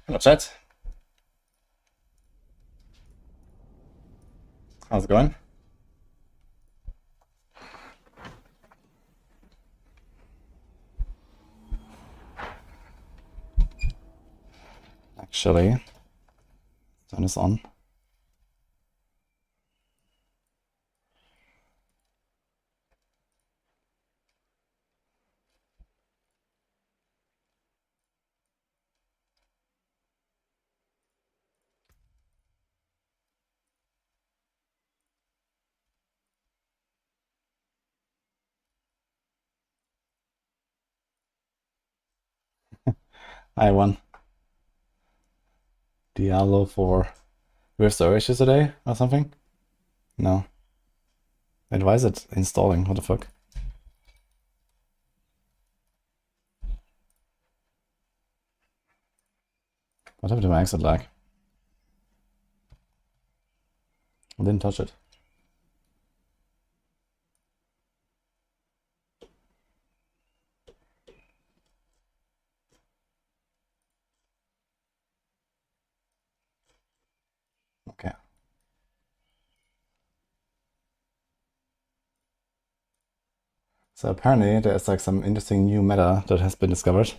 Hello, chat. How's it going? Actually, turn this on. I won. Diablo 4. We have storage issues today or something? No. Wait, why is it installing? What the fuck? What happened to my ExitLag? I didn't touch it. Okay. So apparently there's like some interesting new meta that has been discovered.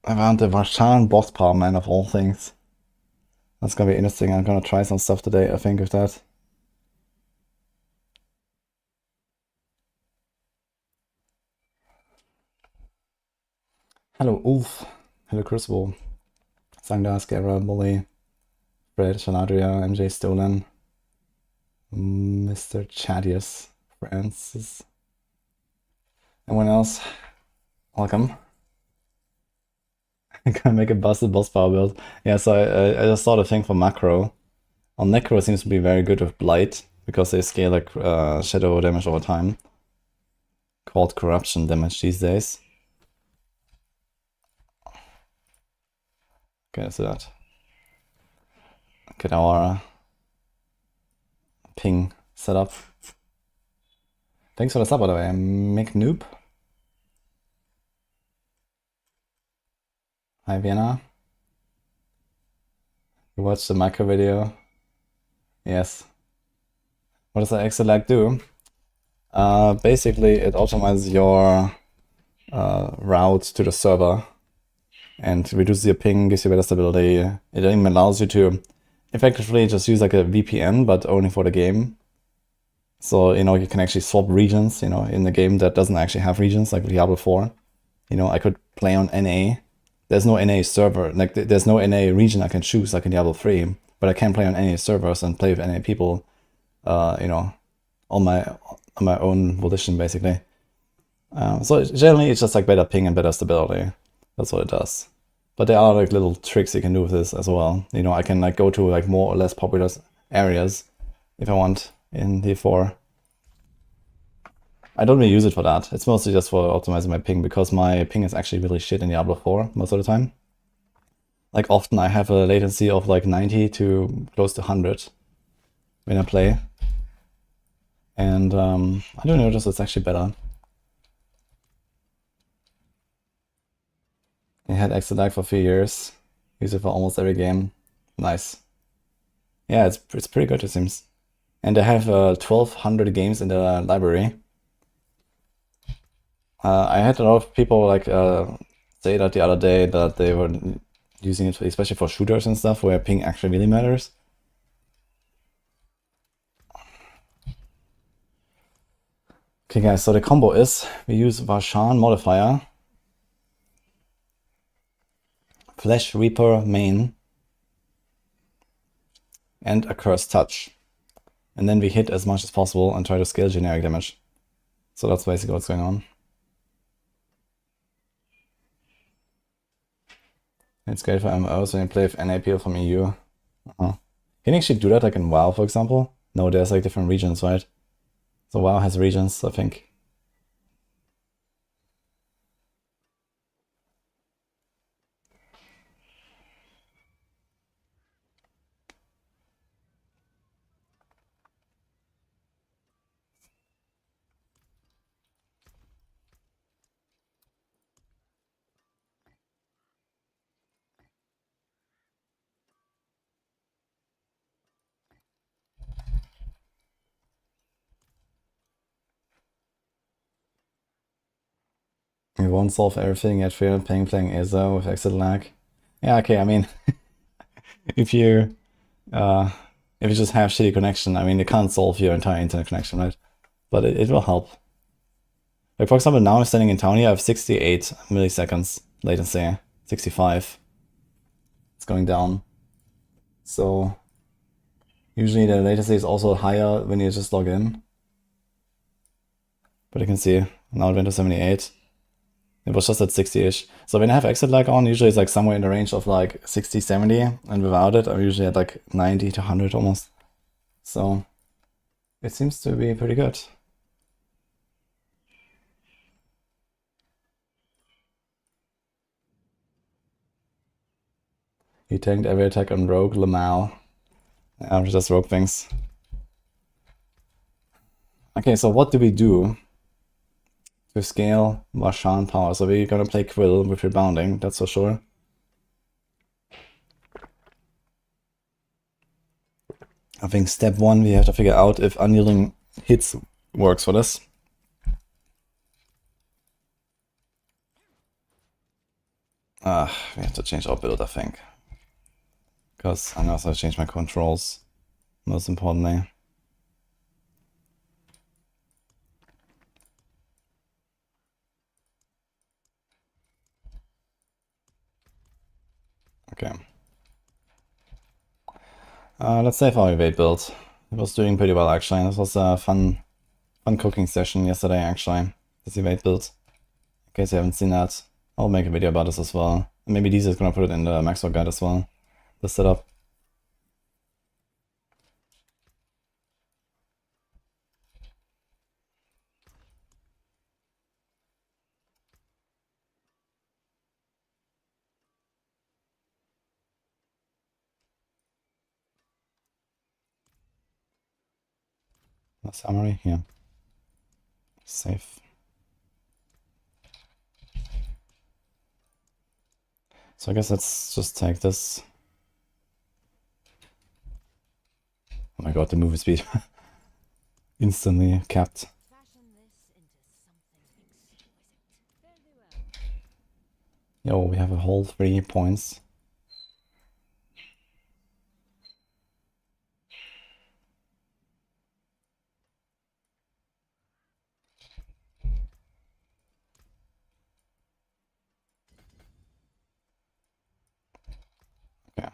Around the Varshan boss power man of all things. That's gonna be interesting. I'm gonna try some stuff today, I think, with that. Hello, Ulf. Hello, Crucible. Sangdas, Gera, Molly, Fred, Shanadria, MJ Stolen, Mr. Chadius, Francis. Anyone else? Welcome. I'm gonna make a busted boss power build. Yeah, so I just saw the thing for macro. On Necro seems to be very good with Blight, because they scale like shadow damage over time. Called corruption damage these days. Okay, let's do that. Get our ping set up. Thanks for the sub, by the way. Mick Noob. Hi, Vienna. You watched the macro video? Yes. What does the ExitLag do? Basically, it optimizes your route to the server and reduces your ping, gives you better stability. It even allows you to effectively just use like a VPN, but only for the game. So, you know, you can actually swap regions, you know, in the game that doesn't actually have regions, like Diablo 4. You know, I could play on NA. There's no NA server, like there's no NA region I can choose like in Diablo 3, but I can play on NA servers and play with NA people, you know, on my own volition, basically. So generally, it's just like better ping and better stability. That's what it does. But there are like little tricks you can do with this as well. You know, I can like go to like more or less popular areas if I want in D4. I don't really use it for that. It's mostly just for optimizing my ping, because my ping is actually really shit in Diablo 4 most of the time. Like often I have a latency of like 90 to close to 100 when I play. And I don't notice it's actually better. I had ExitLag for 3 years. Use it for almost every game. Nice. Yeah, it's pretty good, it seems. And they have 1,200 games in the library. I had a lot of people like say that the other day that they were using it especially for shooters and stuff where ping actually really matters. Okay guys, so the combo is we use Varshan modifier, Flesh Reaper main, and a Cursed Touch. And then we hit as much as possible and try to scale generic damage. So that's basically what's going on. It's great for MMOs when you play with NA people from EU. Can you actually do that like in WoW, for example? No, there's like different regions, right? So WoW has regions, I think. We won't solve everything yet. We're playing Asa with ExitLag. Yeah, okay, I mean, if you just have shitty connection, I mean, it can't solve your entire internet connection, right? But it will help. Like, for example, now I'm standing in town here, I have 68 milliseconds latency, 65. It's going down. So, usually the latency is also higher when you just log in. But you can see, now it went to 78. It was just at 60-ish. So when I have ExitLag on, usually it's like somewhere in the range of like 60, 70. And without it, I'm usually at like 90 to 100 almost. So it seems to be pretty good. He tanked every attack on Rogue Lamau. Just Rogue things. Okay, so what do we do to scale Varshan power? So we're gonna play Quill with rebounding, that's for sure. I think step one, we have to figure out if Unyielding hits works for this. We have to change our build, I think. Because I also change my controls, most importantly. Okay. Let's save our evade build. It was doing pretty well actually. This was a fun cooking session yesterday actually. This evade build. In case you haven't seen that, I'll make a video about this as well. And maybe Deezer is gonna put it in the Maxwell guide as well. The setup. The summary here. Save. So I guess let's just take this. Oh my god, the movie speed. Instantly capped. Yo, we have a whole 3 points. Okay.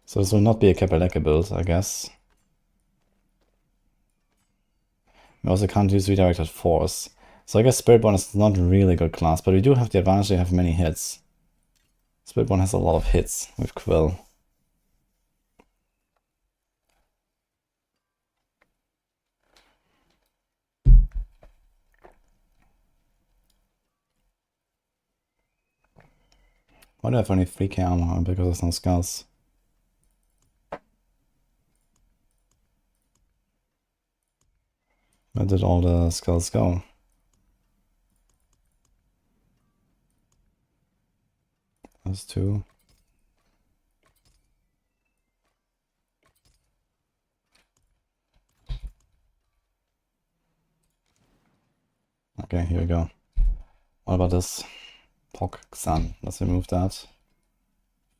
So this will not be a Kapaleka build, I guess. We also can't use redirected force. So I guess Spiritborn is not really good class, but we do have the advantage to have many hits. Spiritborn has a lot of hits with Quill. Why do I have only 3k armor? Because there's no skulls. Where did all the skulls go? Those 2. Okay, here we go. What about this? Epoch Sun. Let's remove that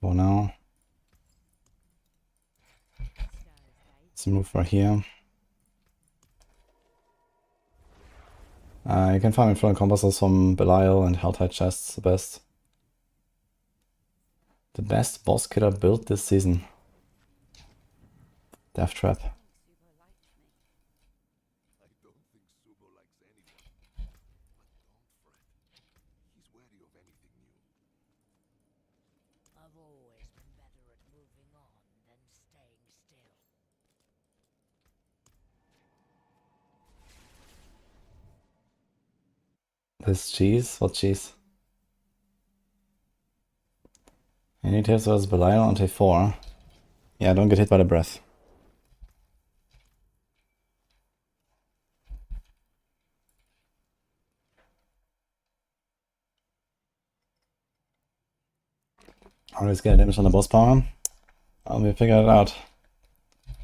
for now. Let's move right here. You can farm influent compasses from Belial and Helltide chests, the best. The best boss killer build this season. Death Trap. This cheese? What cheese? Any tips versus Belial on T4? Yeah, don't get hit by the breath. Always get damage on the boss power. We figured it out.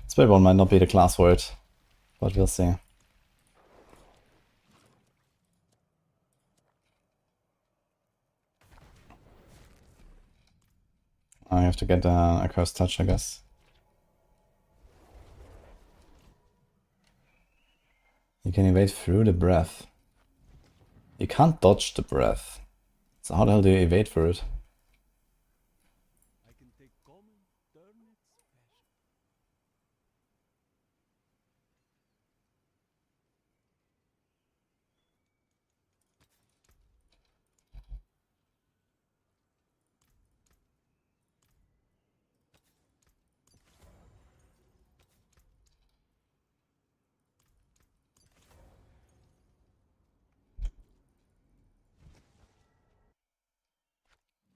Spiritborn might not be the class for it, but we'll see. I have to get a Cursed Touch, I guess. You can evade through the breath. You can't dodge the breath. So how the hell do you evade through it?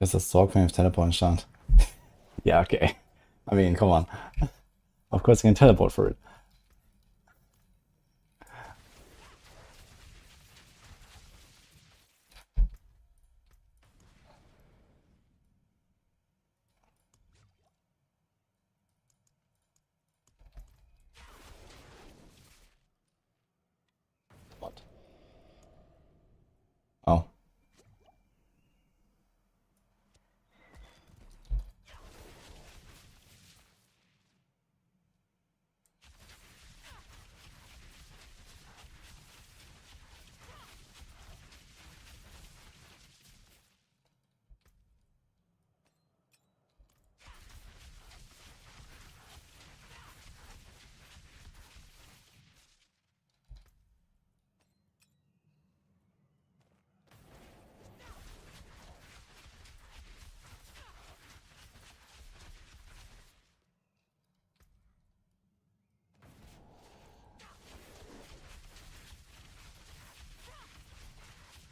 Is a Sorc when you have teleport enchant? Yeah, okay. I mean, come on. Of course you can teleport for it. What? Oh.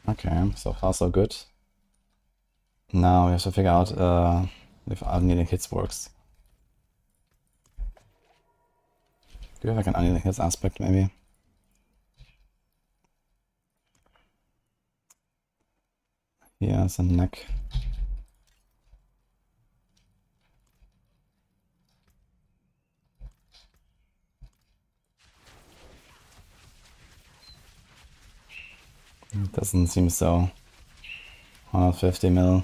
Okay, so far so good. Now we have to figure out if Unyielding hits works. Do you have like an Unyielding hits aspect maybe? Yeah, it's a neck. It doesn't seem so. 150 mil.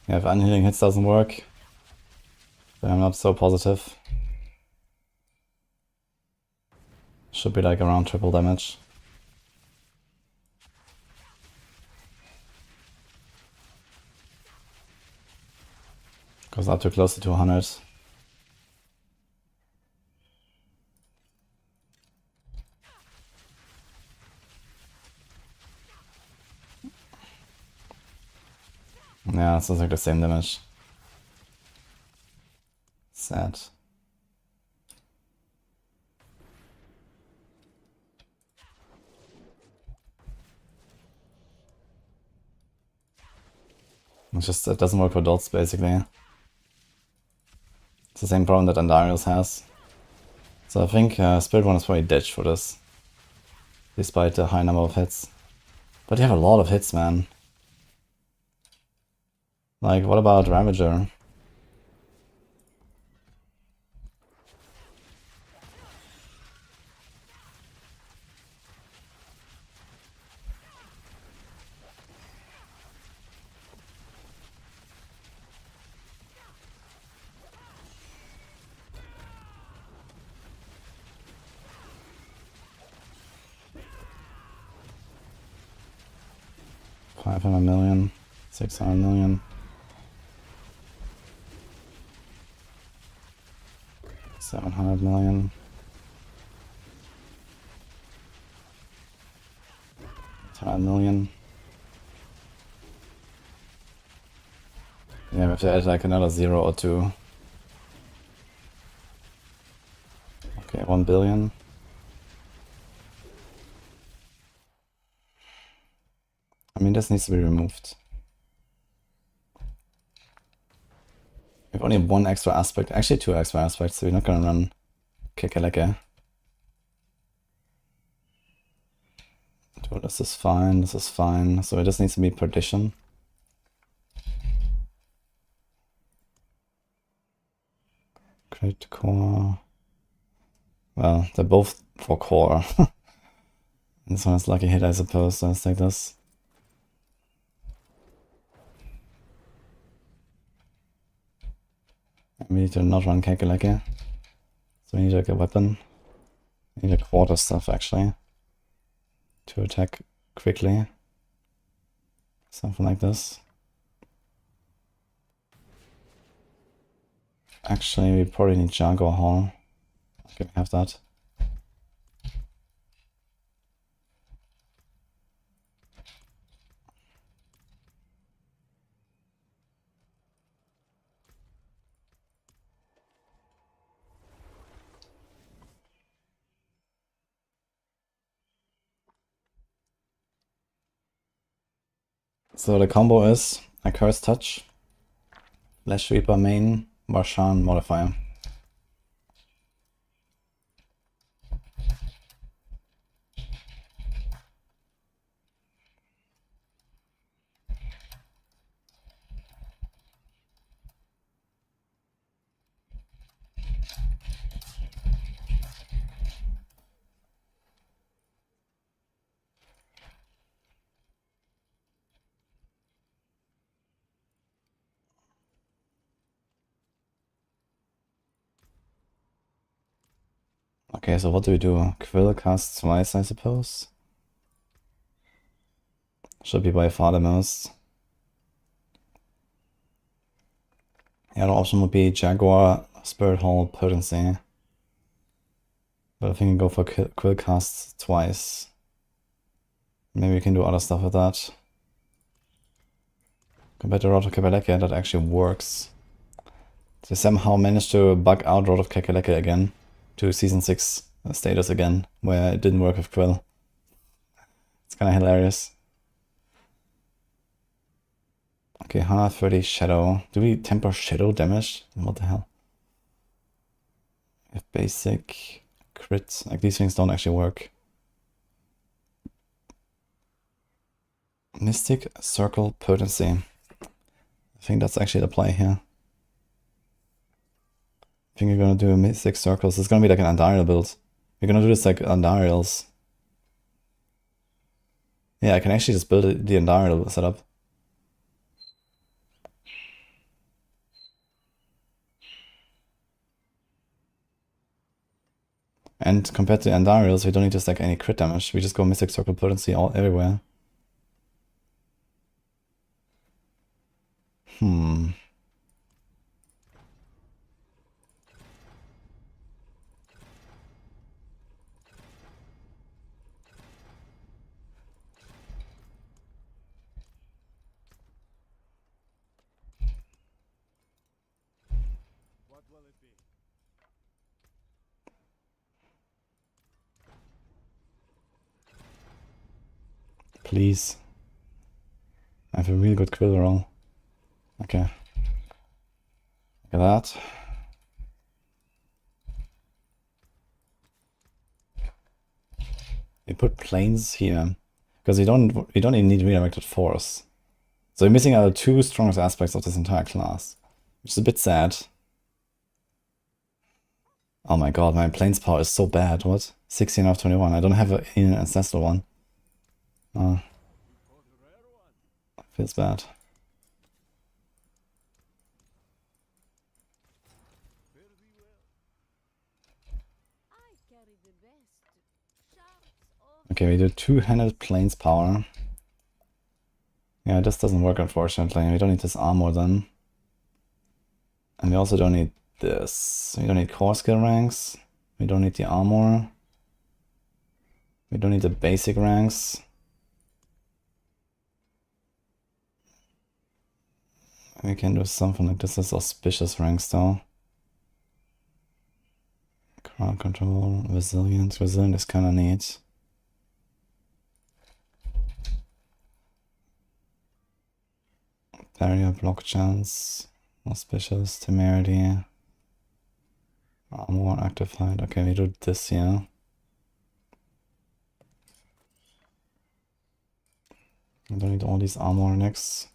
Yeah, if Unyielding hits doesn't work, then I'm not so positive. Should be like around triple damage. Goes up to close to 200. Yeah, it sounds like the same damage. Sad. It's just, it doesn't work for dots, basically. It's the same problem that Andarius has. So I think Spiritborn is probably ditched for this. Despite the high number of hits. But you have a lot of hits, man. Like, what about Ravager? $500 million, 600 million. 700 million. 10 million. Yeah, we have to add like another 0 or 2. Okay, 1 billion. I mean, this needs to be removed. We have only one extra aspect, actually 2 extra aspects, so we're not gonna run Kekeleke. This is fine, this is fine. So it just needs to be Perdition. Crit, core. Well, they're both for core. This one is lucky hit, I suppose, so let's take this. We need to not run Kakaleke. So we need like a weapon. We need a quarter stuff actually. To attack quickly. Something like this. Actually, we probably need overhaul. Okay, we have that. So the combo is a Curse Touch, Flesh Reaper main, Varshan modifier. Okay, so what do we do? Quill casts twice, I suppose? Should be by far the most. The other option would be Jaguar, Spiritborn Potency. But I think we go for Quill casts twice. Maybe we can do other stuff with that. Compared to Rod of Kakaleke, that actually works. They somehow managed to bug out Rod of Kakaleke again. To Season 6 status again, where it didn't work with Quill. It's kinda hilarious. Okay, 130 Shadow. Do we temper Shadow damage? What the hell? If basic, crit, like these things don't actually work. Mystic Circle Potency. I think that's actually the play here. I think we're gonna do a Mystic Circles. It's gonna be like an Andariel build. We're gonna do this like Andariels. Yeah, I can actually just build the Andariel setup. And compared to Andariels, we don't need to stack any crit damage. We just go Mystic Circle Potency everywhere. Please. I have a really good quill roll. Okay. Look at that. We put planes here. Because we don't even need redirected force. So we're missing out the two strongest aspects of this entire class. Which is a bit sad. Oh my god, my planes power is so bad. What? 16 out of 21. I don't have an ancestral one. Feels bad. Okay, we do two-handed planes power. Yeah, this doesn't work unfortunately. We don't need this armor then. And we also don't need this. We don't need core skill ranks. We don't need the armor. We don't need the basic ranks. We can do something like this as auspicious ranks though. Crowd control, resilience. Resilience is kinda neat. Barrier, block chance, auspicious, temerity. Armor activated. Okay, we do this here. We don't need all these armor next.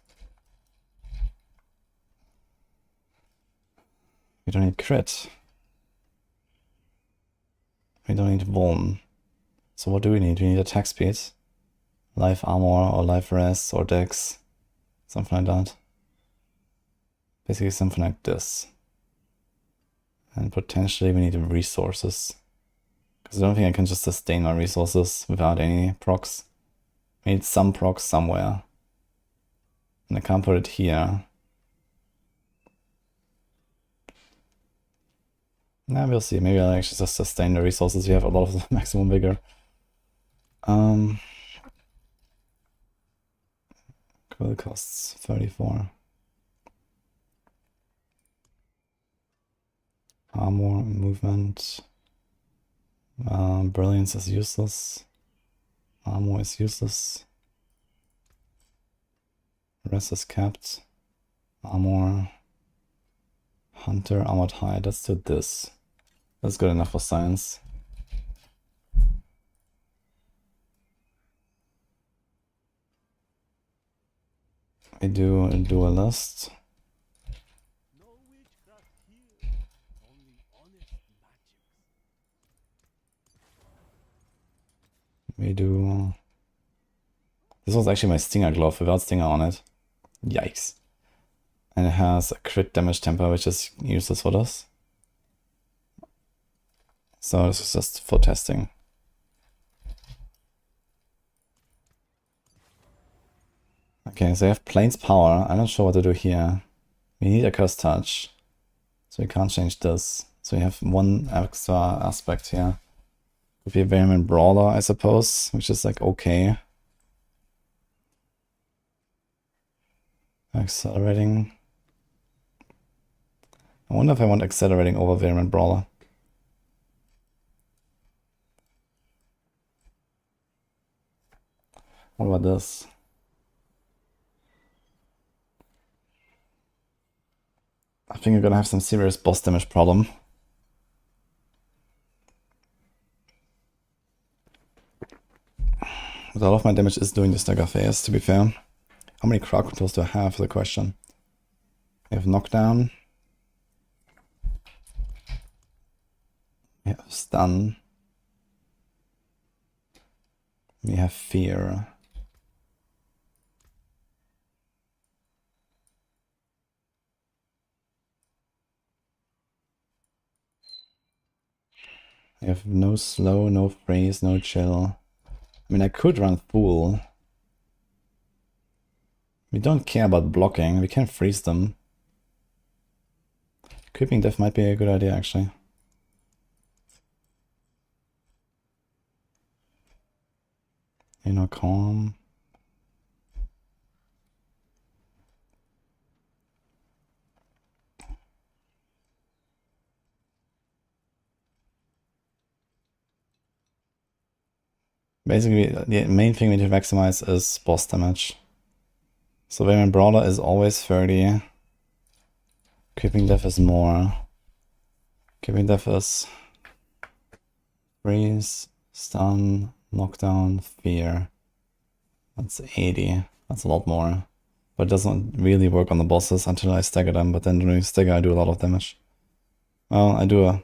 We don't need crit. We don't need Vuln. So what do we need? We need attack speed, life armor, or life res, or dex. Something like that. Basically something like this. And potentially we need resources. Because I don't think I can just sustain my resources without any procs. I need some procs somewhere. And I can't put it here. Nah, we'll see. Maybe I'll actually just sustain the resources. We have a lot of maximum vigor. Quill costs 34. Armor, movement. Brilliance is useless. Armor is useless. Rest is capped. Armor. Hunter, armored hide. Let's do this. That's good enough for science. We do a duelist. We do... This was actually my Stinger glove without Stinger on it. Yikes. And it has a crit damage temper, which is useless for this. So this is just for testing. Okay, so we have Plains Power. I'm not sure what to do here. We need a Cursed Touch. So we can't change this. So we have one extra aspect here. Could be a Variant Brawler, I suppose, which is like okay. Accelerating. I wonder if I want accelerating over Variant Brawler. What about this? I think we're gonna have some serious boss damage problem. But a lot of my damage is doing the stagger phase, to be fair. How many crowd controls do I have is the question. We have knockdown. We have stun. We have fear. We have no slow, no freeze, no chill. I mean, I could run Fool. We don't care about blocking, we can freeze them. Creeping Death might be a good idea, actually. You know, calm. Basically, the main thing we need to maximize is boss damage. So Variant Brawler is always 30. Creeping Death is more. Creeping Death is freeze, stun, knockdown, fear. That's 80. That's a lot more. But it doesn't really work on the bosses until I stagger them, but then when I stagger I do a lot of damage. Well, I do a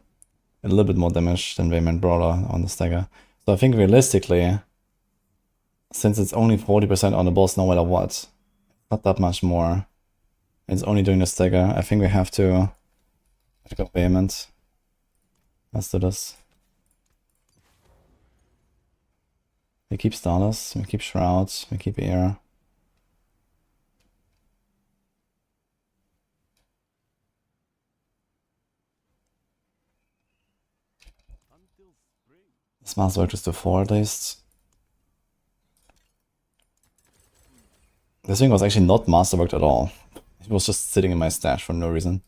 little bit more damage than Variant Brawler on the stagger. So I think realistically, since it's only 40% on the boss no matter what, not that much more. It's only doing the stagger. I think we have to go Vehement. Let's do this. We keep Stardust, we keep Shroud, we keep Air. This Masterwork just do 4 at least. This thing was actually not masterworked at all. It was just sitting in my stash for no reason.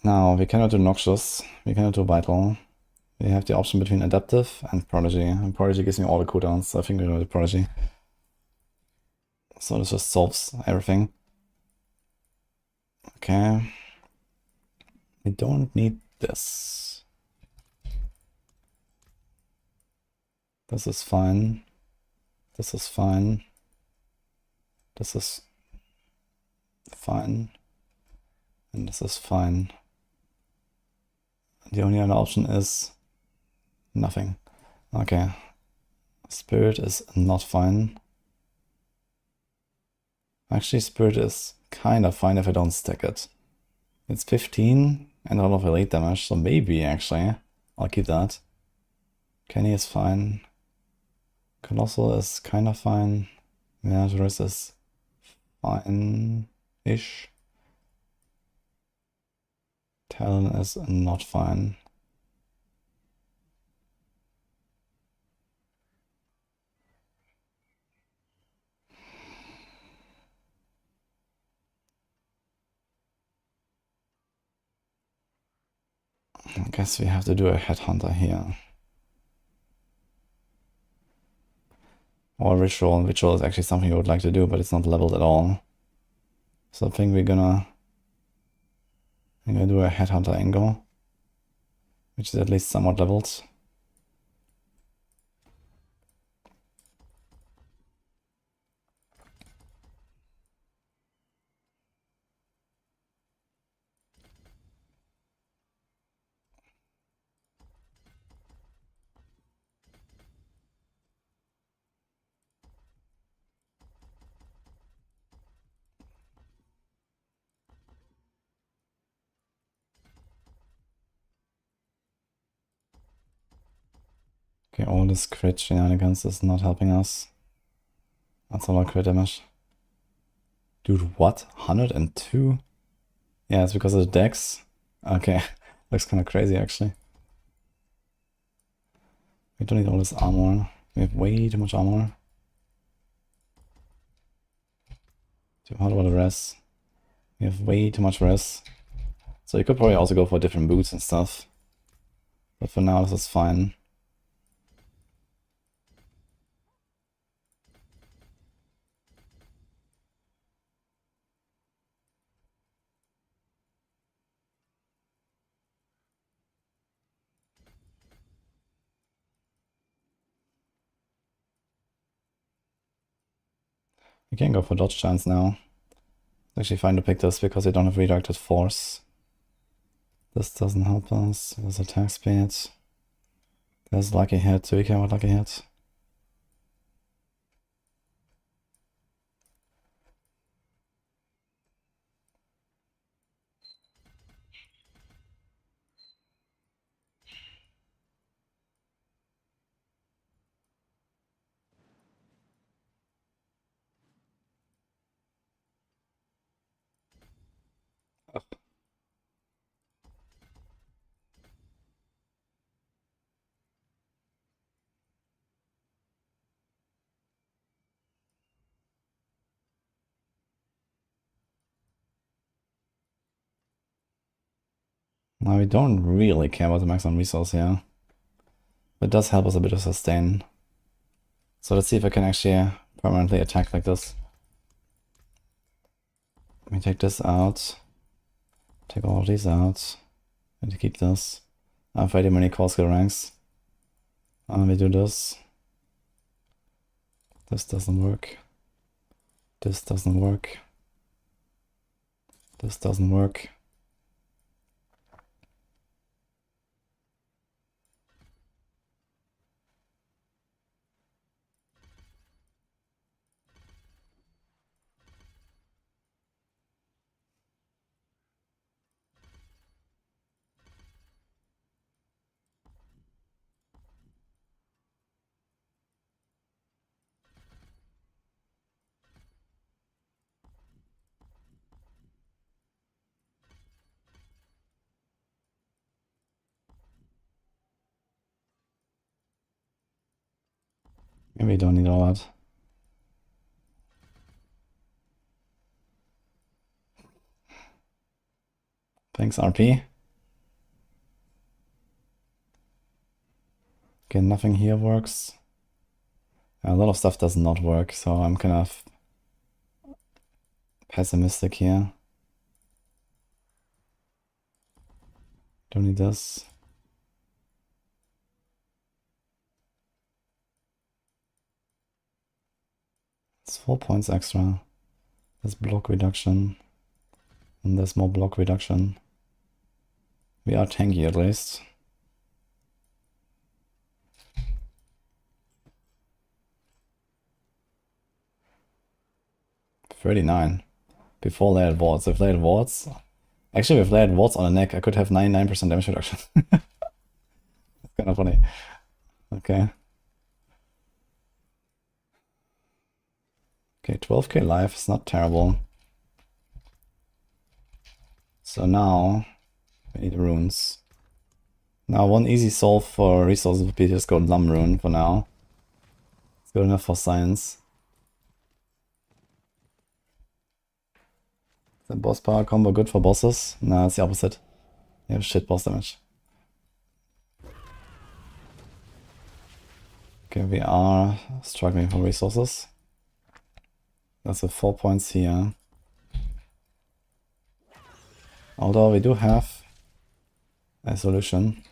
Now, we cannot do Noxious, we cannot do Vital. We have the option between Adaptive and Prodigy. And Prodigy gives me all the cooldowns, so I think we're going to do Prodigy. So this just solves everything. Okay. We don't need this. This is fine. This is fine. This is fine. And this is fine. The only other option is nothing. Okay. Spirit is not fine. Actually, Spirit is kind of fine if I don't stack it. It's 15 and a lot of elite damage, so maybe actually I'll keep that. Kenny is fine. Colossal is kind of fine. Murderous is fine-ish. Talon is not fine. I guess we have to do a headhunter here. Or ritual. Ritual is actually something I would like to do, but it's not leveled at all. So I think we're gonna do a headhunter angle, which is at least somewhat leveled. Okay, all this crit shenanigans is not helping us. That's a lot of crit damage. Dude, what? 102? Yeah, it's because of the dex. Okay, looks kind of crazy actually. We don't need all this armor. We have way too much armor. How about the res? We have way too much res. So you could probably also go for different boots and stuff. But for now, this is fine. We can go for dodge chance now. It's actually fine to pick this because we don't have redirected force. This doesn't help us. There's attack speed. There's lucky hit. Do we care about lucky hit? Now we don't really care about the maximum resource here. But it does help us a bit of sustain. So let's see if I can actually permanently attack like this. Let me take this out. Take all of these out. And keep this. I have way too many core skill ranks. We do this. This doesn't work. This doesn't work. This doesn't work. Maybe we don't need all that. Thanks, RP. Okay, nothing here works. A lot of stuff does not work, so I'm kind of pessimistic here. Don't need this. It's 4 points extra. That's block reduction. And there's more block reduction. We are tanky at least. $39. Before they had wards. If they had wards... Actually, if they had wards on the neck, I could have 99% damage reduction. That's kind of funny. Okay. Okay, 12k life is not terrible. So now we need runes. Now one easy solve for resources would be just go Lum Rune for now. It's good enough for science. The boss power combo good for bosses? No, it's the opposite. You have shit boss damage. Okay, we are struggling for resources. That's with 4 points here. Although we do have a solution.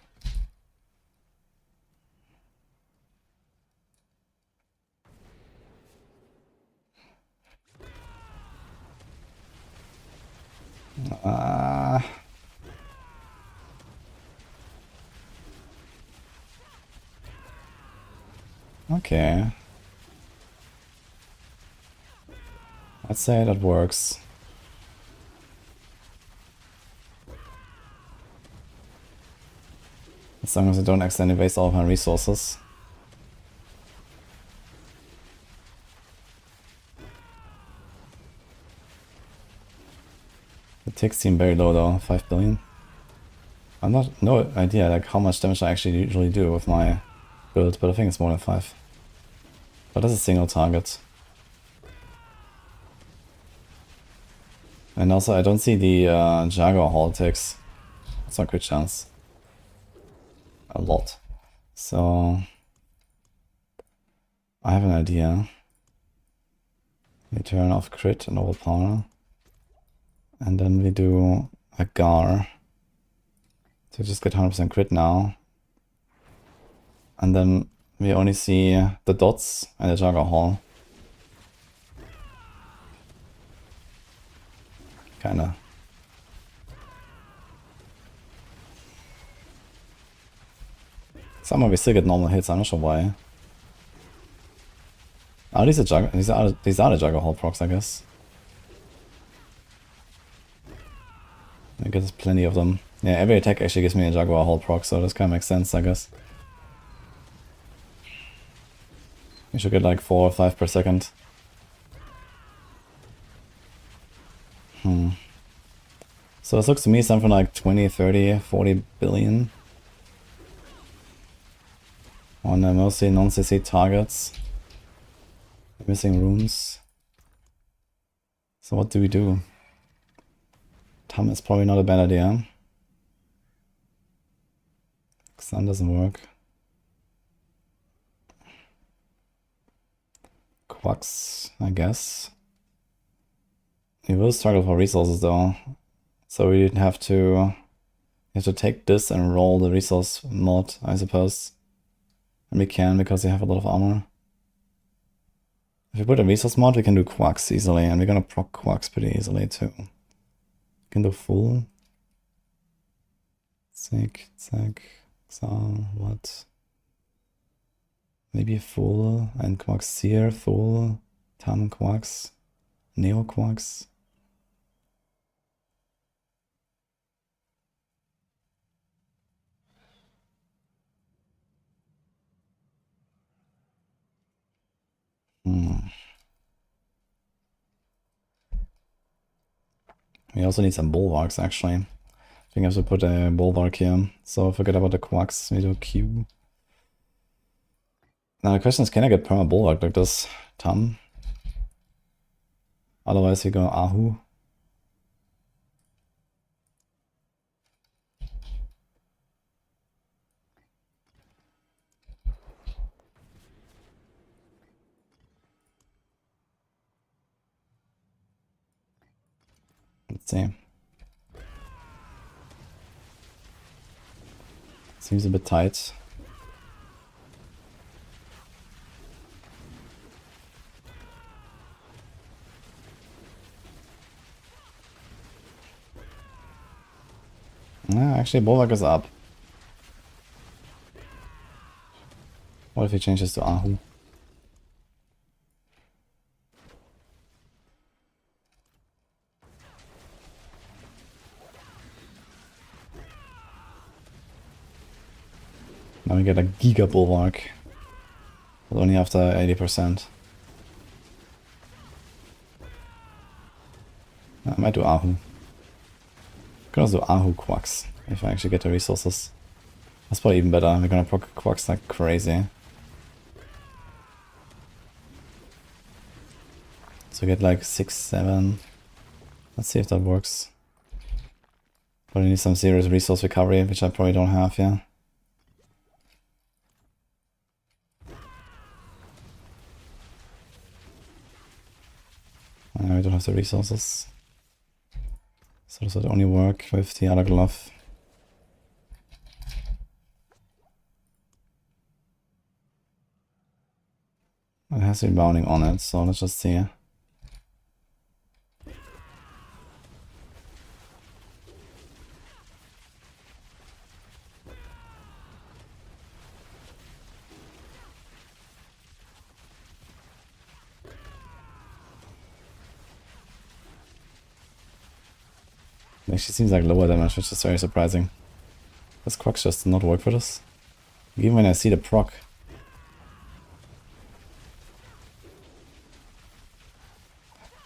Okay. I'd say that works. As long as I don't accidentally waste all of my resources. The ticks seem very low though, 5 billion. I'm not, no idea like how much damage I actually usually do with my build, but I think it's more than 5. But that's a single target. And also I don't see the Jaguar Hall ticks. That's not a good chance. A lot. So I have an idea. We turn off crit and overpower. And then we do a Gar to just get 100% crit now. And then we only see the dots and the Jaguar Hall. Kinda. Somehow we still get normal hits, I'm not sure why. Oh, these are the Jaguar Hall procs, I guess. I guess there's plenty of them. Yeah, every attack actually gives me a Jaguar Hall proc, so this kind of makes sense, I guess. You should get like 4 or 5 per second. So this looks to me something like 20, 30, 40 billion. On mostly non-CC targets. Missing runes. So what do we do? Tam is probably not a bad idea. Sun doesn't work. Quacks, I guess. We will struggle for resources though. So we have to take this and roll the resource mod, I suppose. And we can because we have a lot of armor. If we put a resource mod, we can do Quacks easily, and we're gonna proc Quacks pretty easily too. We can do full. Zack, Exile, what? Maybe full and Quaxier, full, Tam Quacks, Neo Quacks. We also need some bulwarks actually. I think I have to put a bulwark here. So forget about the Quacks, we do Q. Now the question is, can I get perma bulwark like this, Tam? Otherwise we go Ahu. Let's see. Seems a bit tight. Actually, Bulwark is up. What if he changes to Ahu? Now we get a Giga Bulwark. But only after 80%. I might do Ahu. Could also do Ahu Quacks if I actually get the resources. That's probably even better. We're gonna proc Quacks like crazy. So get like 6, 7. Let's see if that works. Probably need some serious resource recovery, which I probably don't have, yeah. I don't have the resources. So does it only work with the other Glyph? It has rebounding on it, so let's just see. It actually seems like lower damage, which is very surprising. Does Quacks just not work for this? Even when I see the proc.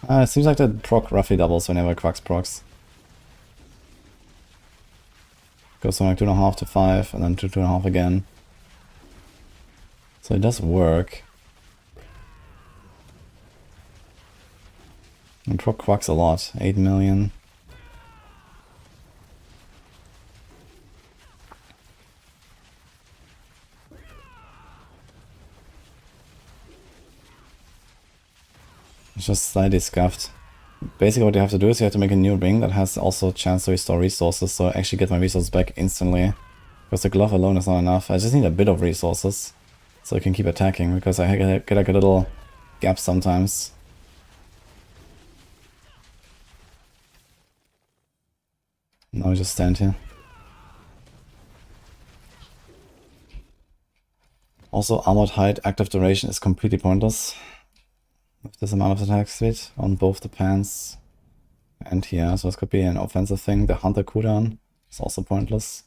It seems like the proc roughly doubles whenever Quacks procs. Goes from like 2.5 to 5, and then 2.5 again. So it does work. And proc Quacks a lot. 8 million. It's just slightly scuffed. Basically what you have to do is you have to make a new ring that has also a chance to restore resources, so I actually get my resources back instantly. Because the glove alone is not enough. I just need a bit of resources so I can keep attacking, because I get like a little gap sometimes. Now I just stand here. Also, armored height active duration is completely pointless with this amount of attack speed on both the pants and here. So this could be an offensive thing. The Hunter cooldown is also pointless.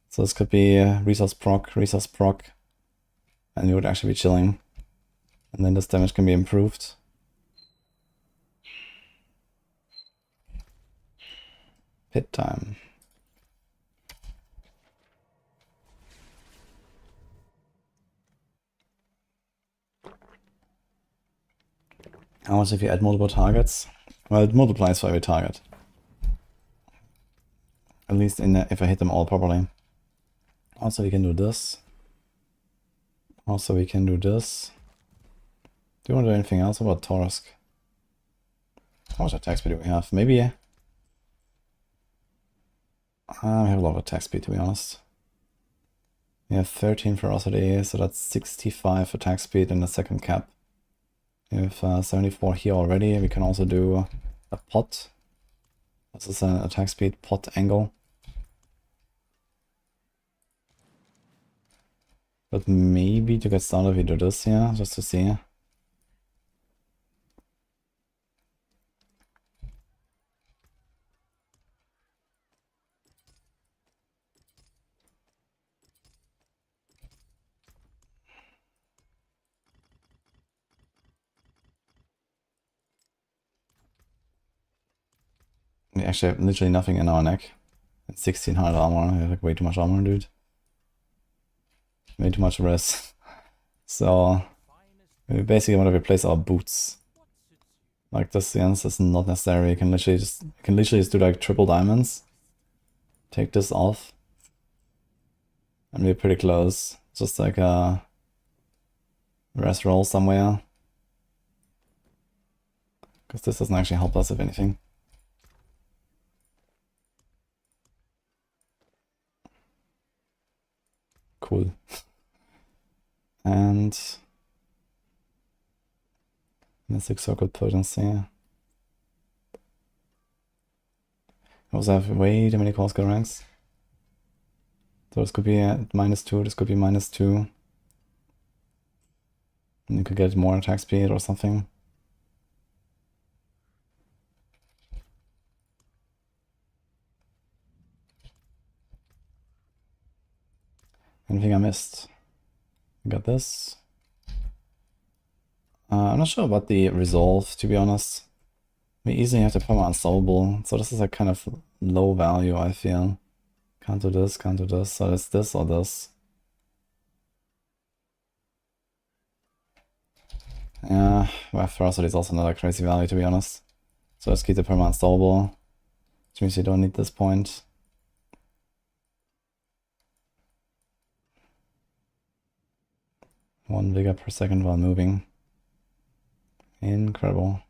So this could be resource proc, and you would actually be chilling. And then this damage can be improved. Pit time. How much if you add multiple targets? Well, it multiplies for every target. At least if I hit them all properly. Also, we can do this. Also, we can do this. Do you want to do anything else? What about Torsk? How much attack speed do we have? Maybe. I have a lot of attack speed, to be honest. We have 13 ferocity, so that's 65 attack speed in the second cap. We have 74 here already. We can also do a pot. This is an attack speed pot angle. But maybe to get started we do this here, just to see. We actually have literally nothing in our neck. It's 1600 armor. We have like way too much armor, dude. Way too much res. So we basically want to replace our boots. Like this, this is not necessary. You can literally just do like triple diamonds. Take this off. And we're pretty close. Just like a res roll somewhere. Because this doesn't actually help us if anything. Cool. And Mythic circle potency. also have way too many core skill ranks. So this could be at -2, this could be -2. And you could get more attack speed or something. Anything I missed? We got this. I'm not sure about the resolve, to be honest. We easily have to put on unsolvable, so this is a kind of low value, I feel. Can't do this, can't do this, so it's this or this. Yeah, Wrath Ferocity is also another crazy value, to be honest. So let's keep the permanent unsolvable, which means you don't need this point. One vigor per second while moving. Incredible.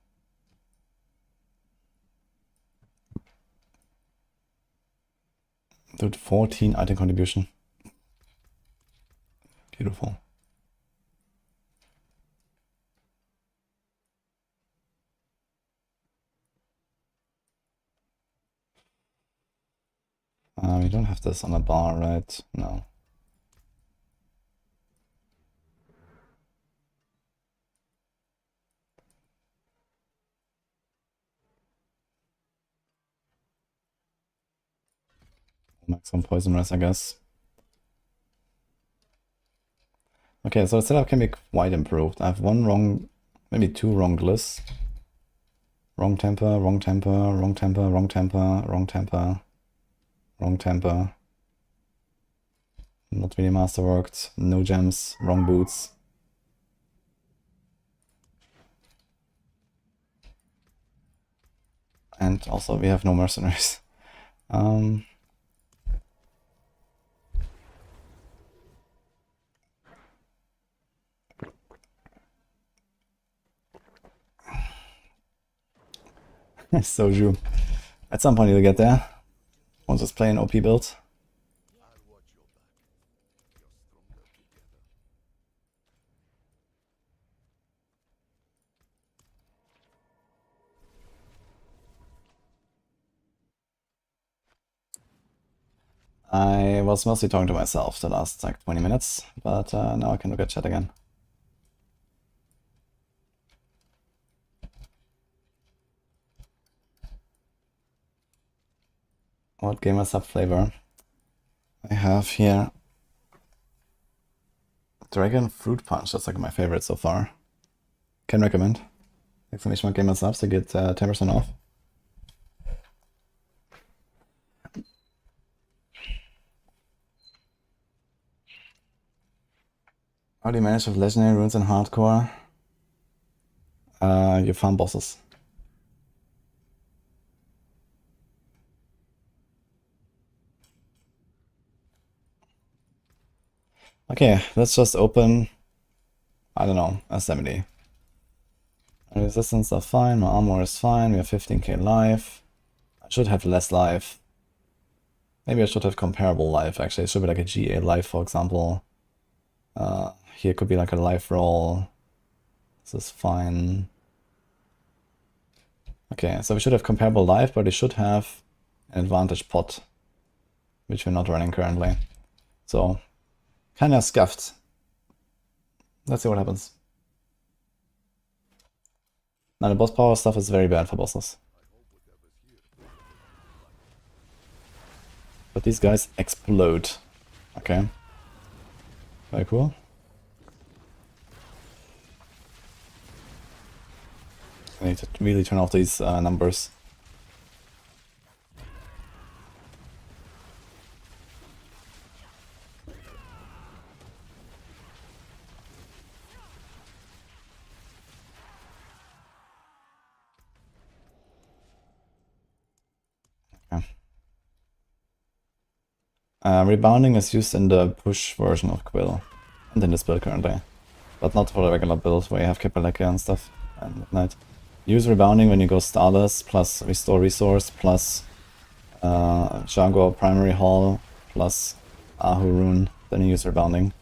Dude, 14 item contribution. Beautiful. We don't have this on a bar, right? No. Max some poison rest, I guess. Okay, so the setup can be quite improved. I have one wrong, maybe two wrong glyphs. Wrong temper, wrong temper, wrong temper, wrong temper, wrong temper, wrong temper. Not really masterworked. No gems, wrong boots. And also we have no mercenaries. Soju. At some point you'll get there. Won't just play an OP build. I was mostly talking to myself the last like 20 minutes, but now I can look at chat again. What gamer sub flavor? I have here Dragon Fruit Punch. That's like my favorite so far. Can recommend. Exclamation mark gamer subs to get 10% off. How do you manage with legendary runes in hardcore? You farm bosses. Okay, let's just open, I don't know, a 70. Resistance are fine, my armor is fine, we have 15k life. I should have less life. Maybe I should have comparable life, actually. It should be like a GA life, for example. Here could be like a life roll. This is fine. Okay, so we should have comparable life, but we should have an advantage pot, which we're not running currently. So, kinda scuffed. Let's see what happens. Now the boss power stuff is very bad for bosses. But these guys explode. Okay. Very cool. I need to really turn off these numbers. Rebounding is used in the push version of Quill, and in this build currently. But not for the regular build where you have Kipaleka and stuff and Midnight. Use Rebounding when you go Starless, plus Restore Resource, plus Django Primary Hall, plus Ahu Rune, then you use Rebounding.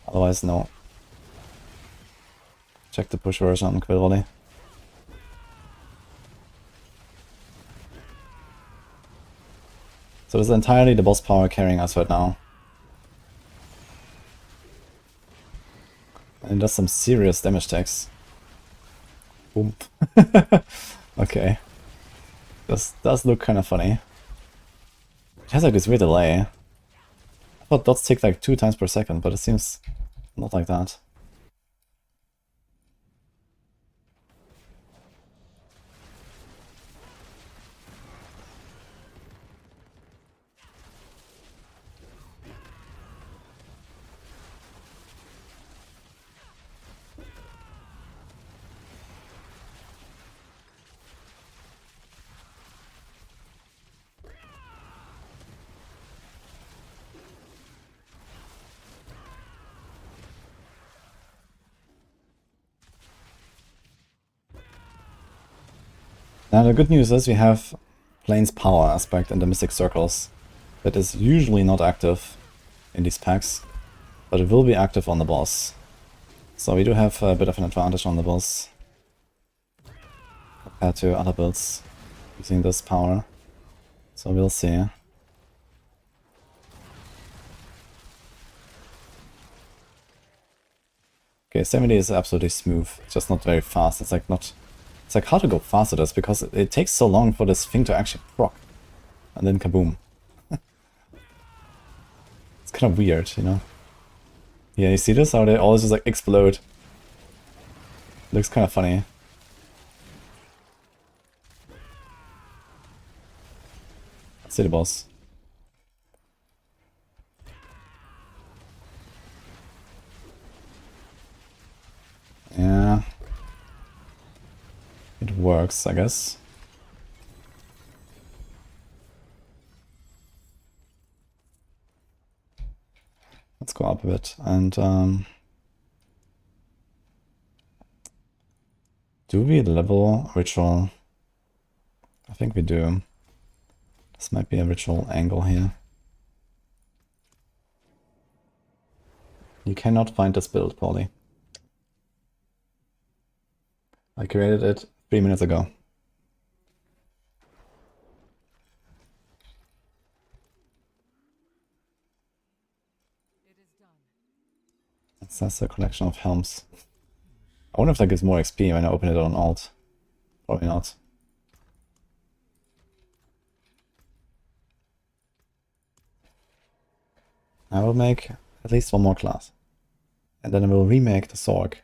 Otherwise, no. Check the push version on Quill volley. So it's entirely the boss power carrying us right now. And it does some serious damage tags. Boom. Okay. This does look kind of funny. It has like this weird delay. I thought dots tick like 2 times per second, but it seems not like that. Now the good news is we have Plane's power aspect in the Mystic Circles that is usually not active in these packs, but it will be active on the boss. So we do have a bit of an advantage on the boss compared to other builds using this power. So we'll see. Okay, 70 is absolutely smooth, it's just not very fast. It's like hard to go fast at this because it takes so long for this thing to actually proc. And then kaboom. It's kind of weird, you know? Yeah, you see this? How they always just like explode. Looks kind of funny. Let's see the boss. Yeah. It works, I guess. Let's go up a bit and do we level ritual? I think we do. This might be a ritual angle here. You cannot find this build, Paulie. I created it 3 minutes ago. That's a collection of helms. I wonder if that gives more XP when I open it on alt. Probably not. I will make at least one more class. And then I will remake the Sorc.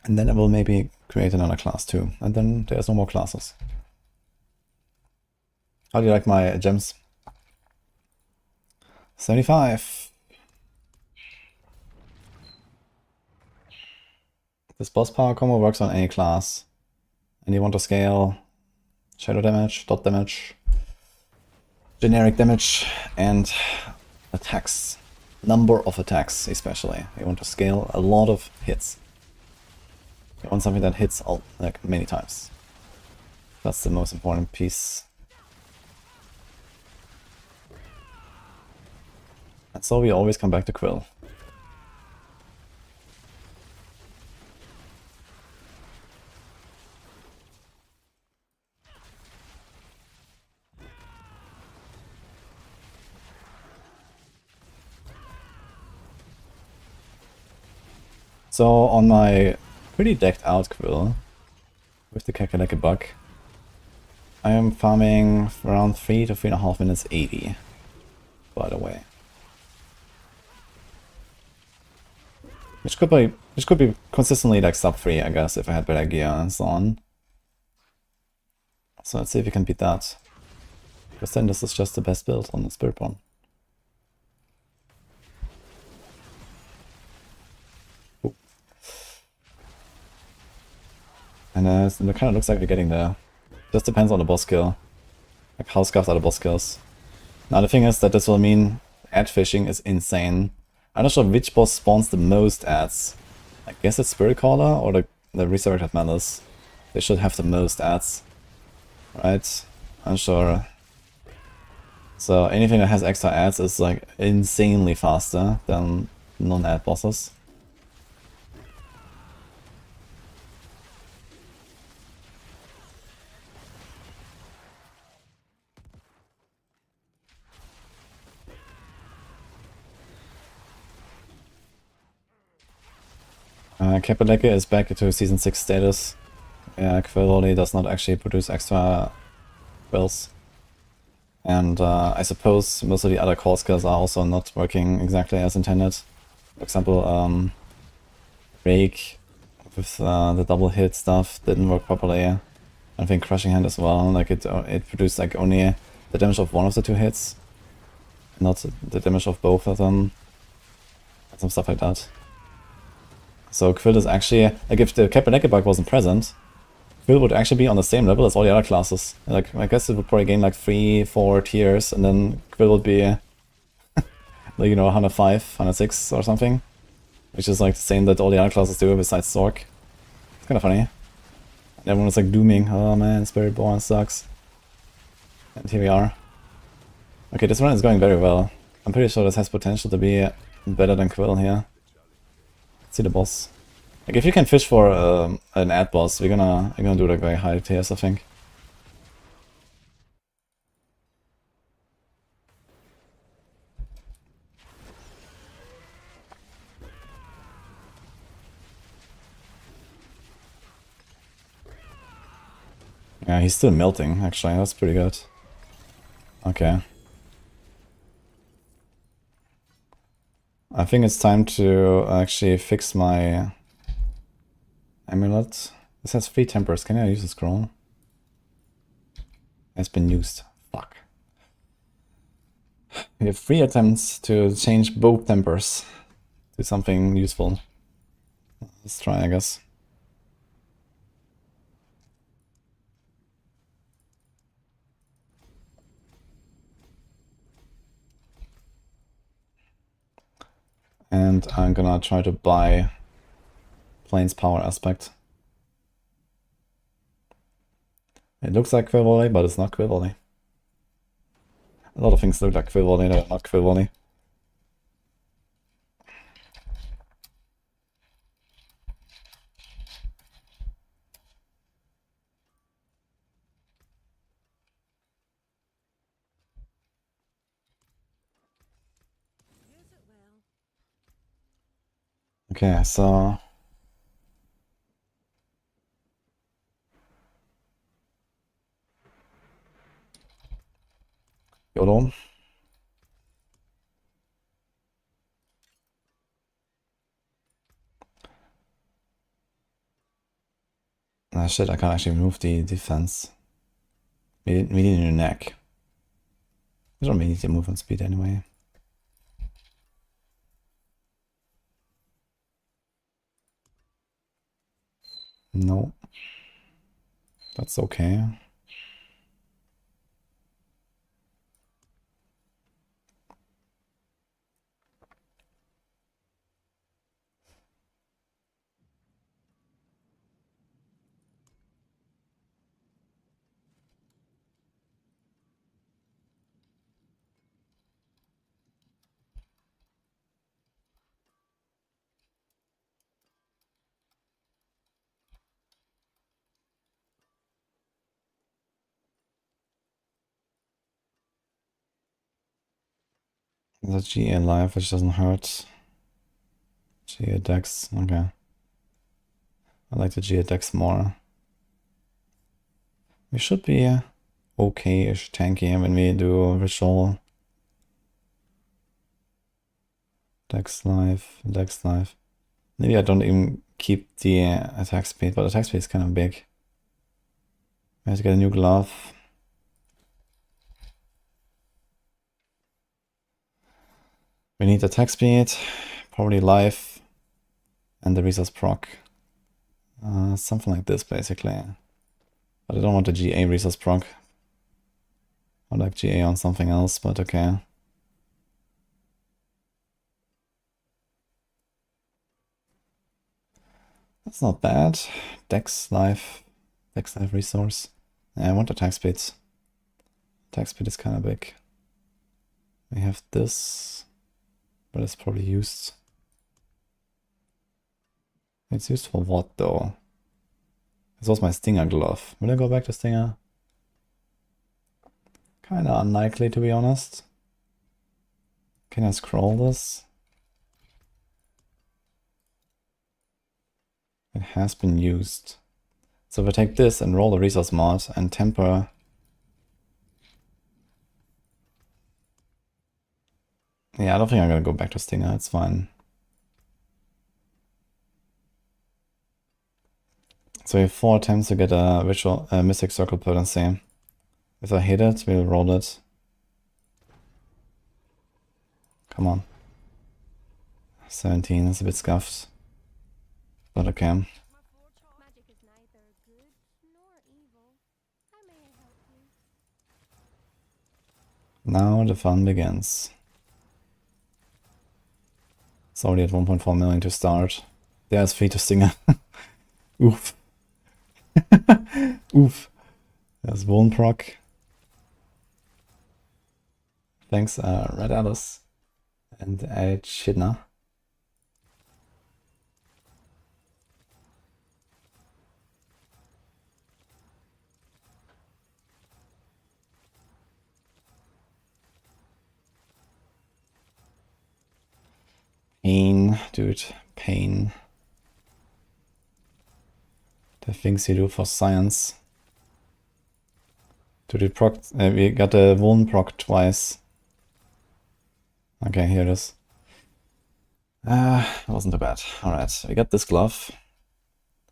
And then I will maybe create another class too. And then there's no more classes. How do you like my gems? 75. This boss power combo works on any class. And you want to scale shadow damage, dot damage, generic damage, and attacks. Number of attacks, especially. You want to scale a lot of hits. You want something that hits all, like many times. That's the most important piece. And so we always come back to Quill. So on my pretty decked out Quill, with the Kakaleke bug, I am farming around 3 to 3.5 minutes 80, by the way. Which could be consistently like sub 3, I guess, if I had better gear and so on. So let's see if we can beat that. Because then this is just the best build on the Spiritborn. And it kind of looks like we're getting there. Just depends on the boss skill. Like how scuffed are the boss skills. Now the thing is that this will mean ad fishing is insane. I'm not sure which boss spawns the most ads. I guess it's Spirit Caller or the Resurrected Malice. They should have the most ads. Right? I'm sure. So anything that has extra ads is like insanely faster than non-ad bosses. Kapeleke is back to Season 6 status. Yeah, Quill does not actually produce extra quills. And I suppose most of the other core skills are also not working exactly as intended. For example, Rake with the double hit stuff didn't work properly. I think Crushing Hand as well, like it produced like only the damage of one of the two hits, not the damage of both of them, and some stuff like that. So Quill is actually, like if the Kapeleke bug wasn't present, Quill would actually be on the same level as all the other classes. Like I guess it would probably gain like 3-4 tiers, and then Quill would be like, you know, 105, 106 or something. Which is like the same that all the other classes do besides Sorc. It's kinda funny. And everyone is like dooming, oh man, Spiritborn sucks. And here we are. Okay, this run is going very well. I'm pretty sure this has potential to be better than Quill here. Let's see the boss. Like if you can fish for an ad boss, we're gonna do like very high tiers, I think. Yeah, he's still melting, actually, that's pretty good. Okay. I think it's time to actually fix my Amulet. This has 3 tempers, can I use the scroll? It's been used. Fuck. We have 3 attempts to change both tempers to something useful. Let's try, I guess. And I'm gonna try to buy Plains Power Aspect. It looks like Quill Volley, but it's not Quill Volley. A lot of things look like Quill Volley that are not Quill Volley. Okay, so YOLO. Ah shit, I can't actually move the defense. We need a new neck. We don't really need the movement speed anyway. No. That's okay. The GA life, which doesn't hurt. GA dex, okay. I like the GA dex more. We should be okay-ish tanky when we do ritual. Dex life, dex life. Maybe I don't even keep the attack speed, but attack speed is kind of big. We have to get a new glove. We need attack speed, probably life, and the resource proc. Something like this, basically. But I don't want the GA resource proc. I like GA on something else, but okay. That's not bad. Dex life resource. Yeah, I want attack speed. Attack speed is kind of big. We have this, but it's probably used. It's used for what though? This was my Stinger glove. Will I go back to Stinger? Kinda unlikely, to be honest. Can I scroll this? It has been used. So if I take this and roll the resource mod and temper... Yeah, I don't think I'm gonna go back to Stinger, it's fine. So we have 4 attempts to get a Mystic Circle potency. If I hit it, we'll roll it. Come on. 17 is a bit scuffed. But okay. Now the fun begins. It's already at 1.4 million to start. There's free to Stinger. Oof. Oof. There's Vuln proc. Thanks, Red Alice. And Echidna. Pain, dude, pain. The things you do for science. Dude, we got the Vuln proc twice. Okay, here it is. It wasn't too bad. Alright, we got this glove.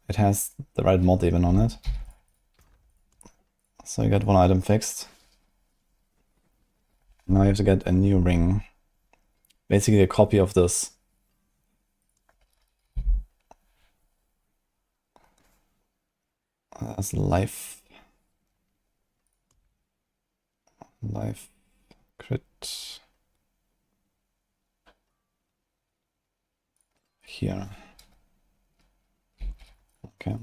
It has the right mod even on it. So we got one item fixed. Now you have to get a new ring. Basically a copy of this. That's life. Life crit. Here. Okay.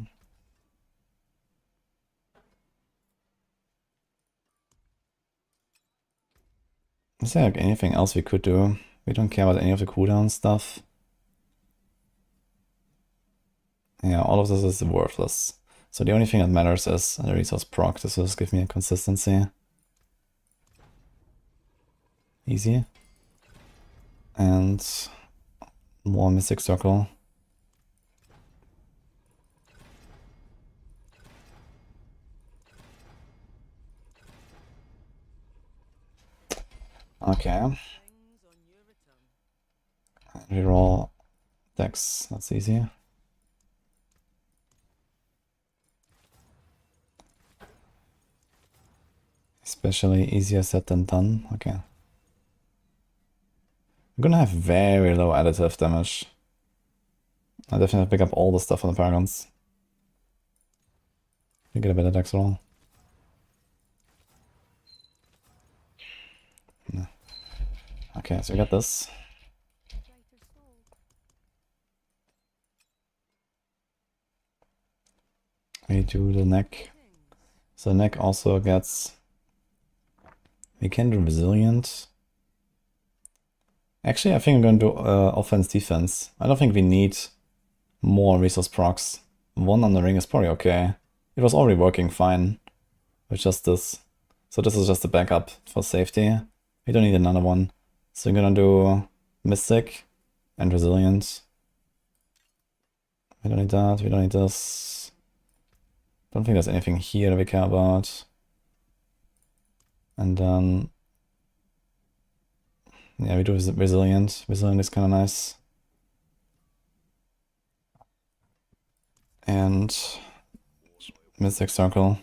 Is there like anything else we could do? We don't care about any of the cooldown stuff. Yeah, all of this is worthless. So the only thing that matters is the resource proc. This will just give me a consistency. Easy. And more Mystic Circle. Okay. Reroll Dex, that's easy. Especially easier said than done. Okay. I'm gonna have very low additive damage. I definitely have to pick up all the stuff on the Paragons. You get a better Dex roll. No. Okay, so we got this. We do the neck. So the neck also gets... We can do resilient. Actually, I think I'm going to do offense defense. I don't think we need more resource procs. One on the ring is probably okay. It was already working fine with just this. So this is just a backup for safety. We don't need another one. So I'm gonna do Mystic and Resilient. We don't need that, we don't need this. Don't think there's anything here that we care about. And then... yeah, we do Resilient. Resilient is kind of nice. And Mystic Circle.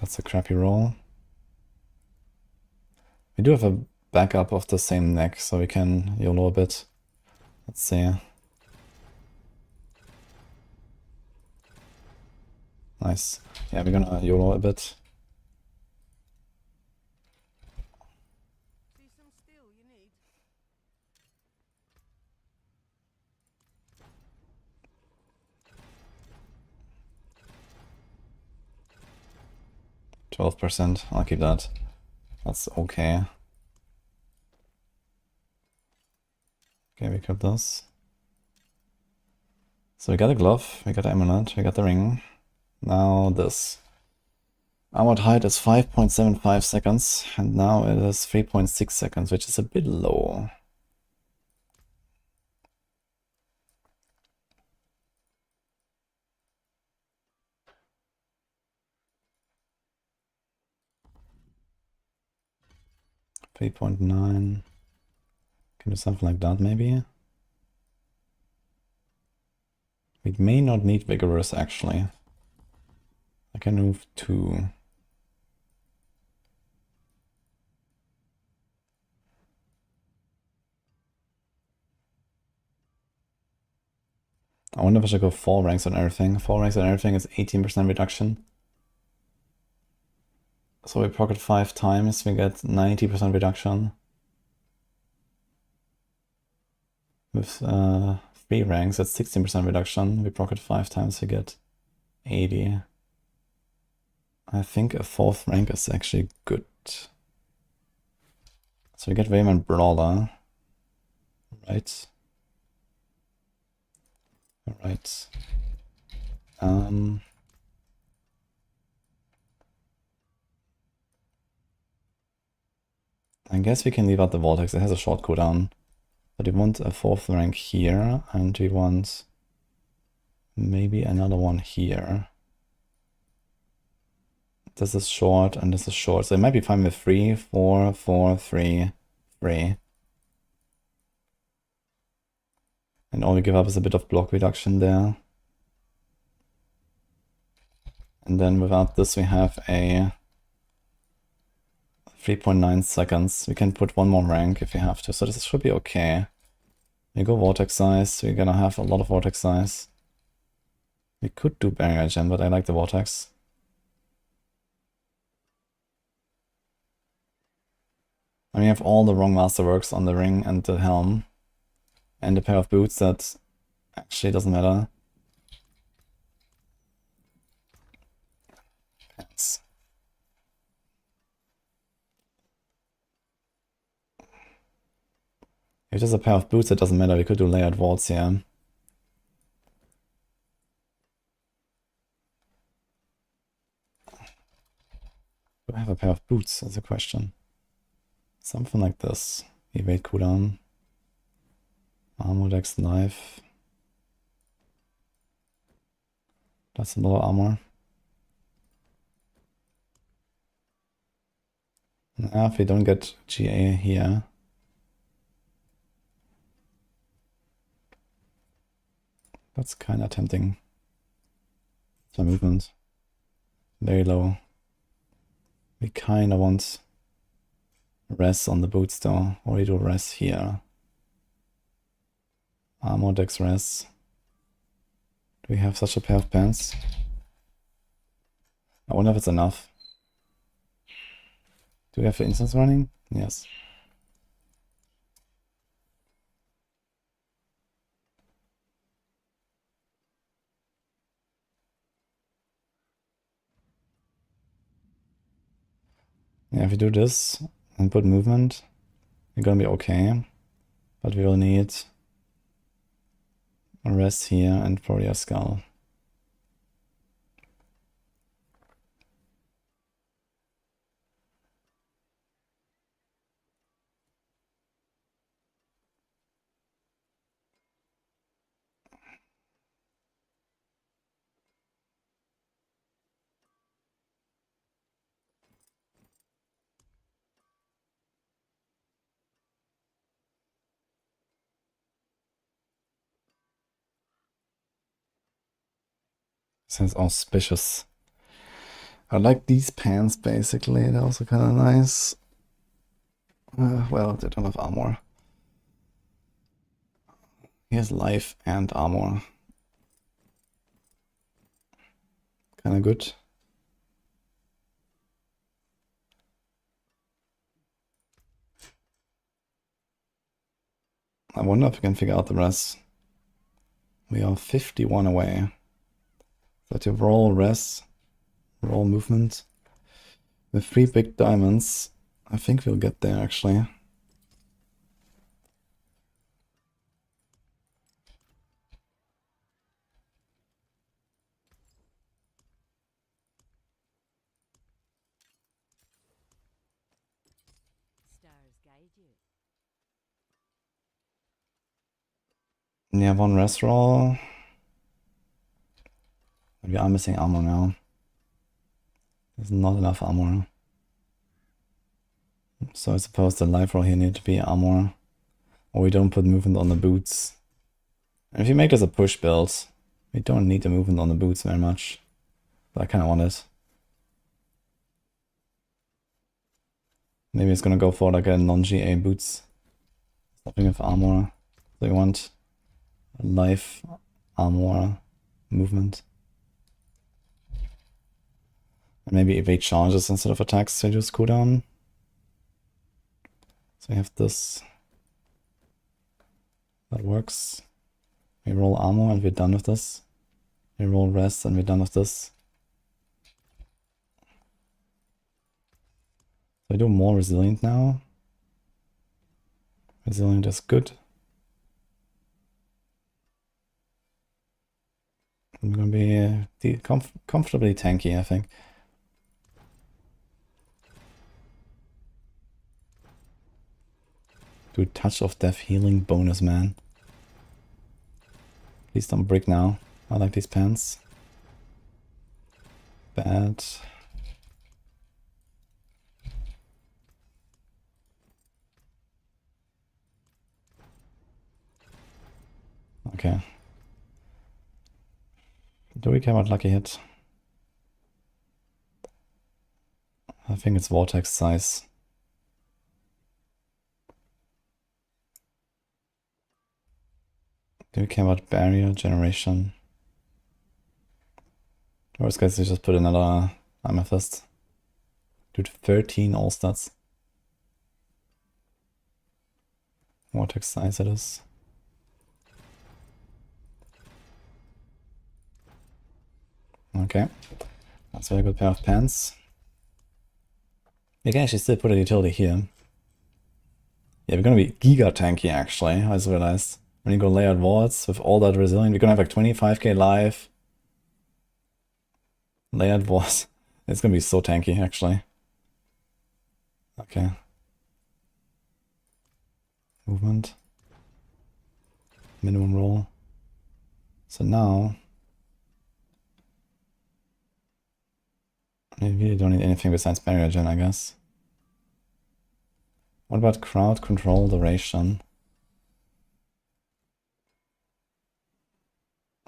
That's a crappy roll. We do have a backup of the same neck, so we can YOLO a bit. Let's see. Nice. Yeah, we're gonna YOLO a bit. %. I'll keep that. That's okay. Okay, we got this. So we got a glove, we got the amulet, we got the ring. Now this. Armored height is 5.75 seconds, and now it is 3.6 seconds, which is a bit low. $3.9. Can do something like that, maybe. We may not need vigorous, actually. I can move 2. I wonder if I should go 4 ranks on everything. 4 ranks on everything is 18% reduction. So we pocket 5 times, we get 90% reduction. With 3 ranks, that's 16% reduction. We pocket 5 times, we get 80. I think a 4th rank is actually good. So we get Refinement Brawler. Right. Alright. I guess we can leave out the Vortex, it has a short cooldown. But we want a 4th rank here, and we want maybe another one here. This is short, and this is short. So it might be fine with 3, 4, 4, 3, 3. And all we give up is a bit of block reduction there. And then without this we have a 3.9 seconds. We can put 1 more rank if we have to, so this should be okay. We go Vortex size, we're gonna have a lot of Vortex size. We could do Barrier Gem, but I like the Vortex. And we have all the wrong masterworks on the ring and the helm. And a pair of boots that actually doesn't matter. Pants. If there's a pair of boots, it doesn't matter. We could do layered vaults here. Do I have a pair of boots? That's a question. Something like this. Evade cooldown. Armor dex life. That's a lot of armor. Now, if we don't get GA here. That's kind of tempting. It's my movement. Very low. We kind of want res on the boots though. Or we do res here. Armor dex res. Do we have such a pair of pants? I wonder if it's enough. Do we have the instance running? Yes. Yeah, if we do this and put movement, we're gonna be okay. But we will need a rest here and probably a skull. Sounds auspicious. I like these pants basically, they're also kind of nice. Well, they don't have armor. Here's life and armor. Kind of good. I wonder if we can figure out the rest. We are 51 away. So to roll res, roll movement. With 3 big diamonds, I think we'll get there actually. Yeah, one rest roll. We are missing armor now. There's not enough armor. So I suppose the life roll here need to be armor. Or we don't put movement on the boots. And if you make this a push build, we don't need the movement on the boots very much. But I kinda want it. Maybe it's gonna go for like a non-GA boots. Something with armor. So you want life, armor, movement. And maybe evade charges instead of attacks to reduce cooldown. So we have this. That works. We roll armor and we're done with this. We roll rest and we're done with this. So I do more resilient now. Resilient is good. I'm gonna be comfortably tanky, I think. Do touch of death healing bonus, man. Please don't break now. I like these pants. Bad. Okay. Do we care about lucky hit? I think it's vortex size. Do we care about barrier generation? Worst case, we just put another amethyst. Dude, 13 all stats. Vortex size it is. Okay. That's a very good pair of pants. We can actually still put a utility here. Yeah, we're gonna be giga tanky actually, I just realized. When you go layered wards with all that resilient, we're gonna have like 25k life. Layered wards. It's gonna be so tanky actually. Okay. Movement. Minimum roll. So now we really don't need anything besides barrier gen, I guess. What about crowd control duration?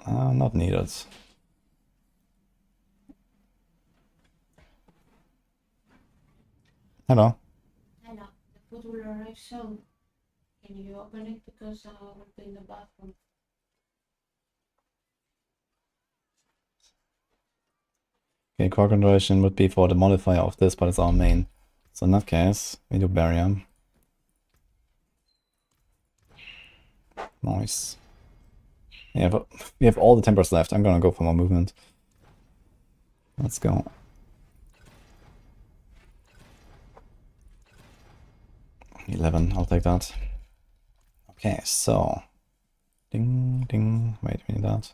Not needed. Hello. Hello. The food will arrive soon. Can you open it because I will be in the bathroom? Okay, core conversion would be for the modifier of this, but it's our main. So in that case, we do barrier. Nice. Yeah, but we have all the tempers left. I'm gonna go for more movement. Let's go. $11, I'll take that. Okay, so ding ding. Wait, we need that.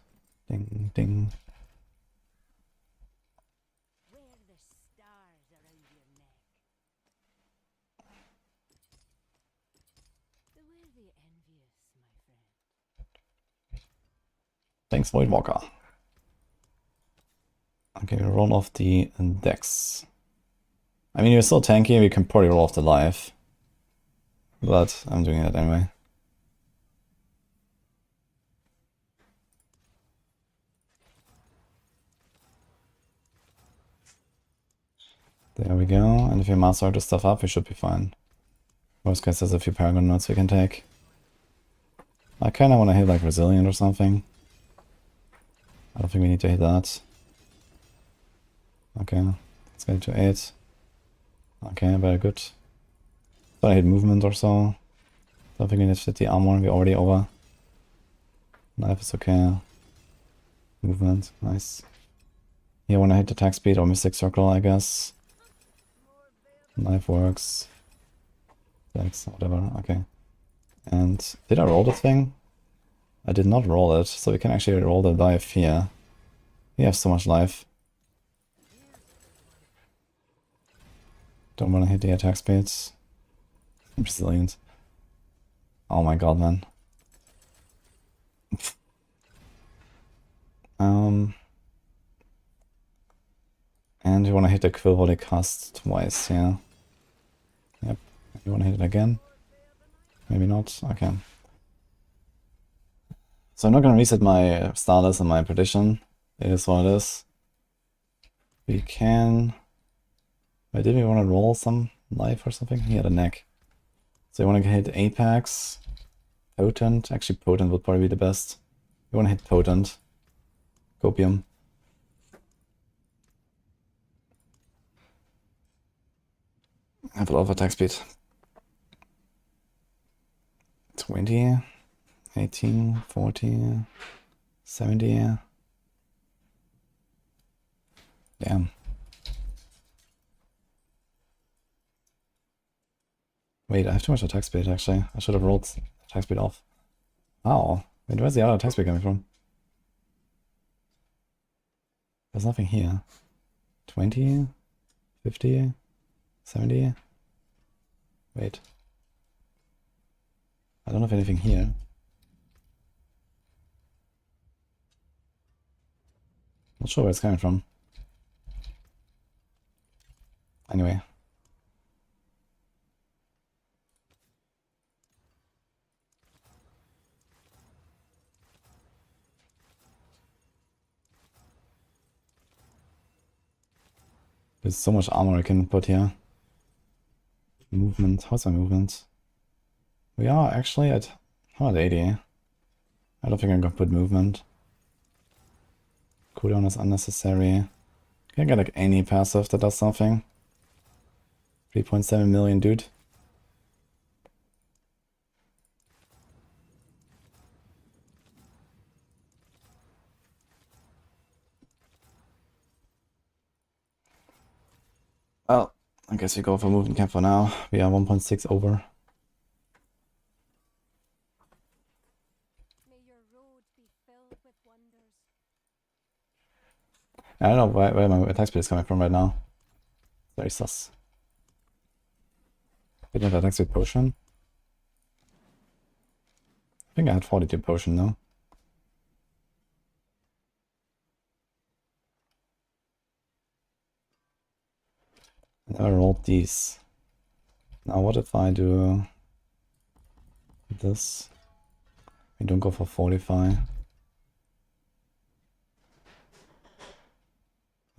Ding ding. Thanks, Voidwalker. Okay, we roll off the dex. I mean, you're so tanky, we can probably roll off the life. But I'm doing it anyway. There we go. And if you master this stuff up, we should be fine. Worst case, there's a few Paragon notes we can take. I kind of want to hit like Resilient or something. I don't think we need to hit that. Okay, let's get to 8. Okay, very good. Thought I hit movement or so. Don't think we need to hit the armor, we're already over. Life is okay. Movement, nice. Here, when I hit attack speed or Mystic Circle, I guess. Life works. Dex, whatever, okay. And did I roll the thing? I did not roll it, so we can actually roll the life here. We have so much life. Don't want to hit the attack speeds. Resilient. Oh my god, man. And you want to hit the quill volley cast twice, yeah. Yep. You want to hit it again? Maybe not. Okay. So I'm not going to reset my starters and my prediction. It is what it is. We can... Wait, did we want to roll some life or something? He had a neck. So you want to hit Apex, Potent. Actually, Potent would probably be the best. You want to hit Potent. Copium. I have a lot of attack speed. 20, 18, 40, 70. Damn. Wait, I have too much attack speed actually. I should have rolled attack speed off. Oh. Wait, where's the other attack speed coming from? There's nothing here. 20, 50, 70. Wait. I don't have anything here. Not sure where it's coming from. Anyway. There's so much armor I can put here. Movement. How's my movement? We are actually at 180. I don't think I'm gonna put movement. Cooldown is unnecessary. Can I get like any passive that does something? 3.7 million, dude. Well, I guess we go for movement camp for now. We are 1.6 over. May your road be filled with wonders. I don't know where my attack speed is coming from right now. Very sus. Didn't have attack speed potion. I think I had 42 potion though. I rolled these. Now what if I do this? We don't go for 45.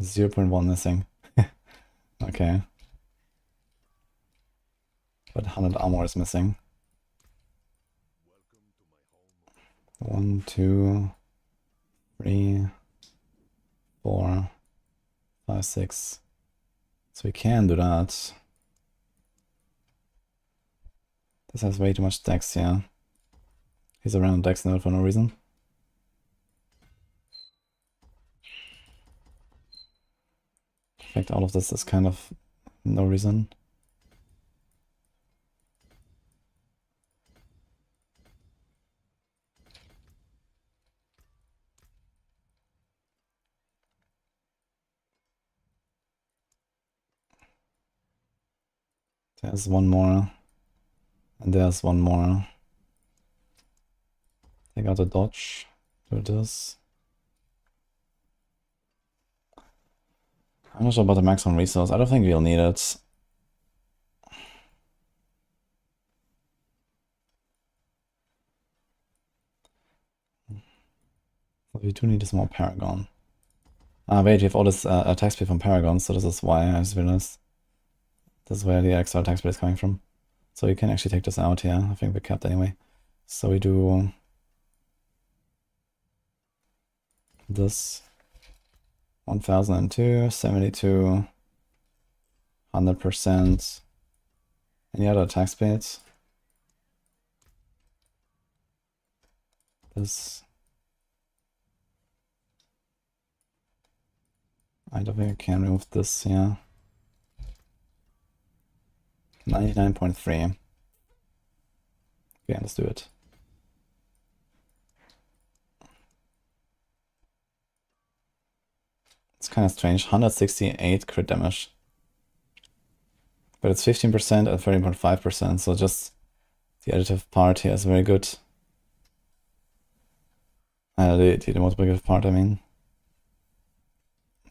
0.1 missing. Okay. But 100 armor is missing. 1, 2, 3, 4, 5, 6. So we can do that. This has way too much dex, yeah. He's around dex node for no reason. In fact, all of this is kind of no reason. There's one more. And there's one more. Take out the dodge. Do this. I'm not sure about the maximum resource. I don't think we'll need it. What we do need is more Paragon. Ah, wait, we have all this attack speed from Paragon, so this is why I just realized. This is where the extra attack speed is coming from. So you can actually take this out here. I think we kept anyway. So we do this. 1002, 72, 100%. Any other attack speeds? This. I don't think I can remove this, yeah. 99.3. Okay, let's do it. It's kind of strange. 168 crit damage. but it's 15% and 13.5%, so just the additive part here is very good. The multiplicative part, I mean.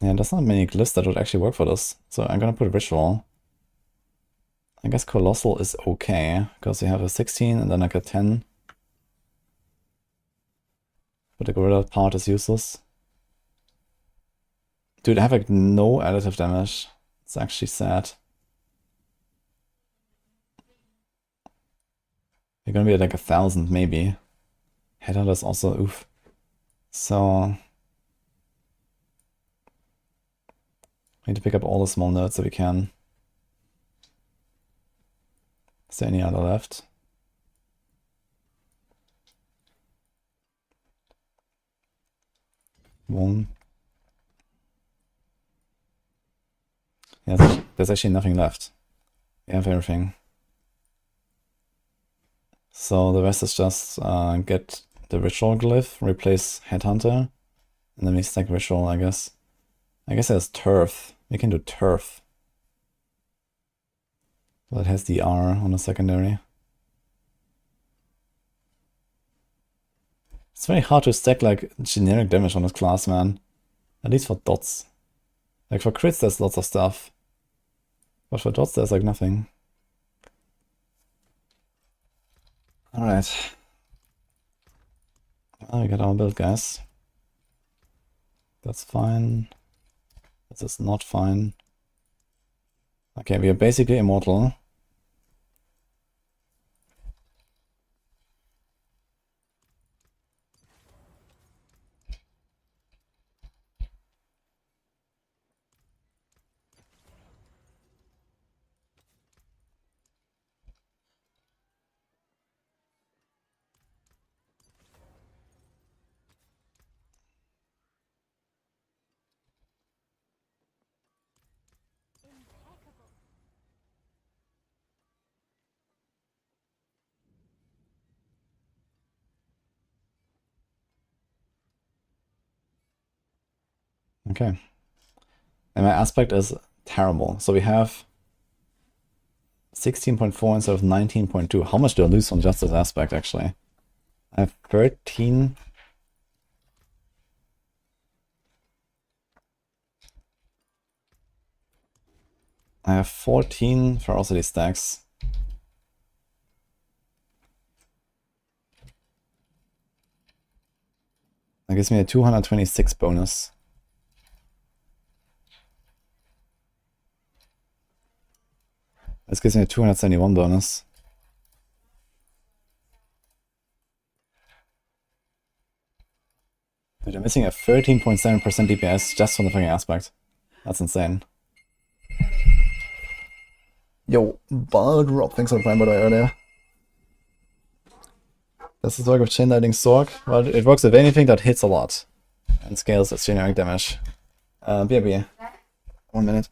Yeah, there's not many glyphs that would actually work for this, so I'm gonna put Ritual. I guess Colossal is okay, because you have a 16 and then like a 10. But the Gorilla part is useless. Dude, I have like no additive damage. It's actually sad. You're gonna be at like 1,000 maybe. Headhunter's also oof. So we need to pick up all the small nodes that we can. Is there any other left? One. Yeah, there's actually nothing left. We have everything. So the rest is just get the Ritual Glyph, replace Headhunter, and then we stack Ritual, I guess. I guess there's Turf. We can do Turf. Well, it has the R on the secondary. It's very hard to stack like generic damage on this class, man. At least for dots. Like for crits there's lots of stuff. But for dots there's like nothing. Alright. Well, we got our build, guys. That's fine. This is not fine. Okay, we are basically immortal. Impeccable. Okay. And my aspect is terrible. So we have 16.4 instead of 19.2. How much do I lose on just this aspect, actually? I have 13. I have 14 ferocity stacks. That gives me a 226 bonus. This gives me a 271 bonus. Dude, I'm missing a 13.7% DPS just from the fucking aspect. That's insane. Yo, Barb, thanks for the prime by the way earlier. Does this work with chain lightning Sorc? Well, it works with anything that hits a lot and scales its generic damage. BRB. 1 minute.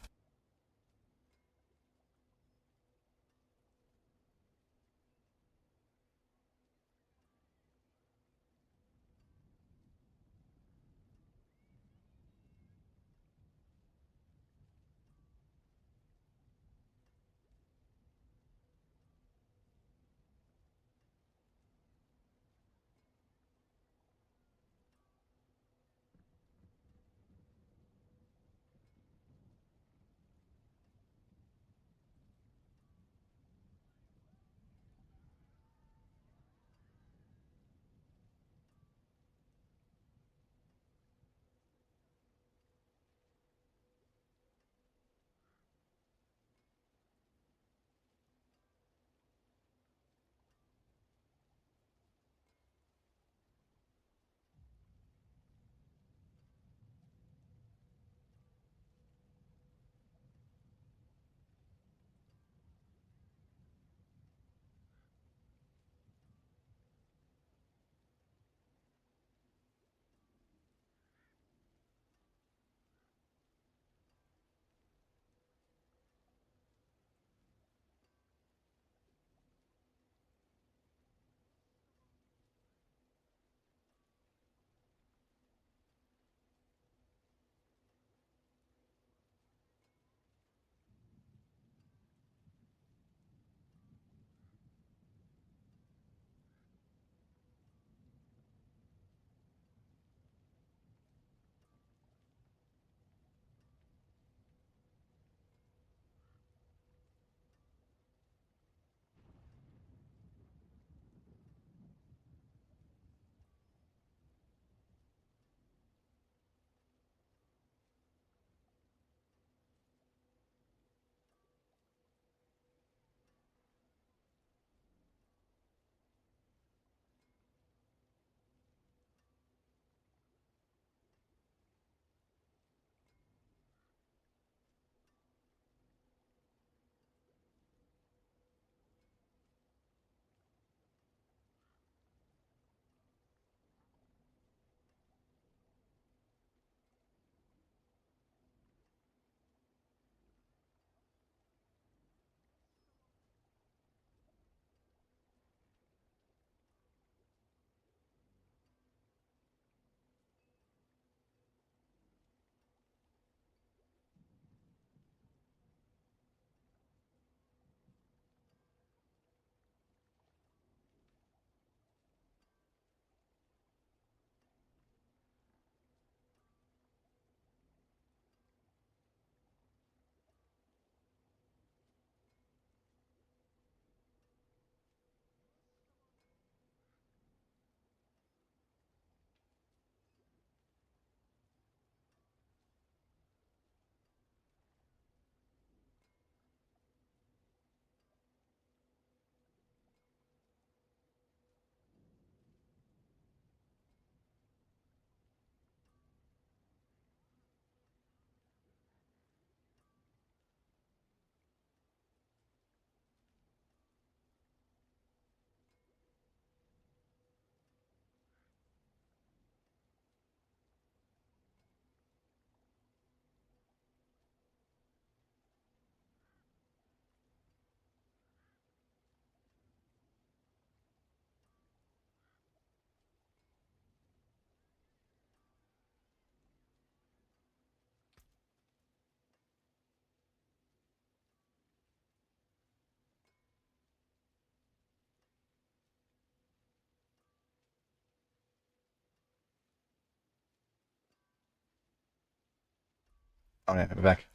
Okay, we're back.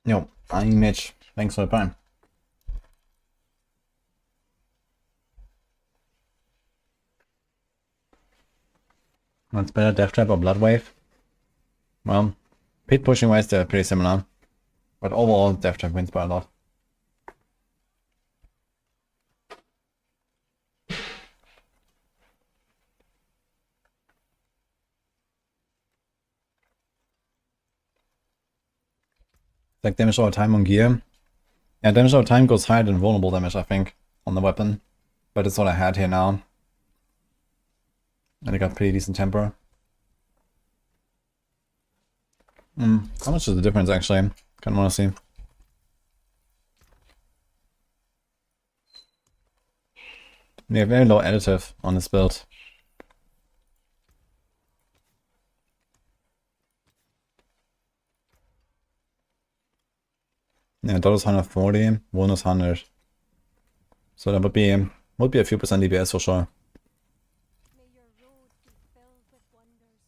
Yo, I'm Mitch. Thanks for the prime. What's better, Death Trap or Blood Wave? Well, pit pushing wise, they're pretty similar. But overall, Death Trap wins by a lot. Like damage over time on gear. Yeah, damage over time goes higher than vulnerable damage, I think, on the weapon. But it's what I had here now. And I got pretty decent temper. How much is the difference actually? Kinda wanna see. Yeah, very low additive on this build. Yeah, dollar's 140, one is 100. So that would be a few percent DPS for sure. May your road be filled with wonders.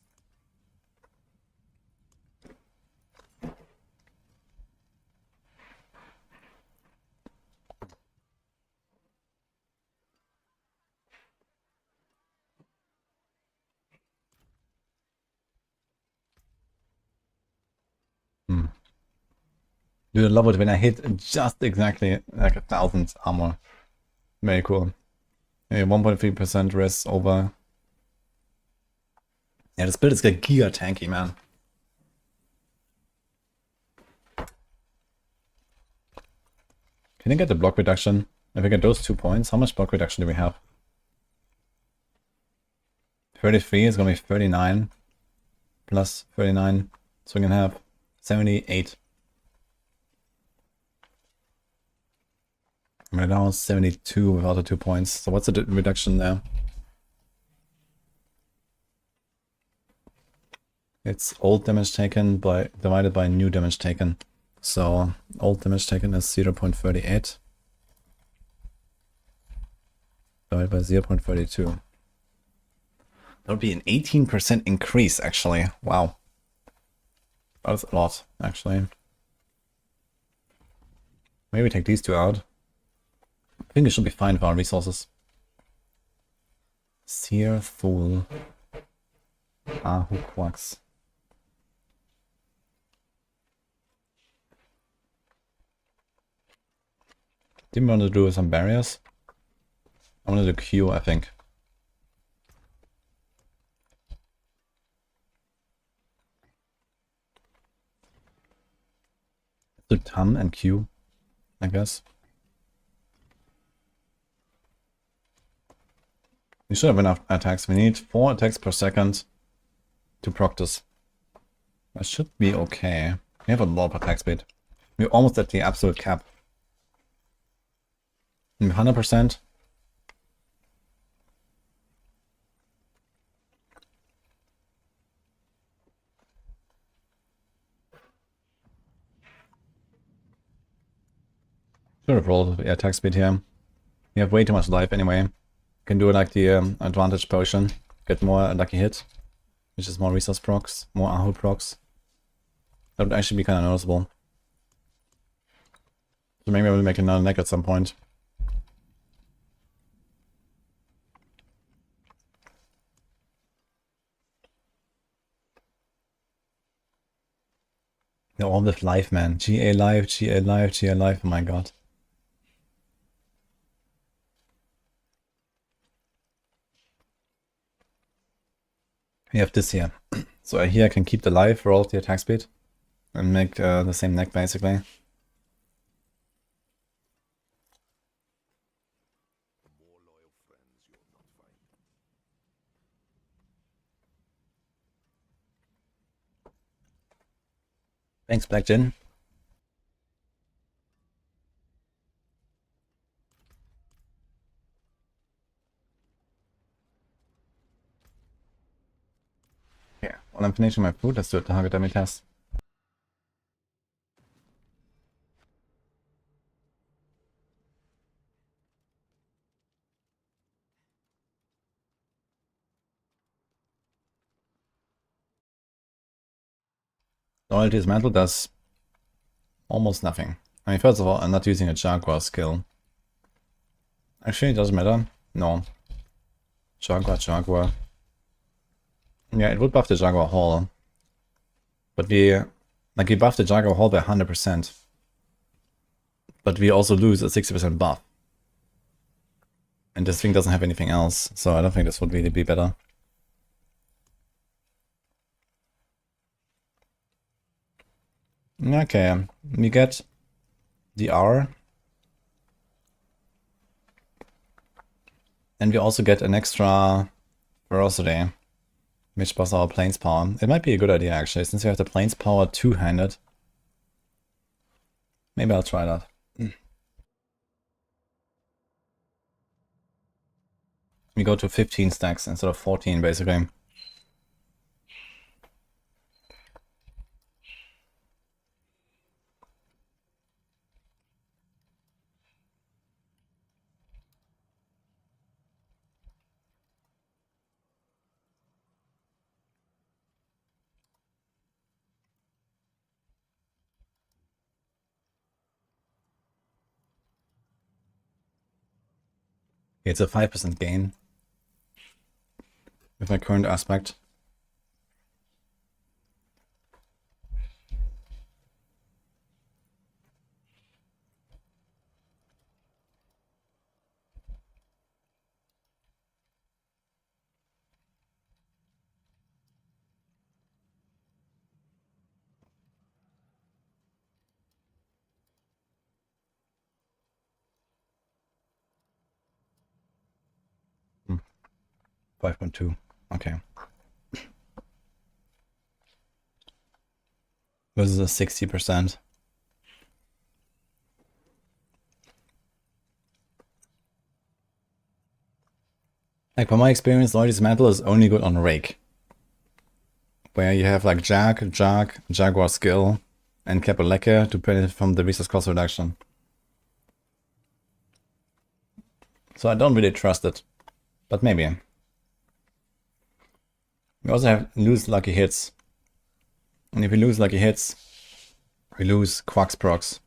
Dude, I love it when I hit just exactly like 1,000 armor. Very cool. Yeah, 1.3% res over. Yeah, this build is like giga tanky, man. Can I get the block reduction? If I get those 2 points, how much block reduction do we have? 33 is gonna be 39 plus 39, so we can have 78. Right now 72 without the 2 points. So what's the reduction there? It's old damage taken by divided by new damage taken. So old damage taken is 0.38 divided by 0.32. That would be an 18% increase actually. Wow. That's a lot actually. Maybe take these two out. I think it should be fine for our resources. Seer Fool. Ahu Quacks. Didn't want to do some barriers. I wanted to Q, I think. To Tam and Q, I guess. We should have enough attacks. We need 4 attacks per second to proc this. That should be okay. We have a lot of attack speed. We're almost at the absolute cap. 100%. Should have rolled the attack speed here. We have way too much life anyway. Can do like the advantage potion. Get more lucky hit. Which is more resource procs, more Ahu procs. That would actually be kind of noticeable. So maybe I will make another neck at some point. They're all with life, man. GA life, GA life, GA life. Oh my god. We have this here. So here I can keep the life, roll the attack speed, and make the same neck basically. Thanks, Black Jin. Yeah, while I'm finishing my food, let's do a target dummy test. Loyalty Dismantle does almost nothing. I mean, first of all, I'm not using a Jaguar skill. Actually, it doesn't matter. No. Jaguar. Yeah, it would buff the Jaguar Hall. But we buff the Jaguar Hall by 100%. But we also lose a 60% buff. And this thing doesn't have anything else, so I don't think this would really be better. Okay, we get the R. And we also get an extra ferocity, which buffs our planes power. It might be a good idea actually, since we have the planes power two-handed. Maybe I'll try that. We go to 15 stacks instead of 14 basically. It's a 5% gain with my current aspect. Hmm. 5.2. Okay. Versus a 60%. Like, from my experience, Loyalty Dismantle is only good on Rake. Where you have like Jaguar skill, and Kapaleka to benefit from the resource cost reduction. So I don't really trust it. But maybe. We also have lose lucky hits. And if we lose lucky hits, we lose Quack's procs.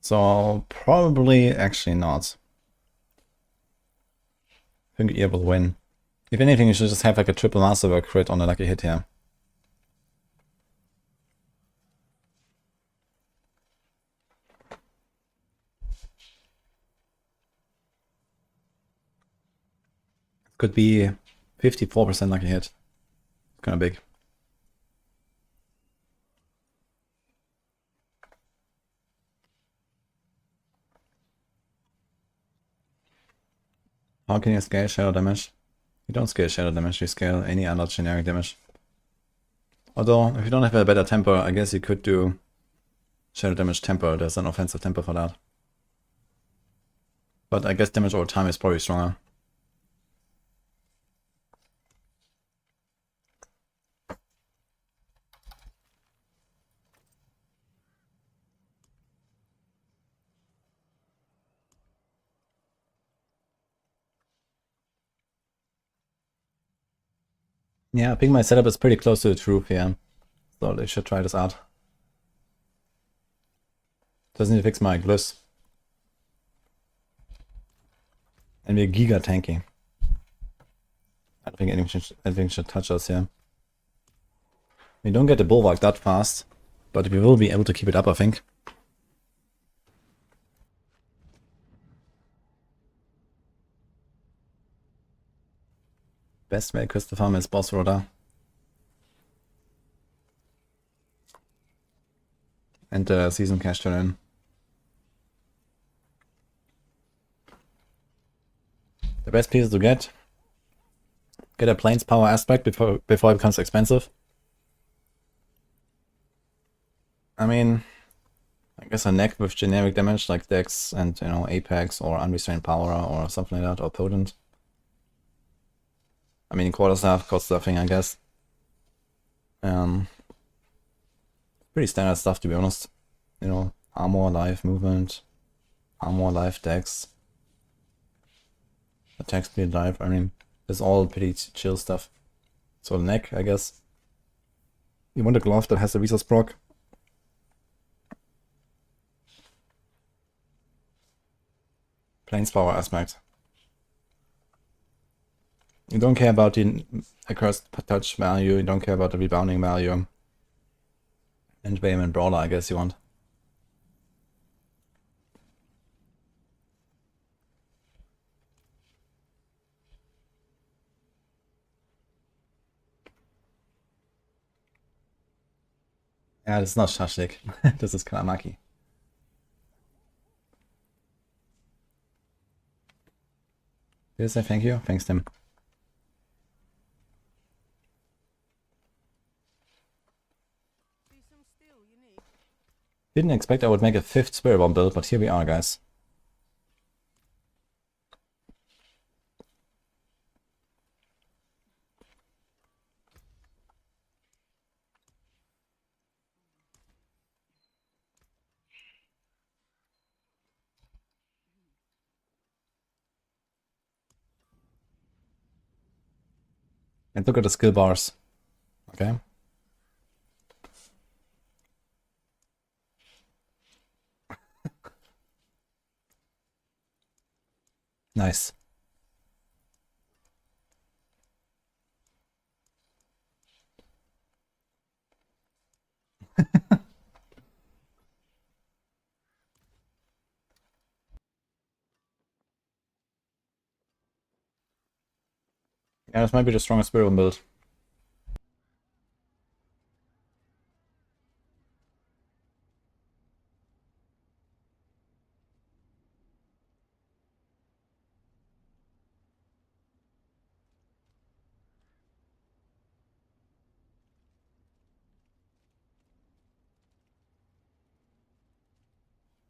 So probably actually not. I think Ear will win. If anything, you should just have like a triple masterwork crit on a lucky hit here. Could be 54% lucky hit. Kind of big. How can you scale shadow damage? You don't scale shadow damage, you scale any other generic damage. Although, if you don't have a better temper, I guess you could do shadow damage temper. There's an offensive temper for that. But I guess damage over time is probably stronger. Yeah, I think my setup is pretty close to the truth here. So they should try this out. Doesn't need to fix my glyphs. And we're giga tanky. I don't think anything should touch us here. We don't get the bulwark that fast, but we will be able to keep it up, I think. Best way crystal farm is boss rotor. And the season cash turn in. The best pieces to get a planes power aspect before it becomes expensive. I mean, I guess a neck with generic damage like Dex and, you know, Apex or Unrestrained Power or something like that, or Potent. I mean, quarterstaff costs nothing, I guess. Pretty standard stuff, to be honest. You know, armor, life, movement, armor, life, Dex, attack speed, life. I mean, it's all pretty chill stuff. So the neck, I guess. You want a glove that has a resource proc? Plains power aspect. You don't care about the accursed touch value, you don't care about the rebounding value. And Vehement Brawler, I guess you want. Yeah, this is not Shashlik. This is Kalamaki. Did you say thank you? Thanks, Tim. Didn't expect I would make a 5th Spiritborn build, but here we are, guys. And look at the skill bars. Okay. Nice. Yeah, this might be the strongest Spiritborn build.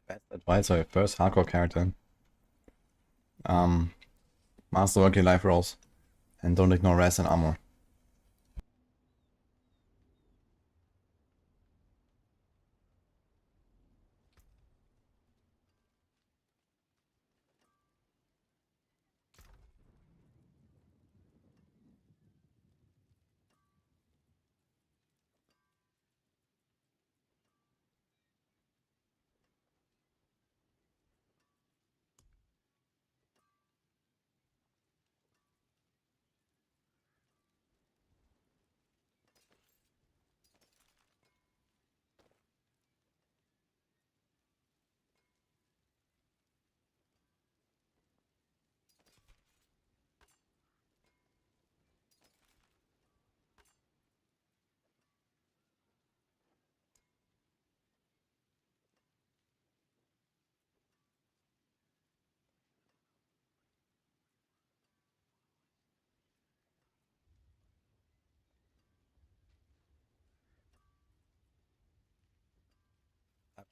Best advice for your first hardcore character. Master working life rolls. And don't ignore res and armor.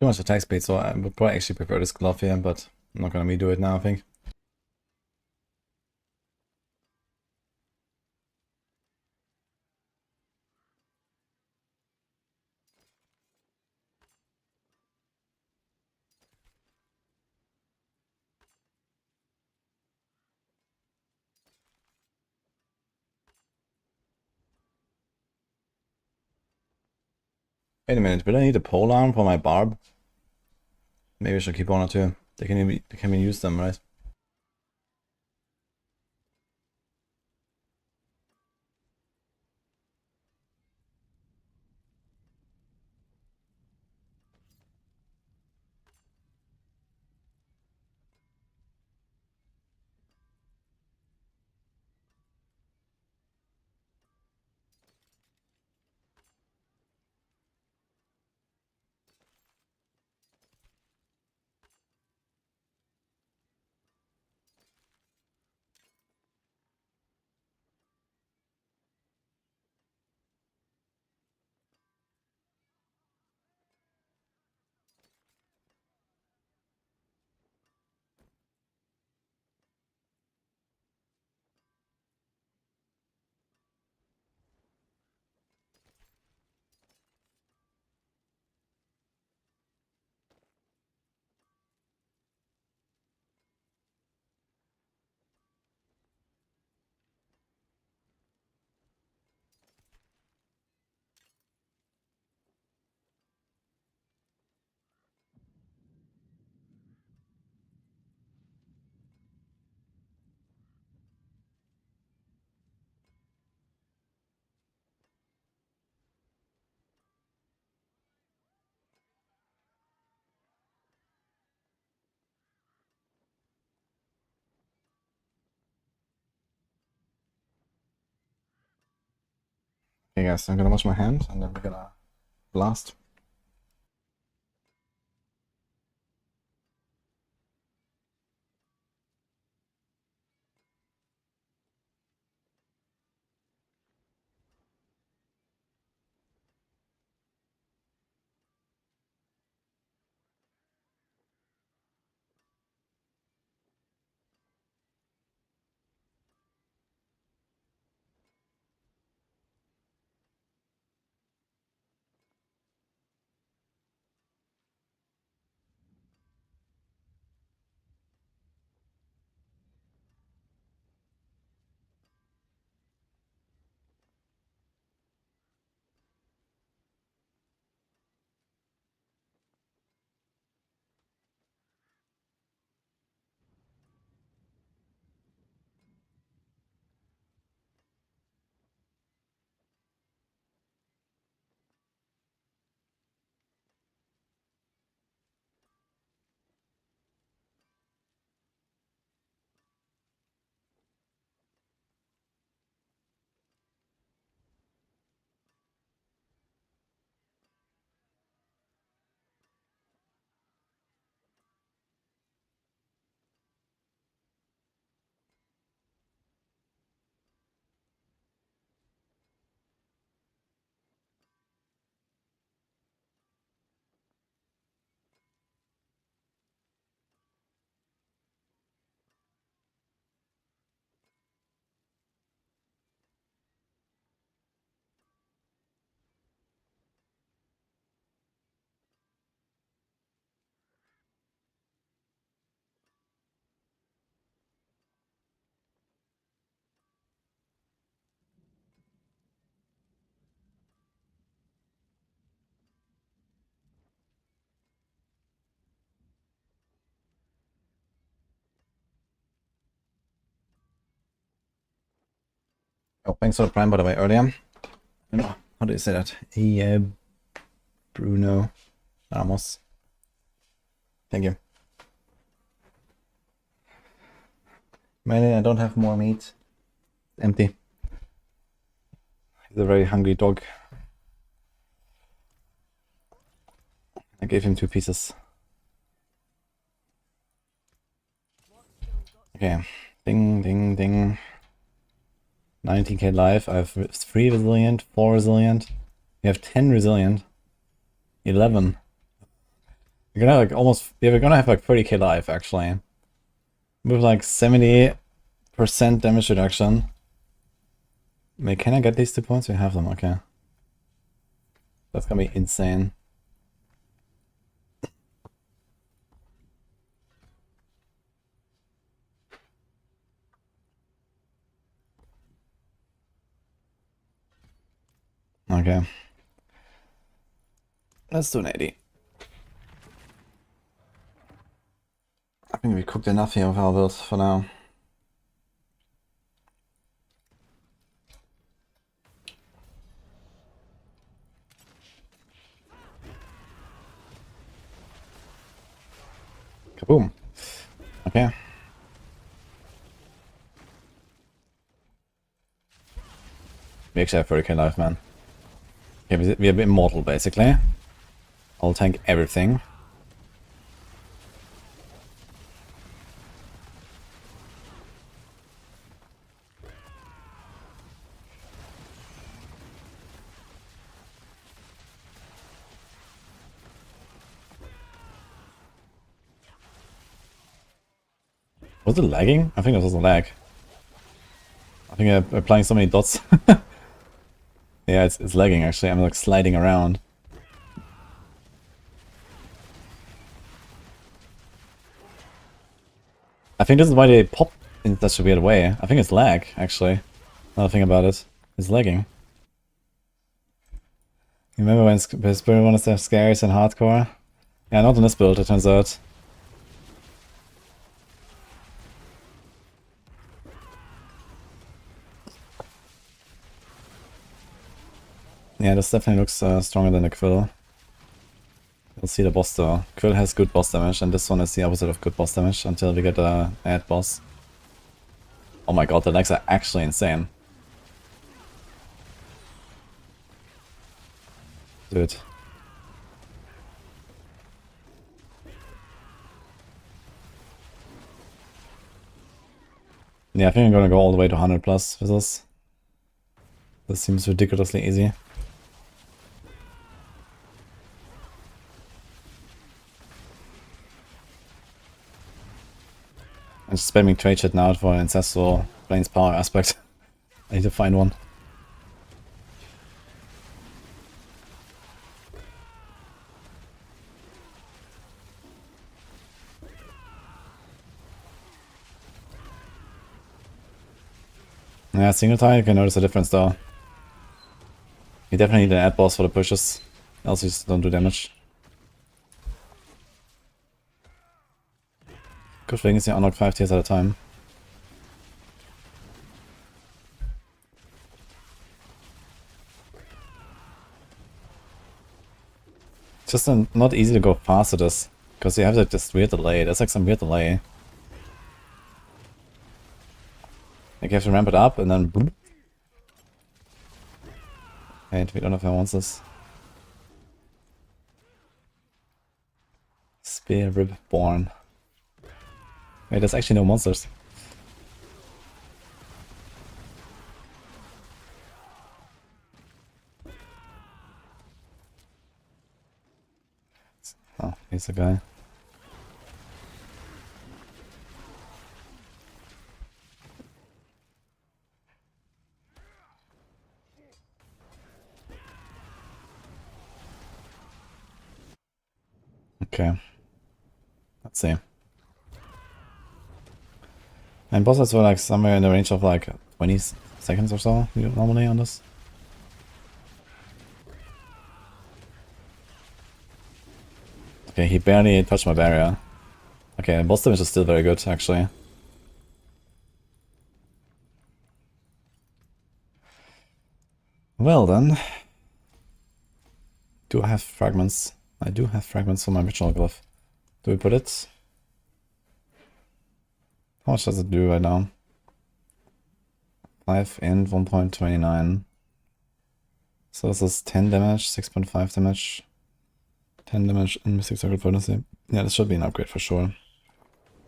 Too much attack speed, so I would probably actually prefer this glove here, but I'm not gonna redo it now, I think. Wait a minute, will I need a pole arm for my Barb? Maybe I should keep one or two. They can even use them, right? Okay guys, I'm gonna wash my hand and then we're gonna blast. Oh, thanks for the prime by the way earlier. You know, how do you say that? Bruno Ramos. Thank you. Mainly I don't have more meat. Empty. He's a very hungry dog. I gave him 2 pieces. Okay. Ding, ding, ding. 19k life. I have 3 resilient, 4 resilient. We have 10 resilient. 11. We're gonna have like almost. Yeah, we're gonna have like 30k life actually. With like 70% damage reduction. Wait, can I get these 2 points? We have them, okay. That's gonna be insane. Okay. Let's do an 80. I think we cooked enough here with our build for now. Kaboom. Okay. We actually have 30k life, man. Okay, we are immortal, basically. I'll tank everything. Was it lagging? I think it was a lag. I think I'm applying so many dots. Yeah, it's lagging actually. I'm like sliding around. I think this is why they pop in such a weird way. I think it's lag, actually. Now I think about it. It's lagging. You remember when Spiritborn wanted to have scares and hardcore? Yeah, not in this build, it turns out. Yeah, this definitely looks stronger than the Quill. We'll see the boss though. Quill has good boss damage, and this one is the opposite of good boss damage until we get a ad boss. Oh my god, the legs are actually insane. Do it. Yeah, I think I'm gonna go all the way to 100 plus with this. This seems ridiculously easy. I'm just spamming trade shit now for an ancestral plains power aspect. I need to find one. Yeah, single tile, you can notice the difference though. You definitely need an ad boss for the pushes, else you just don't do damage. Good thing is you unlock 5 tiers at a time. It's just not easy to go fast at this, because you have like this weird delay. There's like some weird delay. Like you have to ramp it up and then bloop. Wait, we don't know if I want this. Spiritborn. Wait, there's actually no monsters. Oh, he's the guy. Okay. Let's see. And bosses were like somewhere in the range of like 20 seconds or so normally on this. Okay, he barely touched my barrier. Okay, boss damage is still very good actually. Well then. Do I have fragments? I do have fragments for my ritual glyph. Do we put it? How much does it do right now? 5 and 1.29. So this is 10 damage, 6.5 damage, 10 damage in Mythic Circle potency. Yeah, this should be an upgrade for sure.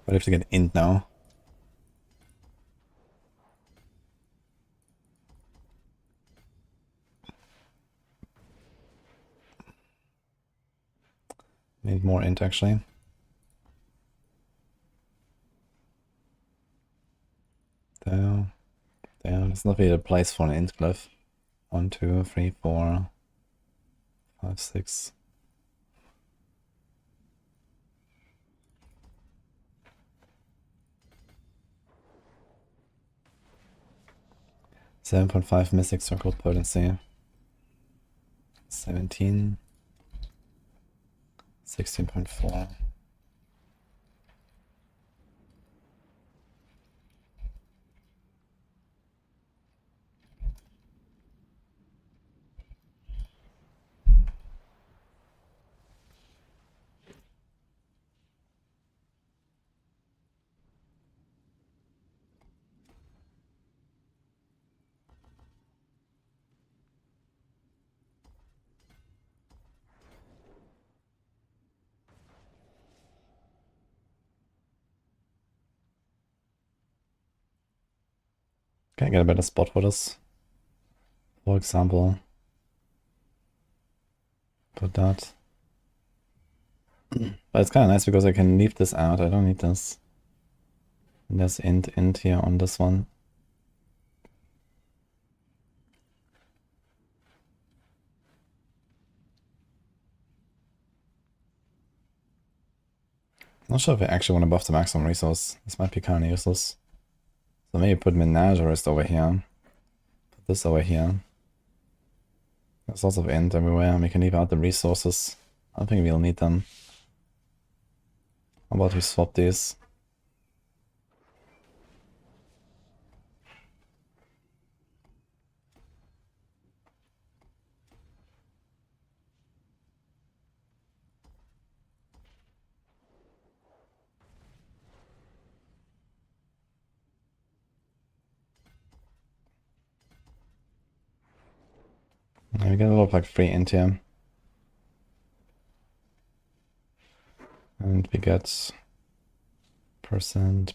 But I have to get int now. Need more int actually. There. There's not really a place for an int glyph. 1, 2, 3, 4, 5, 6. .5 Mythic Circle potency. 17. 16.4. Can I get a better spot for this? For example, put that. But it's kind of nice because I can leave this out. I don't need this. And there's int here on this one. Not sure if I actually want to buff the maximum resource. This might be kind of useless. So maybe put Menagerist over here. Put this over here. There's lots of int everywhere, and we can leave out the resources. I don't think we'll need them. How about we swap these? Yeah, we get a lot of like free int here. And we get percent.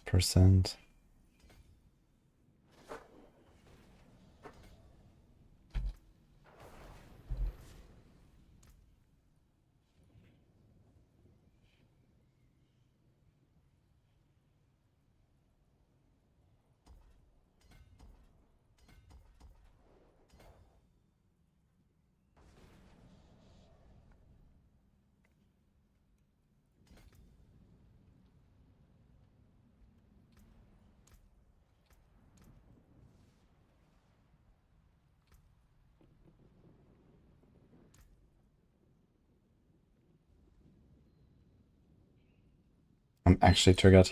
I'm actually triggered.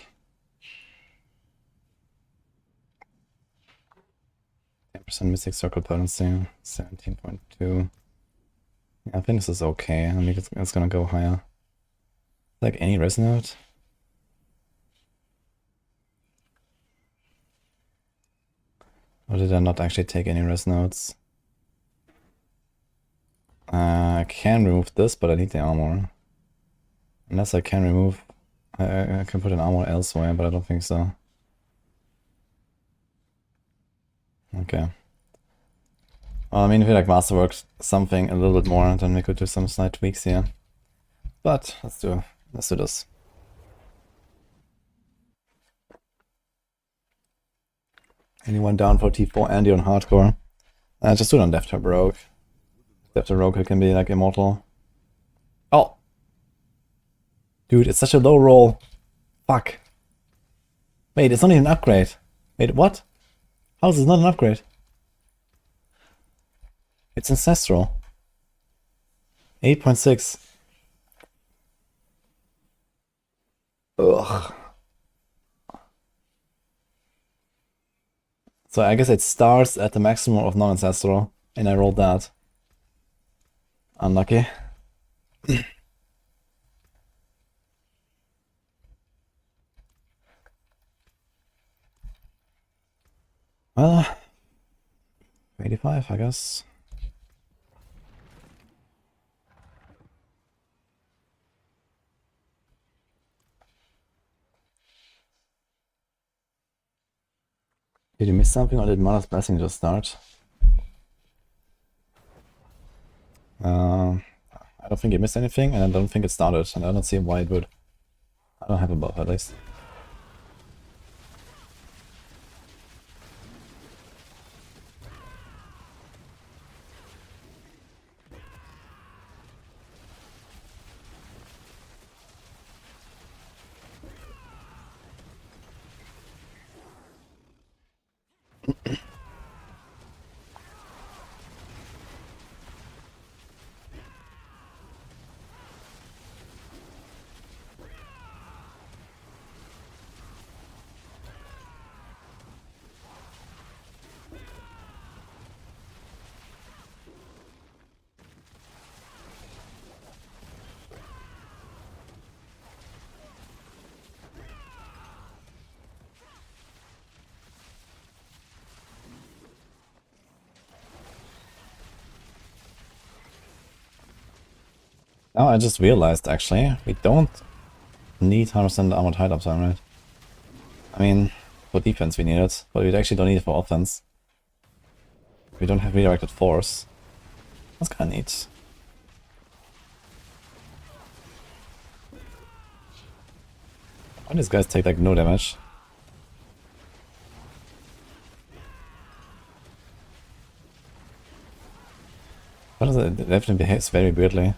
10% Mythic circle potency, 17.2. Yeah, I think this is okay. I think it's gonna go higher. Like any res node? Or did I not actually take any res nodes? I can remove this, but I need the armor. Unless I can remove... I can put an armor elsewhere, but I don't think so. Okay. Well, I mean, if we like masterwork something a little bit more, then we could do some slight tweaks here. But let's do this. Anyone down for T4 Andy on hardcore? Just do it on Death Trap Rogue. Death Trap Rogue can be like immortal. Oh! Dude, it's such a low roll. Fuck. Wait, it's not even an upgrade. Wait, what? How is this not an upgrade? It's ancestral. 8.6. Ugh. So I guess it starts at the maximum of non-ancestral, and I rolled that. Unlucky. Well, 85, I guess. Did you miss something, or did Mother's Blessing just start? I don't think you missed anything, and I don't think it started, and I don't see why it would. I don't have a buff, at least. Now I just realized, actually, we don't need 100% armored hide uptime, right? I mean, for defense we need it, but we actually don't need it for offense. We don't have redirected force. That's kinda neat. Why do these guys take like no damage? Why does it definitely behaves very weirdly?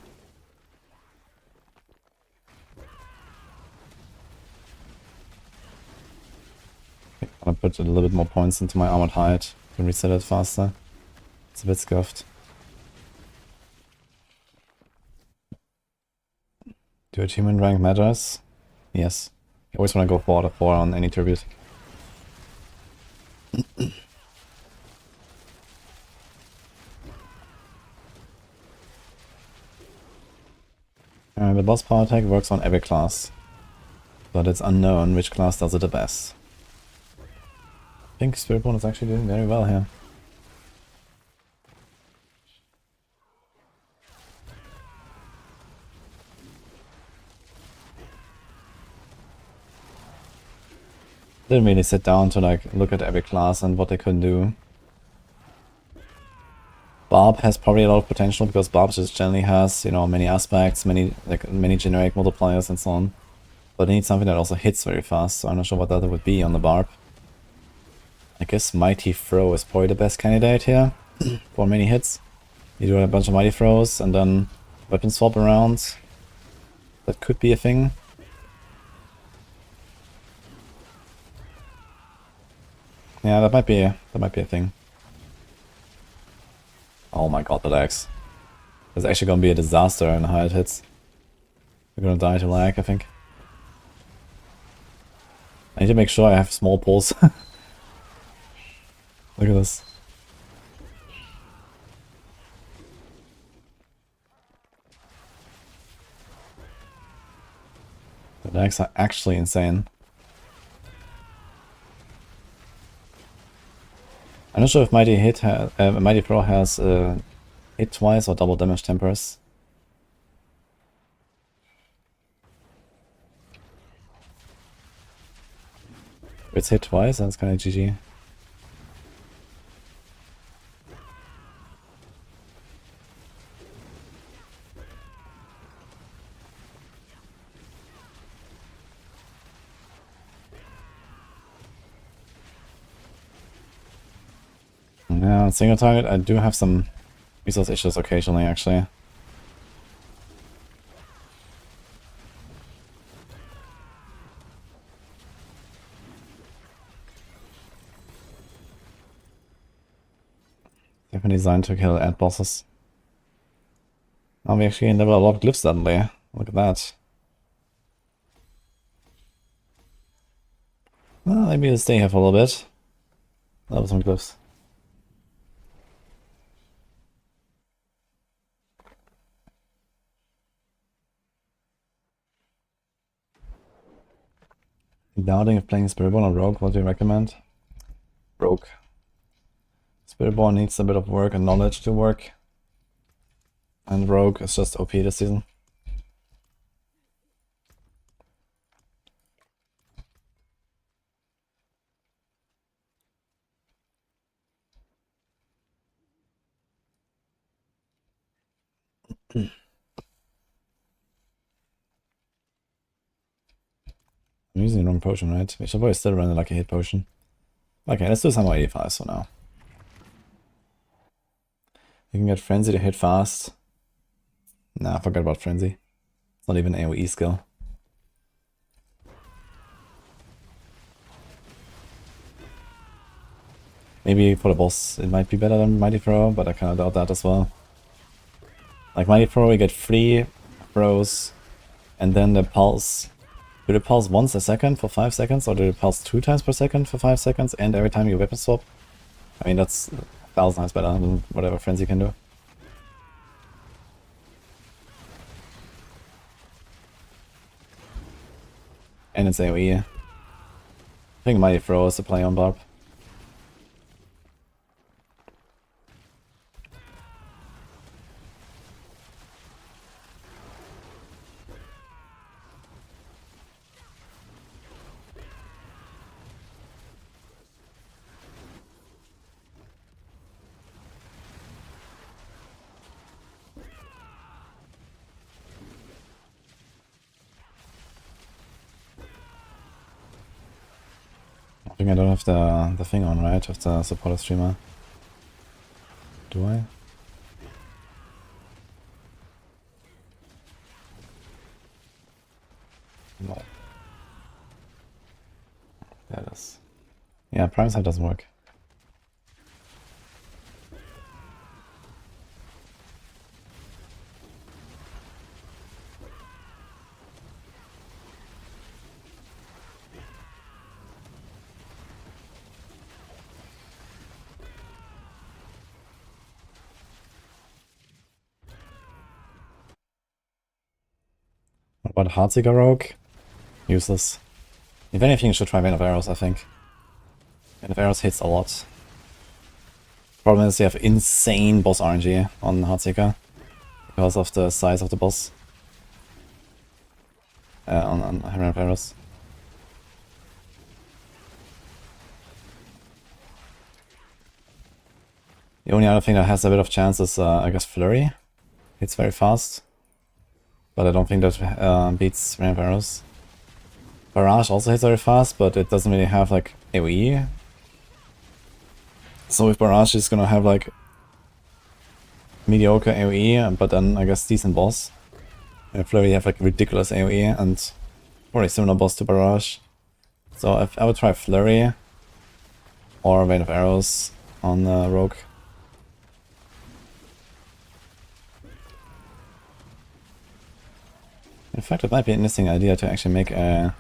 I'm gonna put a little bit more points into my armored hide to reset it faster. It's a bit scuffed. Do achievement rank matters? Yes. You always want to go 4 out of 4 on any tribute. The boss power attack works on every class, but it's unknown which class does it the best. I think Spiritborn is actually doing very well here. Didn't really sit down to like look at every class and what they could do. Barb has probably a lot of potential because Barb just generally has, you know, many aspects, many generic multipliers and so on. But they need something that also hits very fast, so I'm not sure what that would be on the Barb. I guess Mighty Throw is probably the best candidate here for many hits. You do a bunch of Mighty Throws and then weapon swap around. That could be a thing. Yeah, that might be a thing. Oh my god, the lags. It's actually gonna be a disaster in how it hits. We're gonna die to lag, I think. I need to make sure I have small pulls. Look at this. The lags are actually insane. I'm not sure if Mighty Throw has hit twice or double damage tempers. If it's hit twice, then it's kind of GG. Yeah, single target, I do have some resource issues occasionally, actually. Definitely designed to kill ad bosses. Now we actually level a lot of glyphs suddenly. Look at that. Well, maybe we'll stay here for a little bit. Level some glyphs. Doubting if playing Spiritborn or Rogue, what do you recommend? Rogue. Spiritborn needs a bit of work and knowledge to work. And Rogue is just OP this season. I'm using the wrong potion, right? We should probably still run a lucky hit potion. Okay, let's do some more 85 for now. You can get Frenzy to hit fast. Nah, forget about Frenzy. It's not even an AoE skill. Maybe for the boss it might be better than Mighty Throw, but I kinda doubt that as well. Like Mighty Throw, you get 3 throws, and then the pulse. Do they pulse once a second for 5 seconds, or do they pulse 2 times per second for 5 seconds, and every time you weapon swap? I mean, that's 1,000 times better than whatever Frenzy can do. And it's AoE. I think Mighty Throw is the play on Barb. I think I don't have the thing on, right? Of the supporter streamer. Do I? No. There it is. Yeah, Prime Side doesn't work. What about Heartseeker Rogue? Useless. If anything, you should try Vein of Arrows, I think. Vein of Arrows hits a lot. Problem is you have insane boss RNG on Heartseeker because of the size of the boss. On Vein of Arrows. The only other thing that has a bit of chance is, I guess, Flurry. It's very fast. But I don't think that beats Rain of Arrows. Barrage also hits very fast, but it doesn't really have like AoE. So with Barrage it's gonna have like mediocre AoE, but then I guess decent boss. And Flurry have like ridiculous AoE and probably similar boss to Barrage. So if I would try Flurry or Rain of Arrows on Rogue. In fact, it might be an interesting idea to actually make a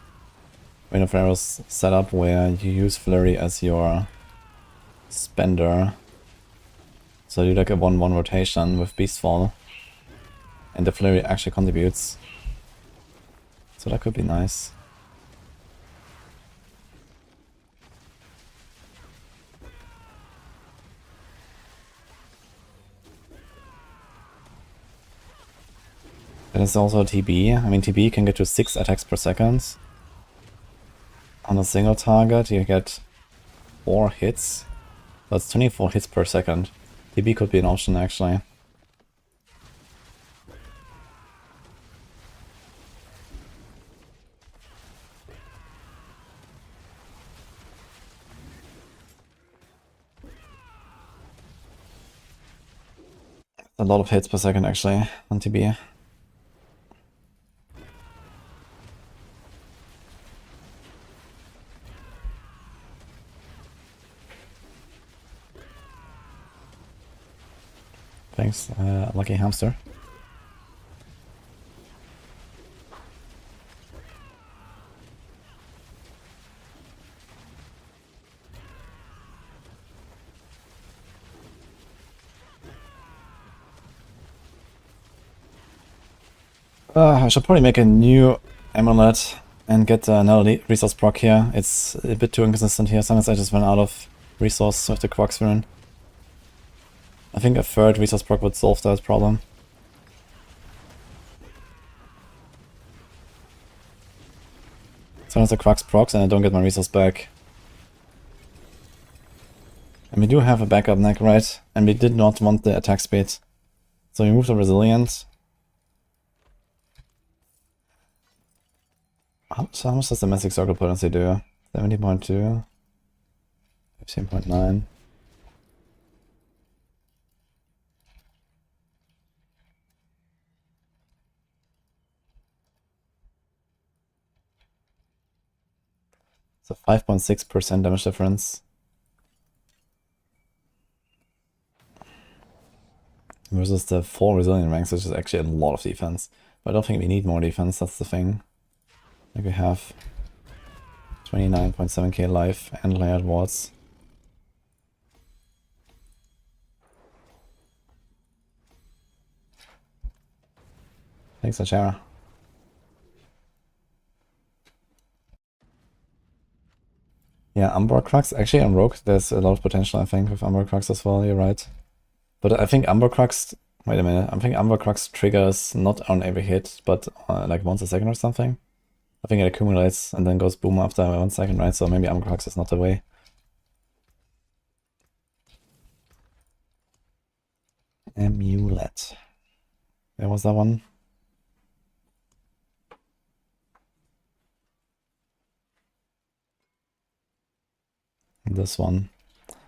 Rain of Arrows setup where you use Flurry as your spender. So you do like a 1-1 rotation with Beastfall. And the Flurry actually contributes. So that could be nice. Then it's also TB. I mean, TB can get to 6 attacks per second. On a single target, you get 4 hits. That's 24 hits per second. TB could be an option, actually. A lot of hits per second, actually, on TB. Thanks, lucky hamster. I should probably make a new Amulet and get another resource proc here. It's a bit too inconsistent here. Sometimes I just run out of resource with the Chronikz rune. I think a third resource proc would solve that problem. Sometimes the Chronikz procs and I don't get my resource back. And we do have a backup neck, right? And we did not want the attack speed. So we moved the resilience. How much does the Mythic circle potency do? 70.2? 15.9? So 5.6% damage difference. Versus the 4 resilient ranks, which is actually a lot of defense. But I don't think we need more defense, that's the thing. Like we have 29.7k life and layered wards. Thanks, Achara. Yeah, Umbra Crux. Actually, on Rogue, there's a lot of potential, I think, with Umbra Crux as well, you're right. But I think Umbra Crux... Wait a minute, I think Umbra Crux triggers not on every hit, but like once a second or something. I think it accumulates and then goes boom after 1 second, right? So maybe Umbra Crux is not the way. Amulet. Where was that one? This one.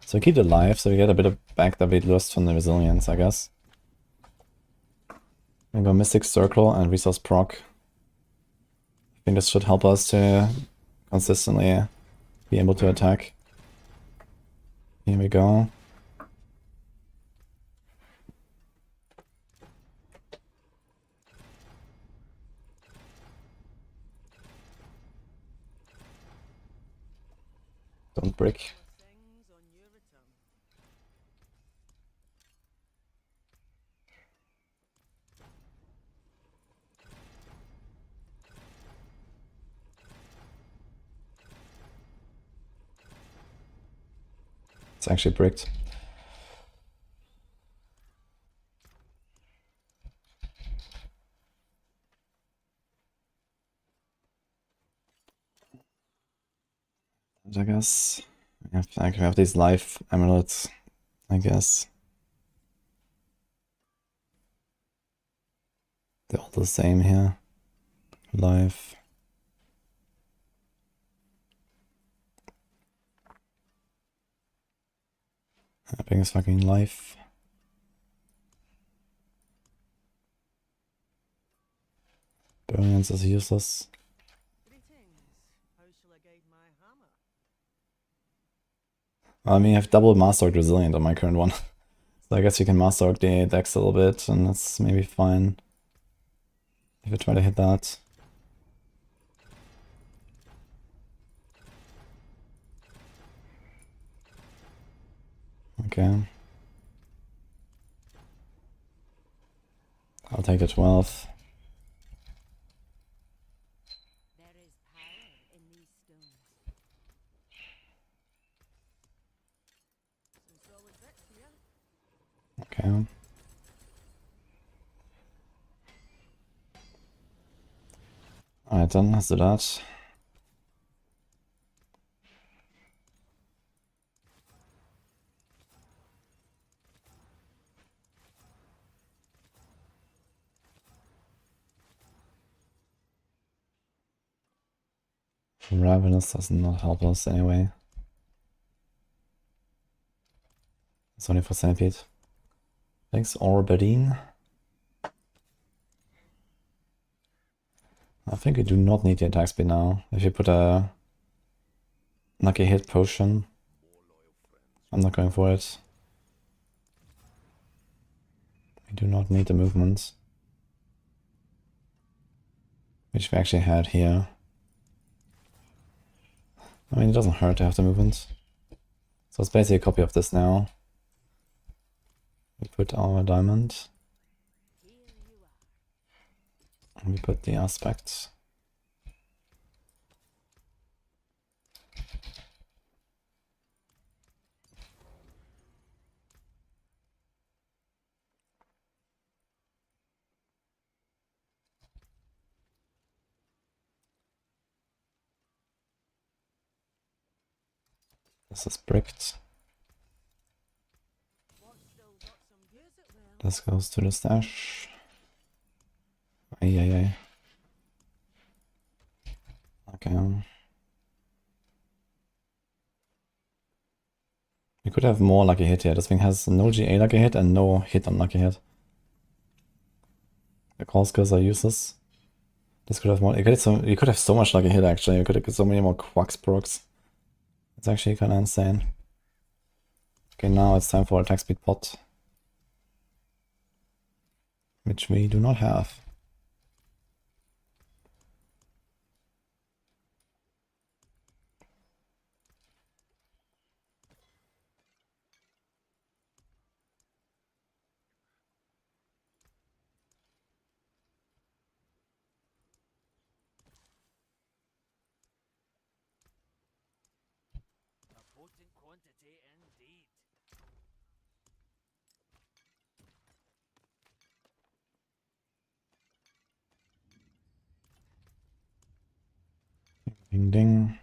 So we keep it alive, so we get a bit of back that we lost from the resilience, I guess. We go Mystic Circle and Resource Proc. I think this should help us to consistently be able to attack. Here we go. Don't break. It's actually bricked. I guess we have these live amulets, I guess. They're all the same here. Life. Epic is fucking life. Variance is useless. I mean, I have double Master Resilient on my current one. So I guess you can Master the decks a little bit, and that's maybe fine. If I try to hit that. Okay. I'll take the 12. Okay. Alright then, let's do that. Ravenous does not help us anyway. It's only for Centipede. Thanks, Orbadine. I think we do not need the attack speed now. If you put a lucky hit potion, I'm not going for it. We do not need the movement, which we actually had here. I mean, it doesn't hurt to have the movement. So it's basically a copy of this now. We put our diamond. And we put the aspect. This is bricked. This goes to the stash. Ay. Okay. We could have more lucky hit here. This thing has no GA lucky hit and no hit on lucky hit. The call skills are useless. This could have more. You could have so much lucky hit actually. You could have so many more Quacks procs. It's actually kind of insane. Okay, now it's time for attack speed pot, which we do not have. Ding ding.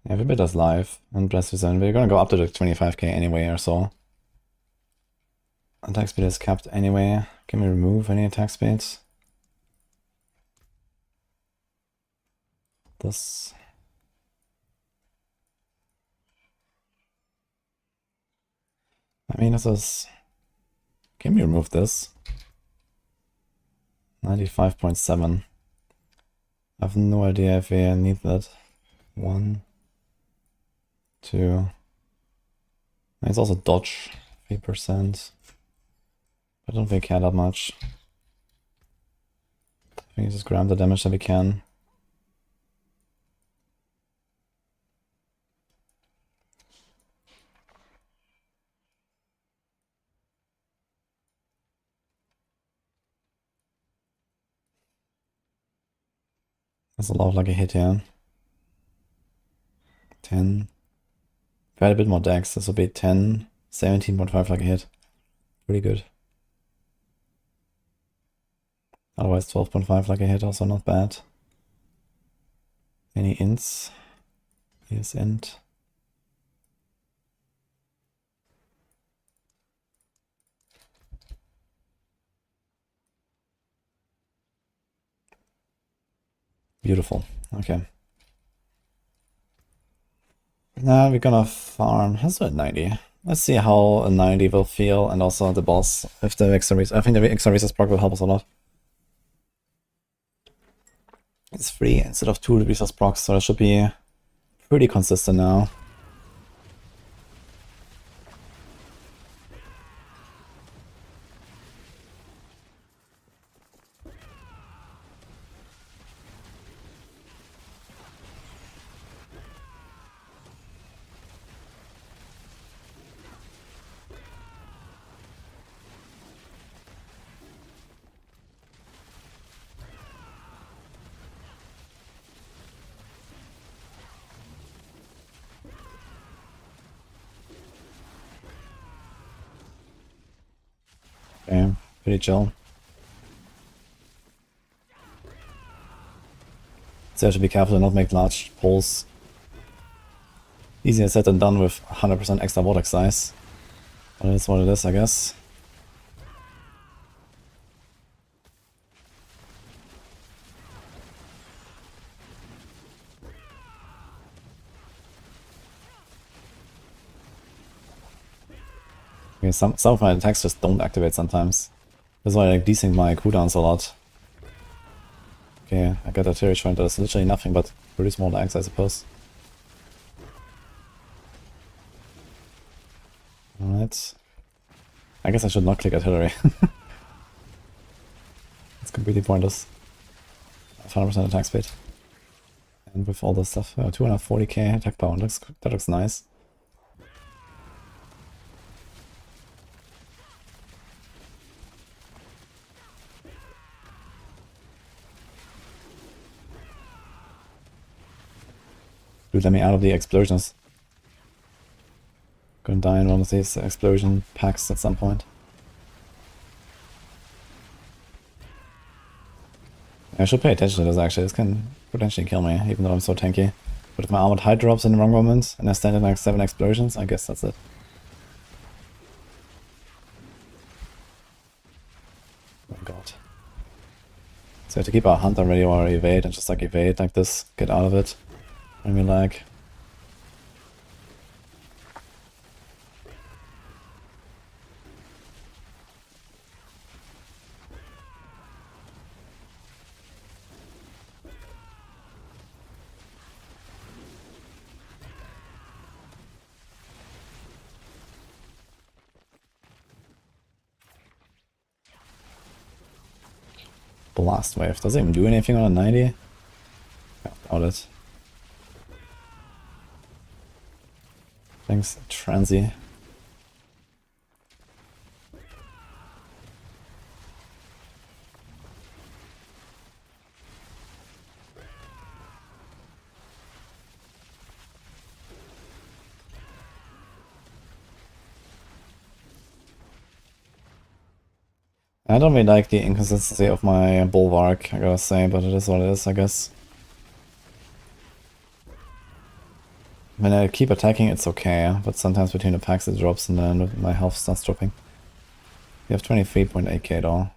Yeah, every bit is live and bless you zone. We're gonna go up to the 25k anyway or so. Attack speed is capped anyway. Can we remove any attack speeds? This. I mean, this is. Can we remove this? 95.7. I have no idea if we need that. 1, 2. It's also dodge, 3%. I don't think we care that much. I think just grab the damage that we can. There's a lot of lucky hit here. 10. If I had a bit more decks, this would be 10, 17.5 lucky hit. Pretty good. Otherwise 12.5 lucky hit, also not bad. Any ints? Here's int. Beautiful. Okay. Now we're gonna farm. Let's do a 90. Let's see how a 90 will feel, and also the boss if the Exile. I think the Exile proc will help us a lot. It's 3 instead of 2 resource procs, so it should be pretty consistent now. Okay, pretty chill. So I should be careful to not make large pulls. Easier said than done with 100% extra vortex size. But that's what it is, I guess. Okay, some of my attacks just don't activate sometimes. That's why I like desync my cooldowns a lot. Okay, I got artillery joint that does literally nothing but produce more lags, I suppose. Alright. I guess I should not click artillery. It's completely pointless. 500% attack speed. And with all this stuff, 240k attack power, that looks nice. Dude, let me out of the explosions. Gonna die in one of these explosion packs at some point. I should pay attention to this actually, this can potentially kill me, even though I'm so tanky. But if my armored height drops in the wrong moment, and I stand in like 7 explosions, I guess that's it. Oh my god. So we have to keep our hunter ready or evade, and just like evade like this, get out of it. When we lag. Blast wave. Does it even do anything on a 90? I doubt it. Thanks, Transy. I don't really like the inconsistency of my bulwark, I gotta say, but it is what it is, I guess. When I keep attacking, it's okay, but sometimes between the packs it drops and then my health starts dropping. We have 23.8k though.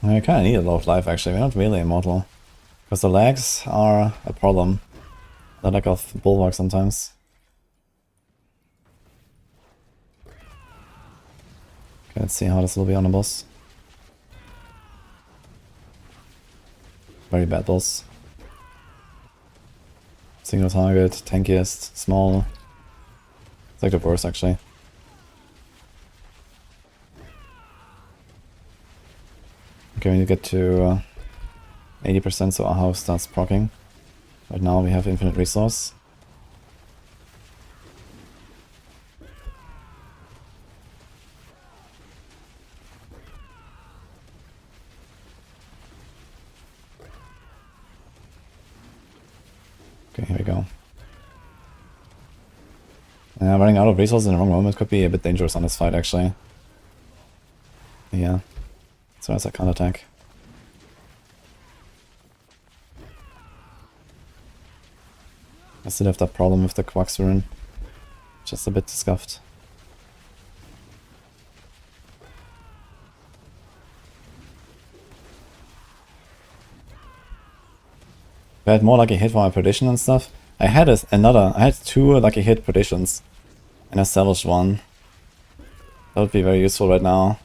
I kinda need a lot of life actually, we're not really immortal. Because the lags are a problem. The lack of bulwark sometimes. Okay, let's see how this will be on the boss. Very bad boss. Single target, tankiest, small. It's like the worst actually. Okay, we need to get to 80% so our house starts proccing. Right now we have infinite resource. Okay, here we go. Running out of resources in the wrong moment could be a bit dangerous on this fight, actually. Yeah. So that's a counterattack. I still have that problem with the Quax rune. Just a bit scuffed. I had more lucky hit for my prediction and stuff. I had two lucky hit predictions and established one. That would be very useful right now.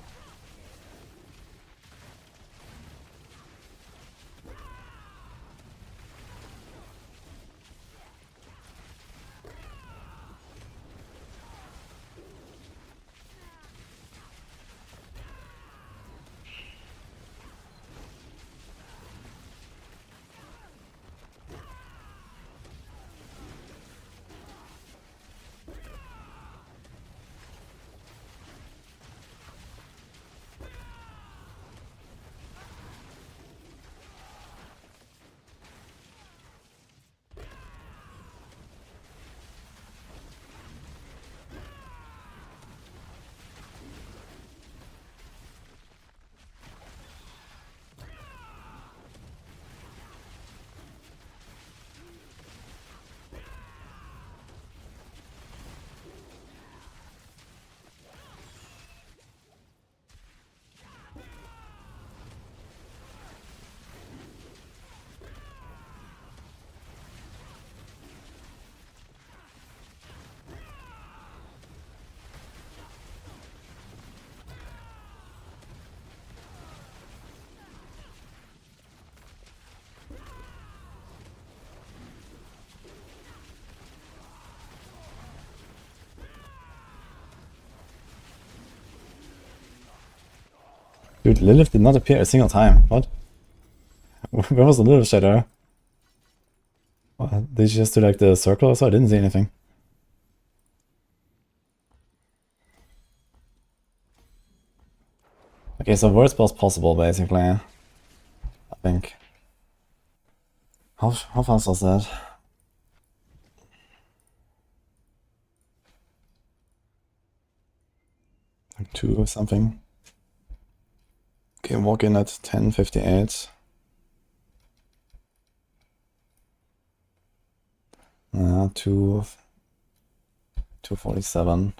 Dude, Lilith did not appear a single time. What? Where was the Lilith shadow? Did she just do like the circle or so? I didn't see anything. Okay, so worst was possible basically. I think. How fast was that? Like 2 or something. Okay, walk in at 10:58. 2:47.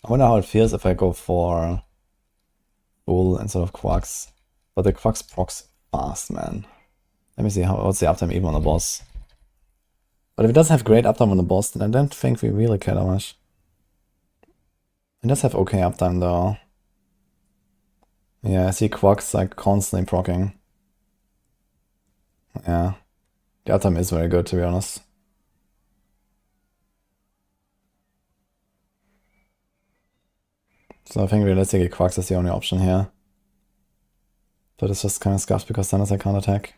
I wonder how it feels if I go for Bull instead of Quax. But the Quax procs fast, man. Let me see what's the uptime even on the boss. But if it doesn't have great uptime on the boss, then I don't think we really care that much. It does have okay uptime though. Yeah, I see Quax like constantly proccing. Yeah. The uptime is very good, to be honest. So I think realistically Quax is the only option here. But it's just kind of scuffed because Thunders I can't attack.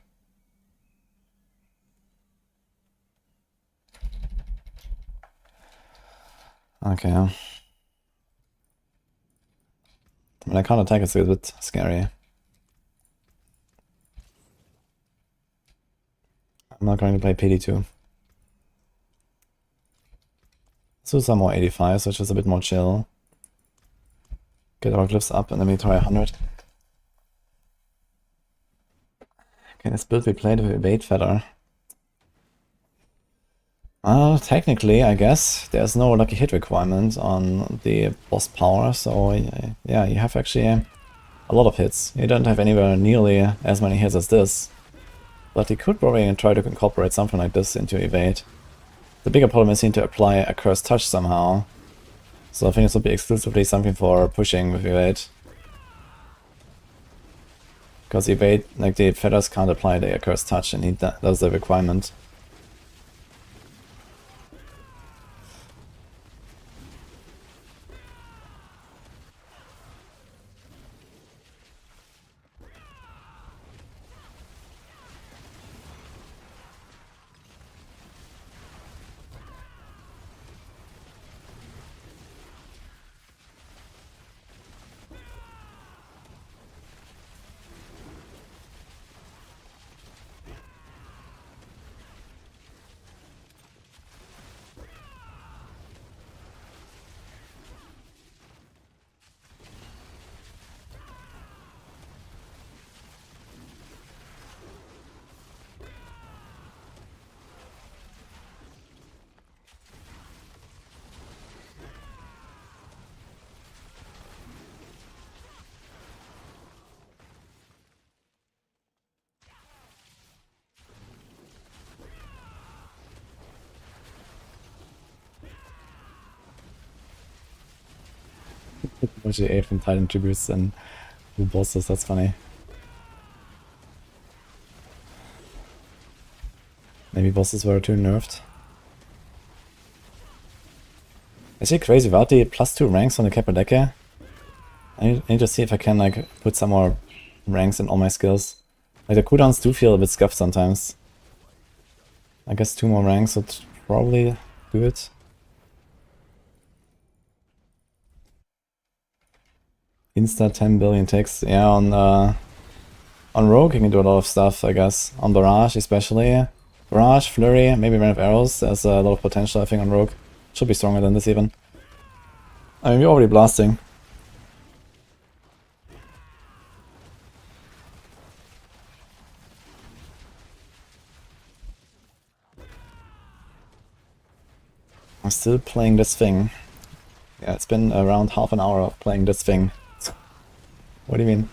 Okay. I mean, I can't attack, it's a bit scary. I'm not going to play PD2. So some more 85, so it's just a bit more chill. Get our glyphs up and then we try 100. Okay, this build we played with Evade Feather. Technically, I guess, there's no lucky hit requirement on the boss power, so yeah, you have actually a lot of hits. You don't have anywhere nearly as many hits as this. But you could probably try to incorporate something like this into Evade. The bigger problem is you need to apply a Cursed Touch somehow. So I think this will be exclusively something for pushing with Evade. Because Evade, like the feathers can't apply the Cursed Touch and that's the requirement. More GA from Titan Tributes than who bosses, that's funny. Maybe bosses were too nerfed. Actually crazy, without the +2 ranks on the Kappadeke, I need to see if I can like put some more ranks in all my skills. Like the cooldowns do feel a bit scuffed sometimes. I guess 2 more ranks would probably do it. Insta 10 billion ticks. Yeah, on Rogue you can do a lot of stuff, I guess. On Barrage especially. Barrage, Flurry, maybe Rain of Arrows. There's a lot of potential I think on Rogue. Should be stronger than this even. I mean, we're already blasting. I'm still playing this thing. Yeah, it's been around half an hour of playing this thing. What do you mean?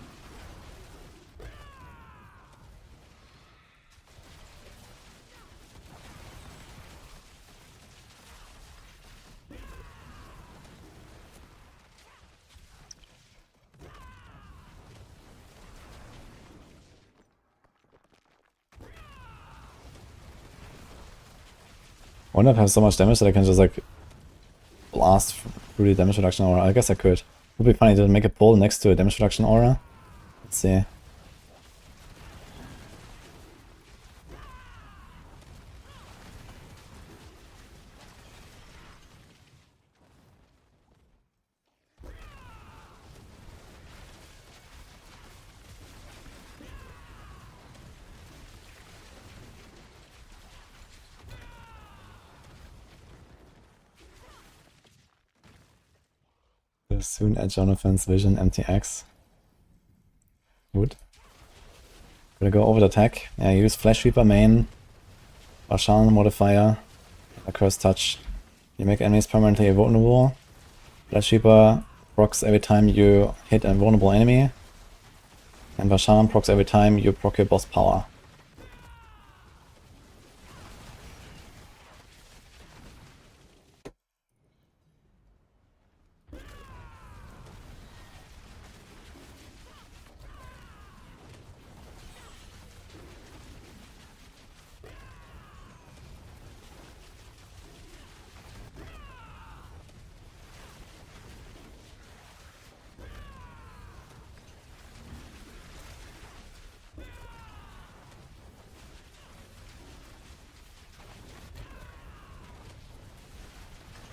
I wonder if I have so much damage that I can just like blast through the damage reduction aura. I guess I could. It would be funny to make a pull next to a damage reduction aura. Let's see. Soon add Jonathan's Vision MTX. Good. Gonna go over the attack. Yeah, use Flash Sweeper main, Barshan modifier, a Curse Touch. You make enemies permanently invulnerable. Flash Sweeper procs every time you hit a vulnerable enemy. And Barshan procs every time you proc your boss power.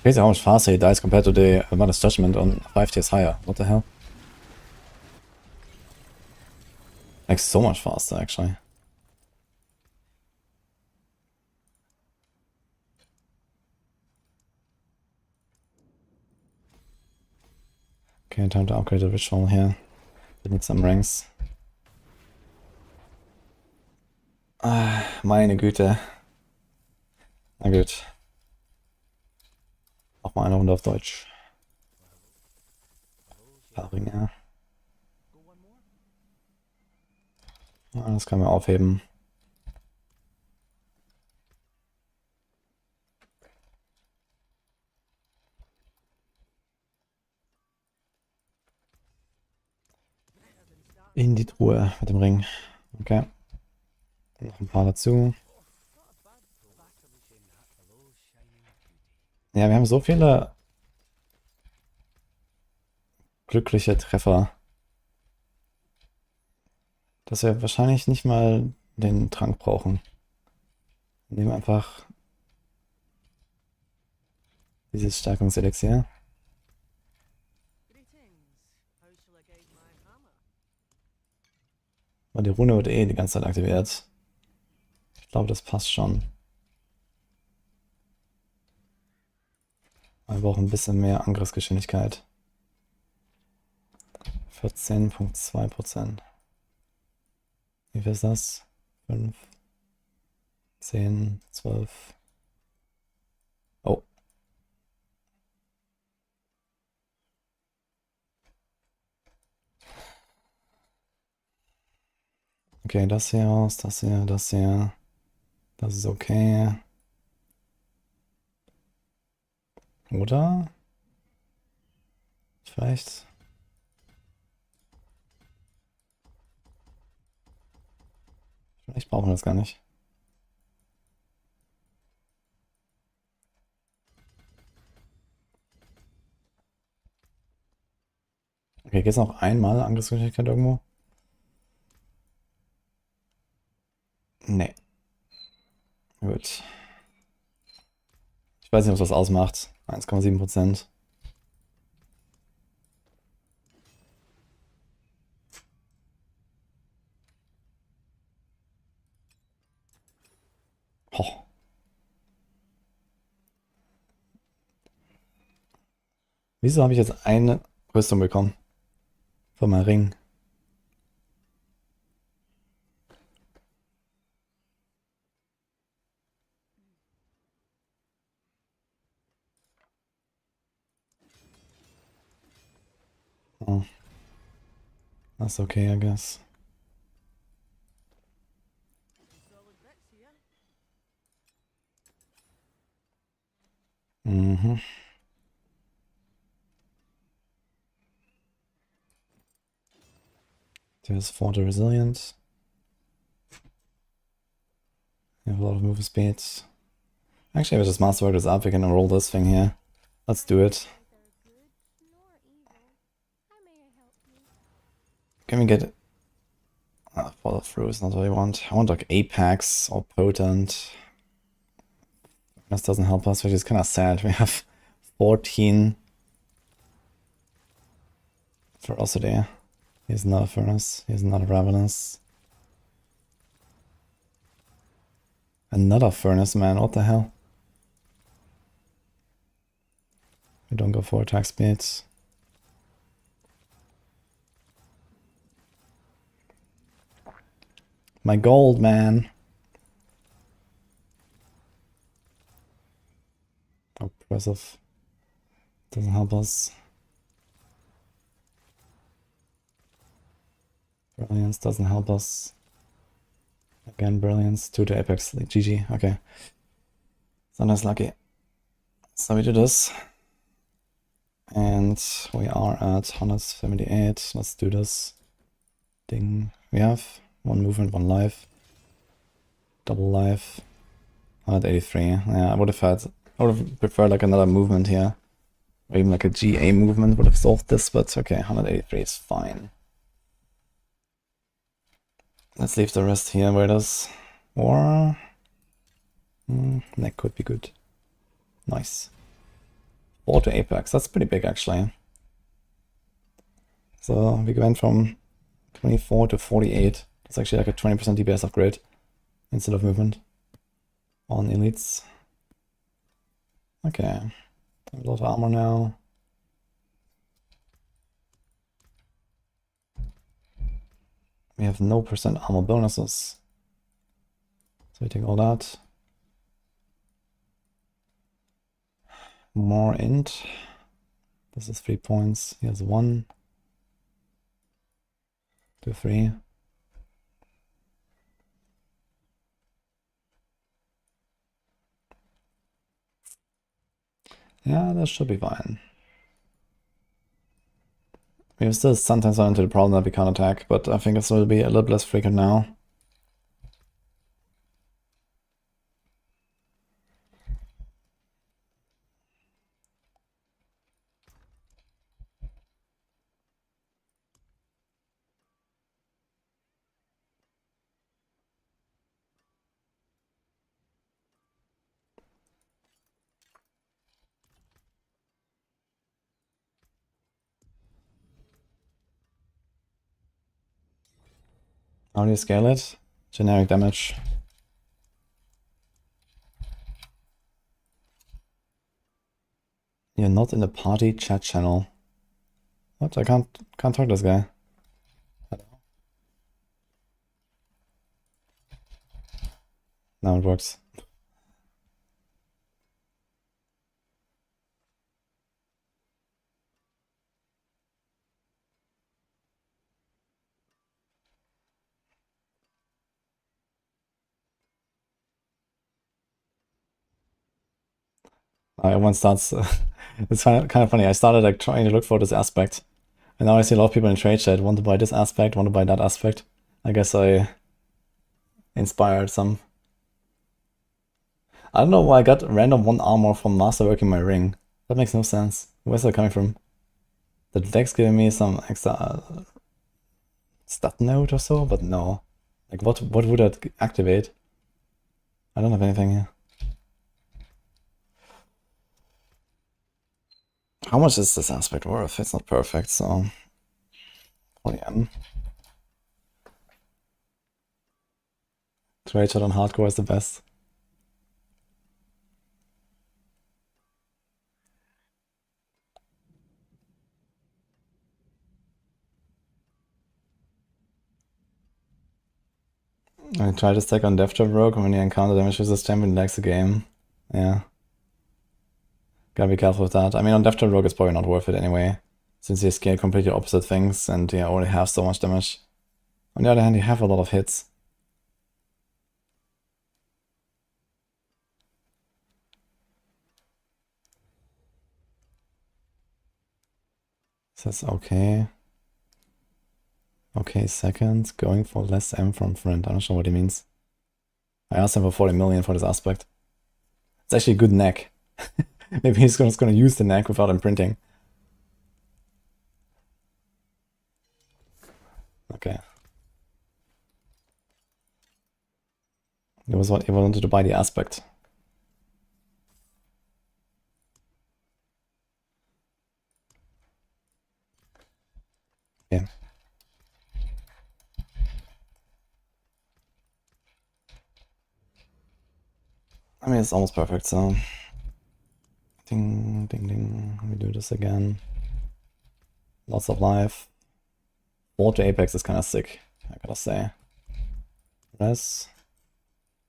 Crazy how much faster he dies compared to the Mother's Judgement on 5 tiers higher. What the hell? Like so much faster actually. Okay, time to upgrade the ritual here. We need some ranks. Ah, meine Güte. Na gut. Auch mal eine Runde auf Deutsch. Paragon. Ja, das können wir aufheben. In die Truhe mit dem Ring. Okay. Noch ein paar dazu. Ja, wir haben so viele glückliche Treffer, dass wir wahrscheinlich nicht mal den Trank brauchen. Wir nehmen einfach dieses Stärkungselixier. Aber die Rune wird eh die ganze Zeit aktiviert. Ich glaube, das passt schon. Wir brauchen ein bisschen mehr Angriffsgeschwindigkeit. 14,2%. Wie viel ist das? 5, 10, 12. Oh. Okay, das hier raus, das hier, das hier. Das ist okay. Oder? Vielleicht. Vielleicht brauchen wir das gar nicht. Okay, geht's noch einmal Angriffsgeschwindigkeit irgendwo? Nee. Gut. Ich weiß nicht, ob das ausmacht. 1,7%. Oh. Wieso habe ich jetzt eine Rüstung bekommen? Von meinem Ring. Oh. That's okay, I guess. Mhm. There's 40 resilient. You have a lot of move speed. Actually, if this masterwork is up, we can roll this thing here. Let's do it. Neither good nor evil. How may I help you? Can we get... follow through is not what I want. I want like Apex or Potent. This doesn't help us, which is kind of sad. We have 14 ferocity. He's not a furnace. He's not a ravenous. Another furnace, man. What the hell? We don't go for attack speeds. My gold, man. Oppressive. Doesn't help us. Brilliance doesn't help us. Again, Brilliance. 2 to Apex. Like, GG. Okay. Sometimes lucky. So we do this. And we are at 178. Let's do this. Ding. We have 1 movement, 1 life. Double life. 183. Yeah, I would have preferred like another movement here. Or even like a GA movement would have solved this, but okay, 183 is fine. Let's leave the rest here where it is. Or... that could be good. Nice. 4 to Apex, that's pretty big actually. So we went from 24 to 48. That's actually like a 20% DPS upgrade instead of movement on elites. Okay, a lot of armor now. We have no percent armor bonuses. So we take all that. More int. This is 3 points. Here's 1. 2, 3. Yeah, that should be fine. We still sometimes run into the problem that we can't attack, but I think it's will be a little less frequent now. How do you scale it? Generic damage. You're not in the party chat channel. What? I can't talk to this guy. Now it works. Everyone starts It's kind of funny. I started like trying to look for this aspect, and now I see a lot of people in trade chat want to buy this aspect, want to buy that aspect. I guess I inspired some. I don't know why I got random 1 armor from masterworking my ring. That makes no sense. Where's that coming from? The deck's giving me some extra stat node or so, but no. Like what would that activate? I don't have anything here. How much is this aspect worth? It's not perfect, so 40M. Trade shot on hardcore is the best. I try to stack on Death Trap Rogue when you encounter damage resist champion lags the game. Yeah. Gotta be careful with that. I mean, on Death Trap Rogue it's probably not worth it anyway, since you scale completely opposite things and you already have so much damage. On the other hand, you have a lot of hits. Says okay. Okay, second. Going for less M from friend. I'm not sure what he means. I asked him for 40 million for this aspect. It's actually a good neck. Maybe he's just gonna use the neck without imprinting. Okay. It was what he wanted to buy the aspect. Yeah. I mean, it's almost perfect, so... Ding, ding, ding. Let me do this again. Lots of life. 4 to Apex is kind of sick, I gotta say. Res.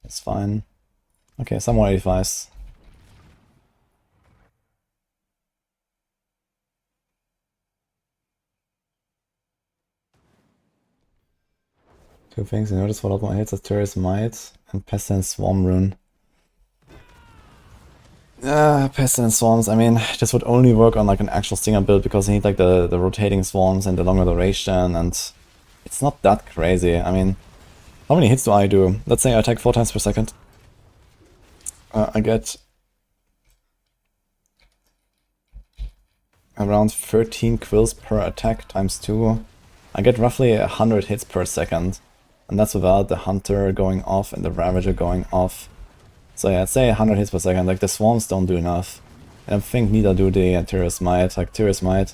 It's fine. Okay, some more 85s. Two things you notice for a lot more hits are Turris Might and Pestilence Swarm Rune. Pestilence Swarms, I mean, this would only work on like an actual Stinger build because you need like the rotating swarms and the longer duration, and it's not that crazy. I mean, how many hits do I do? Let's say I attack 4 times per second. I get around 13 quills per attack times 2. I get roughly 100 hits per second, and that's without the Hunter going off and the Ravager going off. So yeah, I'd say 100 hits per second. Like, the swarms don't do enough. And I think neither do the Turris Might. Like, Turris Might,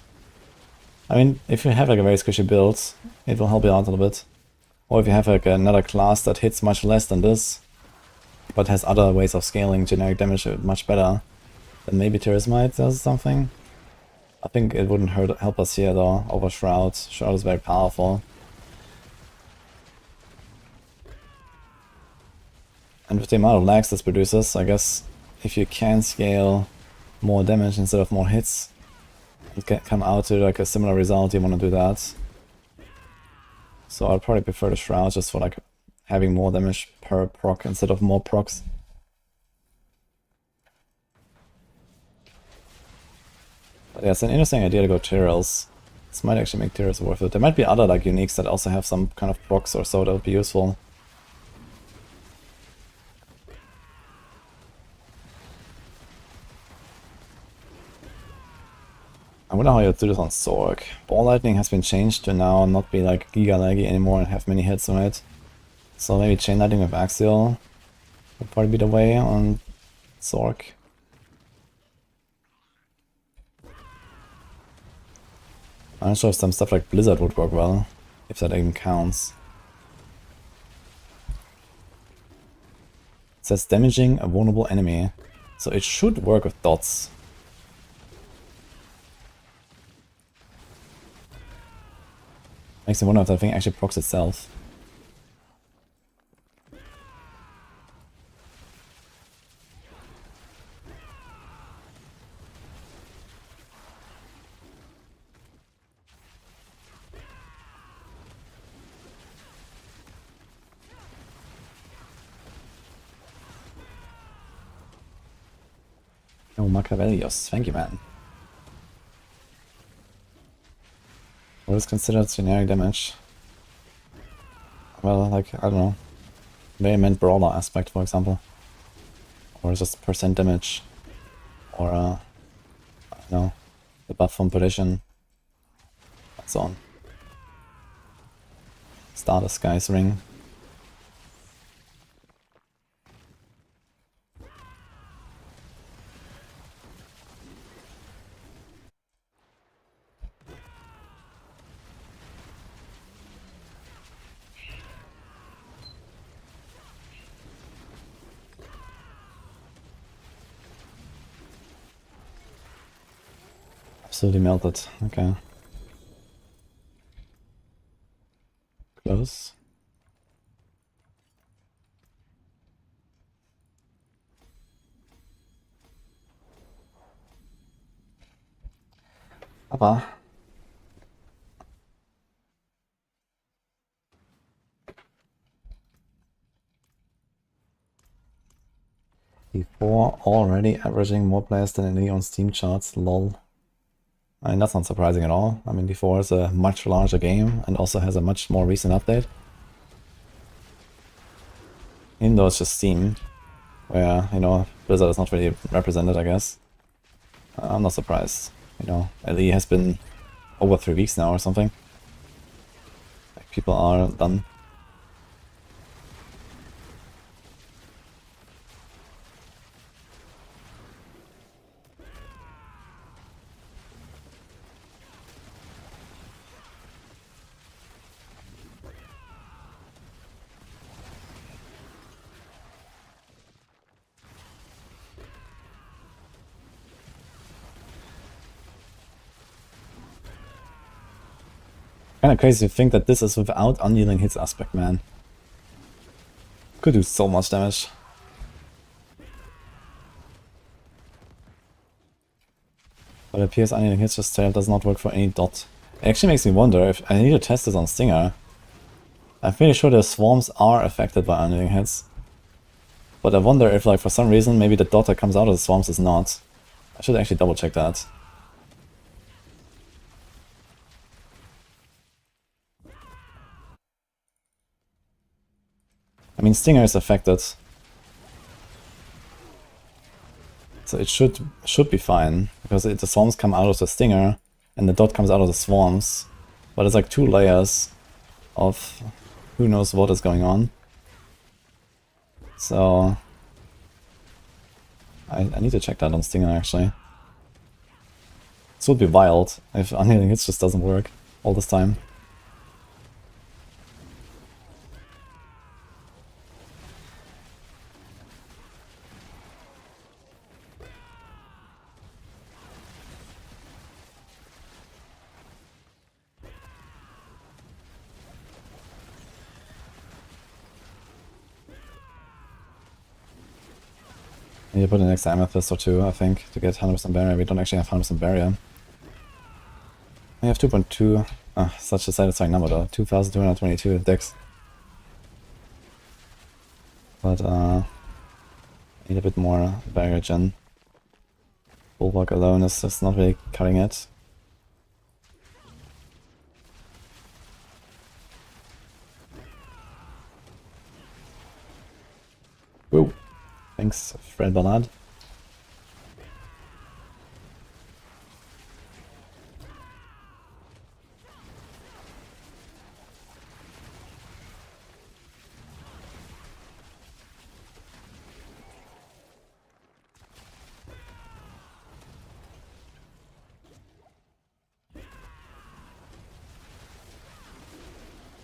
I mean, if you have like a very squishy build, it will help you out a little bit. Or if you have like another class that hits much less than this, but has other ways of scaling generic damage much better, then maybe Turris Might does something. I think it wouldn't help us here though, over Shroud. Shroud is very powerful. And with the amount of lags this produces, I guess if you can scale more damage instead of more hits, it can come out to like a similar result, you want to do that. So I'd probably prefer the Shroud just for like having more damage per proc instead of more procs. But yeah, it's an interesting idea to go Tyrells. This might actually make Tyrells worth it. There might be other like uniques that also have some kind of procs or so that would be useful. I wonder how you do this on Sorc. Ball Lightning has been changed to now not be like giga laggy anymore and have many hits on it. So maybe Chain Lightning with Exile would probably be the way on Sorc. I'm not sure if some stuff like Blizzard would work well, if that even counts. It says damaging a vulnerable enemy, so it should work with dots. Makes me wonder if that thing actually procs itself. Oh, Machiavellios, thank you, man. What is considered generic damage? Well, like, I don't know. Vehement brawler aspect, for example. Or just percent damage. Or, I don't know, the buff from perdition. And so on. Stardust Sky's Ring. Absolutely melted. Okay. Close. Ava. D4 already averaging more players than any on Steam charts, lol. I mean, that's not surprising at all. I mean, D4 is a much larger game and also has a much more recent update. Even though it's just Steam, where, you know, Blizzard is not really represented, I guess. I'm not surprised. You know, LE has been over 3 weeks now or something. Like, people are done. Kinda crazy to think that this is without Unyielding hits aspect, man. Could do so much damage. But it appears Unyielding hits just does not work for any dot. It actually makes me wonder if I need to test this on Stinger. I'm pretty sure the swarms are affected by Unyielding hits. But I wonder if, like, for some reason, maybe the dot that comes out of the swarms is not. I should actually double check that. I mean, Stinger is affected. So it should be fine, because the swarms come out of the Stinger, and the dot comes out of the swarms. But it's like 2 layers of who knows what is going on. So I need to check that on Stinger, actually. This would be wild if Unyielding hits just doesn't work all this time. I need to put an extra amethyst or 2, I think, to get 100% barrier. We don't actually have 100% barrier. We have 2.2. Such a satisfying number though. 2,222 dex. But need a bit more barrier gen. Bulwark alone is just not really cutting it. Whoa. Thanks, Fred Ballard.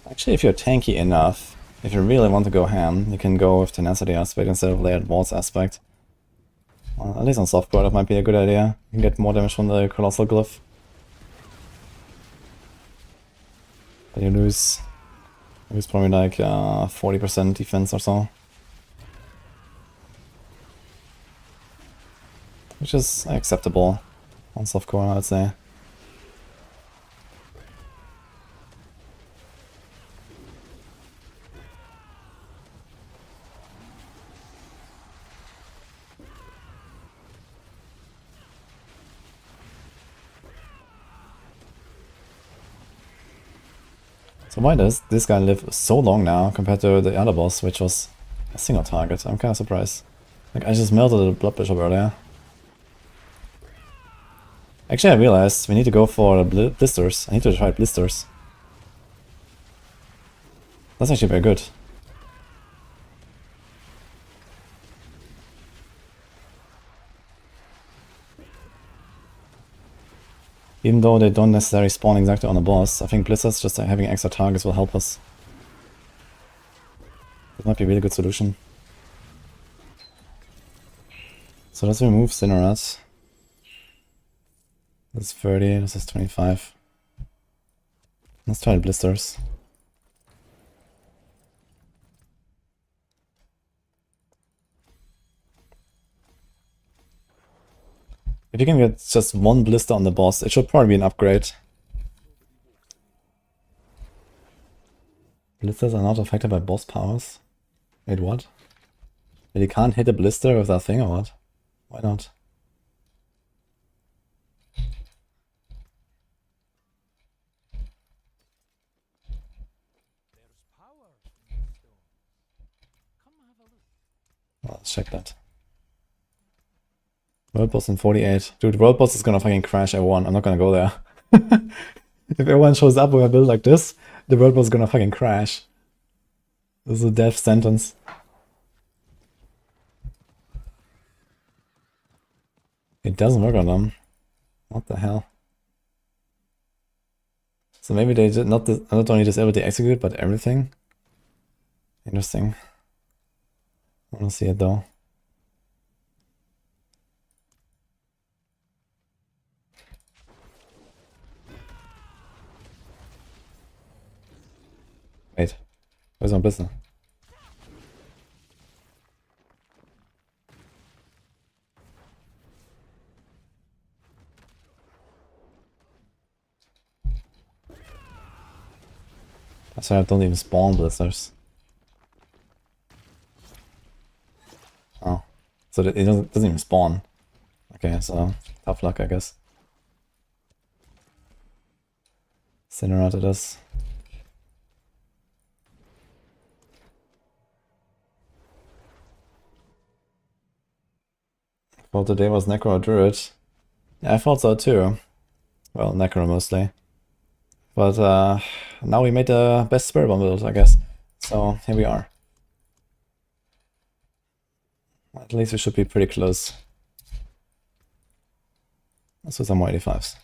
Actually, if you're tanky enough, if you really want to go ham, you can go with Tenacity aspect instead of Layered Walls aspect. Well, at least on softcore that might be a good idea. You can get more damage from the Colossal Glyph. But you lose probably like 40% defense or so. Which is acceptable on softcore, I'd say. So why does this guy live so long now compared to the other boss, which was a single target? I'm kind of surprised. Like, I just melted a Blood Bishop earlier. Actually, I realized we need to go for blisters. I need to try blisters. That's actually very good. Even though they don't necessarily spawn exactly on the boss, I think blisters, just having extra targets, will help us. That might be a really good solution. So let's remove Cinerate. That's 30, this is 25. Let's try the blisters. If you can get just one blister on the boss, it should probably be an upgrade. Blisters are not affected by boss powers. Wait, what? But you can't hit a blister with that thing or what? Why not? Well, let's check that. World boss in 48. Dude, world boss is gonna fucking crash everyone. I'm not gonna go there. If everyone shows up with a build like this, the world boss is gonna fucking crash. This is a death sentence. It doesn't work on them. What the hell? So maybe they did not only disable the execute, but everything? Interesting. I wanna see it though. Wait, where's my blister? Sorry, I don't even spawn blisters. Oh, so it doesn't even spawn. Okay, so tough luck, I guess. Cinerate it is. I thought today was Necro or Druid. Yeah, I thought so too. Well, Necro mostly. But now we made the best Spiritborn build, I guess. So here we are. At least we should be pretty close. Let's do some more 85s.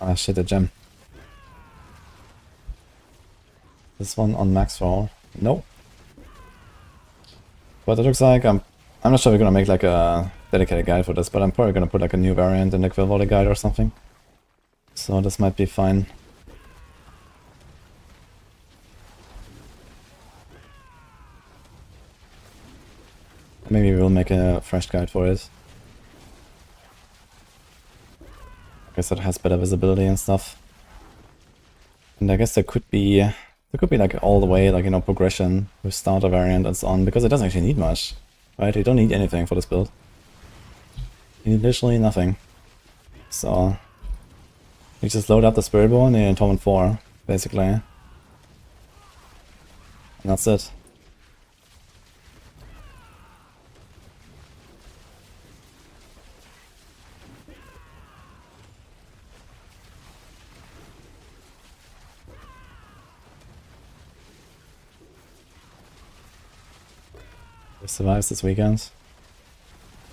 Ah shit, a gem. This one on Maxwell. Nope. But it looks like I'm not sure we're gonna make like a dedicated guide for this, but I'm probably gonna put like a new variant in the Glyph guide or something. So this might be fine. Maybe we'll make a fresh guide for it. I guess it has better visibility and stuff. And I guess there could be like all the way, like, you know, progression with starter variant and so on, because it doesn't actually need much, right? You don't need anything for this build. You need literally nothing. So you just load up the Spiritborn in Torment 4, basically. And that's it. Survives this weekend.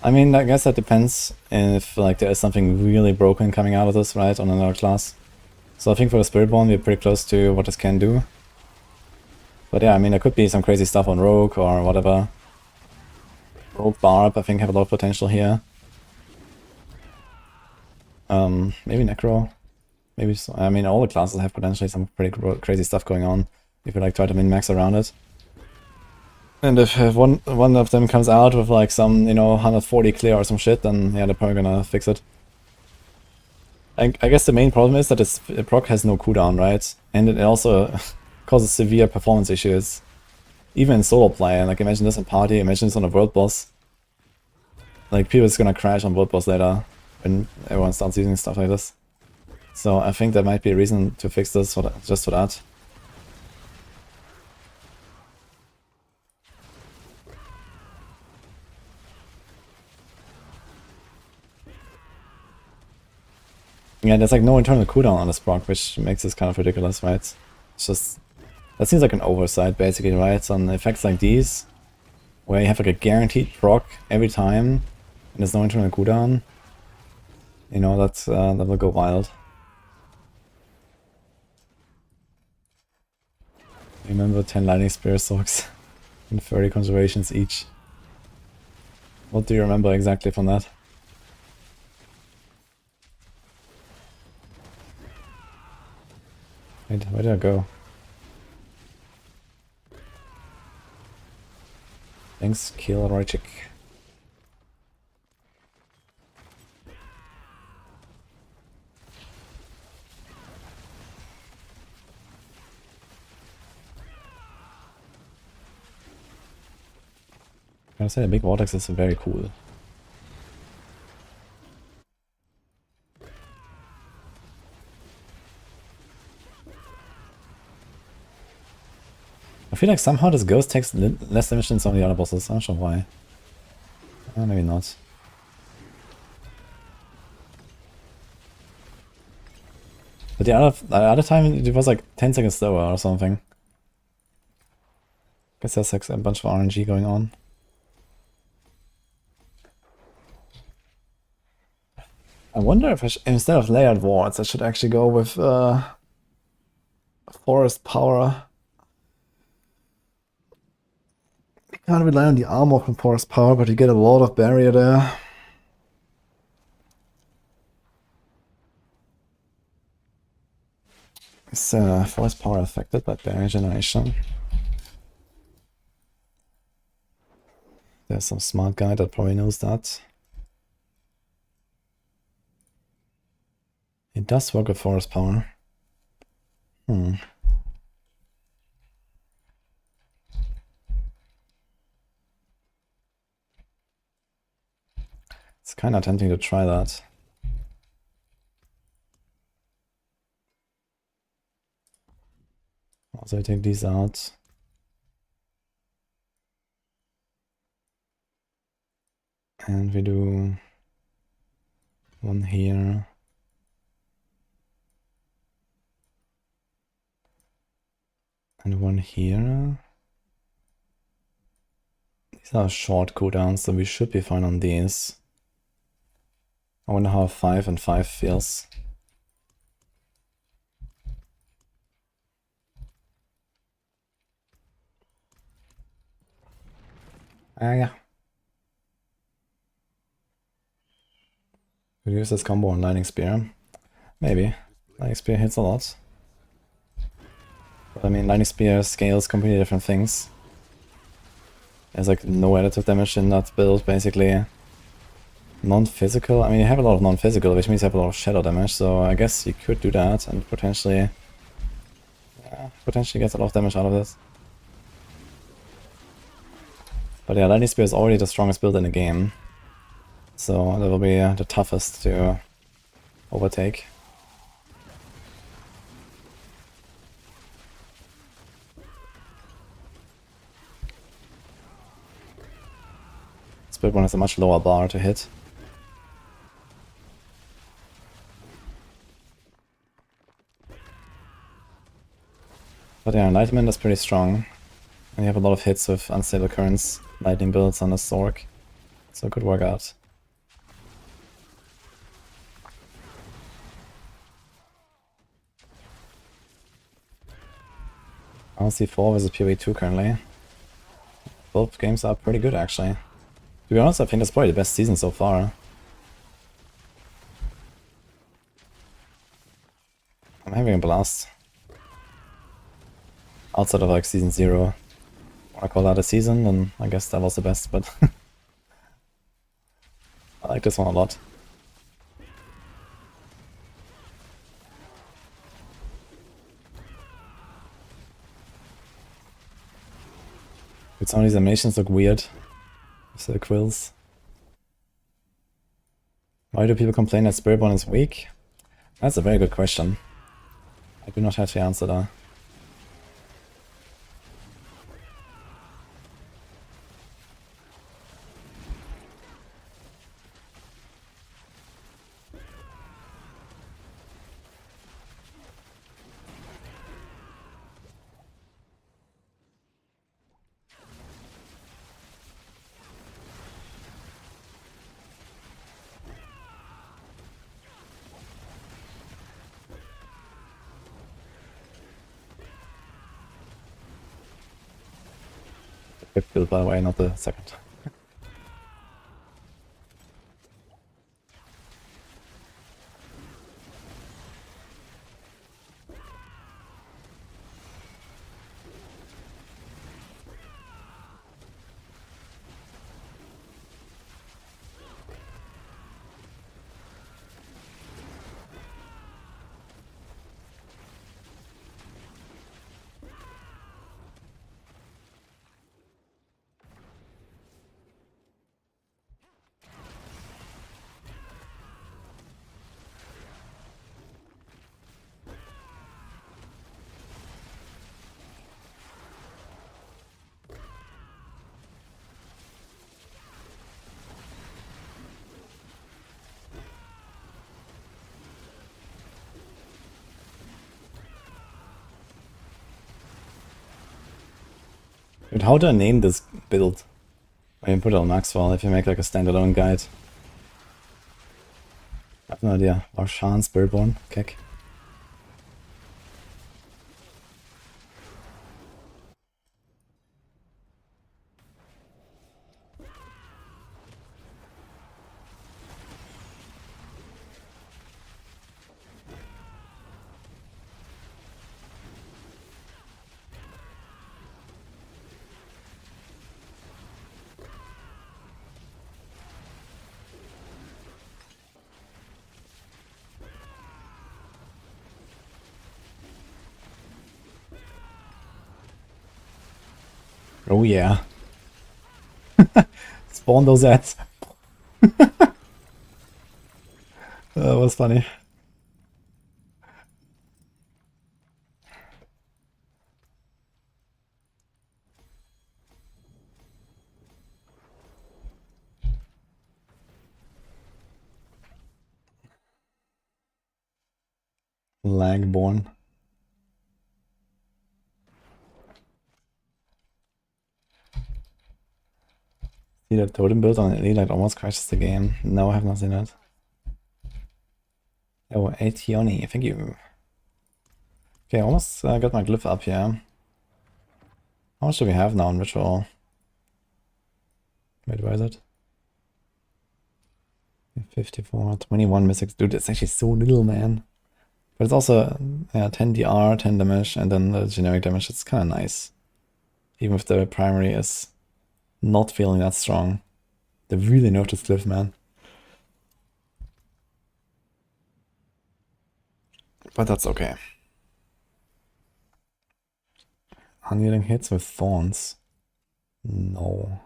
I mean, I guess that depends if like there is something really broken coming out of this, right, on another class. So I think for the Spiritborn we're pretty close to what this can do. But yeah, I mean, there could be some crazy stuff on Rogue or whatever. Rogue Barb, I think, have a lot of potential here. Maybe Necro. Maybe so. I mean, all the classes have potentially some pretty crazy stuff going on if you like try to min-max around it. And if one of them comes out with like some, you know, 140 clear or some shit, then yeah, they're probably gonna fix it. I guess the main problem is that its proc has no cooldown, right? And it also causes severe performance issues. Even in solo play, like imagine this in party, imagine this on a world boss. Like people is gonna crash on world boss later when everyone starts using stuff like this. So I think there might be a reason to fix this for that, just for that. Yeah, there's like no internal cooldown on this proc, which makes this kind of ridiculous, right? It's just... that seems like an oversight, basically, right? On effects like these, where you have like a guaranteed proc every time, and there's no internal cooldown. You know, that will go wild. Remember 10 lightning spear Sorcs and 30 conservations each. What do you remember exactly from that? Wait, where did I go? Thanks, kill Roychik. I gotta say, the big vortex is very cool. I feel like somehow this ghost takes less damage than some of the other bosses. I'm not sure why. Maybe not. But the other time it was like 10 seconds slower or something. Guess there's like a bunch of RNG going on. I wonder if instead of layered wards, I should actually go with forest power. You can't rely on the armor from forest power, but you get a lot of barrier there. Is forest power affected by barrier generation? There's some smart guy that probably knows that. It does work with forest power. It's kind of tempting to try that. Also, I take these out. And we do one here. And one here. These are short cooldowns, so we should be fine on these. I wonder how 5 and 5 feels. Yeah. Could use this combo on Lightning Spear. Maybe. Lightning Spear hits a lot. But I mean, Lightning Spear scales completely different things. There's like no additive damage in that build, basically. Non-physical? I mean, you have a lot of non-physical, which means you have a lot of shadow damage, so I guess you could do that and potentially... yeah, potentially get a lot of damage out of this. But yeah, Lightning Spear is already the strongest build in the game. So that will be the toughest to overtake. Spiritborn has a much lower bar to hit. But yeah, Enlightenment is pretty strong. And you have a lot of hits with unstable currents, lightning builds on the Sorc. So it could work out. RC4 versus PvE2 currently. Both games are pretty good actually. To be honest, I think that's probably the best season so far. I'm having a blast. Outside of like season 0. I call that a season, then I guess that was the best, but I like this one a lot. But some of these animations look weird with the quills. Why do people complain that Spiritborn is weak? That's a very good question. I do not have the answer there. Fifth build, by the way, not the second. Dude, how do I name this build? I can put it on Maxwell if you make like a standalone guide. I have no idea. Varshan, Spiritborn, Keck. Oh yeah. Spawn those ads. That was funny. Lagborn. See that totem build on Elite like almost crashes the game. No, I have not seen that. Oh, Ationi, thank you. Okay, I almost got my glyph up here. How much do we have now in ritual? Wait, where is it? 54, 21 mythics. Dude, it's actually so little, man. But it's also 10 DR, 10 damage, and then the generic damage. It's kind of nice. Even if the primary is not feeling that strong. They really noticed Glyph, man. But that's okay. Unyielding hits with Thorns. No.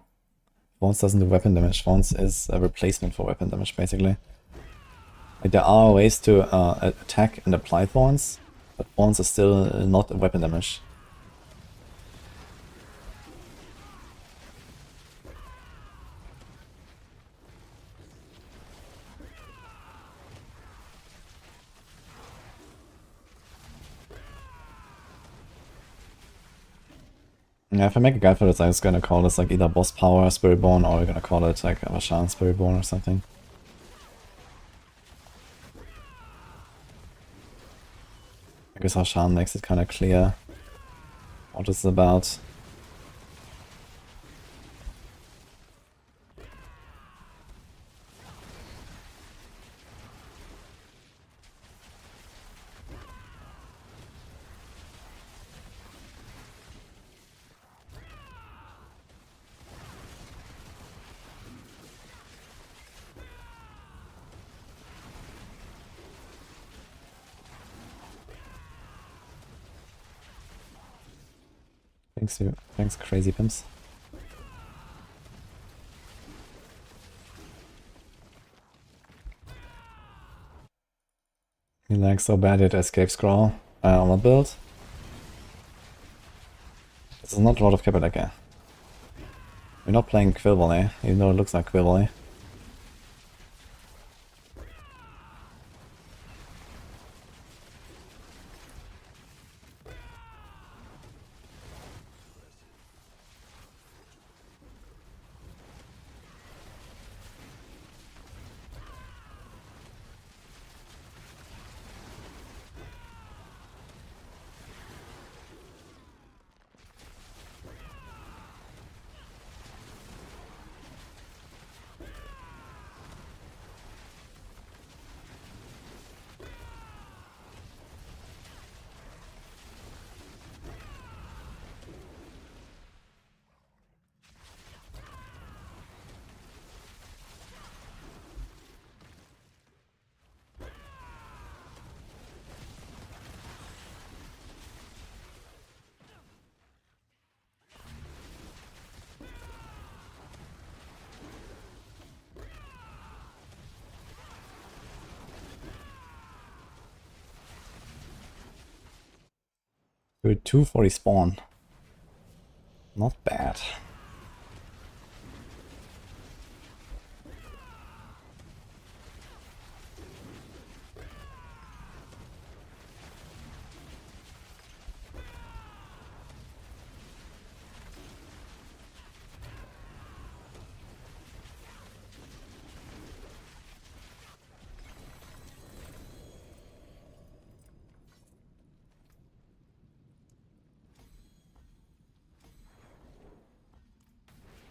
Thorns doesn't do weapon damage. Thorns is a replacement for weapon damage, basically. Like, there are ways to attack and apply Thorns, but Thorns is still not weapon damage. Yeah, if I make a guide for this, I'm just gonna call this like either Boss Power Spiritborn, or we're gonna call it like Varshan Spiritborn or something. I guess Varshan makes it kind of clear what it's about. Thanks, crazy pimps. He lags so bad it escape scroll on the build. This is not a lot of Capitec. We're not playing Quillvolley, even though it looks like Quillvolley. Good 240 spawn. Not bad.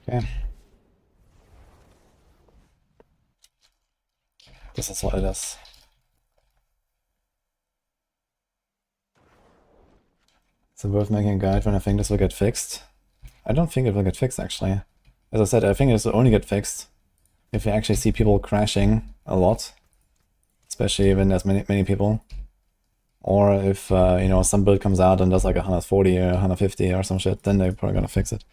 Okay. This is what it is. Is it worth making a guide when I think this will get fixed? I don't think it will get fixed actually. As I said, I think this will only get fixed if you actually see people crashing a lot. Especially when there's many people. Or if, you know, some build comes out and does like 140 or 150 or some shit, then they're probably gonna fix it.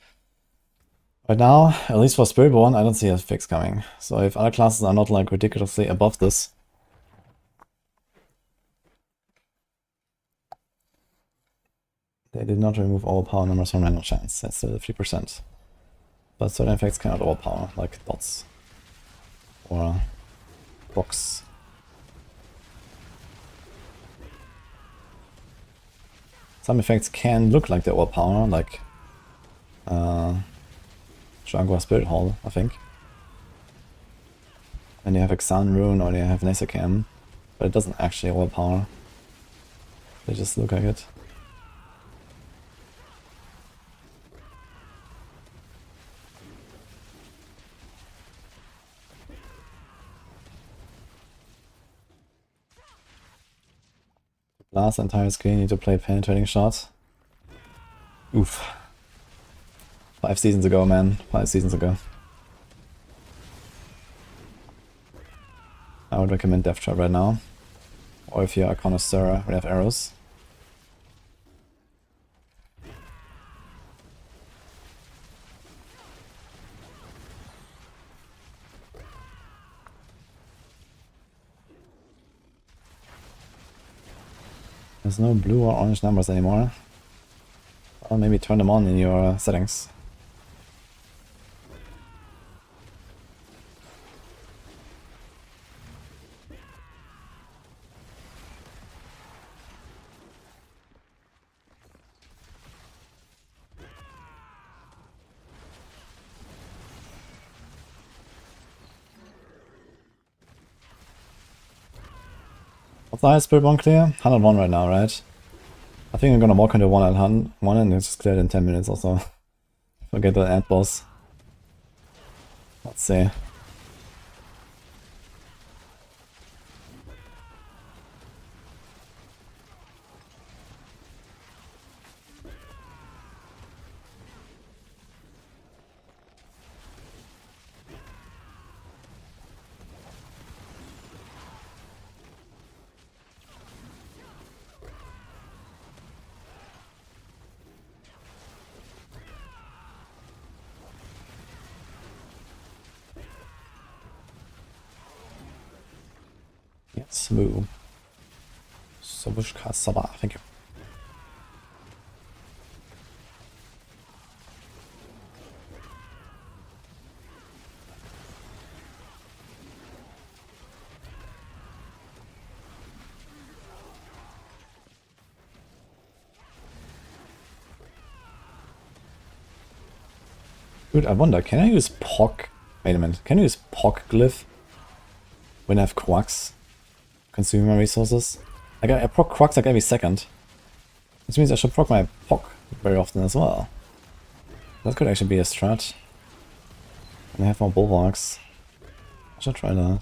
Right now, at least for Spiritborn, I don't see a fix coming. So if other classes are not like ridiculously above this, they did not remove all power numbers from random chance. That's still 3%. But certain effects cannot overpower, like dots or rocks. Some effects can look like they overpower, like Spirit Hall, I think. And you have Exile Rune or you have Nesacam, but it doesn't actually overpower. They just look like it. Last entire screen, you need to play penetrating shots. Oof. 5 seasons ago, man. 5 seasons ago. I would recommend Death Trap right now. Or if you're a connoisseur, we have arrows. There's no blue or orange numbers anymore. Or maybe turn them on in your settings. What's the highest Spiritborn clear? 101 right now, right? I think I'm gonna walk into one at one and it's just cleared in 10 minutes or so. Forget the ad boss. Let's see. Smooth. Sobushka Saba, thank you. Dude, I wonder, can I use Epoch? Wait a minute, can I use Epoch Glyph when I have Quacks? Consuming my resources? I proc Quacks like every second. Which means I should proc my Epoch very often as well. That could actually be a strat. And I have more bulwarks. I should try that.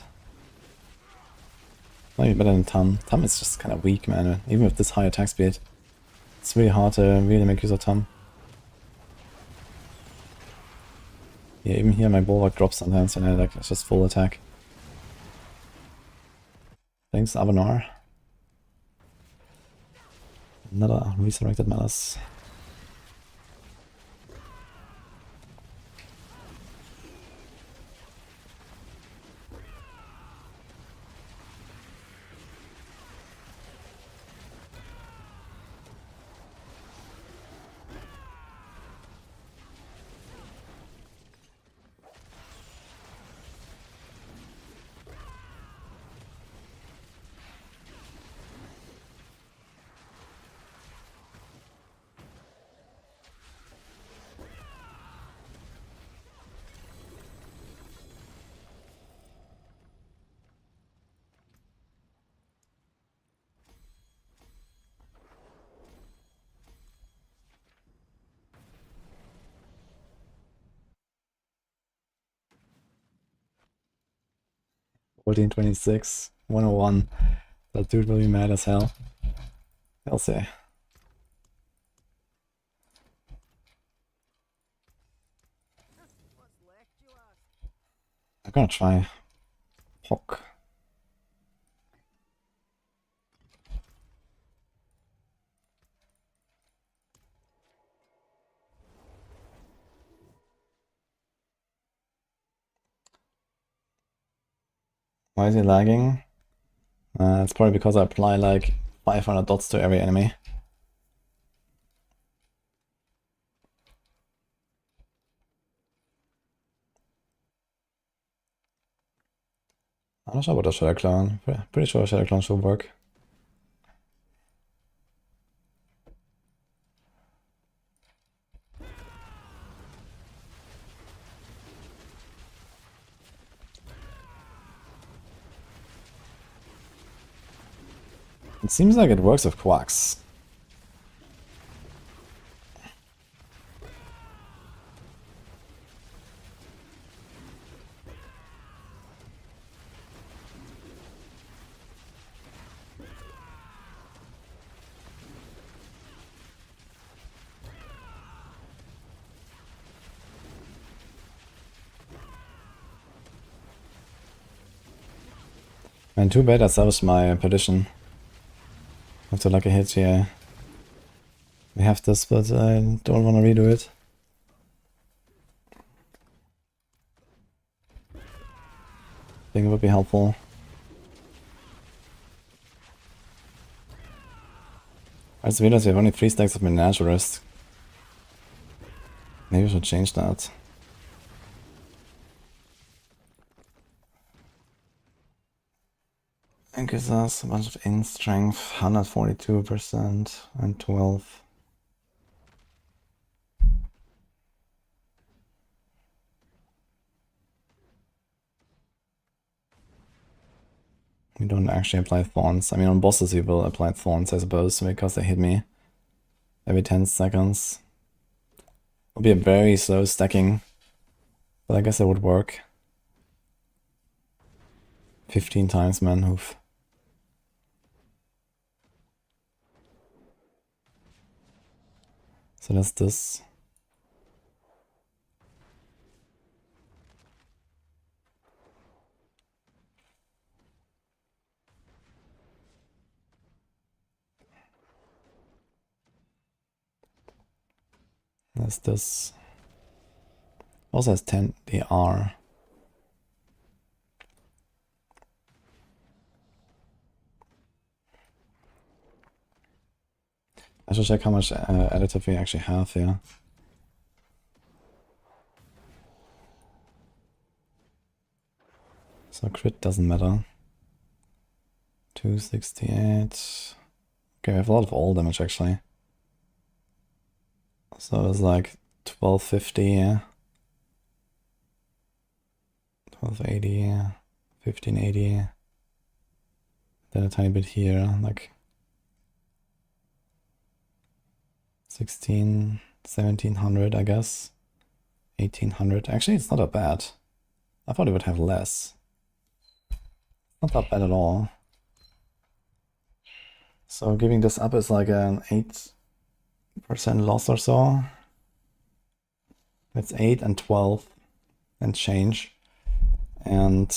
Maybe better than Tam. Tam is just kind of weak, man. Even with this high attack speed. It's really hard to really make use of Tam. Yeah, even here my bulwark drops sometimes and I like it's just full attack. Thanks, Avanar. Another resurrected Malice. Fourteen 26, 101. That dude will be mad as hell. I'll say. I'm gonna try Hawk. Why is he lagging? It's probably because I apply like 500 dots to every enemy. I'm not sure about the Shadow Clone. Pretty sure Shadow Clone should work. It seems like it works with Quacks. And too bad I salvaged my Perdition. After like a hit here. We have this, but I don't want to redo it. I think it would be helpful. It's weird that we have only 3 stacks of Menagerist. Maybe I should change that. It gives us a bunch of in strength, 142% and 12. We don't actually apply thorns. I mean, on bosses we will apply thorns, I suppose, because they hit me every 10 seconds. It'll be a very slow stacking, but I guess it would work. 15 times, man, oof. So that's this. That's this. Also has 10 DR. I should check how much additive we actually have here. So crit doesn't matter. 268. Okay, we have a lot of all damage actually. So it's like 1250, yeah. 1280, yeah. 1580. Then a tiny bit here, like 1700, I guess. 1800. Actually, it's not that bad. I thought it would have less. Not that bad at all. So giving this up is like an 8% loss or so. It's 8 and 12 and change. And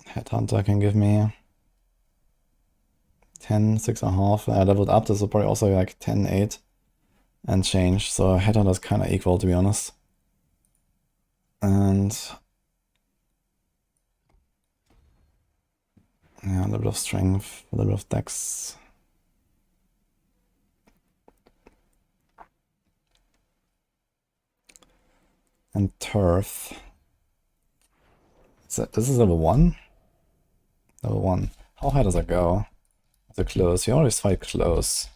Headhunter can give me 10, 6.5. I leveled up, this will probably also like 10, 8 and change. So Headhunter is kind of equal, to be honest. And yeah, a little bit of strength, a little bit of dex. And turf. So this is level 1? Level 1. How high does that go? The close. You always fight close.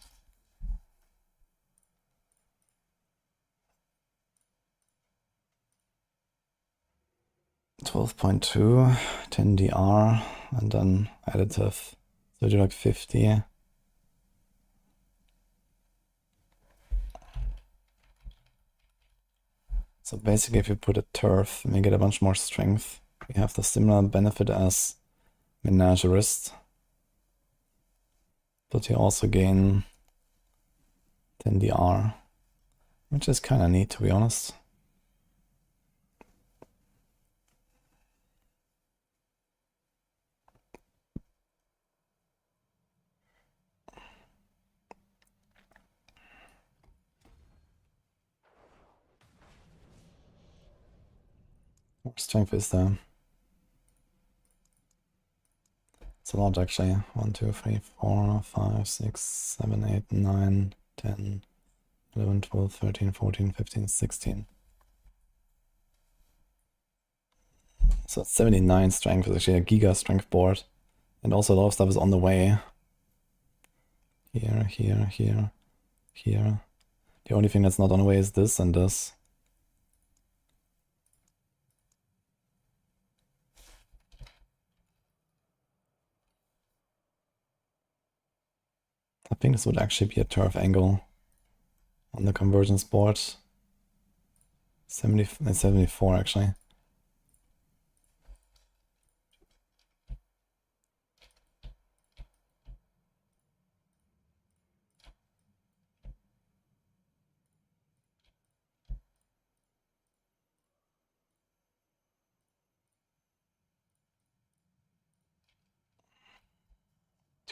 $12.2, 10 DR, and then additive. So do like 50. So basically if you put a turf and you get a bunch more strength, we have the similar benefit as Menagerist. But you also gain 10 DR, which is kind of neat, to be honest. What strength is there? It's a lot actually. 1, 2, 3, 4, 5, 6, 7, 8, 9, 10, 11, 12, 13, 14, 15, 16. So it's 79 strength, is actually a giga strength board. And also a lot of stuff is on the way. Here, here, here, here. The only thing that's not on the way is this and this. I think this would actually be a turf angle on the convergence board. 74 actually.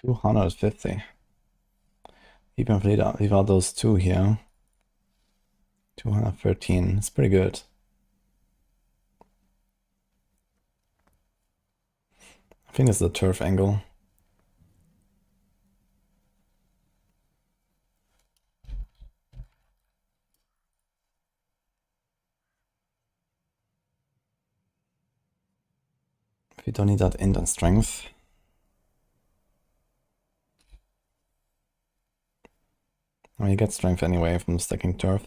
$250. Even if leave out those two here. 213. It's pretty good. I think it's the turf angle. If you don't need that int and strength. I mean, you get strength anyway from stacking turf.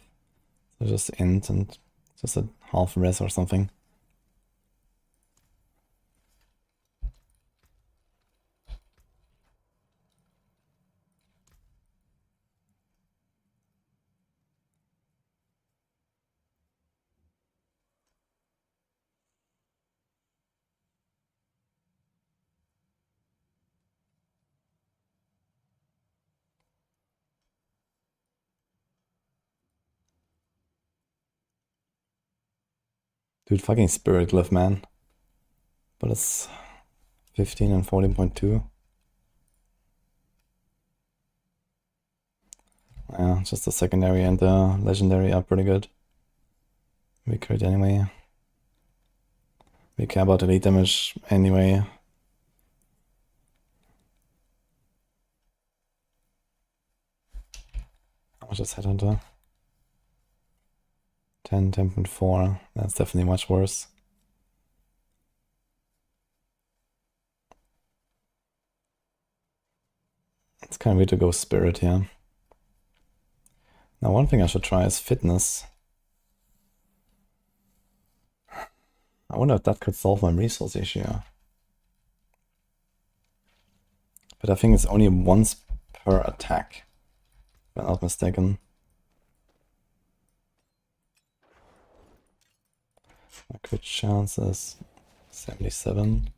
So just int and just a half res or something. Dude, fucking Spirit Glyph, man. But it's 15 and 14.2. Yeah, just the secondary and the legendary are pretty good. We crit anyway. We care about elite damage anyway. much is Headhunter? 10, 10.4. That's definitely much worse. It's kind of weird to go Spirit here. Now one thing I should try is Fitness. I wonder if that could solve my resource issue. But I think it's only once per attack, if I'm not mistaken. My crit chance is 77.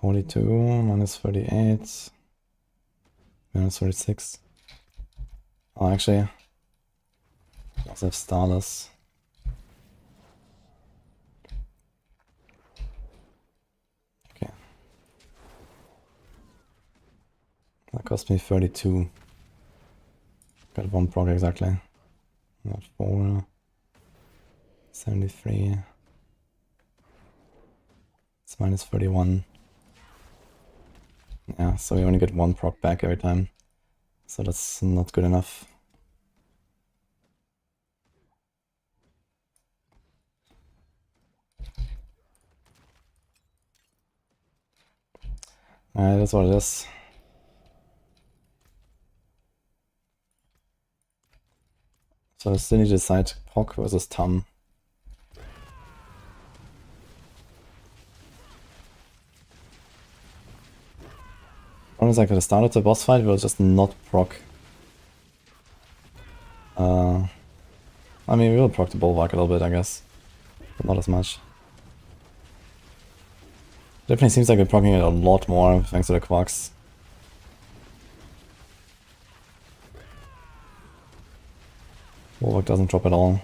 -42, -38, -36. Oh, actually, I also have Starless. Okay. That cost me 32. Got one proc exactly. Not 4. 73. It's -31. Yeah, so we only get one proc back every time. So that's not good enough. Alright, that's what it is. So I still need to decide Poc versus Tum. Honestly, I could have started the boss fight, but just not proc. I mean, we will proc the Bulwark a little bit, I guess. But not as much. Definitely seems like we're proccing it a lot more, thanks to the Quarks. Bulwark doesn't drop at all.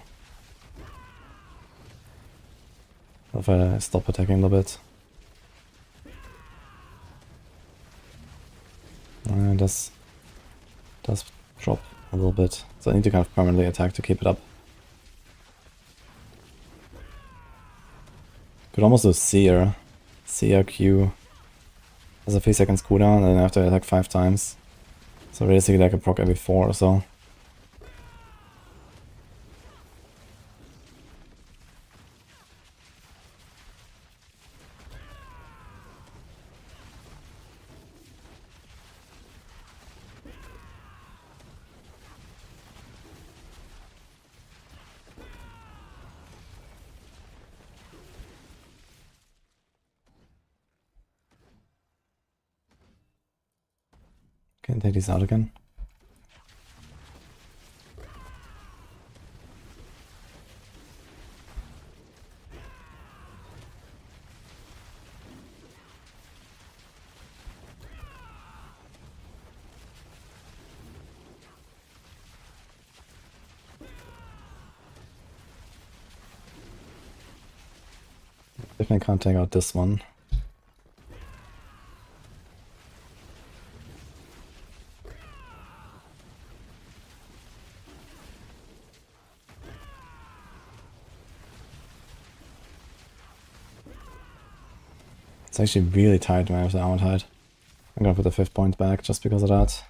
If I stop attacking a little bit. It does drop a little bit. So I need to kind of permanently attack to keep it up. Could almost do Seer. Seer Q. Has a 3 seconds cooldown and then I have to attack 5 times. So realistically I can proc every 4 or so. Can take these out again. Definitely can't take out this one. It's actually really tight when I have the armor tight. I'm gonna put the 5th point back just because of that.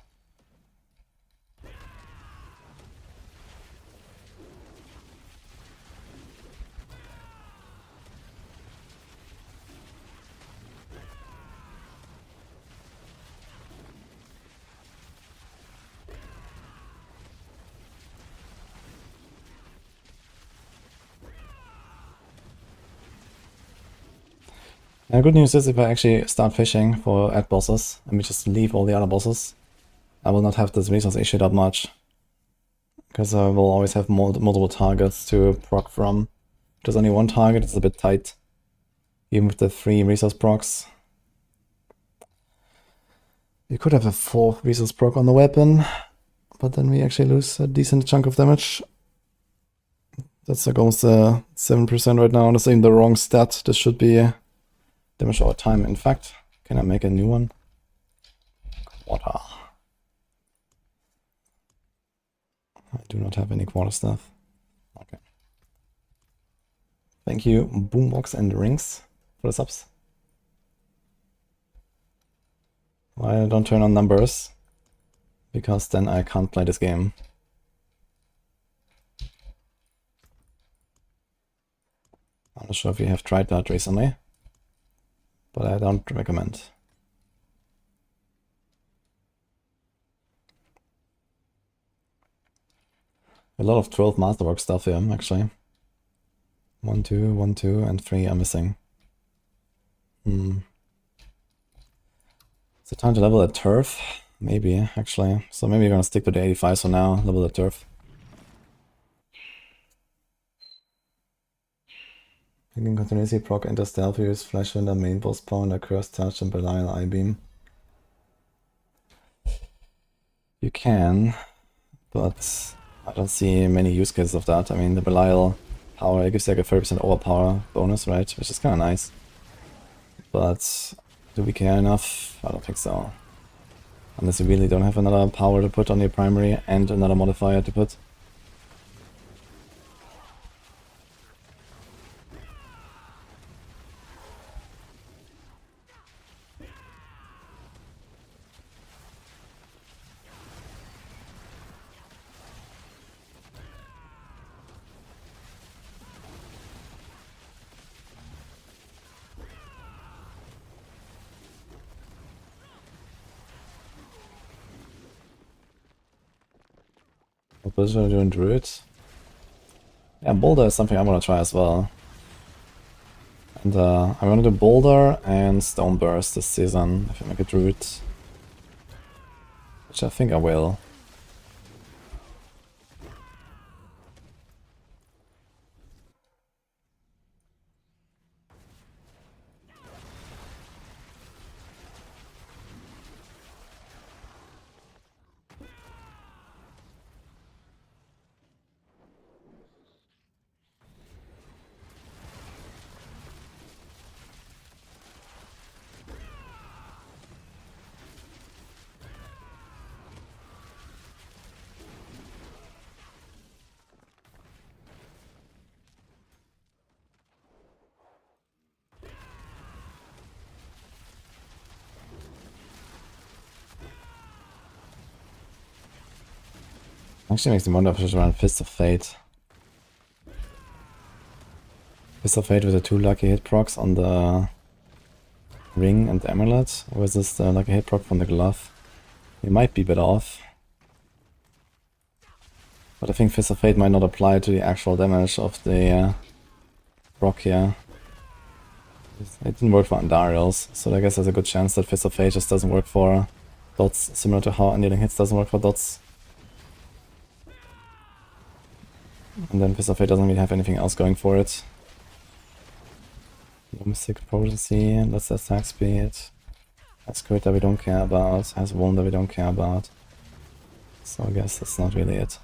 Good news is if I actually start fishing for ad bosses and we just leave all the other bosses, I will not have this resource issue that much. Because I will always have multiple targets to proc from. If there's only one target, it's a bit tight. Even with the 3 resource procs. You could have a 4th resource proc on the weapon, but then we actually lose a decent chunk of damage. That's like almost 7% right now, that's even the wrong stat. This should be damage over time. In fact, can I make a new one? Quarter. do not have any quarter stuff. Okay. Thank you, Boombox and Rings, for the subs. Why I don't turn on numbers? Because then I can't play this game. I'm not sure if you have tried that recently, but I don't recommend. A lot of 12 masterwork stuff here, actually. 1, 2, 1, 2, and 3 are missing. Is it time to level the turf? Maybe, actually. So maybe you're gonna stick to the 85s for now, level the turf. You can continuously proc enter stealth, use Flash Winder, main boss power, Curse Touch, and Belial Eye Beam. You can, but I don't see many use cases of that. I mean, the Belial power, it gives like a 30% overpower bonus, right? Which is kind of nice. But do we care enough? I don't think so. Unless you really don't have another power to put on your primary and another modifier to put. What position are you doing, Druid? Yeah, Boulder is something I want to try as well. And I'm gonna do Boulder and Stone Burst this season if I make a Druid. Which I think I will. Actually makes me wonder if I should run Fist of Fate. Fist of Fate with the 2 lucky hit procs on the ring and the amulet, versus the lucky hit proc from the glove. You might be better off. But I think Fist of Fate might not apply to the actual damage of the proc here. It didn't work for Andariels, so I guess there's a good chance that Fist of Fate just doesn't work for dots, similar to how Unyielding hits doesn't work for dots. And then Fist of Fate doesn't really have anything else going for it. Mythic potency, let's attack speed. Has crit that we don't care about, has wound that we don't care about. So I guess that's not really it.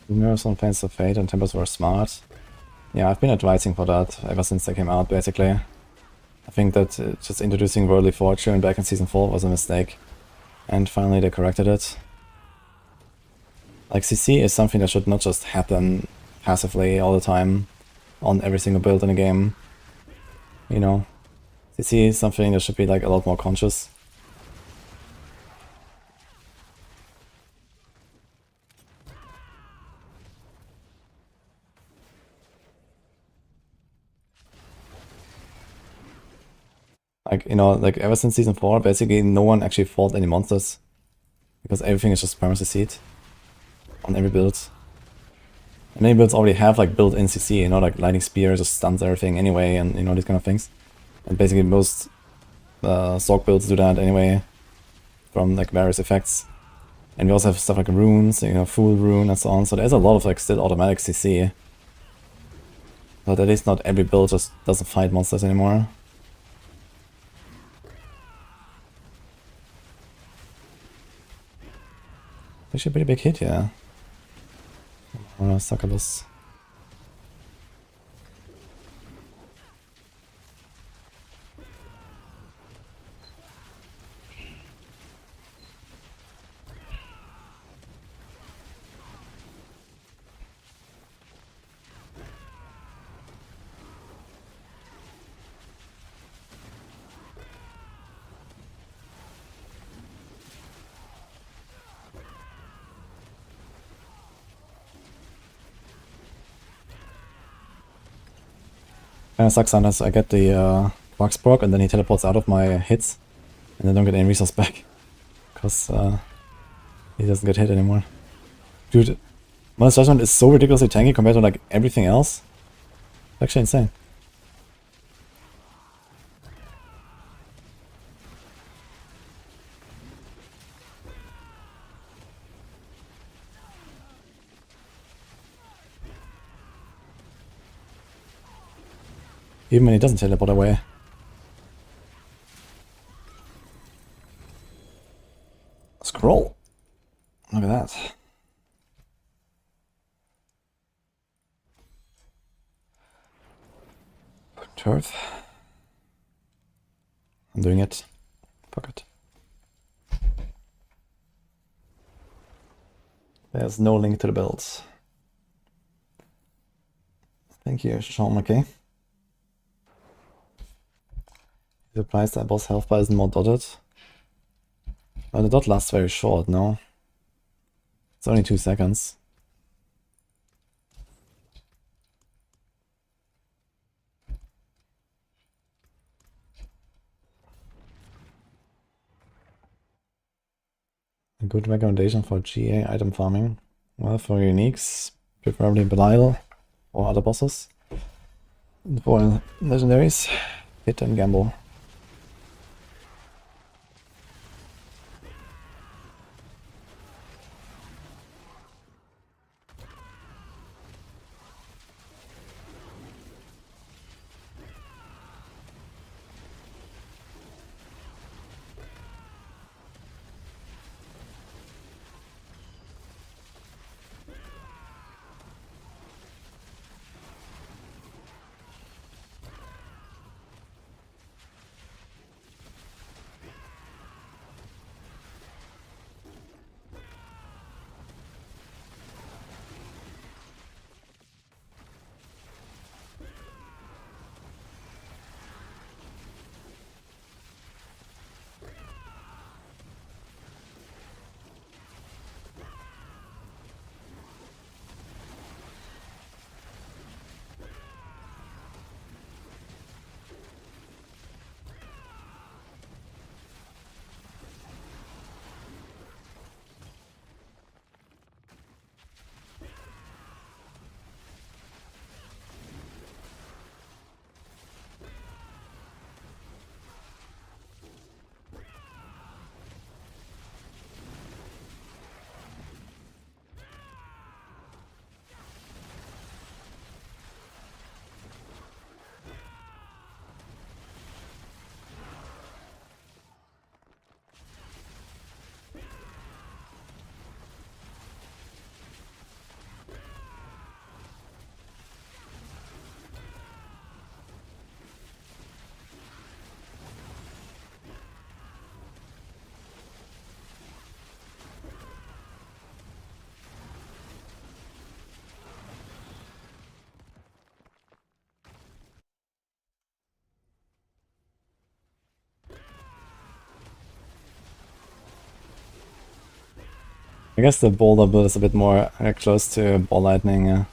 Mirrors on Planes of Fate and Tempers were smart. Yeah, I've been advising for that ever since they came out, basically. I think that just introducing Worldly Fortune back in Season 4 was a mistake. And finally they corrected it. Like, CC is something that should not just happen passively all the time on every single build in a game. You know? CC is something that should be like a lot more conscious. Like, you know, like ever since season 4, basically no one actually fought any monsters. Because everything is just permanent CC'd on every build. And many builds already have like built-in CC, you know, like Lightning Spear just stuns everything anyway, and you know, these kind of things. And basically most Sorc builds do that anyway, from like various effects. And we also have stuff like runes, you know, full rune and so on. So there's a lot of like still automatic CC. But at least not every build just doesn't fight monsters anymore. Actually a pretty big hit, yeah. Succulus. Kinda sucks sometimes. I get the Box proc and then he teleports out of my hits and I don't get any resource back. Because he doesn't get hit anymore. Dude, Mother's Judgement is so ridiculously tanky compared to like everything else. It's actually insane. Even when he doesn't teleport away. Scroll. Look at that. Turf. I'm doing it. Fuck it. There's no link to the builds. Thank you, Sean McKay. Surprised that boss health bar isn't more dotted. Well, the dot lasts very short, no? It's only 2 seconds. A good recommendation for GA item farming. Well, for uniques, preferably Belial or other bosses. And for legendaries, hit and gamble. I guess the boulder build is a bit more close to ball lightning. And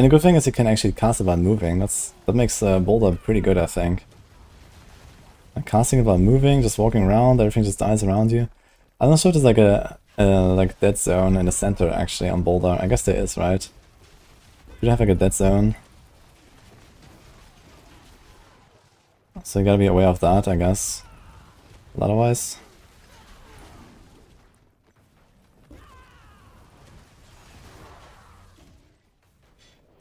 the good thing is you can actually cast it while moving. That makes boulder pretty good, I think. Like casting it while moving, just walking around, everything just dies around you. I'm not sure if there's like a like dead zone in the center actually on Boulder. I guess there is, right? You have like a dead zone. So you gotta be aware of that, I guess. Otherwise.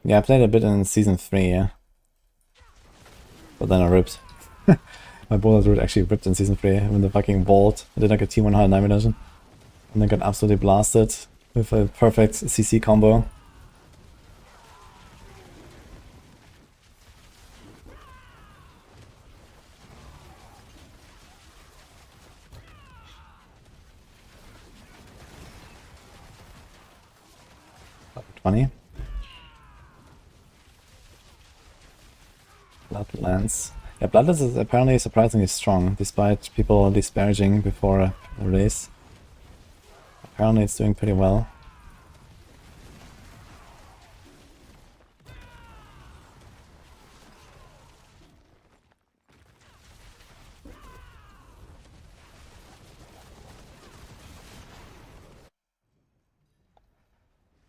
Yeah, I played a bit in Season 3, yeah. But then I ripped. My bullet route actually ripped in Season 3 when the fucking bolt. I did like a T100 night reduction. And then got absolutely blasted with a perfect CC combo. Funny. Bloodlands. Yeah, Bloodlands is apparently surprisingly strong, despite people disparaging before a race. Apparently it's doing pretty well.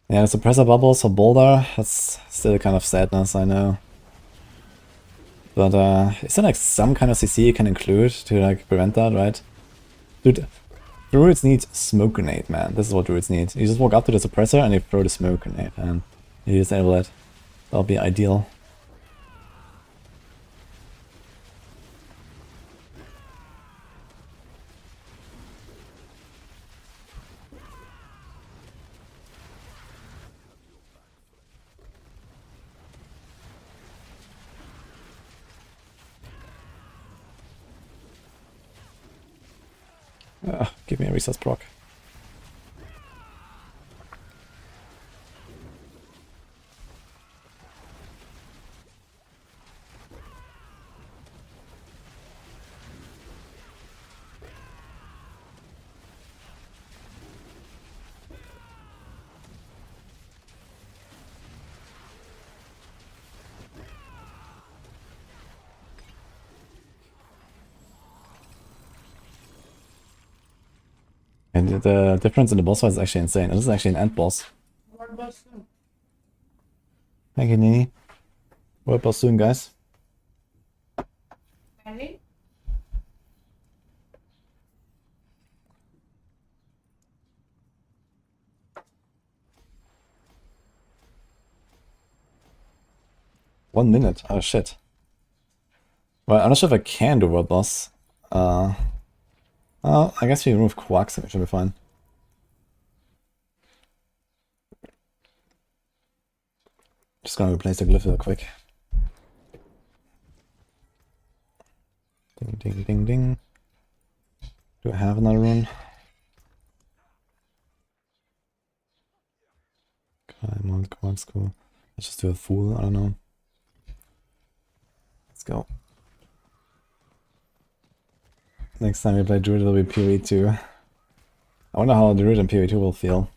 Yeah, the suppressor bubbles for Boulder, that's still kind of sadness, I know. But is there like some kind of CC you can include to like prevent that, right? Dude, druids need smoke grenade, man. This is what druids need. You just walk up to the suppressor and you throw the smoke grenade, and you disable it. That'll be ideal. Give me a resource proc. And the difference in the boss fight is actually insane. This is actually an end boss. Thank you, Nini. World boss soon, guys. Really? One minute. Oh shit. Well, I'm not sure if I can do world boss. Oh, I guess we remove Quarks, it should be fine. Just gonna replace the Glyph real quick. Ding, ding, ding, ding. Do I have another rune? I'm on Quarks, cool. Let's just do a Fool, I don't know. Let's go. Next time we play Druid, it'll be PoE2. I wonder how Druid and PoE2 will feel.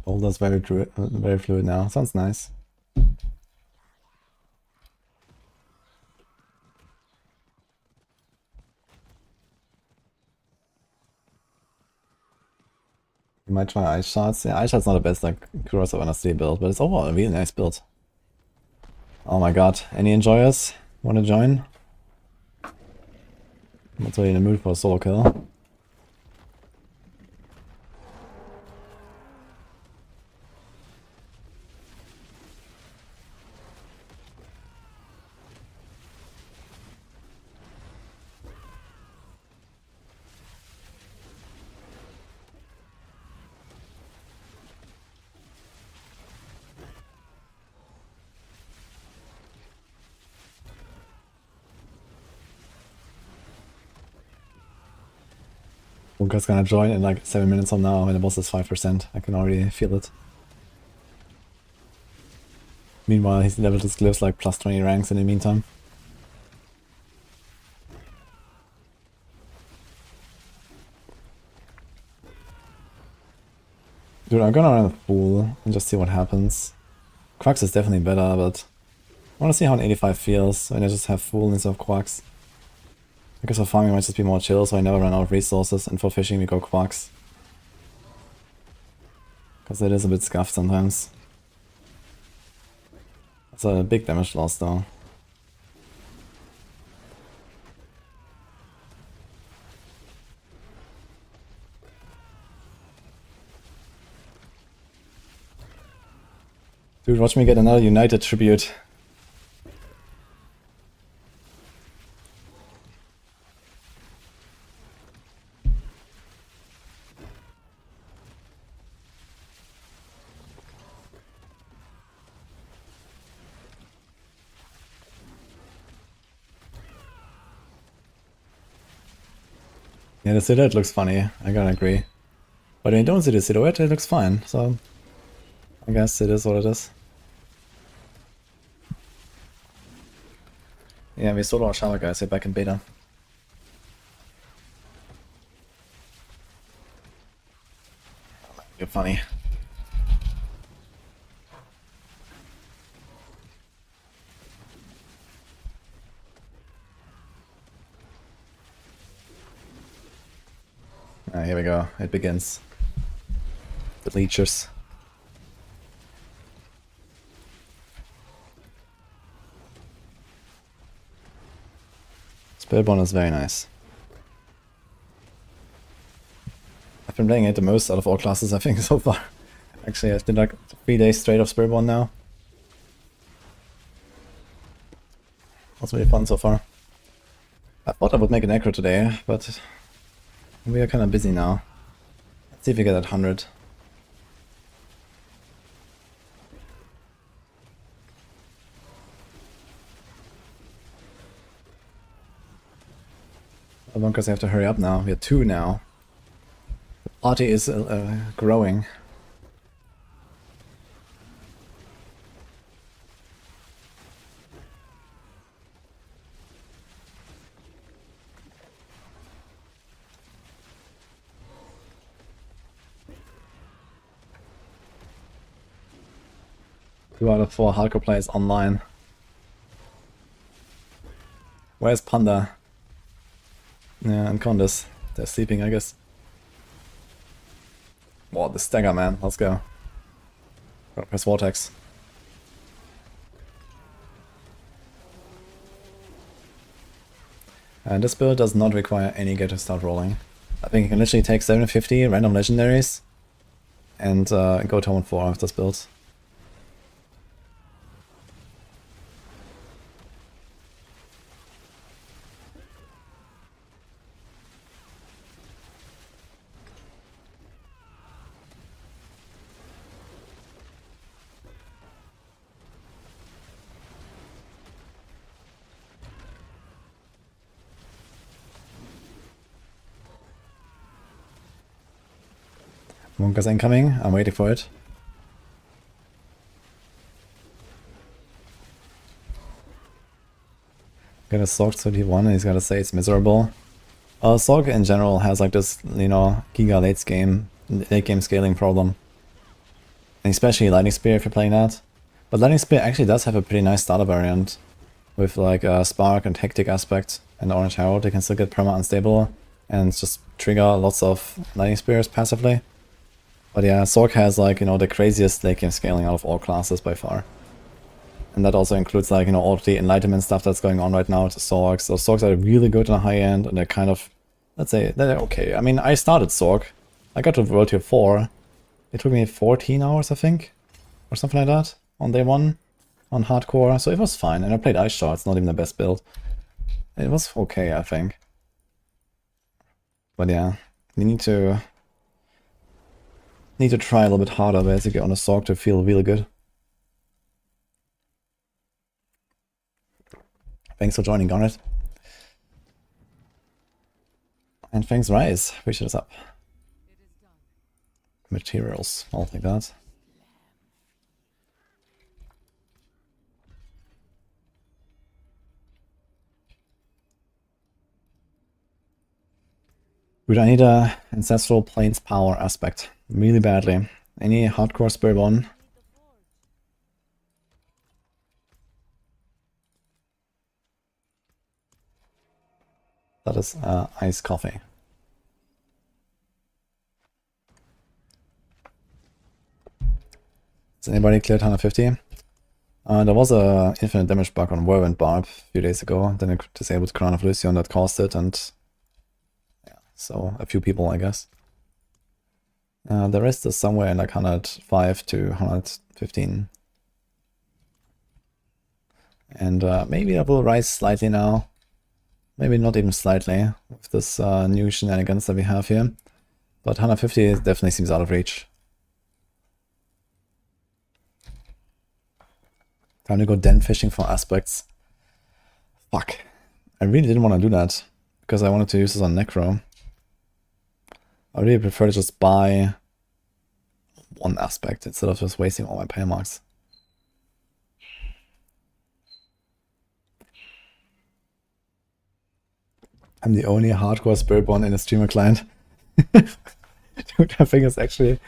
Boulder's very fluid now. Sounds nice. You might try Ice Shards. Yeah, Ice Shards not the best like Cross of Honesty build, but it's overall a really nice build. Oh my god, any enjoyers? Wanna join? I'm not really in the mood for a solo kill. Luca's gonna join in like 7 minutes from now when the boss is 5%. I can already feel it. Meanwhile, he's leveled his glyphs like plus 20 ranks in the meantime. Dude, I'm gonna run a Fool and just see what happens. Quacks is definitely better, but I wanna see how an 85 feels when I just have Fool instead of Quacks. Because for farming it might just be more chill, so I never run out of resources, and for fishing we go Quacks. Because it is a bit scuffed sometimes. It's a big damage loss though. Dude, watch me get another United tribute. Yeah, the silhouette looks funny, I gotta agree. But when you don't see the silhouette, it looks fine, so I guess it is what it is. Yeah, we solo our shower guys, we're back in beta. You're funny. Here we go, it begins. The leechers. Spiritborn is very nice. I've been playing it the most out of all classes I think so far. Actually, I've been like 3 days straight of Spiritborn now. That's really fun so far. I thought I would make an Necro today, but we are kind of busy now. Let's see if we get at 100. Because I have to hurry up now. We are 2 now. The party is growing. Two out of 4 hardcore players online. Where's Panda? Yeah, and Condis. They're sleeping, I guess. Wow, the stagger, man. Let's go. Gotta press Vortex. And this build does not require any gear to start rolling. I think you can literally take 750 random legendaries and go Torment 4 with this build. Monka's incoming, I'm waiting for it. Got a Sorc 31 and he's gotta say it's miserable. Sorc in general has like this, you know, giga late game scaling problem. And especially Lightning Spear if you're playing that. But Lightning Spear actually does have a pretty nice starter variant. With like a Spark and Hectic aspect and Orange Herald, they can still get perma unstable and just trigger lots of Lightning Spears passively. But yeah, Sorc has like, you know, the craziest late game scaling out of all classes by far. And that also includes like, you know, all of the enlightenment stuff that's going on right now to Sorcs. So Sorcs are really good on the high end and they're kind of, let's say, they're okay. I mean, I started Sorc. I got to World Tier 4. It took me 14 hours, I think, or something like that, on day 1, on hardcore. So it was fine. And I played Ice Shard, it's not even the best build. It was okay, I think. But yeah, you need to try a little bit harder basically on a Sorc to feel really good. Thanks for joining, Garnet. And thanks, Rise. Appreciate us up. Materials, I'll take that. Dude, I need a Ancestral Plains Power aspect really badly. Any hardcore Spiritborn? That is iced coffee. Has anybody cleared 150? There was a infinite damage bug on Whirlwind Barb a few days ago. Then I disabled Crown of Lucian that caused it, and yeah, so a few people, I guess. The rest is somewhere in like 105 to 115. And maybe that will rise slightly now. Maybe not even slightly with this new shenanigans that we have here. But 150 definitely seems out of reach. Time to go den fishing for aspects. Fuck. I really didn't want to do that because I wanted to use this on Necro. I really prefer to just buy one aspect instead of just wasting all my pale marks. I'm the only hardcore Spiritborn in a streamer client. Dude, I think it's actually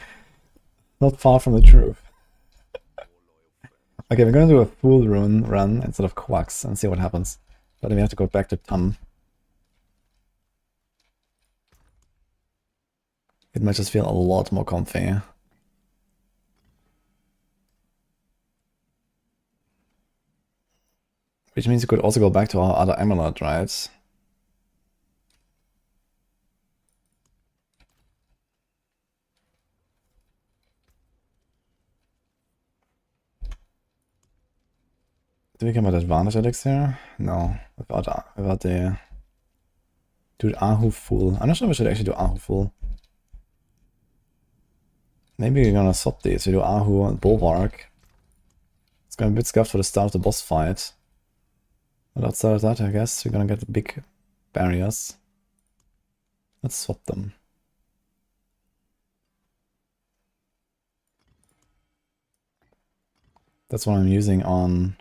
not far from the truth. Okay, we're gonna do a full rune run instead of Quacks and see what happens. But then we have to go back to Tum. It might just feel a lot more comfy. Which means you could also go back to our other Amulet, right? Do we get an advantage elixir? No, without the... Dude, Ahu full. I'm not sure we should actually do Ahu full. Maybe we're gonna swap these. We do Ahu and Bulwark. It's gonna be a bit scuffed for the start of the boss fight. But outside of that, I guess we're gonna get the big barriers. Let's swap them. That's what I'm using on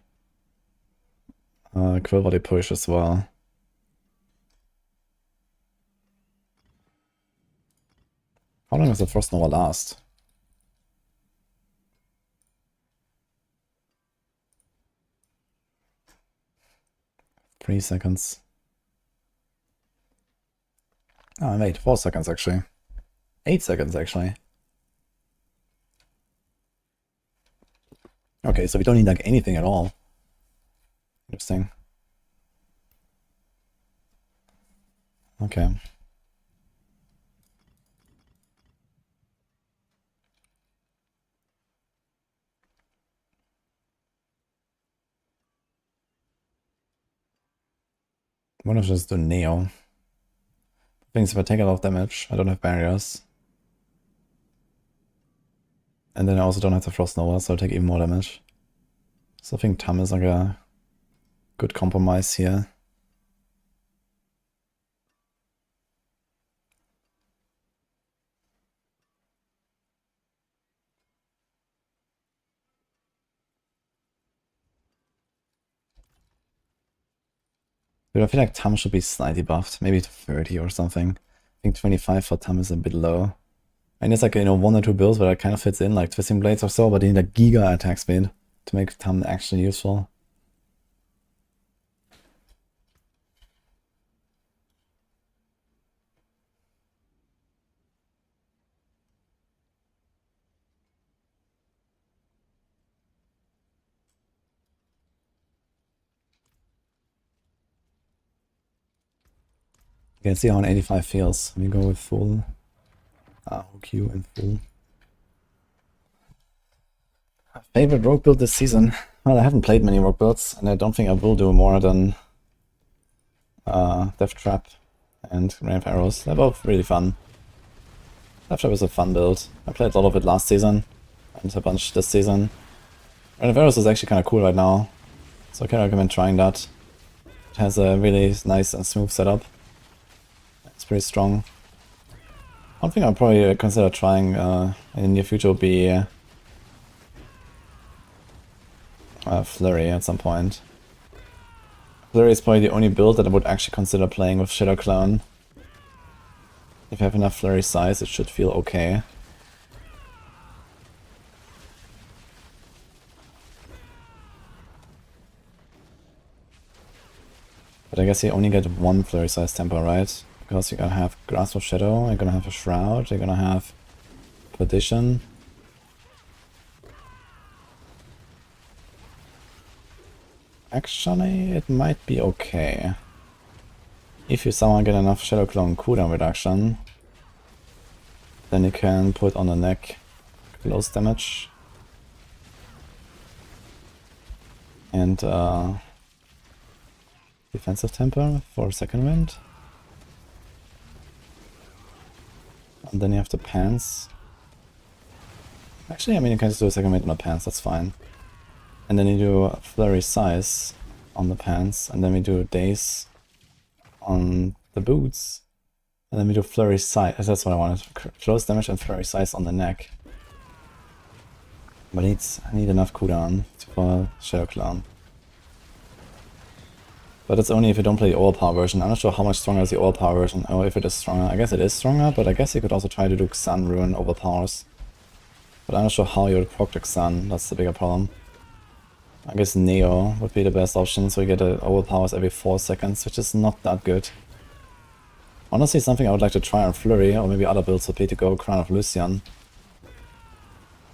Quill Body Push as well. How long does the Frost Nova last? Three seconds. Oh, wait, 4 seconds actually. 8 seconds actually. Okay, so we don't need like anything at all. Interesting. Okay. What if I just do Neo? Things if I take a lot of damage, I don't have barriers. And then I also don't have the Frost Nova, so I'll take even more damage. So I think Tum is like a good compromise here. Dude, I feel like Tum should be slightly buffed, maybe to 30 or something. I think 25 for Tum is a bit low. And it's like, you know, 1 or 2 builds where it kind of fits in, like Twisting Blades or so, but you need a giga attack speed to make Tum actually useful. You can see how an 85 feels. Let me go with full. Q and full. Favorite rogue build this season? Well, I haven't played many rogue builds, and I don't think I will do more than Death Trap and Rain of Arrows. They're both really fun. Death Trap is a fun build. I played a lot of it last season, and a bunch this season. Rain of Arrows is actually kind of cool right now, so I can recommend trying that. It has a really nice and smooth setup. It's pretty strong. One thing I'll probably consider trying in the near future will be Flurry at some point. Flurry is probably the only build that I would actually consider playing with Shadow Clone. If you have enough Flurry size, it should feel okay. But I guess you only get one flurry size tempo, right? Because you're gonna have Grasp of Shadow, you're gonna have a Shroud, you're gonna have Perdition. Actually, it might be okay. If you somehow get enough Shadow Clone cooldown reduction, then you can put on the neck close damage. And defensive temper for second wind. And then you have the pants. Actually, I mean, you can just do a second wind on the pants, that's fine. And then you do flurry size on the pants, and then we do daze on the boots. And then we do flurry size, that's what I wanted. Close damage and flurry size on the neck. But I need enough cooldown for Shadow Clone. But it's only if you don't play the overpower version. I'm not sure how much stronger is the overpower version, or if it is stronger. I guess it is stronger, but I guess you could also try to do Xan Rune overpowers. But I'm not sure how you would proc the Xan, that's the bigger problem. I guess Neo would be the best option, so you get overpowers every 4 seconds, which is not that good. Honestly, something I would like to try on Flurry, or maybe other builds would be to go Crown of Lucian.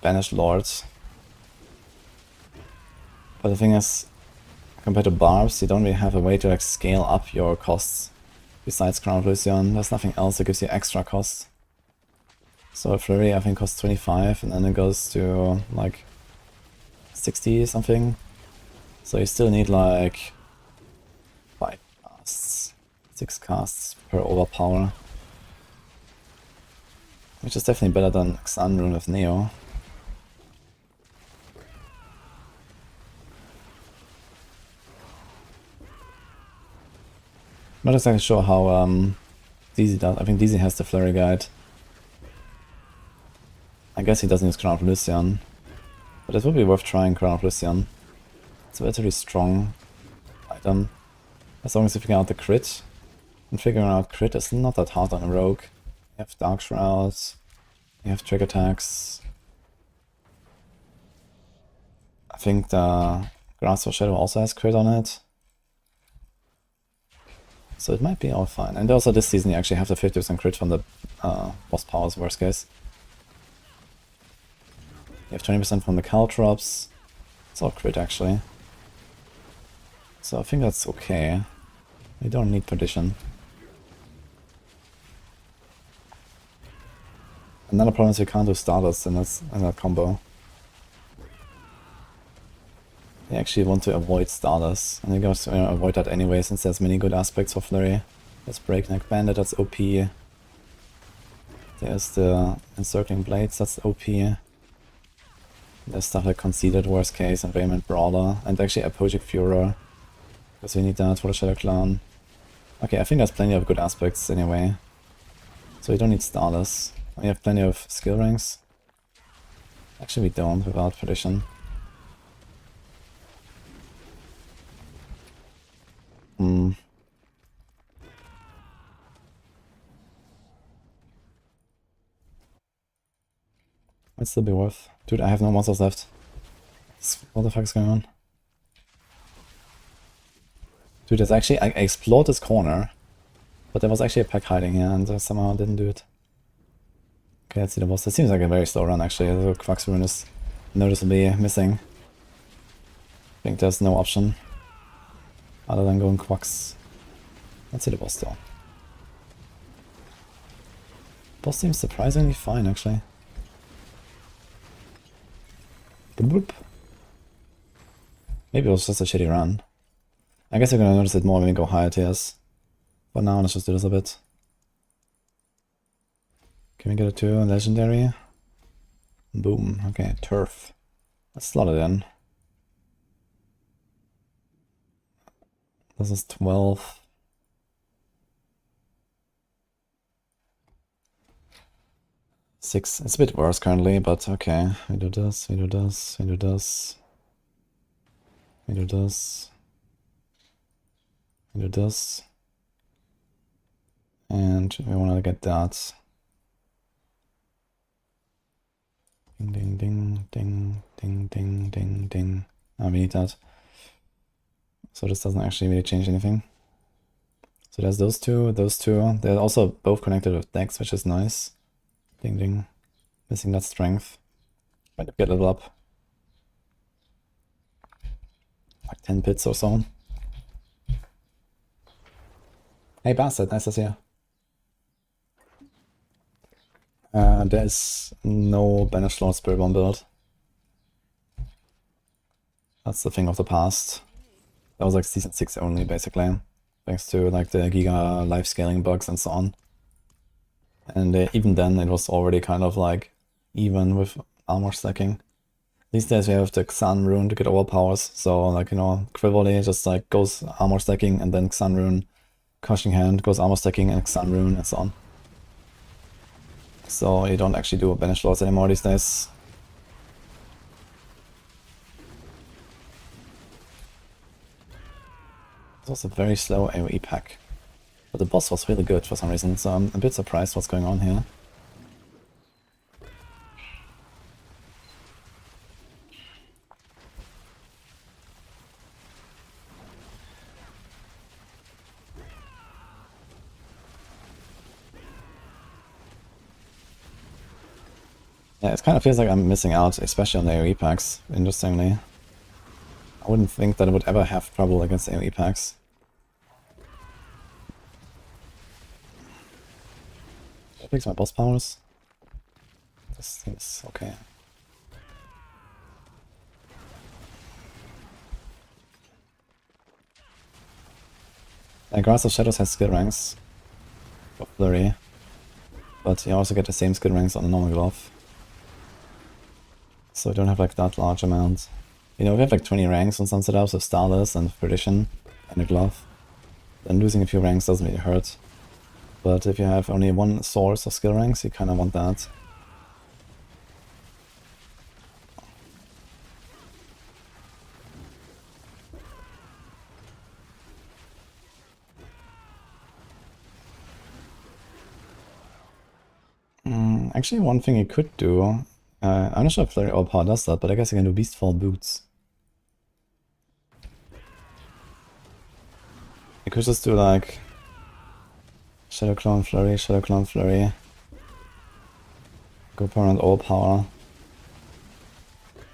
Banished Lords. But the thing is, compared to Barbs, you don't really have a way to like scale up your costs. Besides Crown of Lucian, there's nothing else that gives you extra costs. So a Flurry I think costs 25, and then it goes to like 60 something. So you still need like 5 casts, 6 casts per overpower. Which is definitely better than Xan Rune with Neo. Not exactly sure how DZ does. I think DZ has the Flurry guide. I guess he doesn't use Crown of Lucian. But it would be worth trying Crown of Lucian. It's a relatively strong item. As long as you figure out the crit. And figuring out crit is not that hard on a rogue. You have Dark Shrouds. You have trick attacks. I think the Grasp of Shadow also has crit on it. So it might be all fine. And also this season you actually have the 50% crit from the boss powers, worst case. You have 20% from the Caltrops. It's all crit actually. So I think that's okay. We don't need Perdition. Another problem is you can't do starters in that combo. You actually want to avoid starters, and you got to avoid that anyway since there's many good aspects for Flurry. There's Breakneck Bandit, that's OP. There's the Encircling Blades, that's OP. There's stuff like Conceited, worst case, and Vehement Brawler, and actually Apogic Furor, because we need that for the Shadow Clan. Okay, I think there's plenty of good aspects anyway. So we don't need starters. We have plenty of skill ranks. Actually we don't without Perdition. Might still be worth. Dude, I have no monsters left. What the fuck is going on? Dude, there's actually... I explored this corner. But there was actually a pack hiding here and I somehow didn't do it. Okay, let's see the boss. It seems like a very slow run actually. The Quack's Rune is noticeably missing. I think there's no option other than going Quacks. Let's see the boss though. Boss seems surprisingly fine actually. Boop. Maybe it was just a shitty run. I guess you're gonna notice it more when we go higher tiers. For now, let's just do this a bit. Can we get it to legendary? Boom. Okay, turf. Let's slot it in. This is 12. Six. It's a bit worse currently, but okay. We do this, we do this, we do this. We do this. We do this. And we want to get that. Ding, ding, ding, ding, ding, ding, ding, ding. Ah, we need that. So this doesn't actually really change anything. So there's those two, those two. They're also both connected with decks, which is nice. Ding ding. Missing that strength. Might get a level up. Like 10 pits or so. Hey Bastard, nice to see you. There's no Banished Lord Spiritborn build. That's the thing of the past. That was like season 6 only, basically. Thanks to like the Giga life scaling bugs and so on. And even then it was already kind of like even with armor stacking. These days we have the Xan rune to get overpowers, so like, you know, Quivolley just like goes armor stacking and then Xan rune, Crushing Hand goes armor stacking and Xan rune and so on. So you don't actually do Banished Lords anymore these days. It was a very slow AoE pack. But the boss was really good for some reason, so I'm a bit surprised what's going on here. Yeah, it kind of feels like I'm missing out, especially on the AoE packs, interestingly. I wouldn't think that I would ever have trouble against AoE packs. Should I fix my boss powers? This seems okay. Grasp of Shadows has skill ranks for Flurry, but you also get the same skill ranks on a normal glove. So you don't have like that large amount. You know, if you have like 20 ranks on some setups with Starless and Perdition and a glove, then losing a few ranks doesn't really hurt. But if you have only one source of skill ranks, you kind of want that. Actually, one thing you could do, I'm not sure if Flurry Overpower does that, but I guess you can do Beastfall Boots. You could just do like Shadow Clone Flurry, go permanent Overpower.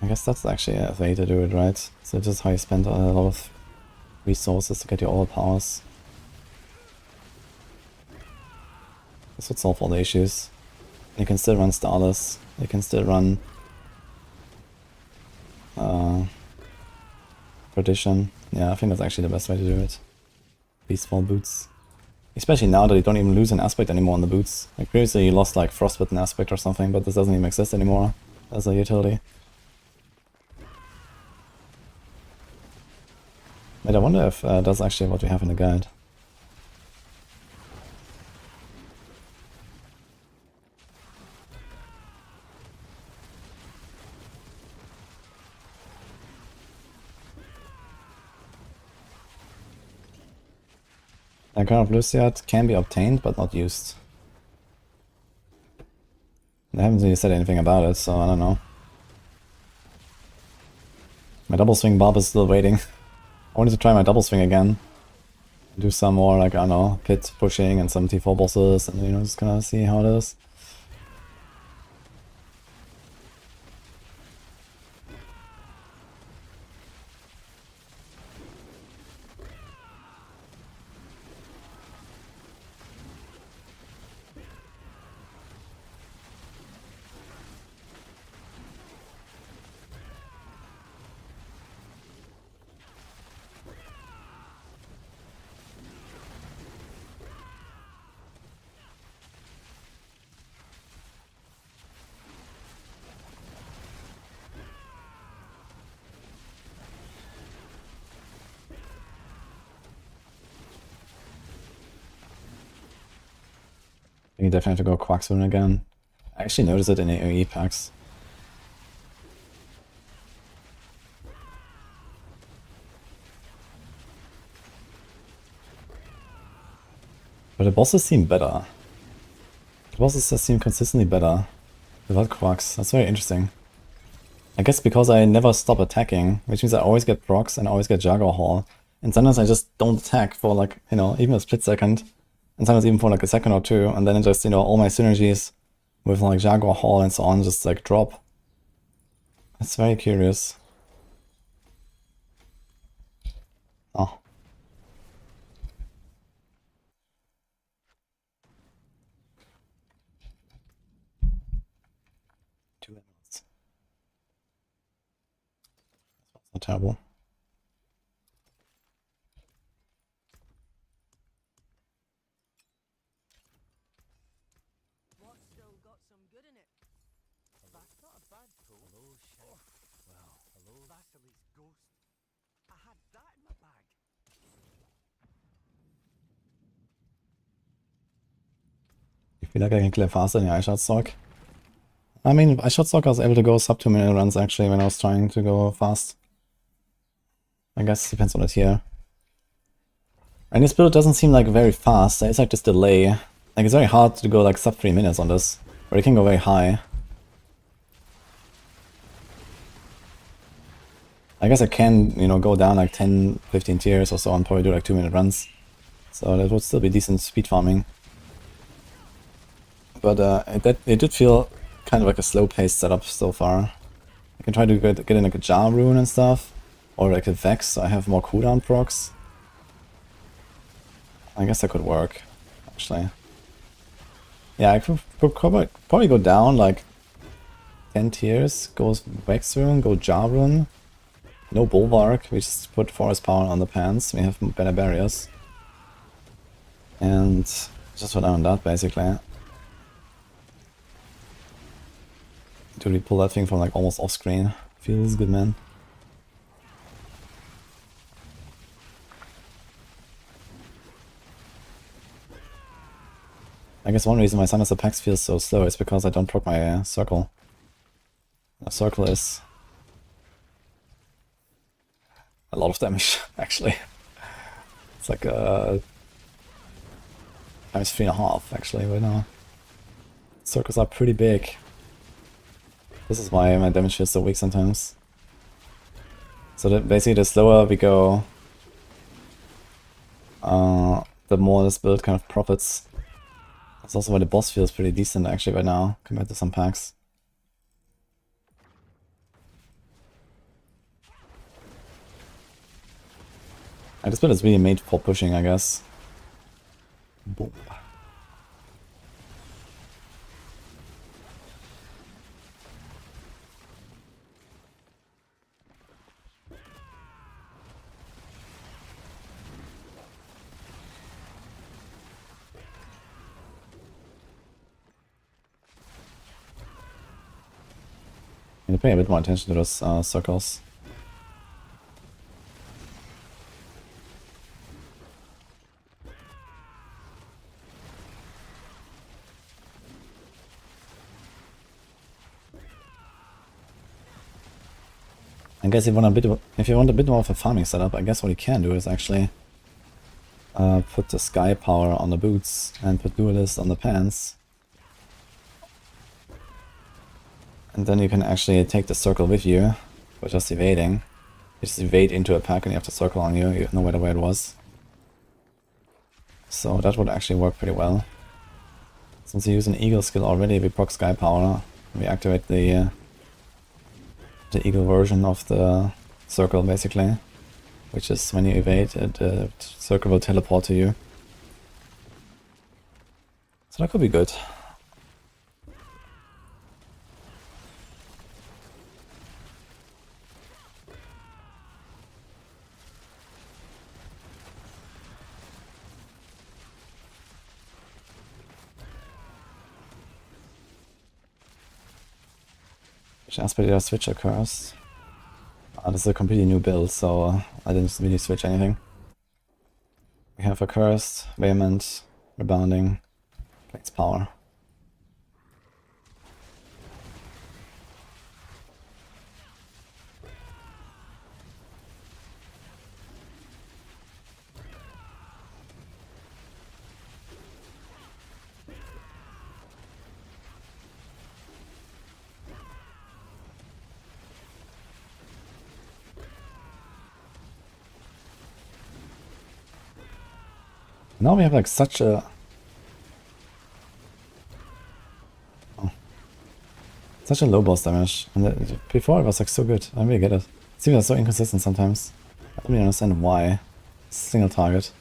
I guess that's actually a way to do it, right? So just how you spend a lot of resources to get your overpowers. This would solve all the issues. You can still run Starless, you can still run Perdition. Yeah, I think that's actually the best way to do it. Beastfall Boots. Especially now that you don't even lose an aspect anymore on the boots. Like previously you lost like Frostbitten aspect or something, but this doesn't even exist anymore as a utility. But I wonder if that's actually what we have in the guide. That kind of Luciad can be obtained, but not used. They haven't really said anything about it, so I don't know. My double swing Barb is still waiting. I wanted to try my double swing again. Do some more, like, I don't know, pit pushing and some T4 bosses, and, you know, just gonna see how it is. You definitely have to go Quack soon again. I actually noticed it in AoE packs. But the bosses seem better. The bosses just seem consistently better without Quacks. That's very interesting. I guess because I never stop attacking, which means I always get procs and I always get Overhaul. And sometimes I just don't attack for like, you know, even a split second. And sometimes even for like a second or two. And then it just, you know, all my synergies with like Jaguar Hall and so on just like drop. It's very curious. Oh. Not terrible. What's still got some good in it? That's not a bad pull. Hello, Chef. Well, hello. Vasily's ghost. I had that in my bag. I feel like I can clear faster than the iShot Sorc. I mean, iShot Sorc I was able to go sub 2 minute runs actually when I was trying to go fast. I guess it depends on the tier. And this build doesn't seem like very fast, there's like this delay. Like it's very hard to go like sub 3 minutes on this, but it can go very high. I guess I can, you know, go down like 10, 15 tiers or so and probably do like 2 minute runs. So that would still be decent speed farming. But it did feel kind of like a slow paced setup so far. I can try to get in like a jar rune and stuff. Or like a Vex, so I have more cooldown procs. I guess that could work, actually. Yeah, I could probably go down like 10 tiers, go Vex rune, go jar rune. No Bulwark, we just put Forest Power on the pants, we have better barriers. And just rely on that, basically. To really pull that thing from like almost off screen. Feels good, man. I guess one reason my Sun Pax feels so slow is because I don't proc my circle. The circle is a lot of damage, actually. It's like times 3.5 actually right now. Circles are pretty big. This is why my damage feels so weak sometimes. So that basically the slower we go, the more this build kind of profits. That's also why the boss feels pretty decent actually right now, compared to some packs. This build is really made for pushing, I guess. Boom. I need to pay a bit more attention to those circles. I guess if you want a bit more of a farming setup, I guess what you can do is actually put the sky power on the boots and put duelist on the pants. And then you can actually take the circle with you for just evading. You just evade into a pack and you have the circle on you, no matter where it was. So that would actually work pretty well. Since you use an eagle skill already, we proc sky power, we activate the eagle version of the circle basically. Which is when you evade, the circle will teleport to you. So that could be good. Which Aspirator switch occurs. This is a completely new build, so I didn't really switch anything. We have Accursed, Vehement, Rebounding, Plates Power. Now we have like such a... Oh. Such a low boss damage. And before it was like so good. I really get it. It seems like so inconsistent sometimes. I don't really understand why. Single target.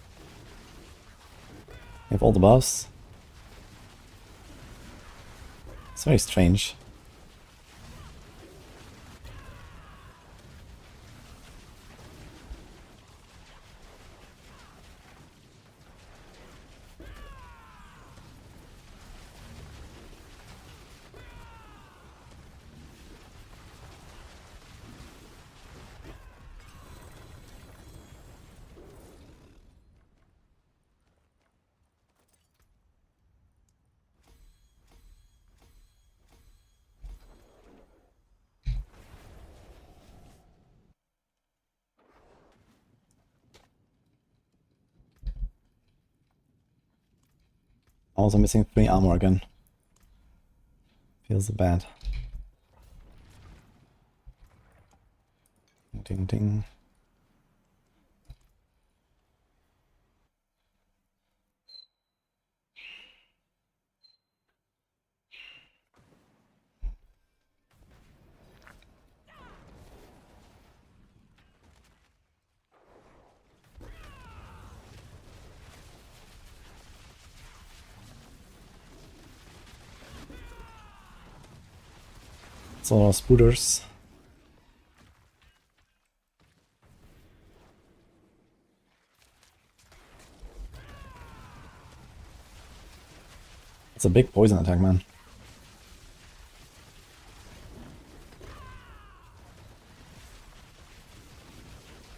You have all the buffs. It's very strange. Also missing 3 armor again. Feels bad. Ding ding. So spooters. It's a big poison attack, man.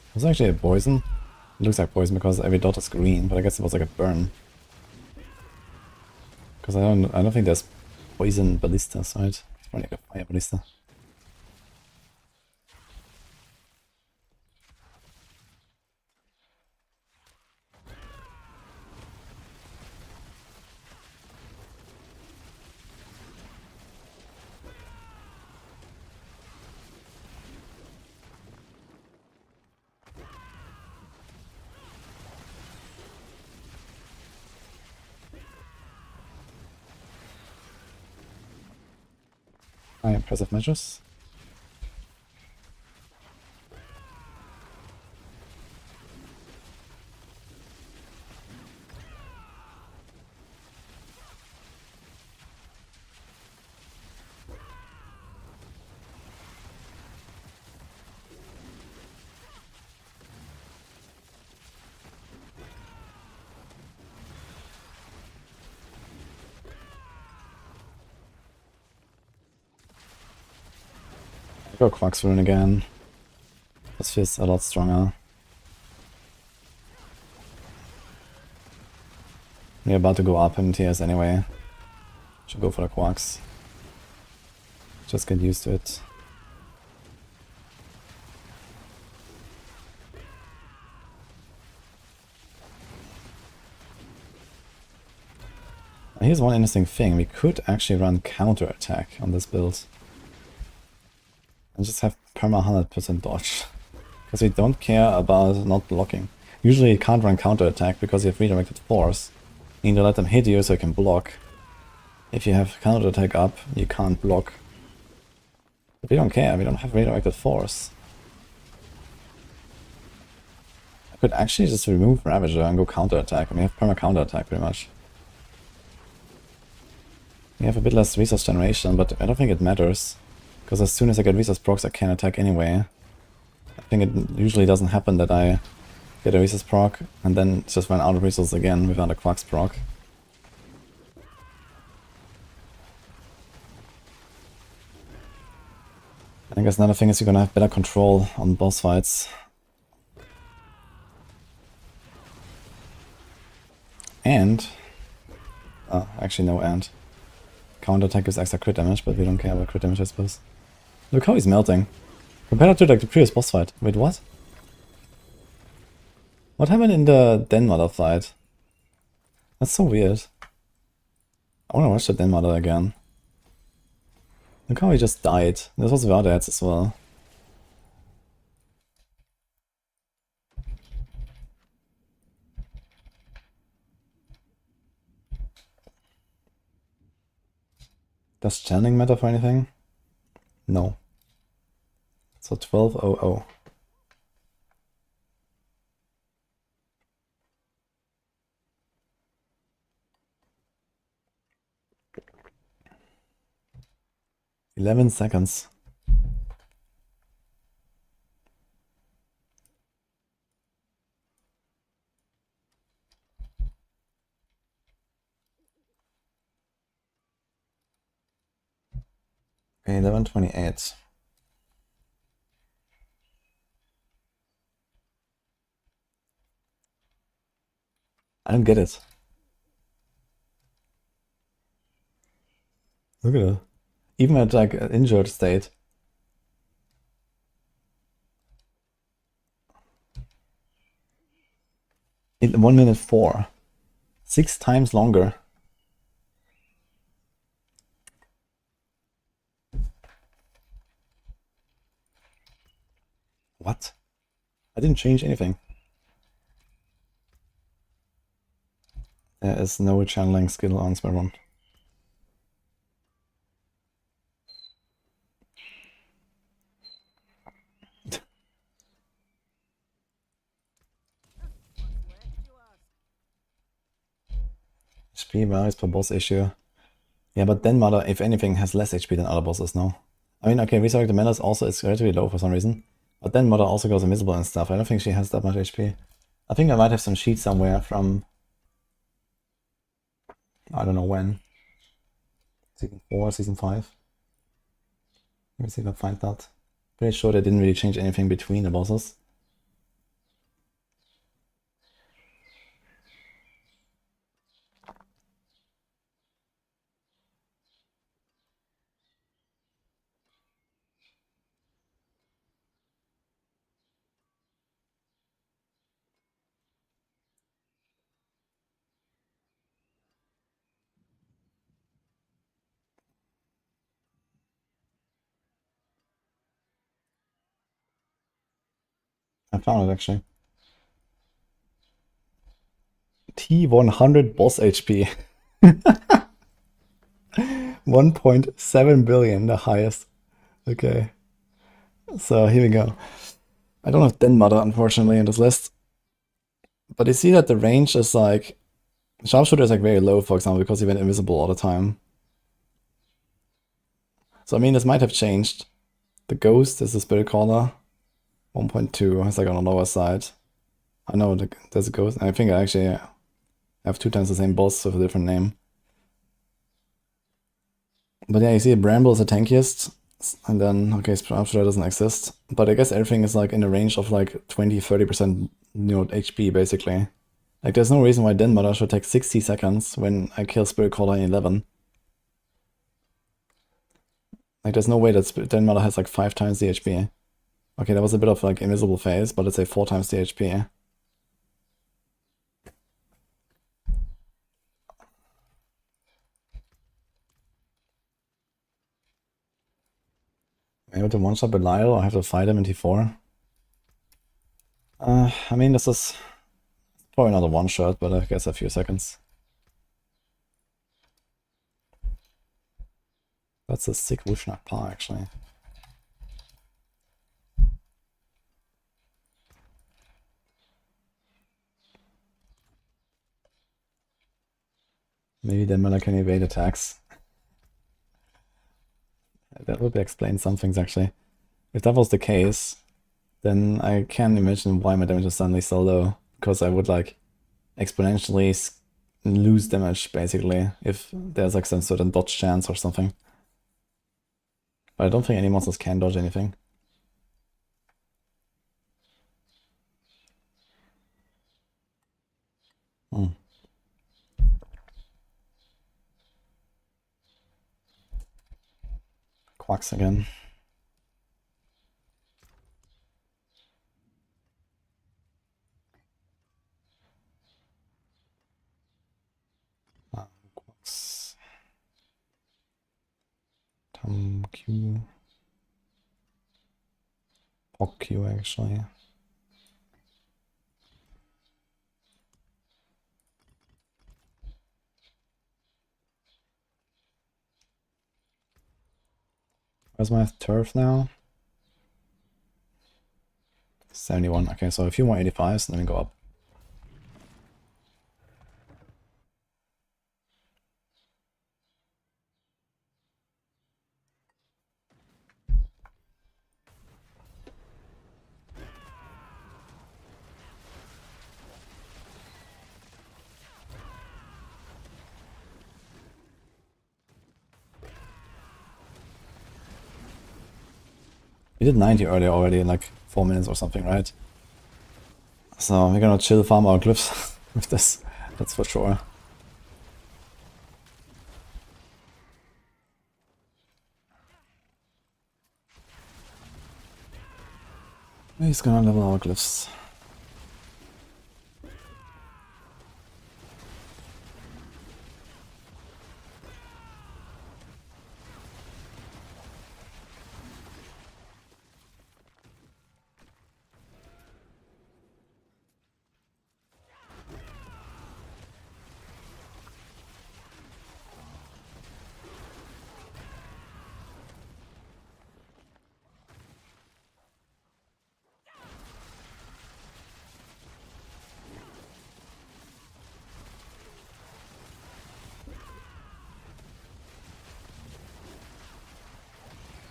It was actually a poison. It looks like poison because every dot is green, but I guess it was like a burn. Because I don't think there's poison ballistas, right? It's probably like a fire ballista. Impressive measures. Go Quark's rune again. This feels a lot stronger. We're about to go up in tiers anyway. Should go for the Quarks. Just get used to it. Here's one interesting thing. We could actually run counter attack on this build. And just have perma 100% dodge. Because we don't care about not blocking. Usually you can't run counter attack because you have redirected force. You need to let them hit you so you can block. If you have counter attack up, you can't block. But we don't care, we don't have redirected force. I could actually just remove Ravager and go counter attack, and we have perma counter attack pretty much. We have a bit less resource generation, but I don't think it matters. Because as soon as I get resource procs, I can attack anyway. I think it usually doesn't happen that I get a resource proc and then just run out of resources again without a Quark's proc. I guess another thing is you're gonna have better control on boss fights. And... actually no and. Counter attack is extra crit damage, but we don't care about crit damage, I suppose. Look how he's melting. Compared to like the previous boss fight. Wait, what? What happened in the Den Mother fight? That's so weird. I wanna watch the Den Mother again. Look how he just died. This was without ads as well. Does channeling matter for anything? No. So 1200. "11 seconds. Okay, 11:28. I don't get it. Look at it. Even at like an injured state. In 1 minute 4. 6 times longer. What? I didn't change anything. There is no channeling skill on Spiritborn. HP varies per boss issue. Yeah, but Den Mother, if anything, has less HP than other bosses, no? I mean, okay, Resurrect the Menace also is relatively low for some reason. But Den Mother also goes invisible and stuff. I don't think she has that much HP. I think I might have some sheets somewhere from... I don't know when. Season 4, Season 5. Let me see if I find that. Pretty sure they didn't really change anything between the bosses. I found it actually. T100 boss HP. 1.7 billion, the highest. Okay. So here we go. I don't have Den Mother, unfortunately, in this list. But you see that the range is like... Sharpshooter is like very low, for example, because he went invisible all the time. So I mean, this might have changed. The Ghost is the Spirit Caller. 1.2, it's like on the lower side. I know there's a Ghost. I think I actually have 2 times the same boss with a different name. But yeah, you see Bramble is the tankiest. And then, okay, Sharpshooter doesn't exist. But I guess everything is like in the range of like 20-30%, HP basically. Like there's no reason why Den Mother should take 60 seconds when I kill Spirit Caller in 11. Like there's no way that Den Mother has like 5 times the HP. Okay, that was a bit of like invisible phase, but let's say 4 times the HP. Maybe to one-shot Belial, or I have to fight him in T4. I mean, this is probably not a one-shot, but I guess a few seconds. That's a sick Wushnak Pa, actually. Maybe Den Mother can evade attacks. That would explain some things, actually. If that was the case, then I can imagine why my damage is suddenly so low. Because I would, like, exponentially lose damage, basically, if there's, like, some certain dodge chance or something. But I don't think any monsters can dodge anything. Quacks again. Quacks. Tam Q. Pop Q, actually. Where's my turf now? 71. Okay, so a few more 85s and then we go up. We did 90 earlier already in like 4 minutes or something, right? So we're gonna chill farm our glyphs with this, that's for sure. He's gonna level our glyphs.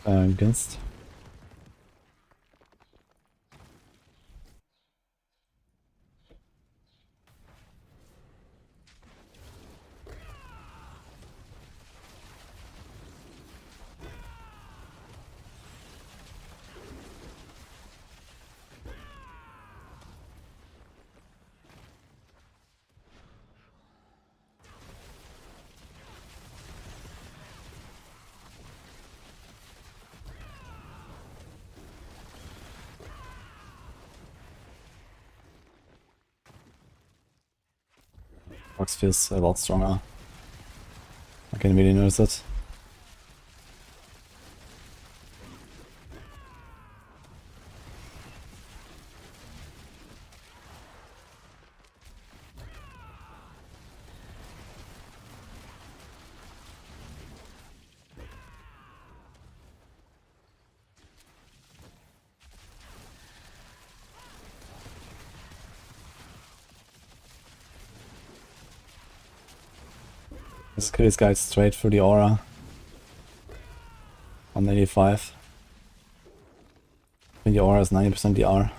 Against. Box feels a lot stronger. I can really notice it. Let's kill this guy straight through the aura. 185. I think the aura is 90% DR.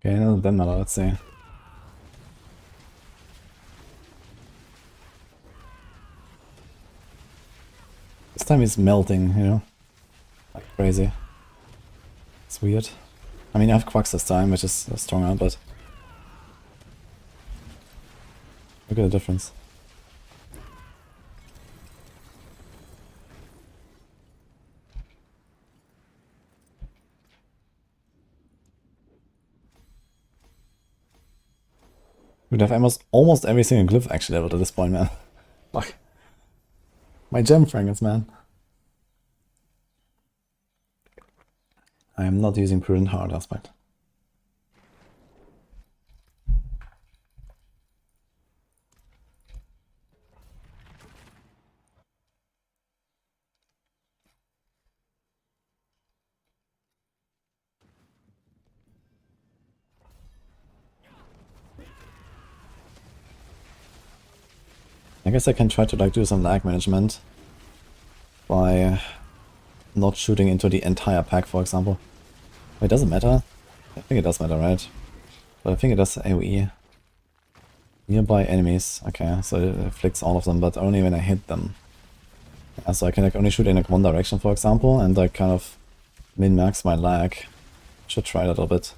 Okay, another Dismantle, let's see. This time he's melting, you know? Like crazy. It's weird. I mean, I have Quacks this time, which is stronger, but look at the difference. We'd have almost every single glyph actually leveled at this point, man. Fuck. My gem fragments, man. I am not using Prudent Heart aspect. I guess I can try to like do some lag management by not shooting into the entire pack, for example. It doesn't matter. I think it does matter, right? But I think it does AoE. Nearby enemies. Okay, so it afflicts all of them, but only when I hit them. Yeah, so I can like only shoot in like one direction, for example, and like kind of min-max my lag. Should try that a bit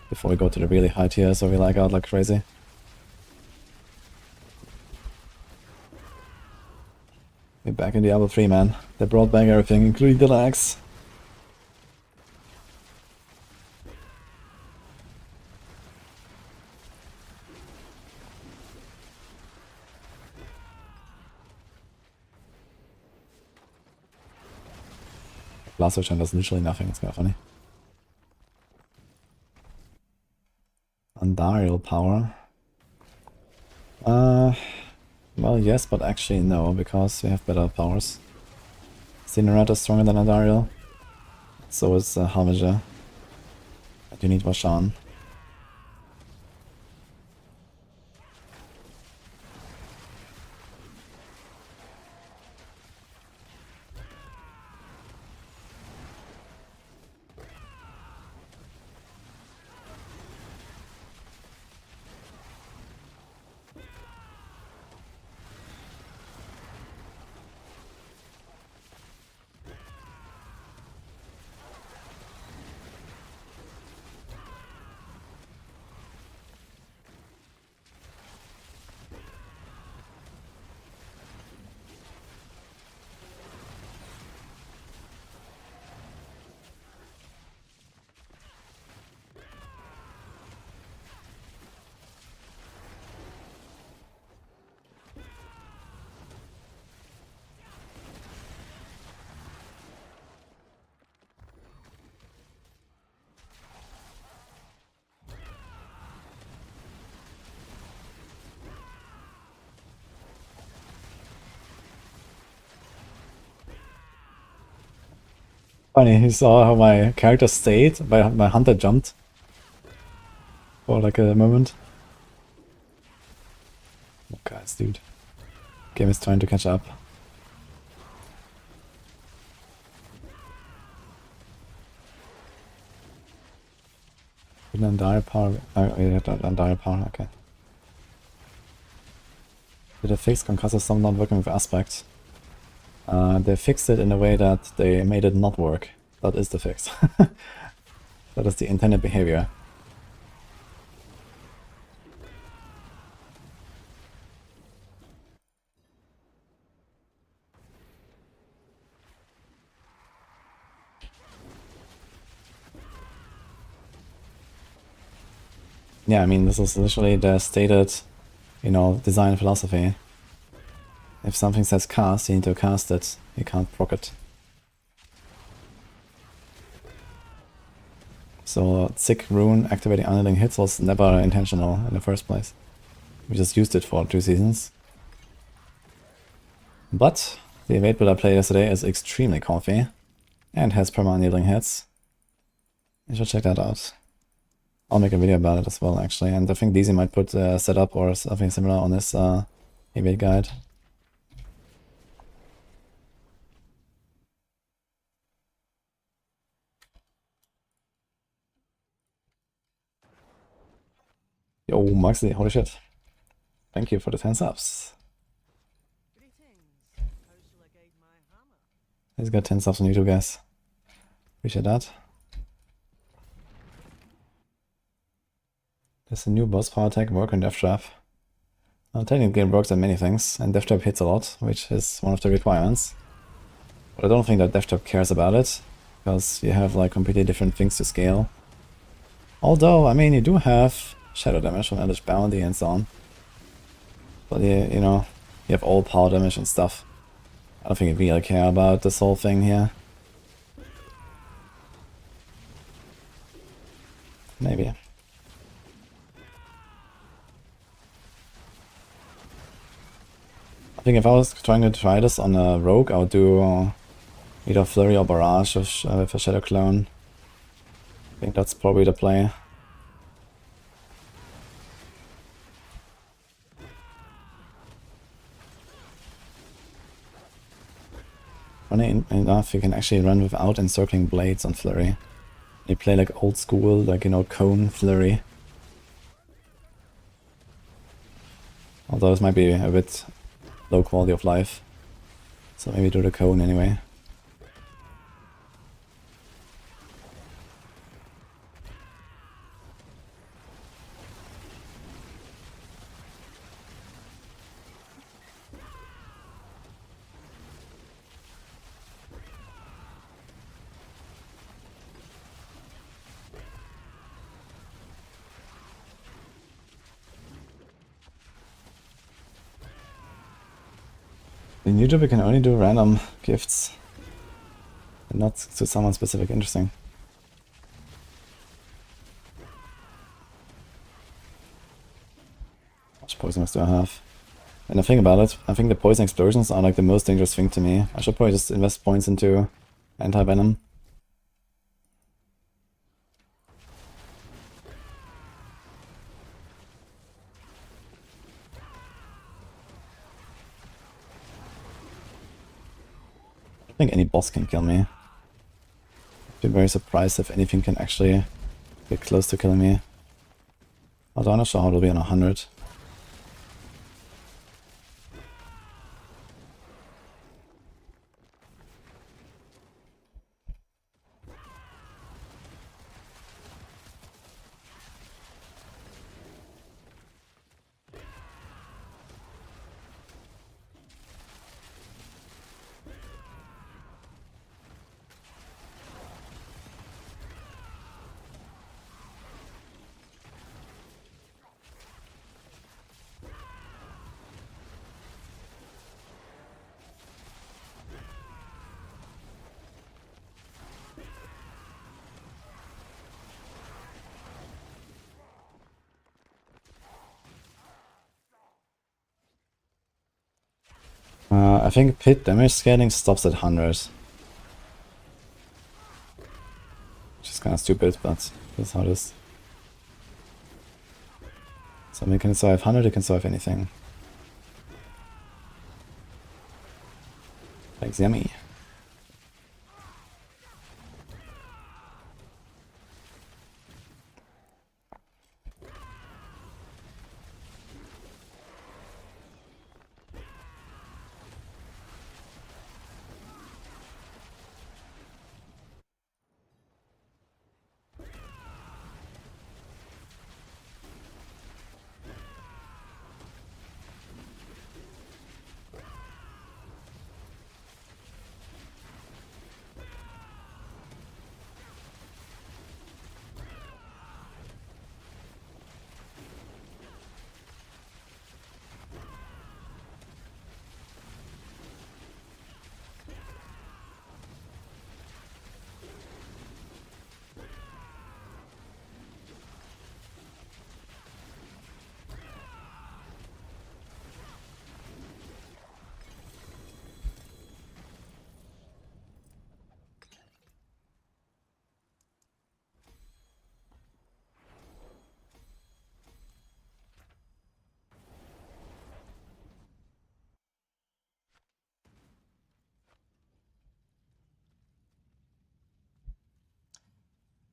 before we go to the really high tiers where we lag out like crazy. We're back in Diablo 3, man. They brought back everything, including the lags. Blast Ocean does literally nothing, it's kind of funny. Undarial power. Well, yes, but actually no, because we have better powers. Cinerate is stronger than Undarial. So is Harbinger. And you need Vashan. Funny, you saw how my character stayed, my hunter jumped for like a moment. Oh guys, dude. Game is trying to catch up. Didn't Undarial power. Oh, yeah, Undarial power, okay. Did they fix concussive some not working with aspect? They fixed it in a way that they made it not work. That is the fix. That is the intended behavior. Yeah, I mean, this is literally the stated, you know, design philosophy. If something says cast, you need to cast it. You can't proc it. So, sick rune activating Unyielding hits was never intentional in the first place. We just used it for 2 seasons. But the evade build I played yesterday is extremely comfy and has perma Unyielding hits. You should check that out. I'll make a video about it as well, actually, and I think DZ might put a setup or something similar on this evade guide. Yo, Maxi, holy shit. Thank you for the 10 subs. He's got 10 subs on YouTube, guys. Appreciate that. Does the new boss power attack work on Death Trap? Technically it works on many things, and Death Trap hits a lot, which is one of the requirements. But I don't think that Death Trap cares about it, because you have like completely different things to scale. Although, I mean, you do have shadow damage from Eldritch Bounty and so on. But you know, you have all power damage and stuff. I don't think you really care about this whole thing here. Maybe. I think if I was trying to try this on a rogue, I would do either Flurry or Barrage with a Shadow Clone. I think that's probably the play. Funny enough, you can actually run without encircling blades on Flurry. You play like old school, like, you know, cone Flurry. Although this might be a bit low quality of life. So maybe do the cone anyway. In YouTube you can only do random gifts. And not to someone specific interesting. How much poisonous do I have? And the thing about it, I think the poison explosions are like the most dangerous thing to me. I should probably just invest points into anti-venom. I think any boss can kill me. I'd be very surprised if anything can actually get close to killing me. Although I'm not sure how it'll be on 100. I think pit damage scaling stops at 100. Which is kind of stupid, but that's how it is. So we can survive 100, you can survive anything. Thanks, yummy.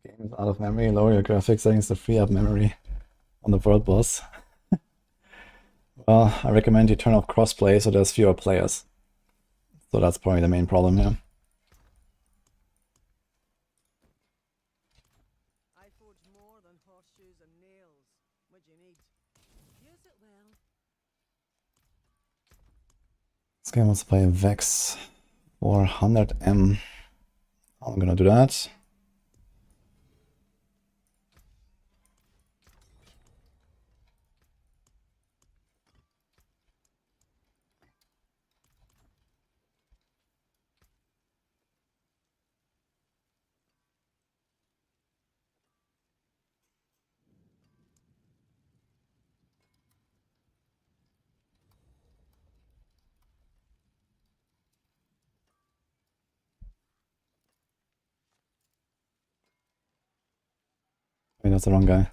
Game is out of memory, lower your graphics settings to free up memory on the world boss. Well, I recommend you turn off crossplay so there's fewer players. So that's probably the main problem here. I forge more than horseshoes and nails. What do you need? Use it well. This game wants to play Vex for 100M. I'm gonna do that. I mean, that's the wrong guy.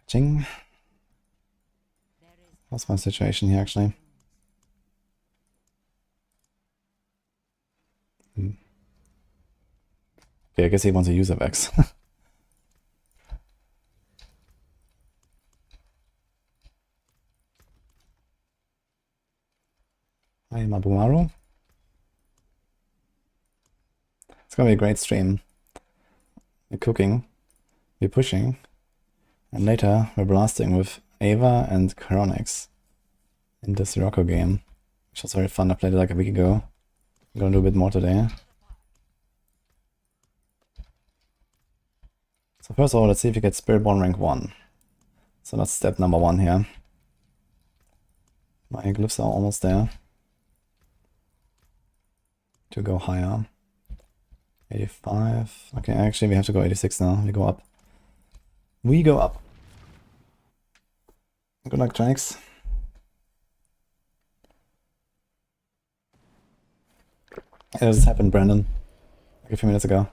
Ching. What's my situation here actually? Okay, I guess he wants to use a Vex. Hi, Mabumaru. It's gonna be a great stream. We're cooking, we're pushing, and later we're blasting with Ava and Chronikz in the SIROCCO game, which was very fun. I played it like a week ago. I'm gonna do a bit more today. So first of all, let's see if we get Spiritborn Rank 1. So that's step number 1 here. My glyphs are almost there. To go higher. 85. Okay, actually we have to go 86 now. We go up. We go up. Good luck, Chronikz. It just happened, Brandon. Like a few minutes ago.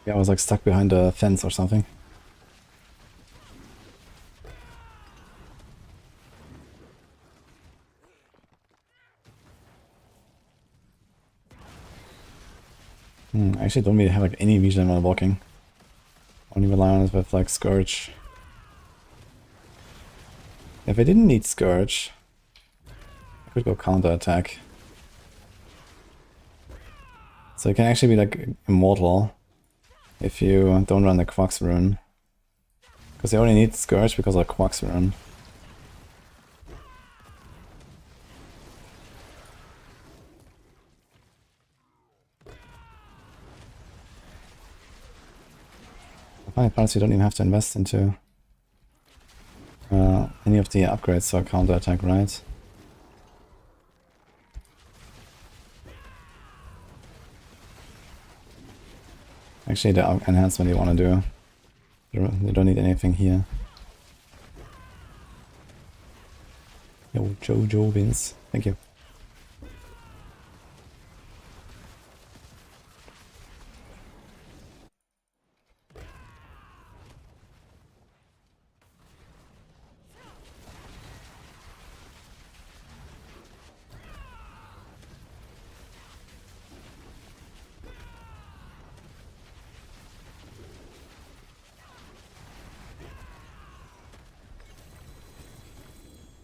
Yeah, I was like stuck behind a fence or something. I actually don't really have like any vision while walking. Only rely on it with like Scourge. If I didn't need Scourge, I could go counter attack. So you can actually be like immortal if you don't run the Quax rune. Because you only need Scourge because of Quax rune. The funny part is you don't even have to invest into any of the upgrades for counter attack, right? Actually, the enhancement you want to do, you don't need anything here. Yo, Jojo wins. Thank you.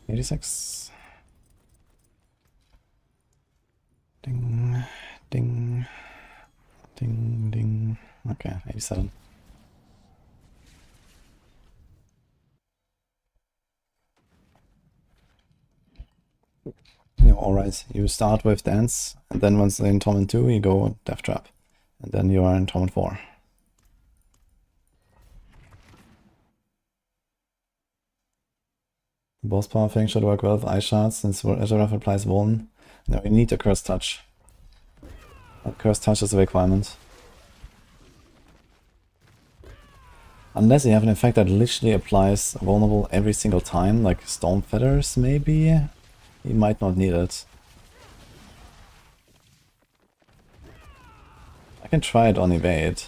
86. Ding, ding, ding, ding. Okay, 87. Alright, you start with Dance, and then once in Torment 2, you go Death Trap. And then you are in Torment 4. The boss power thing should work well with Ice Shards, since Azurath applies Vuln. No, you need a Cursed Touch. A Cursed Touch is a requirement. Unless you have an effect that literally applies Vulnerable every single time, like Storm Feathers maybe, you might not need it. I can try it on Evade.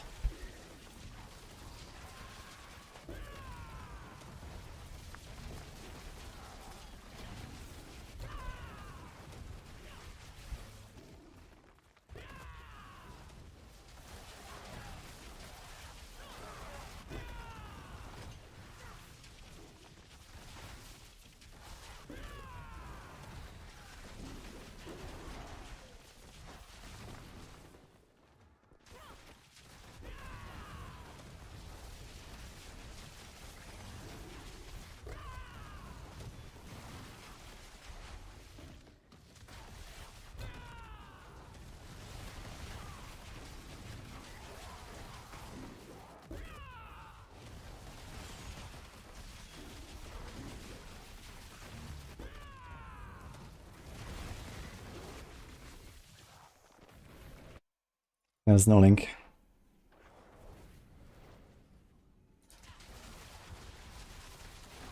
There's no link.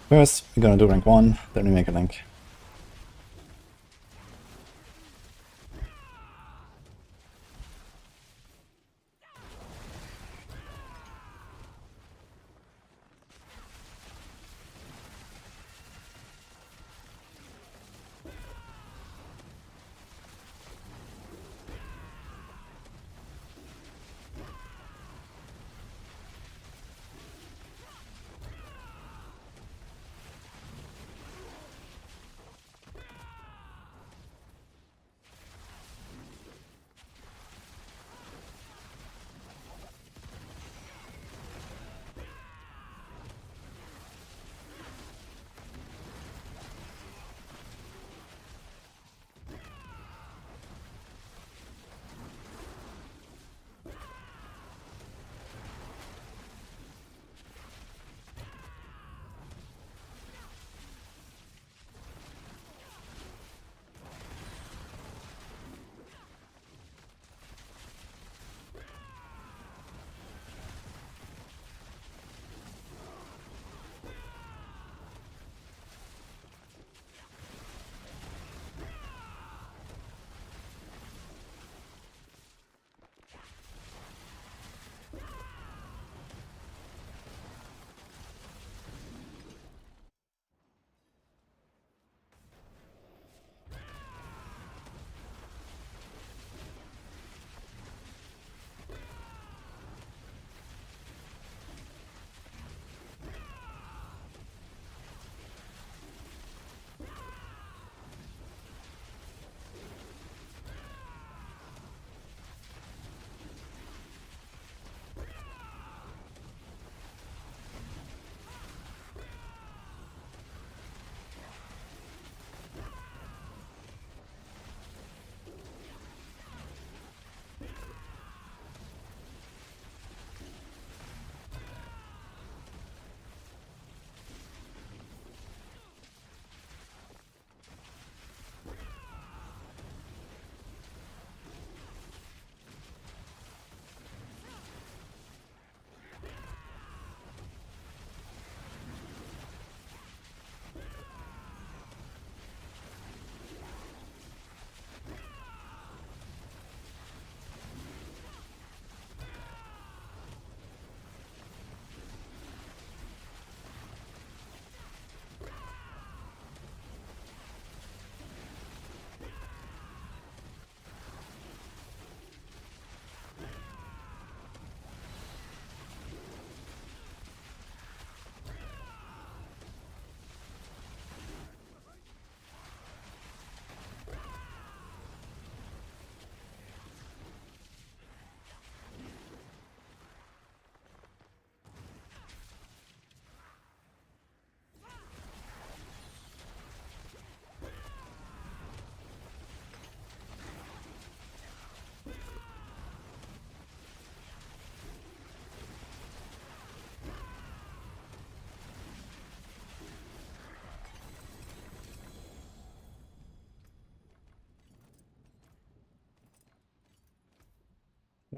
First, we're gonna do rank 1, then we make a link.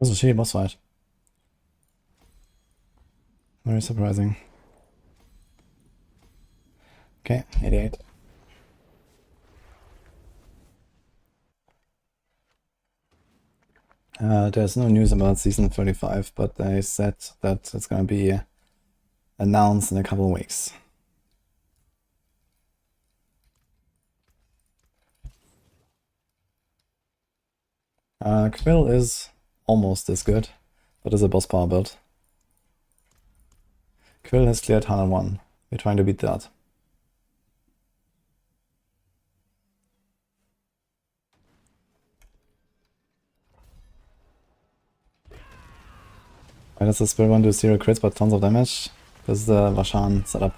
It was a shitty boss fight. Very surprising. Okay, 88. There's no news about season 35, but they said that it's gonna be announced in a couple of weeks. Quill is almost as good, but is a boss power build. Quill has cleared 101. We're trying to beat that. Why does the Spiritborn do 0 crits but tons of damage? This is the Vashan setup.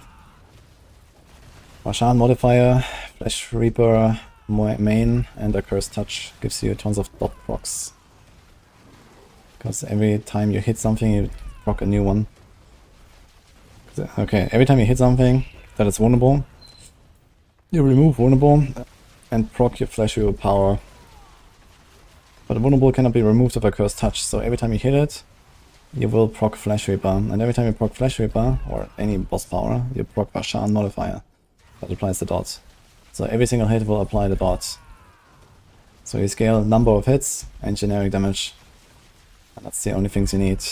Vashan modifier, Flesh Reaper main, and a Cursed Touch gives you tons of dot procs. Because every time you hit something, you proc a new one. Okay, every time you hit something that is vulnerable, you remove vulnerable and proc your Flesh Reaper power. But vulnerable cannot be removed with a Cursed Touch, so every time you hit it, you will proc Flesh Reaper, and every time you proc Flesh Reaper, or any boss power, you proc Vashan modifier that applies the dot. So every single hit will apply the dot. So you scale number of hits and generic damage, and that's the only things you need.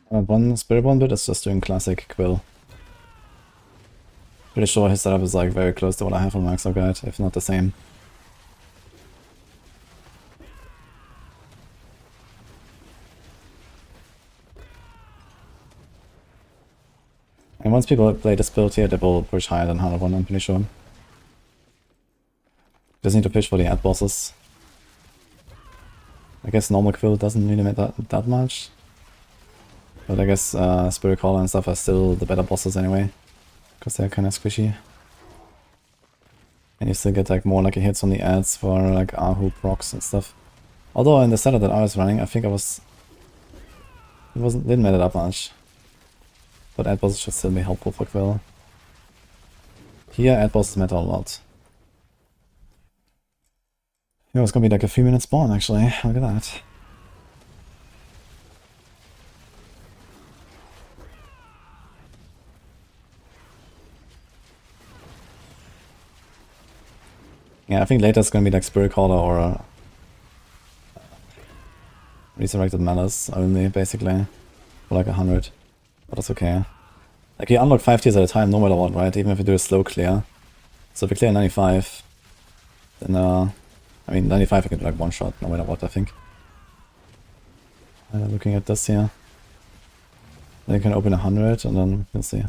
One Spiritborn bit is just doing classic Quill. Pretty sure his setup is like very close to what I have on Maxwell Guide, if not the same. And once people play this build here, they will push higher than 101, I'm pretty sure. Just need to push for the ad bosses. I guess normal Quill doesn't really make that much. But I guess Spirit Caller and stuff are still the better bosses anyway, because they're kind of squishy. And you still get like more lucky hits on the ads for like Ahu procs and stuff. Although in the setup that I was running, I think didn't matter that much. But ad bosses should still be helpful for Quill. Here ad bosses matter a lot. Yeah, it's gonna be like a 3-minute spawn actually, look at that. Yeah, I think later it's gonna be like Spirit Caller or Resurrected Malice only, basically. For like 100. But that's okay. Like you unlock 5 tiers at a time, no matter what, right? Even if you do a slow clear. So if you clear 95, then I mean 95 you can do like one shot, no matter what, I think. Looking at this here. Then you can open 100 and then you can see.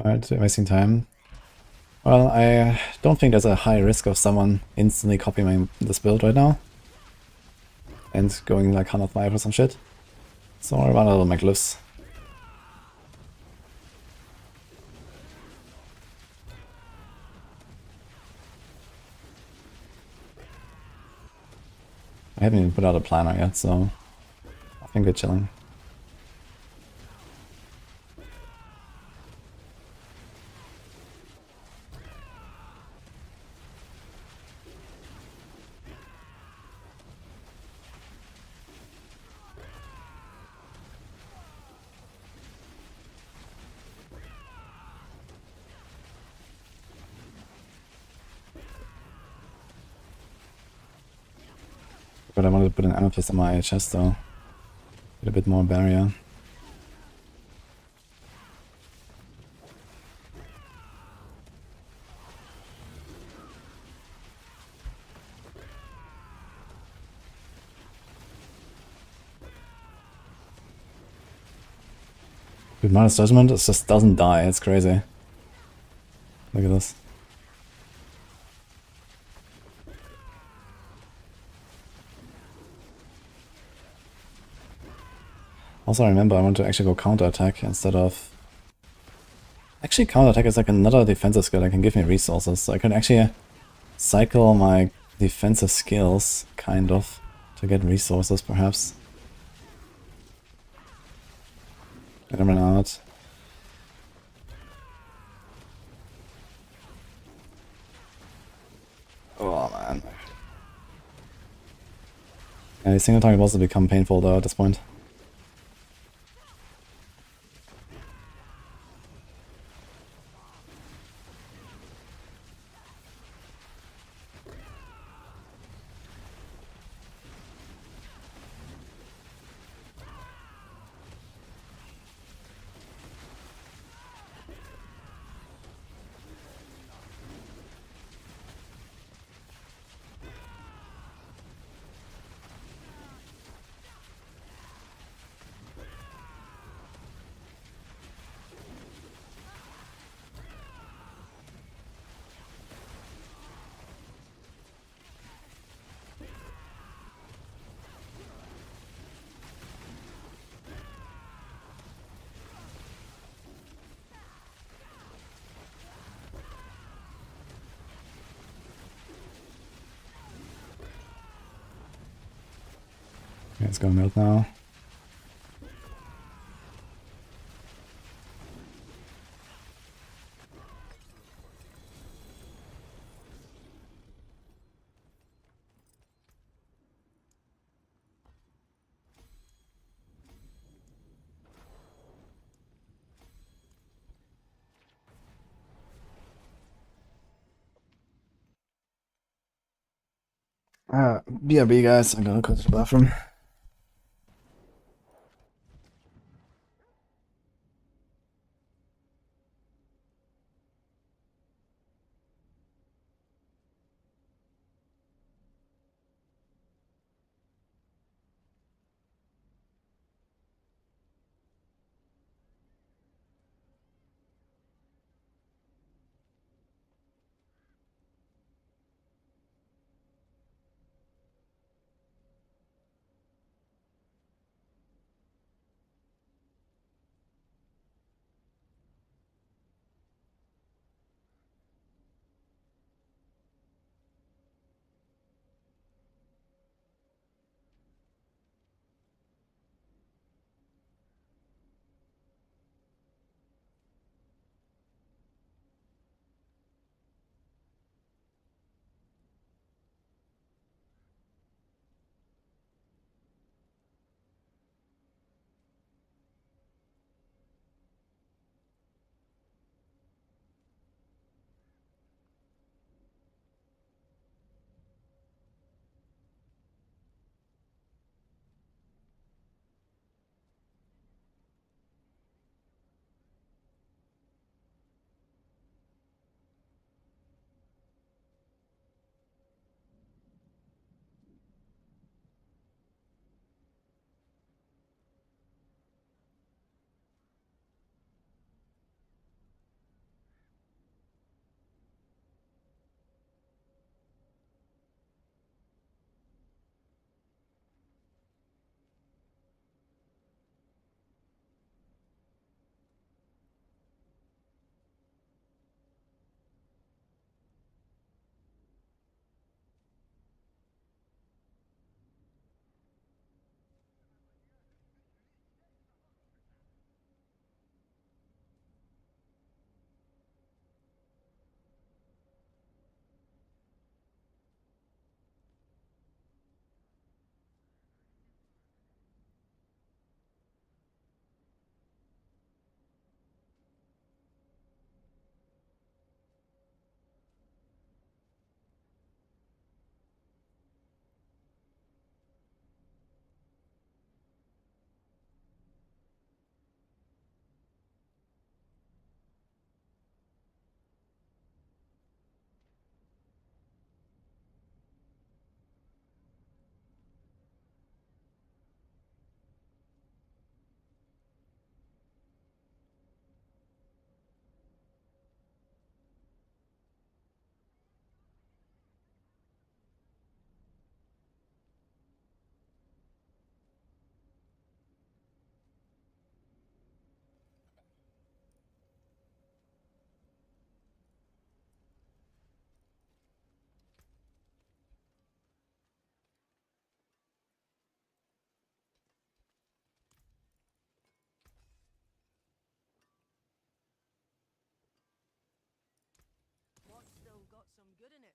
Alright, wasting time. Well, I don't think there's a high risk of someone instantly copying this build right now. And going like 105 or some shit. So I'll run a little my glyphs. I haven't even put out a planner yet, so I think we're chilling. But I wanted to put an amethyst on my chest though. Get a bit more barrier. Dude, minus Judgement, it just doesn't die, it's crazy. Look at this. Also, remember, I want to actually go counter-attack instead of... Actually, counter-attack is like another defensive skill that can give me resources, so I can actually cycle my defensive skills, kind of, to get resources, perhaps. Get them out. Oh, man. Yeah, these single target bosses become painful, though, at this point. Okay, let's go melt now. BRB guys, I'm gonna go to the bathroom.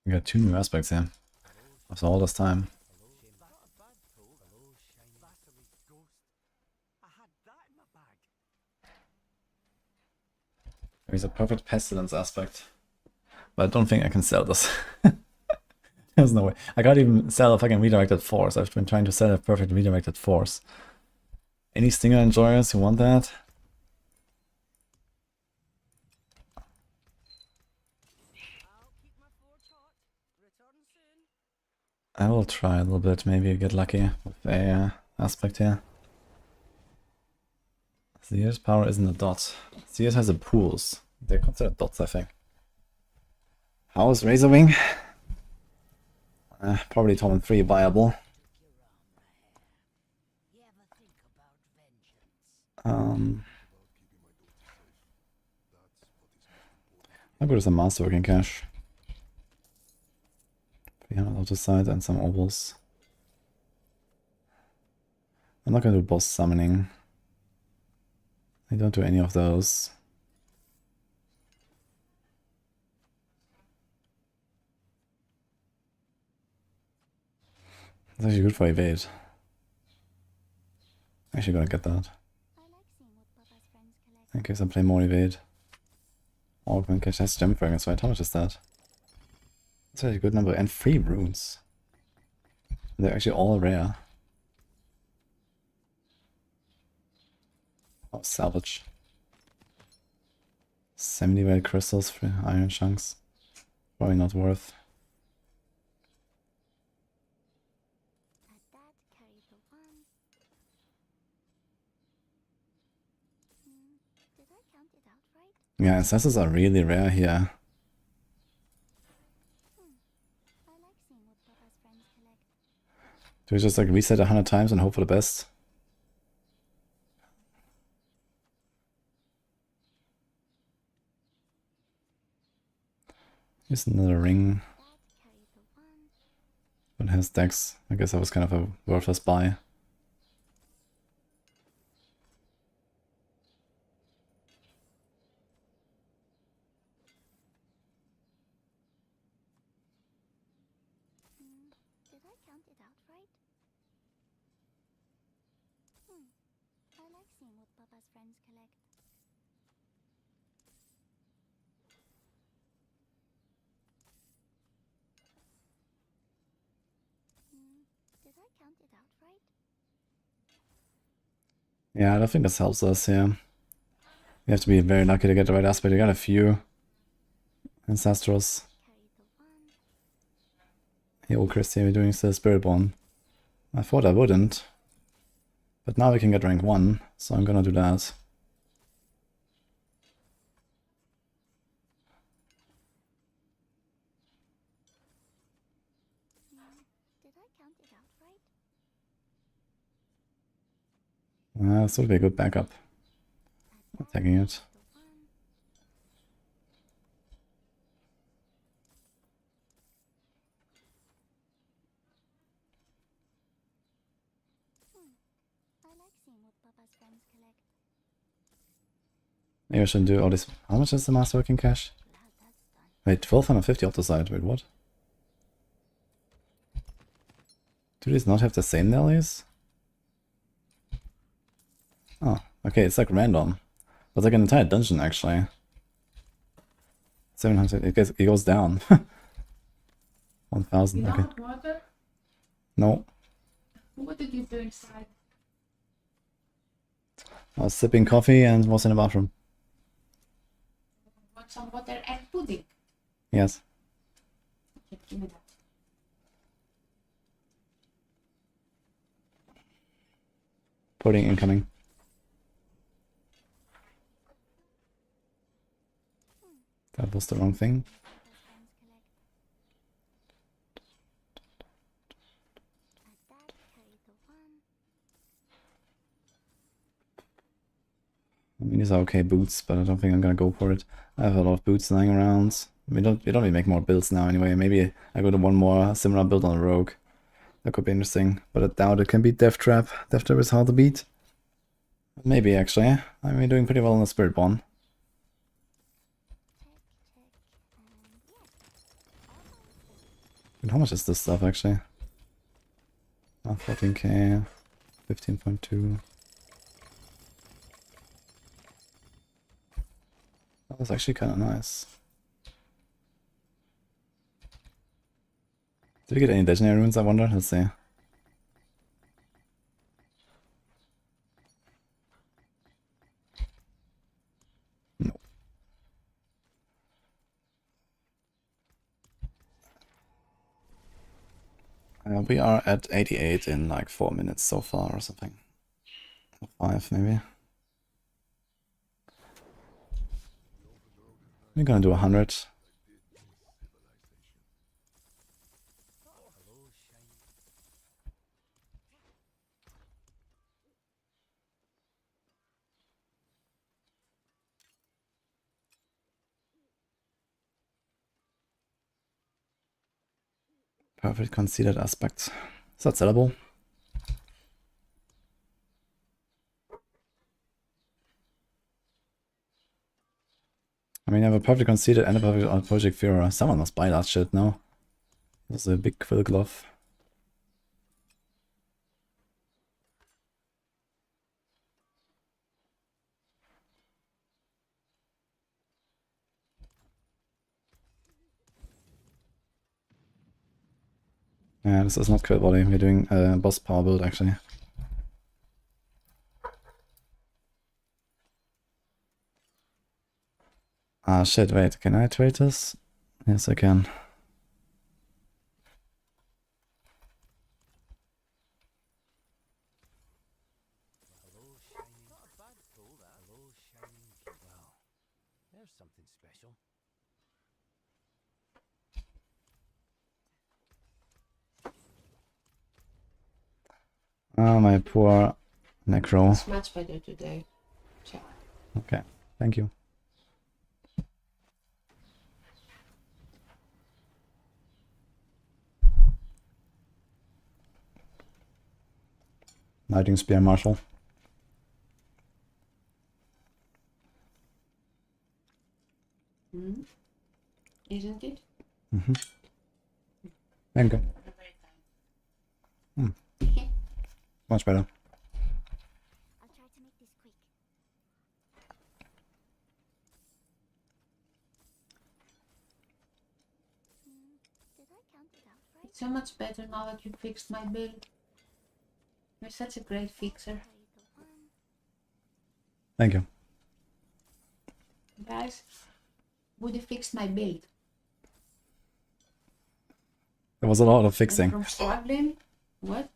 We got 2 new aspects here. After all this time. There's a perfect pestilence aspect. But I don't think I can sell this. There's no way. I can't even sell a fucking redirected force. I've been trying to sell a perfect redirected force. Any stinger enjoyers who want that? I will try a little bit, maybe get lucky with a aspect here. Seer's power isn't a dot. Seer's has a pools. They're considered dots, I think. How is Razorwing? Probably Torment 3 viable. How good is a Masterworking Cache? 300 auto side and some ovals. I'm not gonna do boss summoning. I don't do any of those. It's actually good for evade. Actually gonna get that. In case I play more evade. Augment cache has gem fragments, right? How much is that? That's actually a good number. And 3 runes. They're actually all rare. Oh, salvage. 70 red crystals for iron chunks. Probably not worth. Yeah, assassin's are really rare here. Do we just like reset 100 times and hope for the best? Here's another ring. But has decks. I guess that was kind of a worthless buy. Yeah, I don't think this helps us here. You have to be very lucky to get the right aspect. You got a few Ancestrals. Hey, oh Christy, we're doing still Spiritborn. I thought I wouldn't. But now we can get rank 1, so I'm gonna do that. This would be a good backup. I'm taking it. Maybe I shouldn't do all this. How much is the Masterworking Cache? Wait, 1250 off the side. Wait, what? Do these not have the same values? Oh, okay, it's like random. It's like an entire dungeon, actually. 700, it goes down. 1000, okay. Water? No. What did you do inside? I was sipping coffee and was in the bathroom. Want some water and pudding? Yes. Okay, give me that. Pudding incoming. That was the wrong thing. I mean, these are okay boots, but I don't think I'm gonna go for it. I have a lot of boots lying around. We don't even make more builds now anyway. Maybe I go to one more similar build on a rogue. That could be interesting, but I doubt it can beat Death Trap. Death Trap is hard to beat. Maybe actually. I mean, doing pretty well in the Spiritborn. And how much is this stuff actually? 14k, 15.2. That was actually kind of nice. Did we get any legendary runes, I wonder? Let's see. No. We are at 88 in like 4 minutes so far or something. Or 5 maybe. We're gonna do 100. Perfect conceded aspect. Is that sellable? I mean, I have a perfect conceded and a perfect project Führer. Someone must buy that shit now. There's a big quill glove. Yeah, this is not quill body. We're doing a boss power build actually. Ah shit, wait, can I trade this? Yes, I can. There's something special. Ah, my poor Necro. It's much better today. Check. Okay, thank you. Knighting Spear Marshal. Isn't it? Mm-hmm. Thank you. Much better. I'll try to make this quick. Did I count it out right? It's so much better now that you fixed my build. You're such a great fixer. Okay, the one. Thank you. Guys, Woody fixed my build. There was a lot of And fixing. from struggling, what?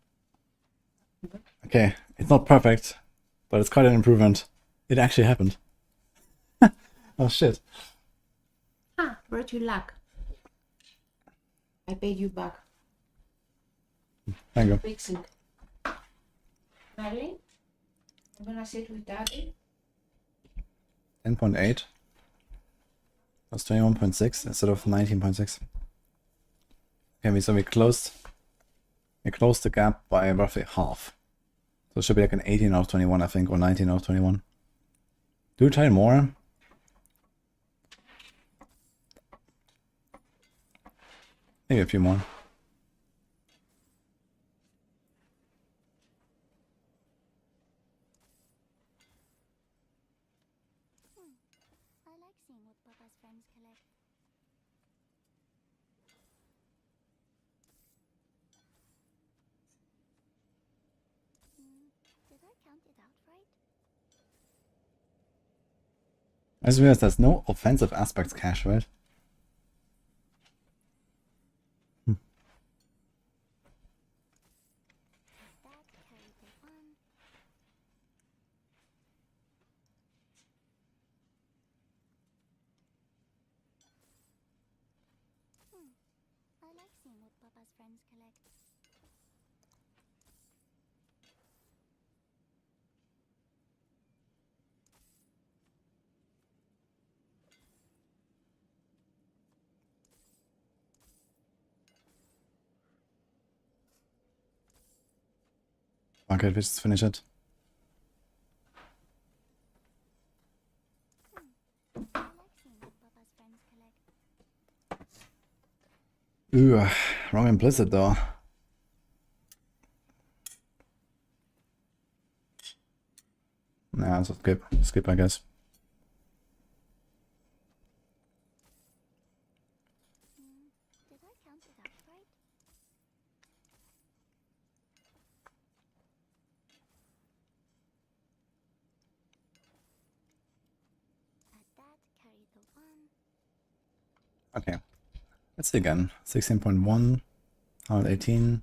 Okay, it's not perfect, but it's quite an improvement. It actually happened. Oh shit. Ah, brought you luck. I paid you back. Thank you. Fixing. Marlene, I'm gonna sit with Daddy. 10.8. That's 21.6 instead of 19.6. Okay, so we closed the gap by roughly half. So it should be like an 18 out of 21, I think, or 19 out of 21. Do we try more? Maybe a few more. I like seeing what Papa's friends collect. Did I count it out right? I just realized there's no offensive aspects cache, right? That carried the one. I like seeing what Papa's friends collect. Okay, let's just finish it. I like seeing what Papa's friends collect. Ooh, wrong implicit though. Nah, it's skip I guess. Did I count it out right? Add that, carry the 1. Okay. Let's see again. 16.1, 118,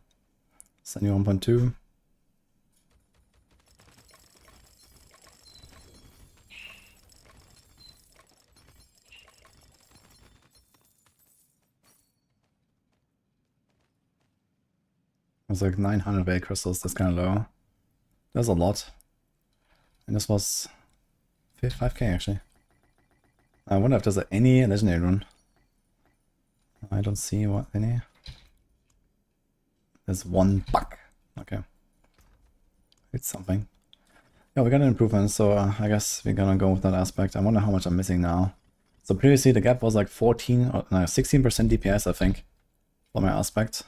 71.2. It's like 900 bay crystals, that's kind of low. That's a lot. And this was 5k actually. I wonder if there's any legendary rune. I don't see what any. There's one buck. Okay. It's something. Yeah, we got an improvement, so I guess we're gonna go with that aspect. I wonder how much I'm missing now. So previously the gap was like 14 or no, 16% DPS, I think, for my aspect.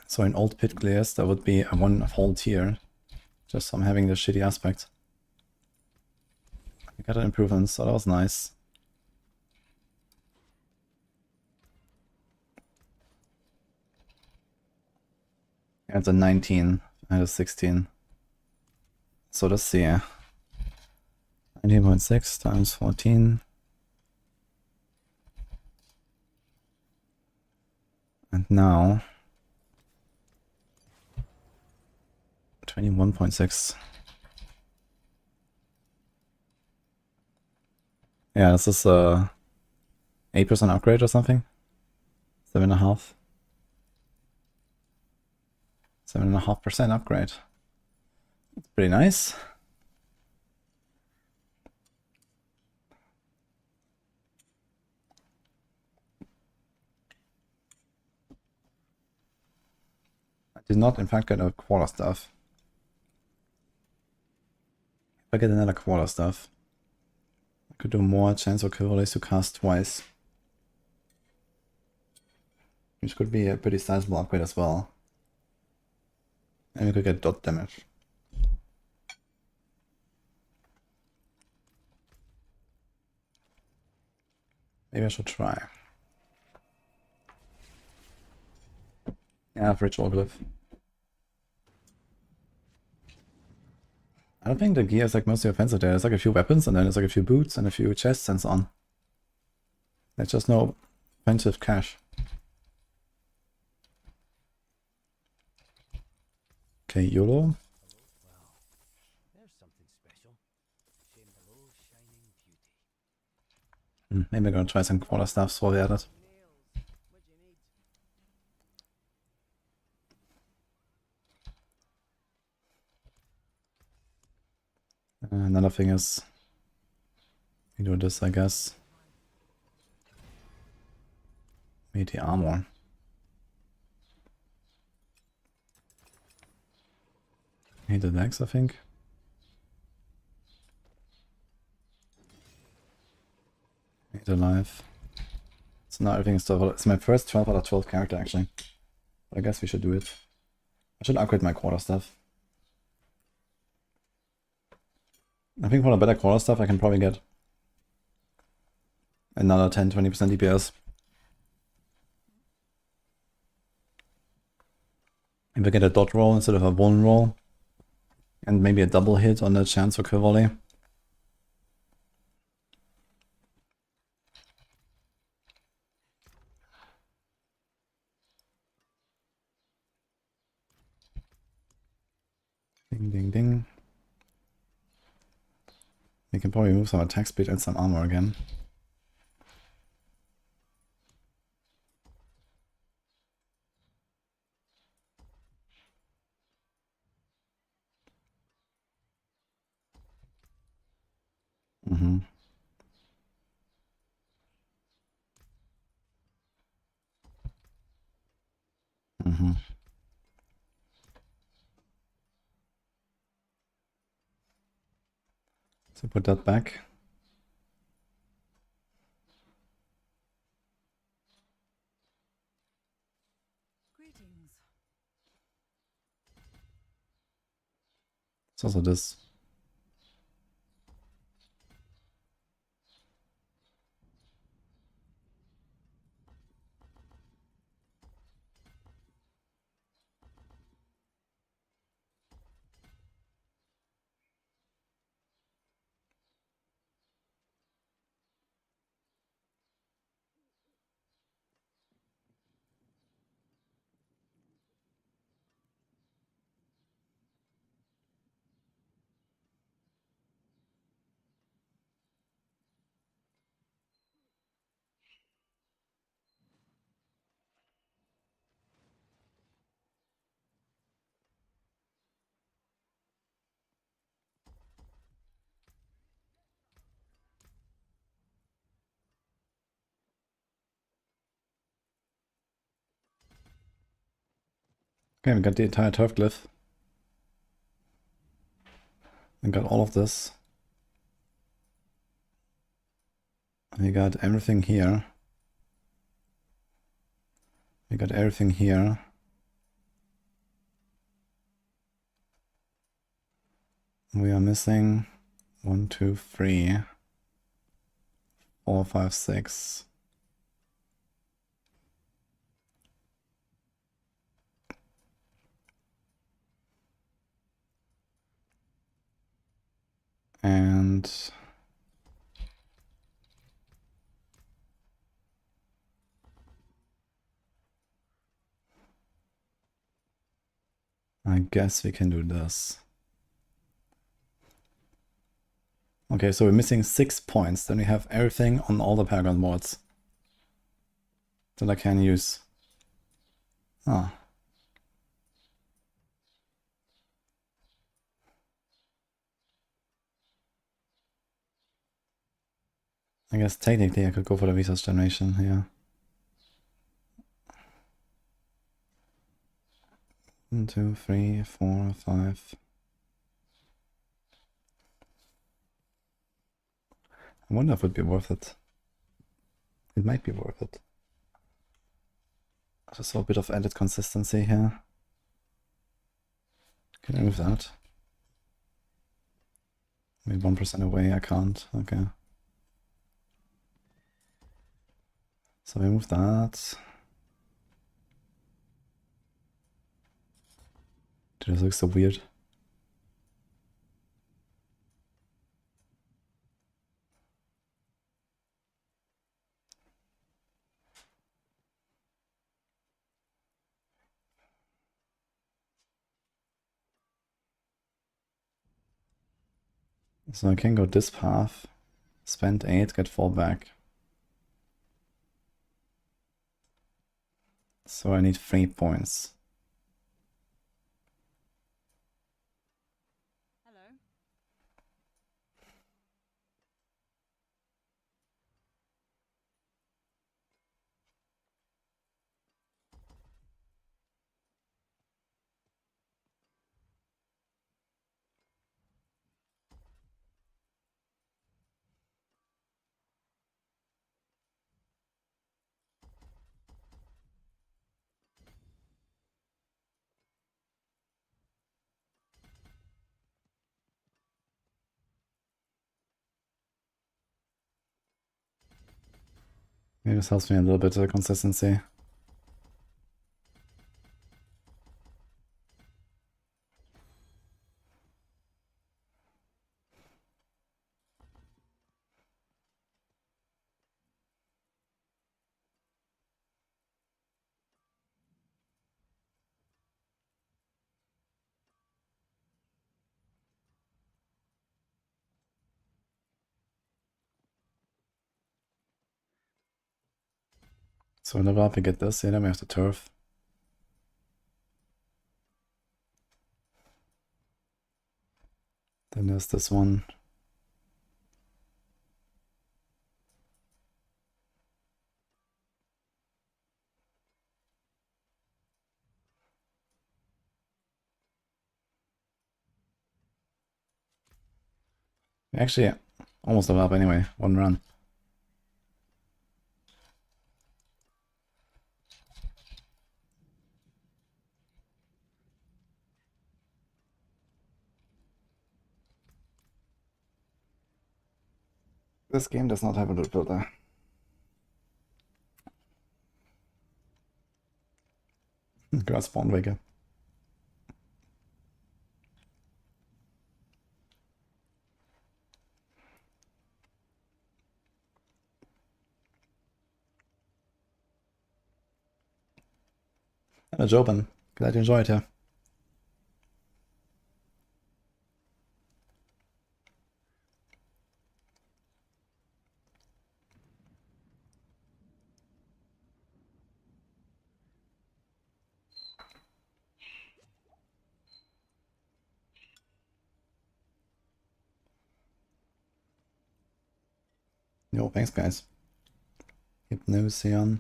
So in old pit clears, that would be a one whole tier. Just from having the shitty aspect. I got an improvement, so that was nice. Yeah, it's a 19 and a 16. So let's see. 19.6 times 14. And now 21.6. Yeah, this is a 8% upgrade or something. 7.5. 7.5% upgrade. It's pretty nice. I did not in fact get a quarter stuff. If I get another quarter stuff, I could do more chance or kill race to cast twice. Which could be a pretty sizable upgrade as well. And we could get dot damage. Maybe I should try. Yeah, ritual glyph. I don't think the gear is like mostly offensive there. There's like a few weapons and then there's like a few boots and a few chests and so on. There's just no offensive cash. Okay, YOLO. There's something special. Shame below shining beauty. Maybe I'm gonna try some quarter stuff so we at it. Nails. What do you need? Another thing is we do this, I guess. Need the armor. Need the legs, I think. Need the life. So now everything is 12. It's my first 12 out of 12 character actually. But I guess we should do it. I should upgrade my quarter stuff. I think for the better quarter stuff I can probably get another 10-20% DPS. If I get a dot roll instead of a one roll. And maybe a double hit on the chance or kill volley. Ding ding ding. We can probably move some attack speed and some armor again. Mm-hmm. Mm-hmm. So put that back. Greetings. It's also this. Okay, we got the entire turf glyph. We got all of this. We got everything here. We got everything here. We are missing 1, 2, 3, 4, 5, 6. And I guess we can do this. Okay, so we're missing 6 points. Then we have everything on all the Paragon mods that I can use. Ah. I guess technically I could go for the resource generation here. 1, 2, 3, 4, 5. I wonder if it would be worth it. It might be worth it. Just a bit of added consistency here. Can I move that? Maybe 1% away, I can't. Okay. So we move that. Dude, this looks so weird. So I can go this path, spend 8, get 4 back. So I need 3 points. Hello. Maybe this helps me a little bit of consistency. So whenever up we get this, yeah, then we have the turf. Then there's this one. Actually, almost level up anyway, 1 run. This game does not have a loot filter. Grass spawn waker. Hello, Joban. Glad you enjoyed here. Yo, thanks guys. Hypnosion,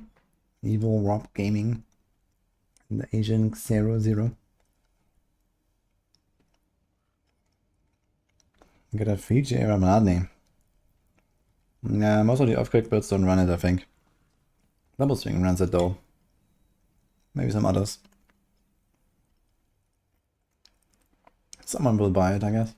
Evil Rob Gaming, and the Asian 00. Get a Fiji Ramadni. Yeah, most of the off-click builds don't run it, I think. Double Swing runs it though. Maybe some others. Someone will buy it, I guess.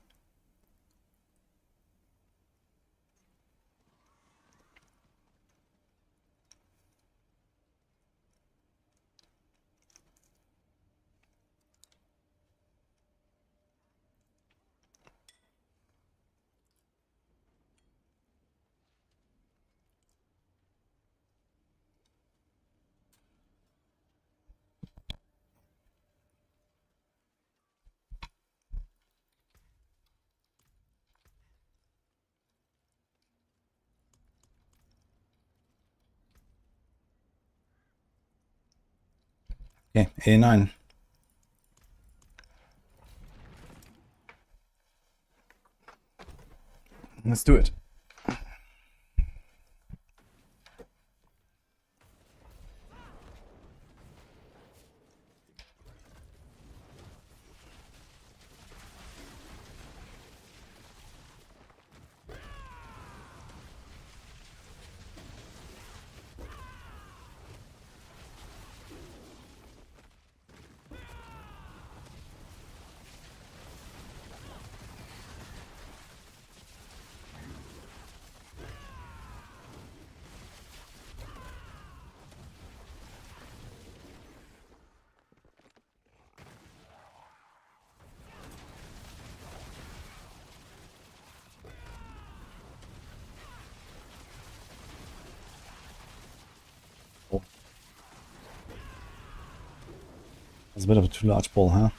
Okay, A9. Let's do it. That's a bit of a too large ball, huh?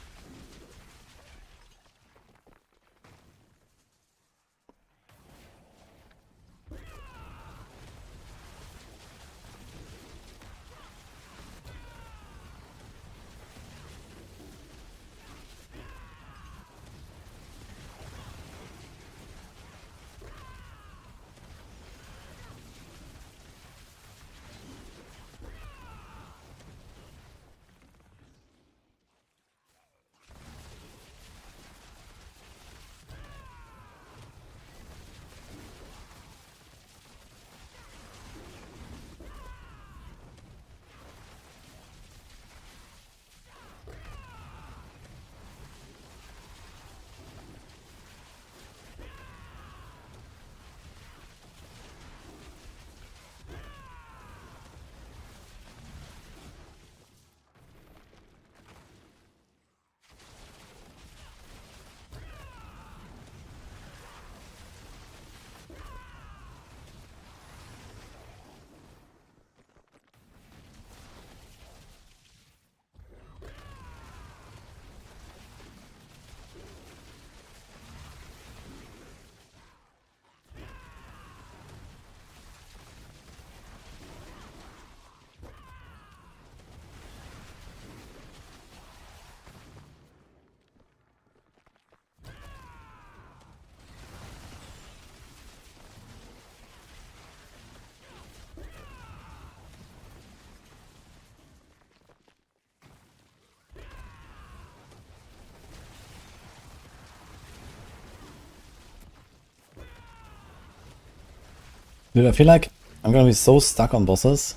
Dude, I feel like I'm gonna be so stuck on bosses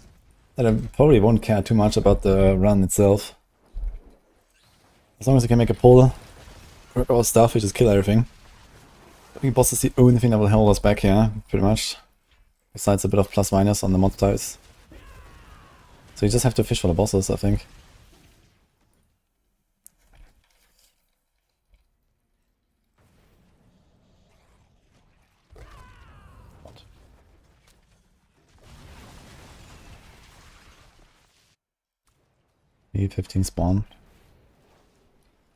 that I probably won't care too much about the run itself. As long as I can make a pull, work our stuff, we just kill everything. I think boss is the only thing that will hold us back here, pretty much. Besides a bit of plus minus on the mod types. So you just have to fish for the bosses, I think. What? E15 spawn.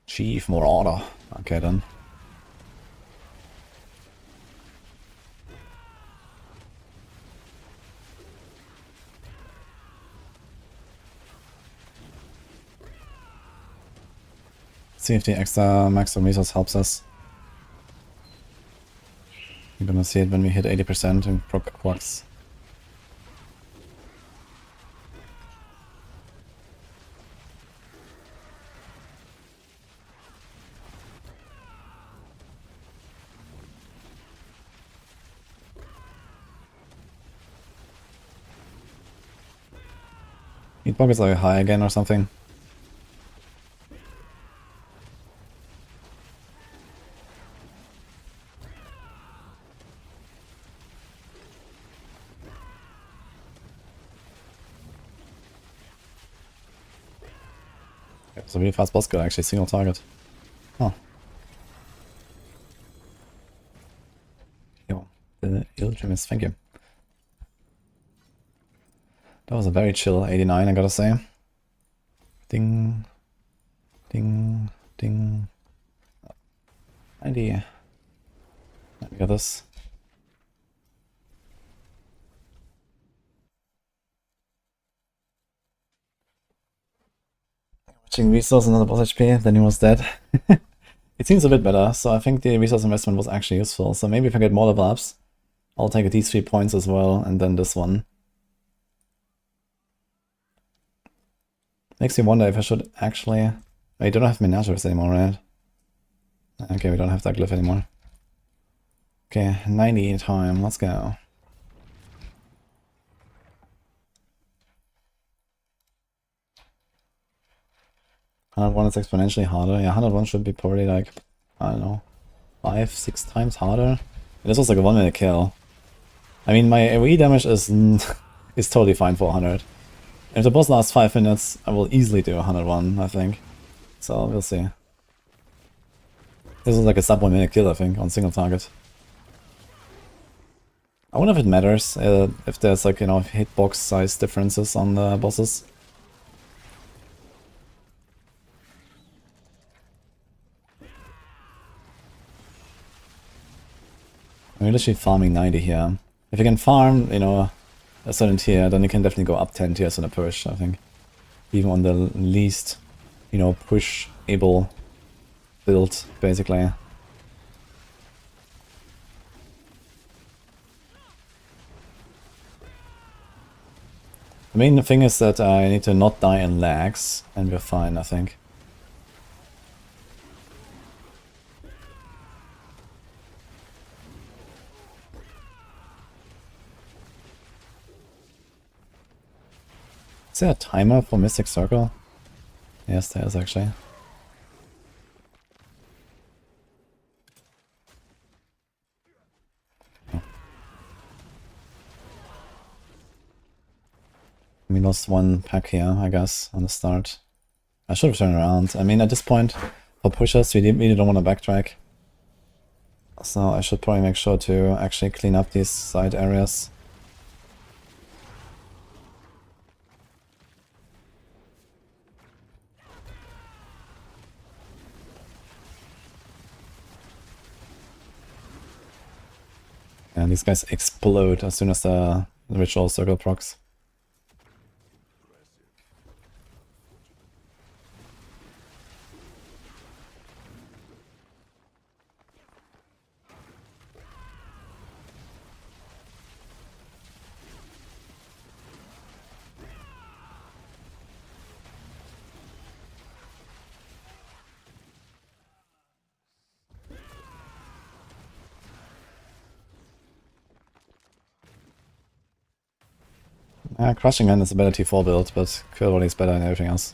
Chief, more order. Okay then. See if the extra Maxwell resource helps us. You're gonna see it when we hit 80% in proc quarks. Epoch is like high again or something. It's a really fast boss kill, actually, single target. Oh. Yo, the Illusionist, thank you. That was a very chill 89, I gotta say. Ding. Ding. Ding. 90. We got this. Watching resource, another boss HP, then he was dead. It seems a bit better, so I think the resource investment was actually useful. So maybe if I get more level ups, I'll take these 3 points as well, and then this one. Makes me wonder if I should actually... I don't have menageries anymore, right? Okay, we don't have that glyph anymore. Okay, 90 time, let's go. 101 is exponentially harder. Yeah, 101 should be probably like, I don't know, 5-6 times harder. This was like a 1-minute kill. I mean, my AoE damage is is totally fine for 100. If the boss lasts 5 minutes, I will easily do 101, I think. So we'll see. This was like a sub 1-minute kill, I think, on single target. I wonder if it matters, if there's like, you know, hitbox size differences on the bosses. I'm literally farming 90 here. If you can farm, you know, a certain tier, then you can definitely go up 10 tiers in a push, I think. Even on the least, you know, push-able build, basically. The main thing is that I need to not die in lags, and we're fine, I think. Is there a timer for Mystic Circle? Yes, there is actually. Oh. We lost 1 pack here, I guess, on the start. I should have turned around. I mean, at this point, for pushers, we really don't want to backtrack. So I should probably make sure to actually clean up these side areas. And these guys explode as soon as the ritual circle procs. Crushing Hand is a better T4 build, but Kill is better than everything else.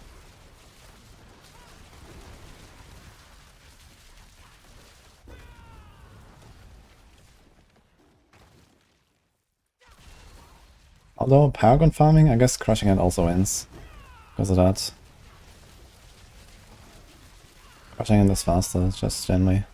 Although Paragon farming, I guess crushing it also wins because of that. Crushing it is faster, just generally.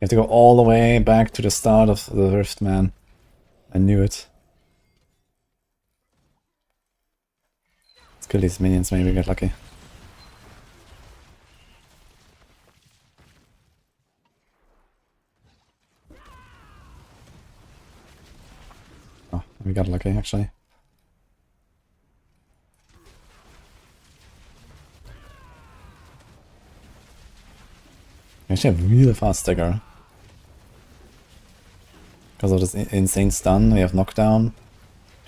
You have to go all the way back to the start of the Rift, man. I knew it. Let's kill these minions, maybe get lucky. Oh, we got lucky, actually. We actually have really fast stagger. Because of this insane stun, we have knockdown. Do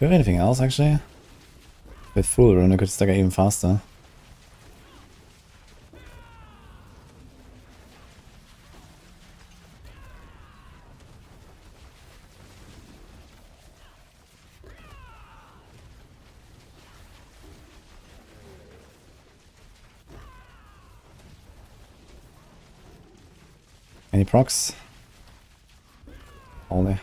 we have anything else, actually? With full rune, I could stagger even faster. Any procs? Only.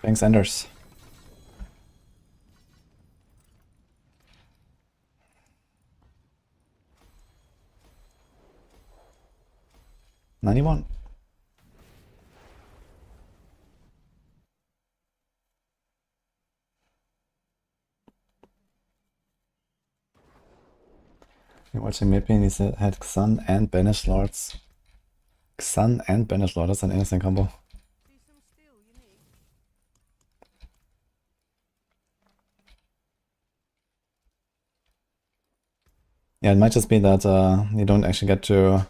Thanks, Enders. $91. You're watching Mippy and he had Xun and Banish Lords. Xun and Banish Lord, that's an interesting combo. See some steel, you need. Yeah, it might just be that you don't actually get to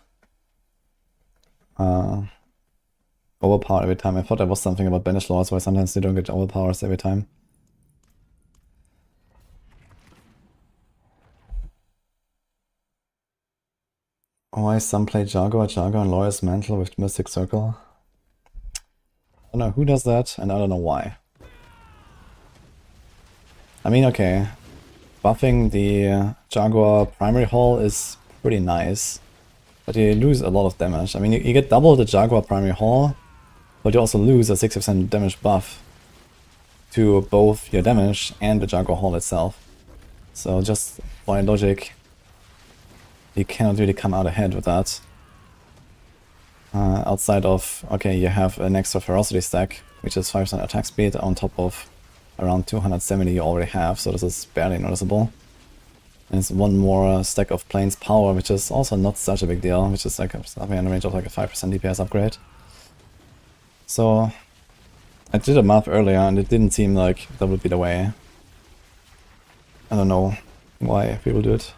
overpower every time. I thought there was something about Banish Lords where sometimes you don't get overpowers every time. Why some play Jaguar and Lawyer's Mantle with Mystic Circle? I don't know who does that, and I don't know why. I mean, okay, buffing the Jaguar primary hull is pretty nice, but you lose a lot of damage. I mean, you get double the Jaguar primary hull, but you also lose a 60% damage buff to both your damage and the Jaguar hull itself. So just by logic, you cannot really come out ahead with that. Outside of, okay, you have an extra ferocity stack, which is 5% attack speed on top of around 270 you already have, so this is barely noticeable. And it's one more stack of Plains Power, which is also not such a big deal, which is like something in the range of like a 5% DPS upgrade. So I did a math earlier and it didn't seem like that would be the way. I don't know why people do it.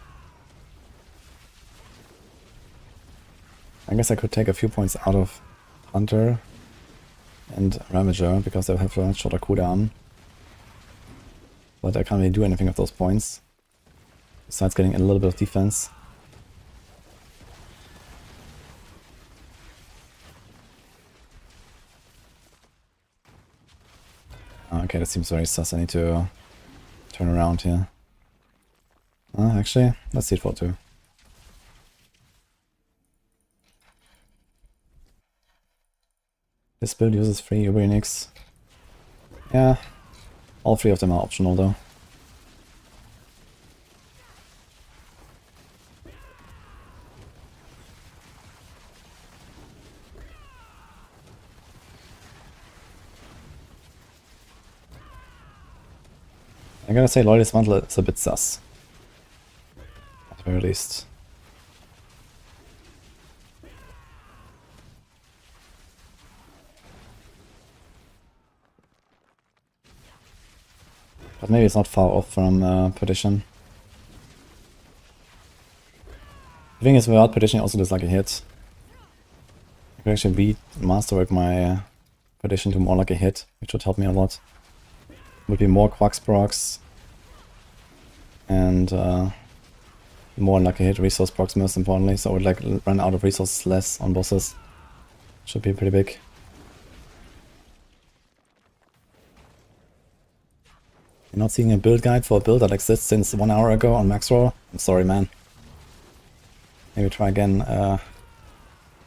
I guess I could take a few points out of Hunter and Ravager because they have a shorter cooldown. But I can't really do anything with those points. Besides getting a little bit of defense. Okay, that seems very sus. I need to turn around here. Actually, let's see it for 2. This build uses 3 Uber-Unix. Yeah, all 3 of them are optional though. I gotta say, Dismantle is a bit sus. At the very least. But maybe it's not far off from Perdition. The thing is, without Perdition, also does like a hit. I could actually beat Masterwork my Perdition to more like a hit, which would help me a lot. Would be more Quacks procs and more like a hit resource procs most importantly, so I would like run out of resources less on bosses. Should be pretty big. You're not seeing a build guide for a build that exists since 1 hour ago on Maxwell? I'm sorry, man. Maybe try again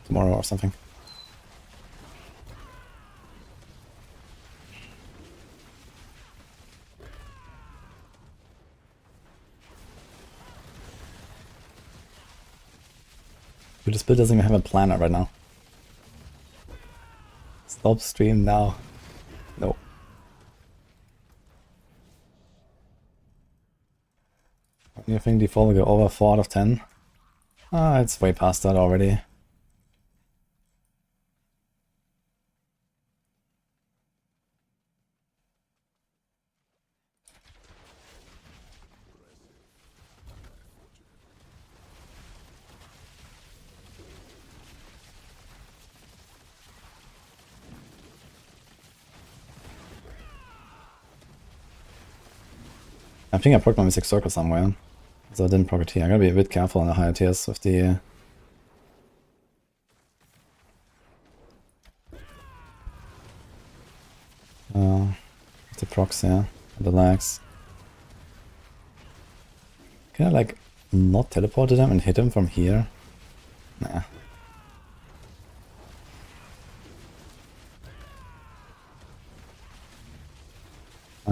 tomorrow or something. Dude, this build doesn't even have a planner right now. Stop stream now. No. You think default will go over 4 out of 10? Ah, it's way past that already. I think I procced my Mythic Circle somewhere, so I didn't proc it here. I gotta be a bit careful on the higher tiers with the procs here, the lags. Can I like not teleport to them and hit them from here? Nah.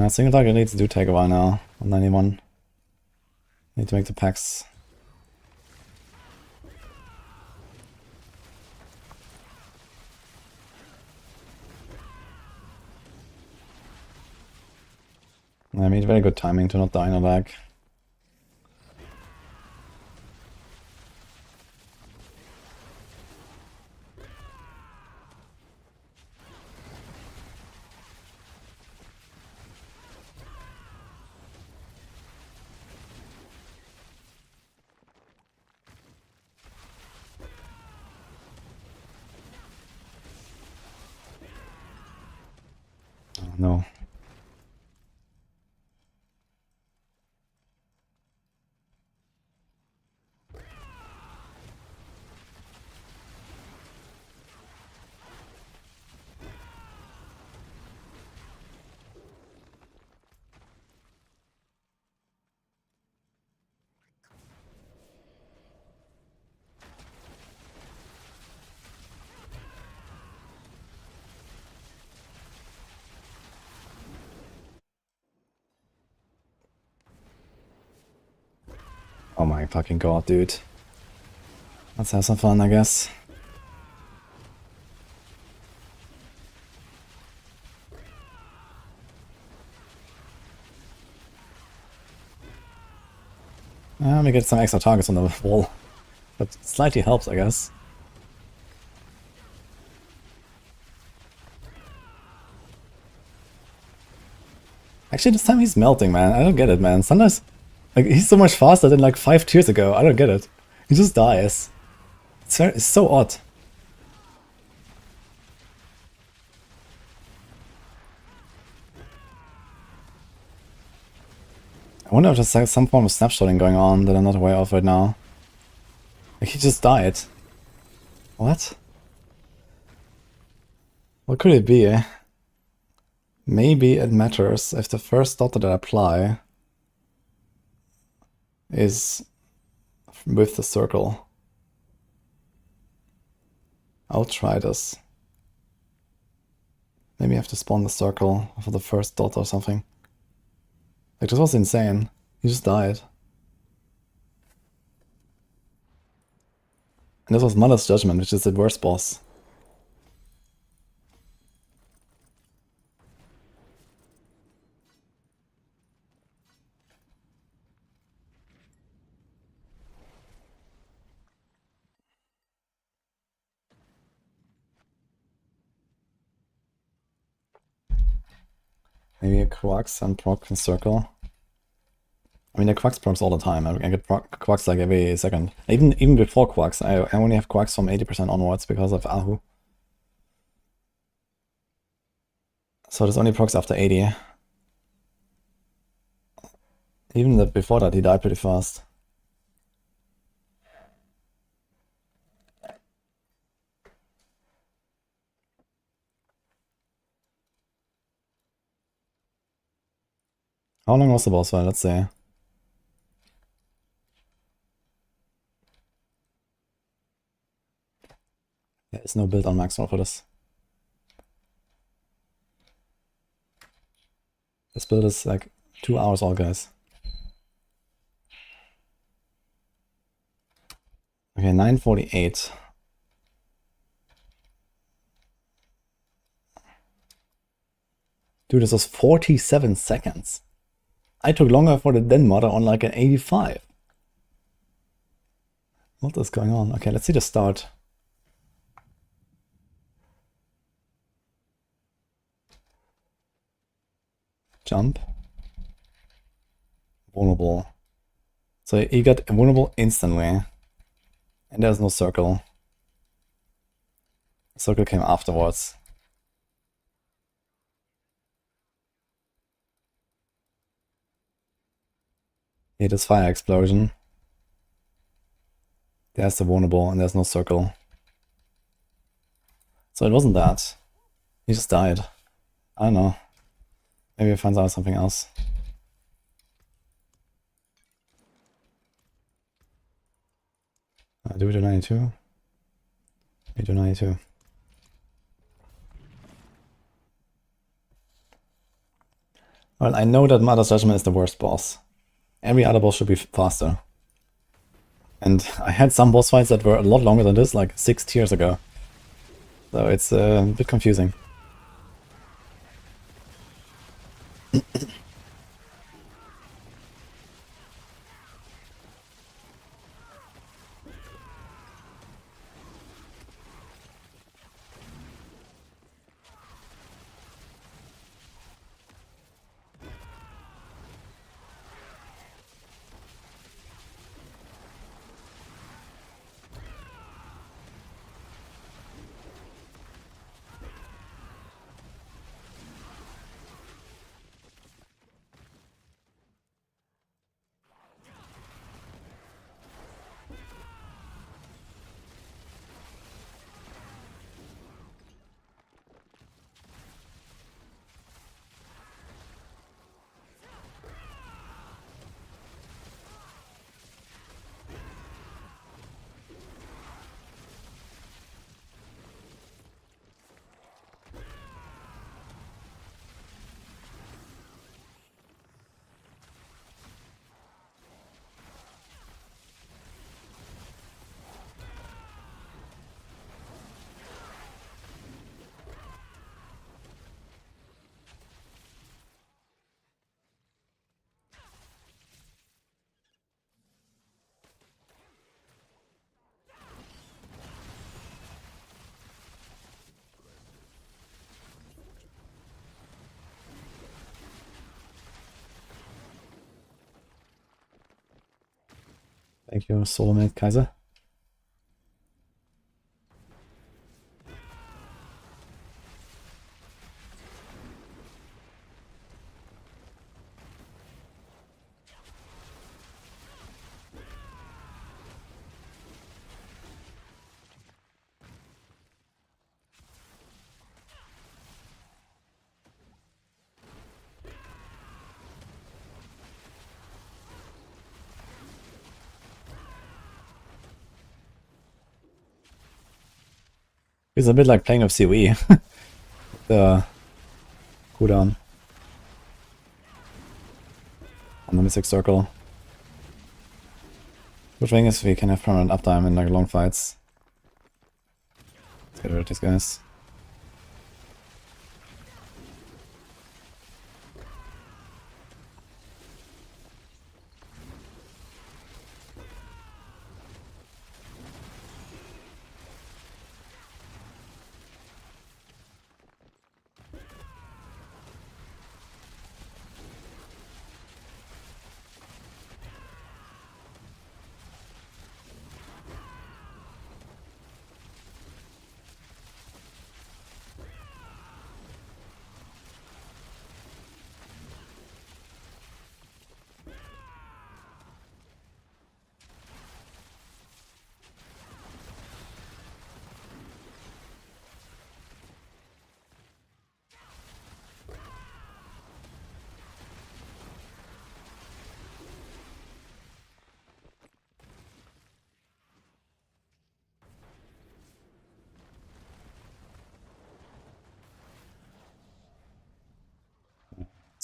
Single target leads do take a while now on 91. Need to make the packs. I mean, very good timing to not die in a lag. Oh, no. Oh my fucking god, dude. Let's have some fun, I guess. Let me get some extra targets on the wall. That slightly helps, I guess. Actually, this time he's melting, man. I don't get it, man. Sometimes, like, he's so much faster than like 5 tiers ago. I don't get it. He just dies. It's so odd. I wonder if there's like some form of snapshotting going on that I'm not aware of right now. Like, he just died. What? What could it be? Maybe it matters if the first dot that I apply is with the circle. I'll try this. Maybe I have to spawn the circle for the first dot or something. Like, this was insane. He just died. And this was Mother's Judgement, which is the worst boss. Maybe a Quax and proc and circle. I mean, I Quax procs all the time. I get Quax like every second. Even before Quax, I only have Quax from 80% onwards because of Ahu. So this only procs after 80. Even before that, he died pretty fast. How long was the boss fight? Let's see. There is no build on Maxwell for this. This build is like 2 hours all, guys. Okay, 9:48. Dude, this was 47 seconds. I took longer for the Den modder on like an 85. What is going on? Okay, let's see the start. Jump. Vulnerable. So he got vulnerable instantly. And there's no circle. The circle came afterwards. Here, this fire explosion. There's the vulnerable and there's no circle. So it wasn't that. He just died. I don't know. Maybe he finds out something else. Do we do 92? We do 92. Well, I know that Mother's Judgement is the worst boss. Every other boss should be faster. And I had some boss fights that were a lot longer than this, like 6 tiers ago. So it's a bit confusing. Thank you, Soulmate Kaiser. It's a bit like playing with COE. The cooldown on the Mythic circle. Good thing is we can have permanent uptime in like long fights. Let's get rid of these guys.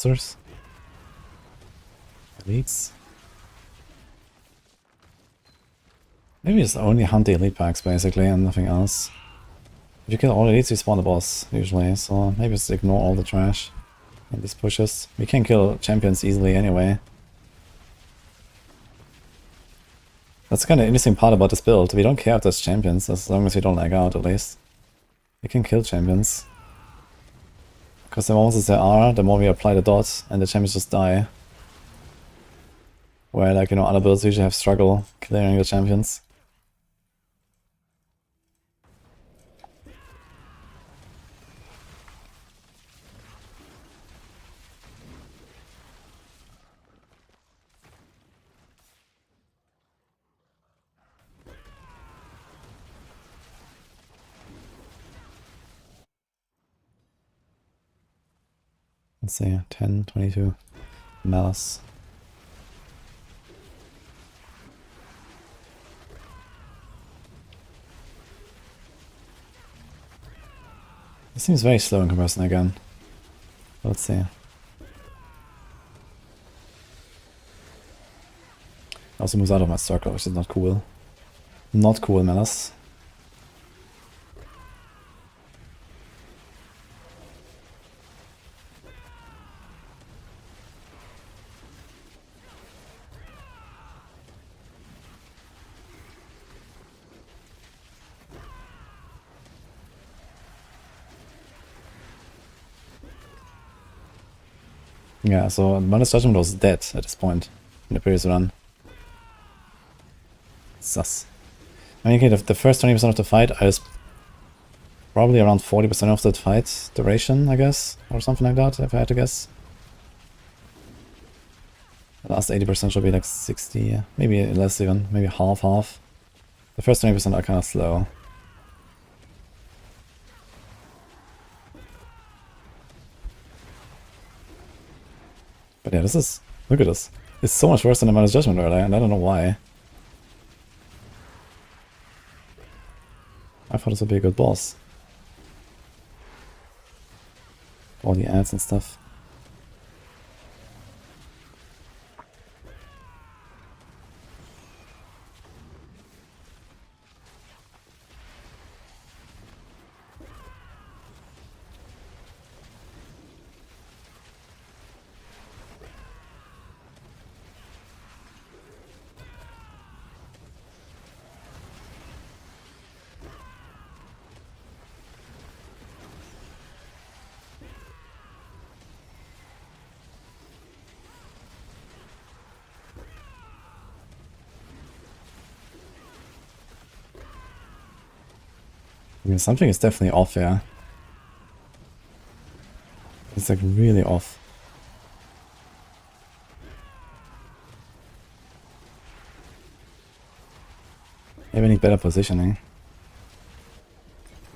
Monsters. Elites. Maybe just only hunt the elite packs basically and nothing else. If you kill all elites, you spawn the boss usually, so maybe just ignore all the trash and these pushes. We can kill champions easily anyway. That's kind of interesting part about this build. We don't care if there's champions, as long as we don't lag out at least. We can kill champions. Because the more monsters there are, the more we apply the dot, and the champions just die. Where, like, you know, other builds usually have struggle clearing the champions. Let's see, 10, 22, Malice. It seems very slow in comparison again. Let's see. Also moves out of my circle, which is not cool. Not cool, Malice. Yeah, so Malice Judgement was dead at this point in the previous run. Sus. I mean, okay, the first 20% of the fight, I was probably around 40% of the fight duration, I guess, or something like that, if I had to guess. The last 80% should be like 60, maybe less even, maybe half. The first 20% are kind of slow. But yeah, this is... look at this. It's so much worse than the Malice Judgement earlier, and I don't know why. I thought this would be a good boss. All the ads and stuff. I mean, something is definitely off here. It's like really off. Maybe I need better positioning.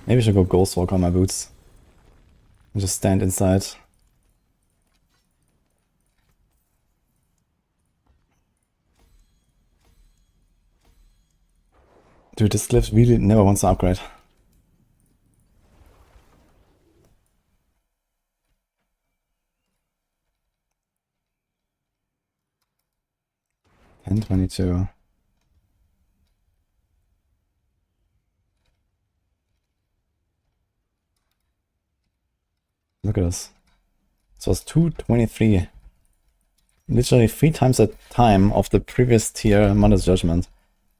Maybe I should go Ghost Walk on my boots. And just stand inside. Dude, this Glyph really never wants to upgrade. And 22. Look at this. This was 223. Literally 3 times the time of the previous tier Malice Judgement.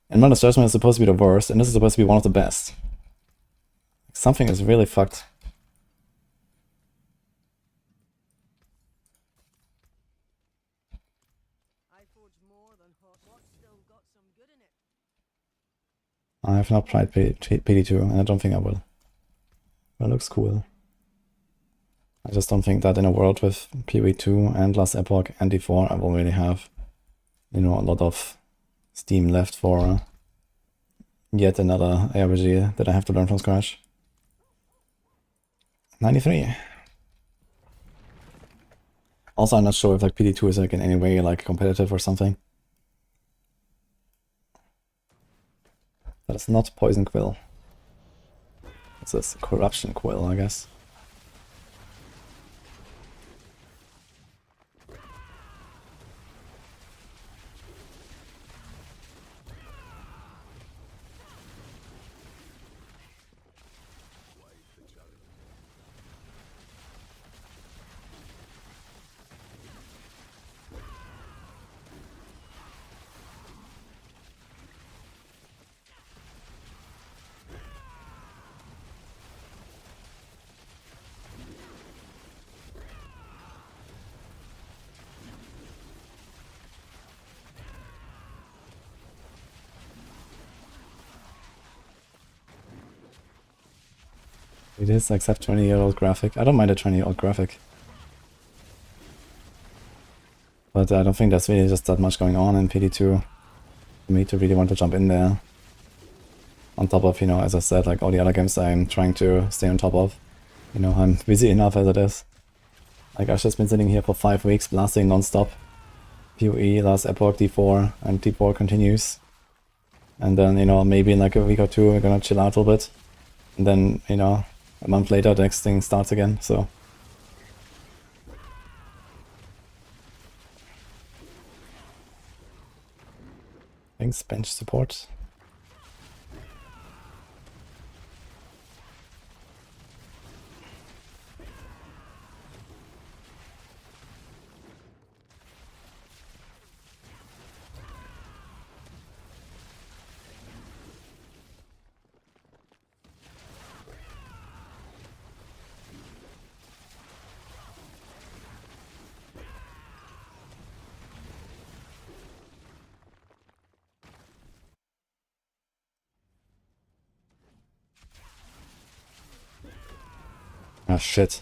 And Malice Judgement is supposed to be the worst, and this is supposed to be one of the best. Something is really fucked. I have not tried PD2, and I don't think I will. But it looks cool. I just don't think that in a world with PV2 and last Epoch and D4, I will really have, you know, a lot of steam left for yet another ARPG that I have to learn from scratch. 93. Also, I'm not sure if like PD2 is like in any way like competitive or something. But it's not Poison Quill. It's this Corruption Quill, I guess. It is accept 20-year-old graphic. I don't mind a 20-year-old graphic. But I don't think there's really just that much going on in PD2 for me to really want to jump in there. On top of, you know, as I said, like all the other games I'm trying to stay on top of. You know, I'm busy enough as it is. Like I've just been sitting here for 5 weeks blasting non-stop. PoE, last Epoch, D4, and D4 continues. And then, you know, maybe in like a week or two we're gonna chill out a little bit. And then, you know, a month later the next thing starts again, so. Thanks, bench support. Ah, shit.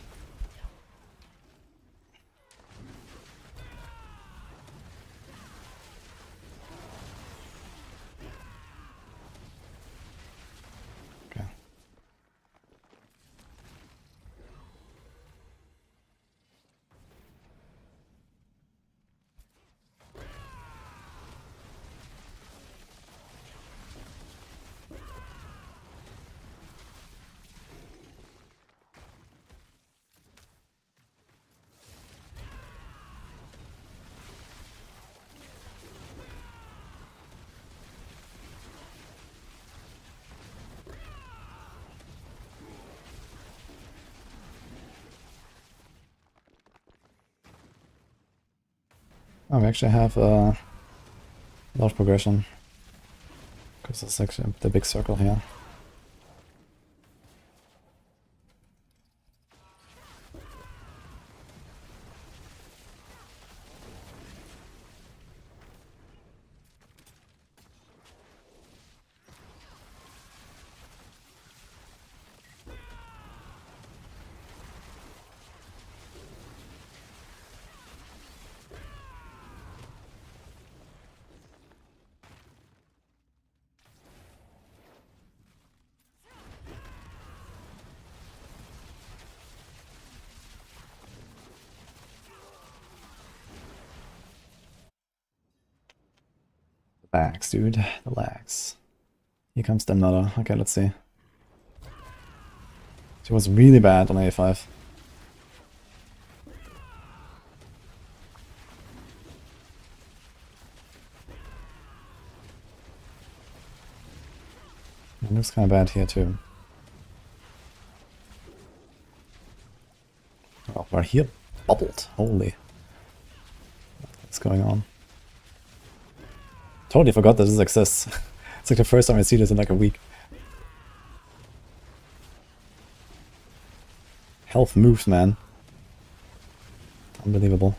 Okay. Oh, we actually have a lot of progression. Because it's actually the big circle here. Lags, dude. The lags. Here comes the another. Okay, let's see. She was really bad on A5. It looks kind of bad here too. Oh, we're here bubbled. Holy. What's going on? Totally forgot that this exists. It's like the first time I see this in like a week. Health moves, man. Unbelievable.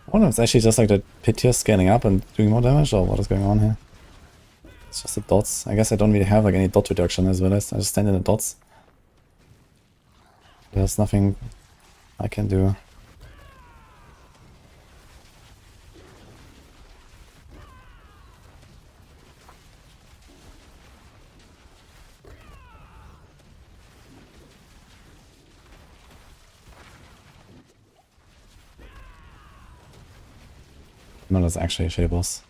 I wonder if it's actually just like the pit here scaling up and doing more damage, or what is going on here. It's just the dots. I guess I don't really have like any dot reduction as well as I just stand in the dots. There's nothing I can do. No, that's actually a shady boss.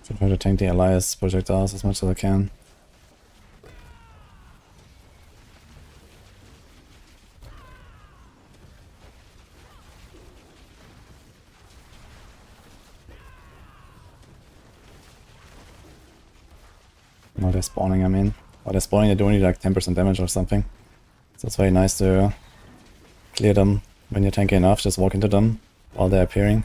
So try to tank the Elias projectiles as much as I can. While they're spawning, I mean. While they're spawning, they do only like 10% damage or something. So it's very nice to clear them when you're tanky enough, just walk into them while they're appearing.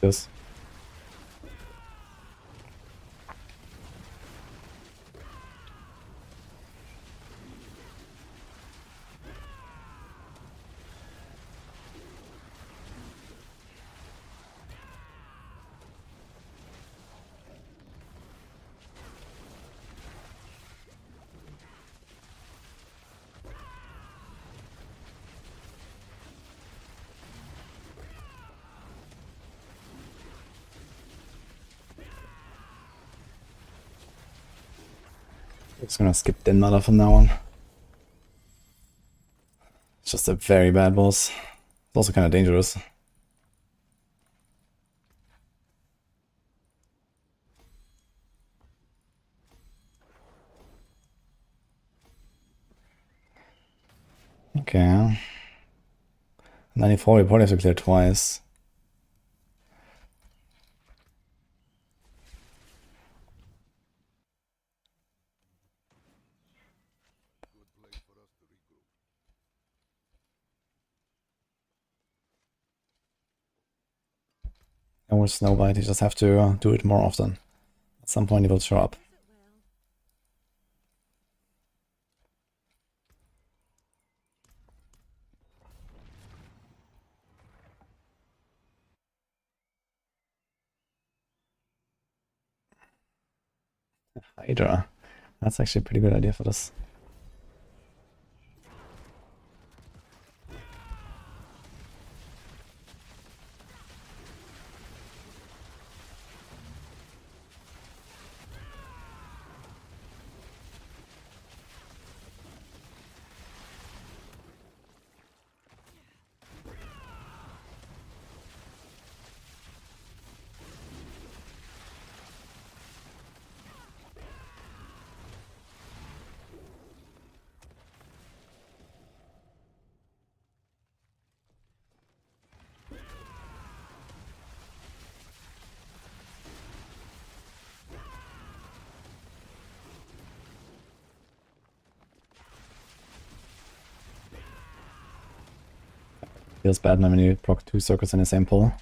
This. Just gonna skip Dismantle from now on. It's just a very bad boss. It's also kind of dangerous. Okay. 94, we probably have to clear twice. And with Snowbite, you just have to do it more often. At some point, it will show up. Hydra. That's actually a pretty good idea for this. Feels bad when you proc 2 circles in the same pull.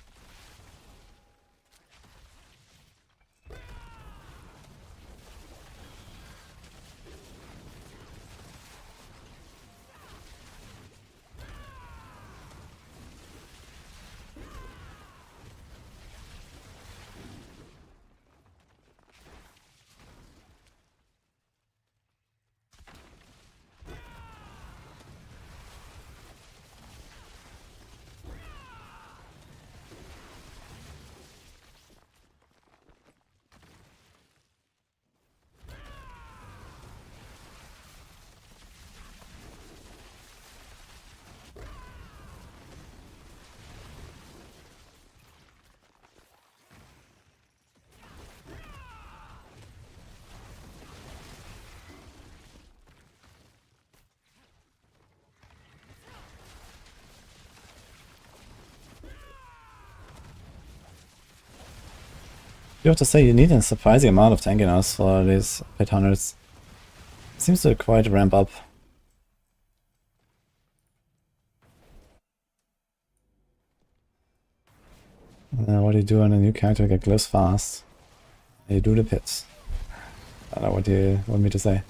You have to say, you need a surprising amount of tankiness for these pit hunters. Seems to quite ramp up. What do you do on a new character to get glyphs fast? You do the pits. I don't know what you want me to say.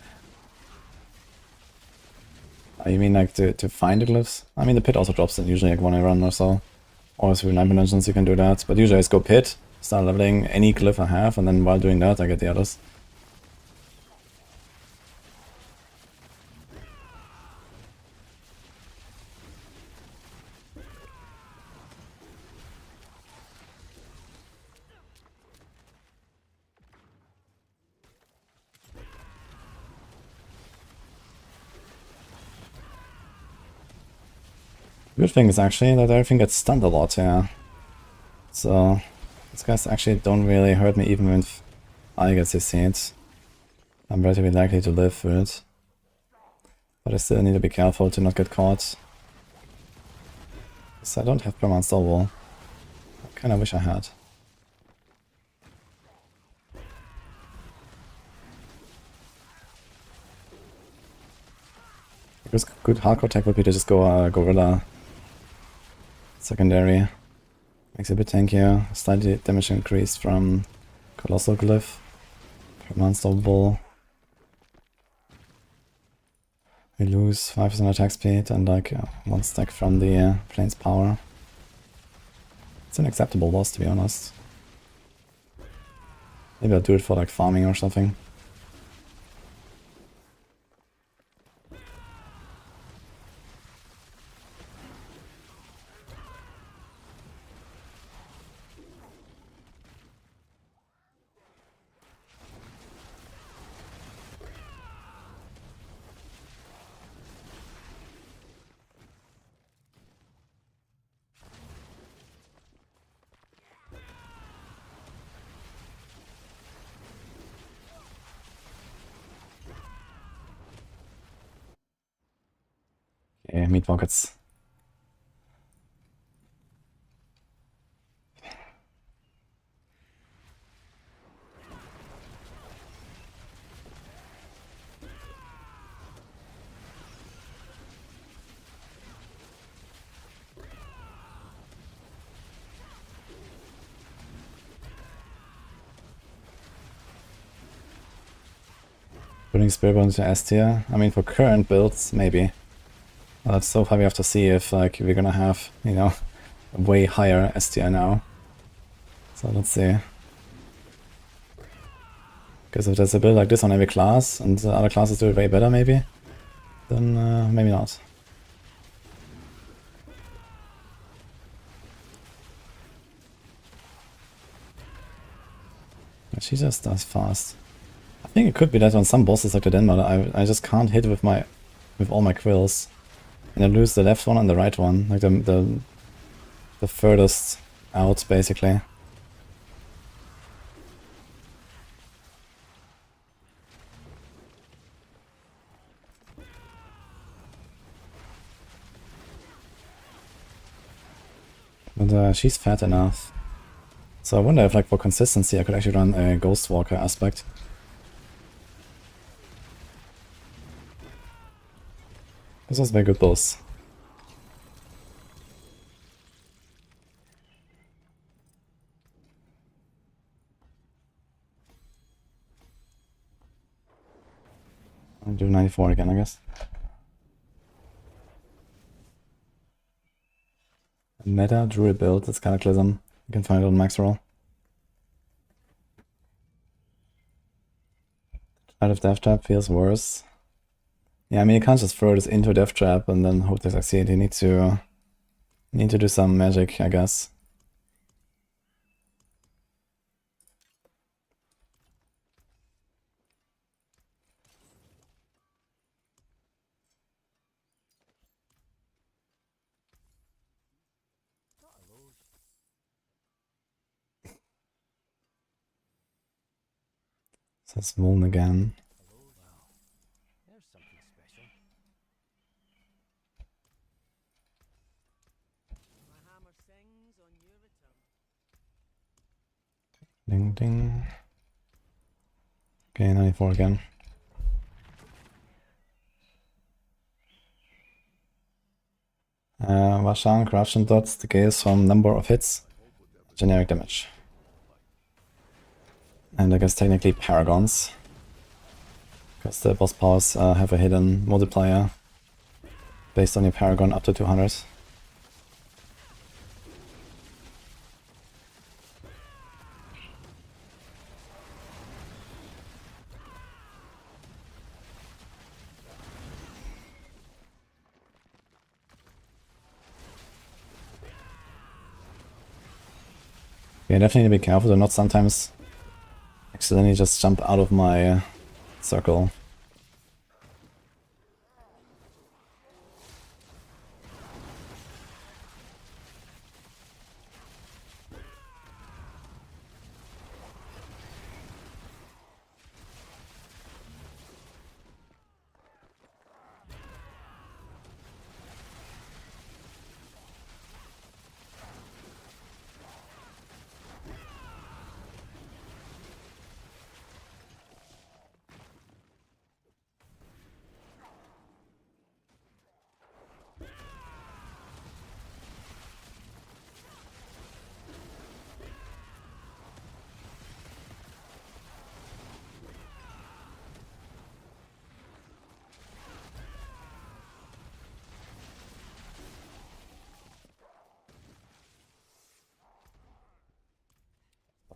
You mean like to find the glyphs? I mean the pit also drops in usually like 1 run or so. Or through 9 dungeons you can do that. But usually I just go pit, start leveling any glyph I have, and then while doing that I get the others. Good thing is actually that everything gets stunned a lot, yeah. So these guys actually don't really hurt me even if I get CC'd. I'm relatively likely to live through it. But I still need to be careful to not get caught. Because I don't have permanent overhaul. I kinda wish I had. Because good hardcore tech would be to just go gorilla secondary. Makes it a bit tankier. Slightly damage increase from Colossal Glyph. Permanent Ball. We lose 5% attack speed and like 1 stack from the plane's power. It's an acceptable loss, to be honest. Maybe I'll do it for like farming or something. Okay, meat pockets. Putting Spiritborn into S tier? I mean, for current builds, maybe. But so far we have to see if like we're gonna have, you know, a way higher S tier now. So let's see. Because if there's a build like this on every class, and the other classes do it way better maybe, then maybe not. But she just does fast. I think it could be that on some bosses like the Denmark, I just can't hit with all my quills. And I lose the left one and the right one, like the furthest out basically. But she's fat enough. So I wonder if like for consistency I could actually run a Ghost Walker aspect. This was a very good boss. I'll do 94 again, I guess. Meta Druid build, that's Cataclysm. You can find it on Maxwell. Out of Death Trap feels worse. Yeah, I mean you can't just throw this into Death Trap and then hope to succeed. You need to do some magic, I guess. Says Vuln again. There's something special. My hammer sings on your return. Ding ding. Okay, 94 again. Vashan corruption dots decays from number of hits. Generic damage. And I guess technically Paragons. Because the boss powers have a hidden multiplier based on your Paragon up to 200. Yeah, definitely need to be careful to not sometimes accidentally just jump out of my circle.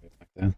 Back there.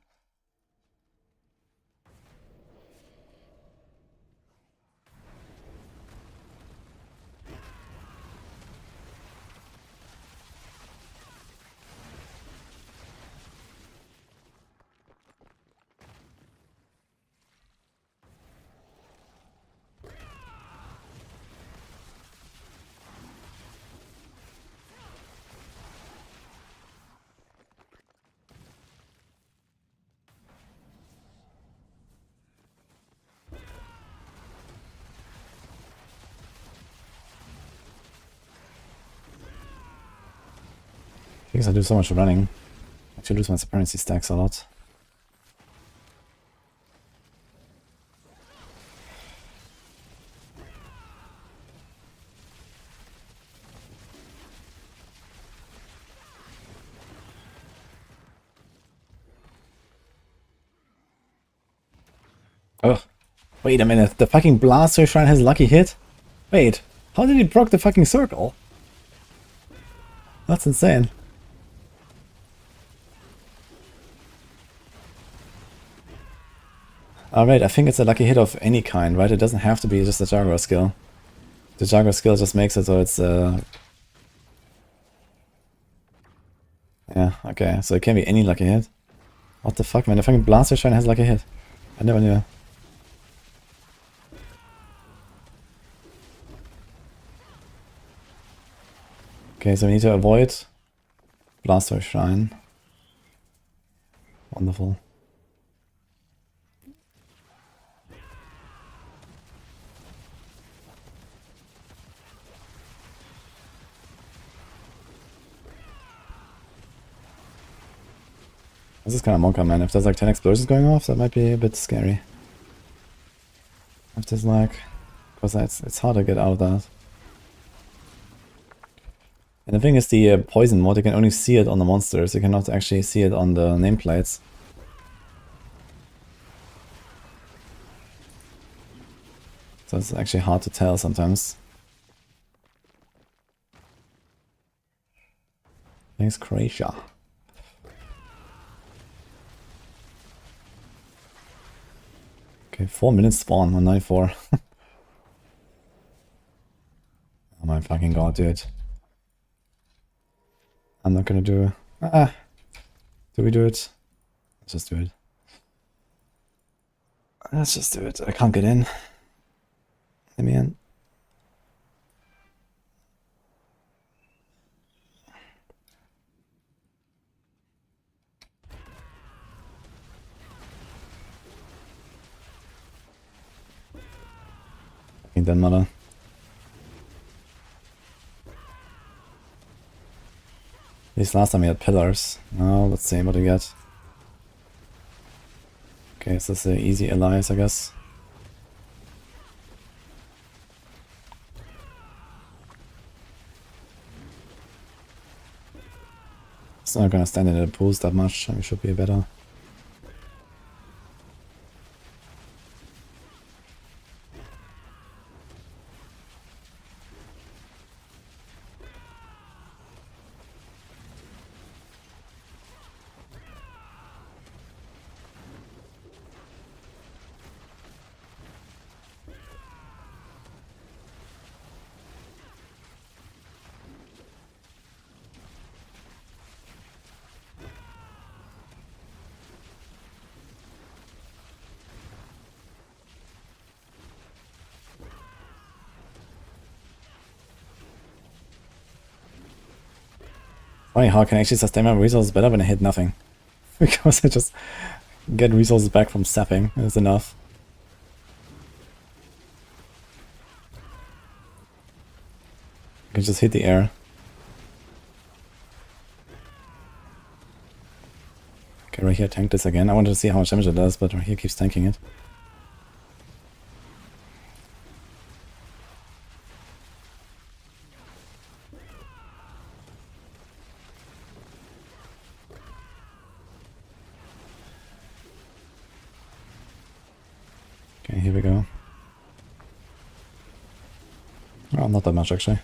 Because I do so much running, I actually lose my supremacy stacks a lot. Oh, wait a minute, the fucking Blaster Shrine has lucky hit? Wait, how did he proc the fucking circle? That's insane. Alright, I think it's a lucky hit of any kind, right? It doesn't have to be just a Jaguar skill. The Jaguar skill just makes it so it's yeah, okay, so it can be any lucky hit. What the fuck, man? The fucking Blaster Shrine has lucky hit. I never knew. Okay, so we need to avoid Blaster Shrine. Wonderful. This is kind of Monka, man. If there's like 10 explosions going off, that might be a bit scary. If there's like... because it's hard to get out of that. And the thing is, the poison mod, you can only see it on the monsters. You cannot actually see it on the nameplates. So it's actually hard to tell sometimes. Thanks, Croatia. Okay, 4 minutes spawn, 194. Oh my fucking god, dude. I'm not gonna do... do we do it? Let's just do it. Let's just do it. I can't get in. Let me in. Fucking dead mother. At least last time we had pillars. Now let's see what we get. Okay, so this is an easy alliance, I guess. It's not gonna stand in the pools that much, and we should be better. Funny how I can actually sustain my resources better when I hit nothing. Because I just get resources back from sapping. It's enough. I can just hit the air. Okay, right here tank this again. I wanted to see how much damage it does, but right here keeps tanking it. Okay, here we go. Oh, not that much actually.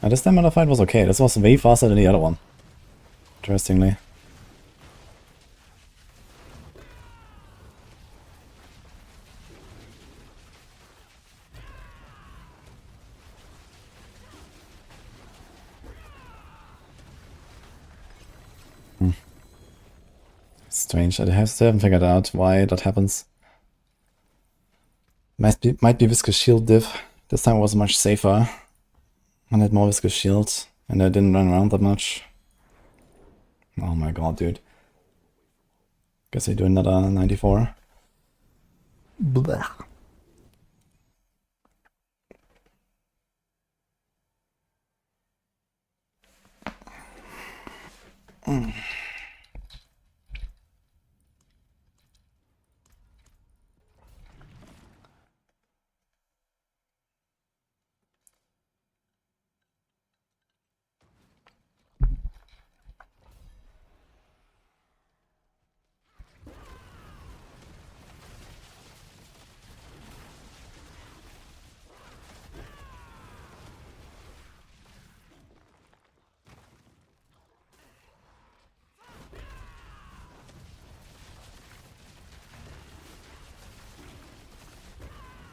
This time the fight was okay. This was way faster than the other one. interestingly. Strange. I still haven't figured out why that happens. Might be Viscous Shield diff. This time was much safer. I had more Viscous Shield, and I didn't run around that much. Oh my god, dude. Guess I do another 94. Blah.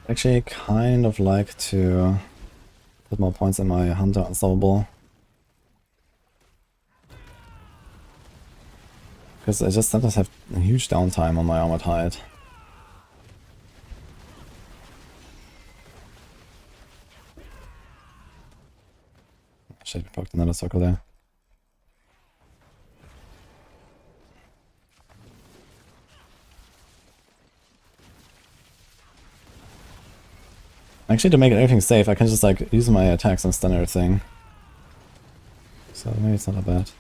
Actually, kind of like to put more points in my Hunter Unstoppable. Because I just sometimes have a huge downtime on my Armored Hide. Shit, we poked another circle there. Actually, to make everything safe, I can just like use my attacks and stun everything. So maybe it's not that bad.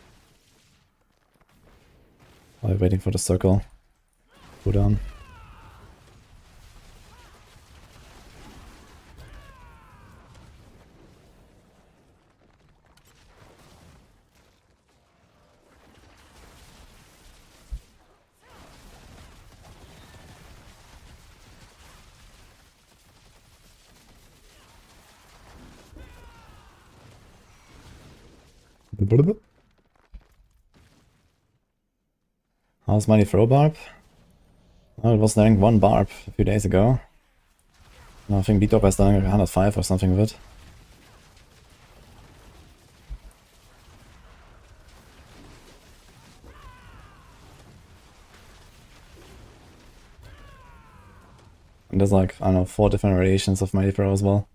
While waiting for the circle. Go down. How's Mighty Throw Barb? Oh, it was rank 1 Barb a few days ago. No, I think Beat has done 105 or something with it. And there's like, I don't know, 4 different variations of Mighty Throw as well.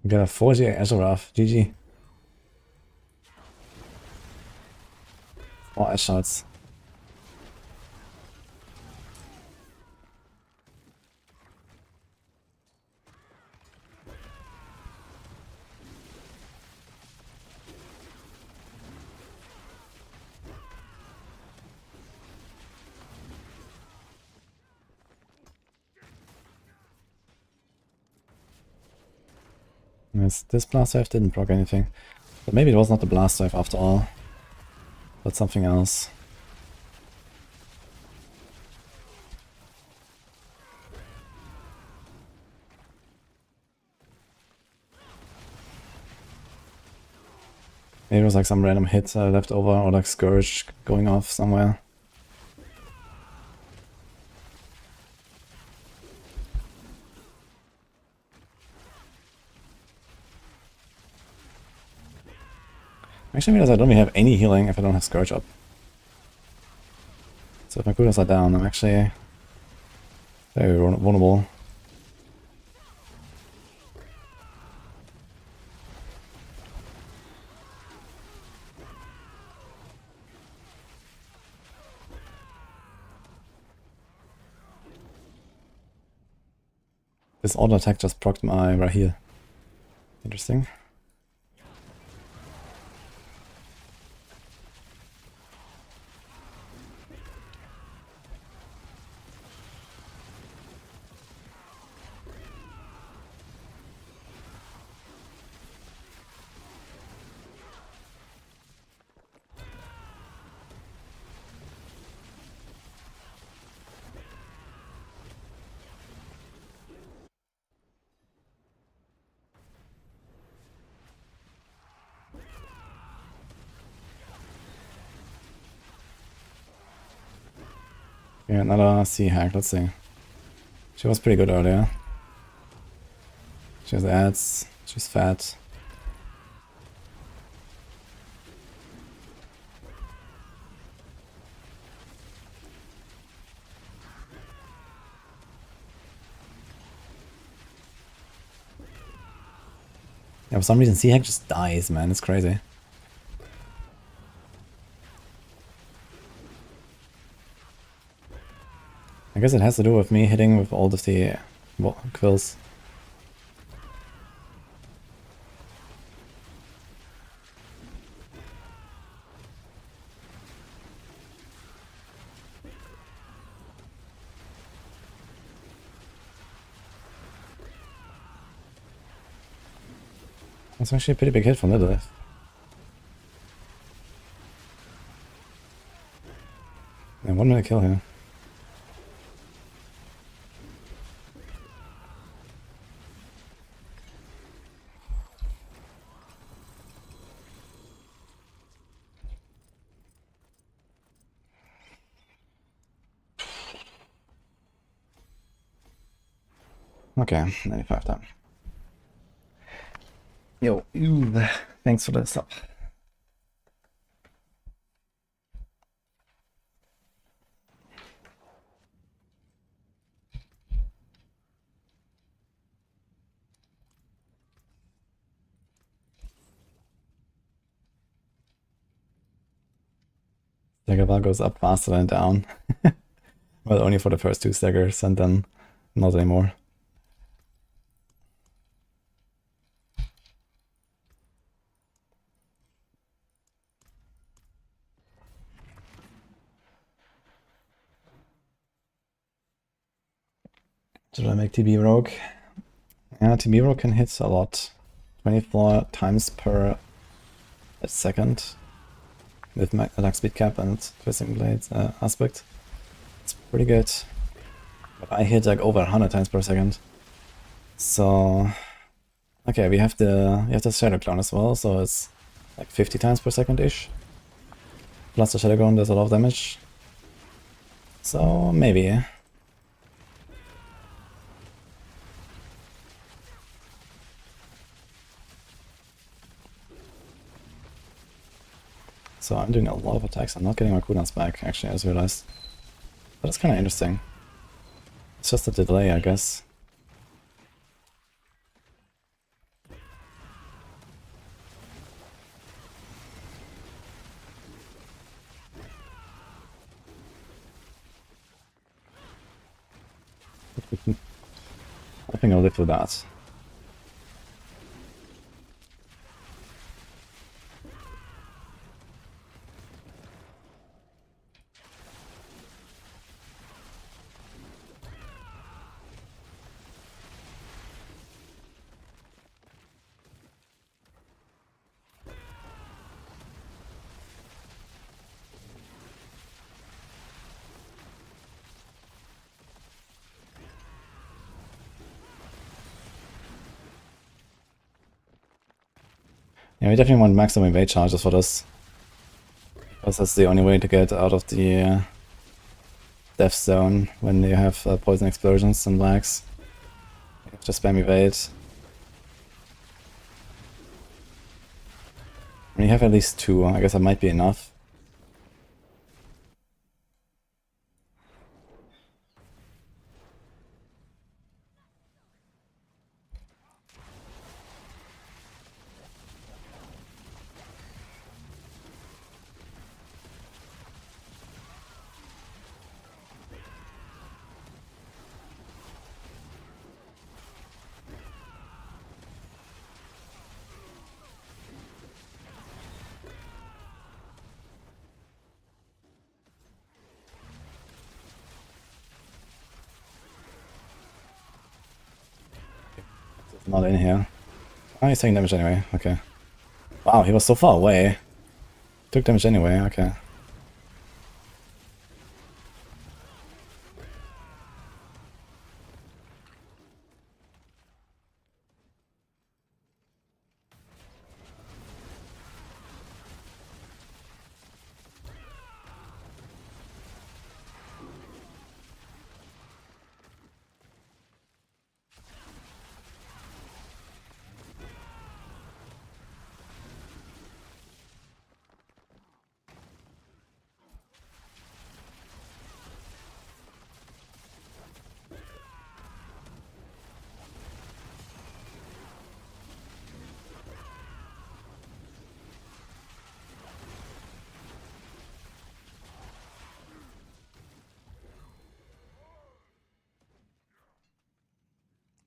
We got a 40 Azurath, GG. More Ash shots. Yes, this blast wave didn't proc anything. But maybe it was not the blast wave after all. But something else. Maybe it was like some random hit left over or like Scourge going off somewhere. Actually, I realize I don't really have any healing if I don't have Scourge up. So if my cooldowns are down, I'm actually very vulnerable. This auto attack just procced my right here. Interesting. Yeah, another C hack, let's see. She was pretty good earlier. She has ads, she's fat. Yeah, for some reason C hack just dies, man, it's crazy. I guess it has to do with me hitting with all of the quills. That's actually a pretty big hit from Lilith. And 1 minute kill here. Okay, 95 time. Yo, thanks for the sub. Stagger bar goes up faster than down. Well, only for the first 2 staggers and then not anymore. Should I make TB Rogue? Yeah, TB Rogue can hit a lot. 24 times per second with attack speed cap and twisting blades aspect. It's pretty good. But I hit like over 100 times per second. So okay, we have the Shadow Clone as well, so it's like 50 times per second ish. Plus the Shadow Clone does a lot of damage. So maybe. So I'm doing a lot of attacks, I'm not getting my cooldowns back, actually, I just realized. But it's kind of interesting. It's just a delay, I guess. I think I'll live with that. Yeah, we definitely want maximum evade charges for this. Because that's the only way to get out of the death zone when you have poison explosions and lags. You have to spam evade. I mean, you have at least 2. I guess that might be enough. Not in here. Oh, he's taking damage anyway. Okay. Wow, he was so far away. Took damage anyway. Okay.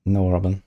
No, Robin.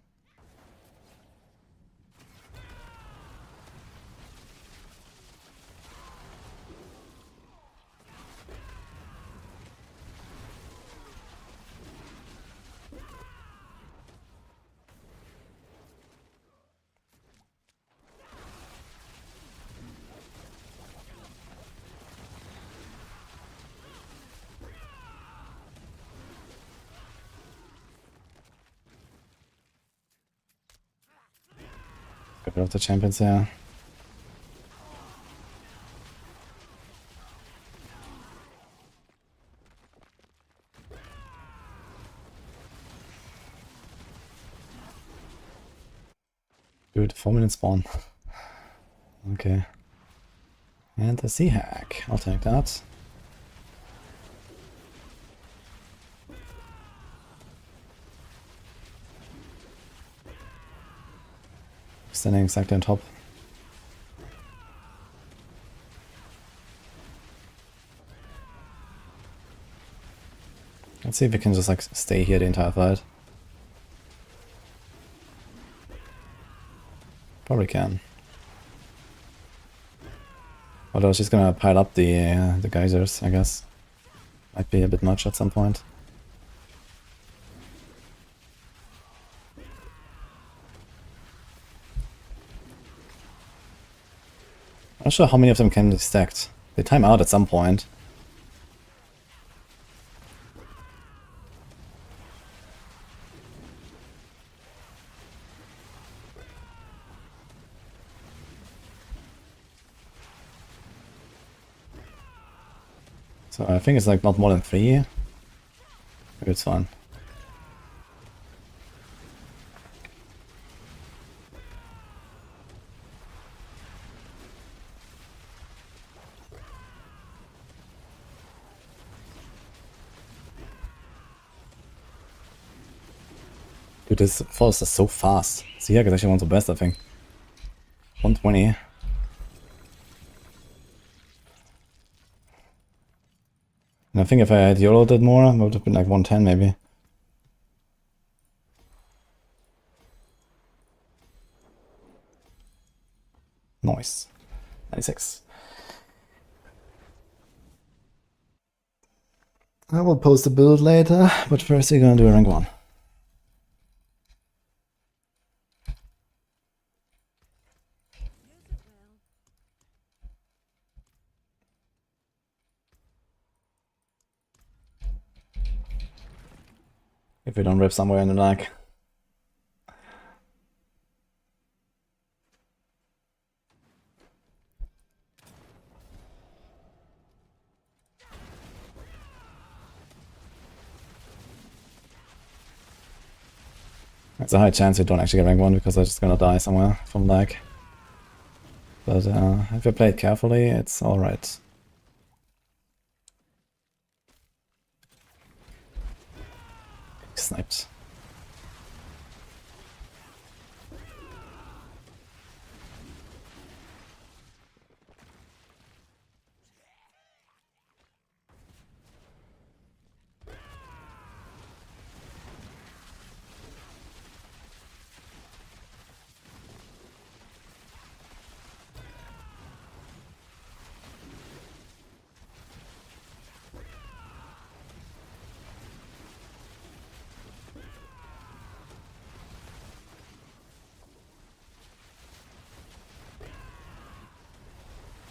Get rid of the champions here. Dude, 4-minute spawn. Okay. And the sea hack. I'll take that. Standing exactly on top. Let's see if we can just like stay here the entire fight. Probably can. Although she's gonna pile up the geysers, I guess. Might be a bit much at some point. I'm not sure how many of them can be stacked. They time out at some point. So I think it's like not more than 3. Maybe it's fine. Dude, this forest is so fast. Seahawk is actually one of the best, I think. 120. And I think if I had YOLO'd it more, it would have been like 110 maybe. Nice. 96. I will post a build later, but first we're gonna do a rank 1. If we don't rip somewhere in the lag. There's a high chance we don't actually get rank 1 because I'm just gonna die somewhere from lag. But if you play it carefully, it's alright. Sniped.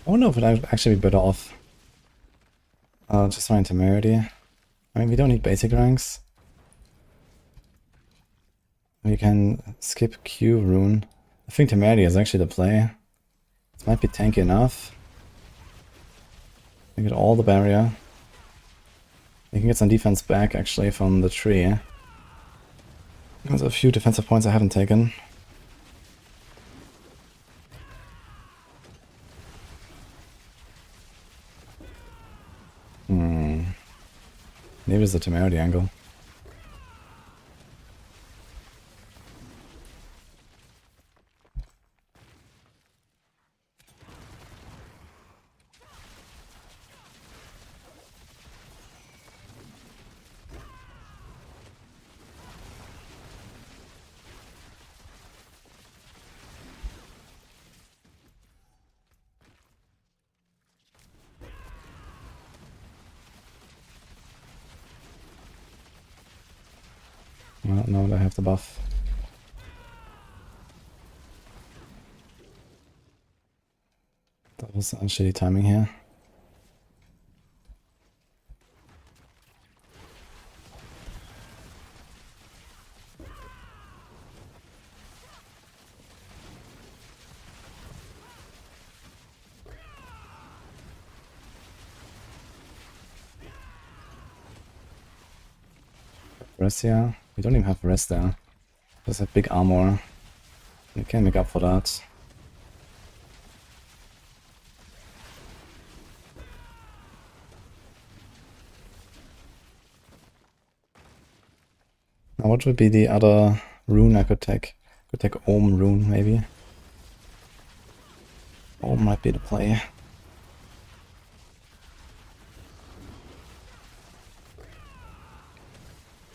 I wonder if it would actually be better off just running Temerity. I mean, we don't need basic ranks. We can skip Q rune. I think Temerity is actually the play. It might be tanky enough. We get all the barrier. We can get some defense back actually from the tree. There's a few defensive points I haven't taken. Maybe it's the Temerity angle. Well, now that I have the buff. That was shitty timing here. Rest here. We don't even have rest there. Just have big armor. We can make up for that. Now what would be the other rune I could take? Could take Ohm rune maybe. Ohm might be the play.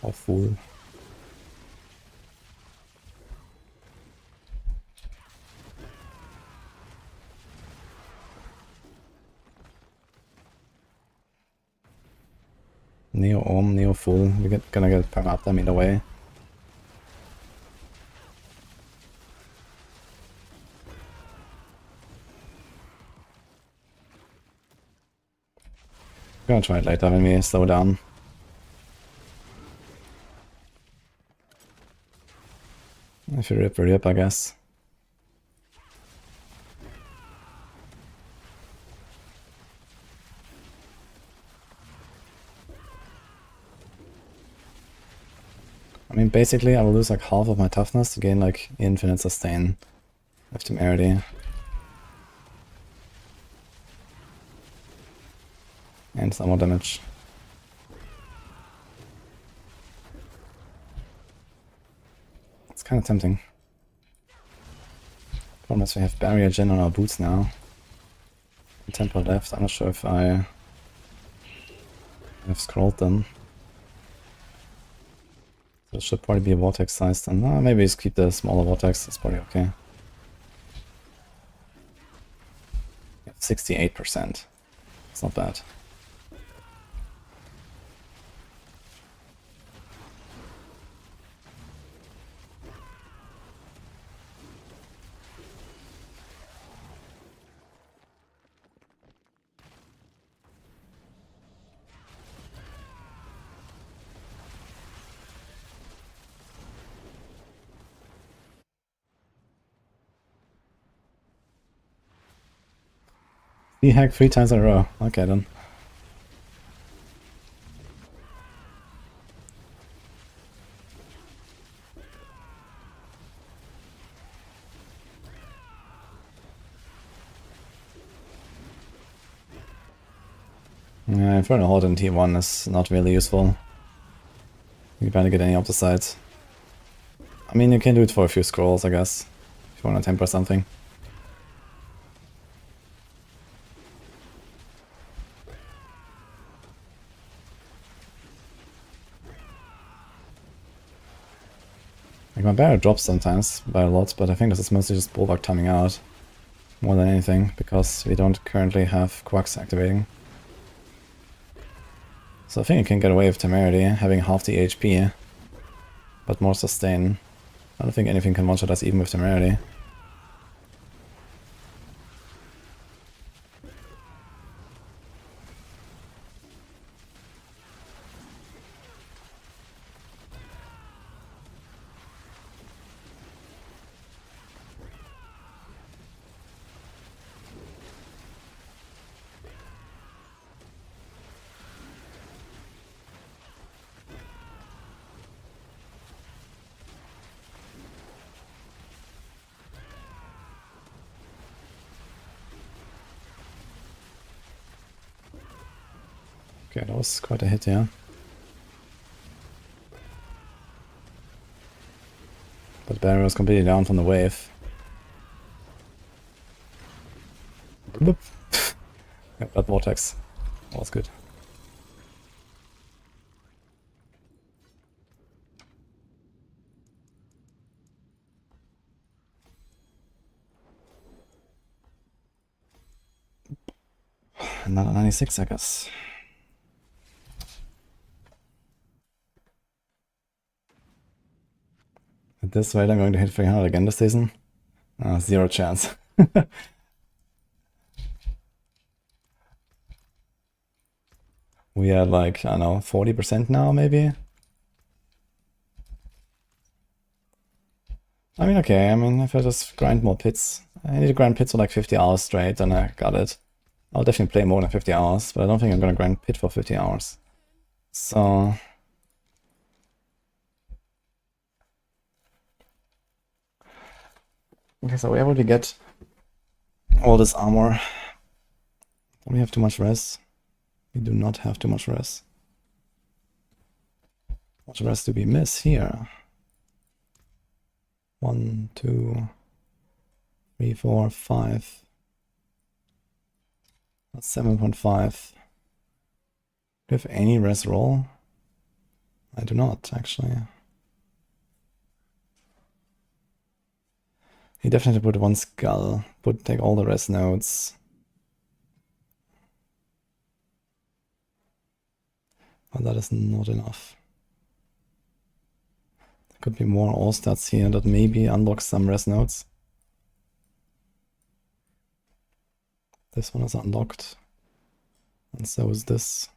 Or Fool. Neo Ohm, Neo Fool. We're gonna get perma up them either way. I'm gonna try it later when we slow down. If you rip, we rip, I guess. I mean, basically, I will lose like half of my toughness to gain like infinite sustain with Temerity. And some more damage. It's kind of tempting. Problem is we have barrier gen on our boots now. And tempo left. I'm not sure if I have scrolled them. So it should probably be a vortex size then. Maybe just keep the smaller vortex. It's probably okay. 68%. It's not bad. He hacked 3 times in a row. Okay then. Yeah, Inferno Horde in T1 is not really useful. You can't get any of the sides. I mean, you can do it for a few scrolls, I guess, if you want to temper something. Like, my barrier drops sometimes by a lot, but I think this is mostly just Bulwark timing out more than anything, because we don't currently have Quacks activating. So I think you can get away with Temerity, having half the HP, but more sustain. I don't think anything can one-shot us even with Temerity. Okay, that was quite a hit, yeah. But barrier was completely down from the wave. Bloop. Yeah, that vortex. That was good. Another 96, I guess. At this rate, I'm going to hit 300 again this season. Zero chance. We are like, I don't know, 40% now, maybe? I mean, okay, I mean, if I just grind more pits. I need to grind pits for like 50 hours straight, and I got it. I'll definitely play more than 50 hours, but I don't think I'm gonna grind pit for 50 hours. So... Okay, so where would we get all this armor? Don't we have too much res? We do not have too much res. How much res do we miss here? 1, 2, 3, 4, 5. That's 7.5. Do you have any res roll? I do not, actually. He definitely put one skull. Take all the res nodes. But that is not enough. There could be more all stats here that maybe unlock some res nodes. This one is unlocked. And so is this.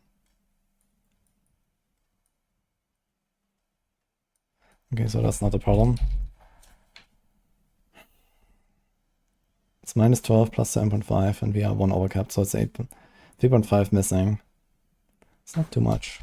Okay, so that's not a problem. It's minus 12 plus 7.5, and we are 1 overcapped, so it's 3.5 missing. It's not too much.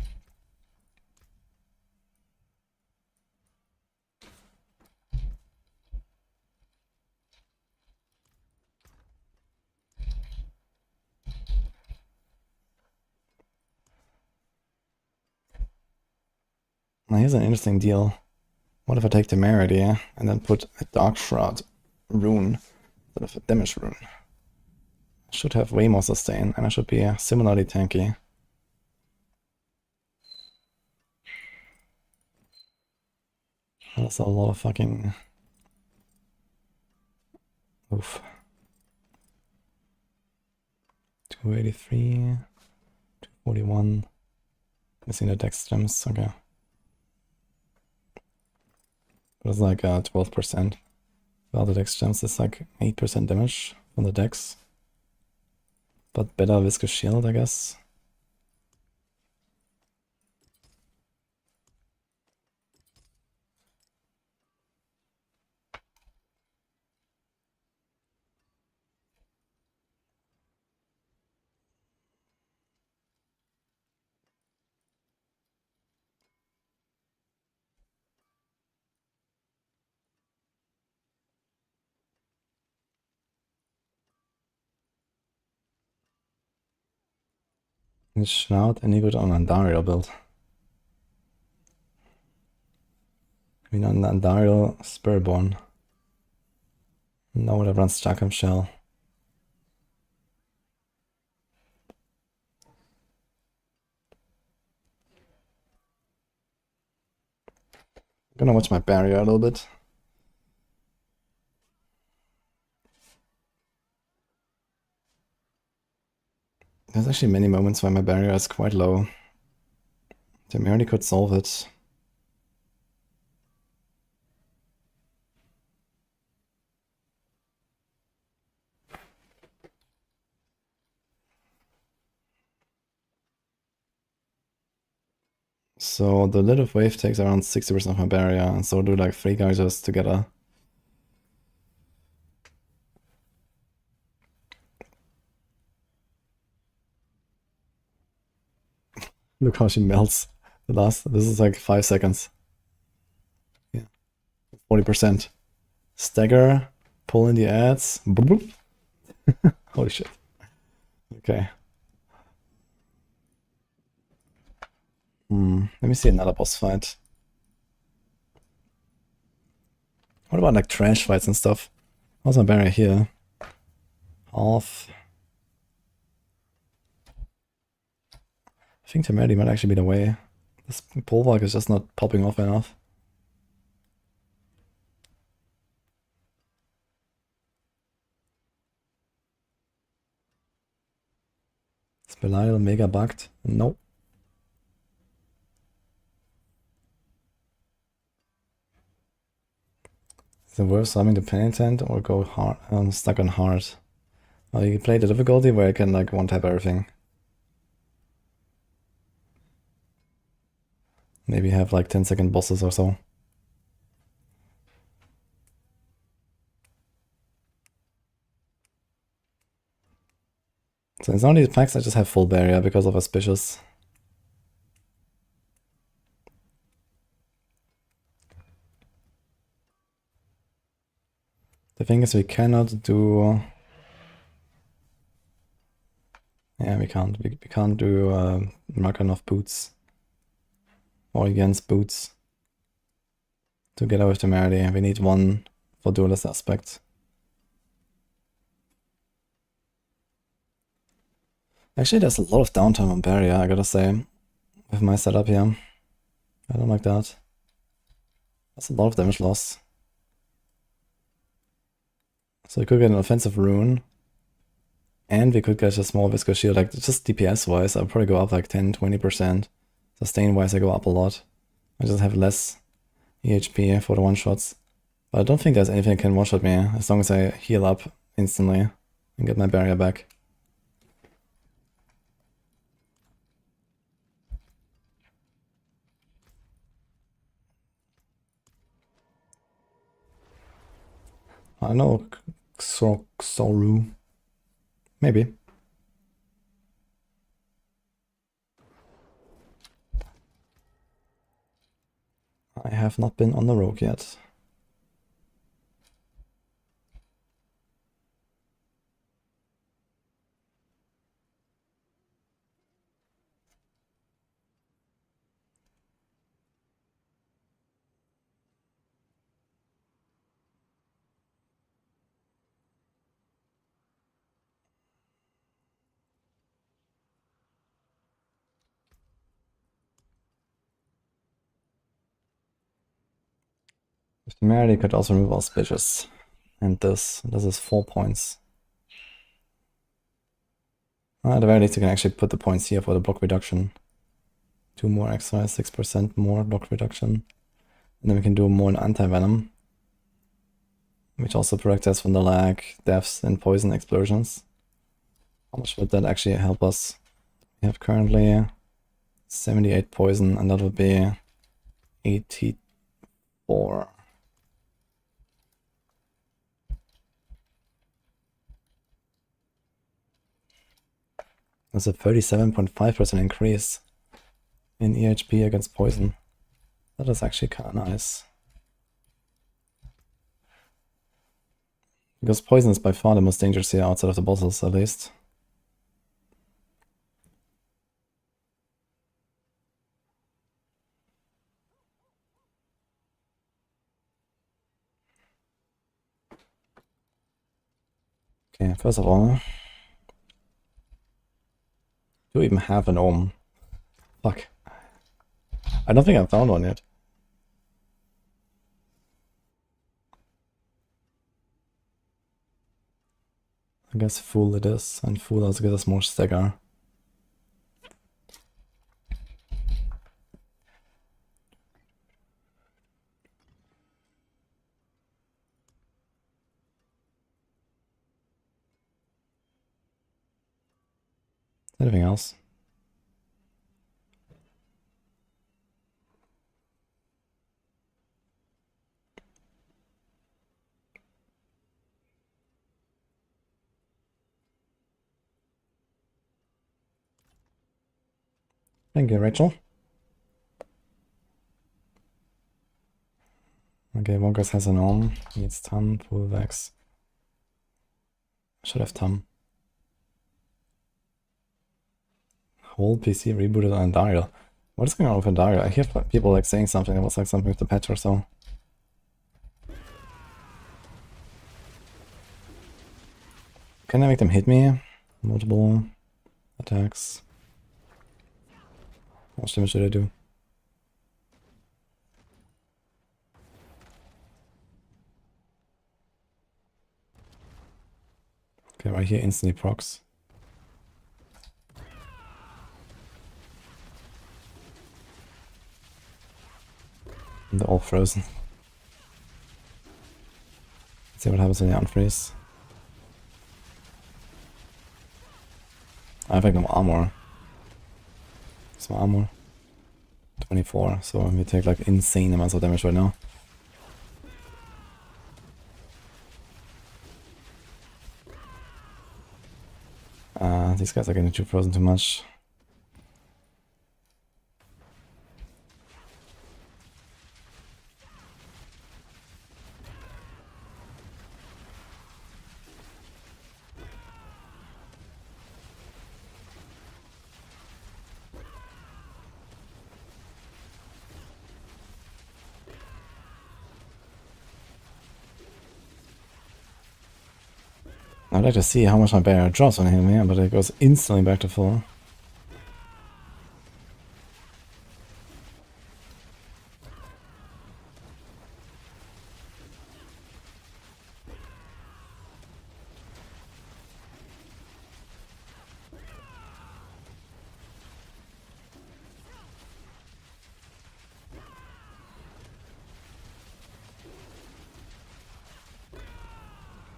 Now here's an interesting deal. What if I take Temerity and then put a Dark Shroud rune instead of a damage rune? I should have way more sustain, and I should be similarly tanky. That's a lot of fucking... Oof. 283, 241. Missing the dex gems, okay. But it's like 12%. Well, the dex gems is like 8% damage from the dex. But better viscous shield, I guess. Shroud any good on Andariel build? I mean on Andariel Spiritborn. No, that runs Jackham Shell. I'm gonna watch my barrier a little bit. There's actually many moments where my barrier is quite low. They merely could solve it. So the Lid of Wave takes around 60% of my barrier, and so do like 3 geysers together. Look how she melts. This is like 5 seconds. Yeah. 40%. Stagger, pull in the ads. Boop, boop. Holy shit. Okay. Let me see another boss fight. What about like trash fights and stuff? How's my barrier here? Half. I think Temerity might actually be the way. This Bulwark is just not popping off enough. Is Belial mega bugged? Nope. Is it worth summing the Penitent or go hard stuck on hard? Well, you can play the difficulty where I can like one-tap everything. Maybe have like 10-second bosses or so. So in some of these packs I just have full barrier because of Auspicious. The thing is we cannot do... Yeah, we can't. We can't do Mark of Boots. Or against Boots. Together with Temerity. We need one for duelist aspect. Actually, there's a lot of downtime on barrier, I gotta say. With my setup here. I don't like that. That's a lot of damage loss. So we could get an offensive rune. And we could get a small viscous shield, like just DPS wise, I'll probably go up like 10-20%. Sustain wise, I go up a lot. I just have less EHP for the one shots. But I don't think there's anything that can one shot me as long as I heal up instantly and get my barrier back. I don't know, Soru. Maybe. I have not been on the rogue yet. If the Temerity could also remove Auspicious. And this is 4 points. At the very least, you can actually put the points here for the block reduction. 2 more extra, 6% more block reduction. And then we can do more in anti-venom. Which also protects us from the lag, deaths, and poison explosions. How much would that actually help us? We have currently 78 poison, and that would be 84. That's a 37.5% increase in EHP against poison. That is actually kind of nice. Because poison is by far the most dangerous here outside of the bosses, at least. Okay, first of all, do you even have an ohm? Fuck. I don't think I found one yet. I guess Fool it is, and Fool also gives us more stagger. Anything else? Thank you, Rachel. Okay, Wonkers has an ohm. Needs Tum, Full Vex. Should have Tum. Whole PC rebooted on Dario. What is going on with Dario? I hear people like saying something. It was like something with the patch or so. Can I make them hit me? Multiple attacks. How much damage should I do? Okay, right here instantly procs. And they're all frozen. Let's see what happens when you unfreeze. I have like no armor. Some armor. 24, so we take like insane amounts of damage right now. These guys are getting too frozen too much. I'd like to see how much my barrier drops on him here, but it goes instantly back to full.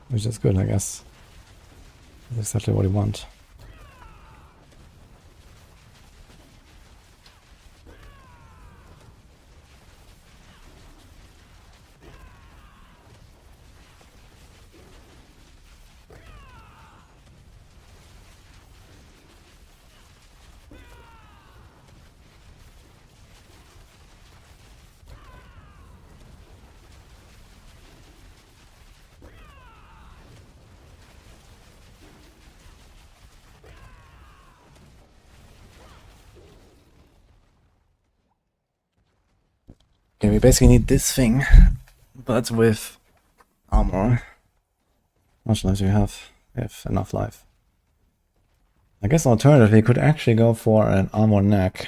Which is good, I guess. That's exactly what we want. Okay, we basically need this thing, but with armor. How much life do we have? We have enough life. I guess alternatively, we could actually go for an armor neck.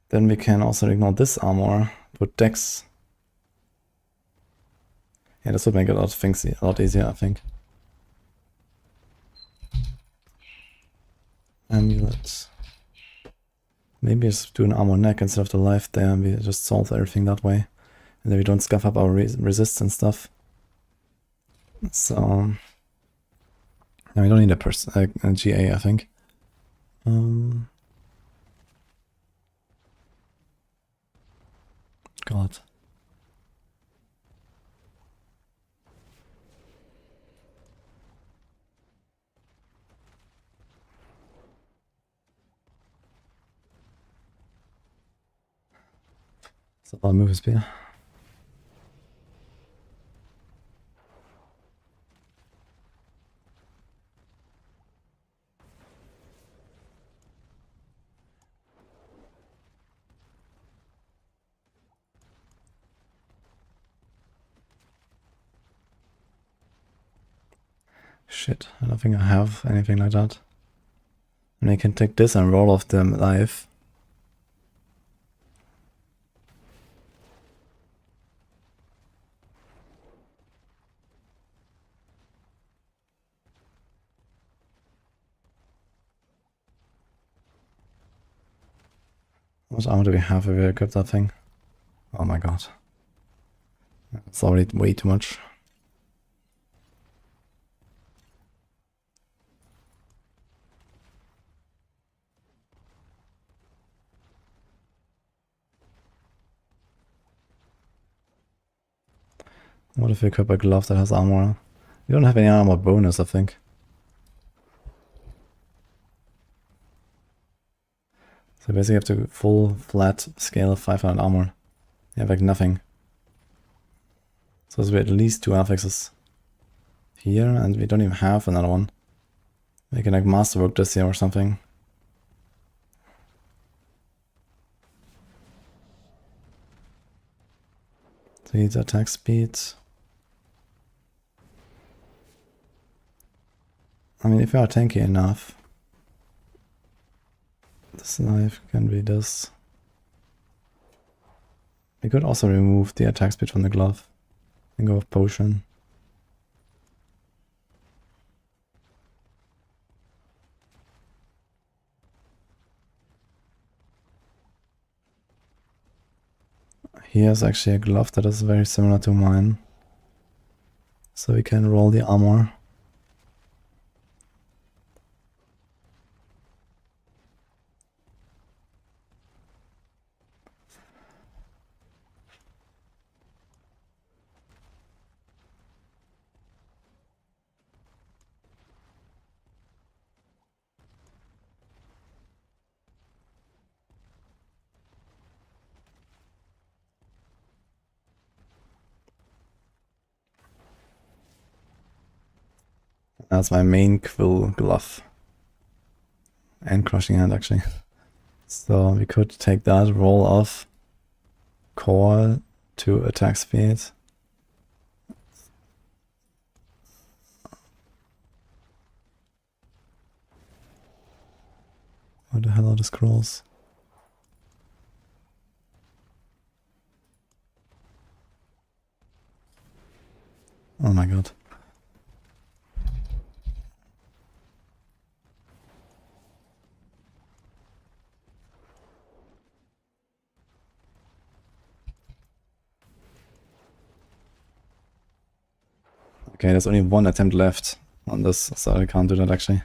Then we can also ignore this armor, put Dex. Yeah, this would make a lot of things a lot easier, I think. Amulet. Maybe just do an armor neck instead of the life there, and we just solve everything that way. And then we don't scuff up our resist and stuff. So... no, we don't need a GA, I think. God. It's a lot of movie speed. Shit, I don't think I have anything like that. And I can take this and roll off them live. How much armor do we have if we equip that thing? Oh my god. It's already way too much. What if we equip a glove that has armor? We don't have any armor bonus, I think. So basically you have to full flat scale 500 armor. You have like nothing. So we at least 2 affixes here, and we don't even have another one. We can like masterwork this here or something. So he needs attack speed. I mean, if you are tanky enough, this knife can be this. We could also remove the attack speed from the glove and go with potion. Here's actually a glove that is very similar to mine. So we can roll the armor. That's my main quill glove. And crushing hand actually. So we could take that, roll off core to attack speed. What the hell are the scrolls? Oh my god. Okay, there's only one attempt left on this, so I can't do that actually.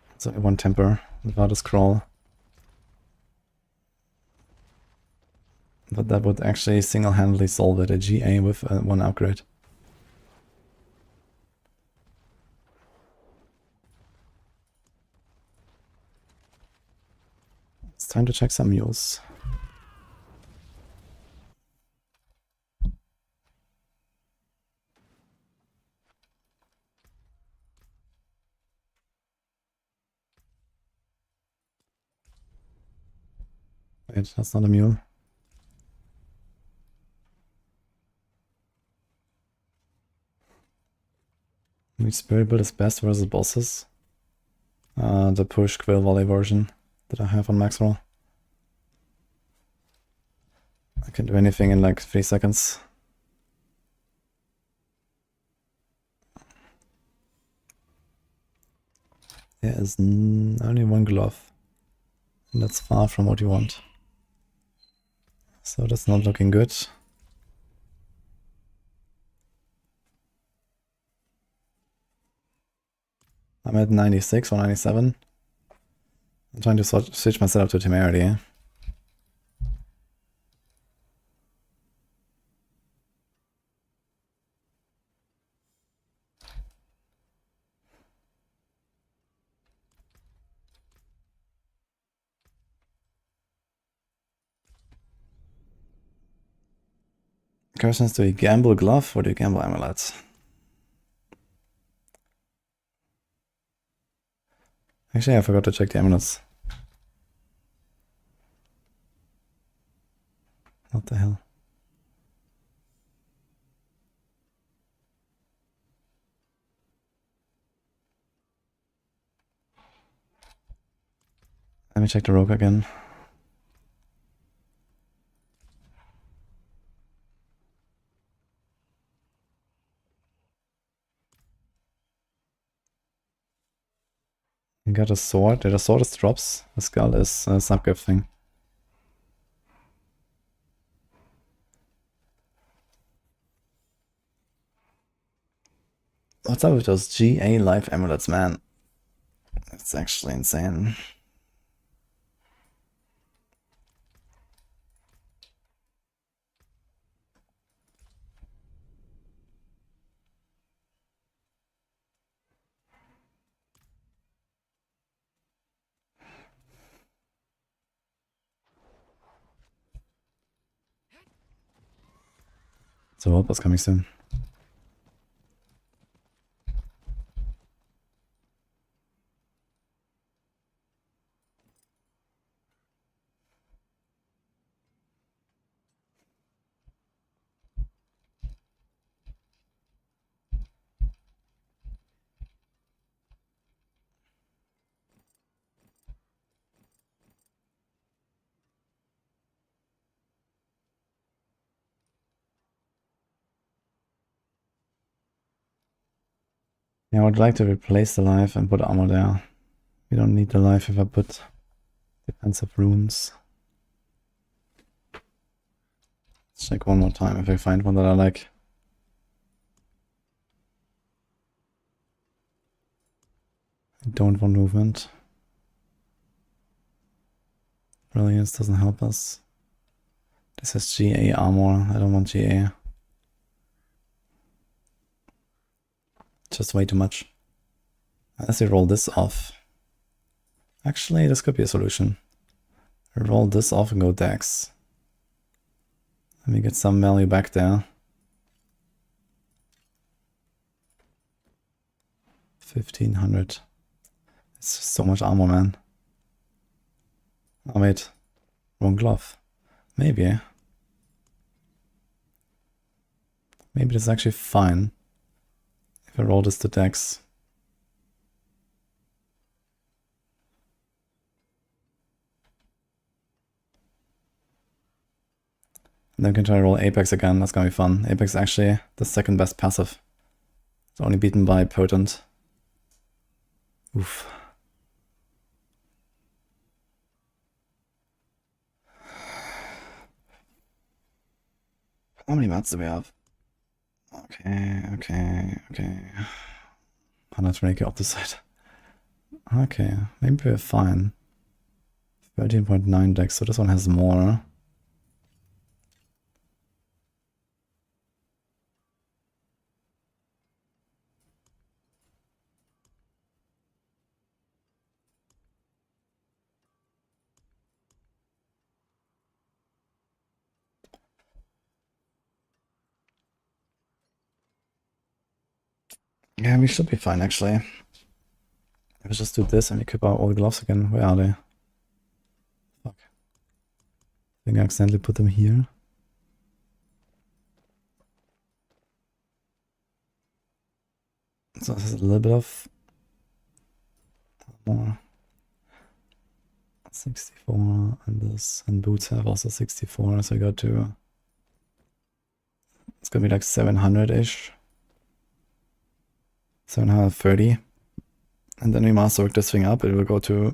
There's only one temper without a scroll. But that would actually single-handedly solve it, a GA with one upgrade. It's time to check some mules. Wait, that's not a mule. Which spirit build is best versus bosses? The push quill volley version that I have on Maxwell. I can do anything in like 3 seconds. There is only one glove. And that's far from what you want. So that's not looking good. I'm at 96 or 97. I'm trying to switch my setup to Temerity. Eh? Questions, do you gamble glove or do you gamble amulet? Actually, I forgot to check the amulets. What the hell? Let me check the rogue again. You got a sword. The sword is drops. The skull is subgifting. What's up with those GA life amulets, man? It's actually insane. So what was coming soon? Yeah, I would like to replace the life and put armor there. We don't need the life if I put defensive runes. Let's check one more time if I find one that I like. I don't want movement. Brilliance doesn't help us. This has GA armor. I don't want GA. Just way too much. Unless we roll this off. Actually, this could be a solution. Roll this off and go Dex. Let me get some value back there. 1500. It's just so much armor, man. Oh wait, wrong glove. Maybe. Maybe this is actually fine. If I roll this to Dex. And then we can try to roll Apex again, that's gonna be fun. Apex is actually the second best passive. It's only beaten by Potent. Oof. How many mats do we have? Okay. 120k opposite. Okay, maybe we're fine. 13.9 dex, so this one has more. Yeah, we should be fine actually. If we just do this and equip our old gloves again, where are they? Fuck. I think I accidentally put them here. So this is a little bit of more. 64 and this, and boots have also 64, so I got to, it's gonna be like 700-ish. 730. And then we masterwork this thing up, it will go to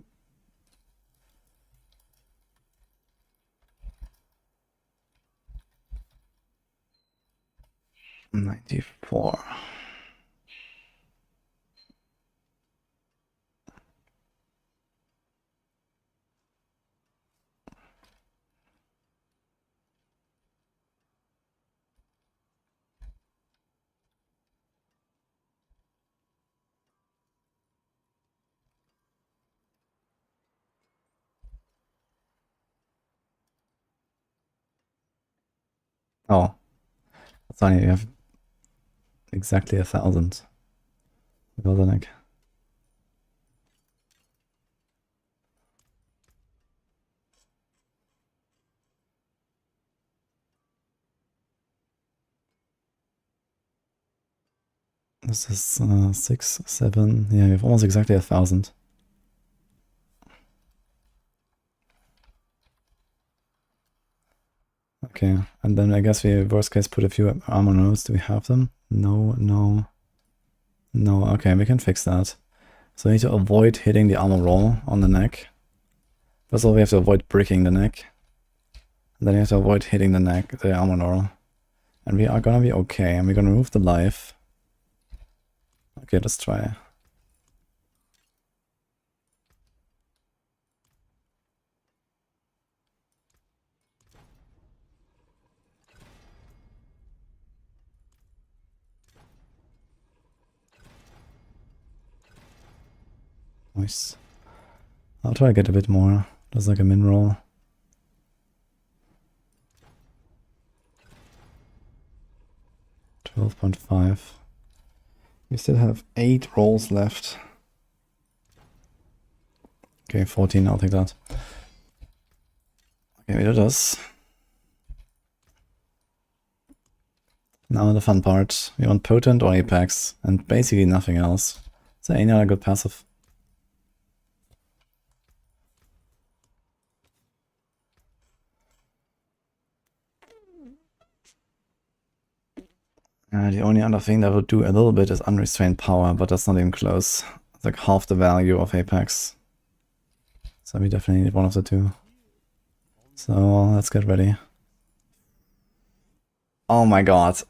94. Oh, that's funny, you have exactly 1,000. Like, this is 6, 7, yeah, you have almost exactly 1,000. Okay, and then I guess we worst case put a few armor nodes. Do we have them? No, no. No, okay, we can fix that. So we need to avoid hitting the armor roll on the neck. First of all, we have to avoid bricking the neck. And then we have to avoid hitting the neck, the armor roll. And we are gonna be okay, and we're gonna remove the life. Okay, let's try. Nice. I'll try to get a bit more. There's like a min roll. $12.5. We still have 8 rolls left. Okay, 14, I'll take that. Okay, we do this. Now the fun part. We want Potent or Apex, and basically nothing else. Is there any other good passive? The only other thing that would do a little bit is Unrestrained Power, but that's not even close. It's like half the value of Apex. So we definitely need one of the two. So let's get ready. Oh my god.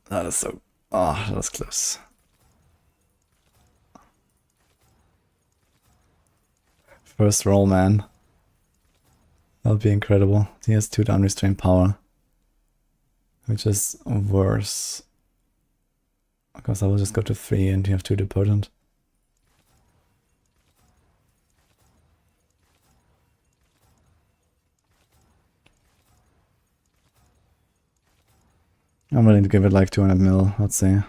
That is so... Oh, that was close. First roll, man. That would be incredible. He has 2 to Unrestrained Power. Which is worse. Because I will just go to 3 and you have 2 to Potent. I'm willing to give it like 200 mil, let's say.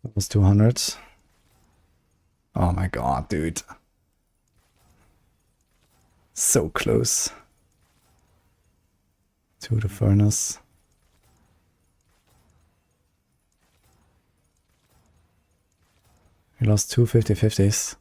That was 200. Oh my god, dude. So close. To the furnace. We lost 2 50-50s.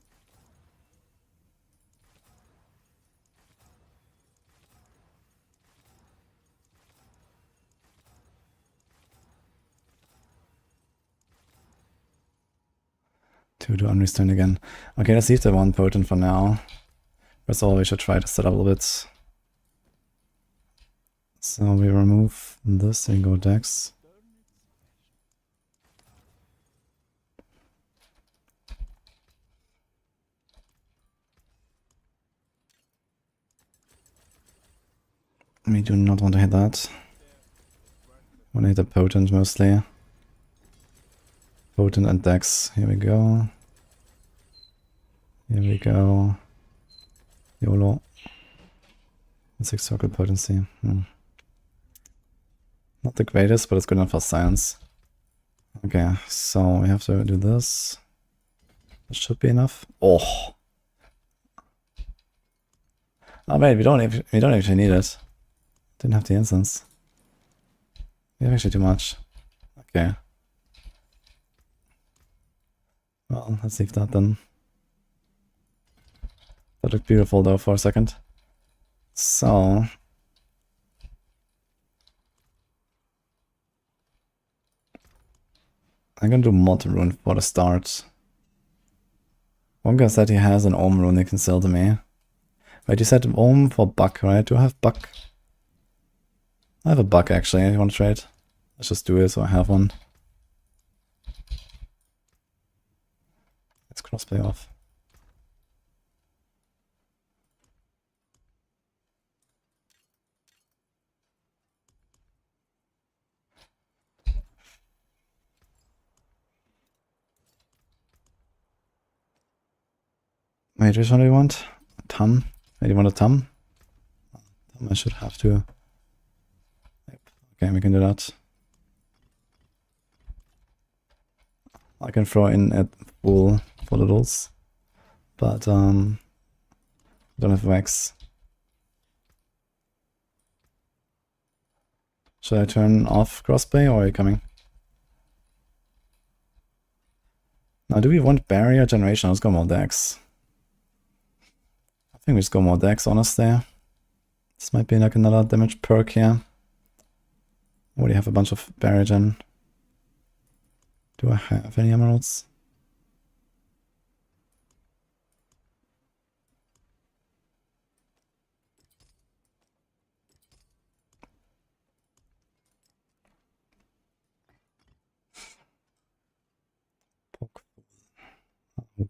To do unrestrained again. Okay, let's leave the 1 potent for now. That's all. We should try to set up a little bit. So we remove this and go Dex. We do not want to hit that. I want to hit the potent mostly. Potent and Dex. Here we go. Here we go. YOLO. 6 circle potency. Not the greatest, but it's good enough for science. Okay, so we have to do this. That should be enough. Oh. Oh wait, we don't actually need it. Didn't have the instance. We have actually too much. Okay. Well, let's leave that then. That looked beautiful though for a second. So I'm gonna do mod rune for the start. One guy said he has an ohm rune he can sell to me. Wait, you said ohm for buck, right? Do I have buck? I have a buck actually. You want to trade? Let's just do it so I have one. Let's crossplay off. Wait, which one do you want? Tum? Wait, you want a Tum? Tum, I should have to. Yep. Okay, we can do that. I can throw in at full for littles, but don't have wax. Should I turn off crossplay or are you coming? Now, do we want barrier generation? Let's go more decks. I think we just go more decks, honestly. This might be like another damage perk here. I already have a bunch of barrier gen. Do I have any emeralds?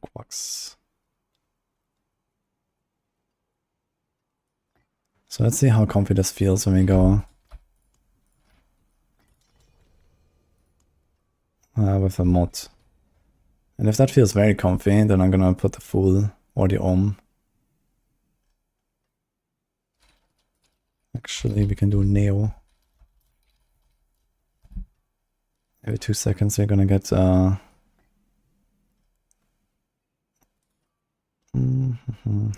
Quacks. So let's see how comfy this feels when we go with a mod. And if that feels very comfy, then I'm gonna put the Fool or the Ohm. Actually, we can do Neo. Every 2 seconds we're gonna get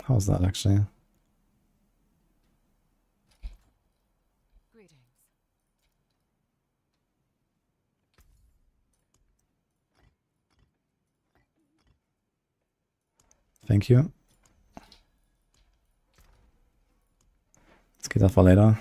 how's that actually? Thank you. Let's get that for later.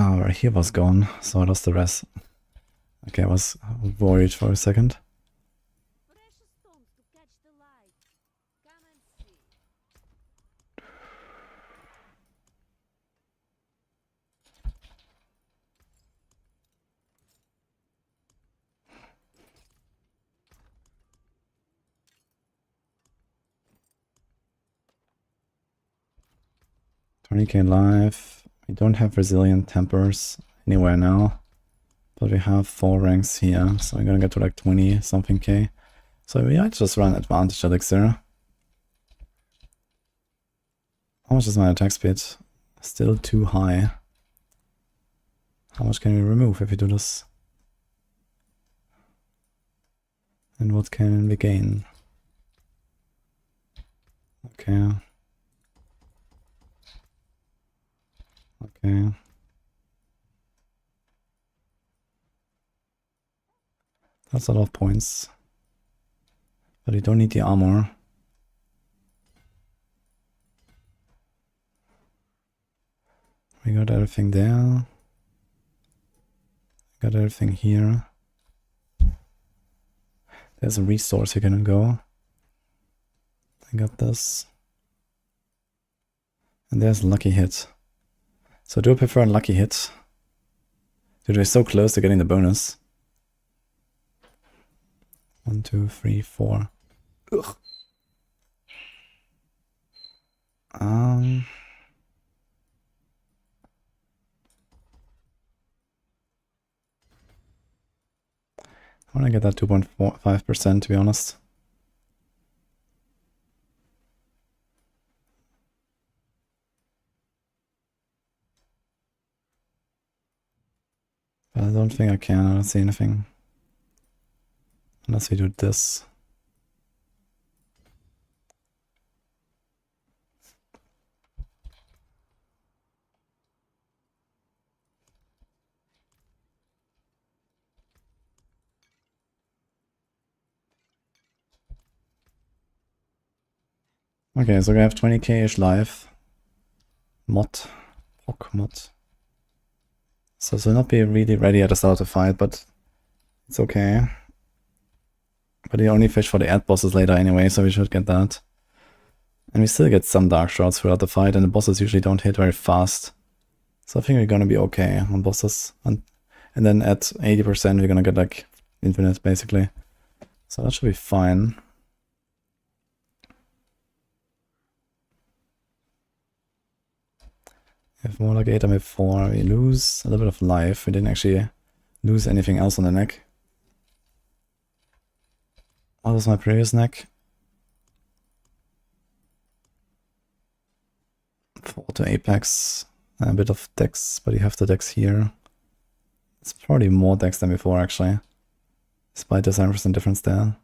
Oh, right here was gone, so I lost the rest. Okay, I was worried for a second. Precious stones to catch the light. Come and see. $20k life. We don't have resilient tempers anywhere now, but we have 4 ranks here, so we're gonna get to like 20 something k. So we might just run advantage elixir. How much is my attack speed? Still too high. How much can we remove if we do this? And what can we gain? Okay. Okay. That's a lot of points. But you don't need the armor. We got everything there. Got everything here. There's a resource you can go. I got this. And there's lucky hit. So do I prefer a lucky hit? Dude, we're so close to getting the bonus. 1, 2, 3, 4. Ugh. I want to get that 2.5% to be honest. But I don't think I can. I don't see anything. Unless we do this. Okay, so we have 20k-ish life. Pock mod. So this will not be really ready at the start of the fight, but it's okay. But you only fish for the ad bosses later anyway, so we should get that. And we still get some dark shards throughout the fight, and the bosses usually don't hit very fast. So I think we're gonna be okay on bosses. And then at 80% we're gonna get like infinite basically. So that should be fine. We have more like 8 and 4. We lose a little bit of life. We didn't actually lose anything else on the neck. What was my previous neck? 4 to Apex. A bit of dex, but you have the dex here. It's probably more dex than before actually. Despite the 7% difference there.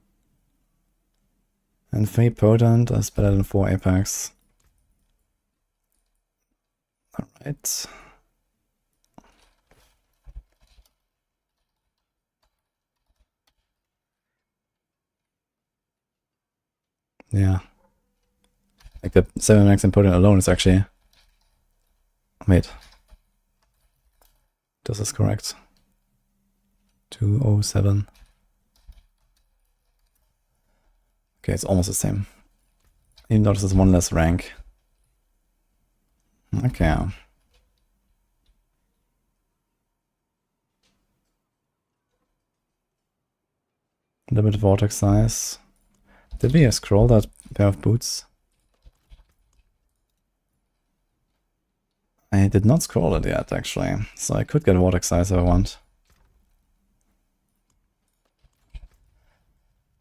And 3 potent is better than 4 Apex. Alright. Yeah. Like the 7 max impotent alone is actually... Wait. This is correct. 207. Okay, it's almost the same. Even though this is 1 less rank. Okay. A little bit of vortex size. Did we scroll that pair of boots? I did not scroll it yet, actually. So I could get a vortex size if I want.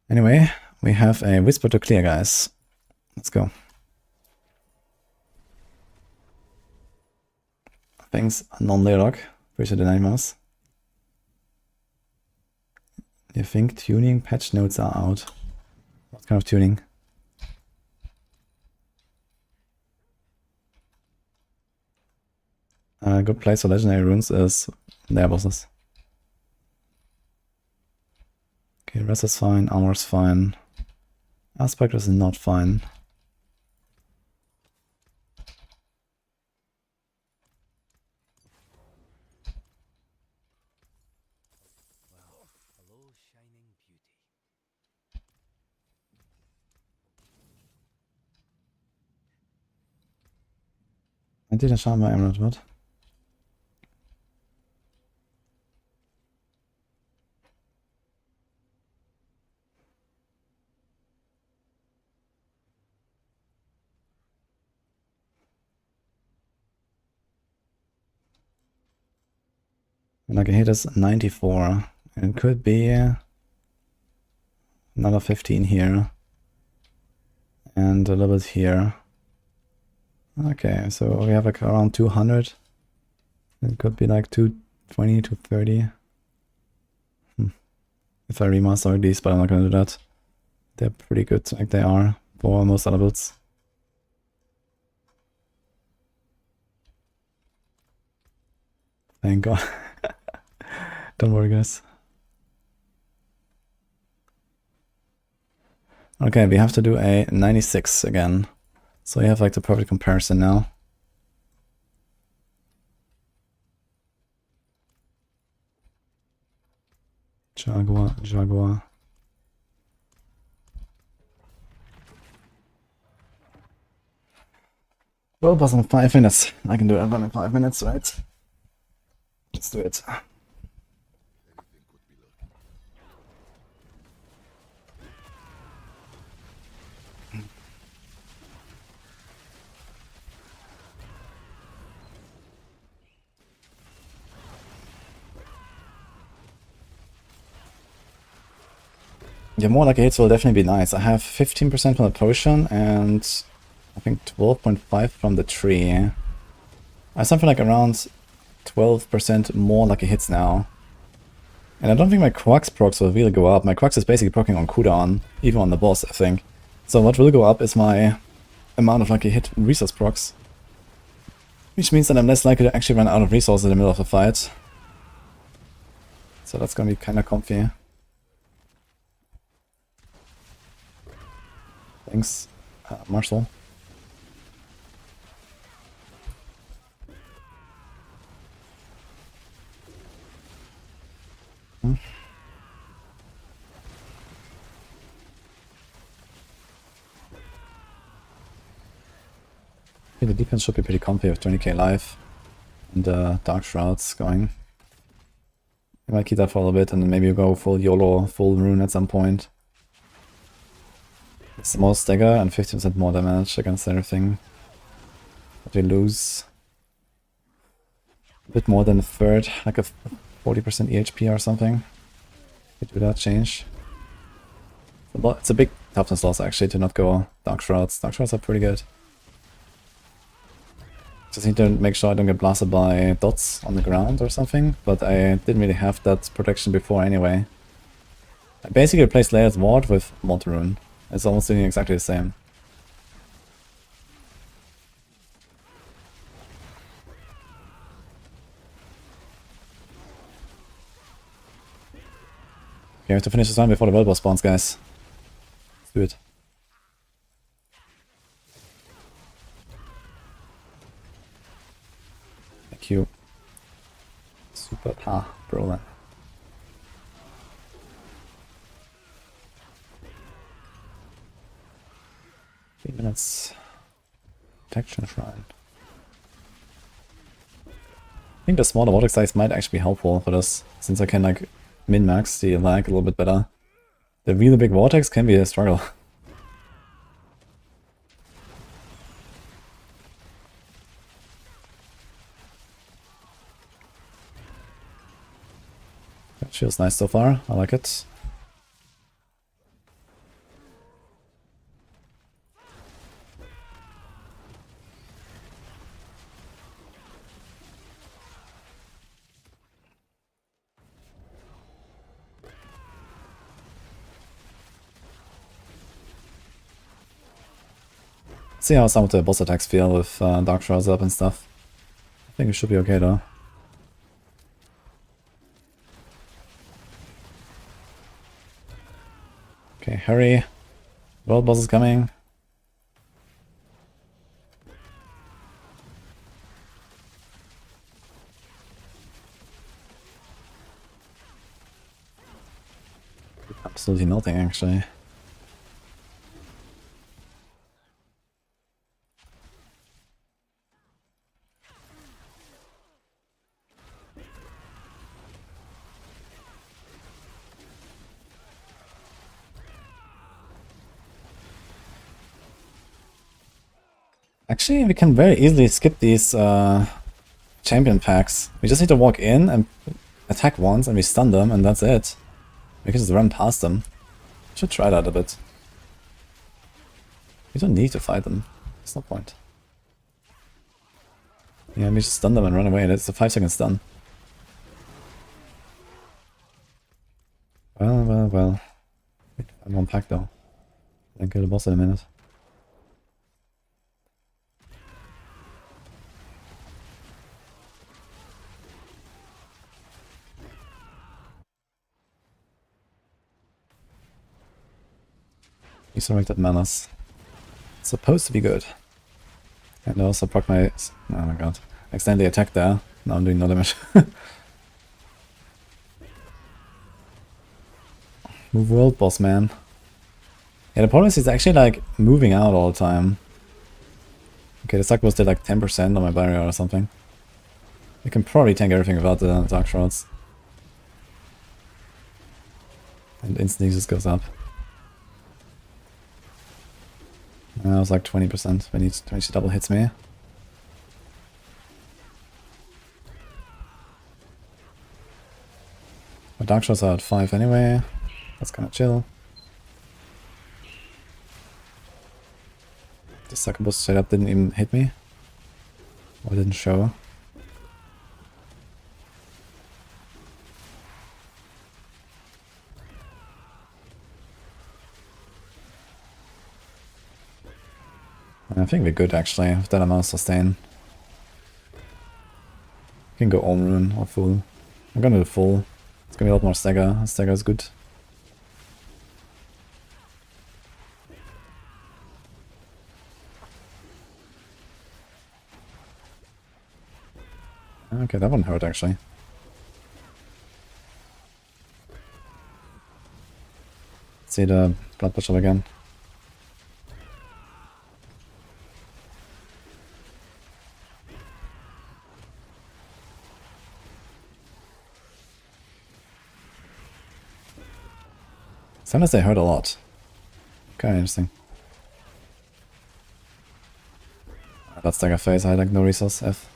Anyway, we have a whisper to clear, guys. Let's go. Thanks, non-Laylock. Appreciate the 9 mouse. You think tuning patch notes are out? What kind of tuning? A good place for legendary runes is their bosses. Okay, rest is fine, armor is fine. Aspect is not fine. I didn't show my Amulet, what? And I can hit us 94. And it could be another 15 here. And a little bit here. Okay, so we have like around 200. It could be like 220 to 30. If I remaster these, but I'm not gonna do that. They're pretty good, like they are for most other builds. Thank God. Don't worry, guys. Okay, we have to do a 96 again. So you have like the perfect comparison now. Jaguar. Well, pass in 5 minutes. I can do it in 5 minutes, right? Let's do it. Yeah, more like hits will definitely be nice. I have 15% from the potion and I think 12.5 from the tree. I have something like around 12% more lucky hits now. And I don't think my Crux procs will really go up. My Crux is basically proccing on cooldown, even on the boss, I think. So what will go up is my amount of lucky hit resource procs. Which means that I'm less likely to actually run out of resources in the middle of the fight. So that's gonna be kinda comfy. Thanks, Marshall. Okay, the defense should be pretty comfy with 20k life and Dark Shrouds going. You might keep that for a little bit and then maybe you go full YOLO, full rune at some point. It's more stagger and 50% more damage against everything. But we lose a bit more than a third, like a 40% EHP or something. We do that change. It's a big toughness loss actually to not go Dark Shrouds. Dark Shrouds are pretty good. Just need to make sure I don't get blasted by dots on the ground or something, but I didn't really have that protection before anyway. I basically replaced Layer's Ward with Mod Rune. It's almost doing exactly the same. Okay, we have to finish this one before the world boss spawns, guys. Let's do it. Thank you. Super bro. 3 minutes. Protection Shrine. I think the smaller vortex size might actually be helpful for this, since I can like min-max the lag a little bit better. The really big vortex can be a struggle. That feels nice so far, I like it. See how some of the boss attacks feel with Dark Shrouds up and stuff. I think it should be okay though. Okay, hurry. World boss is coming. Absolutely nothing actually. Actually, we can very easily skip these champion packs. We just need to walk in and attack once and we stun them and that's it. We can just run past them. Should try that a bit. We don't need to fight them. There's no point. Yeah, we just stun them and run away. That's a 5-second stun. Well. Wait, I'm on pack though. I'll kill the boss in a minute. Resurrected manas. It's supposed to be good. And I also proc my... Oh my god. Accidentally attacked there. Now I'm doing no damage. Move world boss, man. Yeah, the problem is he's actually like moving out all the time. Okay, the suck was did like 10% on my barrier or something. You can probably tank everything without the Dark Shrouds. And instantly just goes up. That was like 20% when she double hits me. My Dark Shrouds are at 5 anyway. That's kinda chill. The succubus straight up didn't even hit me. Or didn't show. I think we're good actually, with that amount of sustain. You can go Ohm Rune or full. I'm gonna do full. It's gonna be a lot more stagger. Stagger is good. Okay, that one hurt actually. Let's see the Blood Butcher again. Sometimes they hurt a lot. Kinda interesting. That's like a phase, I had like no resource, F.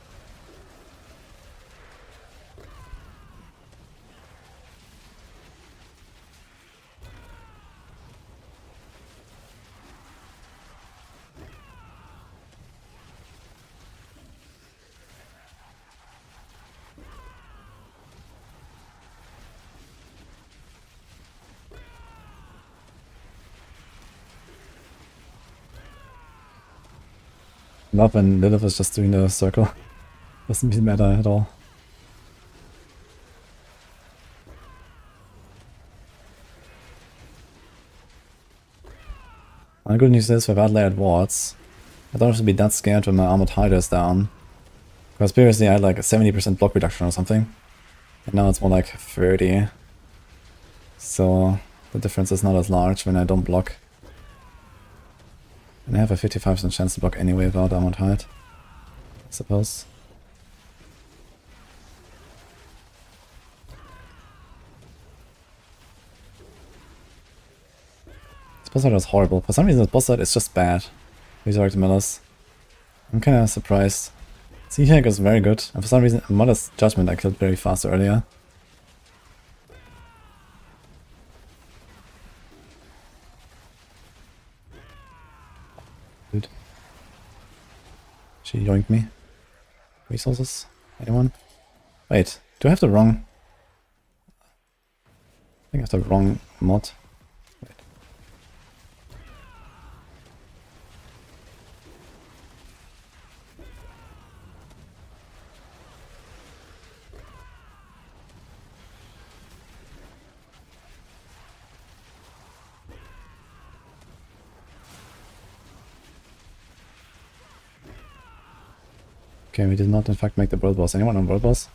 Love when Lilith is just doing the circle. Doesn't really matter at all. The good news is without layered wards, I don't have to be that scared when my armored hider is down. Because previously I had like a 70% block reduction or something. And now it's more like 30. So the difference is not as large when I don't block. And I have a 55% chance to block anyway without armored hide, I suppose. This boss fight was horrible. For some reason this boss fight is just bad. Resurrect Millers. I'm kinda surprised. Seahag is very good, and for some reason Modest Judgement I killed very fast earlier. Dude. She yoinked me. Resources? Anyone? Wait, do I have the wrong... I think I have the wrong mod. Wait. Okay, we did not in fact make the world boss. Anyone on world boss?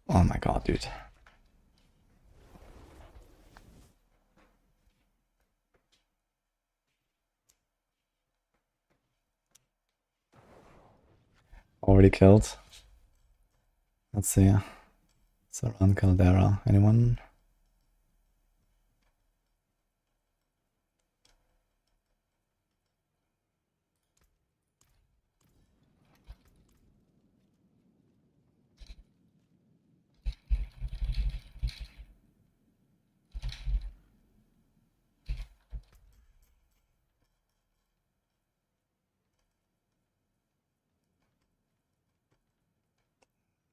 Oh my god, dude. Already killed. Let's see. Saran Caldera. Anyone?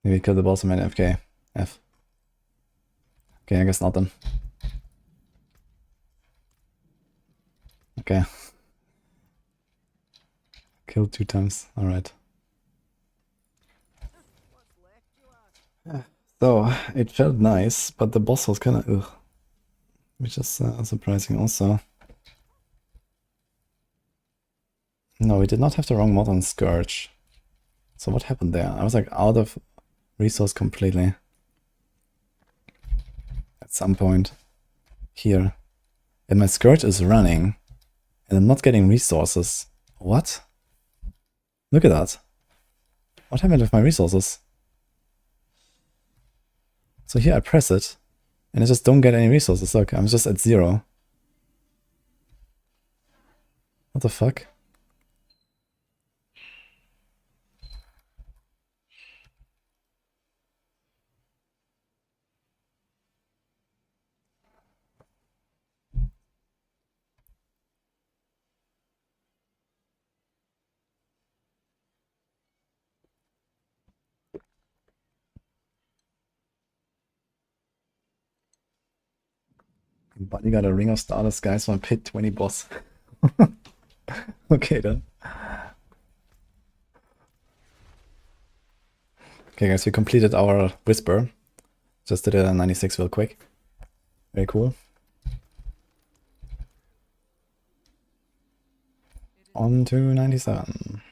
Maybe kill the boss and FK. F. Okay, I guess not then. Okay. Killed 2 times. Alright. So, it felt nice, but the boss was kinda ugh. Which is surprising also. No, we did not have the wrong mod on Scourge. So what happened there? I was like out of resource completely. At some point. Here. And my Scourge is running. And I'm not getting resources. What? Look at that. What happened with my resources? So here I press it. And I just don't get any resources. Look, I'm just at 0. What the fuck? Buddy got a Ring of Stardust, guys, on Pit 20 boss. Okay then. Okay guys, we completed our Whisper. Just did a 96 real quick. Very cool. on to 97.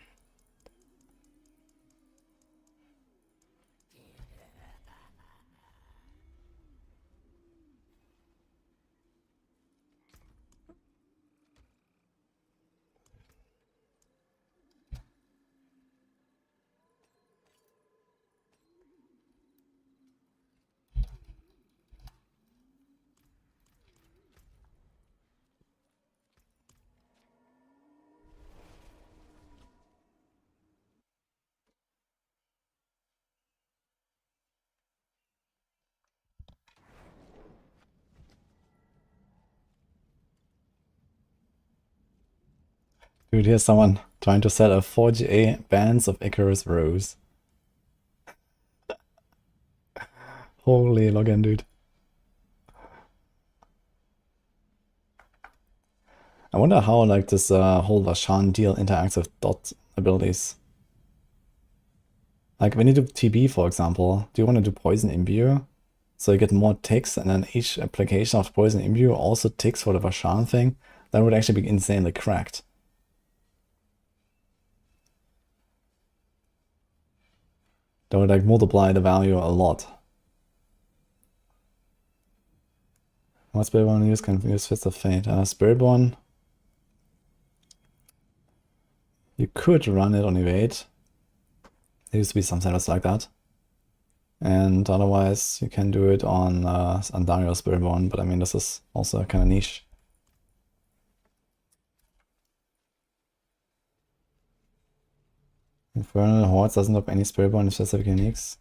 Dude, here's someone trying to sell a 4GA Bands of Icarus Rose. Holy login, dude. I wonder how like this whole Vashan deal interacts with dot abilities. Like when you do TB, for example, do you want to do Poison Imbue? So you get more ticks, and then each application of Poison Imbue also ticks for the Vashan thing. That would actually be insanely cracked. That would like multiply the value a lot. What Spiritborn use can use Fist of Fate? Spiritborn. You could run it on evade. There used to be some setups like that. And otherwise you can do it on Dario Spiritborn, but I mean this is also kind of niche. Infernal Hordes doesn't have any Spiritborn specific uniques.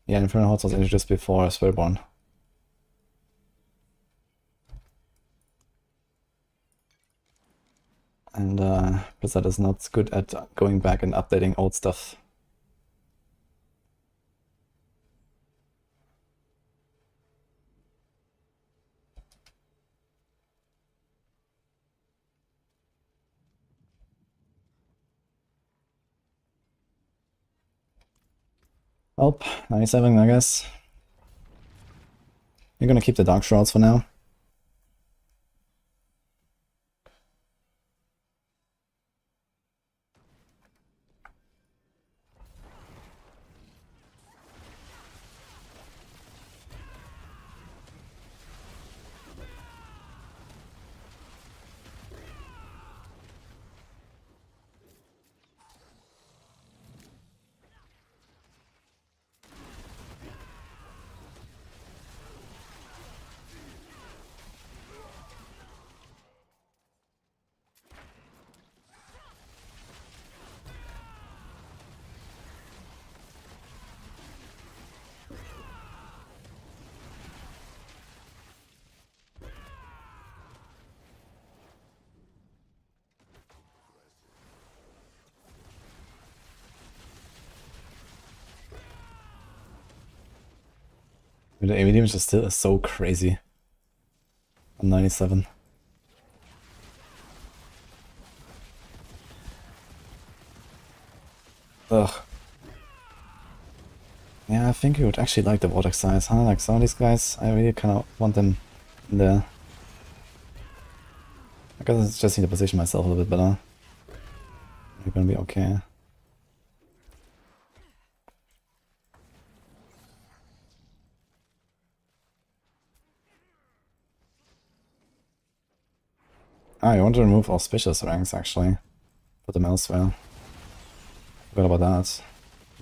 Yeah, Infernal Hordes was introduced before Spiritborn. And Blizzard is not good at going back and updating old stuff. Well, 97, I guess. You're gonna keep the Dark Shrouds for now. The AV damage is still so crazy. On 97. Ugh. Yeah, I think you would actually like the Vortex size, huh? Like some of these guys, I really kind of want them in there. I guess I just need to position myself a little bit better. We're gonna be okay. Ah, I want to remove auspicious ranks actually. Put them elsewhere. Forgot about that.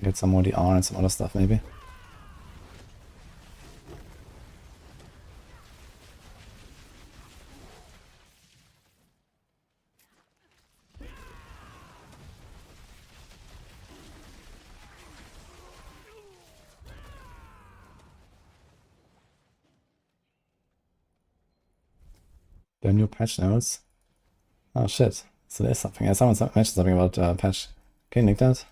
Get some more DR and some other stuff maybe. The new patch notes. Oh shit. So there's something. Yeah, someone mentioned something about patch. Can you link that?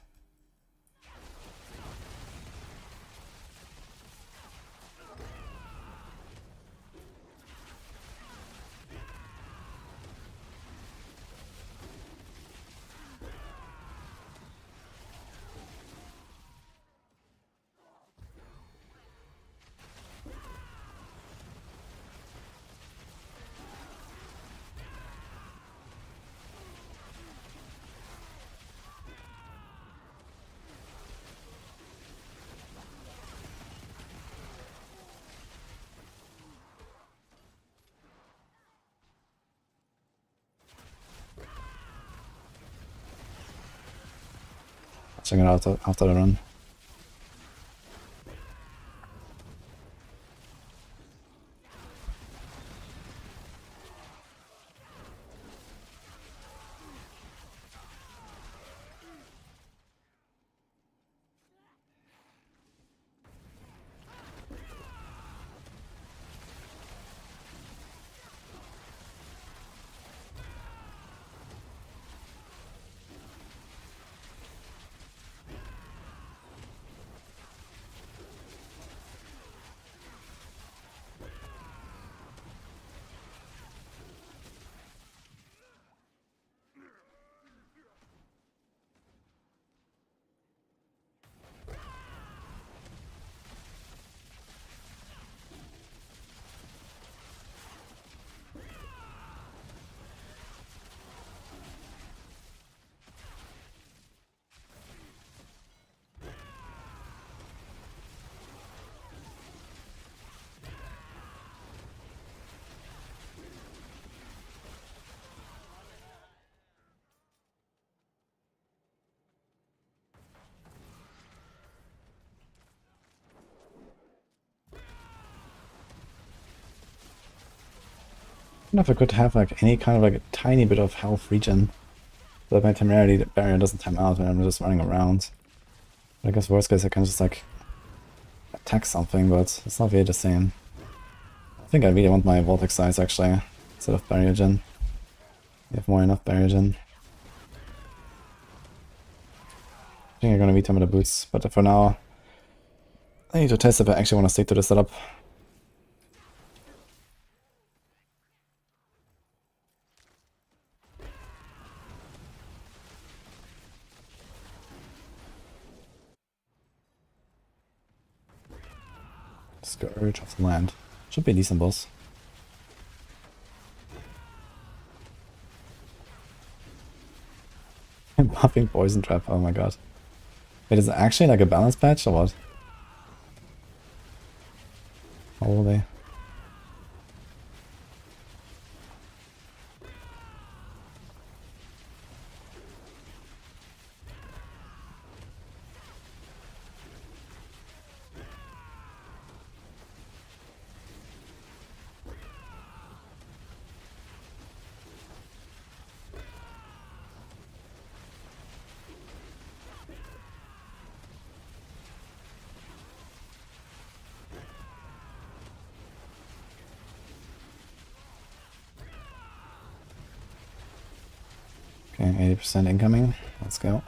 Check it out after the run. I wonder if I could have like any kind of like a tiny bit of health regen, so that my temerity barrier doesn't time out when I'm just running around. But I guess worst case I can just like attack something, but it's not really the same. I think I really want my vortex size actually, instead of barrier gen. You have more enough barrier gen. I think I'm gonna return the boots, but for now I need to test if I actually want to stick to the setup. Scourge of the Land. Should be a decent boss. I'm buffing Poison Trap, oh my god. Wait, is it actually like a balance patch or what? Holy. Okay, 80% incoming. Let's go.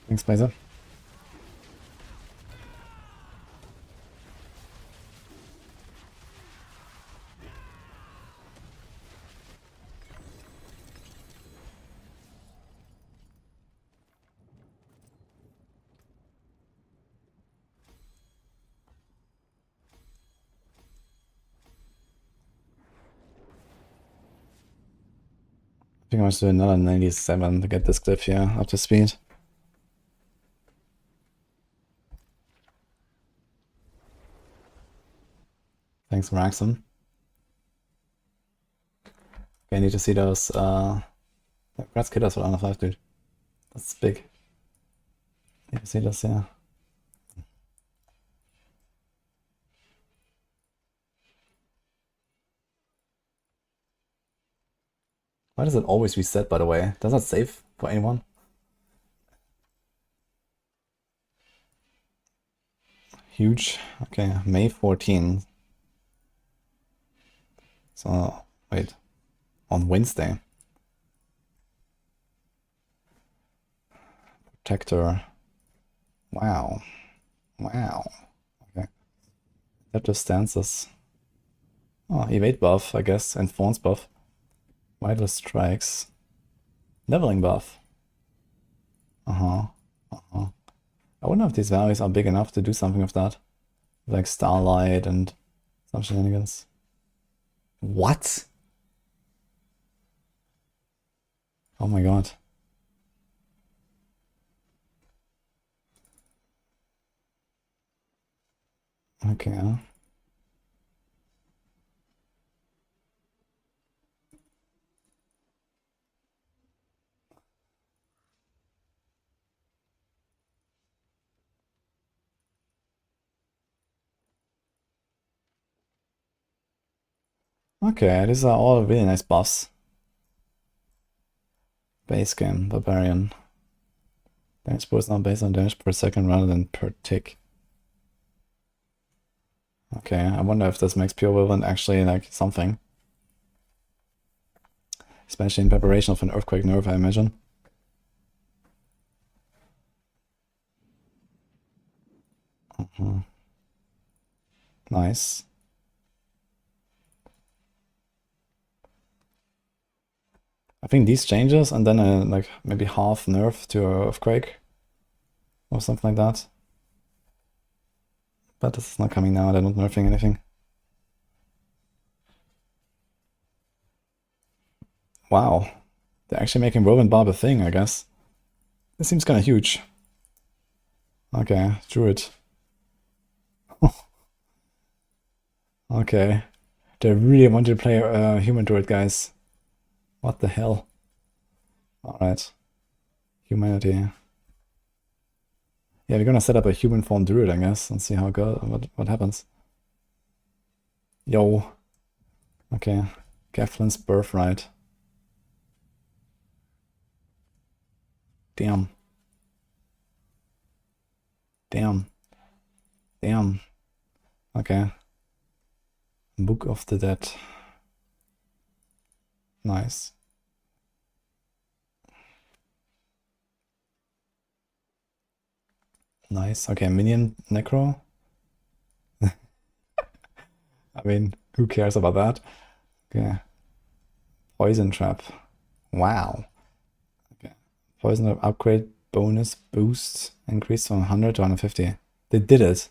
Thanks, Blazer. think I must do another 97 to get this Glyph here up to speed. Thanks, Maxim. Okay, I need to see those Rats killers for under 5, dude. That's big. Need to see this, yeah. Why does it always reset, by the way? Does that save for anyone? Huge. Okay, May 14. So, wait. On Wednesday. Protector. Wow. Wow. Okay. Adaptive stances. Oh, evade buff, I guess, and Fawn's buff. Vital strikes. Leveling buff. I wonder if these values are big enough to do something with that. Like Starlight and some shenanigans. What? Oh my god. Okay. Okay, these are all really nice buffs. Base game, Barbarian. Damage boost now based on damage per second rather than per tick. Okay, I wonder if this makes Pure Whirlwind actually like something. Especially in preparation of an Earthquake nerf, I imagine. Nice. I think these changes and then like maybe half nerf to Earthquake or something like that. But this is not coming now, they're not nerfing anything. Wow, they're actually making Whirlwind Barb a thing, I guess. This seems kind of huge. Okay, Druid. Okay, they really want to play Human Druid, guys. What the hell? Alright. Humanity. Yeah, we're gonna set up a human form druid, I guess, and see how it goes, what happens. Yo. Okay. Geflin's Birthright. Damn. Damn. Damn. Okay. Book of the Dead. Nice. Nice. Okay, minion necro. I mean, who cares about that? Okay. Poison trap. Wow. Okay. Poison trap upgrade bonus boost increased from 100 to 150. They did it.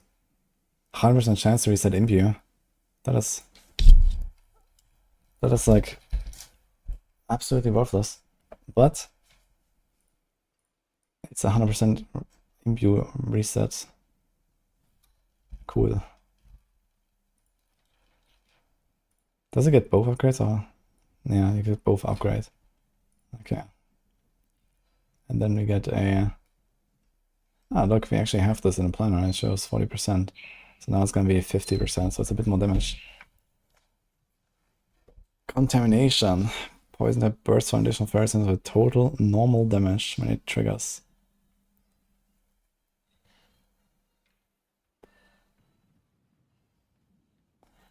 100% chance to reset Imbue. That is like absolutely worthless. But it's 100% Imbue reset. Cool. Does it get both upgrades or? Yeah, you get both upgrades. Okay. And then we get a... Ah, look, we actually have this in the planner. It shows 40%. So now it's going to be 50%, so it's a bit more damage. Contamination. Poison that bursts for additional variance with total normal damage when it triggers.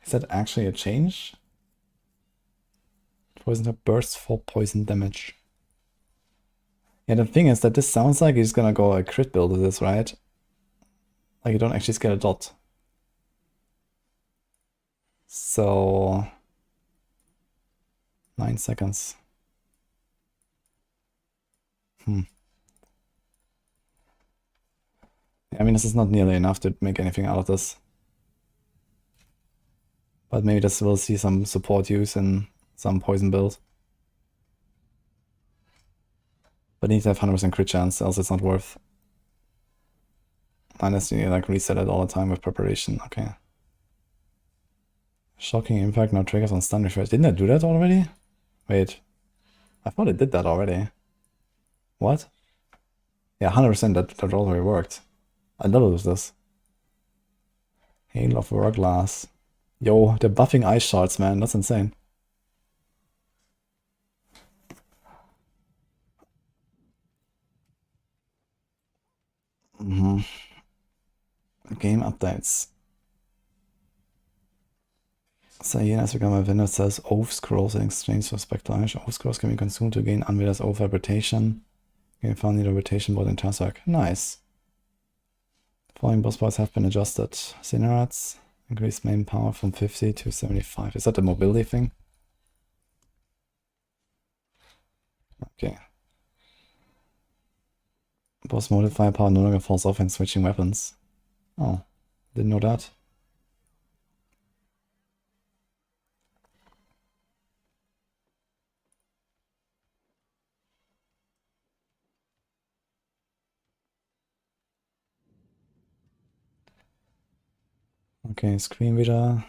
Is that actually a change? Poison that bursts for poison damage. Yeah, the thing is that this sounds like he's gonna go a crit build with this, right? Like you don't actually scale a dot. So 9 seconds. I mean, this is not nearly enough to make anything out of this. But maybe this will see some support use in some poison build. But you need to have 100% crit chance, else it's not worth. Unless you like reset it all the time with preparation. Okay. Shocking impact now triggers on stun refresh. Didn't I do that already? Wait. I thought it did that already. What? Yeah, 100% that already worked. I love this. Hail of Warglass. Yo, they're buffing ice shards, man. That's insane. Game updates. Sayena has become a vendor that sells oath scrolls in exchange for spectral ash. Oath scrolls can be consumed to gain Unveil's oath reputation. You can find the reputation board in Sorc. Nice. Following boss parts have been adjusted. Cinerats increase main power from 50 to 75. Is that the mobility thing? Okay. Boss motive firepower no longer falls off when switching weapons. Oh, didn't know that. Okay, Screen wieder.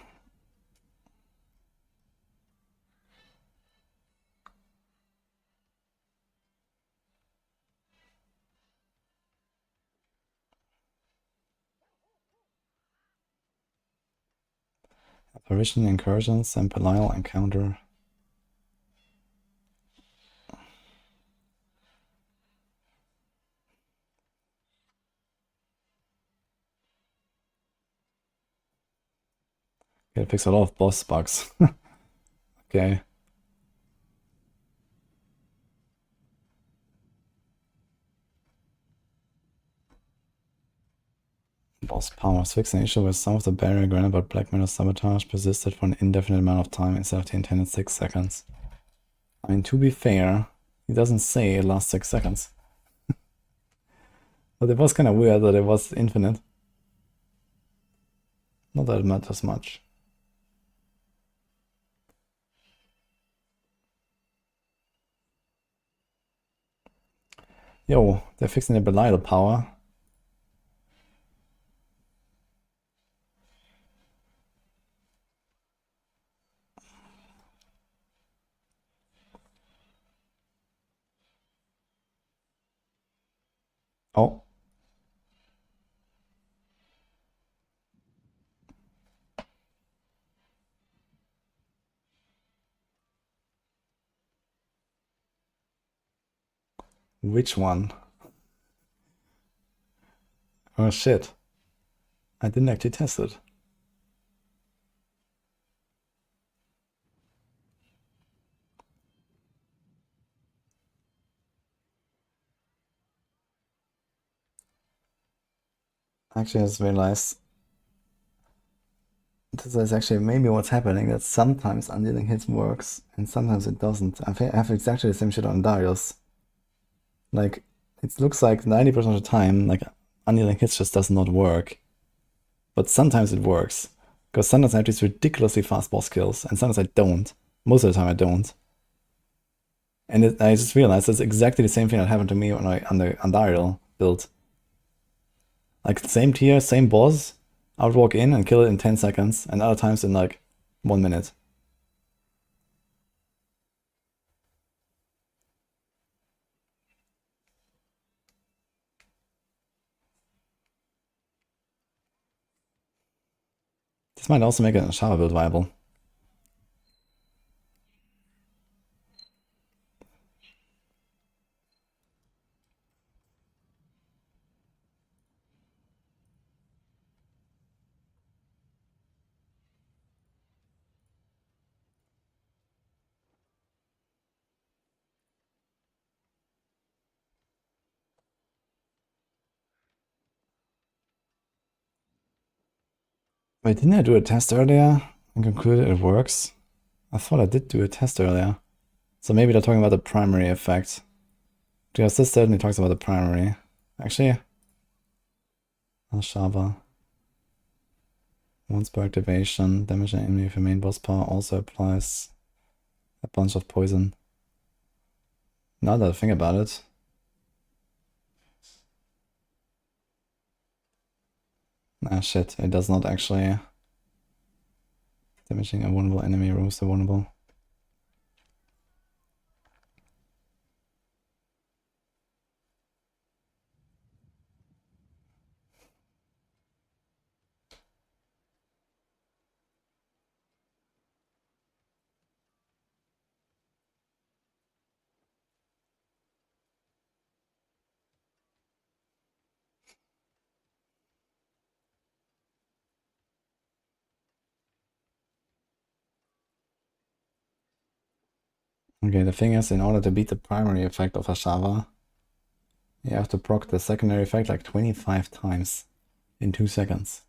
Apparition, Incursions, and Belial Encounter. Okay, it fixed a lot of boss bugs. Okay. Boss powers fix an issue with some of the barrier granted but Black Metal Sabotage persisted for an indefinite amount of time instead of the intended 6 seconds. I mean, to be fair, he doesn't say it lasts 6 seconds. But it was kind of weird that it was infinite. Not that it matters much. Yo, they're fixing the Belial power. Oh. Which one? Oh shit. I didn't actually test it. Actually, I just realized this is actually maybe what's happening, that sometimes Unyielding hits works and sometimes it doesn't. I have exactly the same shit on Darius. Like, it looks like 90% of the time, like, Unyielding hits just does not work. But sometimes it works. Because sometimes I have these ridiculously fast boss kills, and sometimes I don't. Most of the time I don't. And I just realized it's exactly the same thing that happened to me when I on the Andariel build. Like, same tier, same boss, I would walk in and kill it in 10 seconds, and other times in like 1 minute. This might also make a shower build viable. Wait, didn't I do a test earlier and concluded it works? I thought I did do a test earlier. So maybe they're talking about the primary effect. Because this certainly talks about the primary. Actually, Shava. Once per activation, damage an enemy with your main boss power also applies a bunch of poison. Now that I think about it, Ah shit, it does not actually. Damaging a vulnerable enemy removes the vulnerable. Okay, the thing is, in order to beat the primary effect of Ashava, you have to proc the secondary effect like 25 times in 2 seconds.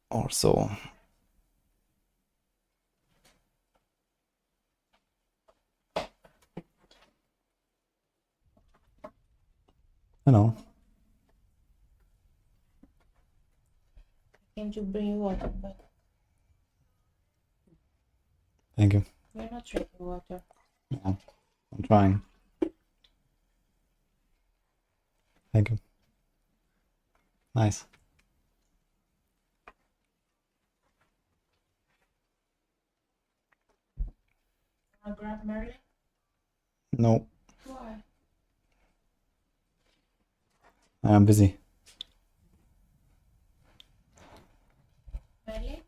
Or so. Hello. Came to bring you water, but Thank you. you're not drinking water. Yeah, I'm trying. Thank you. Nice. Wanna grab Merlin? No, Why? I'm busy. Merlin?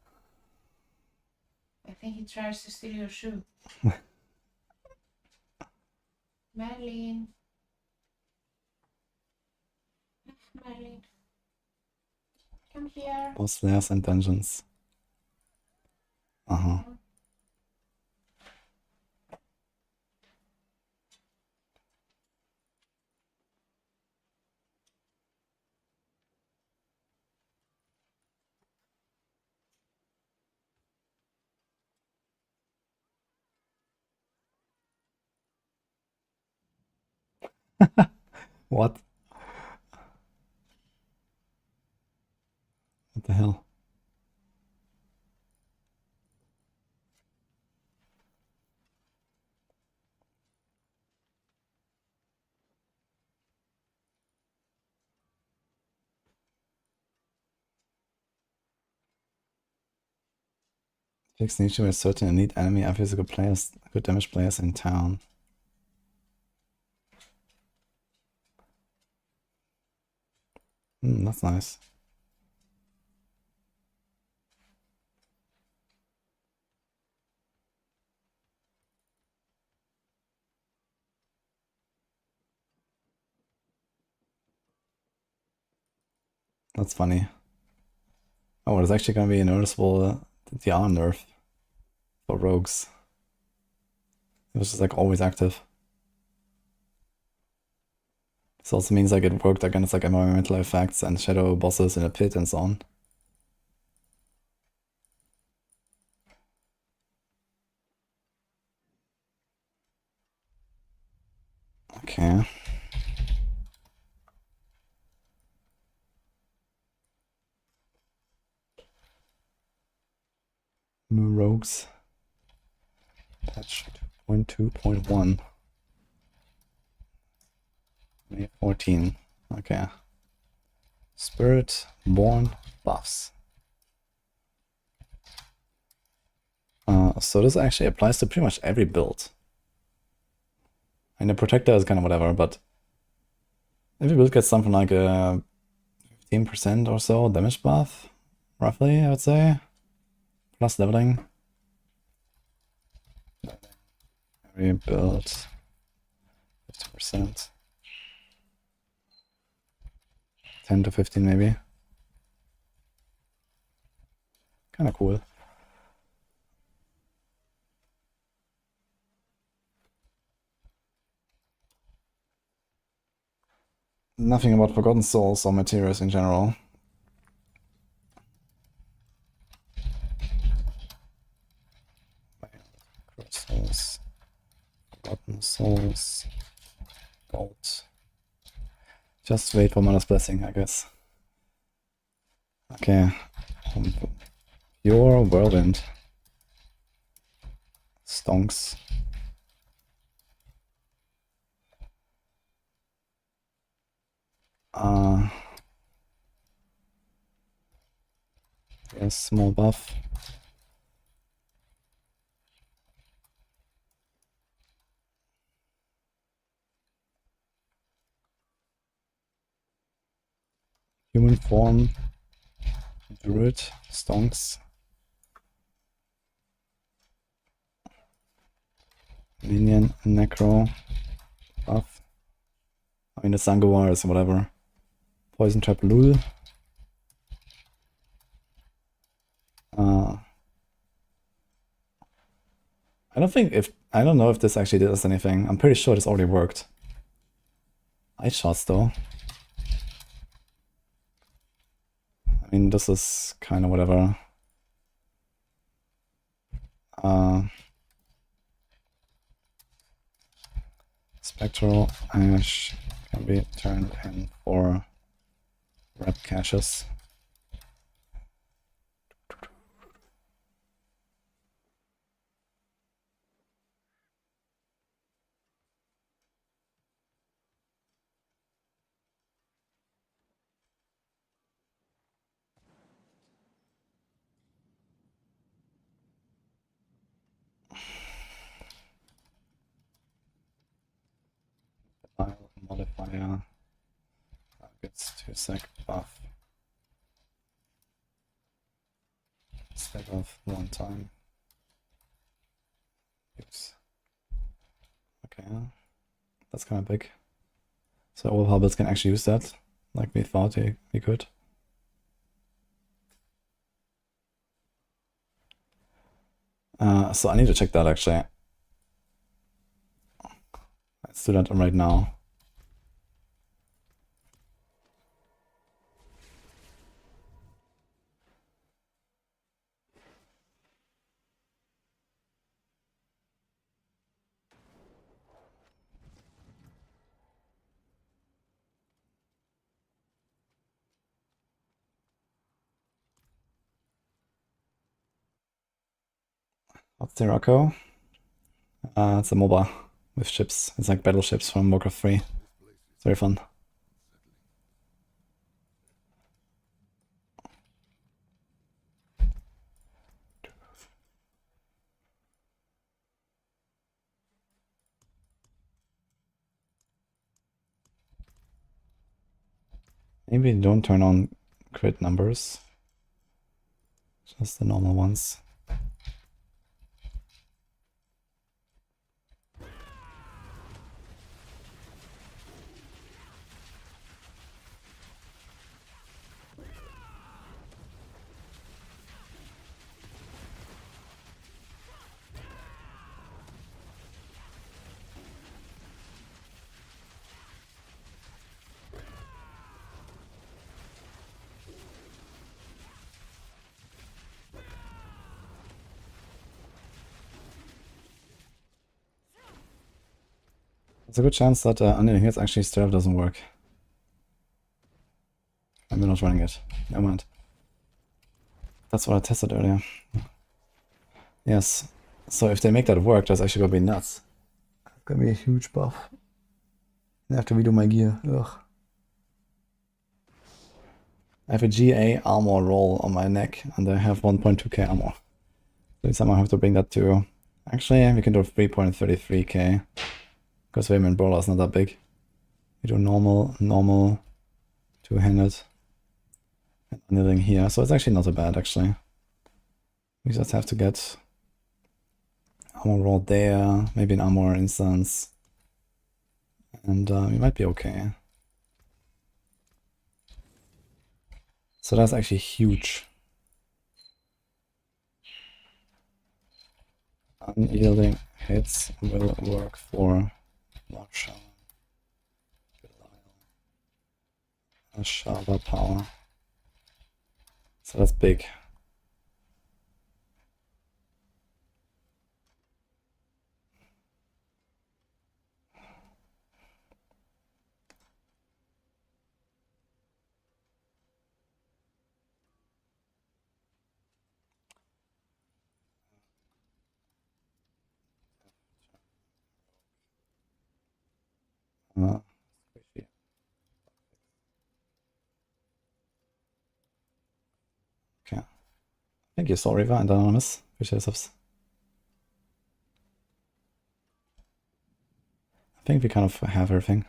I think he tries to steal your shoe. Merlin. Merlin. Come here. Boss layers and dungeons. Uh-huh. What? What the hell? Fix the issue with certain elite enemy and physical players, good damage players in town. That's nice. That's funny. Oh, there's actually gonna be a noticeable DR nerf for rogues. It was just like always active. This also means like it worked against like environmental effects and shadow bosses in a pit and so on. Okay. New rogues. Patch 2.2.1. May 14. Okay. Spiritborn buffs. So this actually applies to pretty much every build. And the protector is kind of whatever, but every build gets something like a 15% or so damage buff, roughly, I would say. Plus leveling. Every build 50%. 10 to 15 maybe. Kinda cool. Nothing about Forgotten Souls or materials in general. Souls. Forgotten Souls. Gold. Just wait for Mother's Blessing, I guess. Okay. Pure Whirlwind. Stonks. a small buff. Human form, druid, stonks, minion, necro, buff. I mean, the Sangawar is whatever. Poison trap, lul. I don't know if this actually did us anything. I'm pretty sure this already worked. Ice shots though. I mean, this is kind of whatever. Spectral Ash can be turned in for rep caches. Modifier gets 2-sec buff instead of 1 time. Oops. Okay, that's kind of big. So all hobbits can actually use that, like we thought he could. So I need to check that actually. Let's do that right now. What's SIROCCO? It's a MOBA with ships. It's like Battleships from Warcraft 3. It's very fun. Maybe don't turn on crit numbers. Just the normal ones. There's a good chance that Unyielding hits actually still doesn't work. I'm not running it. Never mind. That's what I tested earlier. Yes. So if they make that work, that's actually gonna be nuts. It's gonna be a huge buff. I have to redo my gear. Ugh. I have a GA armor roll on my neck, and I have 1.2k armor. So somehow I have to bring that to... Actually, we can do 3.33k. Because Vayman Brawler is not that big. We do normal, two-handed, and Unyielding here. So it's actually not so bad, actually. We just have to get armor roll there, maybe an armor instance, and we might be okay. So that's actually huge. Unyielding hits will work for Marshall, a sharper power. So that's big. Okay. Thank you, Soul Reaver and Anonymous. Appreciate the subs. I think we kind of have everything.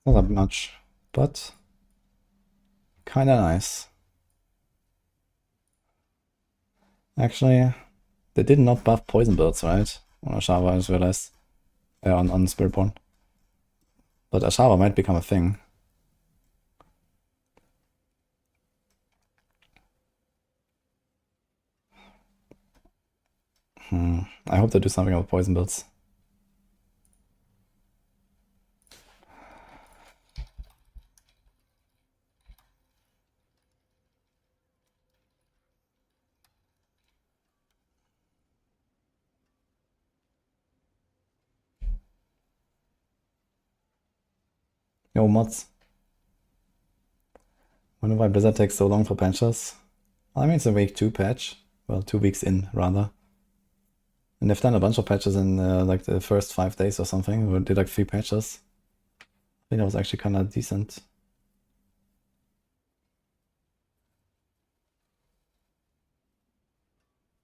Not that much, but kinda nice. Actually, they did not buff poison builds, right? On Ashava, I just realized. On Spiritborn. But Ashava might become a thing. I hope they do something about poison builds. Yo, mods. Wonder why Blizzard takes so long for patches. I mean, it's a week 2 patch. Well, 2 weeks in, rather. And they've done a bunch of patches in like the first 5 days or something. We did like 3 patches. I think that was actually kind of decent.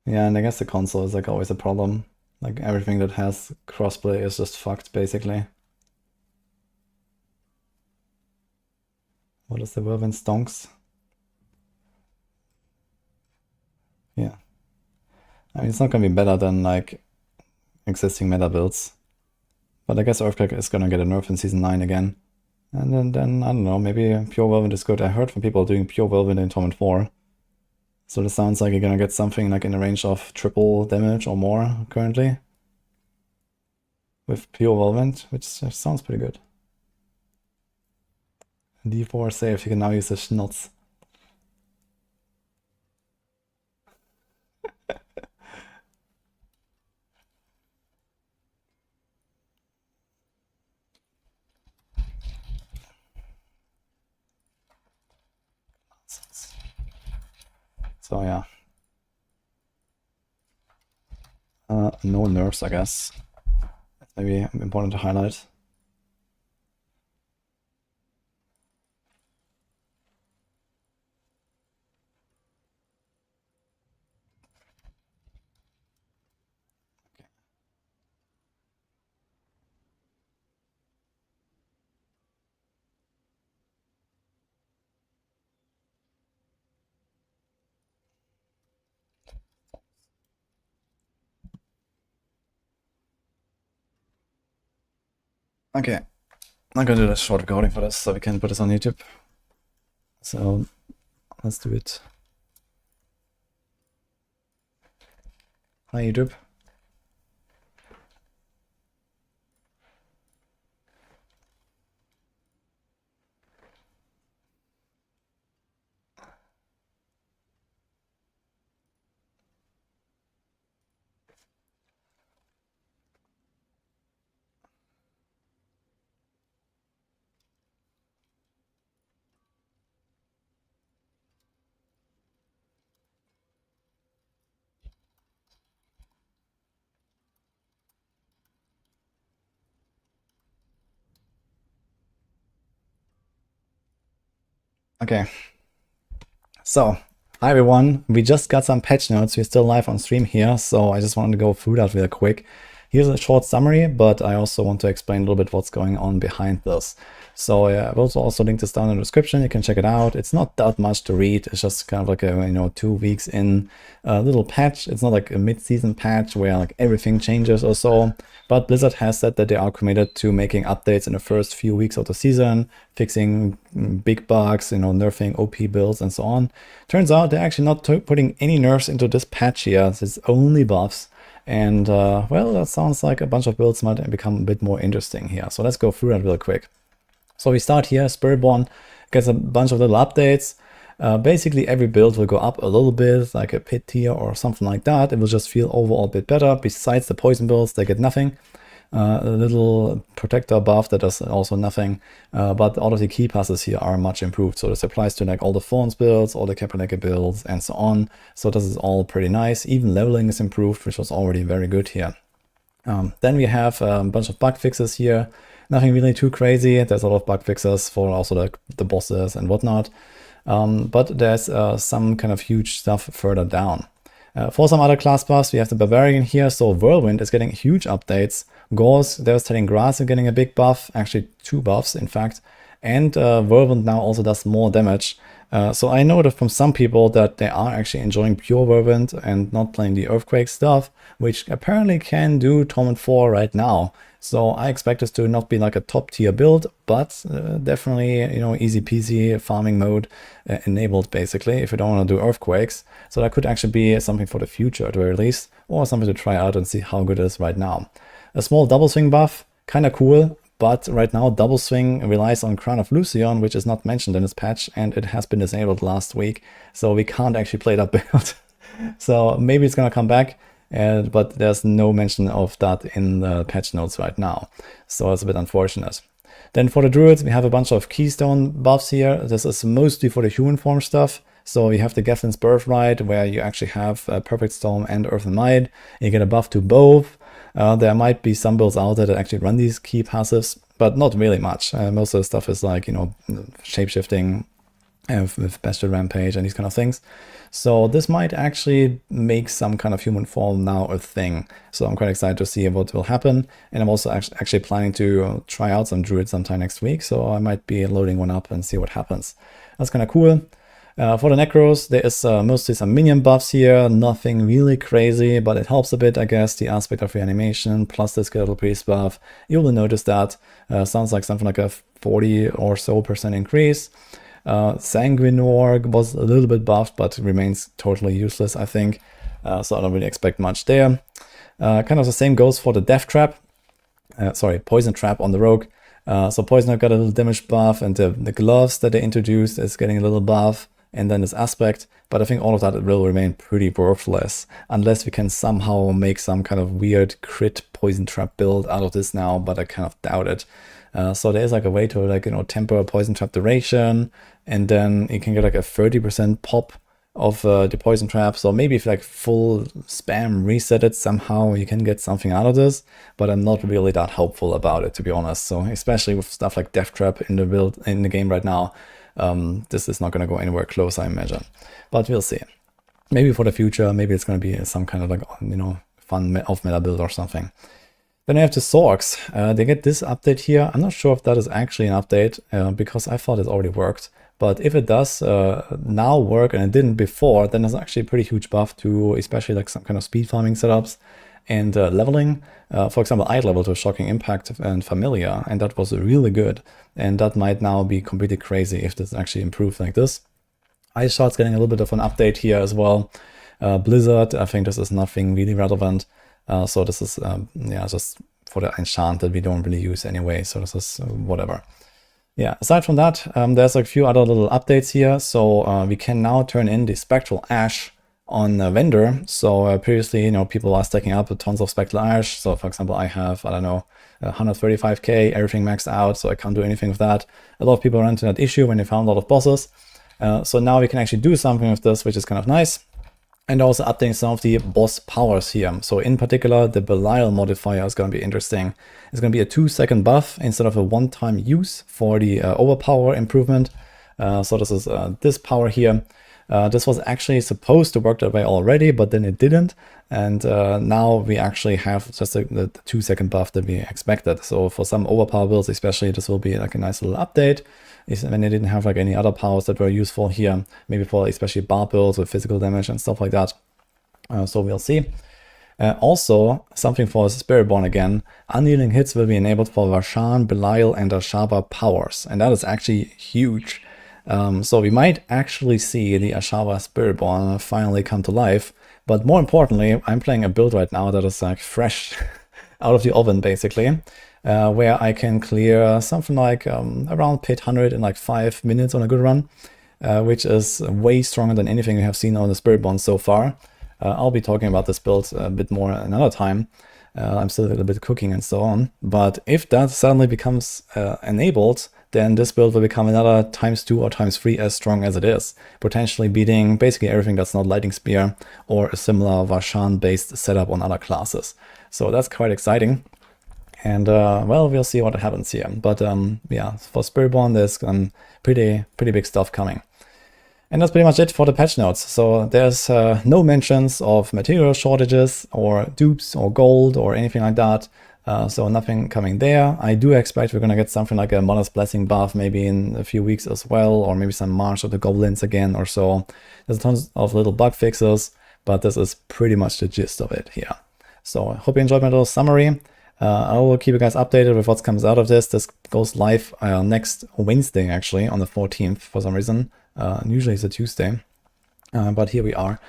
Yeah, and I guess the console is like always a problem. Like everything that has crossplay is just fucked, basically. What is the Whirlwind Stonks? Yeah. I mean, it's not gonna be better than like existing meta builds. But I guess Earthquake is gonna get a nerf in Season 9 again. And then I don't know, maybe Pure Whirlwind is good. I heard from people doing Pure Whirlwind in Torment 4. So this sounds like you're gonna get something like in the range of triple damage or more currently. With Pure Whirlwind, which sounds pretty good. D4 safe, you can now use the Schnotz. So yeah. No nerfs, I guess. Maybe important to highlight. Okay, I'm gonna do a short recording for this so we can put this on YouTube. So let's do it. Hi YouTube. Okay, so hi everyone, we just got some patch notes. We're still live on stream here, so I just wanted to go through that real quick. Here's a short summary, but I also want to explain a little bit what's going on behind this. So I will also link this down in the description. You can check it out. It's not that much to read. It's just kind of like a 2 weeks in little patch. It's not like a mid-season patch where like everything changes or so. But Blizzard has said that they are committed to making updates in the first few weeks of the season, fixing big bugs, nerfing OP builds and so on. Turns out they're actually not putting any nerfs into this patch here. It's only buffs. And well, that sounds like a bunch of builds might become a bit more interesting here. So let's go through that real quick. So we start here. Spiritborn gets a bunch of little updates. Basically every build will go up a little bit, like a pit tier or something like that. It will just feel overall a bit better. Besides the poison builds, they get nothing. a little protector buff that does also nothing, but all of the key passes here are much improved. So this applies to like all the Thorns builds, all the Kapaneka builds, and so on. So this is all pretty nice. Even leveling is improved, which was already very good here. Then we have a bunch of bug fixes here. Nothing really too crazy. There's a lot of bug fixes for also like the bosses and whatnot. But there's some kind of huge stuff further down. For some other class buffs, we have the Barbarian here. So Whirlwind is getting huge updates. Gorz, Devastating Grass, are getting a big buff. Actually, 2 buffs, in fact. And Whirlwind now also does more damage. So I know that from some people that they are actually enjoying pure Whirlwind and not playing the Earthquake stuff, which apparently can do Torment 4 right now. So I expect this to not be like a top tier build, but definitely, you know, easy peasy farming mode enabled basically if you don't want to do Earthquakes. So that could actually be something for the future at the very least, or something to try out and see how good it is right now. A small double swing buff, kind of cool. But right now, double swing relies on Crown of Lucion, which is not mentioned in this patch, and it has been disabled last week, so we can't actually play that build. So maybe it's gonna come back, but there's no mention of that in the patch notes right now. So it's a bit unfortunate. Then for the Druids, we have a bunch of Keystone buffs here. This is mostly for the human form stuff. So you have the Geflin's Birthright, where you actually have Perfect Storm and Earth and Might. You get a buff to both. There might be some builds out there that actually run these key passives, but not really much. Most of the stuff is like, you know, shapeshifting with Bestial Rampage and these kind of things. So this might actually make some kind of human form now a thing. So I'm quite excited to see what will happen. And I'm also actually planning to try out some Druids sometime next week. So I might be loading one up and see what happens. That's kind of cool. For the Necros, there is mostly some minion buffs here, nothing really crazy, but it helps a bit, I guess, the aspect of reanimation, plus the Skeletal Priest buff. You will notice that. Sounds like something like a 40% or so increase. Sanguinor was a little bit buffed, but remains totally useless, I think. So I don't really expect much there. Kind of the same goes for the Death Trap. Poison Trap on the Rogue. So Poisoner got a little damage buff, and the gloves that they introduced is getting a little buff. And then this aspect, but I think all of that will remain pretty worthless unless we can somehow make some kind of weird crit poison trap build out of this now, but I kind of doubt it. So there's like a way to like, you know, temper poison trap duration, and then you can get like a 30% pop of the poison trap. So maybe if like full spam reset it somehow, you can get something out of this, but I'm not really that hopeful about it, to be honest. So especially with stuff like Death Trap in the game right now, this is not going to go anywhere close, I imagine, but we'll see. Maybe for the future, maybe it's going to be some kind of like, you know, fun off-meta build or something. Then I have the Sorcs. They get this update here. I'm not sure if that is actually an update because I thought it already worked. But if it does now work and it didn't before, then there's actually a pretty huge buff to especially like some kind of speed farming setups and leveling. For example, I leveled to Shocking Impact and Familiar, and that was really good. And that might now be completely crazy if this actually improves like this. Ice Shot's getting a little bit of an update here as well. Blizzard, I think this is nothing really relevant. So this is yeah, just for the enchant that we don't really use anyway. So this is whatever. Yeah, aside from that, there's a few other little updates here. So we can now turn in the Spectral Ash on Vendor. So previously, you know, people are stacking up tons of Spectral Ash. So for example, I have, I don't know, 135k, everything maxed out, so I can't do anything with that. A lot of people ran into that issue when they found a lot of bosses. So now we can actually do something with this, which is kind of nice. And also updating some of the boss powers here. So in particular, the Belial modifier is going to be interesting. It's going to be a 2-second buff instead of a one-time use for the overpower improvement. So this is this power here. This was actually supposed to work that way already, but then it didn't. And now we actually have just the 2-second buff that we expected. So for some overpower builds especially, this will be like a nice little update. When they didn't have like any other powers that were useful here, maybe for especially Barb builds with physical damage and stuff like that. So we'll see. Also, something for Spiritborn again, Unyielding hits will be enabled for Varshan, Belial, and Ashava powers. And that is actually huge. So we might actually see the Ashava Spiritborn finally come to life. But more importantly, I'm playing a build right now that is like fresh out of the oven basically. Where I can clear something like around pit 100 in like 5 minutes on a good run, which is way stronger than anything we have seen on the Spiritborn so far. I'll be talking about this build a bit more another time. I'm still a little bit cooking and so on. But if that suddenly becomes enabled, then this build will become another ×2 or ×3 as strong as it is, potentially beating basically everything that's not Lightning Spear or a similar Varshan-based setup on other classes. So that's quite exciting. And well, we'll see what happens here. But yeah, for Spiritborn, there's pretty big stuff coming. And that's pretty much it for the patch notes. So there's no mentions of material shortages or dupes or gold or anything like that. So nothing coming there. I do expect we're going to get something like a Modest Blessing buff maybe in a few weeks as well, or maybe some March of the Goblins again or so. There's tons of little bug fixes, but this is pretty much the gist of it here. So I hope you enjoyed my little summary. I will keep you guys updated with what comes out of this. This goes live next Wednesday, actually, on the 14th for some reason. Usually it's a Tuesday, but here we are.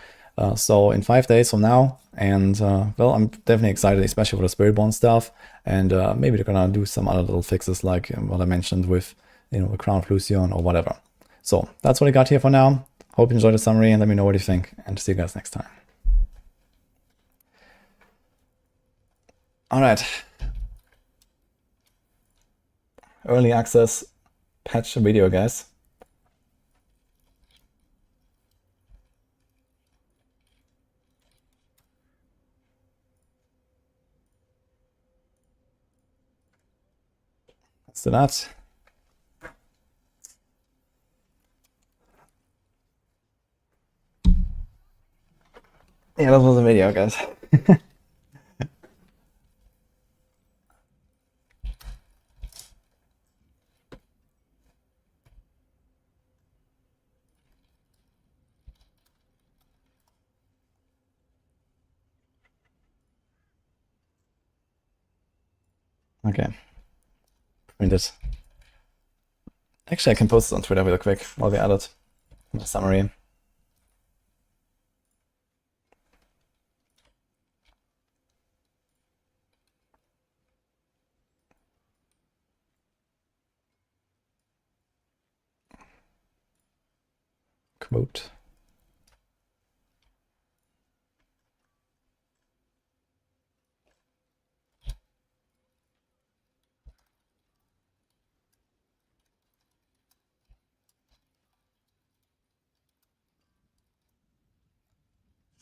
So in 5 days from now, and well, I'm definitely excited, especially for the Spiritborn stuff, and maybe they're gonna do some other little fixes like what I mentioned with, you know, the Crown of Lucian or whatever. So that's what I got here for now. Hope you enjoyed the summary and let me know what you think, and see you guys next time. All right. Early access patch video, guys. Let's do that. Yeah, that was a video, guys. Okay. Print it. Actually, I can post this on Twitter real quick while we add it. My summary. Quote.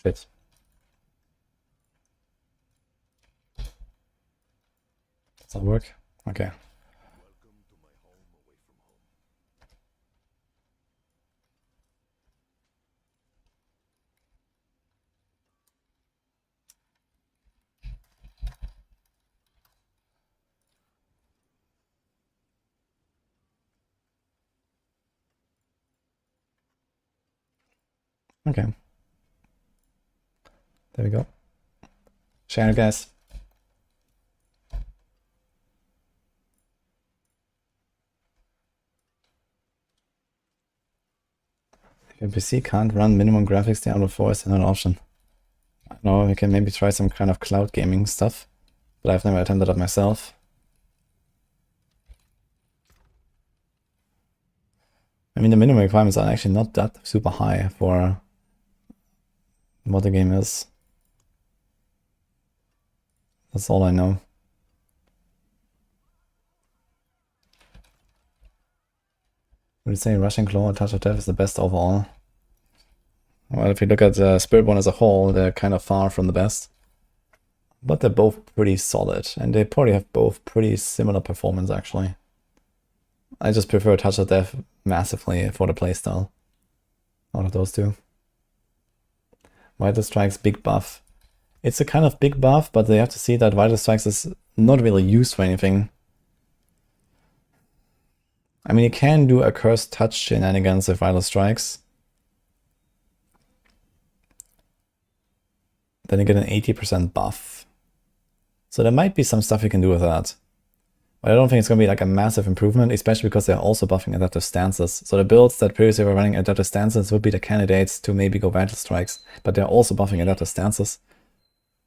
Shit. Does that work? Okay. Okay. There we go. Share it, guys. If your PC can't run minimum graphics, Diablo 4 is not an option. I don't know, we can maybe try some kind of cloud gaming stuff, but I've never attempted that myself. I mean, the minimum requirements are actually not that super high for what the game is. That's all I know. Would you say Rushing Claw or Touch of Death is the best overall? Well, if you look at Spiritborn as a whole, they're kind of far from the best. But they're both pretty solid, and they probably have both pretty similar performance, actually. I just prefer Touch of Death massively for the playstyle out of those two. Vital Strike's big buff. It's a kind of big buff, but they have to see that Vital Strikes is not really used for anything. I mean, you can do a Cursed Touch shenanigans with Vital Strikes. Then you get an 80% buff. So there might be some stuff you can do with that. But I don't think it's going to be like a massive improvement, especially because they're also buffing adaptive stances. So the builds that previously were running adaptive stances would be the candidates to maybe go Vital Strikes, but they're also buffing adaptive stances.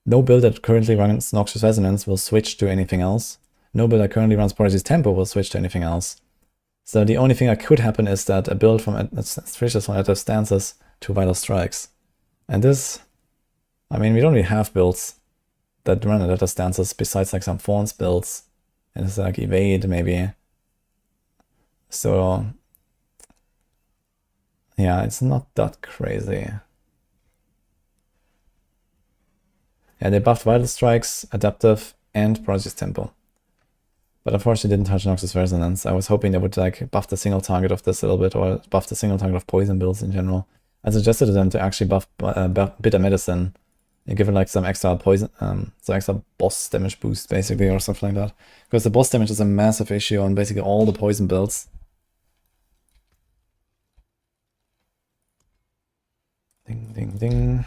No build that currently runs Noxious Resonance will switch to anything else. No build that currently runs Prodigy's Tempo will switch to anything else. So the only thing that could happen is that a build switches from adaptive stances to Vital Strikes. And this, I mean, we don't really have builds that run at other stances besides like some Thorns builds. And it's like evade maybe. So yeah, it's not that crazy. Yeah, they buffed Vital Strikes, Adaptive, and Prodigy's Tempo. But unfortunately didn't touch Noxus Resonance. I was hoping they would like buff the single target of this a little bit, or buff the single target of poison builds in general. I suggested to them to actually buff Bitter Medicine and give it like some extra poison, some extra boss damage boost basically, or something like that. Because the boss damage is a massive issue on basically all the poison builds. Ding, ding, ding.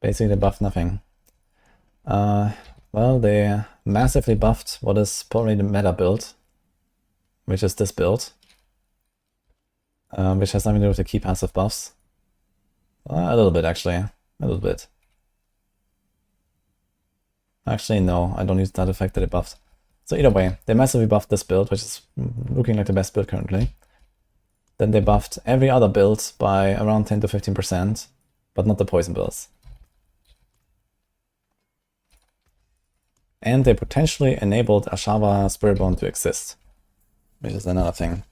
Basically, they buffed nothing. Well, they massively buffed what is probably the meta build, which is this build, which has nothing to do with the key passive buffs. A little bit, actually. A little bit. Actually, no, I don't use that effect that it buffed. So either way, they massively buffed this build, which is looking like the best build currently. Then they buffed every other build by around 10 to 15%, but not the poison builds. And they potentially enabled Ashava Spiritborn to exist, which is another thing.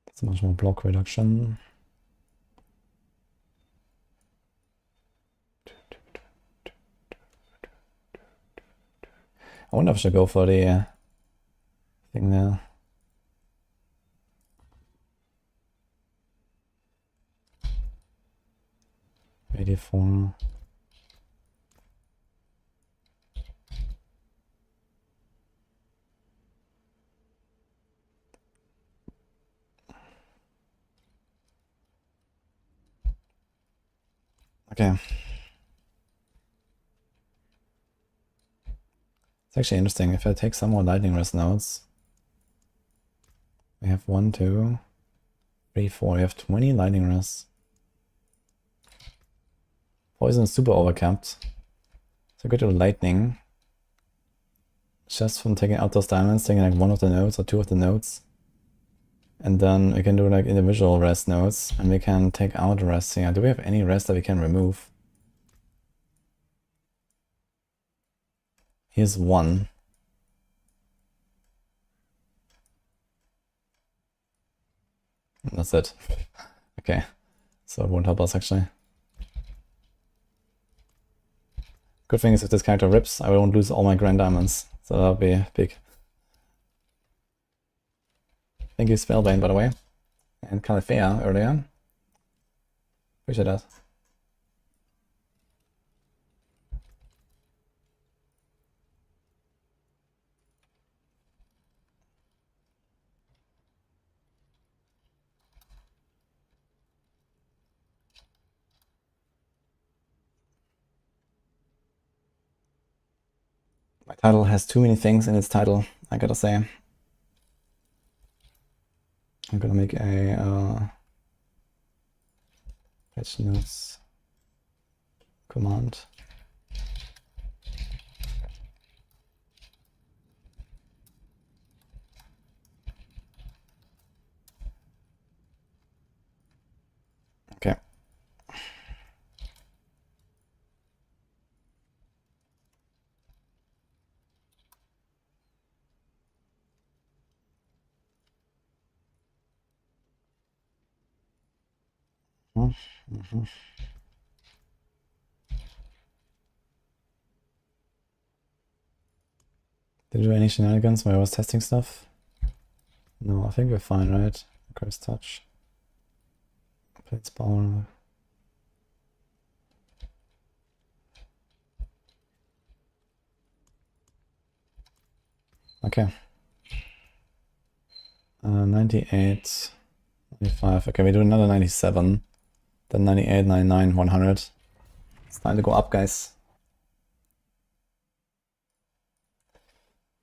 That's much more block reduction. I wonder if I should go for the thing there. '84. Okay. It's actually interesting. If I take some more lightning rest nodes, we have 1, 2, 3, 4. We have 20 lightning rests. Poison is super overcapped. So go to lightning. Just from taking out those diamonds, taking like 1 of the nodes or 2 of the nodes. And then we can do like individual rest nodes, and we can take out rests here. Do we have any rest that we can remove? Here's 1. And that's it. Okay, so it won't help us actually. Good thing is if this character rips, I won't lose all my grand diamonds. So that'll be big. Thank you Spellbane, by the way. And Califea earlier. Appreciate that. My title has too many things in its title, I gotta say. I'm gonna make a patch notes command. Okay. Mm-hmm. Did you do any shenanigans while I was testing stuff? No, I think we're fine, right? Curse touch. Plates power. Okay. 98, 95. Okay, we do another 97. Then 98, 99, 100. It's time to go up, guys.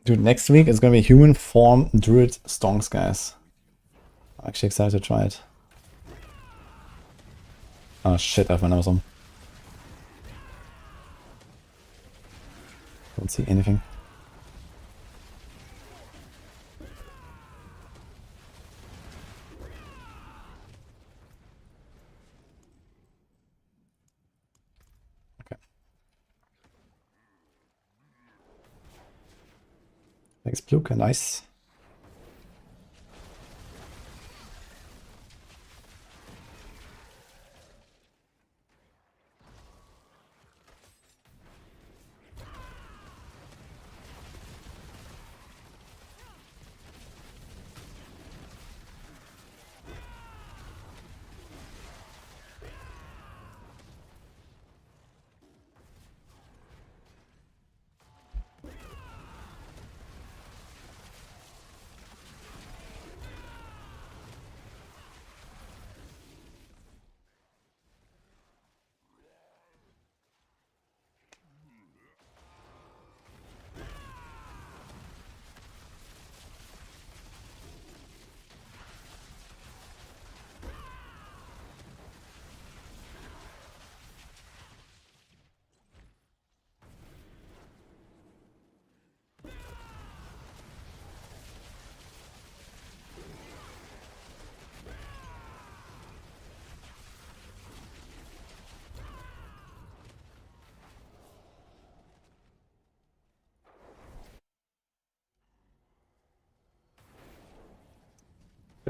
Dude, next week is gonna be human form druid stonks, guys. I'm actually excited to try it. Oh shit, I have my nose on. Don't see anything. Okay. Thanks, Pluke, nice.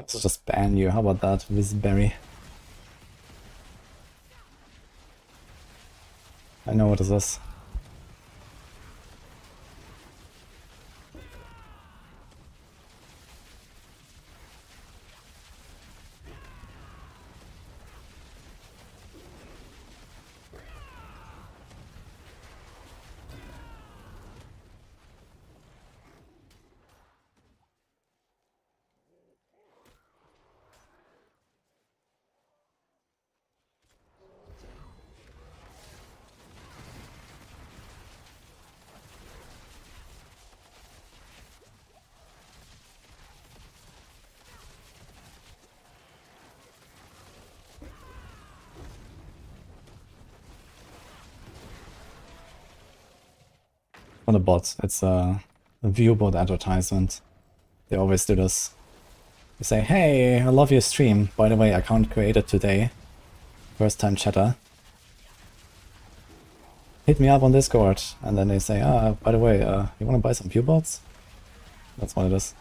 Also just ban you, how about that, Wizberry? I know what this is. On the bot, it's a viewbot advertisement. They always do this. They say, hey, I love your stream. By the way, I can't create it today. First time chatter. Hit me up on Discord. And then they say, by the way, you wanna buy some viewbots? That's what it is.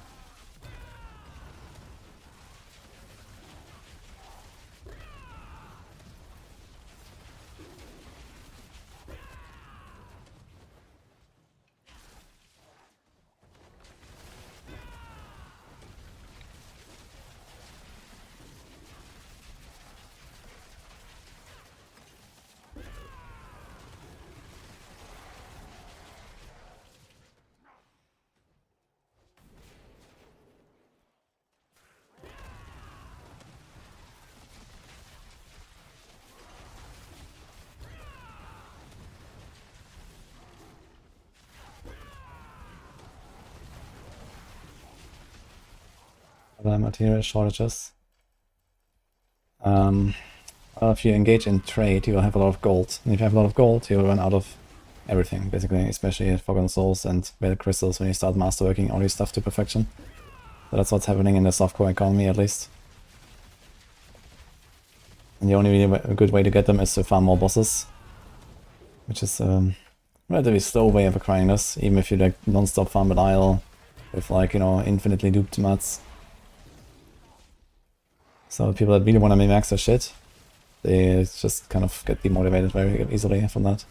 Other material shortages. If you engage in trade, you will have a lot of gold. And if you have a lot of gold, you'll run out of everything, basically, especially Forgotten Souls and Veil Crystals when you start masterworking all your stuff to perfection. So that's what's happening in the softcore economy, at least. And the only really good way to get them is to farm more bosses, which is a relatively slow way of acquiring this, even if you like non-stop farm an Isle with like, you know, infinitely duped mats. So people that really want to min-max their shit, they just kind of get demotivated very easily from that.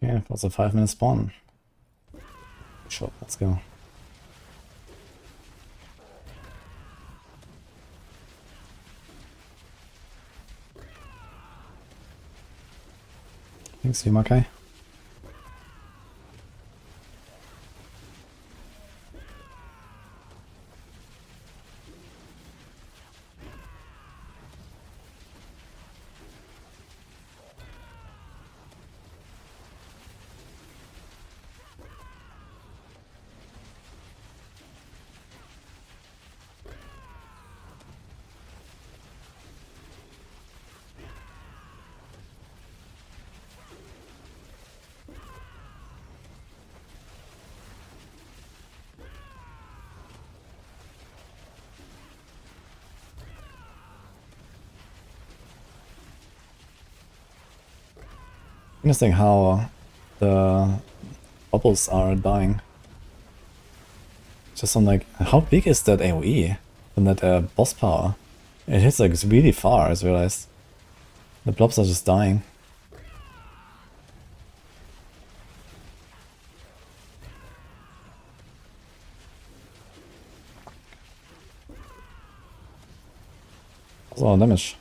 Okay, it was a 5-minute spawn. Sure, let's go. Thanks, Yumakai. Interesting how the bubbles are dying. Just on like, how big is that AoE from that boss power? It hits like really far, I just realized. The blobs are just dying. That's a lot of damage.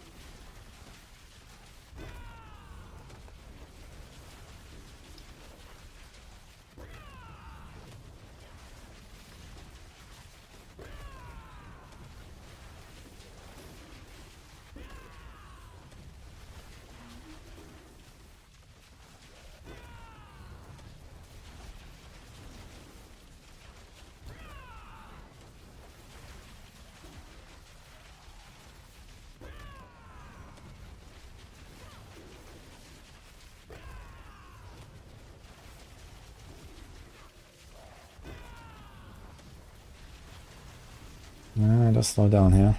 Just slow down here.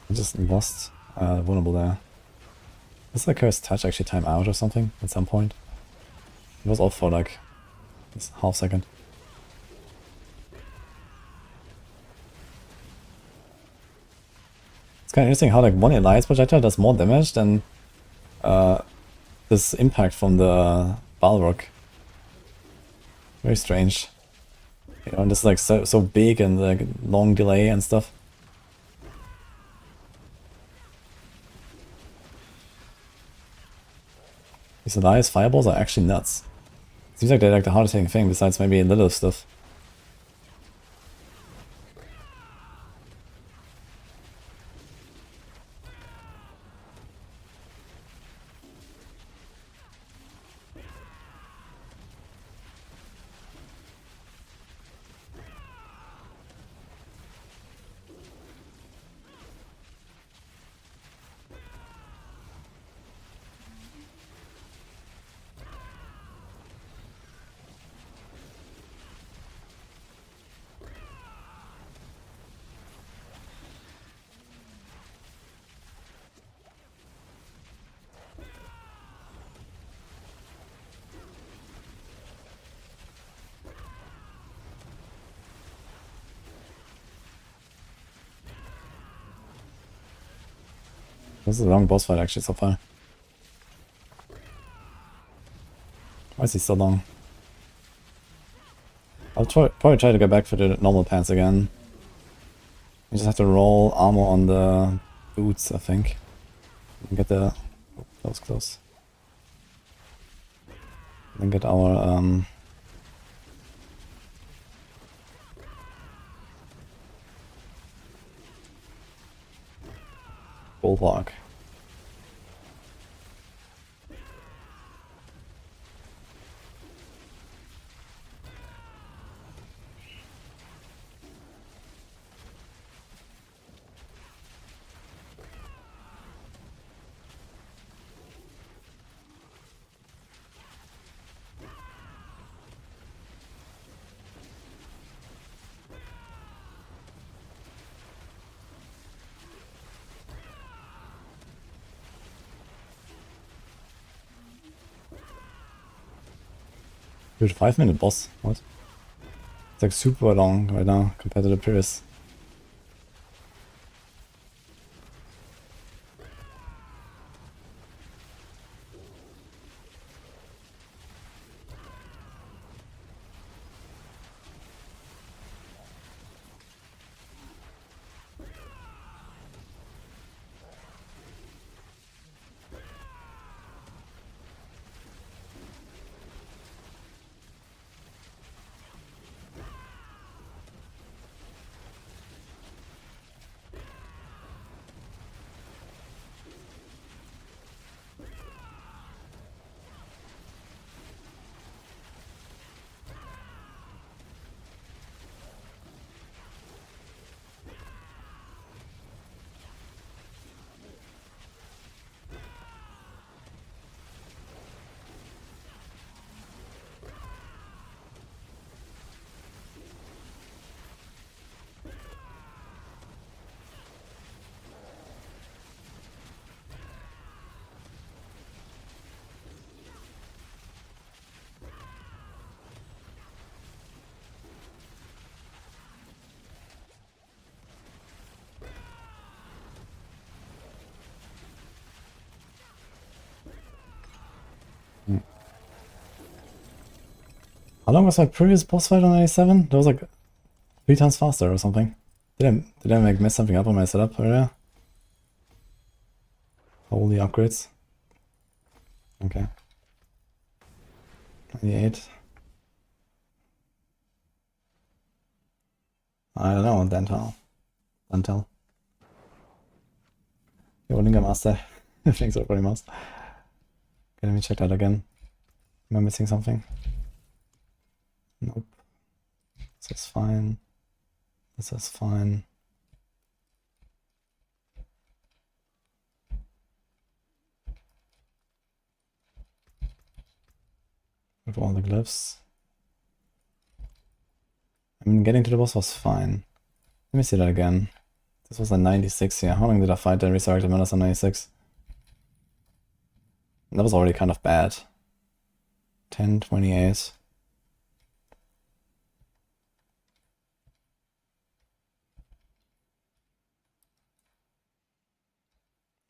I just lost vulnerable there. Does the cursed touch actually time out or something at some point? It was off for like this half second. It's kind of interesting how like one Elias projectile does more damage than this impact from the Balrog. Very strange. You know, and it's like so big and like long delay and stuff. These Elias fireballs are actually nuts. Seems like they're like the hardest hitting thing besides maybe little stuff. This is a long boss fight actually so far. Why is he so long? I'll probably try to go back for the normal pants again. You just have to roll armor on the boots, I think. And get the... Oh, that was close. Then get our... bulwark. Dude, 5-minute boss. What? It's like super long right now compared to the previous. How long was my previous boss fight on 97? That was like 3 times faster or something. Did I like mess something up on my setup area? Holy upgrades. Okay. 98. I don't know, Dantel. Yo, Linga Master. Thanks for very much. Okay, let me check that again. Am I missing something? Nope. This is fine. This is fine. With all the glyphs. I mean, getting to the boss was fine. Let me see that again. This was a 96 here. How long did I fight the resurrected Menace on 96? That was already kind of bad. 10, 28.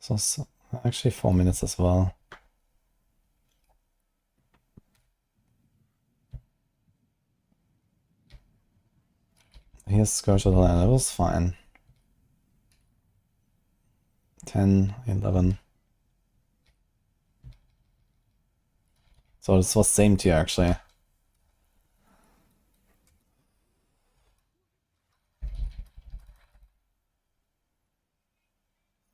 This was actually 4 minutes as well. Here's Scourge of the Land. That was fine. 10, 11. So this was same tier actually.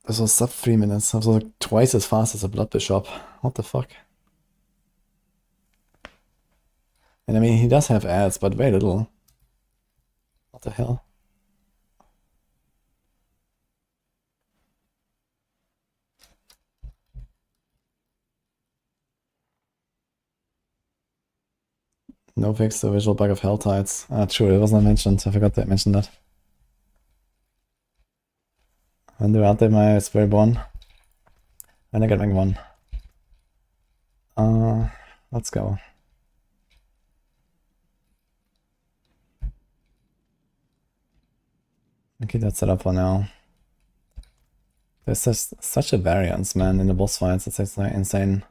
This was sub 3 minutes. That was like twice as fast as a Blood Bishop. What the fuck? And I mean, he does have ads, but very little. What the hell? No fix the visual bug of Hell Tides. Ah, true, it was not mentioned. I forgot to mention that. When do I update my Spiritborn? When I get rank 1. Let's go. I'll keep that set up for now. There's just such a variance, man, in the boss fights. It's like insane.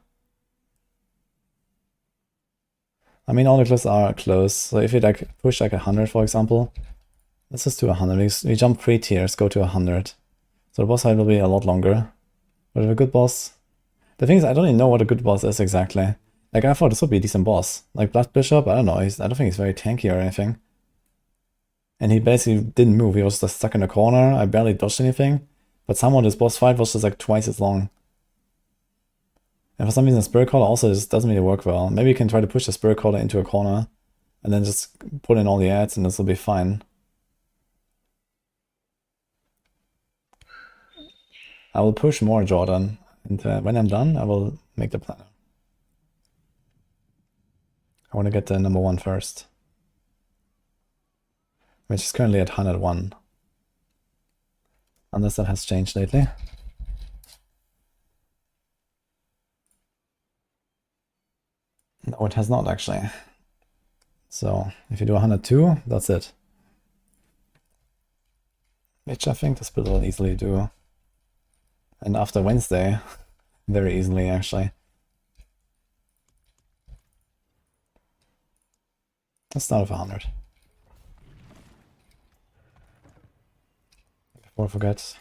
I mean, all the cliffs are close. So if you like push like 100, for example, let's just do 100. We jump 3 tiers, go to 100. So the boss fight will be a lot longer. But if a good boss... The thing is, I don't even know what a good boss is exactly. Like, I thought this would be a decent boss. Like, Blood Bishop, I don't know. I don't think he's very tanky or anything. And he basically didn't move. He was just stuck in a corner. I barely dodged anything. But somehow this boss fight was just like twice as long. And for some reason, Spirit Caller also just doesn't really work well. Maybe you can try to push the Spirit Caller into a corner. And then just put in all the ads and this will be fine. I will push more Jordan. And when I'm done, I will make the planner. I want to get the number 1 first. Which is currently at 101. Unless that has changed lately. No, it has not actually. So if you do 102, that's it. Which I think this build will easily do. And after Wednesday, very easily actually. Let's start with 100. Before I forget.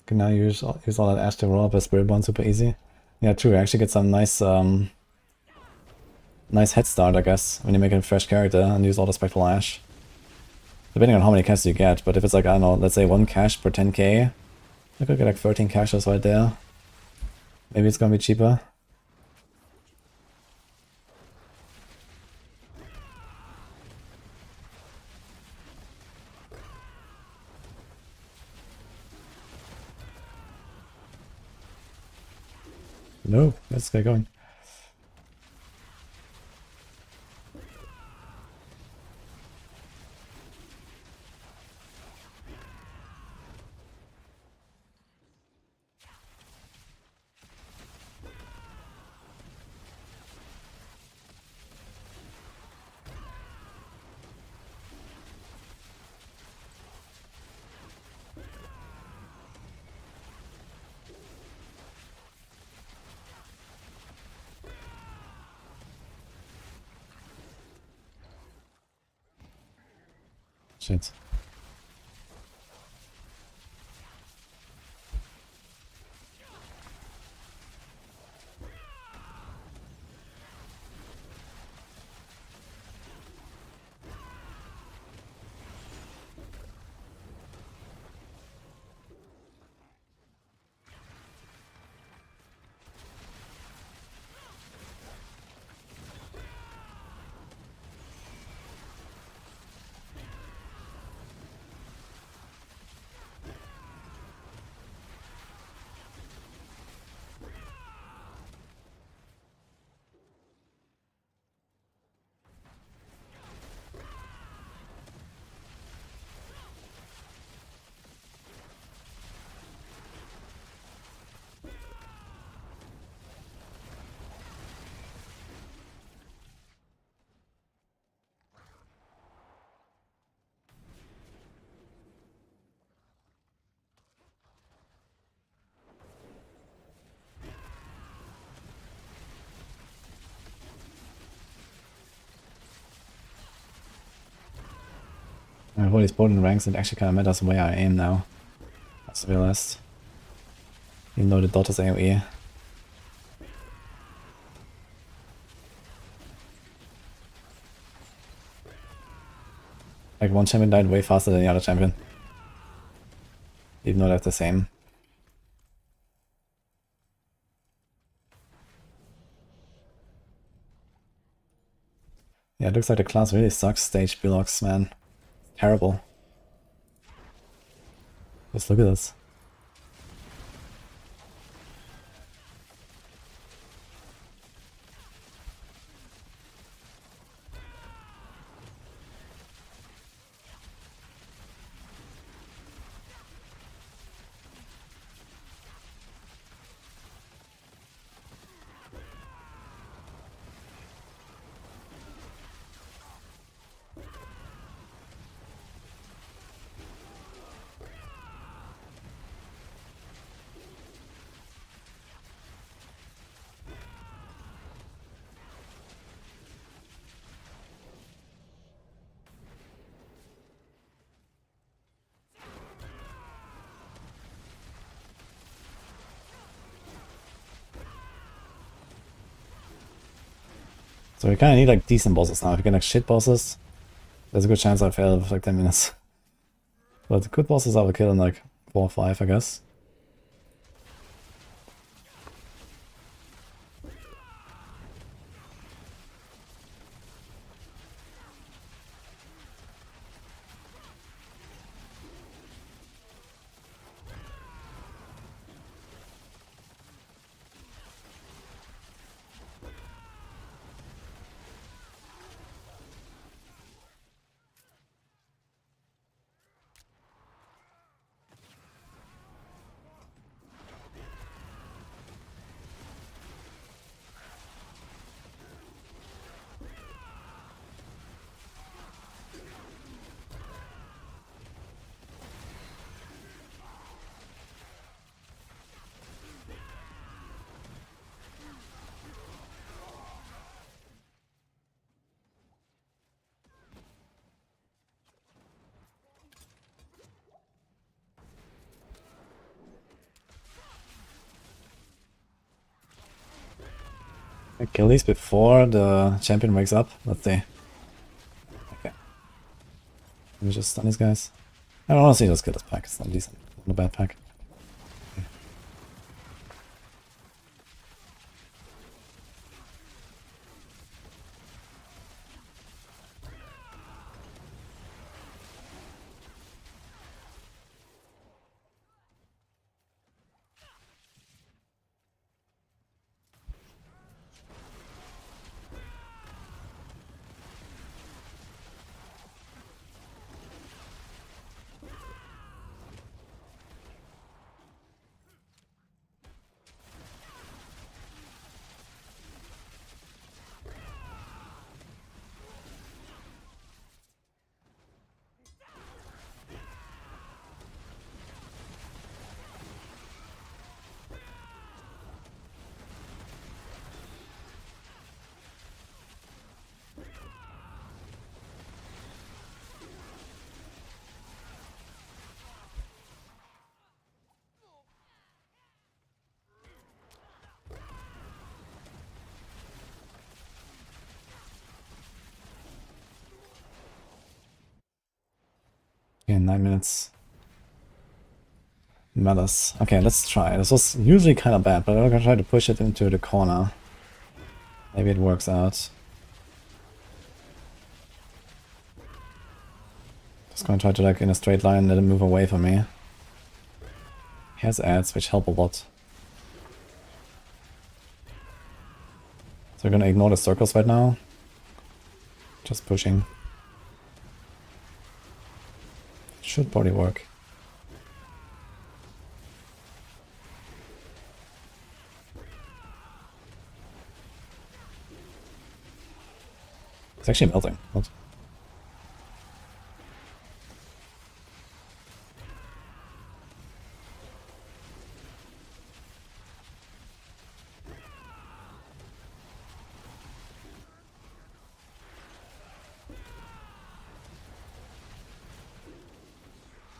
Can now use all that ash to roll up a Spiritborn super easy. Yeah, true. Actually get some nice nice head start, I guess, when you make a fresh character and use all the Spectral Ash. Depending on how many caches you get, but if it's like, I don't know, let's say 1 cache per 10k, I could get like 13 caches right there. Maybe it's gonna be cheaper. No, let's get going. Shit. With all these potent ranks, it actually kind of matters where I aim now. Let's be honest. Even though the dot is AoE. Like one champion died way faster than the other champion. Even though they're the same. Yeah, it looks like the class really sucks stage blocks, man. Terrible. Just look at this. So we kind of need like decent bosses now. If you get like shit bosses, there's a good chance I fail with like 10 minutes. But good bosses I will kill in like 4 or 5, I guess. Kill these before the champion wakes up. Let's see. Okay. Let me just stun these guys. I don't honestly just kill this pack. It's not decent. Not a bad pack. Okay, 9 minutes. Malice. Okay, let's try. This was usually kind of bad, but I'm gonna try to push it into the corner. Maybe it works out. Just gonna try to, like, in a straight line, let it move away from me. He has ads, which help a lot. So we're gonna ignore the circles right now. Just pushing. Should probably work. It's actually melting. What?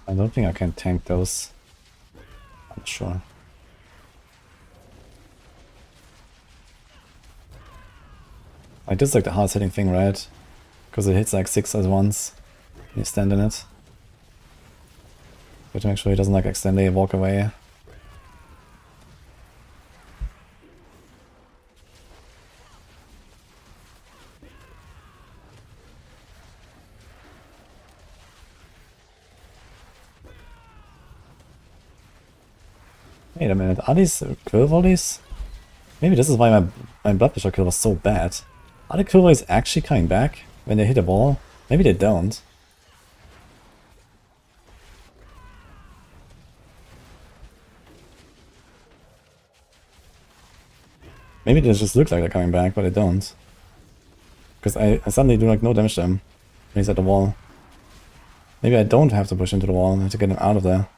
I don't think I can tank those. I'm not sure. Like, this is like the hardest hitting thing, right? Because it hits like 6 at once. You stand in it. But to make sure he doesn't like accidentally walk away. Wait a minute, are these quill volleys? Maybe this is why my blood pressure kill was so bad. Are the quill volleys actually coming back when they hit a wall? Maybe they don't. Maybe they just look like they're coming back, but they don't. Because I suddenly do like no damage to him when he's at the wall. Maybe I don't have to push into the wall, I have to get him out of there.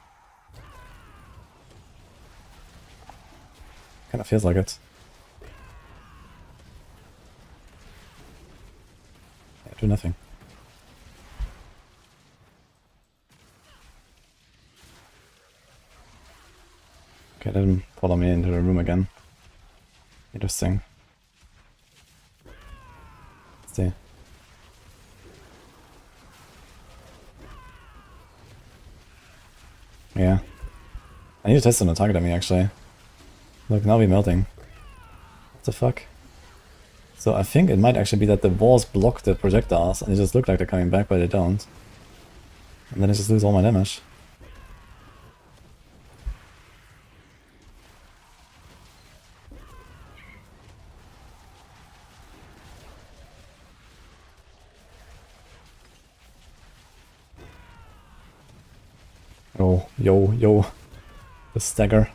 Kinda feels like it. Yeah, do nothing. Okay, let him follow me into the room again. Interesting. Let's see. Yeah. I need to test on a target at me actually. Look, now we're melting. What the fuck? So I think it might actually be that the walls block the projectiles and they just look like they're coming back, but they don't. And then I just lose all my damage. Oh, yo. The stagger.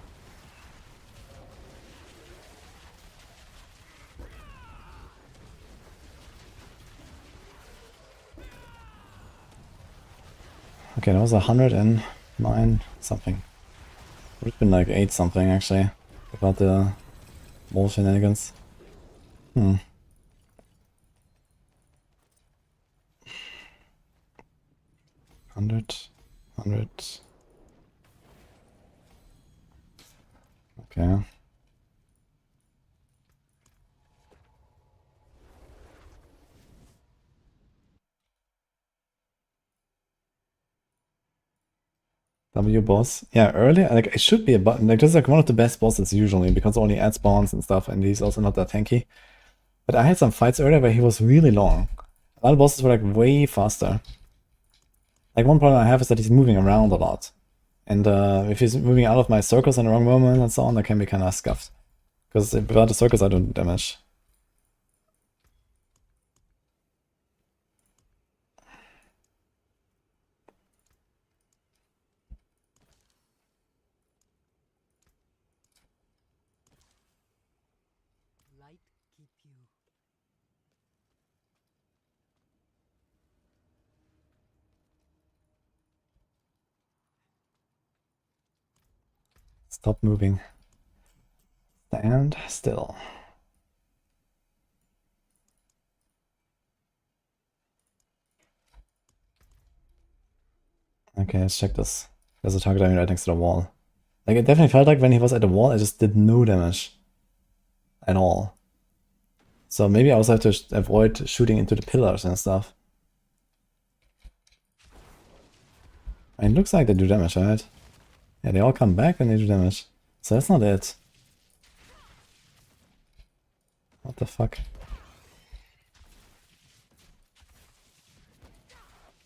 Okay, that was 109 something. Would have been like 8 something actually, without the wall shenanigans. 100. Okay. W boss. Yeah, early, like it should be a button. Like this is like one of the best bosses usually because it only adds spawns and stuff, and he's also not that tanky. But I had some fights earlier where he was really long. A lot of bosses were like way faster. Like one problem I have is that he's moving around a lot. And if he's moving out of my circles in the wrong moment and so on, that can be kind of scuffed. Because without the circles I don't damage. Light keep you. Stop moving. Stand still. Okay, let's check this. There's a target enemy right next to the wall. Like, it definitely felt like when he was at the wall, I just did no damage. At all. So maybe I also have to avoid shooting into the pillars and stuff. It looks like they do damage, right? Yeah, they all come back and they do damage. So that's not it. What the fuck?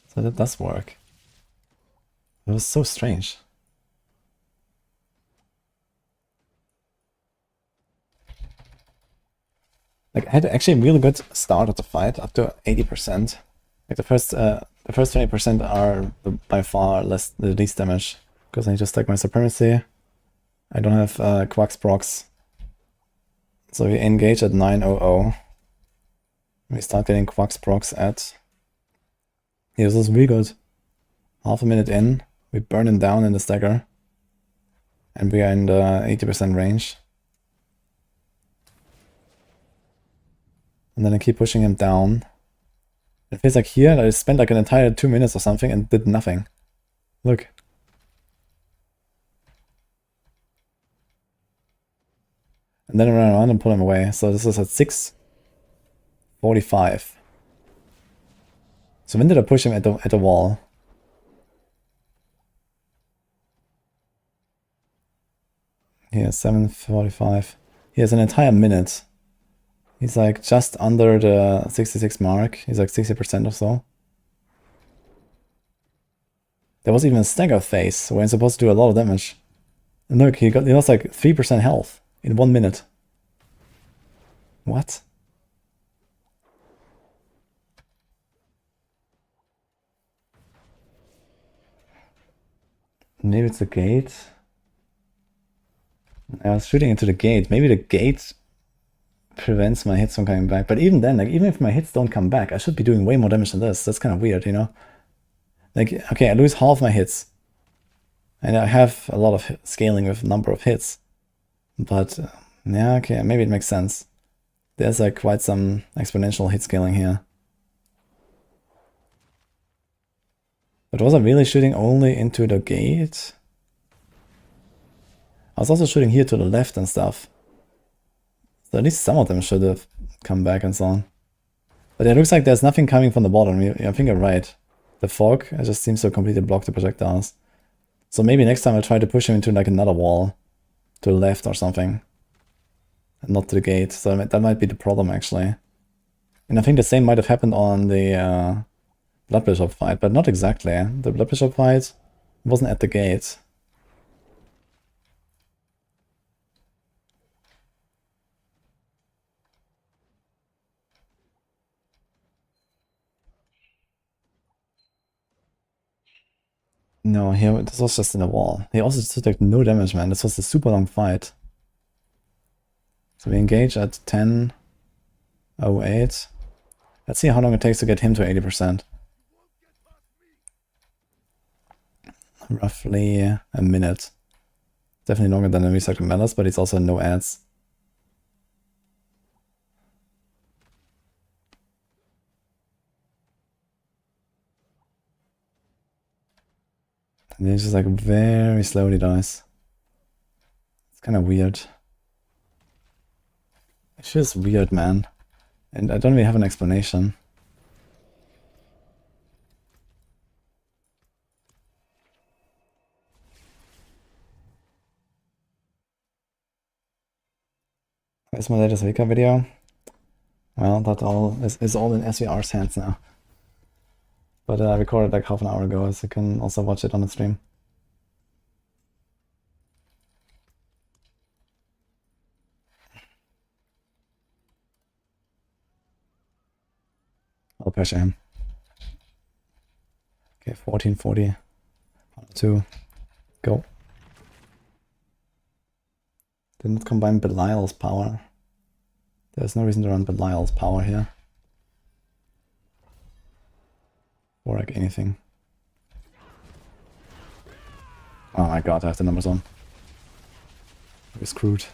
So that does work. It was so strange. Like, I had actually a really good start of the fight, up to 80%. Like, the first 20% are by far the least damage. Because I just take my supremacy. I don't have Quax procs. So we engage at 9:00. We start getting Quax procs at... Yeah, this is really good. Half a minute in, we burn him down in the stagger. And we are in the 80% range. And then I keep pushing him down. It feels like here I spent like an entire 2 minutes or something and did nothing. Look. And then I run around and pull him away. So this is at 6:45. So when did I push him at the wall? Here, 7:45. He has an entire minute. He's like just under the 66 mark. He's like 60% or so. There was even a stagger phase where I'm supposed to do a lot of damage. And look, he lost like 3% health in 1 minute. What? Maybe it's the gate. I was shooting into the gate. Maybe the gate prevents my hits from coming back. But even then, like, even if my hits don't come back, I should be doing way more damage than this. That's kind of weird, you know? Like, okay, I lose half my hits. And I have a lot of scaling with number of hits. But, yeah, okay, maybe it makes sense. There's like quite some exponential hit scaling here. But was I really shooting only into the gate? I was also shooting here to the left and stuff. So at least some of them should have come back and so on. But it looks like there's nothing coming from the bottom. I think you're right. The fog just seems to completely block the projectiles. So maybe next time I'll try to push him into like another wall. To the left or something. And not to the gate. So that might be the problem actually. And I think the same might have happened on the Blood Bishop fight. But not exactly. The Blood Bishop fight wasn't at the gate. No, this was just in the wall. He also took like no damage, man. This was a super long fight. So we engage at 10:08. Let's see how long it takes to get him to 80%. Roughly a minute. Definitely longer than the recycled metals, but it's also no ads. And he just like very slowly dies. It's kind of weird. It feels weird, man. And I don't really have an explanation. Where's my latest Vika video? Well, that all is all in SVR's hands now. But I recorded like half an hour ago, so you can also watch it on the stream. I'll pressure him. Okay, 1440. 102. Go. Didn't combine Belial's power. There's no reason to run Belial's power here. Or like anything. Oh my god, I have the numbers on. We're screwed.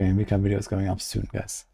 Okay, recap video is going up soon, guys.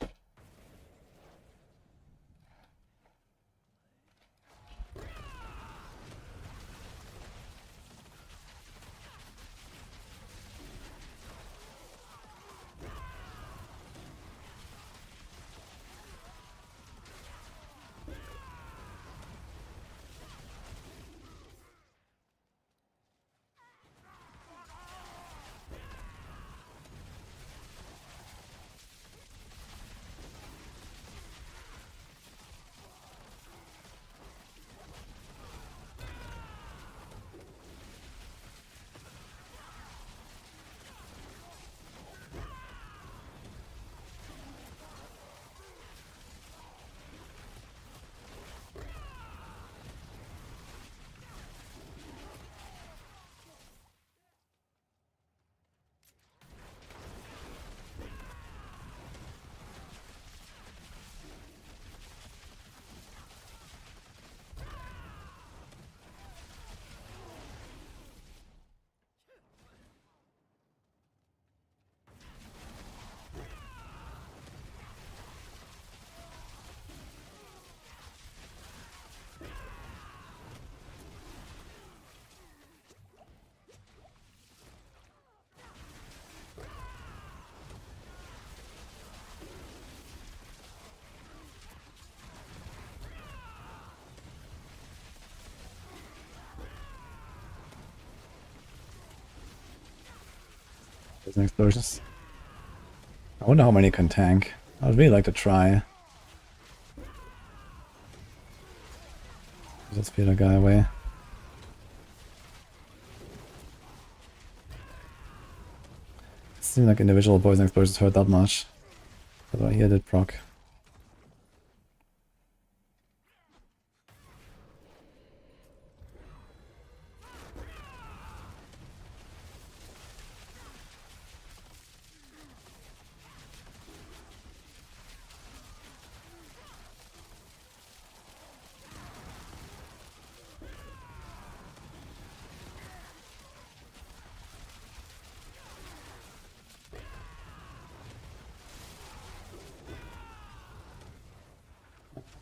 There's an explosions. I wonder how many can tank. I'd really like to try. Just speed a guy away. It seemed like individual poison explosions hurt that much. But here did proc.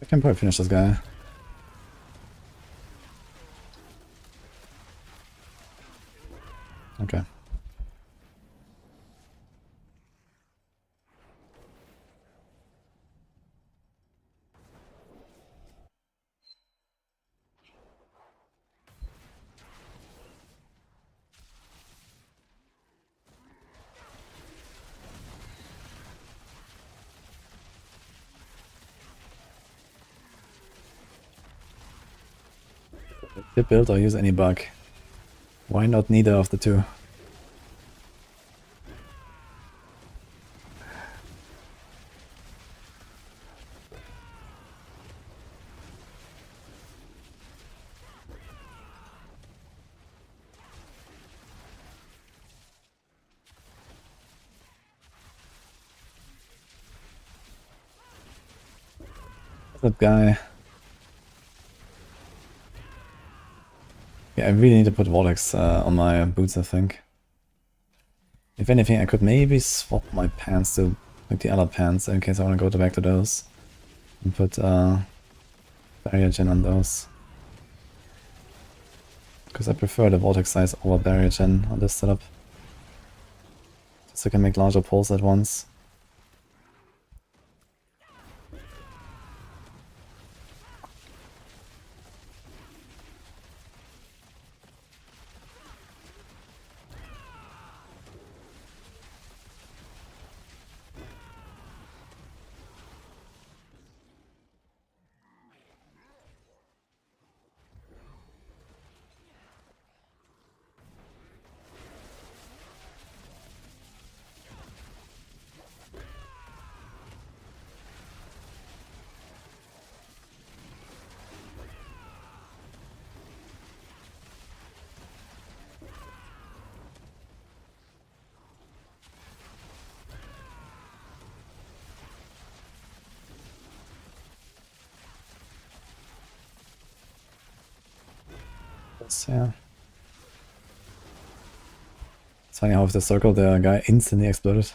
I can probably finish this guy. Okay. Dip build or use any bug. Why not neither of the two? That guy. Yeah, I really need to put Vortex on my boots, I think. If anything, I could maybe swap my pants to like the other pants in case I want to go back to those. And put barrier gen on those. Because I prefer the vortex size over barrier gen on this setup. So I can make larger pulls at once. Yeah. It's funny how with the circle the guy instantly exploded.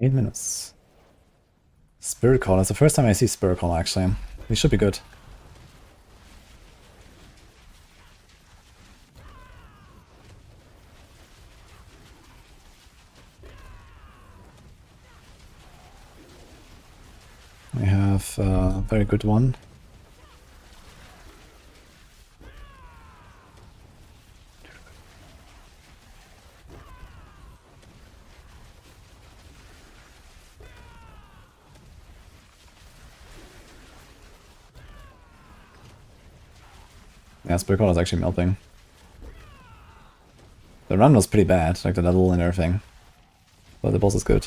Eight minutes. Spirit Call. That's the first time I see Spirit Call actually. We should be good. We have a very good one. Yeah, Spirit Call is actually melting. The run was pretty bad, like the level and everything. But the boss is good.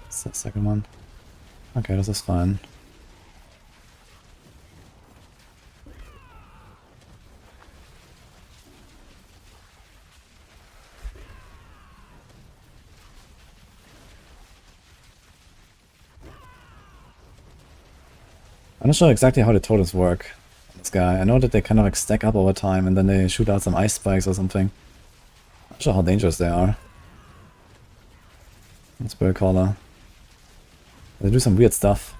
It's the second one. Okay, this is fine. I'm not sure exactly how the totals work on this guy. I know that they kind of like stack up over time and then they shoot out some ice spikes or something. Not sure how dangerous they are. Spirit Caller. They do some weird stuff.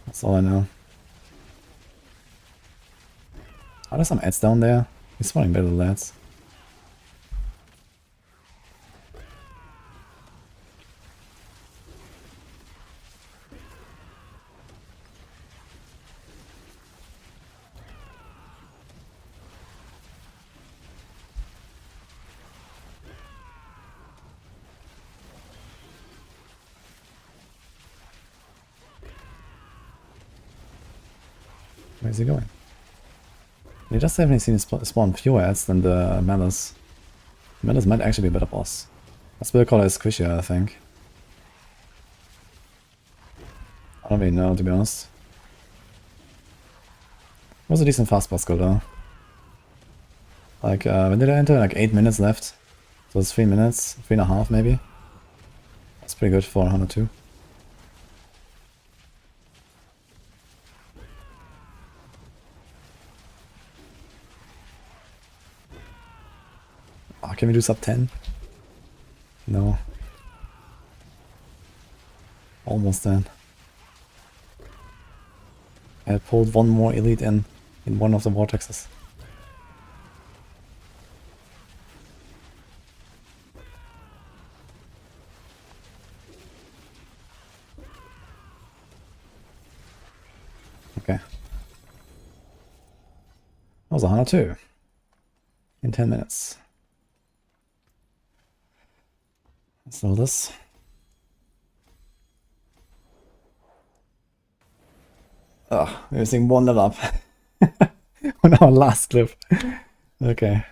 That's all I know. Are there some ads down there? He's spawning battle lads. Where's he going? You just haven't seen him spawn fewer ads than the Malice. Malice might actually be a better boss. The Spirit Caller is squishier, I think. I don't really know, to be honest. It was a decent fast boss skill though. Like, when did I enter? Like 8 minutes left. So it's 3 minutes, 3.5 maybe. That's pretty good for 102. Oh, can we do sub 10? No. Almost then. I pulled one more elite in one of the vortexes. Okay. That was 102 in 10 minutes. Let's do this. Ugh, we're missing one level up on our last clip. Okay.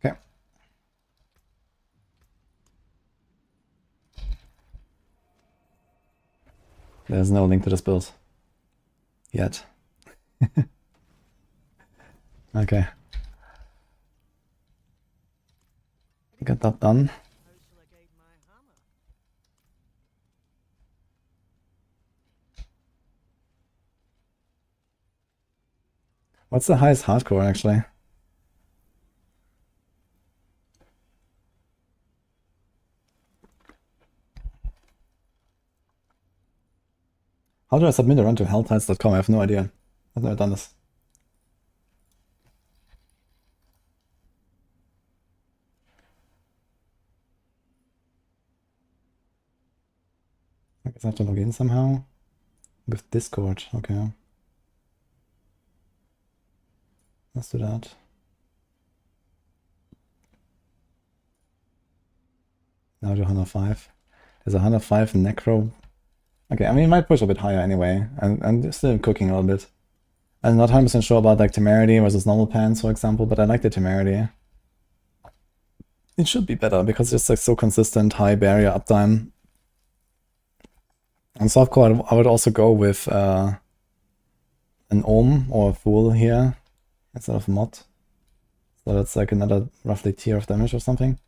Okay. There's no link to this build. Yet. Okay. Get that done. How shall I guide my hammer? What's the highest hardcore actually? How do I submit a run to helltides.com? I have no idea. I've never done this. I guess I have to log in somehow. With Discord, okay. Let's do that. Now do 105. There's a 105 Necro. Okay, I mean, it might push a bit higher anyway. I'm still cooking a little bit. I'm not 100% sure about like Temerity versus normal pants, for example, but I like the Temerity. It should be better because it's like so consistent, high barrier uptime. On softcore, I would also go with an Ohm or a Fool here instead of Mod. So that's like another roughly tier of damage or something.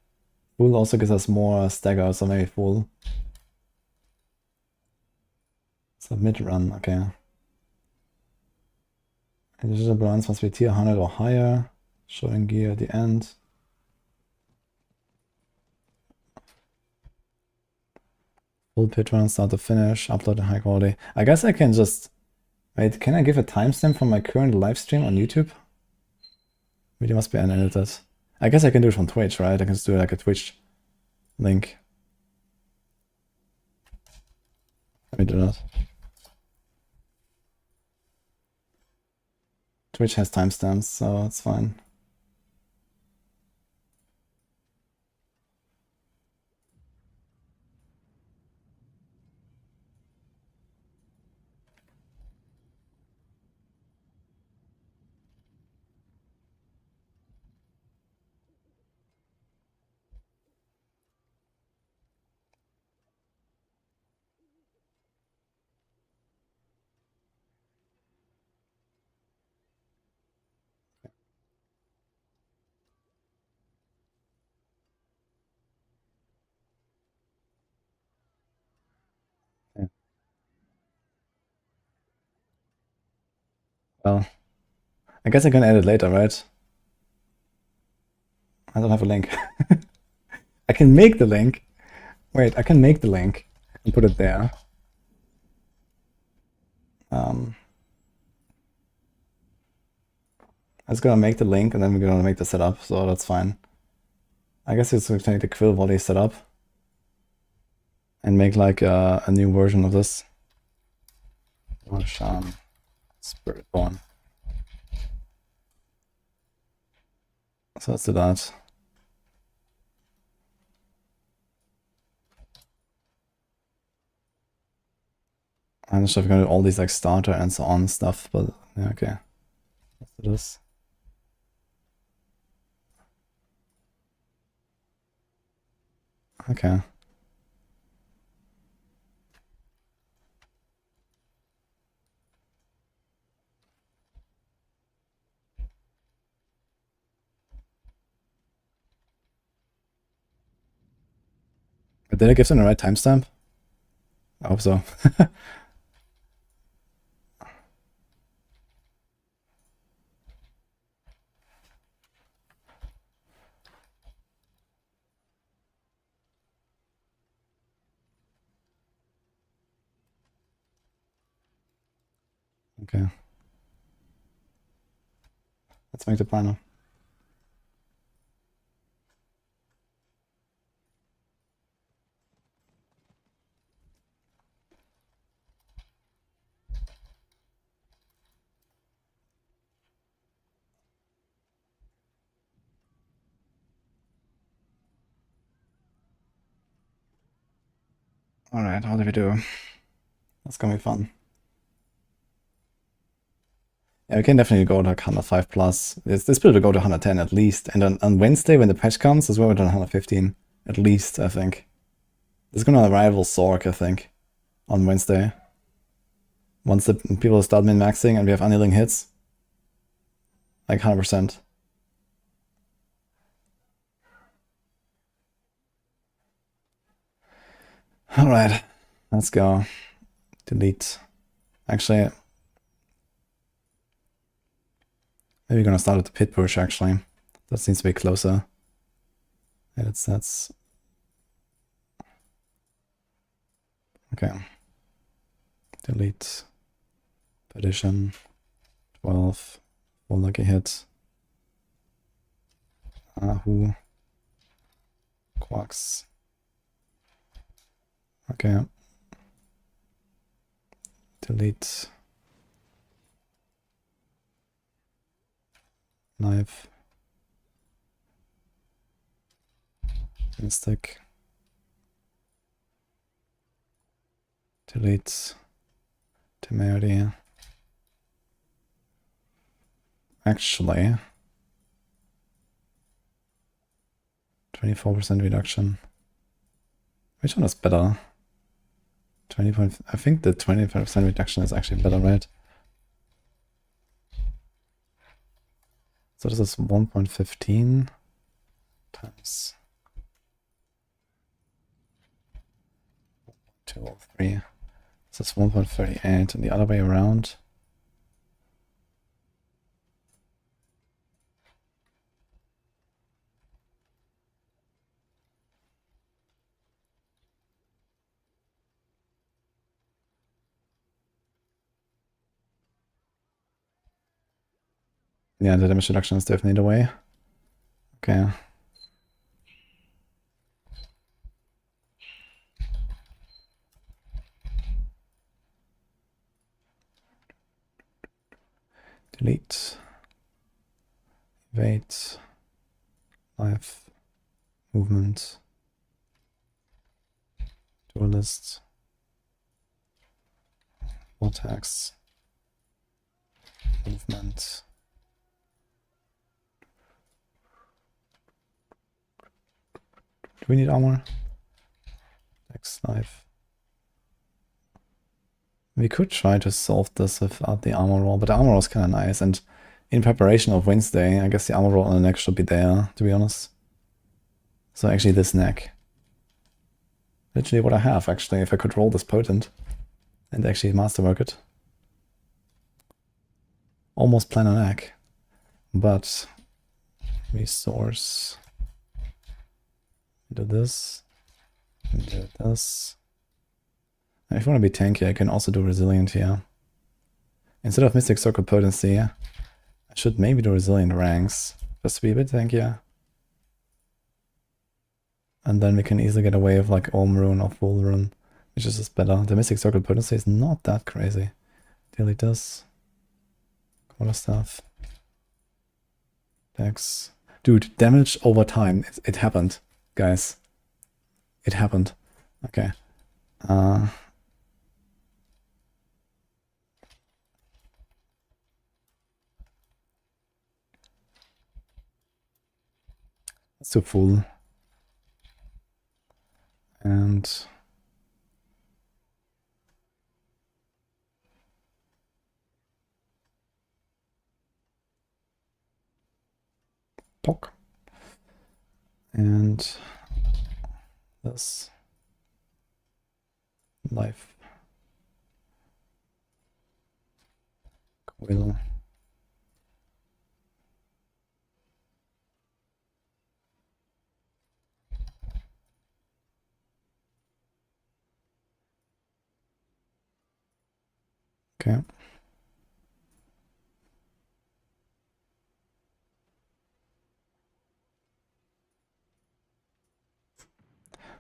Fool also gives us more stagger, so maybe Fool. So mid run, okay. Digital balance must be tier 100 or higher. Showing gear at the end. Full pit run, start to finish, upload in high quality. I guess I can just... Wait, can I give a timestamp from my current live stream on YouTube? Video must be unedited. I guess I can do it from Twitch, right? I can just do like a Twitch link. Let me do that. Twitch has timestamps, so it's fine. Well, I guess I can edit later, right? I don't have a link. I can make the link. Wait, I can make the link and put it there. I'm just gonna make the link and then we're gonna make the setup, so that's fine. I guess it's gonna take the Quill Volley setup and make like a new version of this. Roshan Spiritborn. So let's do that. I'm not sure if we're gonna do all these like starter and so on stuff, but yeah, okay. Let's do this. Okay. But did I give them the right timestamp? I hope so. Okay. Let's make the final. Alright, how do we do? That's gonna be fun. Yeah, we can definitely go to like 105 plus. This build will go to 110 at least. And on Wednesday, when the patch comes, is where we're done 115. At least, I think. It's gonna rival Sorc, I think, on Wednesday. Once the people start min-maxing and we have unyielding hits. Like 100%. Alright, let's go. Delete. Actually, maybe we're gonna start at the pit push, actually. That seems to be closer. Yeah, that's... Okay. Delete. Petition. 12. Full lucky hit. Ahu. Quacks. Okay. Delete. Knife. Mystic. Delete. Temerity. Actually, 24% reduction. Which one is better? 20 point. I think the 25% reduction is actually better, right? So this is 1.15 times 203. So it's 1.38, and the other way around. Yeah, the damage reduction is definitely the way. Okay. Delete. Evade. Life. Movement. Duelist. Vortex. Movement. Do we need armor? Next life. We could try to solve this without the armor roll, but the armor roll is kind of nice. And in preparation of Wednesday, I guess the armor roll on the neck should be there, to be honest. So actually this neck. Literally what I have, actually, if I could roll this potent and actually masterwork it. almost plan an egg. But resource. Do this. Do this. If you want to be tanky, I can also do resilient here. Instead of Mystic Circle Potency, I should maybe do resilient ranks. Just to be a bit tankier. And then we can easily get away with like Ohm Rune or Full Rune, which is just better. The Mystic Circle Potency is not that crazy. Delete this. Quarter stuff. Dex. Dude, damage over time. It happened, guys. It happened. Okay. Let's do full. And Pock. And this life. Coil. Okay.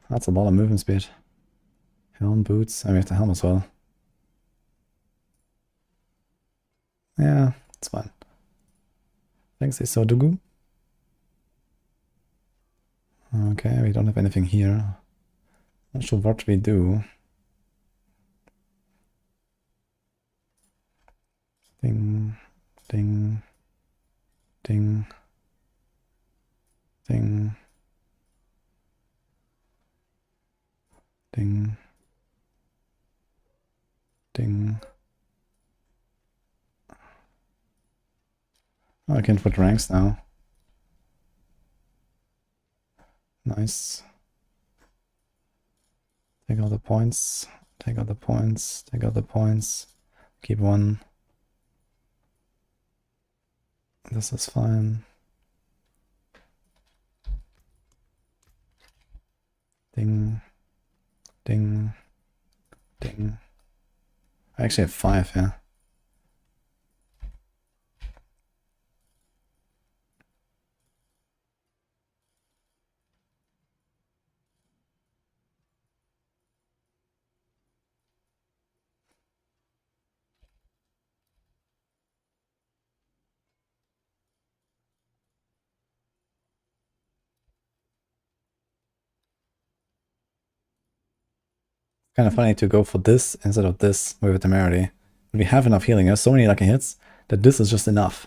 That's a lot of movement speed. Helm, boots. I mean, we have the helm as well. Yeah, it's fine. Thanks, Isodugu. Okay, we don't have anything here. Not sure what we do. Ding, ding, ding, ding, ding, ding. Oh, I can put ranks now. Nice. Take all the points, take all the points, take all the points. Keep one. This is fine. Ding, ding, ding. I actually have 5, yeah. Kind of funny to go for this instead of this with the temerity. But we have enough healing. There's so many lucky hits that this is just enough.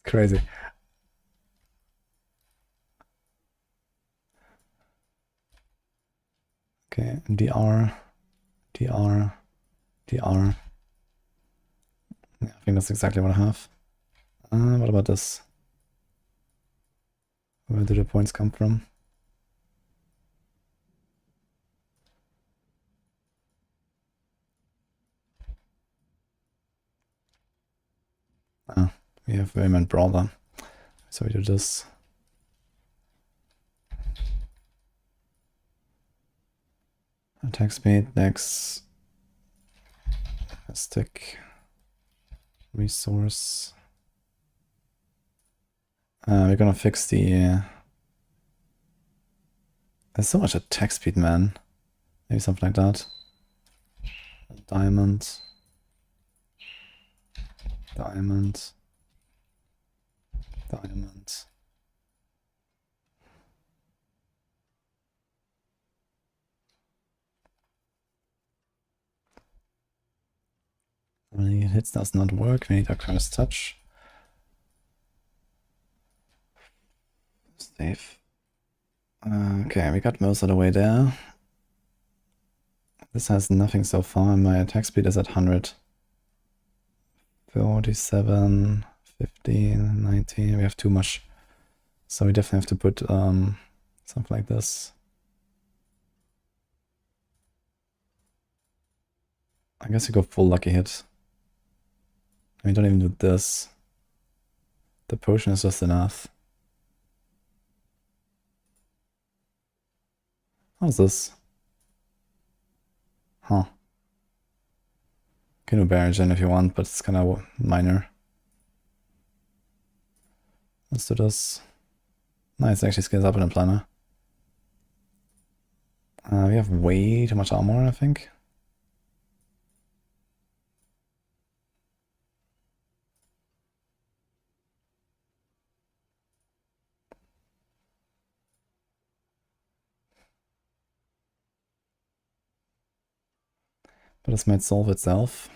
Crazy. Okay, DR, DR, DR. Yeah, I think that's exactly what I have. What about this? Where do the points come from? Ah, we have Variant Brawler. So we do this. Attack speed, dex, stick, resource. We're gonna fix the... there's so much attack speed, man. Maybe something like that. Diamond. Diamond. Diamond. When it hits does not work, we need our curse touch. Save. Okay, we got most of the way there. This has nothing so far, and my attack speed is at 100. 47, 15, 19, we have too much. So we definitely have to put something like this. I guess you go full lucky hit. I mean, don't even do this. The potion is just enough. How's this? Huh. Can do Paragon if you want, but it's kind of minor. Let's do this. Nice, actually scales up in the planner. We have way too much armor, I think. But this might solve itself.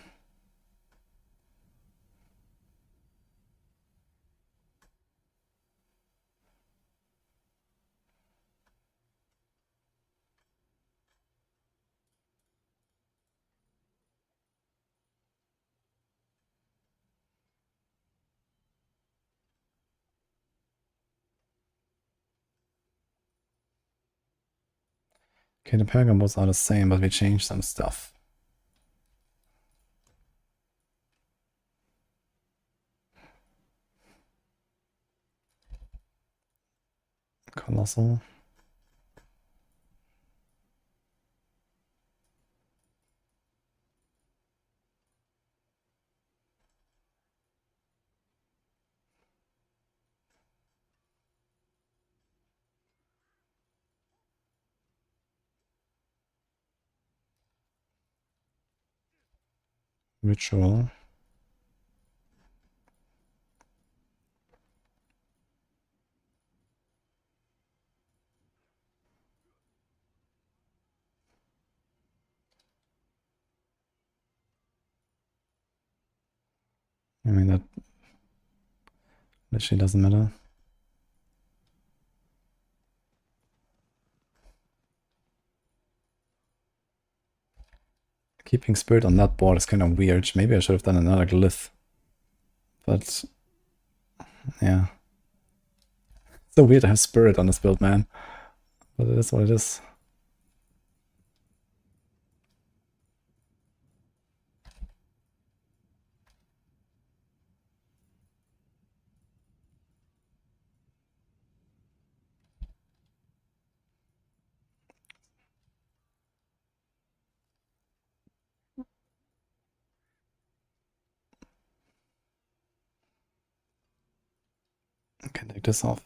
Okay, the Paragon bots are the same, but we changed some stuff. Colossal. Ritual. I mean, that literally doesn't matter. Keeping Spirit on that board is kind of weird. Maybe I should have done another Glyph. But, yeah. It's so weird to have Spirit on this build, man. But it is what it is. I can take this off.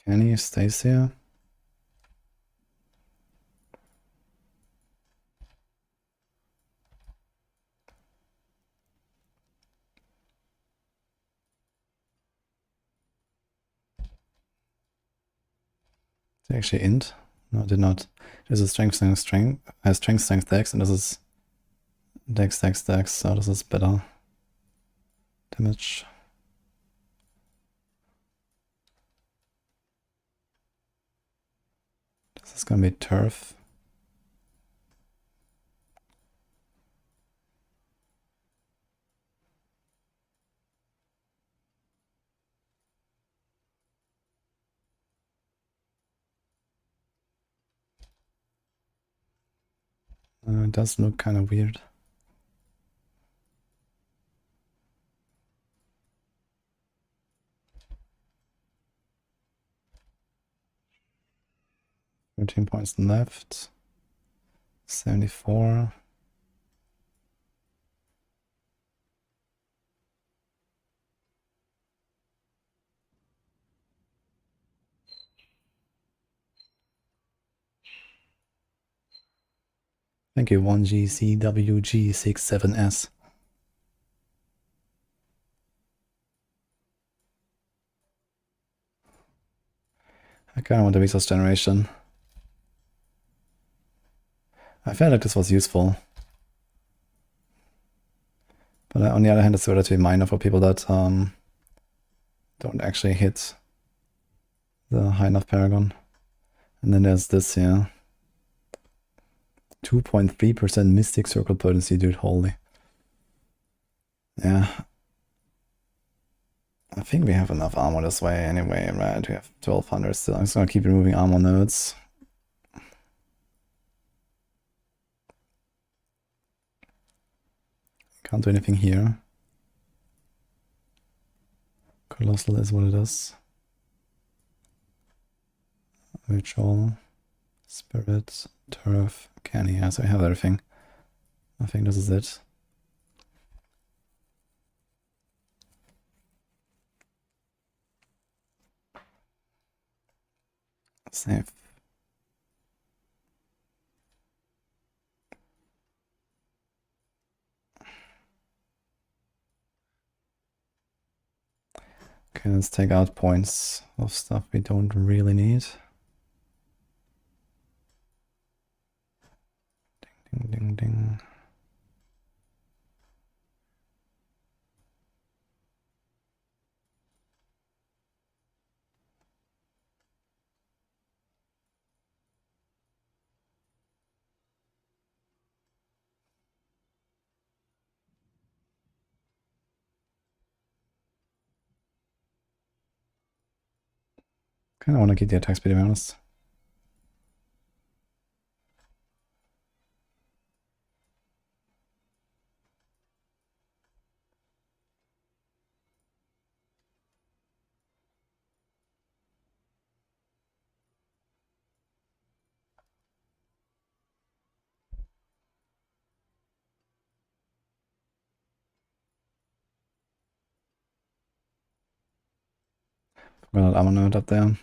Kenny stays here. Did I actually int? No, I did not. This is strength, strength dex, and this is dex, so this is better damage. This is gonna be turf. It does look kind of weird. $13 points left. 74. Thank you, 1GCWG67S. I kind of want a resource generation. I felt like this was useful. But on the other hand, it's relatively minor for people that don't actually hit the high enough Paragon. And then there's this here. 2.3% Mystic Circle potency, dude, holy. Yeah. I think we have enough armor this way anyway, right? We have 1200 still. I'm just gonna keep removing armor nodes. Can't do anything here. Colossal is what it is. Ritual, Spirit, Turf, Canny. Yeah, so we have everything. I think this is it. Save. Okay, let's take out points of stuff we don't really need. Ding, ding, ding. Kinda wanna keep the attack speed, to be honest. Got an Amulet up there.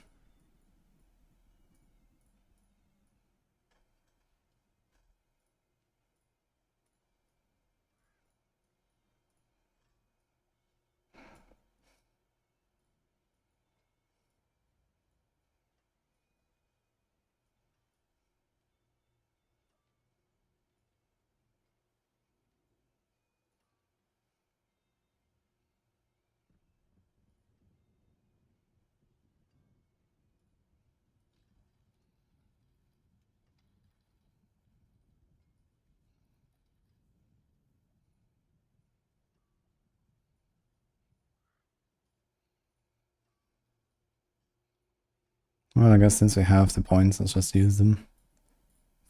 Well, I guess since we have the points, let's just use them.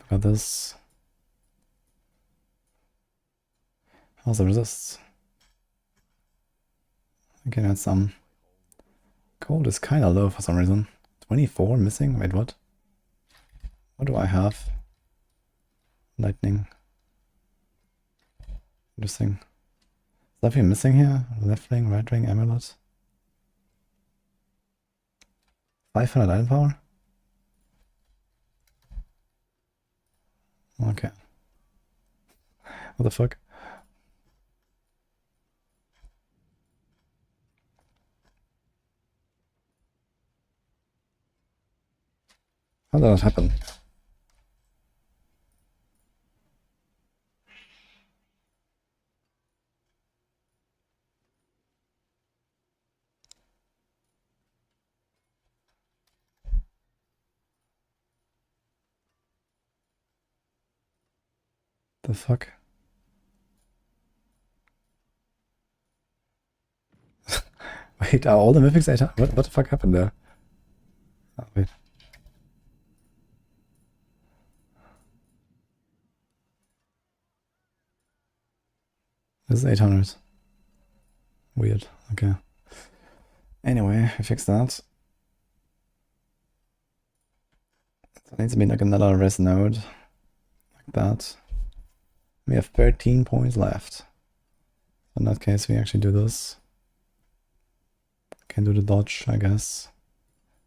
Got this. How's the resists? I can add some. Gold is kind of low for some reason. 24 missing? Wait, what? What do I have? Lightning. Interesting. Is nothing missing here? Left ring, right ring, amulet. 500 item power? Okay. What the fuck? How did that happen? The fuck? Wait, are all the mythics 800? What the fuck happened there? Oh, wait. This is 800. Weird. Okay. Anyway, we fixed that. So it needs to be like another res node. Like that. We have 13 points left. In that case, we actually do this. Can do the dodge, I guess.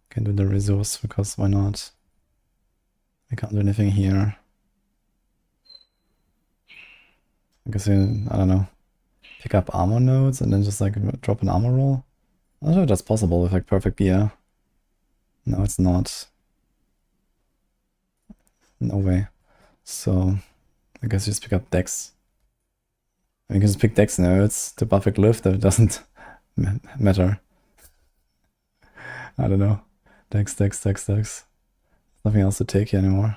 Can do the resource, because why not? We can't do anything here. I guess we, I don't know, pick up armor nodes and then just like drop an armor roll. I'm not sure if that's possible with like perfect gear. No, it's not. No way. So I guess you just pick up Dex. You can just pick Dex nodes to buff a Glyph that doesn't matter. I don't know. Dex, Dex, Dex, Dex. Nothing else to take here anymore.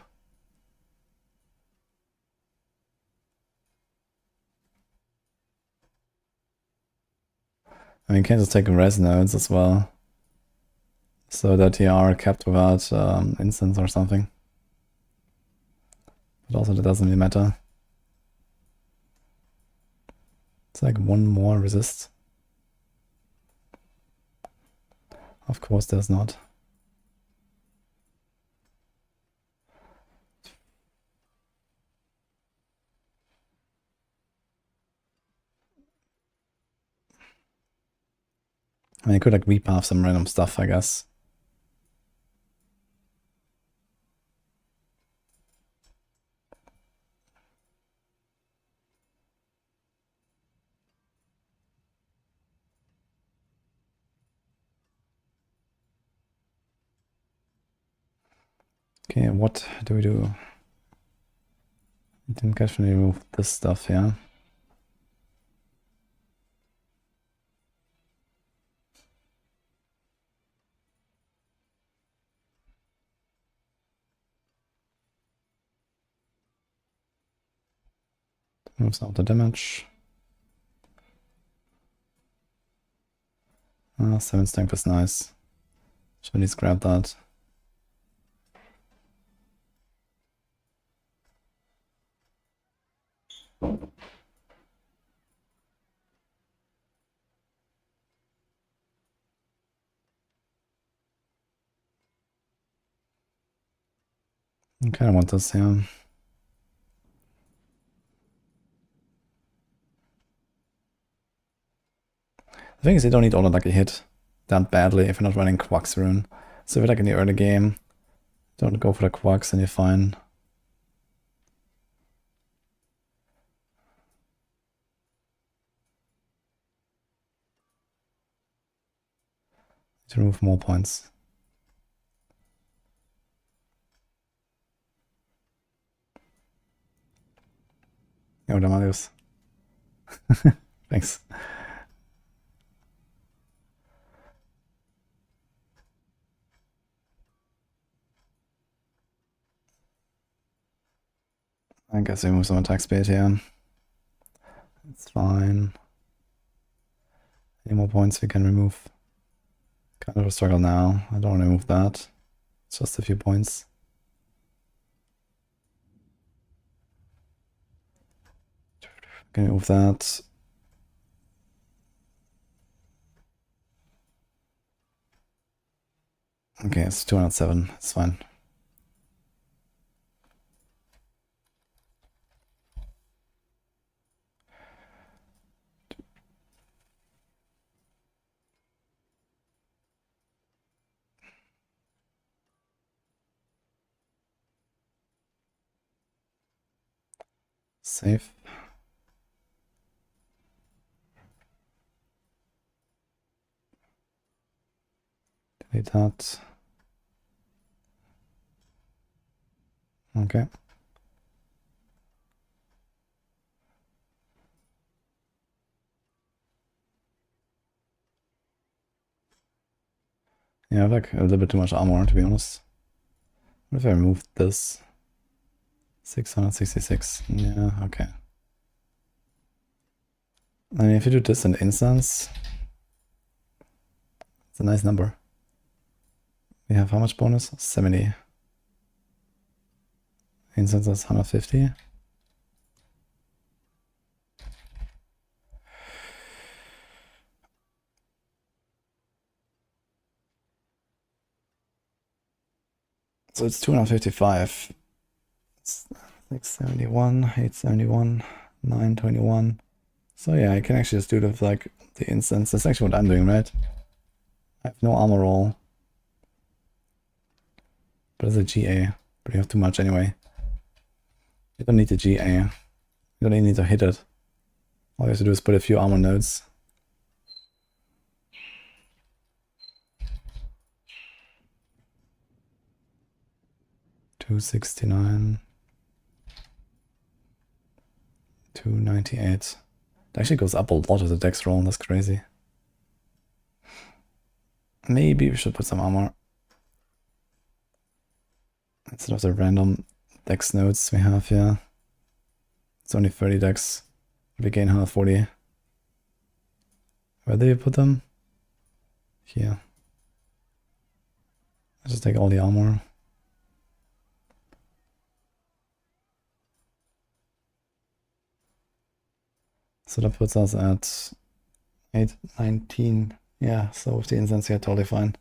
I mean, you can just take res nodes as well, so that you are kept without instance or something. But also that doesn't really matter. It's like one more resist. Of course there's not. I mean, I could like repath some random stuff, I guess. Okay, what do we do? We didn't definitely remove this stuff, yeah. Remove some of the damage. 7 strength is nice. Should at least grab that. I kind of want this, yeah. The thing is, you don't need all the lucky hit that badly if you're not running Quack's rune. So if you're like in the early game, don't go for the Quacks and you're fine. To remove more points. Yo, Damalius. Thanks. I guess we move some attack speed here. It's fine. Any more points we can remove? Kind of a struggle now. I don't want to remove that. It's just a few points. Can remove that. Okay, it's 207. It's fine. Save. Delete that. Okay. Yeah, I have like a little bit too much armor, to be honest. What if I remove this? 666. Yeah, okay. I mean, if you do this in instance, it's a nice number. We have how much bonus? 70. Instance is 150. So it's 255. It's 671, 871, 921. So yeah, I can actually just do it with like the instance. That's actually what I'm doing, right? I have no armor roll. But it's a GA. But you have too much anyway. You don't need the GA. You don't even need to hit it. All you have to do is put a few armor nodes. $269. $298. It actually goes up a lot as a dex roll. That's crazy. Maybe we should put some armor instead of the random dex nodes we have here. It's only 30 dex. We gain 140. Where do you put them? Here. I just take all the armor. So that puts us at 819. Yeah, so with the incense here, totally fine.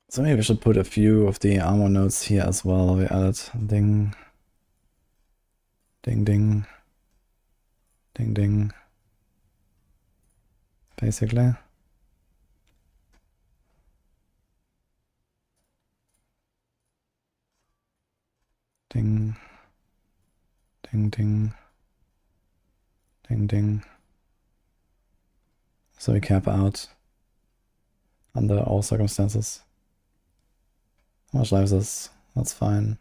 So maybe we should put a few of the armor nodes here as well. We added ding, ding, ding, ding, ding. Basically. Ding, ding, ding, ding, ding. So we cap out under all circumstances. How much life is this? That's fine.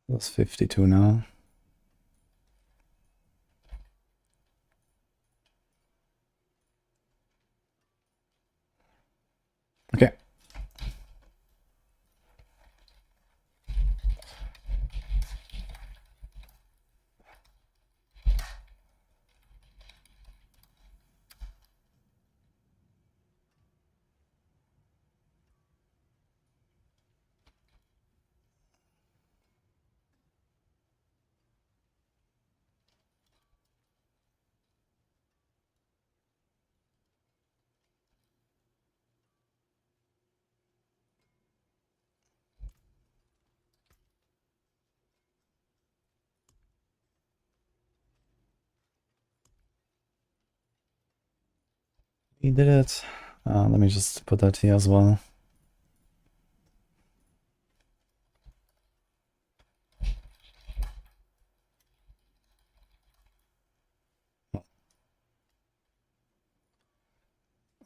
That's 52 now. Okay. We did it. Let me just put that here as well.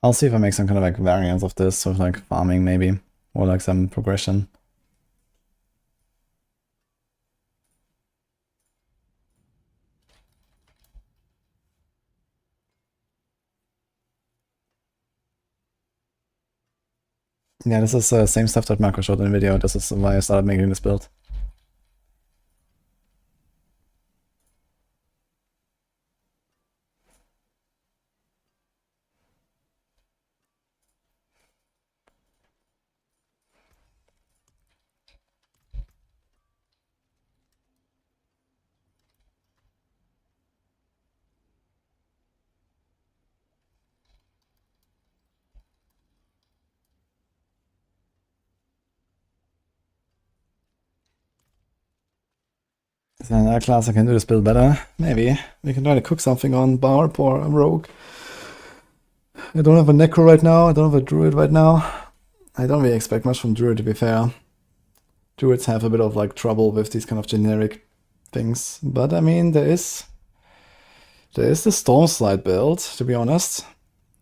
I'll see if I make some kind of like variance of this with like farming maybe, or like some progression. Yeah, this is the same stuff that Marco showed in the video. This is why I started making this build. Is there another class I can do this build better? Maybe. We can try to cook something on Barb or a Rogue. I don't have a Necro right now. I don't have a Druid right now. I don't really expect much from Druid, to be fair. Druids have a bit of like trouble with these kind of generic things. But I mean, there is the Stormslide build, to be honest.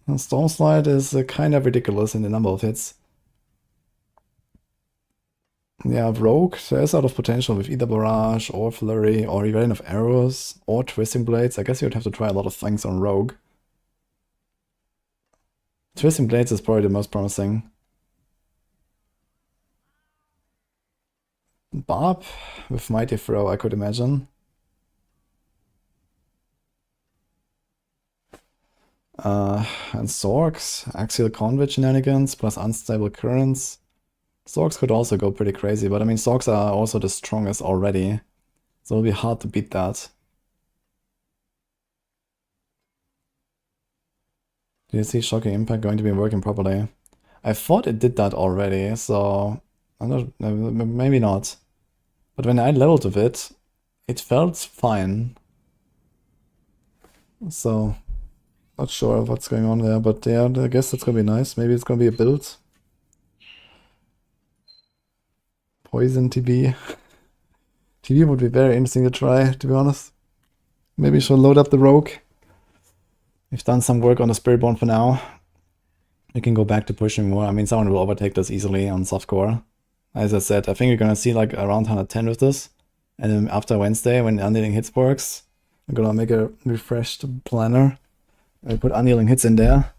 And Stormslide is kind of ridiculous in the number of hits. Yeah, Rogue, there's a lot of potential with either Barrage or Flurry or even of Arrows or Twisting Blades. I guess you'd have to try a lot of things on Rogue. Twisting Blades is probably the most promising. Barb with Mighty Throw, I could imagine. And Sorcs, Axial Conduit shenanigans plus Unstable Currents. Sorcs could also go pretty crazy, but I mean, Sorcs are also the strongest already, so it'll be hard to beat that. Do you see Shocking Impact going to be working properly? I thought it did that already, so I'm not, maybe not. But when I leveled with it, it felt fine. So, not sure what's going on there, but yeah, I guess that's gonna be nice. Maybe it's gonna be a build. Poison TB. TB would be very interesting to try, to be honest. Maybe she'll load up the Rogue. We've done some work on the Spiritborn for now. We can go back to pushing more. I mean, someone will overtake this easily on softcore. As I said, I think we're gonna see like around 110 with this. And then after Wednesday, when Unyielding hits works, I'm gonna make a refreshed planner. I put unyielding hits in there.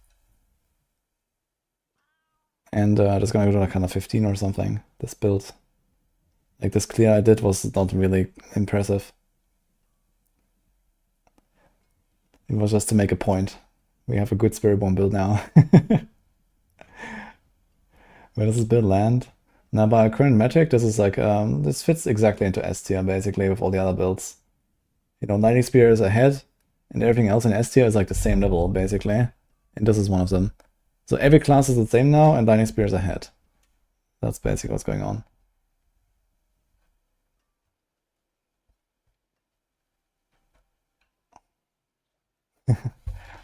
And that's gonna go to like kind of 15 or something, this build. Like this clear I did was not really impressive. It was just to make a point. We have a good Spiritborn build now. Where does this build land? Now by our current metric, this is like, this fits exactly into S tier basically with all the other builds. You know, Lightning Spear is ahead, and everything else in S tier is like the same level basically. And this is one of them. So every class is the same now, and Lightning Spear is ahead. That's basically what's going on.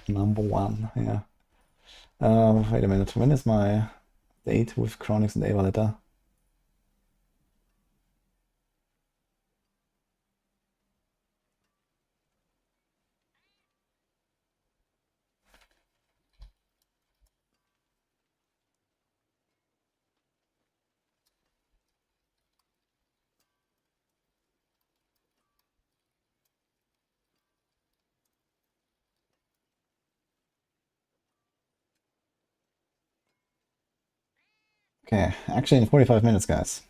Number 1, yeah. Wait a minute, when is my date with Chronikz Ava letter? Okay, actually in 45 minutes, guys.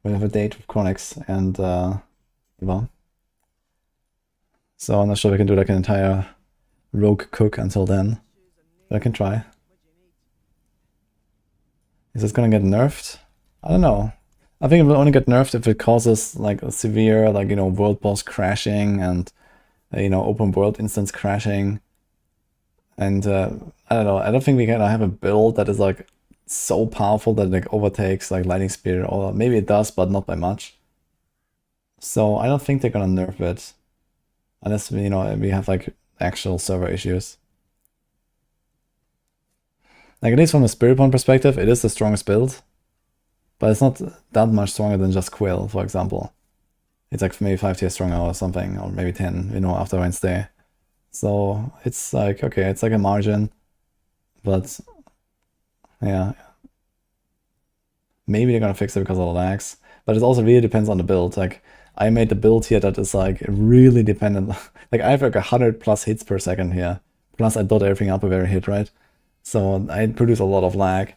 We have a date with Chronikz and Ava. So I'm not sure we can do like an entire rogue cook until then. But I can try. Is this gonna get nerfed? I don't know. I think it will only get nerfed if it causes like a severe, like, you know, world boss crashing and, you know, open world instance crashing. And I don't know. I don't think we can have a build that is like so powerful that it like overtakes like Lightning Spear, or maybe it does, but not by much. So I don't think they're gonna nerf it. Unless, you know, we have like actual server issues. Like, at least from a Spiritborn perspective, it is the strongest build. But it's not that much stronger than just Quill, for example. It's like maybe 5 tiers stronger or something, or maybe 10, you know, after Wednesday. So it's like, okay, it's like a margin. But yeah. Maybe they're gonna fix it because of the lags. But it also really depends on the build. Like, I made the build here that is like really dependent. Like, I have like 100 plus hits per second here. Plus I dot everything up with every hit, right? So I produce a lot of lag.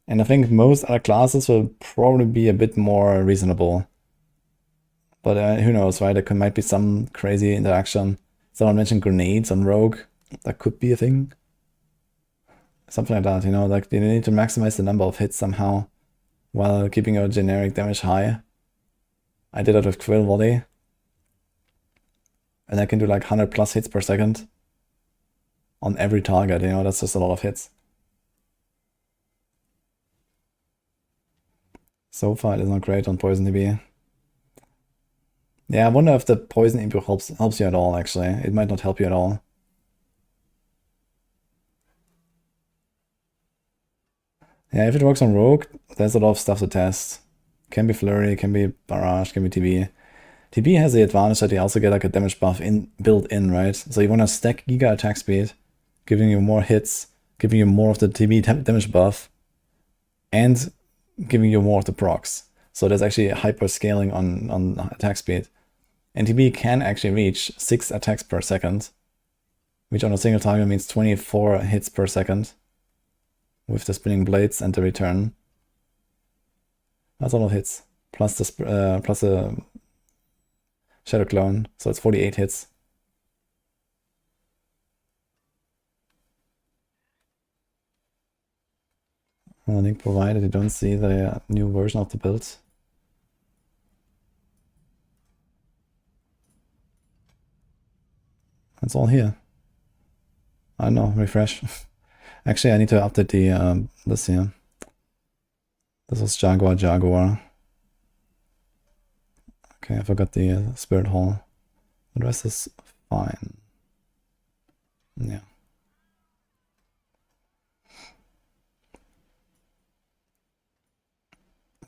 And I think most other classes will probably be a bit more reasonable. But who knows, right? There might be some crazy interaction. Someone mentioned grenades on Rogue. That could be a thing. Something like that, you know? Like, you need to maximize the number of hits somehow while keeping your generic damage high. I did that with Quill Volley. And I can do like 100 plus hits per second on every target, you know? That's just a lot of hits. So far, it is not great on Poison TB. Yeah, I wonder if the Poison Impu helps you at all, actually. It might not help you at all. Yeah, if it works on Rogue, there's a lot of stuff to test. Can be Flurry, can be Barrage, can be TB. TB has the advantage that you also get like a damage buff built in, right? So you want to stack Giga attack speed, giving you more hits, giving you more of the TB damage buff, and giving you more of the procs. So there's actually hyper scaling on attack speed. And TB can actually reach 6 attacks per second, which on a single target means 24 hits per second with the spinning blades and the return. That's a lot of hits. Plus the Shadow Clone, so it's 48 hits. Link provided you don't see the new version of the build. It's all here. I don't know, refresh. Actually, I need to update the this here. This was Jaguar. Okay, I forgot the Spirit Hall. The rest is fine. Yeah.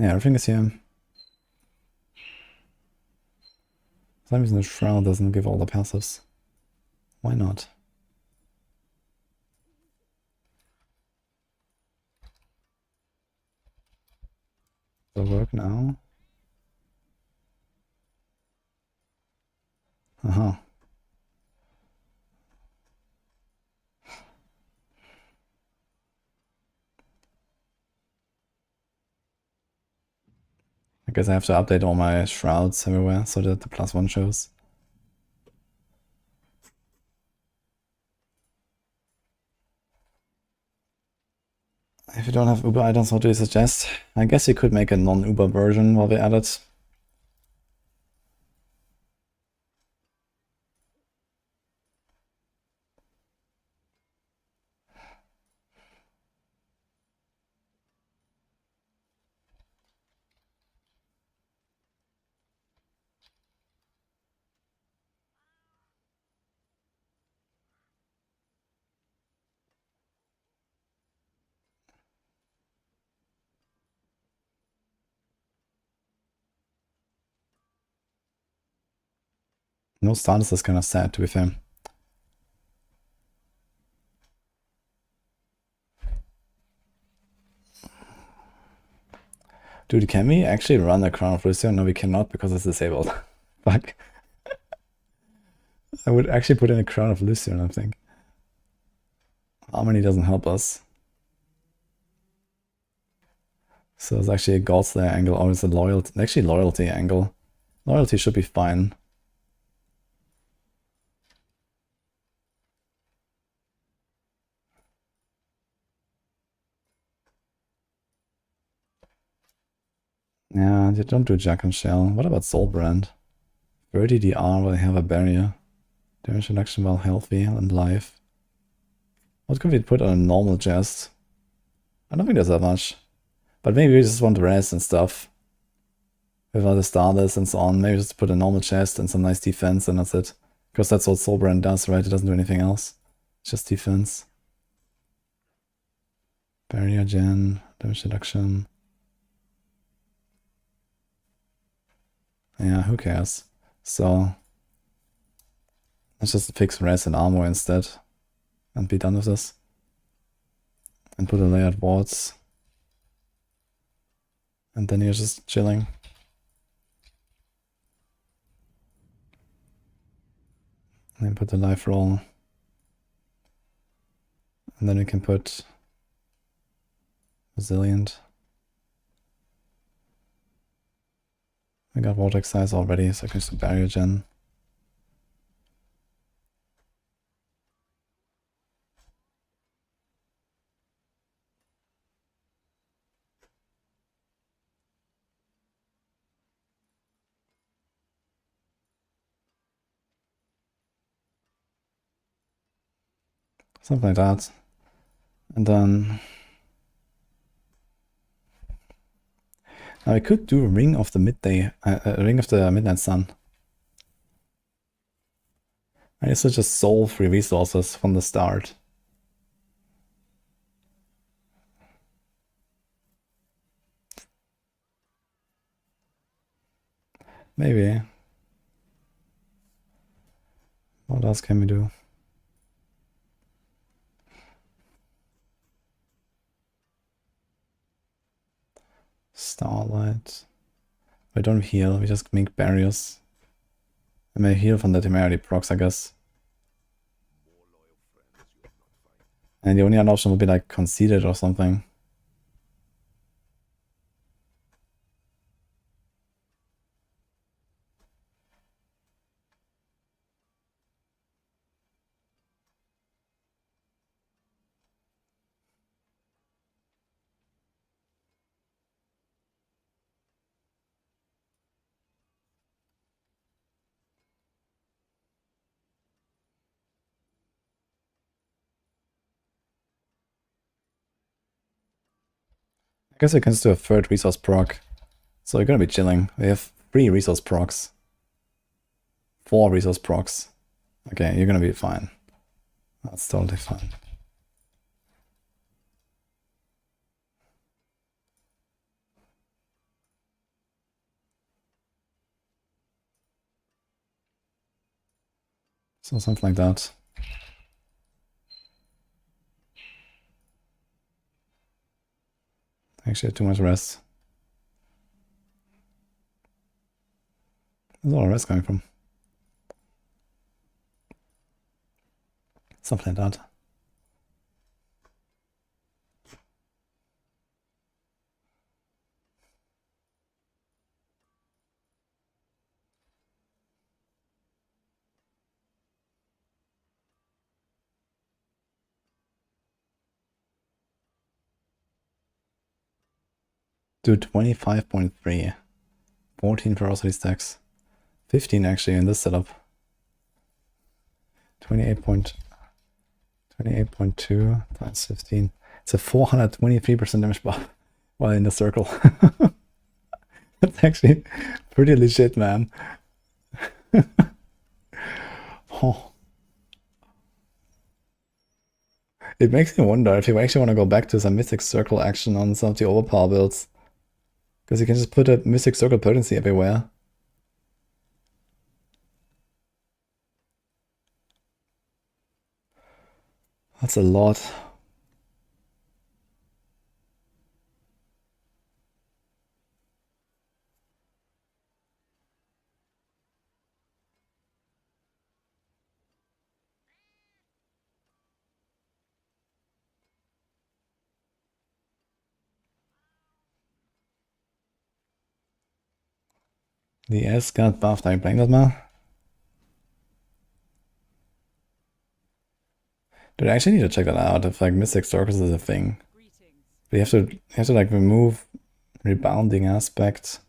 Yeah, everything is here. For some reason the Shroud doesn't give all the passives. Why not? Does it work now? Uh-huh. guess I have to update all my shrouds everywhere so that the +1 shows. If you don't have Uber items, what do you suggest? I guess you could make a non-Uber version while we add it. No status is kind of sad, to be fair. Dude, can we actually run a Crown of Lucio? No, we cannot because it's disabled. Fuck. I would actually put in a Crown of Lucio, I think. Harmony doesn't help us. So it's actually a Godslayer angle, or it's a loyalty, actually loyalty angle. Loyalty should be fine. Yeah, you don't do Jack and Shell. What about Soulbrand? 30 DR while I have a barrier. Damage reduction while healthy and live. What could we put on a normal chest? I don't think there's that much. But maybe we just want to rest and stuff. Without the starters and so on. Maybe just put a normal chest and some nice defense and that's it. Because that's what Soulbrand does, right? It doesn't do anything else. It's just defense. Barrier gen, damage reduction. Yeah, who cares? So let's just fix res and armor instead. And be done with this. And put a layered wards. And then you're just chilling. And then put the life roll. And then we can put resilient. We got vortex size already, so I can use the barrier gen. Something like that. And then now I could do a Ring of the Midday, Ring of the Midnight Sun. I used to just soul 3 resources from the start. Maybe. What else can we do? Starlight. We don't heal, we just make barriers. I may heal from the temerity procs, I guess. And the only other option would be like conceded or something. I guess we can just do a 3rd resource proc. So you're gonna be chilling. We have 3 resource procs. 4 resource procs. Okay, you're gonna be fine. That's totally fine. So something like that. Actually, too much rest. Where's all the rest coming from? Something like that. do 25.3. 14 ferocity stacks. 15 actually in this setup. 28.2 times 15. It's a 423% damage buff while in the circle. That's actually pretty legit, man. Oh. It makes me wonder if you actually want to go back to some Mythic Circle action on some of the overpower builds. Because you can just put a Mythic Circle potency everywhere. That's a lot. The S got buffed. Are you playing that now? Dude, I actually need to check that out if like Mystic Circles is a thing. But you have to like remove rebounding aspect.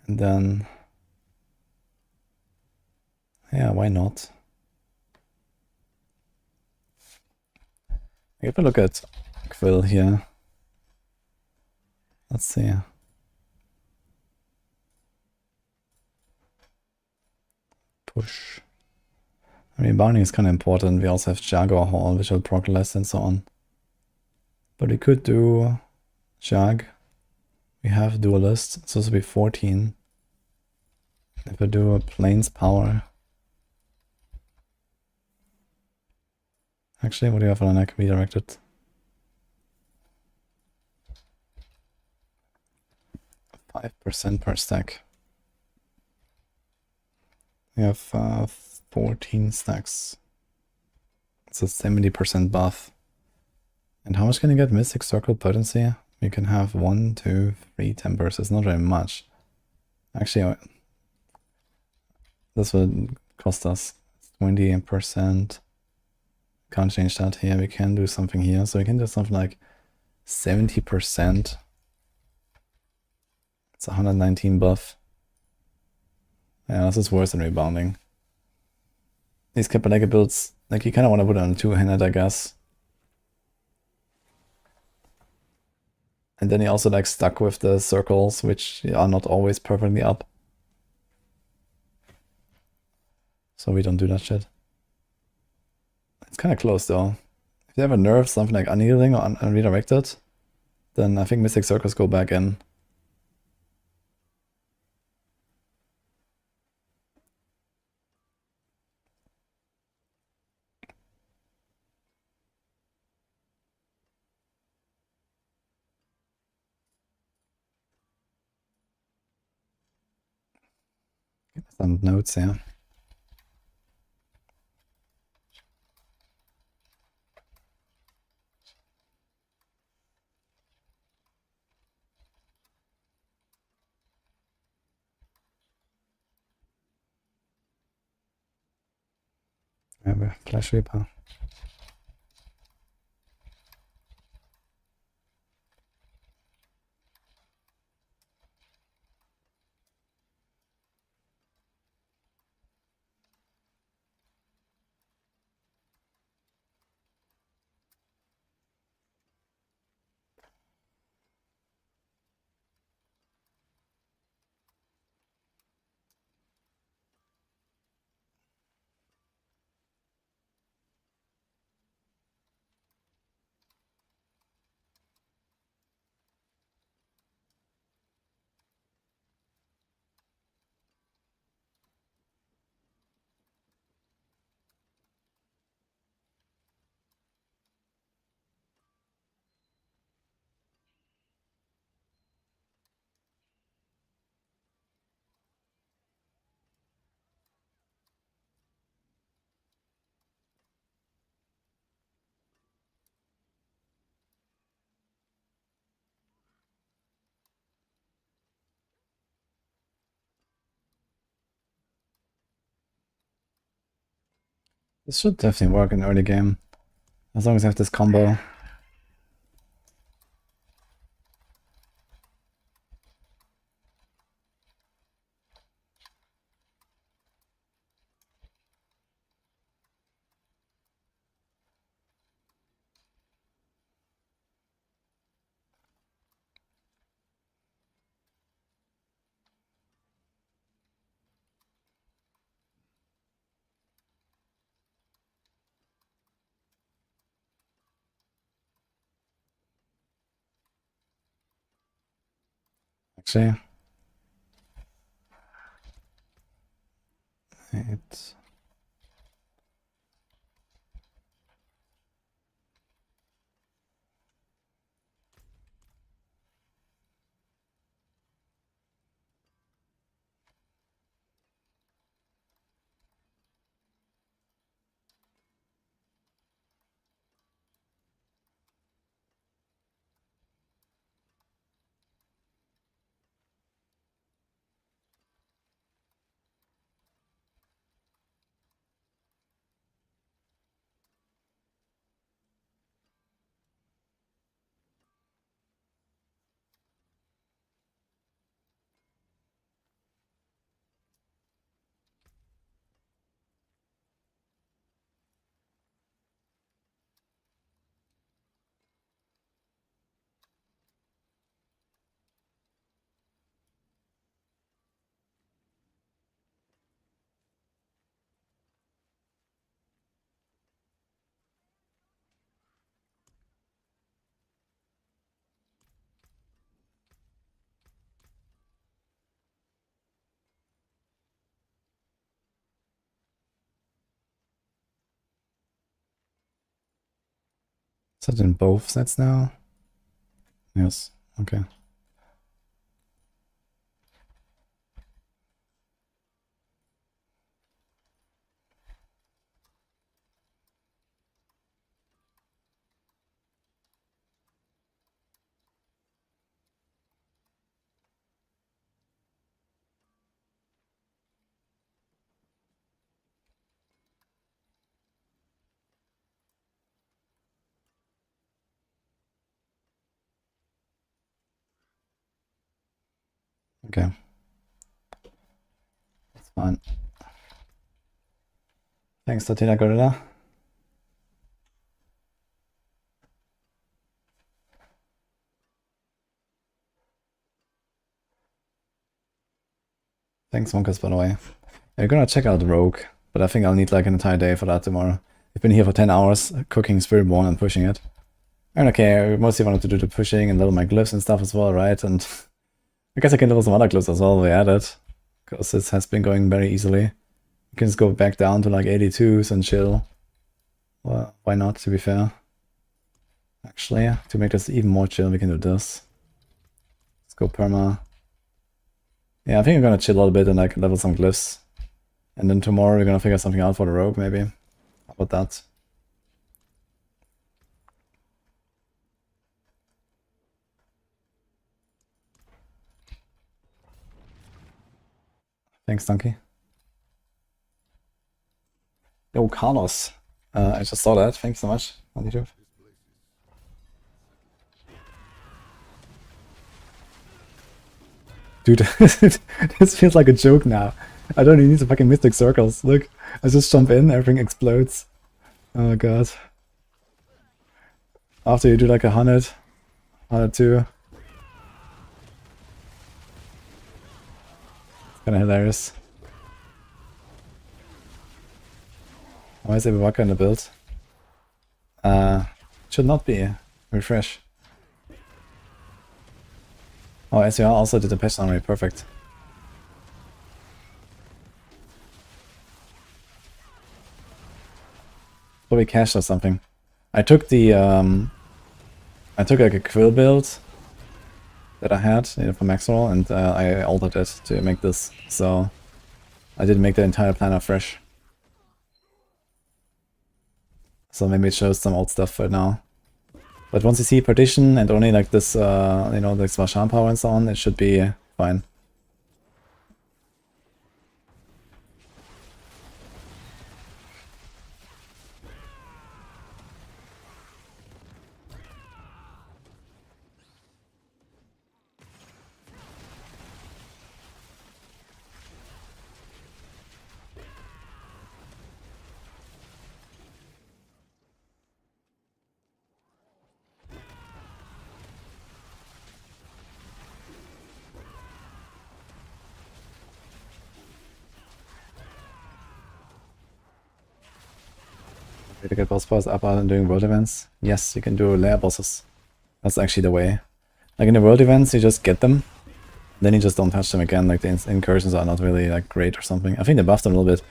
And then yeah, why not? If I look at Quill here. Let's see. Push. I mean, bounding is kind of important. We also have Jag overhaul, which will proc less and so on. But we could do Jag. We have duelist, so this will be 14. If we do a plains power. Actually, what do you have on an redirected? 5% per stack. We have 14 stacks. It's a 70% buff. And how much can you get Mystic Circle potency? You can have 1, 2, 3 tempers. It's not very much. Actually, this would cost us 20%. Can't change that here. We can do something here. So we can do something like 70%. It's 119 buff. Yeah, this is worse than rebounding. These Capalega builds, like you kind of want to put it on a two-handed, I guess. And then you're also like stuck with the circles, which are not always perfectly up. So we don't do that shit. It's kind of close though. If you have a nerf, something like Unyielding or unredirected, then I think Mystic Circles go back in. Some notes here. I have a Flash Reaper. This should definitely work in early game. As long as I have this combo. actually. 8. Is that in both sets now? Yes, okay. Okay. That's fine. Thanks, Tortina Gorilla. Thanks, Monkus, by the way. We're gonna check out Rogue, but I think I'll need like an entire day for that tomorrow. We've been here for 10 hours, cooking Spiritborn and pushing it. I don't care, I mostly wanted to do the pushing and level my glyphs and stuff as well, right? And I guess I can level some other glyphs as well while we at it, because this has been going very easily. You can just go back down to like 82s and chill. Well, why not, to be fair? Actually, to make this even more chill, we can do this. Let's go perma. Yeah, I think I'm gonna chill a little bit and like level some glyphs. And then tomorrow we're gonna figure something out for the rogue, maybe. How about that? Thanks, Donkey. Yo, Carlos. I just saw that. Thanks so much on YouTube. Dude, this feels like a joke now. I don't even need the fucking Mythic circles. Look, I just jump in, everything explodes. Oh god. After you do like 100, 102. It's kinda hilarious. Why is Epoch in the build? Should not be. Refresh. Oh, SER also did the patch summary, perfect. Probably cached or something. I took the I took like a quill build that I had for Maxwell and I altered it to make this, so I didn't make the entire planner fresh. So maybe it shows some old stuff right now. But once you see partition and only like this, you know, the Svarshan power and so on, it should be fine. To get boss powers up and doing world events? Yes, you can do layer bosses. That's actually the way. Like in the world events, you just get them, Then you just don't touch them again, like the incursions are not really like great or something. I think they buffed them a little bit,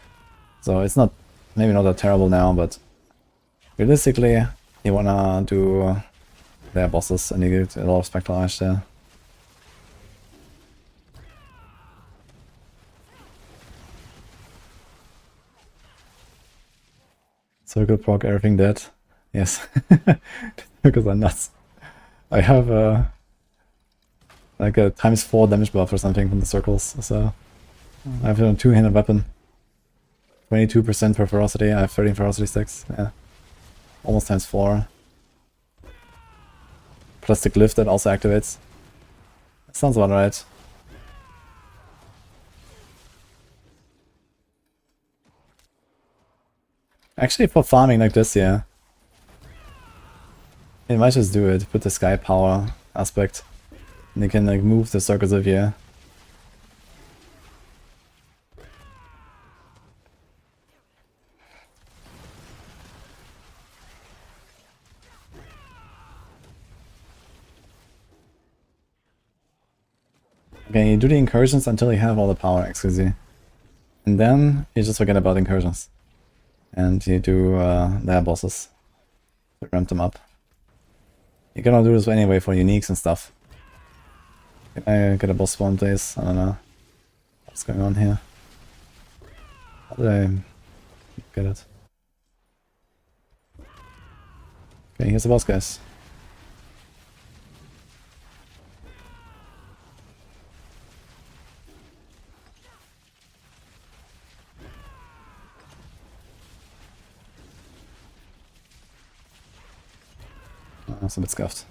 so it's not, maybe not that terrible now, but realistically, you wanna do their bosses and you get a lot of Spectral Ash there. Circle proc, everything dead. Yes, because I'm nuts. I have like a ×4 damage buff or something from the circles, so I have a two-handed weapon. 22% per ferocity, I have 13 ferocity sticks, yeah. Almost ×4. Plus the glyph that also activates. That sounds about right. Actually, for farming like this, yeah. You might just do it, put the sky power aspect. And you can like move the circles of here. Okay, you do the incursions until you have all the power, excuse me. And then you just forget about incursions. And you do their bosses to ramp them up. You're gonna do this anyway for uniques and stuff. Can I get a boss spawn place? I don't know. What's going on here? How did I get it? Okay, here's the boss, guys. Oh, that's a bit scuffed.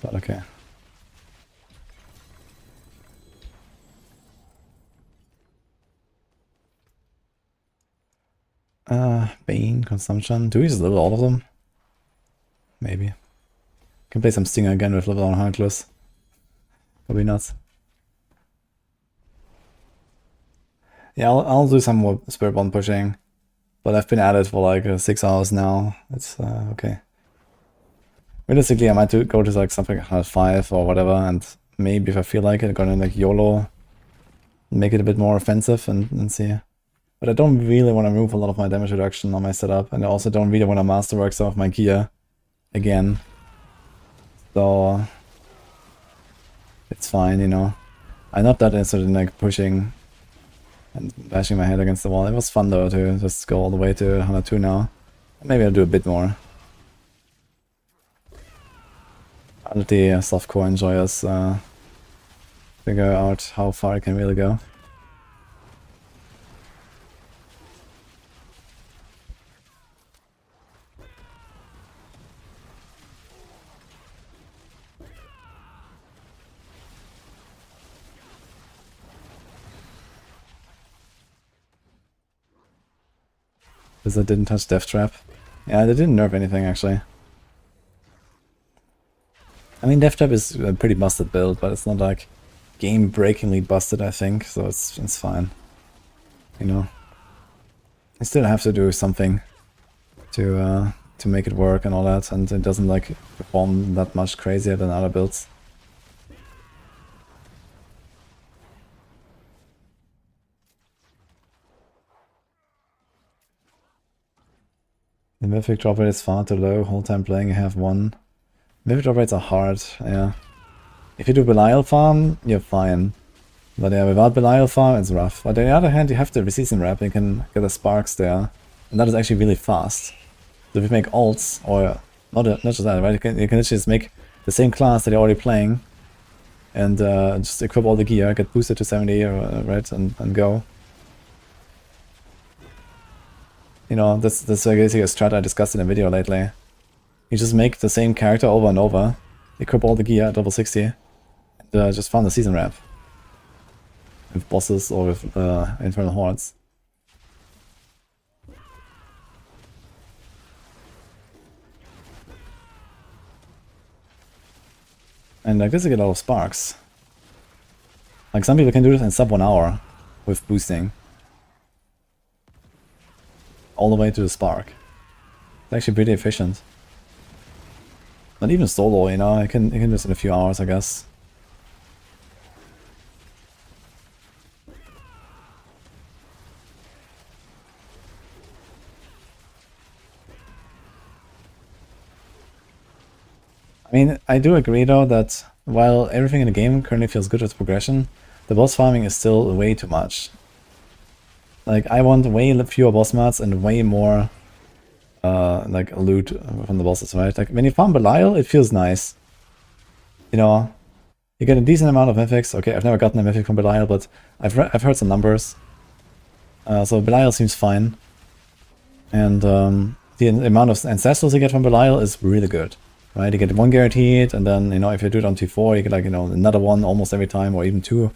But okay. Bane, Consumption. Do we just level all of them? Maybe. Can play some Stinger again with level on Heartless. Probably not. Yeah, I'll do some more Spiritborn pushing. But I've been at it for like 6 hours now. It's okay. Realistically, I might go to like something like 5 or whatever, and maybe if I feel like it, I'm gonna like YOLO, make it a bit more offensive and see. But I don't really want to move a lot of my damage reduction on my setup, and I also don't really want to masterwork some of my gear again. So it's fine, you know. I'm not that interested in like pushing and bashing my head against the wall. It was fun though to just go all the way to 102 now. Maybe I'll do a bit more. I'll let the softcore enjoyers figure out how far I can really go. Because I didn't touch Death Trap. Yeah, they didn't nerf anything actually. I mean, Death Trap is a pretty busted build, but it's not like game-breakingly busted, I think, so it's fine. You know, you still have to do something to make it work and all that, and it doesn't like perform that much crazier than other builds. The Mythic drop rate is far too low. Whole time playing, I have one. Mythic drop rates are hard, yeah. If you do Belial farm, you're fine. But yeah, without Belial farm, it's rough. But on the other hand, you have the Reseason Wrap, and you can get the Sparks there. And that is actually really fast. So if you make ults, or not just that, right? You can literally just make the same class that you're already playing. And just equip all the gear, get boosted to 70, right, and go. You know, that's basically a strat I discussed in a video lately. You just make the same character over and over, equip all the gear at level 60, and just farm the season wrap. With bosses or with infernal hordes. And like this you get a lot of sparks. Like some people can do this in sub 1 hour with boosting. All the way to the spark. It's actually pretty efficient. Not even solo, you know, I can do this in a few hours, I guess. I mean, I do agree though that while everything in the game currently feels good with progression, the boss farming is still way too much. Like, I want way fewer boss mats and way more like loot from the bosses, right? Like when you farm Belial, it feels nice. You know, you get a decent amount of mythics. Okay, I've never gotten a mythic from Belial, but I've heard some numbers. So Belial seems fine. And the amount of ancestrals you get from Belial is really good. Right, you get one guaranteed, and then, you know, if you do it on T4, you get like, you know, another one almost every time, or even two.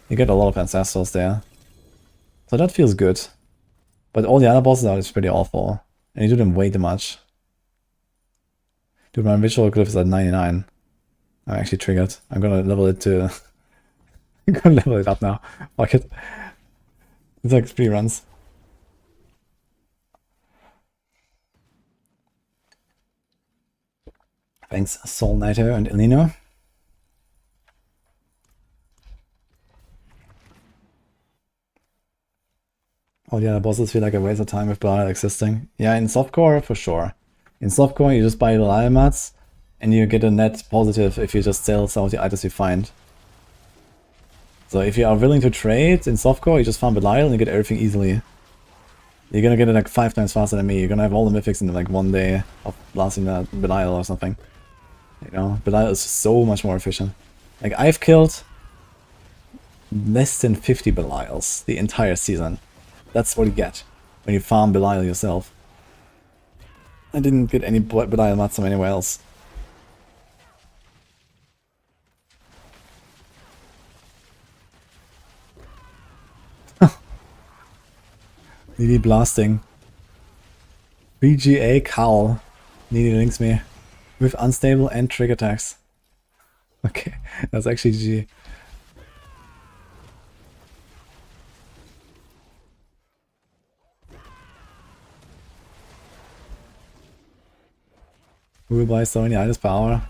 You get a lot of ancestrals there. So that feels good. But all the other bosses are just pretty awful. And you do them way too much. Dude, my visual glyph is at 99. I'm actually triggered. I'm gonna level it to... I'm gonna level it up now. Fuck it. It's like 3 runs. Thanks, Soul Knighter and Elino. Oh yeah, bosses feel like a waste of time with Belial existing. Yeah, in softcore, for sure. In softcore, you just buy Belial mats, and you get a net positive if you just sell some of the items you find. So if you are willing to trade in softcore, you just farm Belial and you get everything easily. You're gonna get it like 5 times faster than me. You're gonna have all the mythics in like 1 day of blasting that Belial or something. You know, Belial is so much more efficient. Like, I've killed less than 50 Belials the entire season. That's what you get when you farm Belial yourself. I didn't get any Belial mats from anywhere else. Needy blasting. BGA cowl. Needy links me. With unstable and trick attacks. Okay, that's actually GG. Who will buy so many items per hour?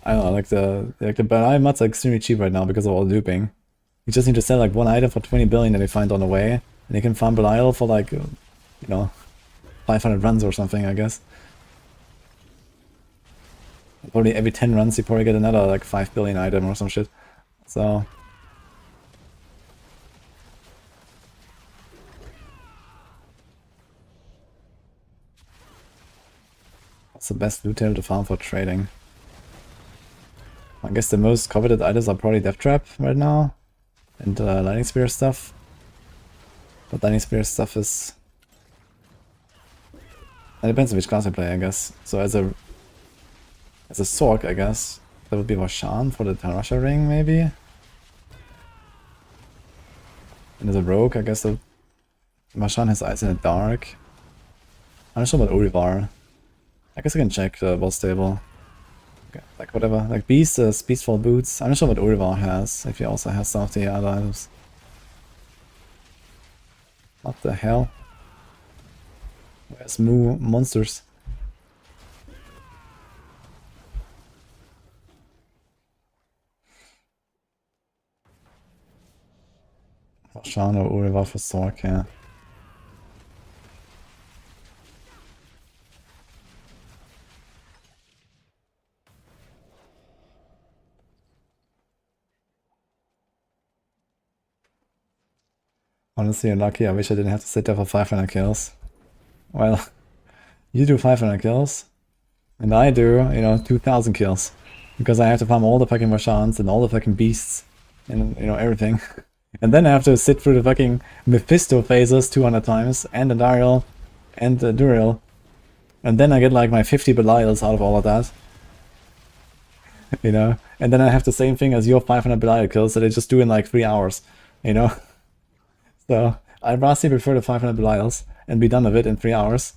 I don't know, like the Belial mats are extremely cheap right now because of all the looping. You just need to sell like 1 item for 20 billion that you find on the way, and you can farm Belial for like, you know, 500 runs or something, I guess. Probably every 10 runs you probably get another like 5 billion item or some shit. So... what's the best loot table to farm for trading? I guess the most coveted items are probably Death Trap right now. And Lightning Spear stuff. But Lightning Spear stuff is... it depends on which class I play, I guess. So as a Sorc, I guess, that would be Roshan for the Tarasha ring, maybe? And as a Rogue, I guess the Roshan has Eyes in the Dark. I'm not sure about Urivar. I guess I can check the boss table. Okay, like whatever, like Beast, Beastfall Boots. I'm not sure what Urivar has, if he also has some of the other items. What the hell? Where's Moo Monsters? Roshan or Urivar for Sorc, yeah. Honestly, you're lucky. I wish I didn't have to sit there for 500 kills. Well, you do 500 kills, and I do, you know, 2000 kills. Because I have to farm all the fucking Roshans and all the fucking beasts, and, you know, everything. And then I have to sit through the fucking Mephisto phases 200 times, and the Dariel, and the Duriel. And then I get like my 50 Belials out of all of that. You know? And then I have the same thing as your 500 Belial kills that I just do in like 3 hours. You know? So, I'd vastly prefer the 500 Belials and be done with it in 3 hours.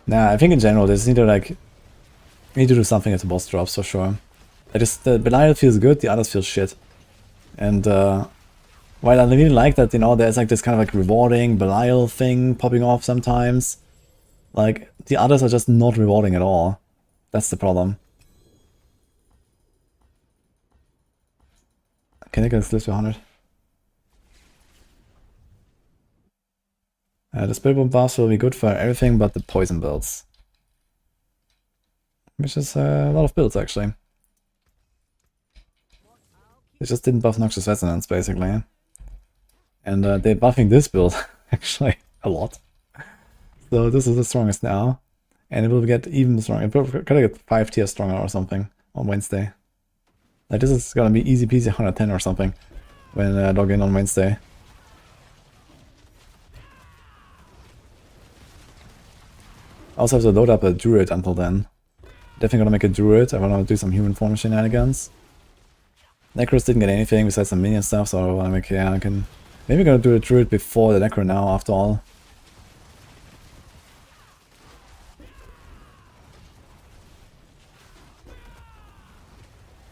Nah, I think in general, they just need to like... need to do something at the boss drops for sure. The Belial feels good, the others feel shit. And while I really like that, you know, there's like this kind of like rewarding Belial thing popping off sometimes. Like, the others are just not rewarding at all. That's the problem. Can I get this to 100? The Spiritborn buffs will be good for everything but the poison builds. Which is a lot of builds, actually. They just didn't buff Noxious Resonance, basically. And they're buffing this build, actually, a lot. So this is the strongest now. And it will get even stronger. It's gonna get 5 tiers stronger or something on Wednesday. Like, this is gonna be easy peasy 110 or something when I log in on Wednesday. I also have to load up a druid until then. Definitely gonna make a druid. I wanna do some human form shenanigans. Necros didn't get anything besides some minion stuff, so I wanna make, yeah, I can... Maybe gonna do a druid before the necro now, after all.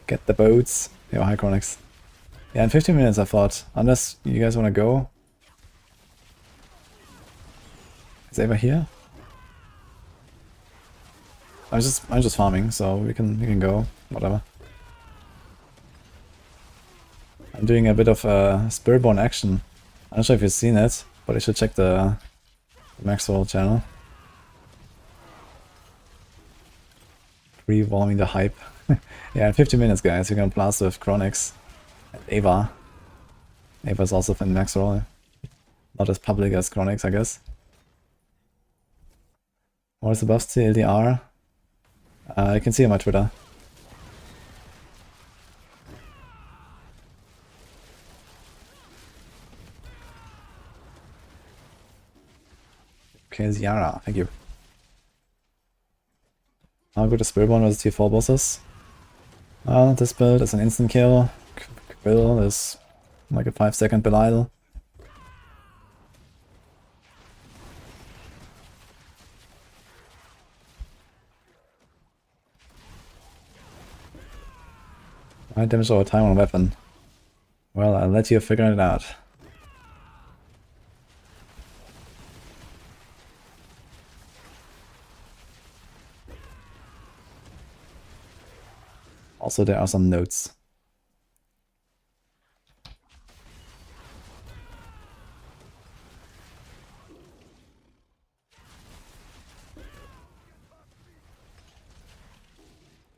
Get the boats. Yo, hi Chronikz. Yeah, in 15 minutes I thought. Unless you guys wanna go. Is Ava here? I'm just farming, so we can go. Whatever. I'm doing a bit of Spiritborn action. I'm not sure if you've seen it, but you should check the Maxwell channel. Revolving the hype. Yeah, in 15 minutes, guys, we're gonna blast with Chronikz and Ava. Ava's also in Maxwell. Not as public as Chronikz, I guess. What is the buff to LDR? You can see on my Twitter. Okay, Ziara, thank you. How good is Spiritborn versus tier 4 bosses? This build is an instant kill. Quill is like a 5-second Belial. High damage over time on a weapon. Well, I'll let you figure it out. Also, there are some notes.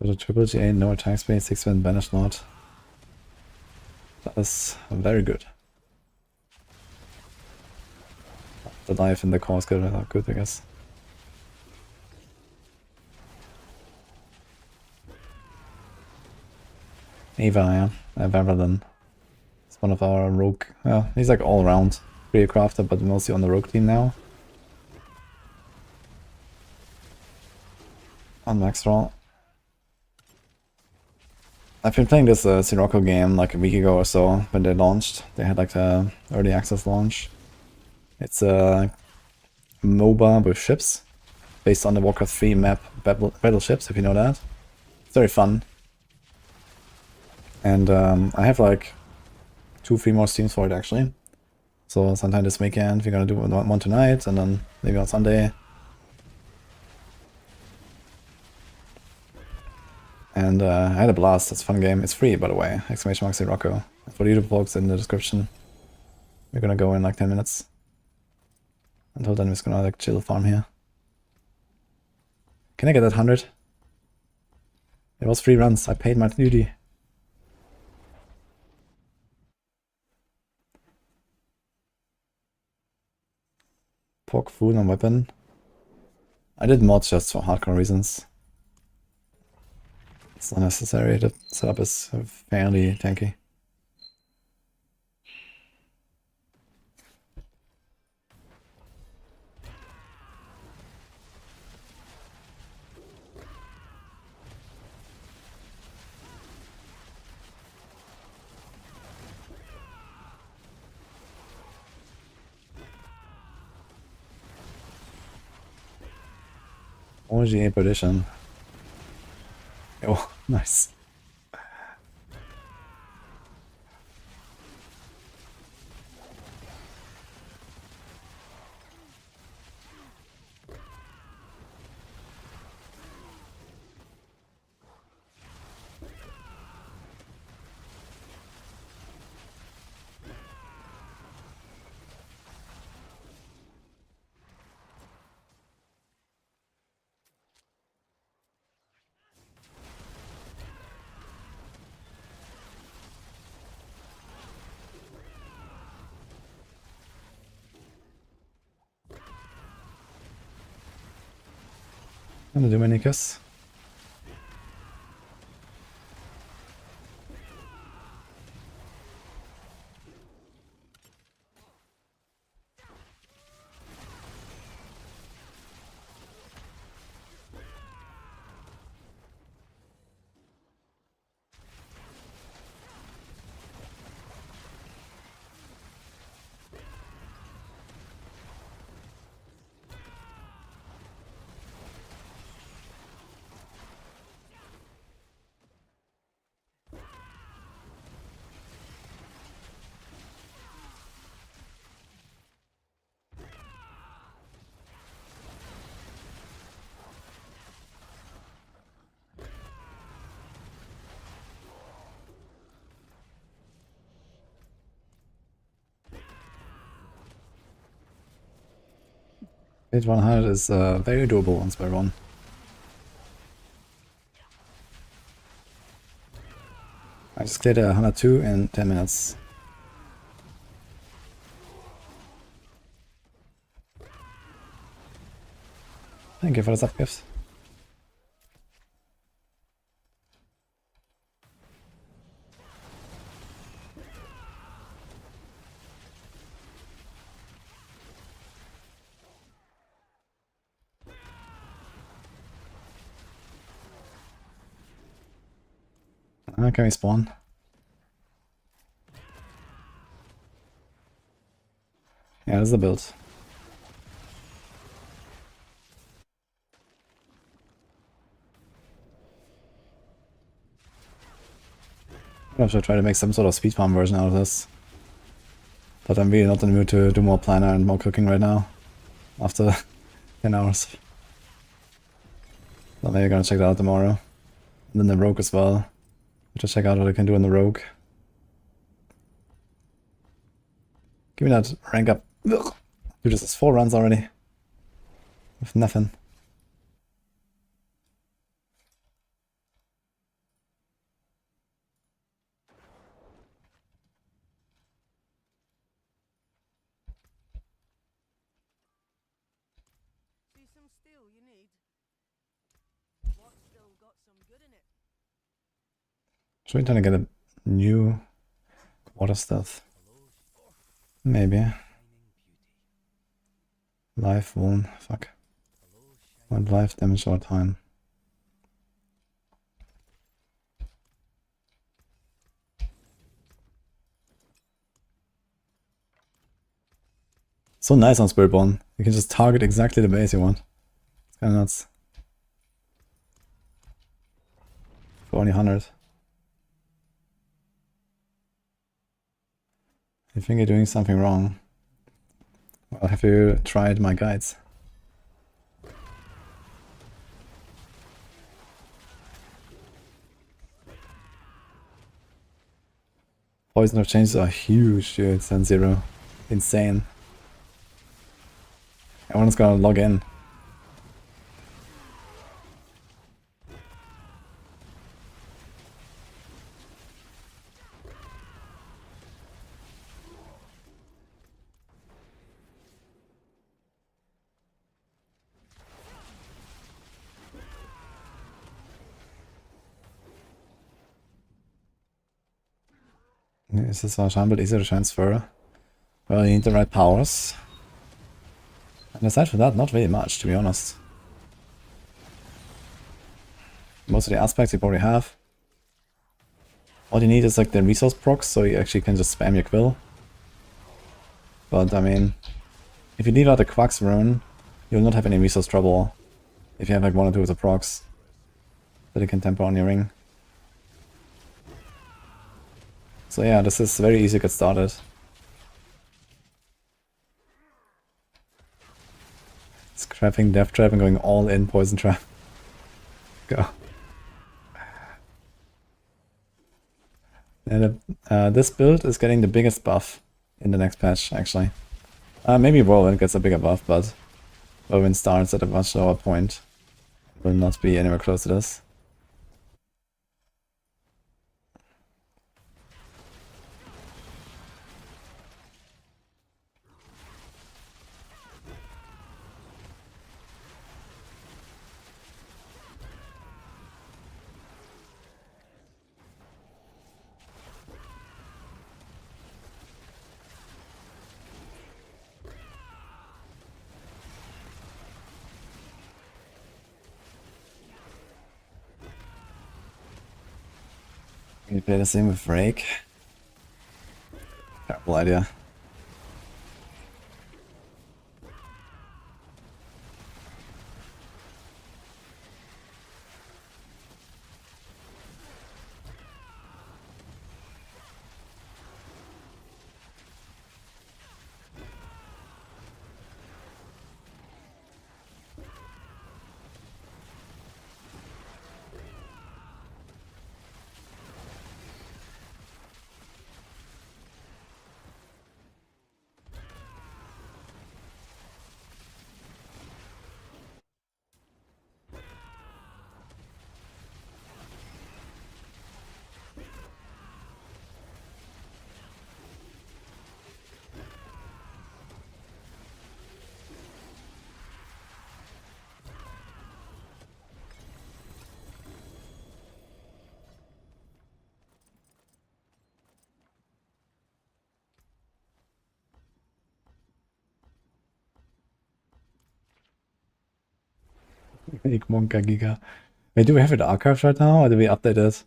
There's a triple GA, no attack space, 6-win banish not. That is very good. The life in the core is good, I guess. Ava, yeah, Beverlin. It's one of our rogue. Yeah, he's like all around. Pretty crafter, but mostly on the rogue team now. On Maxwell. I've been playing this SIROCCO game like a week ago or so when they launched. They had like the early access launch. It's a MOBA with ships based on the Warcraft 3 map Battleships, if you know that. It's very fun. And I have like 2-3 more streams for it actually. So sometime this weekend we're gonna do one tonight and then maybe on Sunday. And I had a blast, it's a fun game. It's free, by the way, ! SIROCCO. For the YouTube folks in the description. We're gonna go in like 10 minutes. Until then we're just gonna like chill farm here. Can I get that 100? It was 3 runs, I paid my duty. Pork food and weapon. I did mods just for hardcore reasons. It's not necessary, the setup is fairly tanky. OGA perdition. Oh, nice. Gonna do Manicus. Page 100 is very doable on Spiritborn. I just cleared a 102 in 10 minutes. Thank you for the sub gift. Can we spawn? Yeah, this is the build. I should try to make some sort of speed farm version out of this. But I'm really not in the mood to do more planner and more cooking right now. After 10 hours. So maybe I'm gonna check that out tomorrow. And then the rogue as well. Just check out what I can do in the rogue. Give me that rank up. Ugh. Dude, this is 4 runs already. With nothing. See some steel you need? What still got some good in it? Should we try to get a new water stuff? Maybe. Life wound. Fuck. 1 life damage over time. So nice on Spiritborn. You can just target exactly the base you want. It's kinda nuts. For only 100. You think you're doing something wrong? Well, have you tried my guides? Poison of changes are huge, dude. It's 0. Insane. Everyone's gonna log in. Is this wahrscheinlich easy to transfer? Well, you need the right powers. And aside from that, not really much, to be honest. Most of the aspects you probably have. All you need is like the resource procs, so you actually can just spam your quill. But I mean, if you leave out the Quack's rune, you'll not have any resource trouble if you have like 1 or 2 of the procs that you can temper on your ring. So yeah, this is very easy to get started. Scrapping Death Trap and going all in Poison Trap. Go. And this build is getting the biggest buff in the next patch, actually. Maybe Whirlwind gets a bigger buff, but Whirlwind starts at a much lower point. Will not be anywhere close to this. Can you play the same with Rake? Terrible idea. Big Monka Giga. Wait, do we have it archived right now, or do we update it?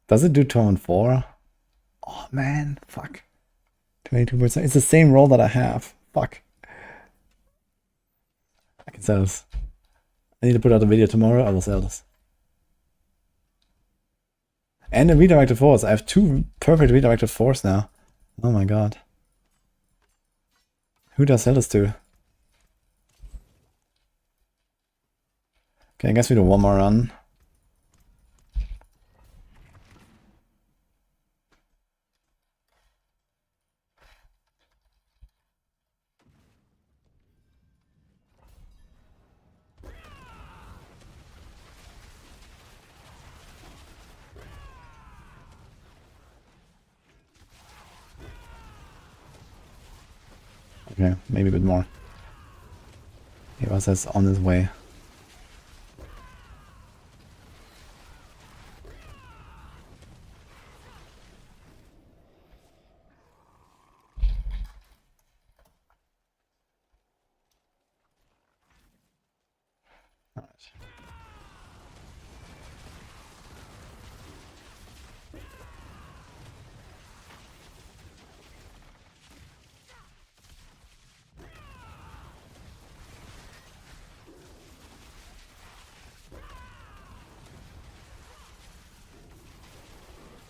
Does it do Torment 4? Oh man, fuck. 22%. It's the same roll that I have. Fuck. I can sell this. I need to put out a video tomorrow, I will sell this. And a redirected force. I have 2 perfect redirected force now. Oh my god. Who does sell this to? Okay, I guess we do one more run. Okay, maybe a bit more. He was just on his way.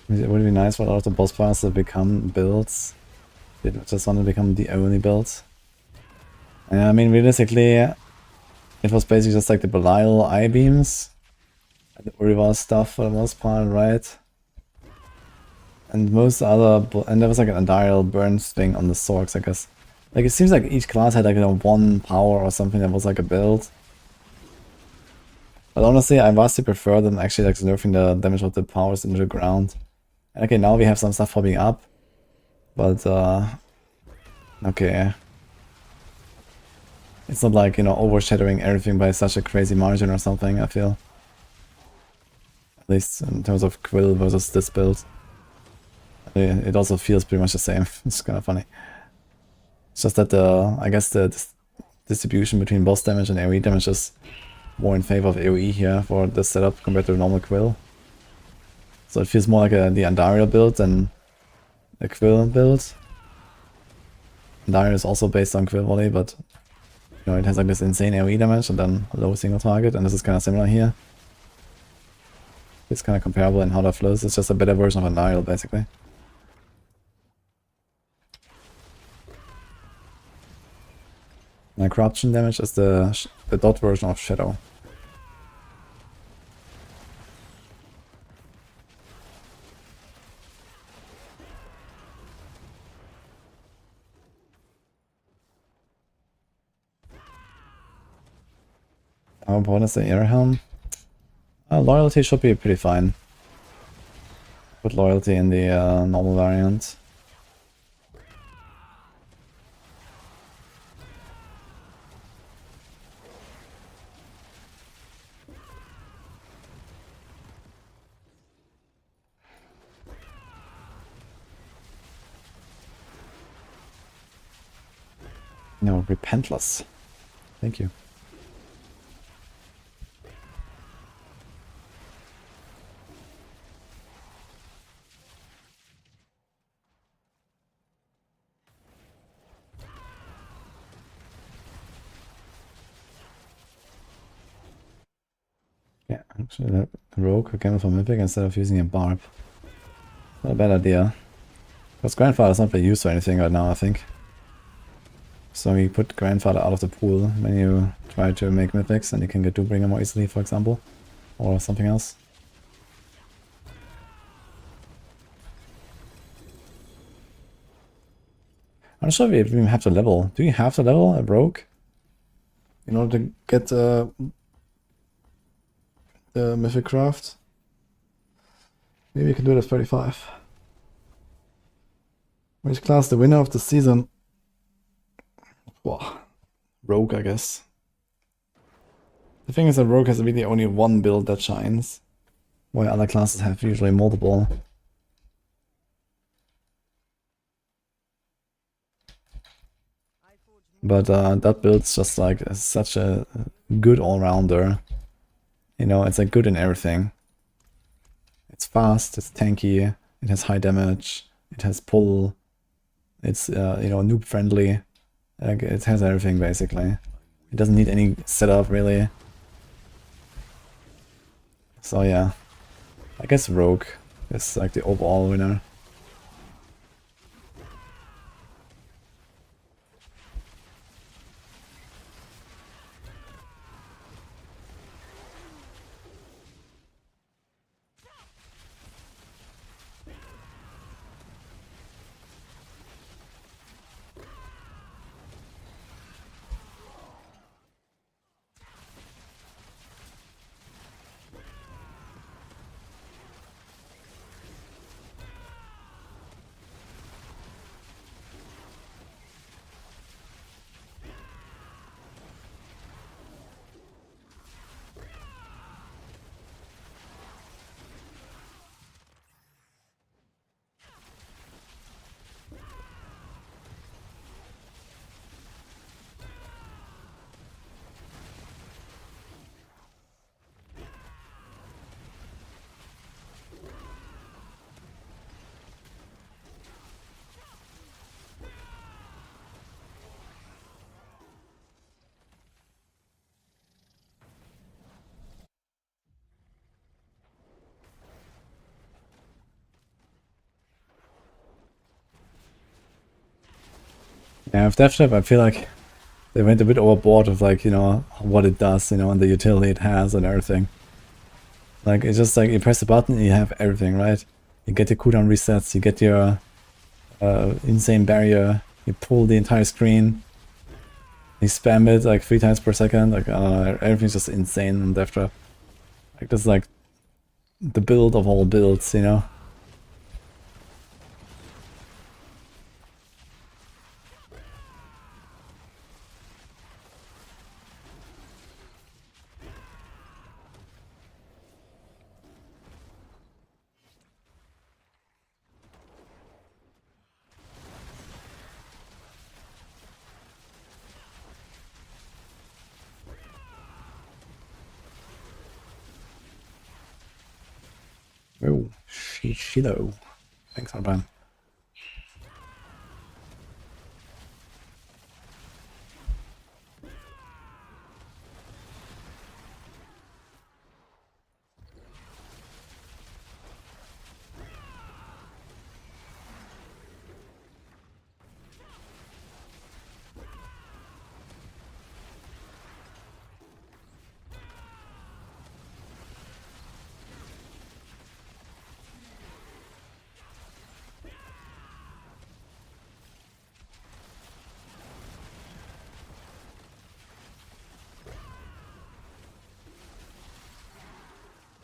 It would be nice for a lot of the boss fights to become builds. They just want to become the only builds. I mean, realistically, it was basically just like the Belial I-beams. And the Urival stuff for the most part, right? And most other... And there was like an Undial Burns thing on the Sorcs, I guess. Like, it seems like each class had like one power or something that was like a build. But honestly, I vastly prefer them actually like nerfing the damage of the powers into the ground. Okay, now we have some stuff popping up, but okay. It's not like, you know, overshadowing everything by such a crazy margin or something, I feel. At least in terms of Quill versus this build. It also feels pretty much the same. It's kind of funny. It's just that I guess the distribution between boss damage and AoE damage is more in favor of AoE here for this setup compared to the normal Quill. So it feels more like the Andariel build than a Quill build. Andariel is also based on Quill Volley, but you know, it has like this insane AoE damage and then a low single target, and this is kind of similar here. It's kind of comparable in how that flows. It's just a better version of Andariel, basically. Now, corruption damage is the dot version of Shadow. How important is the Air Helm? Loyalty should be pretty fine. Put loyalty in the normal variant. No, Repentless. Thank you. Should rogue a gamble for Mythic instead of using a Barb. Not a bad idea. Because Grandfather's not being used for anything right now, I think. So you put Grandfather out of the pool when you try to make Mythics, and you can get Doombringer more easily, for example. Or something else. I'm not sure if we even have to level. Do you have to level a rogue in order to get the Mythic craft? Maybe you can do it at 35. Which class the winner of the season? Wow. Rogue, I guess. The thing is that Rogue has really only one build that shines, while other classes have usually multiple. But that build's just like such a good all-rounder. You know, it's like good in everything. It's fast, it's tanky, it has high damage, it has pull, it's you know, noob friendly. Like, it has everything basically. It doesn't need any setup really. So yeah, I guess Rogue is like the overall winner. Yeah, with Death Trap, I feel like they went a bit overboard with, like, you know, what it does, you know, and the utility it has and everything. Like, it's just like you press the button and you have everything, right? You get your cooldown resets, you get your insane barrier, you pull the entire screen, you spam it like 3 times per second, like, everything's just insane on Death Trap. Like, this is like the build of all builds, you know? Oh, Shiloh. Thanks, Arban.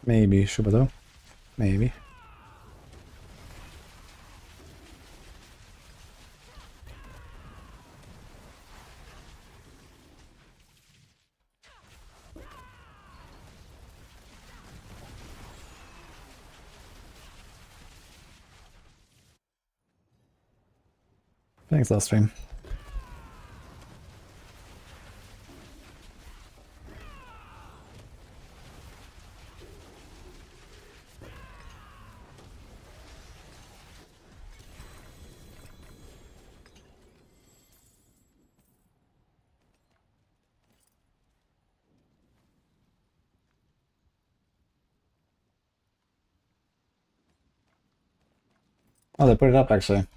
Maybe Shubato. Maybe. Thanks, last stream. Oh, they put it up actually.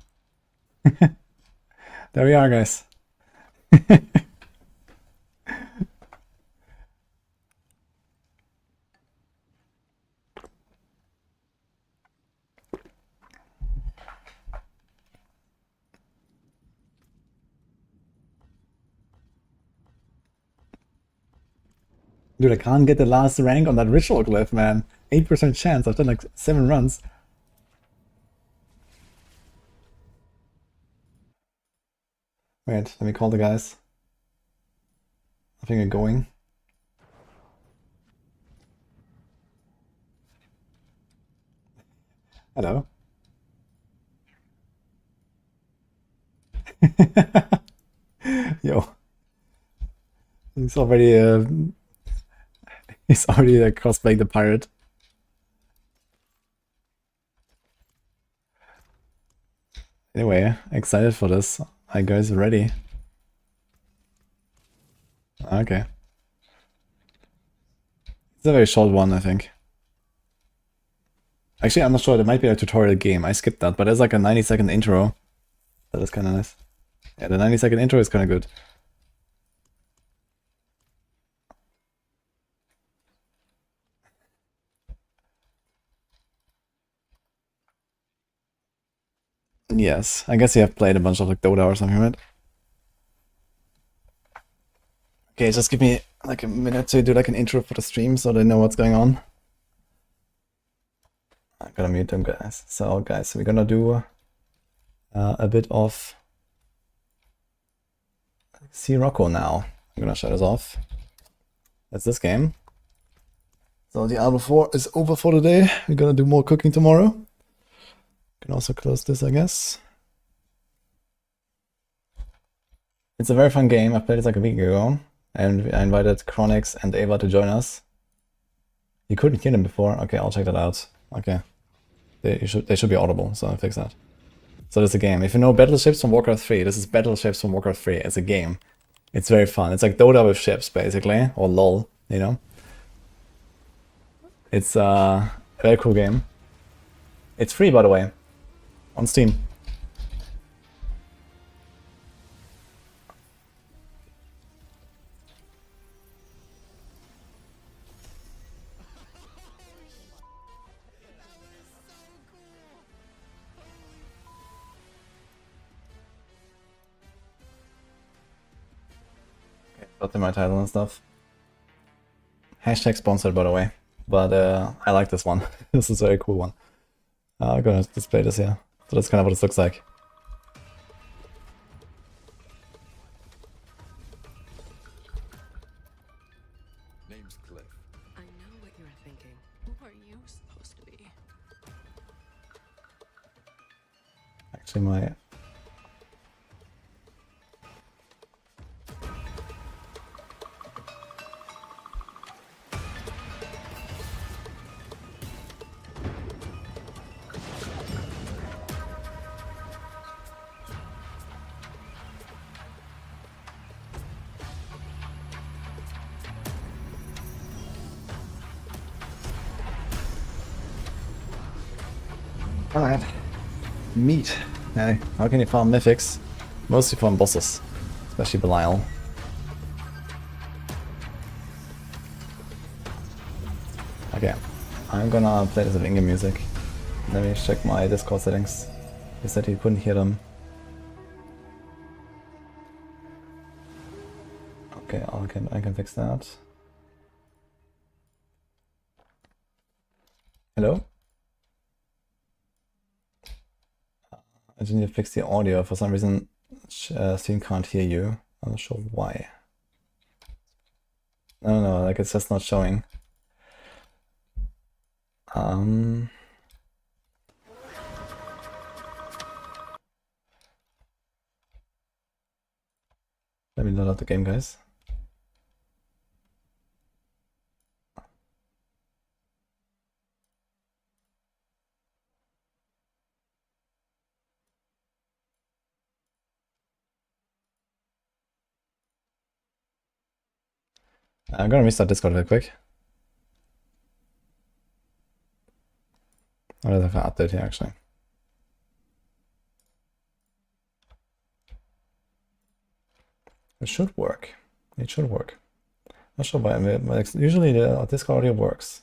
There we are, guys. Dude, I can't get the last rank on that ritual glyph, man. 8% chance. I've done like 7 runs. Wait, let me call the guys. I think they're going. Hello. Yo. He's already cosplaying the pirate. Anyway, excited for this. Are you guys ready? Okay. It's a very short one, I think. Actually, I'm not sure. There might be a tutorial game. I skipped that, but there's like a 90-second intro. That is kind of nice. Yeah, the 90-second intro is kind of good. Yes, I guess you have played a bunch of like Dota or something, right? Okay, just give me like a minute to do like an intro for the stream so they know what's going on. I'm gonna mute them, guys. So, guys, we're gonna do a bit of SIROCCO now. I'm gonna shut this off. That's this game. So Diablo 4 is over for today. We're gonna do more cooking tomorrow. Can also close this, I guess. It's a very fun game. I played it like a week ago, and I invited Chronikz and Ava to join us. You couldn't hear them before? Okay, I'll check that out. Okay. They should be audible, so I'll fix that. So there's a game. If you know Battleships from Warcraft 3, this is Battleships from Warcraft 3 as a game. It's very fun. It's like Dota with ships, basically, or LOL, you know? It's a very cool game. It's free, by the way, on Steam. Got in my title and stuff. Hashtag sponsored, by the way. But I like this one. This is a very cool one. I'm gonna display this here. So that's kind of what this looks like. Name's Glyph. I know what you're thinking. Who are you supposed to be? Actually, my... Alright. Meat. Hey, how can you farm mythics? Mostly farm bosses. Especially Belial. Okay. I'm gonna play this with in-game music. Let me check my Discord settings. He said he couldn't hear them. Okay, I can fix that. Hello? I just need to fix the audio. For some reason, Steam can't hear you. I'm not sure why. No, like it's just not showing. Let me load out the game, guys. I'm gonna restart Discord real quick. I don't have an update here actually. It should work. It should work. Not sure why, but usually the Discord audio works.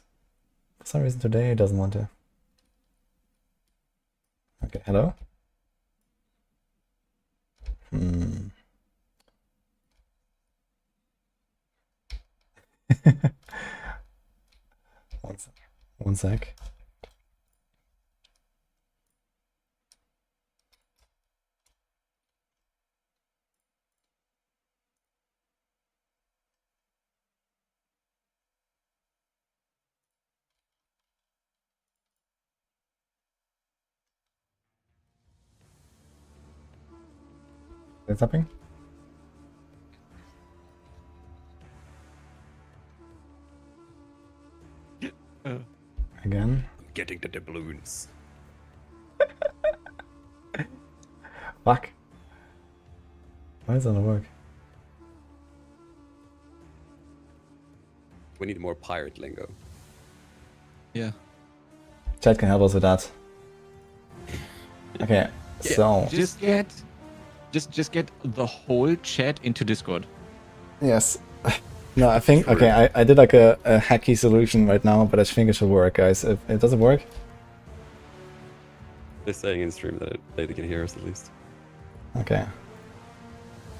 For some reason today it doesn't want to. Okay, hello? One sec. Is it happening? Again? Getting the doubloons. Fuck. Why does that not work? We need more pirate lingo. Yeah. Chat can help us with that. Okay, so Just get the whole chat into Discord. yes. No, I think okay. I did like a hacky solution right now, but I think it should work, guys. If it doesn't work, They're saying in stream that they can hear us at least. okay.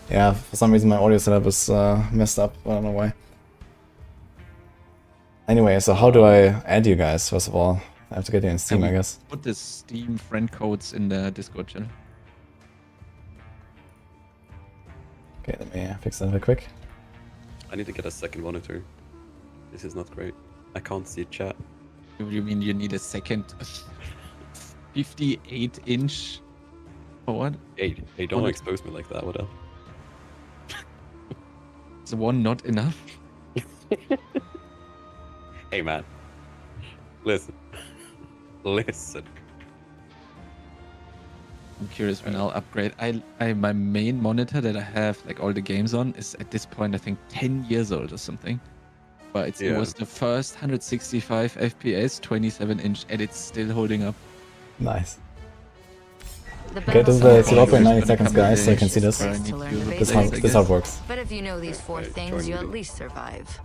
Yeah, for some reason my audio setup is messed up. I don't know why. Anyway, so how do I add you guys? First of all, I have to get you in Steam, I guess. Put the Steam friend codes in the Discord channel. Okay, let me fix that real quick. I need to get a second monitor. This is not great. I can't see chat. You mean you need a second 58-inch for what? Hey, don't expose me like that, what up? Is one not enough? Hey man. Listen. Listen. I'm curious when I'll upgrade. I my main monitor that I have like all the games on is at this point I think 10 years old or something. But it was the first 165 FPS 27-inch and it's still holding up. Nice. Okay, this is the SIROCCO in 90 seconds, guys, so you can see this. This is how it works. But if you know these four things, you at least survive.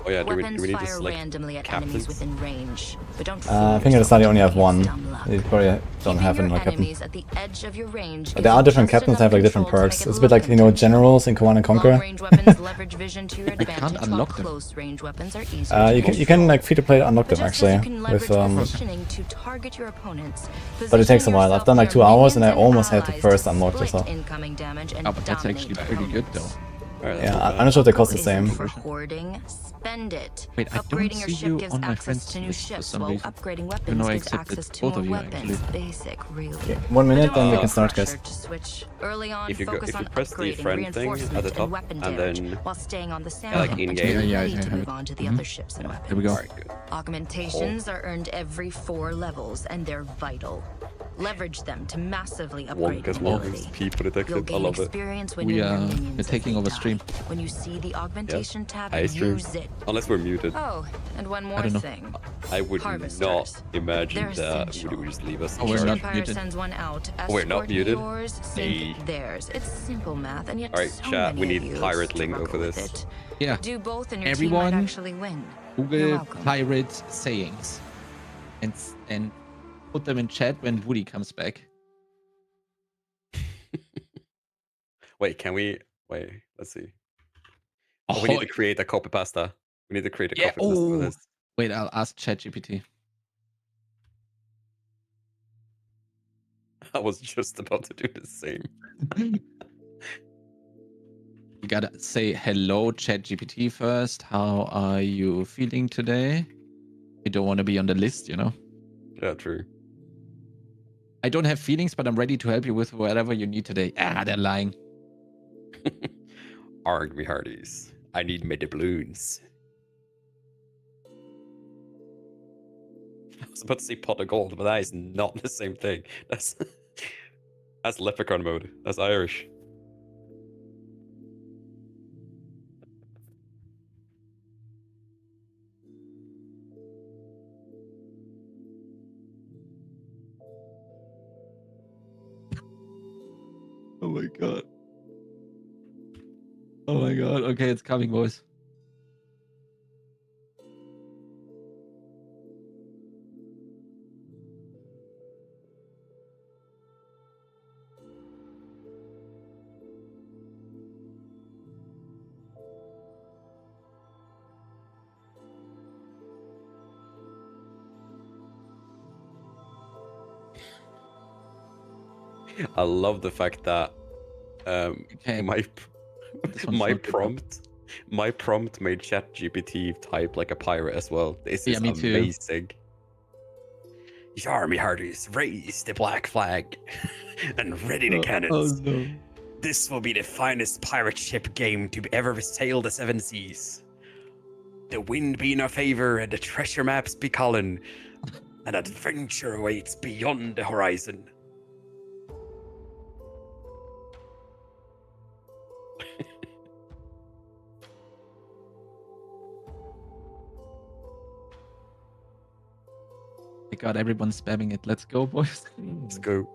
Oh yeah, do we Weapons need to fire select randomly at captains? enemies within range, but don't I think at the start you only have one. You probably don't have any captain. enemies at the edge of your range. There are different captains that have like different perks. It's a bit like, you know, generals in Command and Conquer. Long-range weapons leverage vision to your can't advantage, while unlock them. close-range weapons are easier You can like free to play unlock But them just as actually you can with leverage positioning to target your opponents, but it takes a while. I've done like 2 hours and I positioning almost had the yourself first to unlocked or split so. incoming damage and Oh, but that's actually dominate pretty good though. opponents. Alright, Yeah, that's I'm not sure if they cost the Isn't same. for hoarding, spend it. Wait, I don't Upgrading your see ship you gives on my access friends to new list for ships, some while reason. upgrading know weapons I gives accepted access to both more of you, weapons. actually. Basic, really. Okay, 1 minute, then we can start, guys. To switch. Early on, If you focus on press the upgrading friend thing reinforcement at the top, and weapon and damage, then while staying on the sound like until in-game. you're Yeah, ready I to have move it. on to the other ships and weapons. There we go. Alright, good. Augmentations are earned every 4 levels, and they're vital. Leverage them to massively upgrade Wonka's your Wonka's ability. people You'll detected. I gain love it. experience when We you are near minions we're as taking they over die. stream. When you see the augmentation tab, I stream. use it. Unless we're muted. Oh, and one more don't know. thing. I would Harvesters. not imagine They're that essential. would just leave us Oh, in we're charge. not Empire muted. sends one out. we're not escort muted? Yours, sink Hey. theirs. It's simple math, and yet Alright, so chat, we many need of you pirate lingo struggle for with this. it. Yeah. Do both, and your Everyone, team might actually win. You're Google welcome. pirate sayings and put them in chat when Woody comes back. Wait, can we? Wait, let's see. Oh, we need to create a copy pasta. We need to create a Yeah, copy pasta for oh. this. Wait, I'll ask ChatGPT. I was just about to do the same. You gotta say hello, ChatGPT first. How are you feeling today? You don't want to be on the list, you know. Yeah, true. I don't have feelings, but I'm ready to help you with whatever you need today. Ah, they're lying. Arg me hearties. I need my doubloons. I was about to say pot of gold, but that is not the same thing. That's leprechaun mode. That's Irish. Oh my god. Oh my god. Okay, it's coming, boys. I love the fact that Okay. my This one's my not good. prompt made ChatGPT type like a pirate as well. This Yeah, is me too. amazing. His army hearties, raise the black flag and ready the cannons. no. This will be the finest pirate ship game to ever sail the seven seas. The wind be in our favor and the treasure maps be calling. An adventure awaits beyond the horizon. My god, everyone's spamming it. Let's go, boys. Let's go.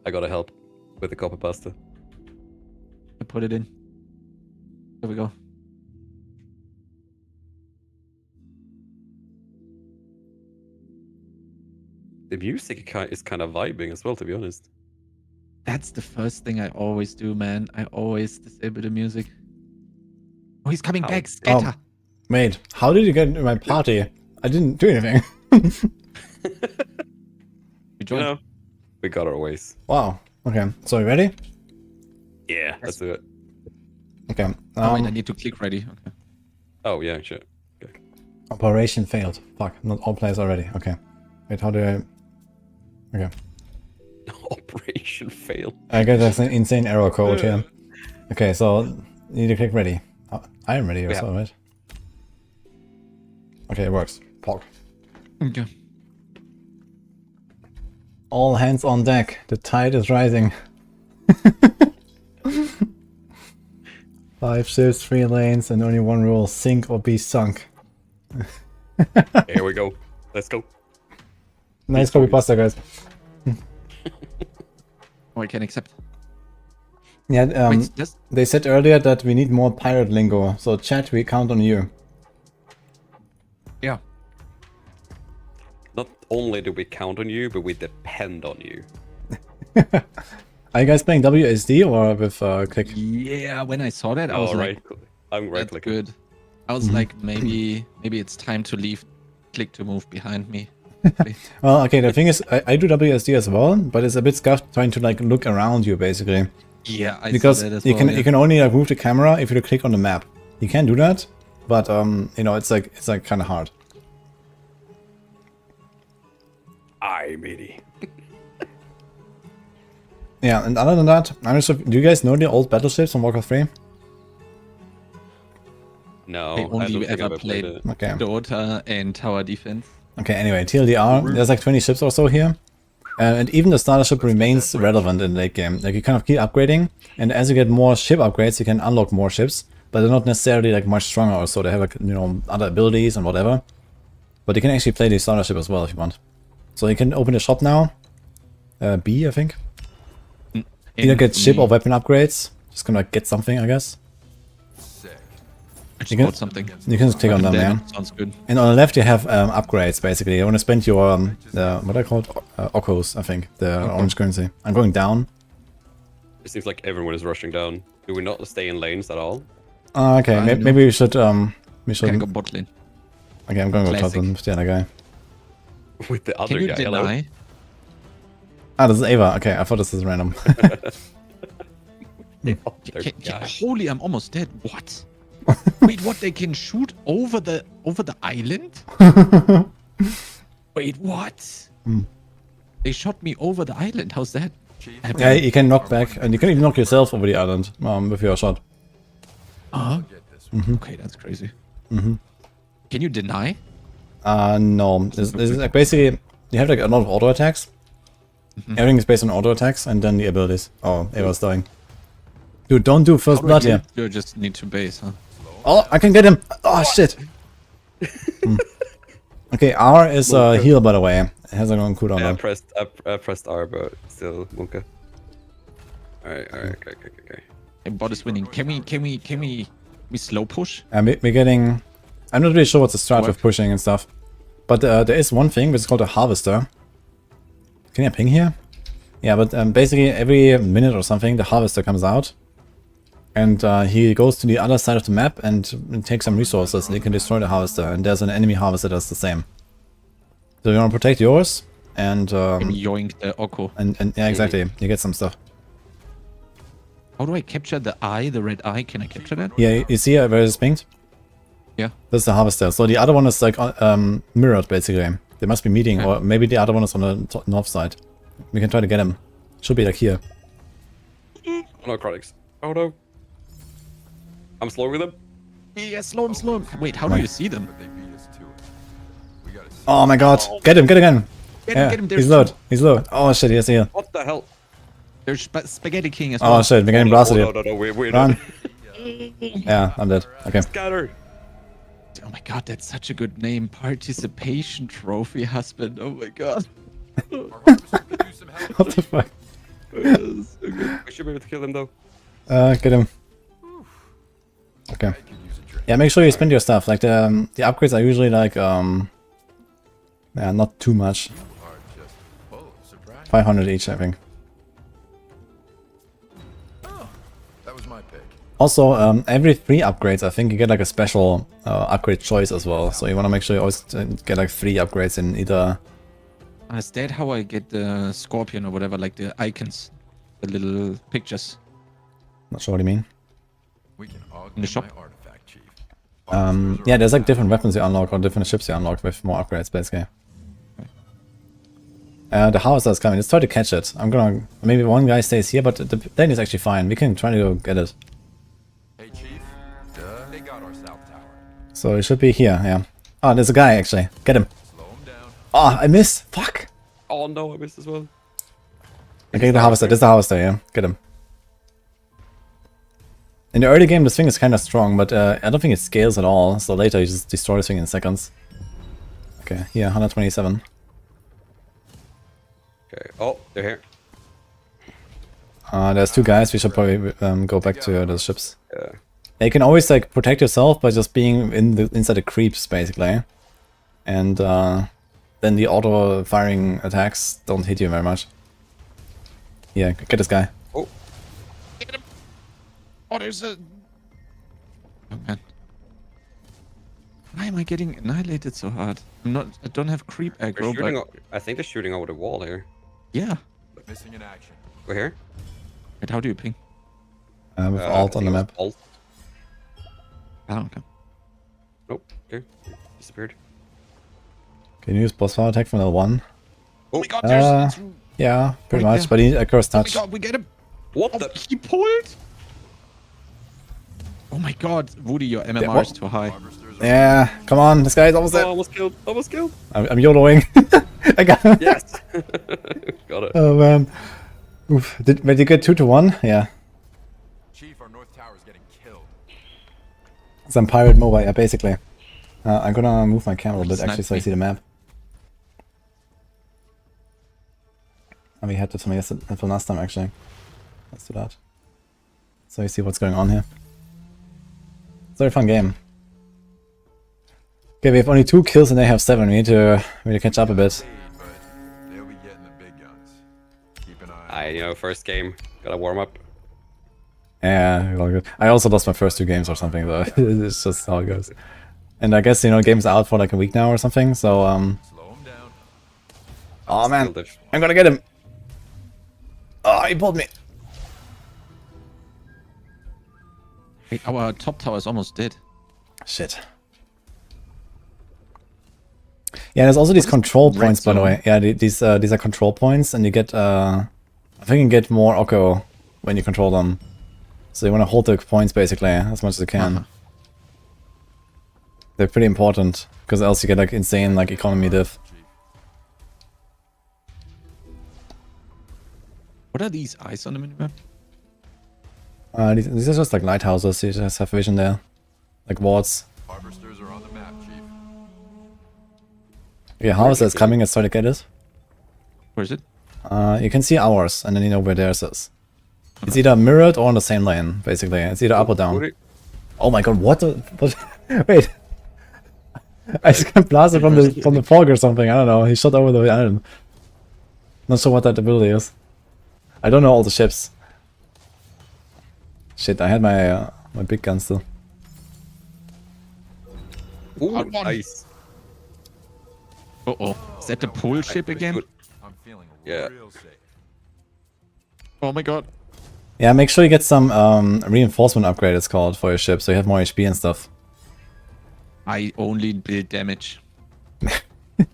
I gotta help with the copper pasta. I put it in. There we go. The music is kind of vibing as well, to be honest. That's the first thing I always do, man. I always disable the music. Oh, he's coming How? back. Scatter. Mate, how did you get into my party? I didn't do anything. You You joined. know, we got our ways. Wow. Okay, so you ready? Yeah, let's do it. Okay. Oh, wait, I need to click ready. Okay. Oh, yeah, sure. Operation failed. Fuck, not all players are ready. Okay. Wait, how do I... Okay. Operation fail. I get this insane error code here. Okay, so you need to click ready. I am ready as well, right? Okay, it works. Pog. Okay. All hands on deck. The tide is rising. 5 ships, 3 lanes, and only one rule: sink or be sunk. Here we go. Let's go. Nice copy pasta, guys. Oh, I can accept. Yeah, Wait, does... they said earlier that we need more pirate lingo. So chat, we count on you. Yeah. Not only do we count on you, but we depend on you. Are you guys playing WSD or with click? Yeah, when I saw that, I was like, I'm right that's clicking. good. I was like, maybe it's time to leave click to move behind me. Well, okay, the thing is, I do WSD as well, but it's a bit scuffed trying to like look around you basically. Yeah, I Because saw that as you well, can yeah. you can only like move the camera if you click on the map. You can do that, but you know, it's like kind of hard. Aye, matey. Yeah, and other than that, I'm just, do you guys know the old battleships from Warcraft 3? No, I I don't only think ever I've played played it. Okay. Dota and tower defense. Okay, anyway, TLDR, there's like 20 ships or so here. And even the starter ship remains relevant in late game. Like, you kind of keep upgrading, and as you get more ship upgrades, you can unlock more ships, but they're not necessarily like much stronger or so. They have like, you know, other abilities and whatever. But you can actually play the starter ship as well if you want. So you can open the shop now. B, I think. Either get ship or weapon upgrades. Just gonna get something, I guess. I just You can- bought something. You can just click on them, yeah. Sounds good. And on the left you have upgrades, basically. You want to spend your, what are they called? Occos, I think. The orange currency. I'm going down. It seems like everyone is rushing down. Do we not stay in lanes at all? Okay, I don't know. maybe we should, Can I go bot lane? Okay, I'm going to go top Classic. with the other guy. With the other Can you guy, deny? Ah, this is Ava. Okay, I thought this was random. Other guy. Holy, I'm almost dead. What? Wait, what? They can shoot over the island? Wait, what? They shot me over the island. How's that? Yeah, you can knock back, and you can even knock yourself over the island with your shot. Okay, that's crazy. Can you deny? No. This is like basically, you have like a lot of auto attacks. Everything is based on auto attacks, and then the abilities. Oh, Ava's dying. Dude, don't do first blood here. You just need to base, huh? Oh, I can get him! Oh, shit! Okay, R is heal, by the way. It has a long cooldown. Yeah, though. I pressed R, but still, Munka. Alright, okay. Hey, bot is winning. Can we slow push? We're getting... I'm not really sure what's the strat with pushing and stuff. But there is one thing which is called a harvester. Can I ping here? Yeah, but basically every minute or something the harvester comes out. And he goes to the other side of the map and takes some resources and he can destroy the harvester. And there's an enemy harvester that does the same. So you want to protect yours and... yoink the Oko. And yeah, exactly. You get some stuff. How do I capture the eye, the red eye? Can I capture that? Yeah, you see where it's pinged? Yeah. That's the harvester. So the other one is like mirrored basically. They must be meeting, or maybe the other one is on the north side. We can try to get him. Should be like here. Oh no, Chronikz. Oh no. I'm slow with him. Yeah, slow him. Wait, how do you see them? Oh my god. Get him again. Get him. He's low. He's low. Oh shit, he has heal. What the hell? There's Spaghetti King as well. Oh shit, we're getting blasted here. No, we're Run. Yeah, I'm dead. Okay. Scatter. Oh my god, that's such a good name. Participation Trophy Husband. Oh my god. What the fuck? We should be able to kill him though. Get him. Okay. Yeah, make sure you spend your stuff. Like the upgrades are usually like yeah, not too much. 500 each, I think. Also, every 3 upgrades, I think you get like a special upgrade choice as well. So you want to make sure you always get like 3 upgrades in either. Is that how I get the scorpion or whatever, like the icons, the little pictures? Not sure what you mean. In the shop? Yeah, there's like different weapons you unlock or different ships you unlock with more upgrades, basically. The harvester is coming. Let's try to catch it. I'm gonna... Maybe one guy stays here, but the plane is actually fine. We can try to go get it. Hey, Chief. They got our south tower. So it should be here, yeah. Oh, there's a guy, actually. Get him. Slow him down. Oh, I missed. Fuck. Oh no, I missed as well. Okay, the harvester. There's the harvester, yeah. Get him. In the early game, this thing is kind of strong, but I don't think it scales at all. So later, you just destroy this thing in seconds. Okay, here, 127. Okay. Oh, they're here. There's 2 guys. We should probably go back to the ships. Yeah. You can always like protect yourself by just being inside the creeps, basically, and then the auto firing attacks don't hit you very much. Yeah, get this guy. Oh. Get him. Oh, there's a... Oh man. Why am I getting annihilated so hard? I don't have creep aggro, but... I think they're shooting over the wall here. Yeah. Missing in action. We're here. Wait, how do you ping? With alt on the map. Alt. I don't know. Nope. Okay. Disappeared. Can you use boss fire attack from L1? Oh my god, there's... Yeah, pretty Right much, there. but he curse Oh my touch. god, we get him! What Oh, the? he pulled! Oh my god, Woody, your MMR is too high. Yeah, come on, this guy's almost Oh, there. almost killed. Almost killed. I'm YOLOing. I got him. Yes. Got it. Oh man. Oof. Did you get 2 to 1? Yeah. Chief, our north tower is getting killed. Some pirate mobile, yeah, basically. I'm gonna move my camera a bit actually so I see the map. And we had this from last time actually. Let's do that. So you see what's going on here. It's a very fun game. Okay, we have only 2 kills and they have 7. We need to really catch up a bit. But they'll be getting the big guns. Keep an eye. You know, first game. Gotta warm up. Yeah, all good. I also lost my first 2 games or something though. It's just how it goes. And I guess, you know, game's out for like a week now or something, so Slow him down. oh man, Killed it. I'm gonna get him! Oh, he pulled me! Wait, our top tower is almost dead. Shit. Yeah, there's also these control red points, by the zone? way. Yeah, these are control points, and you get, I think you get more Oko when you control them. So you want to hold the points, basically, as much as you can. They're pretty important, because else you get, like, insane, like, economy diff. What are these eyes on the minimap? These are just, like, lighthouses, you just have vision there. Like wards. Harvesters are on the map, Chief. Okay, Harvester is coming, let's try to get it. Where is it? You can see ours, and then you know where theirs is. It's either mirrored or on the same lane, basically. It's either up or down. Oh my god, what the... What, wait. I just got blasted from the fog or something, I don't know. He shot over the island. Not sure what that ability is. I don't know all the ships. Shit, I had my my big gun still. Ooh, nice. Uh-oh. Is that the pole ship again? I'm feeling Yeah. real safe. Oh my god. Yeah, make sure you get some reinforcement upgrade, it's called, for your ship, so you have more HP and stuff. I only build damage.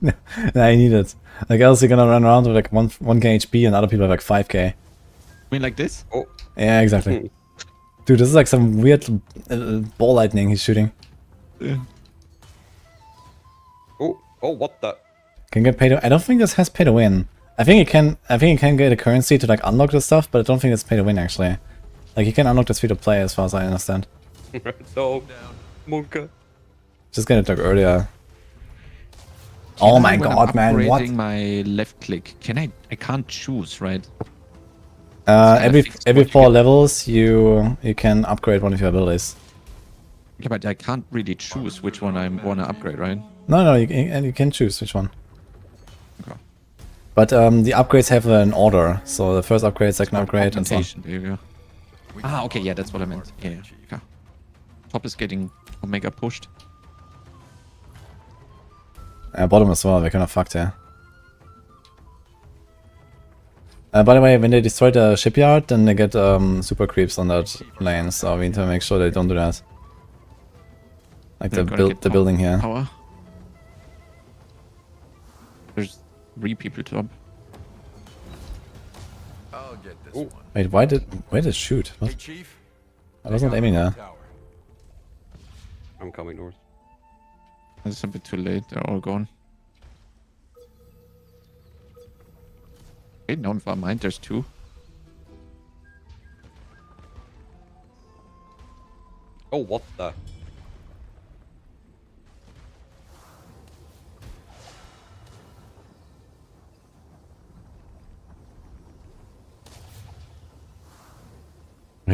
Nah, I need it. Like else you're gonna run around with like 1k HP and other people have like 5k. I mean like this? Oh. Yeah, exactly. Dude, this is like some weird ball lightning he's shooting. Oh, what the? Can get paid to... I don't think this has pay to win. I think you can get a currency to like unlock this stuff, but I don't think it's pay to win actually. Like you can unlock this free to play as far as I understand. No, Monka. Just get it like earlier. Oh my god, man, what? My left click. Can I can't choose, right? Every 4 levels you can upgrade one of your abilities. Yeah, but I can't really choose which one I want to upgrade, right? No, you can choose which one. Okay. But the upgrades have an order, so the first upgrade, second upgrade, and so on. There you go. Ah, okay, yeah, that's what I meant. Yeah. Okay. Top is getting Omega pushed. Bottom as well, we're kind of fucked here. By the way, when they destroy the shipyard, then they get super creeps on that lane, so we need to make sure they don't do that. Like the building here. Power. There's 3 people top. I'll get this one. Wait, where did it shoot? Hey, What? Chief. I was not aiming there. Tower. I'm coming north. It's a bit too late, they're all gone. Okay, now in mind there's 2. Oh, what the?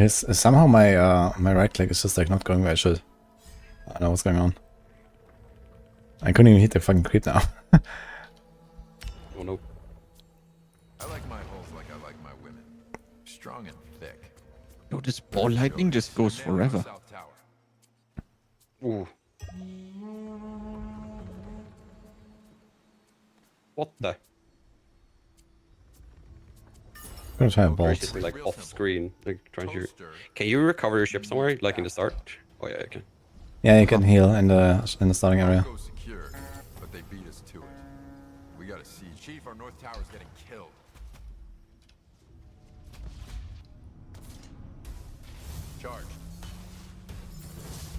Somehow my my right click is just like not going where it should. I don't know what's going on. I couldn't even hit the fucking creep now. Oh no. I like my holes like I like my women. Strong and thick. Yo, this ball lightning just goes forever. South Tower. Ooh. What the? I'm gonna try a Or bolt. is it like off screen? Like trying to. Can you recover your ship somewhere? Like in the start? Oh yeah, I can. Yeah, you can heal in the starting area. Go secure, but they beat us to it. We gotta see. Chief, our North Tower's getting killed. Charge.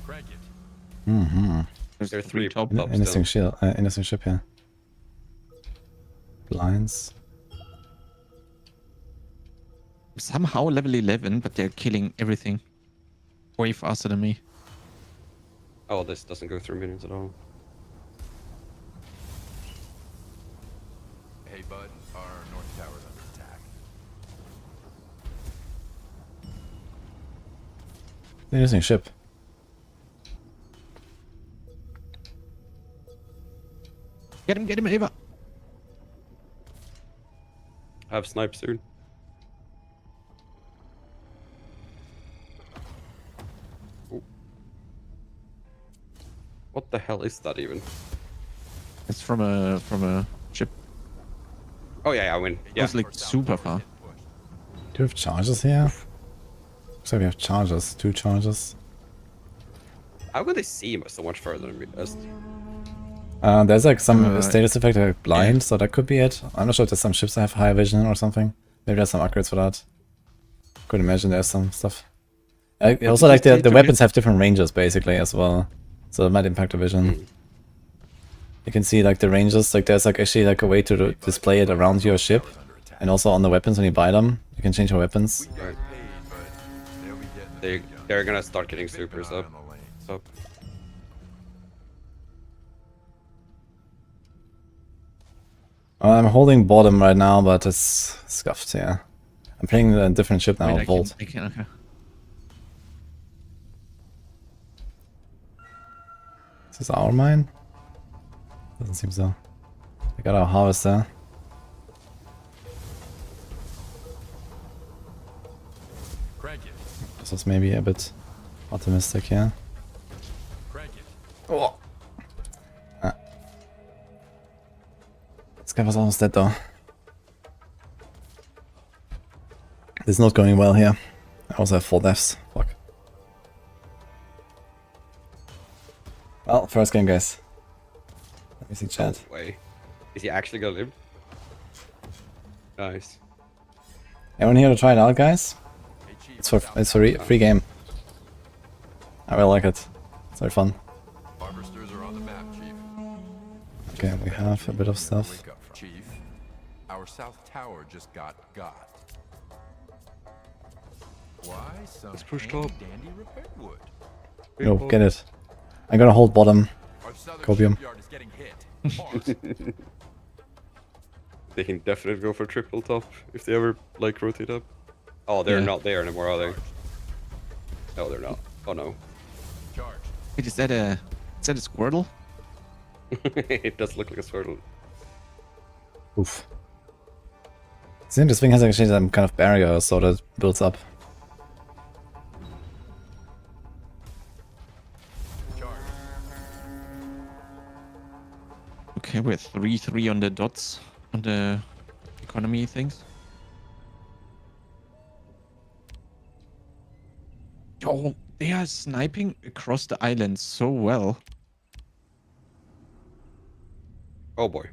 Crank it. Mm-hmm. There's There are 3 top. top Interesting still. interesting ship here. Blinds. Somehow level 11, but they're killing everything. Way faster than me. Oh, this doesn't go through minions at all. Hey, bud, our North Tower's under attack. Interesting ship. Get him, Ava. I have snipe soon. Ooh. What the hell is that even? It's from a ship. Oh yeah, I win. It Yeah. was like super far. Do you have charges here? Looks like we have charges. 2 charges. How could they see so much further than me? There's like some status effect like blind, so that could be it. I'm not sure if there's some ships that have higher vision or something. Maybe there's some upgrades for that. Could imagine there's some stuff. Also, like the weapons have different ranges basically as well, so it might impact the vision. You can see like the ranges. Like there's like actually like a way to display it around your ship, and also on the weapons when you buy them, you can change your weapons. They're gonna start getting supers up. So I'm holding bottom right now, but it's scuffed, yeah. I'm playing a different ship now, Wait, Volt. okay. Is this our mine? Doesn't seem so. We got our harvester. Crank it. This was maybe a bit optimistic here. Crank it. Oh. Ah. This guy was almost dead though. This is not going well here. I also have 4 deaths. Fuck. Well, first game, guys. Let me see chat. Oh, wait. Is he actually gonna live? Nice. Anyone here to try it out, guys? It's for free game. I really like it. It's very fun. Harvesters are on the map, Chief. Okay, we have a bit of stuff. Wake up, Chief. Our south tower just got. Why some pushed handy up. dandy repair wood? Yo, get it. I'm gonna hold bottom. Our southern Copium. shipyard is getting hit. Hard. They can definitely go for triple top if they ever like rotate up. Oh, they're Yeah. not there anymore, are they? No, they're not. Oh no. Charge. Wait, is that a Squirtle? It does look like a swordle. Oof. See, this thing has actually some kind of barrier, so that builds up. Charge. Okay, we're 3-3 on the dots on the economy things. Yo, they are sniping across the island so well. Oh boy.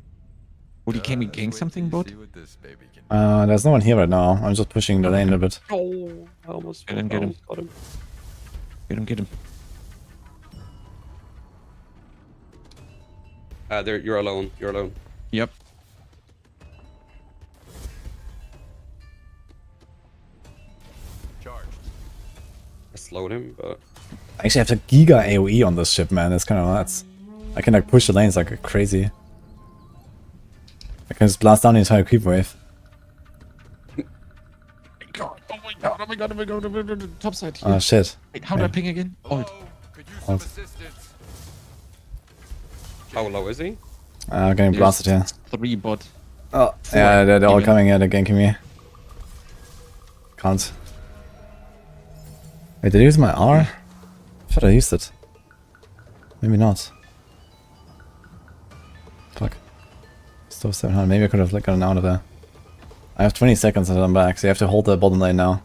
Woody, can we Just gank wait till something, you bot? see what this baby can do. There's no one here right now. I'm just pushing the lane a bit. Oh, I almost Get him, get him. got him. Get him. There, you're alone. You're alone. Yep. Charge. I slowed him, but I actually have a giga AoE on this ship, man. It's kind of nuts. I can like push the lanes like crazy. I can just blast down the entire creep wave. Oh my god, top side here. Oh shit. Wait, how do I ping again? Ult. Could use some assistance. how low is he? Getting blasted here. 3 bot. Oh, yeah, they're all even. coming here, they're ganking me. Can't. Wait, did I use my R? I thought I used it. Maybe not. Fuck. Still 700. Maybe I could have like gotten out of there. I have 20 seconds until I'm back, so you have to hold the bottom lane now.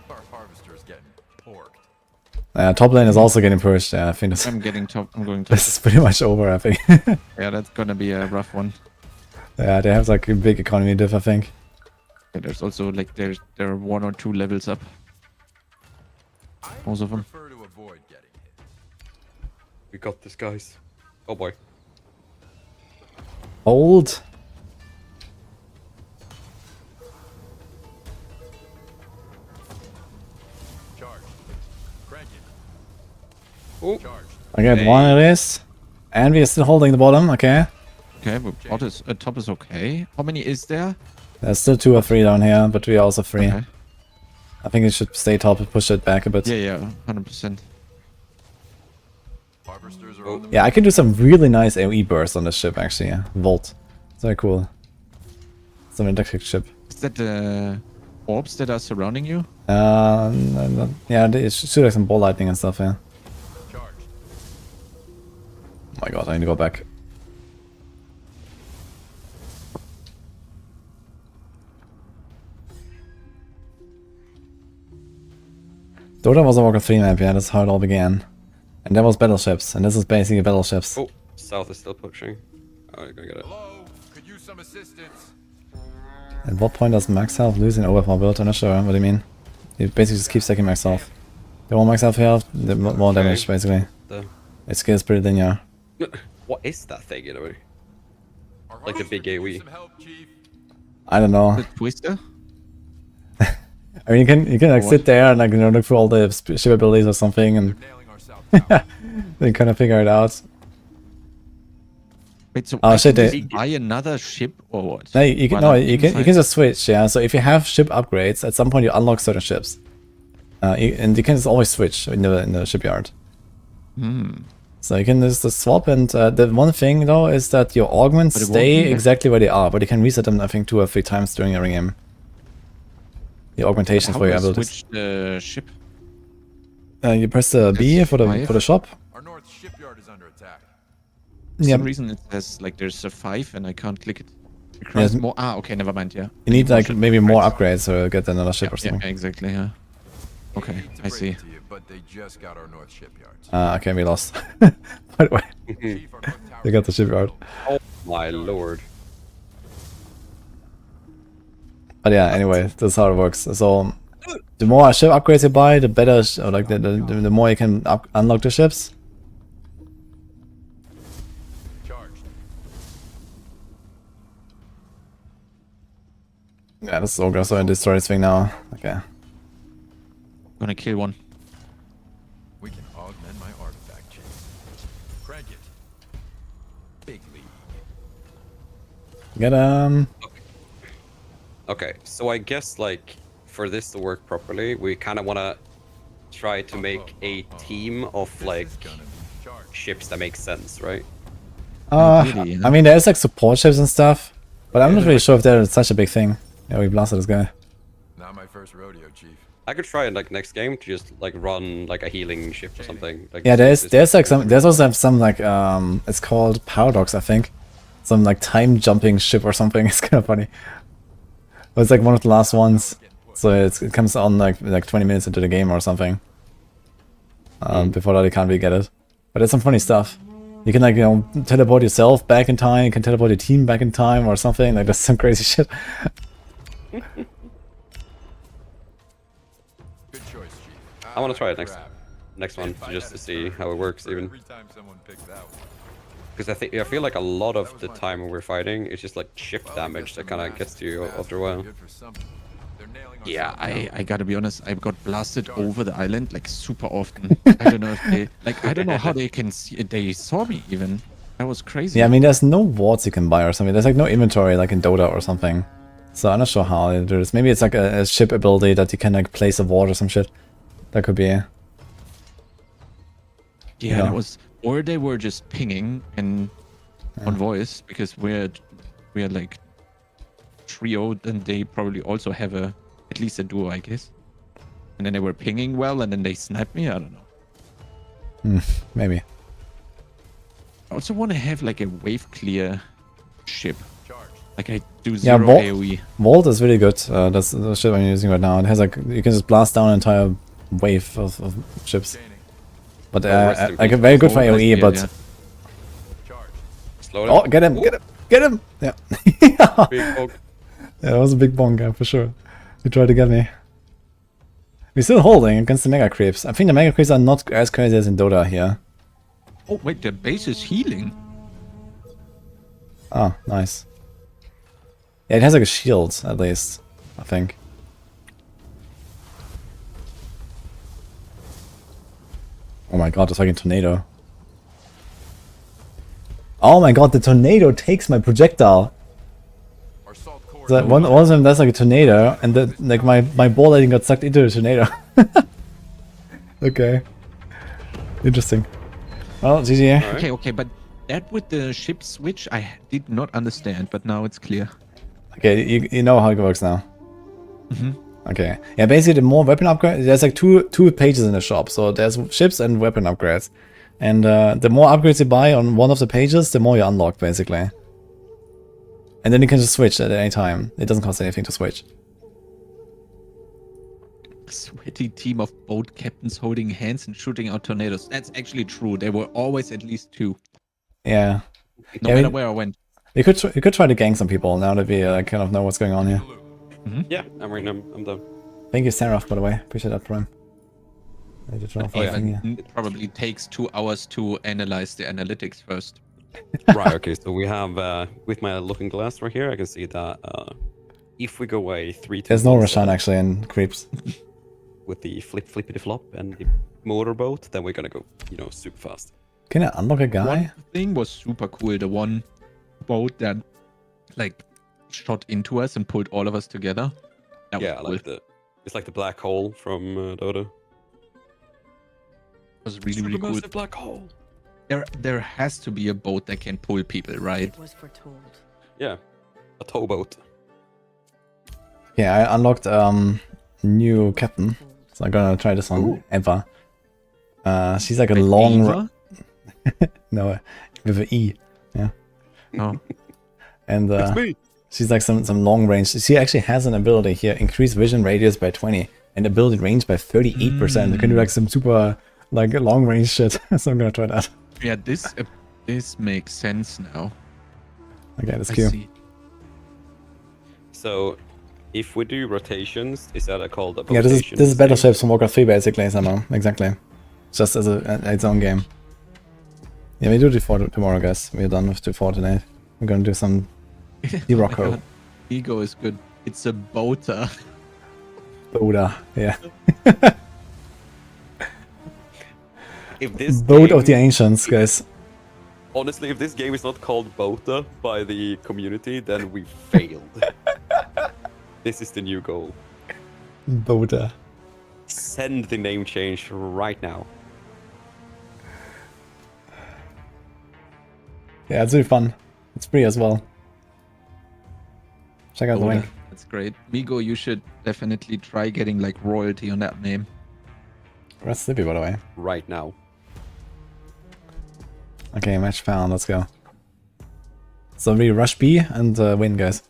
Our harvester is getting porked. Top lane is also getting pushed. Yeah, I think this, I'm getting top. I'm going top. this is pretty much over, I think. Yeah, that's gonna be a rough one. Yeah, they have like a big economy diff, I think. Yeah, there's also like there are 1 or 2 levels up. I Most of them. prefer to avoid getting hit. We got this, guys. Oh boy. Hold. Charge. Crank it. Oh, Charge. I get Hey. one of this. And we are still holding the bottom, okay. Okay, but top is okay. How many is there? There's still 2 or 3 down here, but we are also free. Okay. I think it should stay top and push it back a bit. Yeah, 100%. Harvesters are on the Yeah, I can do some really nice AoE bursts on this ship, actually. Yeah. Volt. It's very cool. It's an electric ship. Is that the orbs that are surrounding you? Yeah, they shoot like some ball lightning and stuff, yeah. charge. Oh my god, I need to go back. Dota was a Warcraft 3 map, yeah, that's how it all began. And that was Battleships, and this is basically Battleships. oh, south is still pushing. Oh, you're gonna get it. Hello? Could use some assistance. At what point does max health lose in overhaul build? I'm not sure what do you mean. You basically just keep stacking max health. The more max health you have, the more Okay. damage, basically. The... It scales pretty linear. What is that thing, anyway? Our Like the harvester big could use AoE. some help, Chief. I don't know. The twister? I mean, you can like What? sit there and like look through all the ship abilities or something, and Nailing our south tower. then kind of figure it out. Wait, so Oh, I shit, can they- just buy another ship or what? No, you can While I'm you can inside? just switch. Yeah. So if you have ship upgrades, at some point you unlock certain ships, and you can just always switch in the shipyard. So you can just swap, and the one thing though is that your augments But it won't stay be that- exactly where they are, but you can reset them I think 2 or 3 times during your game. The augmentations How for do your I abilities. switch the ship? You press the B That's for the 5. shop. Our north shipyard is under attack. For Yeah. some reason it says like there's a 5 and I can't click it. It requires Yes. more. Okay, never mind. Yeah. You need more like ship maybe more upgrades. upgrades to get another ship or something. Yeah, exactly. Yeah. Okay, Hate to I break see. it to you, but they just got our north shipyards. Okay, we lost. By the way, Chief, our north tower. they got the shipyard. Oh my lord. But yeah, anyway, that's how it works. So the more ship upgrades you buy, the better, or like the more you can unlock the ships. Charged. Yeah, this is all gonna destroy this thing now. Okay. Gonna kill one. We can augment my artifact chain. Crank it. Big league. Get Okay, so I guess like for this to work properly, we kind of want to try to make a team of like This is gonna be charged. ships that make sense, right? really, yeah. I mean, there's like support ships and stuff, but I'm not really sure if they're such a big thing. Yeah, we blasted this guy. Not my first rodeo, Chief. I could try it like next game to just like run like a healing ship or something. Like Yeah, this- there's like there's also some like it's called Paradox, I think. Some like time jumping ship or something. It's kind of funny. But it's like one of the last ones, so it comes on like 20 minutes into the game or something. Before that, you can't really get it. But it's some funny stuff. You can like teleport yourself back in time. You can teleport your team back in time or something. Like that's some crazy shit. Good choice, Chief. I want to try it next Crap. next one If I just had to a see sword how it works for even. Every time someone picks that one. Because I feel like a lot of the time when we're fighting, it's just like ship damage that kind of gets to you after a while. Good for something. They're nailing our Yeah, south I gotta be honest. I got blasted over the island like super often. I don't know if they I don't know how they can see. They saw me even. That was crazy. Yeah, I mean, there's no wards you can buy or something. There's like no inventory like in Dota or something. So I'm not sure how they do this. Maybe it's like a ship ability that you can like place a ward or some shit. That could be. Yeah, Yeah. that was, or they were just pinging and on voice because we're like trio, and they probably also have at least a duo, I guess. And then they were pinging well, and then they sniped me. I don't know. Maybe. I also want to have like a wave clear ship, Charged. like I do Yeah, zero Vault- AOE. Vault is really good. That's the shit I'm using right now. It has like you can just blast down an entire wave of ships. Gaining. But rest in like peace. very good for Oh, AOE. yeah, But yeah. Charged. Slow oh, down. get him! Get him! Get him! Yeah. Big poke. Yeah, that was a big bonk, yeah, for sure. He tried to get me. We're still holding against the Mega Creeps. I think the Mega Creeps are not as crazy as in Dota here. Oh wait, the base is healing. Oh, nice. Yeah, it has like a shield, at least, I think. Oh my god, the fucking tornado. Oh my god, the tornado takes my projectile. Our salt core. So one of them that's like a tornado, and the, like my ball lightning got sucked into the tornado. Okay. Interesting. Well, GG. Alright. Okay, but that with the ship switch, I did not understand, but now it's clear. Okay, you know how it works now. Okay. Yeah, basically the more weapon upgrades, there's like two pages in the shop. So there's ships and weapon upgrades. And the more upgrades you buy on one of the pages, the more you unlock, basically. And then you can just switch at any time. It doesn't cost anything to switch. Sweaty team of boat captains holding hands and shooting out tornadoes. That's actually true. There were always at least 2, Yeah. no Yeah, matter we- where I went. You could try to gang some people now that we kind of know what's going on here. Yeah, I'm reading. I'm done. Thank you, Seraph, by the way. Appreciate that, Prime. I did draw for Yeah, the thing, yeah. it probably takes 2 hours to analyze the analytics first. Right. Okay. So we have with my looking glass right here, I can see that if we go away 3 There's no turns, Roshan actually in Creeps. with the flippity flop and the motorboat, then we're gonna go, super fast. Can I unlock a guy? One thing was super cool. The one boat that like shot into us and pulled all of us together. That Yeah, was cool. it's like the black hole from Dota. Was really really cool. Supermassive black hole. There has to be a boat that can pull people, right? It was foretold. Yeah, a towboat. Yeah, I unlocked new captain, so I'm gonna try this one. Ava. She's like a long. Ava? No, with an E. Yeah. Oh. And It's me. she's like some long range. She actually has an ability here: increase vision radius by 20 and ability range by 38%. You can do like some super like long range shit. So I'm gonna try that. Yeah, this makes sense now. Okay, that's I cute. see. So, if we do rotations, is that called a Yeah, rotation? this is Battleships from Warcraft 3 basically, somehow. Exactly. Just as its own game. Yeah, we do D4 tomorrow, guys. We're done with D4 tonight. We're gonna do some SIROCCO. Oh my God. Ego is good. It's a boater. Boda, yeah. If this Boat game, of the Ancients, guys. honestly, if this game is not called Bota by the community, then we failed. This is the new goal. Boda. Send the name change right now. Yeah, it's really fun. It's free as well. Check out the Boater. link. That's great. Migo, you should definitely try getting like royalty on that name. That's Slippy, by the way. Right now. Okay, match found. Let's go. So we rush B and win, guys.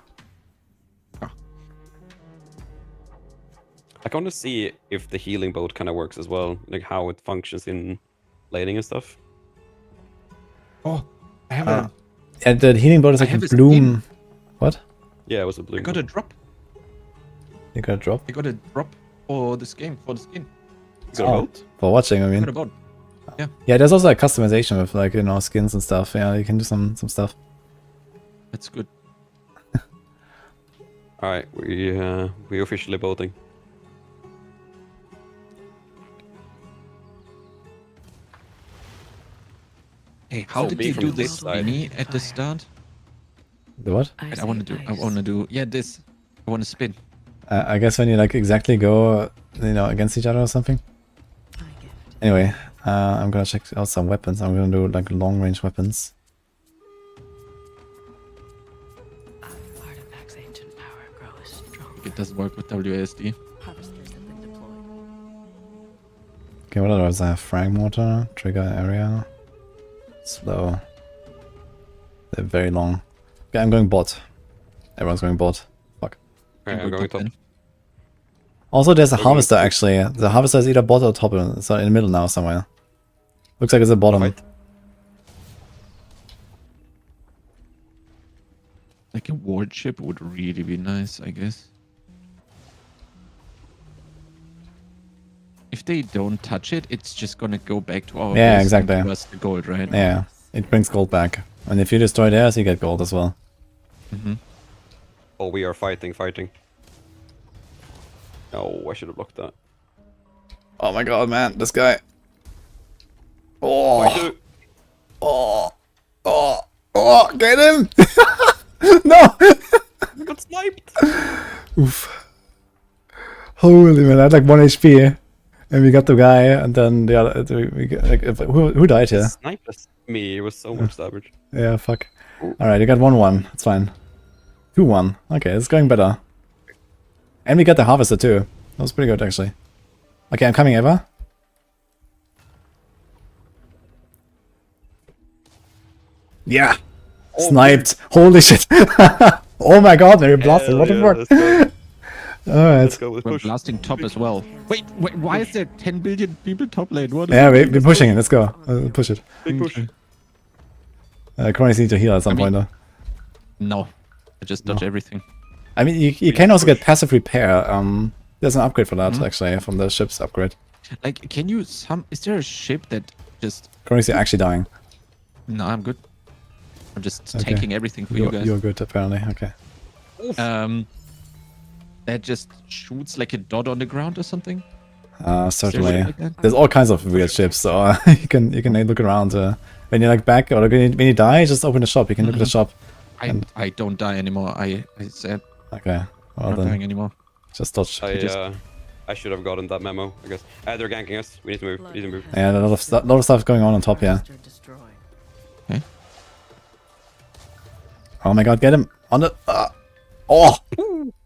I want to see if the healing boat kind of works as well, like how it functions in laning and stuff. Oh, I have a. Yeah, the healing boat is I like have a a bloom. What? Yeah, it was a blue. I got a drop. You got a drop? I got a drop for this game, for the skin. You got a boat? For watching, I I mean. got a boat. Yeah, Yeah, there's also like customization with like, you know, skins and stuff. Yeah, you can do some stuff. that's good. All right, we officially boating. Hey, how So did be you from do this this side. mini at the start? The what? I want to do. Yeah, this. I want to spin. I guess when you like exactly go, you know, against each other or something. Anyway, I'm gonna check out some weapons. I'm gonna do like long range weapons. Artifact's ancient power grows strong. It doesn't work with WASD. Harvesters have been deployed. Okay, what others? I have frag mortar, trigger area, slow. They're very long. Okay, I'm going bot. Everyone's going bot. Fuck. Okay, I'm going top. then. Also, there's a We're harvester going top. actually. The harvester is either bot or top. So in the middle now somewhere. Looks like it's at bottom. Right. Like a ward chip would really be nice, I guess. If they don't touch it, it's just gonna go back to our Yeah, base and exactly. give us the gold, right? Yeah, it brings gold back. And if you destroy theirs, you get gold as well. Mm-hmm. Oh, we are fighting. Oh, I should have blocked that. Oh my god, man, this guy. Oh, get him! No! I got sniped! Oof. Holy man, I had like 1 HP. And we got the guy, and then the other. We got, like, who died here? Sniped us. Me, it was so much damage. Yeah, fuck. Alright, you got 1-1. It's fine. 2-1. Okay, it's going better. And we got the harvester too. That was pretty good actually. Okay, I'm coming, Eva. Yeah! Oh, Sniped! Holy shit! Oh my god, they're blasting, what the fuck? Let's go. Alright. Let's go. Let's We're push. blasting top as well. Wait, why is there 10 billion people top lane? What? Yeah, we're pushing it, let's go. Push it. Big push. Chronikz needs to heal at some mean- point though. No, I just dodge everything. I mean, you can also get passive repair. There's an upgrade for that actually, from the ship's upgrade. Like, can you is there a ship that just? Chronikz, you're actually dying. No, I'm good. I'm just Okay. taking everything for you guys. You're good apparently, okay. That just shoots like a dot on the ground or something. Certainly. Like that? There's all kinds of weird ships, so you can look around. When you're like back or when you die, just open the shop. You can look at the shop. I don't die anymore. I said Okay. Well not dying then, anymore. just dodge. I should have gotten that memo, I guess. They're ganking us. We need to move. We need to move. Yeah, a lot of stuff going on top here. Okay. Oh my god, get him! On the... oh!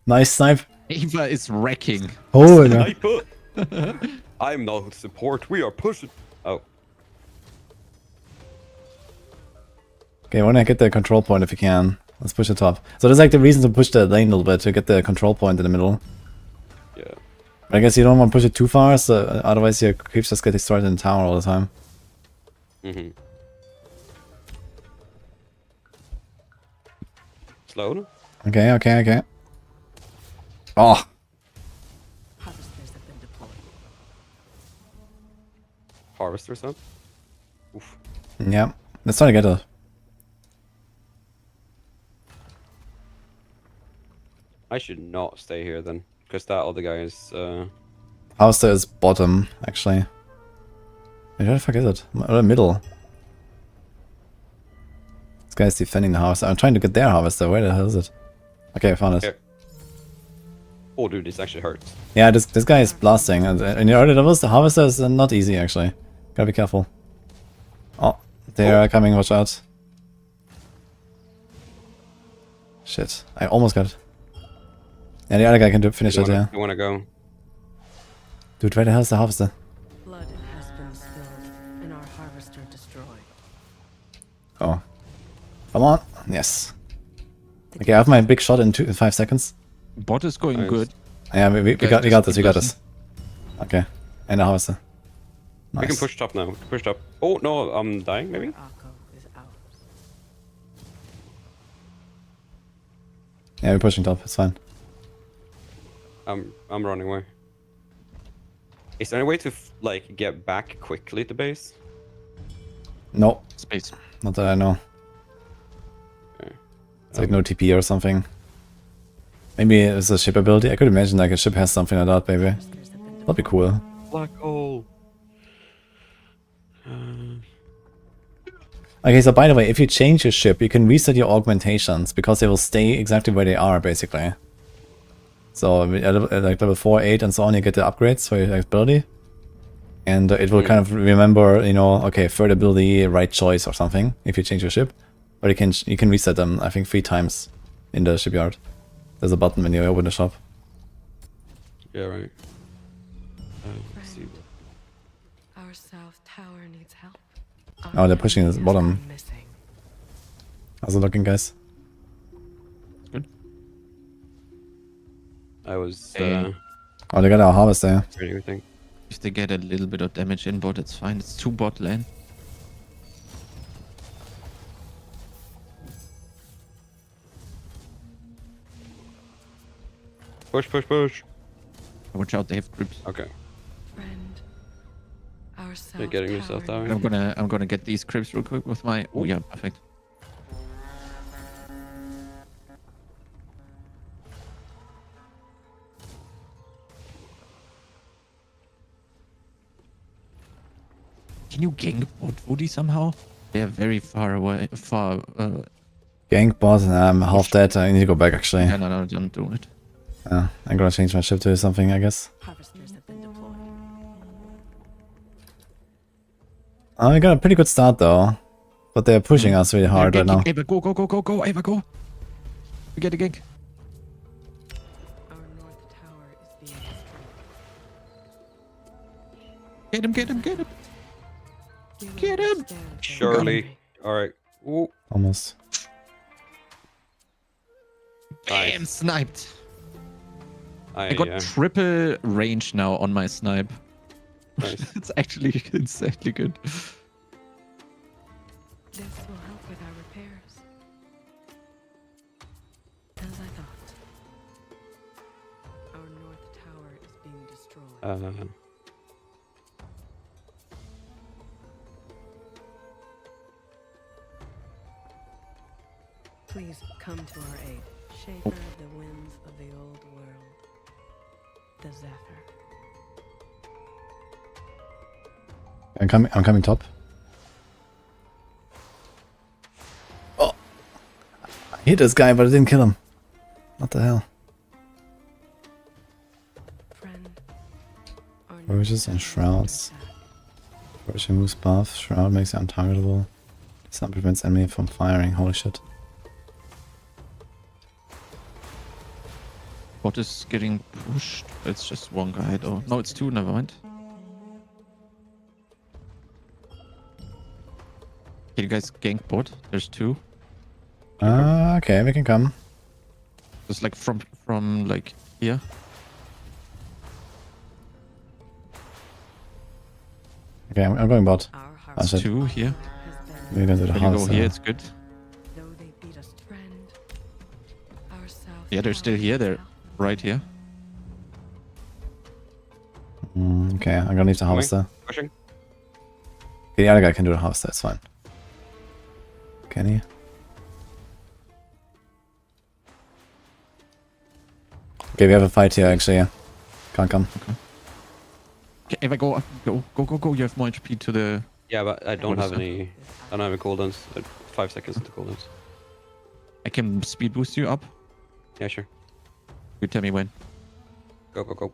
Nice snipe! Ava is wrecking. Oh my god. Sniper! I'm not support. We are pushing. Oh. Okay, wanna get the control point if you can. Let's push the top. So that's like the reason to push the lane a little bit, to get the control point in the middle. Yeah. I guess you don't want to push it too far, so otherwise your creeps just get destroyed in the tower all the time. Mm-hmm. Slow. Okay, okay, okay. Oh! Harvesters have been deployed. Harvester son. Oof. Yeah. Let's try to get her. I should not stay here then, because that other guy is. Harvester is bottom, actually. Where the fuck is it? Middle. This guy's defending the harvester. I'm trying to get their harvester. Where the hell is it? Okay, I found it. Here. Oh, dude, this actually hurts. Yeah, this guy is blasting. And in the early levels, the harvester is not easy, actually. Gotta be careful. Oh, they are coming. Watch out. Shit. I almost got it. Yeah, the other guy can finish it, yeah. You wanna go? Dude, where the hell is the harvester? Blood has been spilled and our harvester destroyed. Oh. Come on. Yes. Okay, I have my big shot in 5 seconds. Bot is going good. Yeah, we got this, we got this. Okay. And the harvester. Nice. We can push top now. Push top. Oh, no, I'm dying, maybe? Yeah, we're pushing top, it's fine. I'm running away. Is there any way to, like, get back quickly to base? No. Space. Not that I know. Okay. It's like no TP or something. Maybe it's a ship ability. I could imagine like a ship has something like that, maybe. That'd be cool. Black hole. Okay, so by the way, if you change your ship, you can reset your augmentations because they will stay exactly where they are, basically. So like level 4, 8 and so on, you get the upgrades for your ability. And it will kind of remember, you know, okay, third ability, right choice or something, if you change your ship. Or you can reset them, I think 3 times in the shipyard. There's a button when you open the shop. Yeah, right. Let's see. Our south tower needs help. Oh, they're pushing the bottom. How's it looking, guys? Good. I was. Oh, they got our harvest there. Everything. If they get a little bit of damage in bot, it's fine. It's 2 bot lane. Push, push, push. Watch out, they have creeps. Okay. Friend, our south They're getting yourself tower down. I'm gonna get these creeps real quick with my. Oh yeah, perfect. Can you gank bot Woody somehow? They are very far away. Gank bot, I'm half dead. I need to go back actually. Yeah, no, don't do it. I'm gonna change my ship to something, I guess. harvesters have been deployed. We got a pretty good start though. But they're pushing us really hard right now. Ava, go, Ava, go. We get a gank. Our north tower is being destroyed. Get him. We will Get him! stand for Surely. Alright. Ooh. Almost. Bam, Nice. sniped. I I got triple range now on my snipe. Nice. It's actually insanely good. This will help with our repairs. As I thought. Our north tower is being destroyed. Please come to our aid. Shaper of the winds of the old world. The Zephyr. I'm coming top. Oh! hit this guy, but I didn't kill him. What the hell? Friend. Or Roaches and never shrouds. attack. Roach moves buff. Shroud makes you untargetable. Sun prevents enemy from firing. Holy shit. Bot is getting pushed. It's just one guy though. No, it's two, never mind. Can you guys gank bot? There's two. Okay, we can come. It's like from like here. Okay, I'm going bot. Our heart That's There's it. two here. has been We're gonna do the When you house. go here, it's good. though they beat us friend. Our south Yeah, they're still here. They're right here. Okay, I'm gonna leave the harvester. Pushing. Okay, the other guy can do the harvester, it's fine. Can he? Okay, we have a fight here actually, yeah. Can't come. Okay, if I go up, go. You have more HP to the. Yeah, but I don't What is have that? any. I don't have any cooldowns. 5 seconds into cooldowns. I can speed boost you up. Yeah, sure. You tell me when. Go, go, go.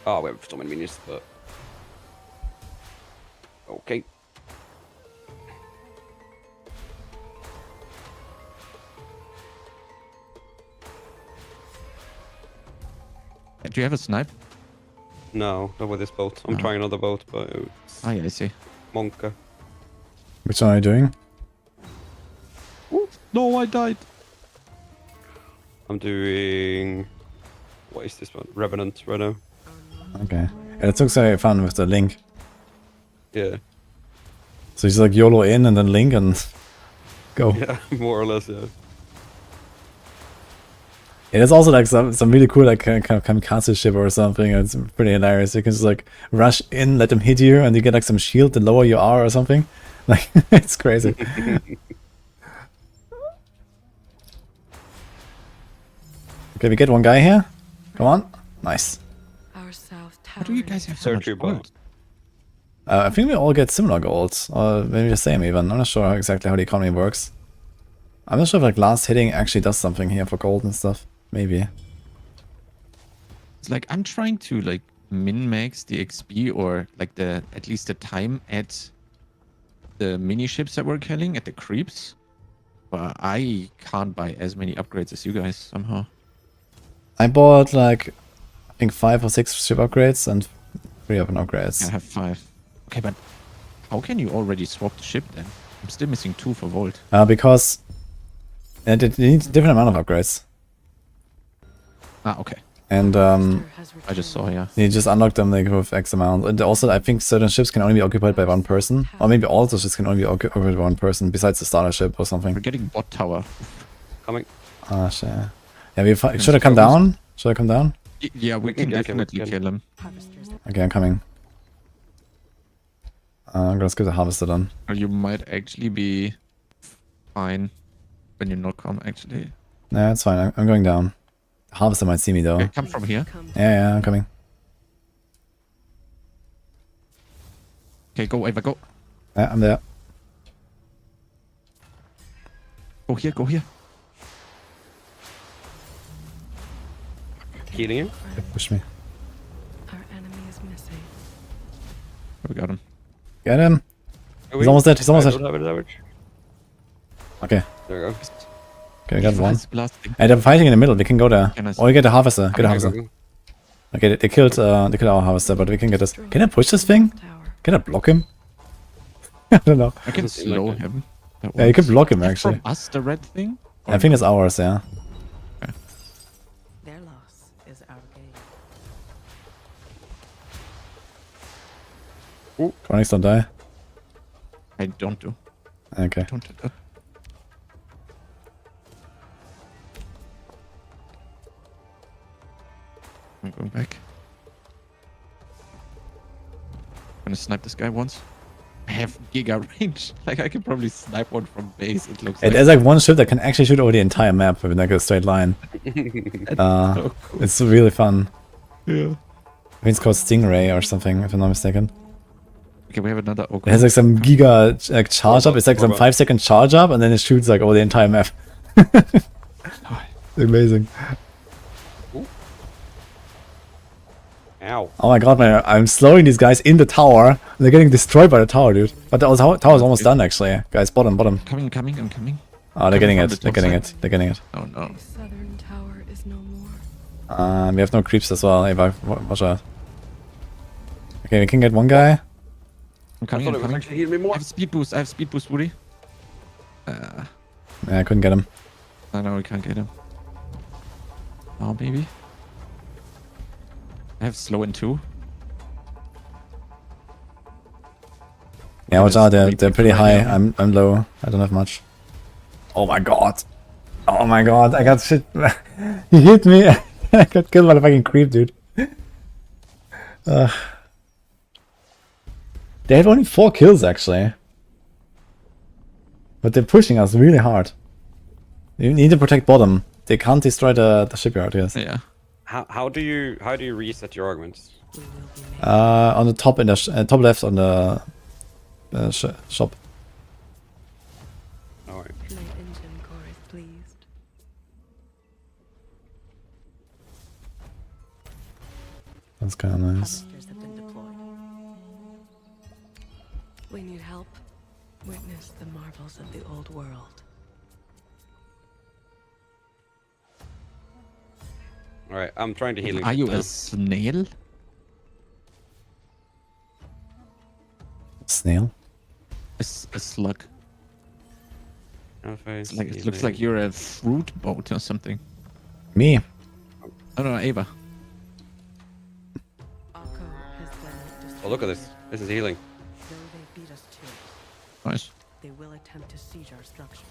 Oh, we have so many minions, but. Okay. Do you have a snipe? No, not with this boat. I'm Oh. trying another boat, but it's Ah, yeah, I see. Monka. Which one are you doing? No, I died. I'm doing. What is this one? Revenant right now. Okay. Yeah, it looks very fun with the link. Yeah. So he's like YOLO in and then link and go. Yeah, more or less, yeah. Yeah, there's also like some really cool like kind of kamikaze ship or something. It's pretty hilarious. You can just like rush in, let them hit you, and you get like some shield the lower you are or something. Like it's crazy. Okay, we get one guy here. Come on. Nice. Our south How do you guys have so Search much your gold? boat. I think we all get similar golds, or maybe the same even. I'm not sure exactly how the economy works. I'm not sure if like last hitting actually does something here for gold and stuff. Maybe. It's like I'm trying to like min-max the XP or like the at least the time at the mini ships that we're killing at the creeps, but I can't buy as many upgrades as you guys somehow. I bought like I think 5 or 6 ship upgrades and 3 open upgrades. I have 5. Okay, but how can you already swap the ship then? I'm still missing 2 for Volt. Because it needs a different amount of upgrades. Ah, okay. And I just saw, yeah. you just unlock them like with X amount. And also I think certain ships can only be occupied by one person. Or maybe all the ships can only be occupied by one person besides the starter ship or something. We're getting bot tower. Coming. Ah, shit. Yeah, we should I come down? Should I come down? Yeah, we can definitely kill him. Okay, I'm coming. I'm gonna skip the harvester then. Or you might actually be fine when you not come, actually. Nah, it's fine. I'm going down. The harvester might see me though. Okay, come from here. Yeah, I'm coming. Okay, go, Ava, go. Yeah, I'm there. Go here, go here. Healing him. Push me. Our enemy is missing. We got him. Get him. Are He's almost dead. He's almost I dead. don't have it average. Okay. There we go. Okay, we got one. Nice blasting. And they're fighting in the middle. We can go there. Can I Or you get a harvester. Get a Okay, go, harvester. go. Okay, they killed our harvester, but we can get this. Can I push this thing? Tower. Can I block him? I don't know. I can Doesn't seem slow like it. him. That Yeah, you can works. block him Is it actually. From us, the red thing? I think it's ours, yeah. Their loss is our gain. Chronikz don't die. I don't do. Okay. Don't do that. I'm going back. I'm gonna snipe this guy once. I have giga range. Like I can probably snipe one from base. It looks like. There's like one ship that can actually shoot over the entire map with like a straight line. So cool. It's really fun. Yeah. I think it's called Stingray or something, if I'm not mistaken. Okay, we have another It has like some giga like charge up. It's like some Barb. 5-second charge up, and then it shoots like over the entire map. Amazing. Ow. Oh my god, man, I'm slowing these guys in the tower. And they're getting destroyed by the tower, dude. But the tower's almost done, actually. Guys, bottom. Coming, I'm coming. Oh, they're getting from it. the They're top getting side. it. They're getting it. Oh no. The southern tower is no more. We have no creeps as well. Ava, watch out. Okay, we can get one guy. I'm coming, I thought it was actually healing me I more. have speed boost, Woody. Yeah, I couldn't get him. I know we can't get him. Oh, maybe. I have slow in 2. Yeah, watch out. They're pretty high. right now. I'm low. I don't have much. Oh my god. Oh my god. I got shit. He hit me. I got killed by the fucking creep, dude. They have only 4 kills, actually. But they're pushing us really hard. You need to protect bottom. They can't destroy the shipyard, yes. Yeah. How do you reset your arguments? We will be made On the top in the top left on the shop. Alright. my engine core is pleased. That's kind of nice. Harvesters have been deployed. We need help. Witness the marvels of the old world. Alright, I'm trying to heal. Are you a snail? Snail? A slug. It's Like it looks like you're a fruit boat or something. Me? Oh no, Ava. Akko has been destroyed. Oh, look at this. This is healing. Though they beat us to it, Nice. they will attempt to siege our structures.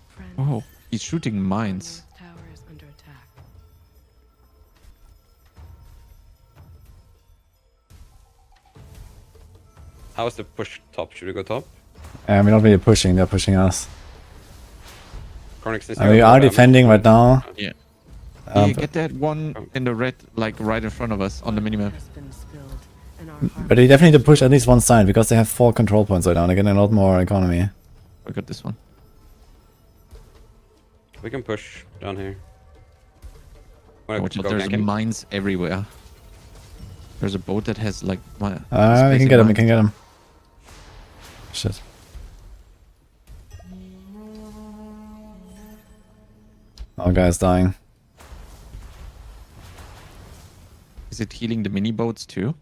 Friends, Oh, he's shooting mines. the tower is under attack. How's the push top? Should we go top? We're not really pushing. They're pushing us. Chronikz, since We are defending right now. Yeah. Um, Get that one in the red, like right in front of us on the minimap. Has been spilled, and our But they definitely need to push at least one side because they have 4 control points right now. They're getting a lot more economy. We got this one. We can push down here. Wanna Watch out, go there's gank him? mines everywhere. There's a boat that has like. We can get him. We can get him. Shit. Our guy's dying. Is it healing the mini boats too?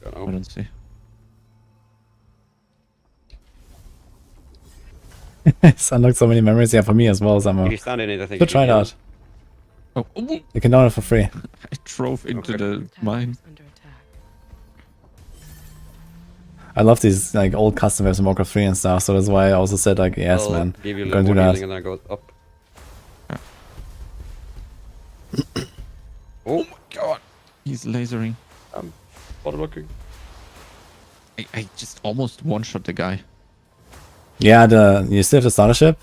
Don't I know. don't see. It's unlocked so many memories. Yeah, for me as well, If somehow. you stand in it, I think. Should try it heal. out. Oh, oh, You can download it for free. I drove into Okay. the tower mine. is under attack. I love these like old custom maps in Warcraft 3 and stuff, so that's why I also said like, yes, I'll man, Give you a I'm little gonna do more that. healing and then go up. Oh my god! He's lasering. Bottom looking. I just almost one-shot the guy. Yeah, you still have the starter ship?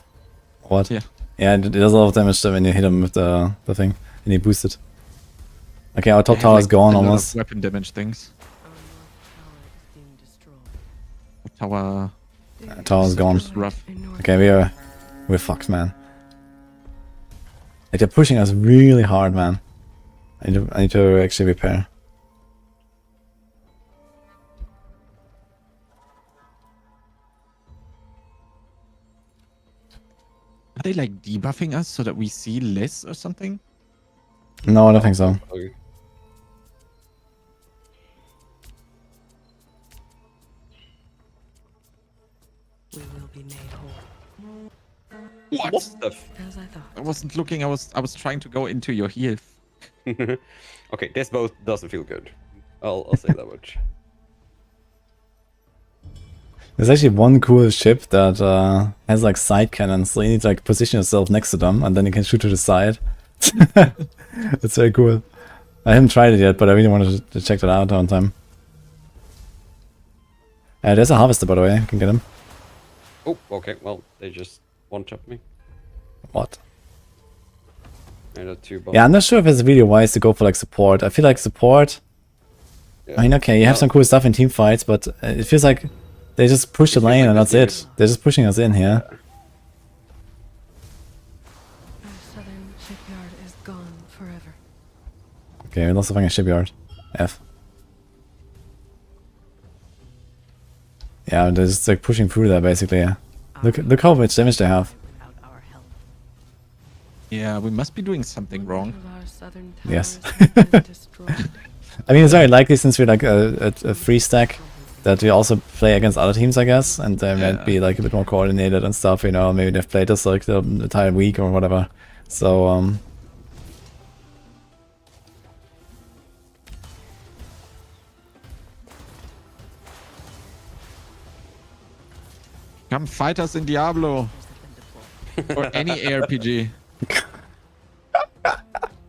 What? Yeah. Yeah, it does a lot of damage when you hit him with the thing, and he boosted. Okay, our top They have, tower is like, gone a lot of almost. Weapon damage things. Our north tower is being destroyed. Tower. Tower's gone. Rough. In north Okay, we're fucked, man. Like, they're pushing us really hard, man. I need to actually repair. Are they like debuffing us so that we see less or something? No, I don't think so. Okay. we will be made whole. What the As I thought. I wasn't looking. I was trying to go into your heal. Okay, this boat doesn't feel good. I'll say that much. There's actually one cool ship that has like side cannons, so you need to like position yourself next to them, and then you can shoot to the side. That's very cool. I haven't tried it yet, but I really wanted to check that out one time. There's a harvester, by the way. You can get him. Oh, okay. Well, they just one-chopped me. What? And a 2 bomb. Yeah, I'm not sure if it's really wise to go for like support. I feel like support I mean, okay, you have some cool stuff in team fights, but it feels like they just push the lane and that's it. They're just pushing us in here. Our southern shipyard is gone forever. Okay, we lost a fucking shipyard. F. Yeah, they're just like pushing through there basically. Yeah. Look how much damage they have. Without our help. Yeah, we must be doing something wrong. Of our southern Yes. towers have been destroyed. I mean, it's very likely since we're like a free stack that we also play against other teams, I guess, and they might be like a bit more coordinated and stuff. You know, maybe they've played us like the entire week or whatever. So Come fight us in Diablo. Or any ARPG.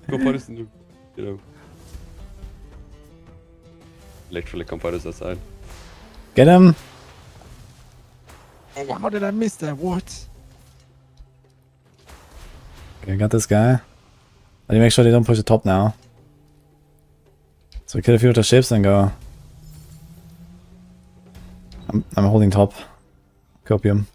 Go fight us in the, you know. Literally come fight us outside. get him. Oh, how did I miss that? What? Okay, got this guy. Let me make sure they don't push the top now. So we kill a few of the ships and go. I'm holding top. Copium.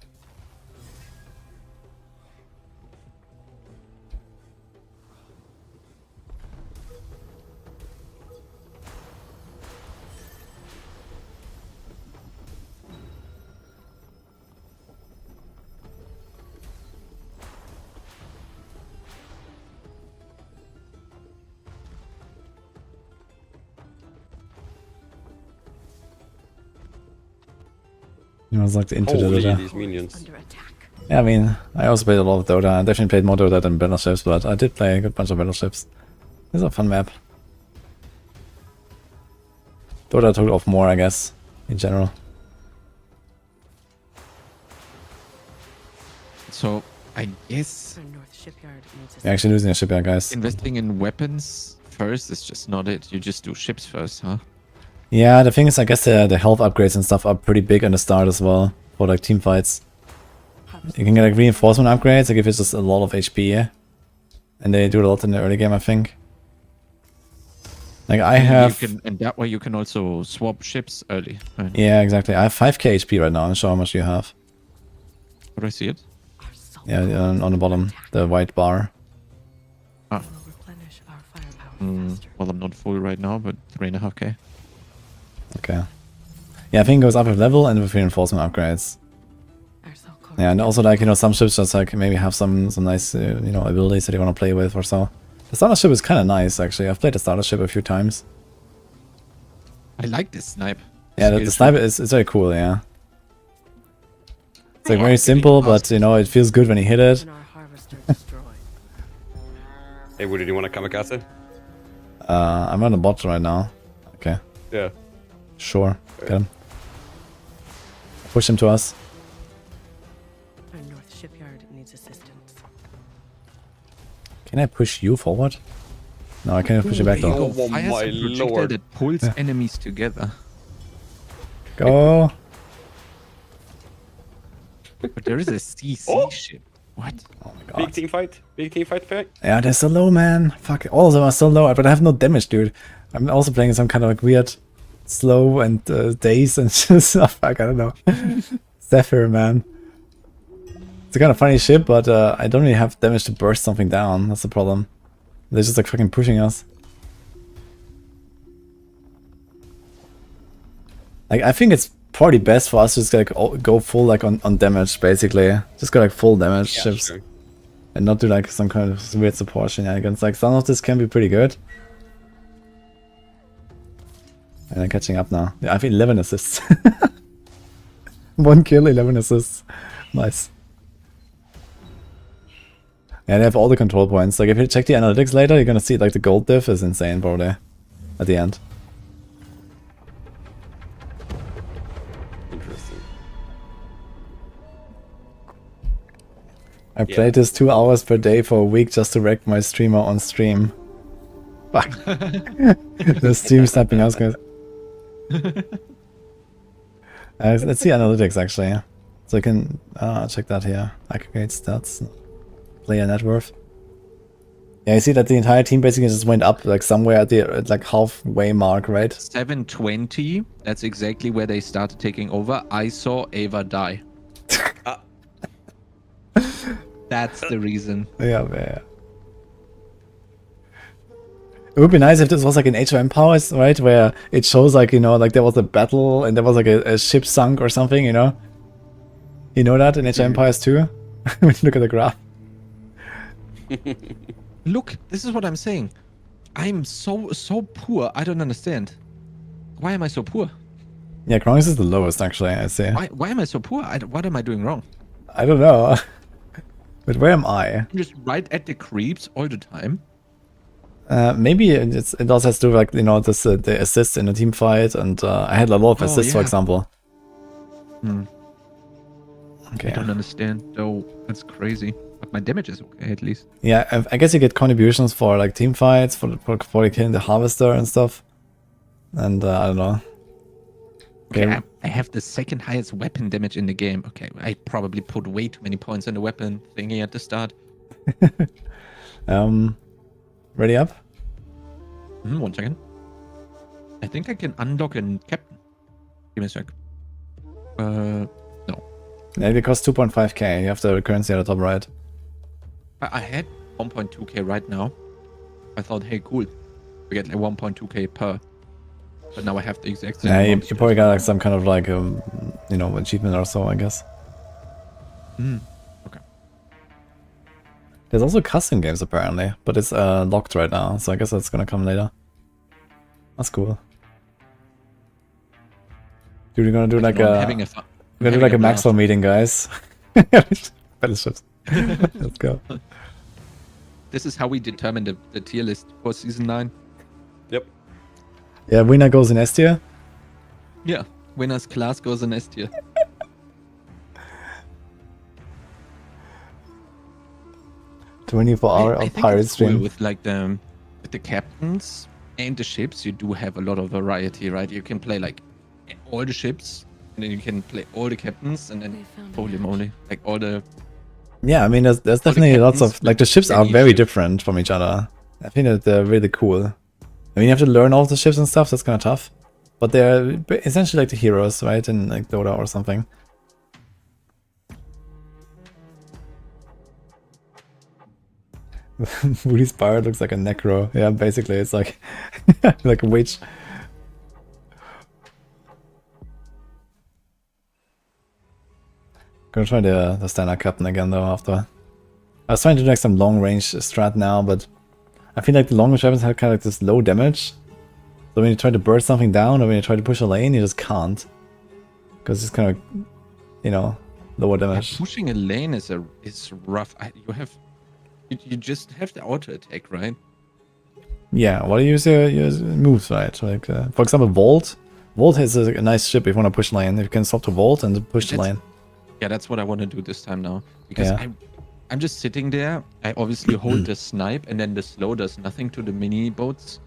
You know, it's like the into Holy, the these minions. Under attack. Yeah, I mean, I also played a lot of Dota. I definitely played more Dota than Battleships, but I did play a good bunch of Battleships. It's a fun map. Dota took off more, I guess, in general. So, I guess Our north shipyard needs You're actually losing a shipyard, guys. investing in weapons first is just not it. You just do ships first, huh? Yeah, the thing is, I guess the health upgrades and stuff are pretty big in the start as well, for like team fights. You can get like reinforcement upgrades, like if it's just a lot of HP, yeah? And they do a lot in the early game, I think. Like I have... And that way you can also swap ships early. Right? Yeah, exactly. I have 5k HP right now. I'm not sure how much you have. How do I see it? Yeah, on the bottom, the white bar. Ah. will replenish our firepower faster. Well, I'm not full right now, but 3.5k. Okay. Yeah, I think it goes up with level and with reinforcement upgrades. Our so-called Yeah, and also like, you know, some ships just like maybe have some nice, you know, abilities that you want to play with or so. The starter ship is kind of nice, actually. I've played the starter ship a few times. I like this snipe. Yeah, the sniper is very cool, yeah. It's like very simple, but you know, it feels good when you hit it. and our harvester destroyed. Hey, Woody, do you want to kamikaze? I'm on a bot right now. Okay, Yeah. sure. Get him. Push him to us. Our north shipyard needs assistance. Can I push you forward? No, I can't push you back though. Oh, Fires my a projectile lord. that pulls enemies together. Go! But there is a CC Oh! ship. What? Oh my Big god. team fight. Big team fight, fair. Yeah, they're so low, man. Fuck, all of them are so low, but I have no damage, dude. I'm also playing some kind of like weird slow and daze and just fuck, I don't know. Zephyr, man. It's a kind of funny ship, but I don't really have damage to burst something down. That's the problem. They're just like fucking pushing us. Like, I think it's probably best for us to just like go full like on damage, basically. Just go like full damage ships. Sure. And not do like some kind of weird support shenanigans. Like some of this can be pretty good. And I'm catching up now. Yeah, I have 11 assists. 1 kill, 11 assists. Nice. Yeah, they have all the control points. Like if you check the analytics later, you're gonna see like the gold diff is insane probably. At the end. Interesting. I played this 2 hours per day for a week just to wreck my streamer on stream. Fuck. The stream snapping out, guys. Let's see analytics actually. So I can check that here. Aggregate stats. Player net worth. Yeah, I see that the entire team basically just went up like somewhere at like halfway mark, right? 720. That's exactly where they started taking over. I saw Ava die. That's the reason. Yeah. It would be nice if this was like an Age of Empires, right? Where it shows like, you know, like there was a battle and there was like a ship sunk or something, you know? You know that in Age of Empires 2? When you look at the graph. Look, this is what I'm saying. I'm so poor. I don't understand. Why am I so poor? Yeah, Chronikz is the lowest actually, I see. Why am I so poor? What am I doing wrong? I don't know. But where am I? I'm just right at the creeps all the time. Maybe it also has to do with, like, you know, this the assists in a team fight, and I had a lot of assists, for example. Okay. I don't understand, though. That's crazy. But my damage is okay, at least. Yeah, I guess you get contributions for like team fights, for killing the harvester and stuff. And I don't know. Okay, I have the second highest weapon damage in the game. Okay, I probably put way too many points in the weapon thingy at the start. Ready up? 1 second. I think I can unlock a captain. Give me a sec. No. Yeah, it costs 2.5k. You have the currency at the top right. I had 1.2k right now. I thought, hey, cool. We get like 1.2k per. But now I have the exact same. Yeah, you probably got like some kind of like, you know, achievement or so, I guess. Okay. There's also custom games apparently, but it's locked right now, so I guess that's gonna come later. That's cool. Dude, we're gonna do like a Maxwell meeting, guys. Battleships. Let's go. This is how we determine the tier list for season 9. Yep. Yeah, winner goes in S tier. Yeah, winner's class goes in S tier. 24-hour of pirate stream. Cool with like with the captains and the ships, you do have a lot of variety, right? You can play like all the ships, and then you can play all the captains, and then holy moly, like all the. Yeah, I mean, there's definitely lots of like the ships are very different from each other. I think that they're really cool. I mean, you have to learn all the ships and stuff. That's kind of tough, but they're essentially like the heroes, right? In like Dota or something. Woody's Barb looks like a necro. Yeah, basically, it's like like a witch. Gonna try the standard captain again though after. I was trying to do like some long range strat now, but I feel like the long range weapons have kind of like this low damage. So when you try to burst something down or when you try to push a lane, you just can't. Because it's kind of, you know, lower damage. Yeah, pushing a lane is rough. You just have the auto attack, right? Yeah, well, you use your moves, right? Like, for example, Vault. Vault has a nice ship if you want to push lane. You can stop to Vault and push the lane. Yeah, that's what I want to do this time now. Because I'm just sitting there. I obviously hold the snipe, and then the slow does nothing to the mini boats.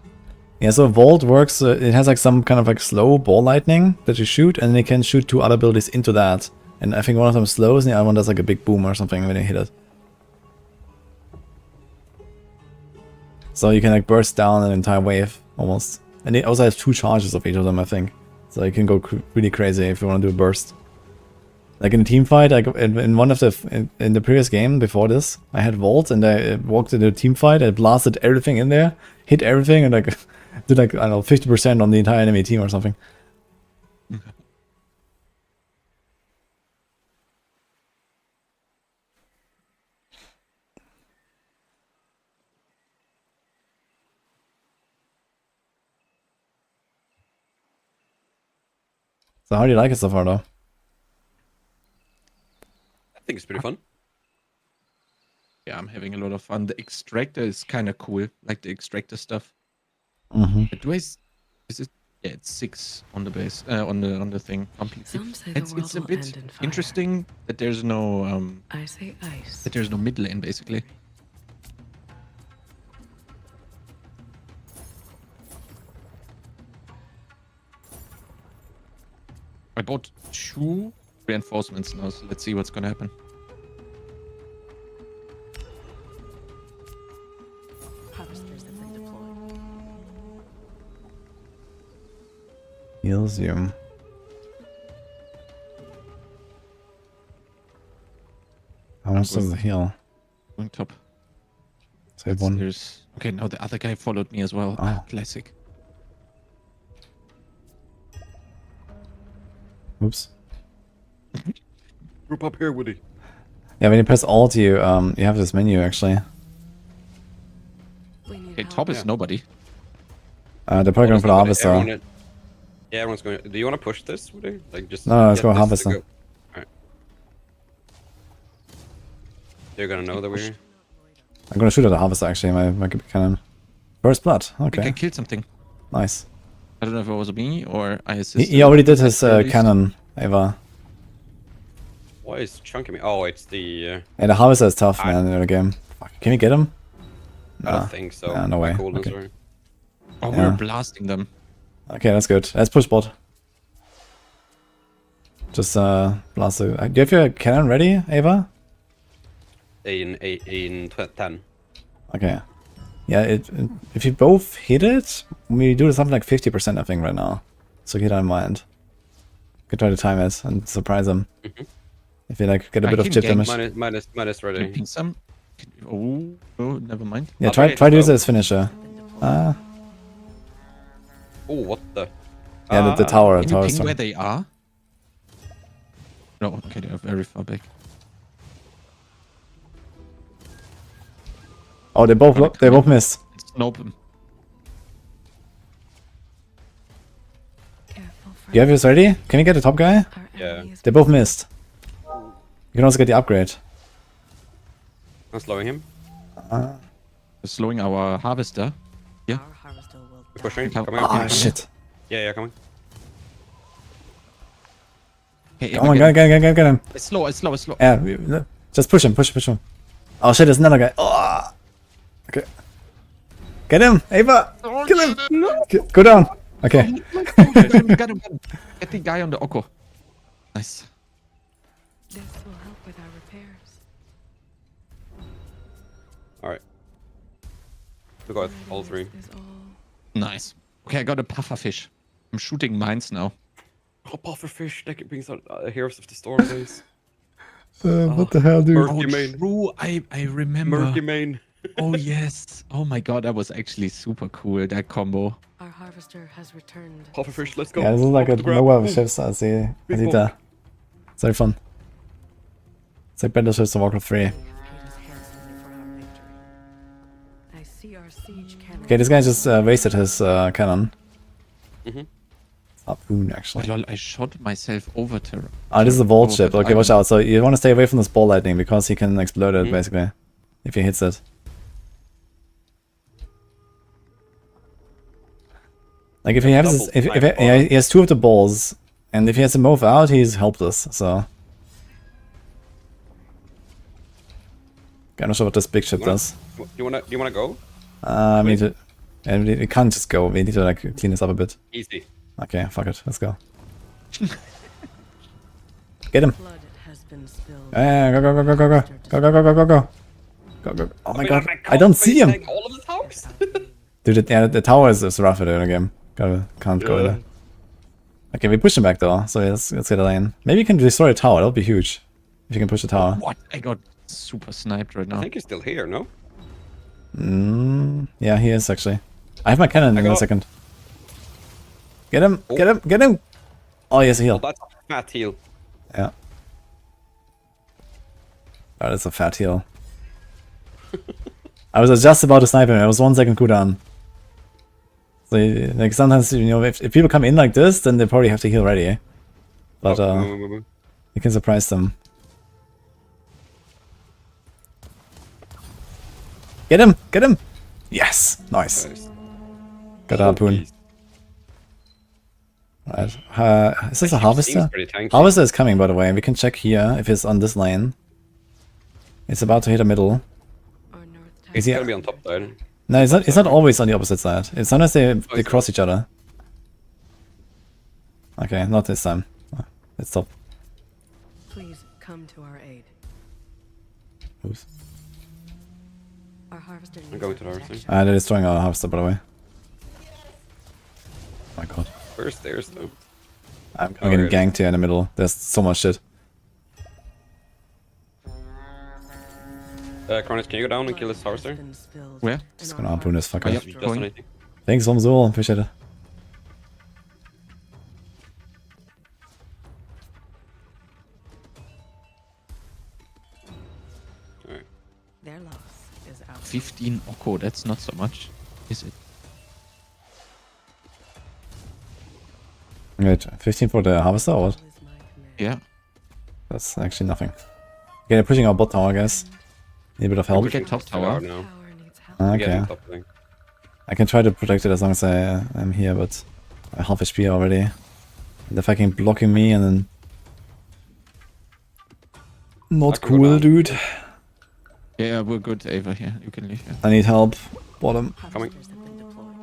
Yeah, so Vault works, it has like some kind of like slow ball lightning that you shoot, and you can shoot 2 other abilities into that. And I think one of them slows, and the other one does like a big boom or something when you hit it. So you can like burst down an entire wave, almost. And it also has 2 charges of each of them, I think. So you can go really crazy if you want to do a burst. Like in a team fight, like in one of in the previous game before this, I had Vault and I walked into a team fight, I blasted everything in there, hit everything, and like did like, I don't know, 50% on the entire enemy team or something. So how do you like it so far, though? I think it's pretty fun. Yeah, I'm having a lot of fun. The extractor is kind of cool, like the extractor stuff. But is it? Yeah, it's 6 on the base, on the thing completely. It's a bit interesting that there's no I say ice. that there's no mid lane basically. I bought 2 reinforcements now, so let's see what's gonna happen. heals you. How much does it heal? On top. Say one. There's... Okay, now the other guy followed me as well. Oh. Ah, classic. Oops. Group up here, Woody. Yeah, when you press Alt, you have this menu actually. We need Okay, help. top is nobody. They're probably going for the harvester. Yeah, everyone's going. Do you want to push this, Woody? Like just. No, let's get go this to harvester. go. Alright. They're gonna know that we're here. I'm gonna shoot at the harvester actually, my cannon. First blood, I think I okay. killed something. Nice. I don't know if it was me or I assisted. He already did his Enquiries. cannon, Ava. Why is chunking me? Oh, it's the. Yeah, the harvester is tough, man, in the game. Fuck. Can we get him? I Nah. don't think so. Nah, no My way. cooldown's Okay. are- Oh, Yeah. we're blasting them. Okay, that's good. Let's push bot. Just blast the... Do you have your cannon ready, Ava? in 10. Okay. Yeah, if you both hit it, we do something like 50% I think right now. So keep that in mind. You can try to time it and surprise them. If you like get a I bit of can chip gank damage. Minus Can I ready. ping some? Oh, oh, never mind. Yeah, I'll try try to it use it though. as finisher. Ah, Oh, what the? yeah, the tower. Can you Tower ping strong. where they are? No, okay, they're very far back. Oh, they both missed. Nope. Careful, Do you have yours ready? Can we get the top guy? Our Yeah. enemy is They both missed. You can also get the upgrade. I'm slowing him. Slowing our harvester. Yeah. Our harvester will We're pushing. Come- Coming up. Ah, shit. Yeah, coming. Okay, Come on, get him. It's slow, it's slow, it's slow. Yeah, just push him. Oh shit, there's another guy. Oh. Okay. Get him, Ava. Kill him. Go down. Okay. Got him. Get the guy on the Oko. Nice. This will help with our repairs. Alright. We got all three. Is all. Nice. Okay, I got a puffer fish. I'm shooting mines now. Oh, pufferfish. That brings out Heroes of the Storm days. What the hell, dude? Murky Oh, main. true. I remember. Murky main. Oh, yes. Oh my god, that was actually super cool, that combo. Our harvester has returned. Pufferfish, let's go. Yeah, this is like Up a the grab. nowhere Oh, ships. I see Big that. It's very fun. It's like Battleships of Warcraft 3. Paid us handsomely for our victory. I see our siege cannon. Okay, this guy just wasted his cannon. Mhm. Harpoon, Oh, actually. lol, I shot myself over to. Ah, this is a vault ship. over Okay, watch out. So you want to stay away from this ball lightning because he can explode it, Mhm. basically. If he hits it. Like if he has Double if snipe he has two of the balls, and if he has to move out, he's helpless. So I'm not sure what this big ship does. Do you wanna go? We need to, and we can't just go. We need to like clean this up a bit. Easy. Okay, fuck it. Let's go. Get him. Blood has been spilled. Yeah, go. Oh my god, I don't see him. All of the towers. Dude, the tower is rougher in the game. Can't go there. Okay, we push him back though, so let's get a lane. Maybe you can destroy a tower, that would be huge. If you can push the tower. What? I got super sniped right I now. think he's still here, no? Yeah, he is actually. I have my cannon in a got- second. Get him! Get him! Oh, he has a heal. Oh, that's a fat heal. Yeah. Oh, that's a fat heal. I was just about to snipe him, it was 1 second cooldown. So, like, sometimes, you know, if people come in like this, then they probably have to heal ready. But, move. you can surprise them. Get him! Yes! Nice. Nice. Got a harpoon. Jeez. Right. Is this a Seems harvester? pretty tanky. Harvester is coming, by the way. We can check here if it's on this lane. It's about to hit the middle. Our north tower. Is he? He's gonna be on top side. No, it's not. It's not always on the opposite side. It's sometimes they cross each other. Okay, not this time. Let's stop. Please come to our aid. Oops. Our harvester needs I'm going our to the harvester. protection. They're destroying our harvester, by the way. Oh my god. Where's theirs though? I'm Oh, getting really? ganked here in the middle. There's so much shit. Chronikz, can you go down and kill this Blood has harvester? been spilled, Where? and Just our gonna harpoon this harvest fucker. is Yep, Just going. anything. Thanks, Omzul. Appreciate it. Alright. Their loss is out. 15 Oko, that's not so much, is it? Wait, 15 for the harvester or what? Is my command. Yeah. That's actually nothing. Okay, they're pushing our bot tower, I guess. Need a bit of help. We get top Still tower. out now. Power needs help. We're Okay. getting top lane. I can try to protect it as long as I'm here, but I half HP already. They're fucking blocking me and then... I Not can go cool, down. dude. Yeah, we're good, Ava here. You can leave here. I need help. Bottom. Coming. Harvesters have been deployed.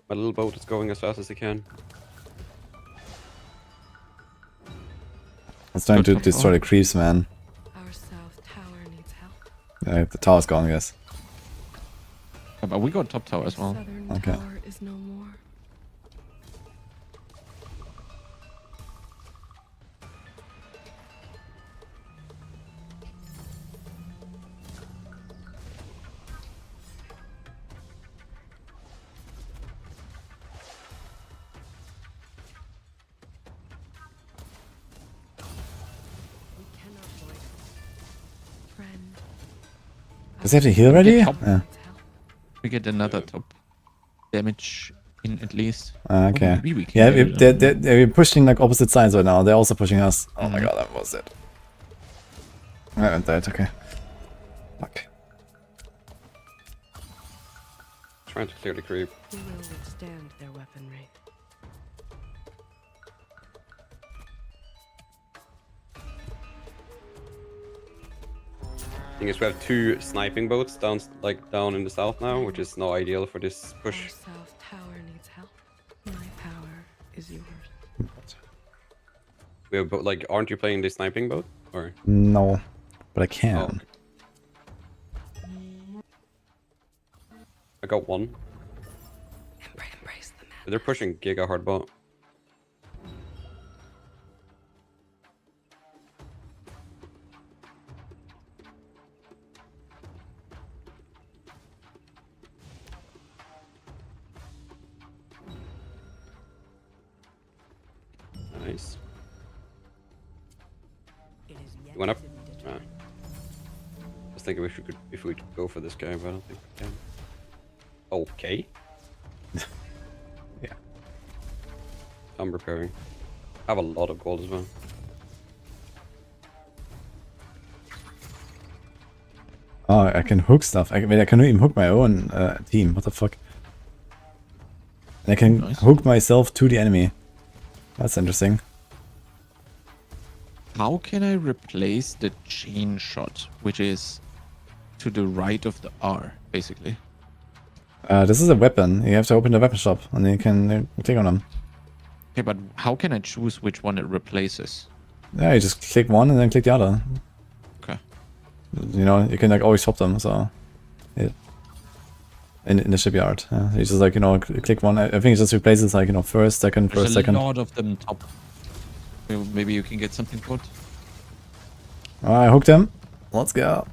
My little boat is going as fast as it can. It's trying to Good destroy the creeps, man. Our south tower needs help. The tower's gone, I guess. Yeah, but we got top tower as well. Southern Okay. tower is no more. We cannot avoid it. Friend. Does he have to heal already? top. Yeah. Needs help. We get another top damage in at least. Okay. Maybe we can Yeah, get it they're pushing like opposite sides right now. They're also pushing us. Oh my Mhm. god, that was it. I haven't died, okay. Fuck. Trying to clear the creep. We will withstand their weaponry. Thing is, we have 2 sniping boats down in the south now, which is not ideal for this Our push. south tower needs help. My power is yours. We have aren't you playing the sniping boat? Or No, but I can. Oh, okay. I got one. Embrace the man. They're pushing Giga hard bot. Nice. It is yet You went up? to be Ah. determined. I was thinking if we could go for this guy, but I don't think we can. Okay. Yeah. I'm repairing. I have a lot of gold as well. Oh, I can hook stuff. I can even hook my own team. What the fuck? And I can Nice. hook myself to the enemy. That's interesting. How can I replace the chain shot, which is to the right of the R, basically? This is a weapon. You have to open the weapon shop and then you can click on them. Okay, but how can I choose which one it replaces? Yeah, you just click one and then click the other. Okay. You know, you can like always swap them. So, yeah. In the shipyard, yeah. You just like click one. I think it just replaces like first, second, There's first, a second. lot of them top. Maybe you can get something good. I hooked him. Let's go.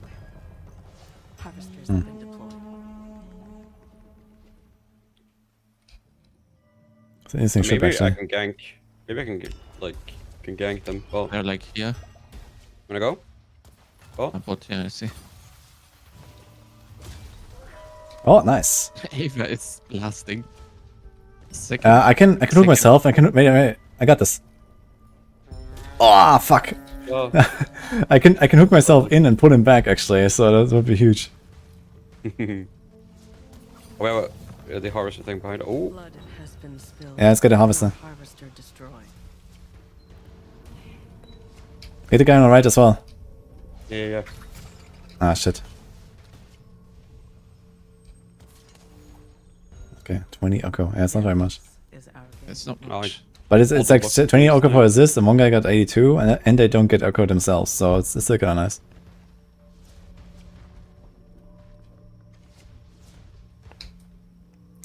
Harvesters have been deployed. It's an interesting ship Maybe I actually. can gank. Maybe I can can gank them. Well, They're like here. wanna go? Oh, I bought, yeah, I see. Oh, nice. Ava is blasting. Second. I can hook Second. myself. Wait. I got this. Oh fuck. oh. I can hook myself in and pull him back actually. So that would be huge. We have the harvester thing behind. Oh, Blood has been spilled. Yeah, let's get a harvester. Our harvester destroyed. Hit the guy on the right as well. yeah. Ah shit. Okay, 20 Oko. Yeah, it's not very much. Is our It's not No, much. But it's like Also, 20 Oko for nice. assist, and one guy got 82, and they don't get Oko themselves, so it's still kinda nice.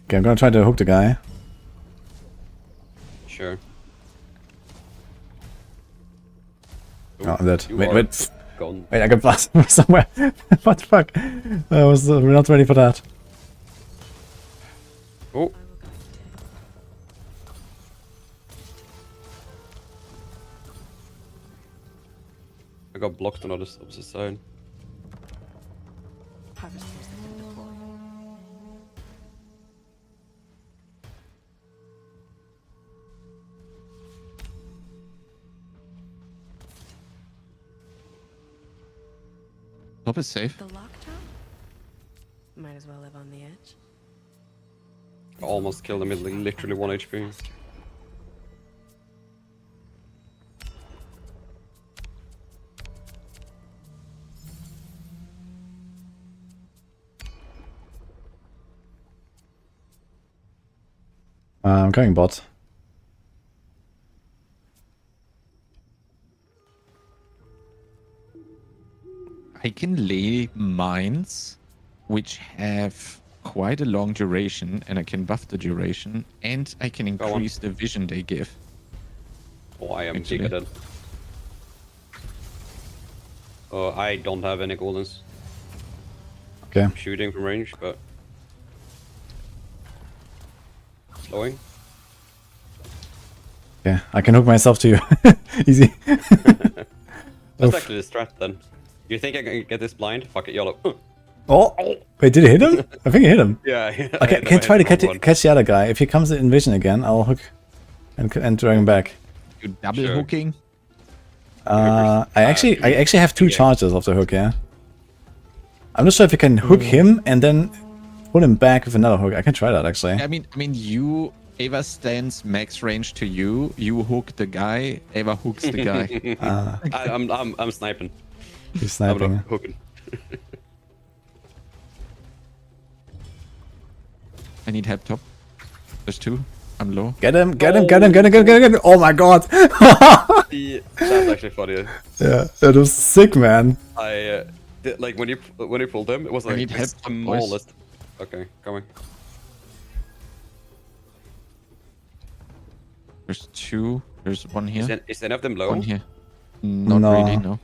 Okay, I'm gonna try to hook the guy. Sure. Oh, I'm dead. You Wait, are wait. gone. Wait, I got blasted from somewhere. What the fuck? I was not ready for that. Oh, I got blocked on the opposite side. Harvesters have been deployed. Top is safe. The lockjaw? Might as well live on the edge. I almost killed him with literally 1 HP. I'm going bot. I can lay mines which have quite a long duration, and I can buff the duration, and I can Go on. increase the vision they give. Oh, I am Actually. giga dead. Oh, I don't have any goldens. Okay. I'm shooting from range, but... Slowing. Yeah, I can hook myself to you. Easy. That's Oof. actually the strat then. You think I can get this blind? Fuck it, YOLO. Oh! Wait, did he hit him? I think he hit him. Yeah. Okay, I can try to catch the other guy. If he comes in vision again, I'll hook and drag him back. You double Sure. hooking? I actually have 2 charges of the hook, yeah. I'm not sure if you can hook him and then pull him back with another hook. I can try that actually. I mean, you. Ava stands max range to you. You hook the guy. Ava hooks the guy. I'm sniping. He's I'm sniping. not hooking. I need help top. There's 2. I'm low. Get him! Get him! Get him! Get him! Get him! Get him! Oh my god! That's actually funny. Yeah, that was sick, man. I did, like when you pulled him, it was I like need the help, boys. smallest. Okay, coming. There's 2. There's 1 here. Is any of them low? 1 here. Not No. really. No.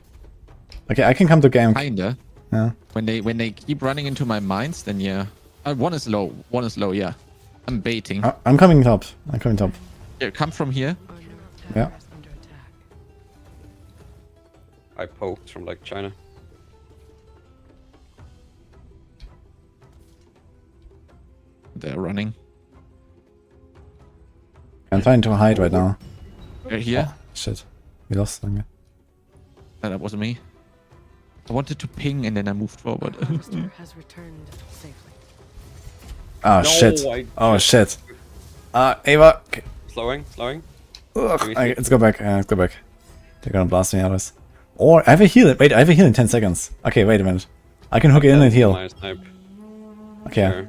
Okay, I can come to game. Kinda. Yeah. When they keep running into my mines, then yeah. 1 is low. 1 is low. Yeah. I'm baiting. I'm coming top. I'm coming top. Here, come from here. Yeah. Under attack. I poked from like China. They're running. I'm trying to hide right now. They're here. Shit. We lost them. That wasn't me. I wanted to ping and then I moved forward. Harvester has returned safely. Oh No, shit. I Oh shit. Ava. Okay. Slowing. Ugh, let's go back. Let's go back. They're gonna blast me out of this. Or I have a heal. Wait, I have a heal in 10 seconds. Okay, wait a minute. I can hook in and heal. Nice snipe. Okay. Sure.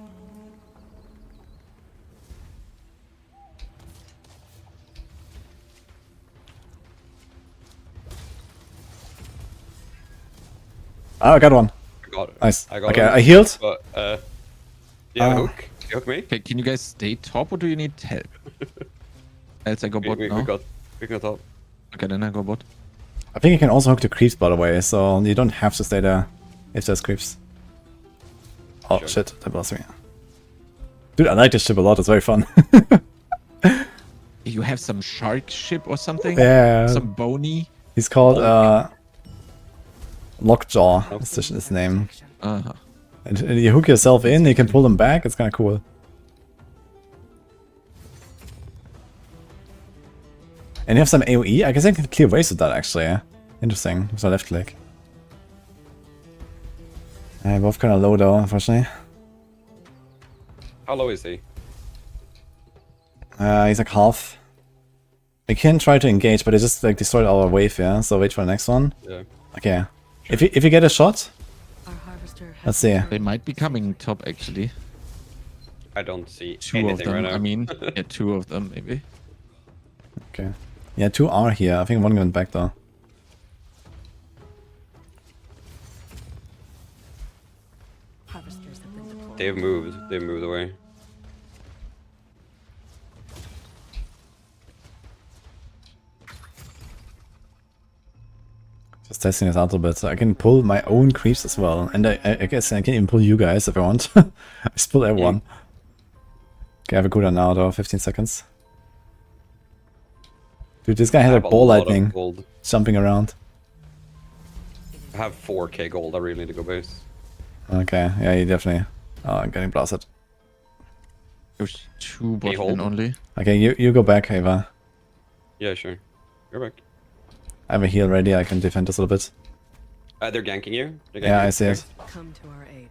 Oh, I got one. I got it. Nice. I got Okay, it. I healed. But do you have a hook? You hook me? Okay, can you guys stay top or do you need help? Else I go bot We now. got top. Okay, then I go bot. I think you can also hook the creeps, by the way, so you don't have to stay there if there's creeps. Oh Sure. shit, that blasted me. Dude, I like this ship a lot. It's very fun. You have some shark ship or something? Yeah. Some bony? He's called Lockjaw. Is his name. Uh-huh. And you hook yourself in, you can pull them back. It's kind of cool. And you have some AoE. I guess I can clear ways with that actually. Yeah? Interesting. With my left click. Both kind of low though, unfortunately. How low is he? He's like half. We can try to engage, but it just like destroyed our wave, yeah? So wait for the next one. Yeah. Okay. If you get a shot, Our harvester has let's see. They might be coming top actually. I don't see 2 of anything them, right now. I mean. Yeah, 2 of them maybe. Okay. Yeah, 2 are here. I think 1 went back though. harvesters have been deployed. They've moved. They've moved away. Just testing this out a little bit. So I can pull my own creeps as well. And I guess I can even pull you guys if I want. I just pull everyone. Okay, I have a cooldown now though, 15 seconds. Dude, this guy has I like have a ball lot of lightning gold. jumping around. I have 4k gold. I really need to go base. Okay, yeah, he definitely getting blasted. There's 2 Can you bot hold? lane only. Okay, you go back, Ava. Yeah, sure. Go back. I have a heal ready, I can defend this a little bit. They're ganking you. They're ganking Yeah, you. I see it. Come to our aid.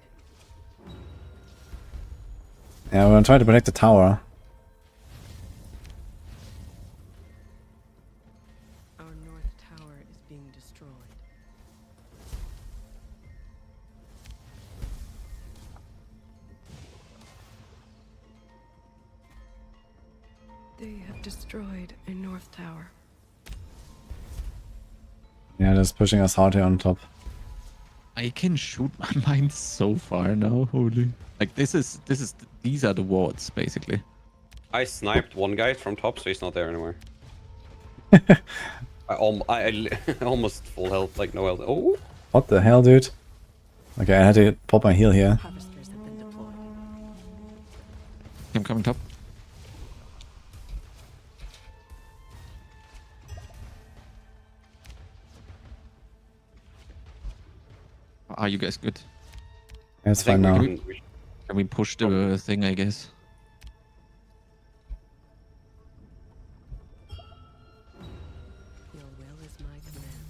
Yeah, we're gonna try to protect the tower. Our north tower is being destroyed. They have destroyed a north tower. Yeah, that's pushing us hard here on top. I can shoot my mine so far now. Holy! Like these are the wards basically. I sniped one guy from top, so he's not there anymore. I almost full health, like no health. Oh! What the hell, dude? Okay, I had to pop my heal here. Harvesters have been deployed. I'm coming top. Are you guys good? Yeah, it's I think fine now. we Can we push the thing, I guess? Your will is my command.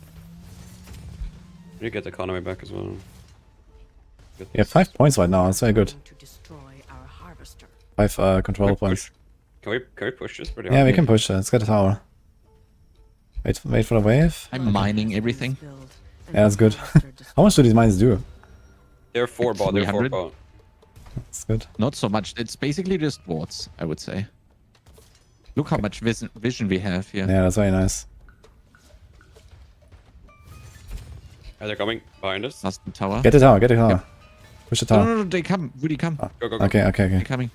You get the economy back as well. Good. Yeah, 5 points right now, that's very good. To destroy our harvester. 5 control Wait, points. Can we push this pretty Yeah, hard? we can push it. Let's get the tower. Wait for the wave. I'm mining everything. Yeah, that's good. How much do these mines do? They're 4 bot, they're 4 300? bot. That's good. Not so much. It's basically just wards, I would say. Look how much vision we have here. Yeah, that's very nice. Are they coming behind us? That's the tower. Get the tower, get the tower. Push the No, tower. no, they come. Really come. Go, go, go. Okay. They're coming.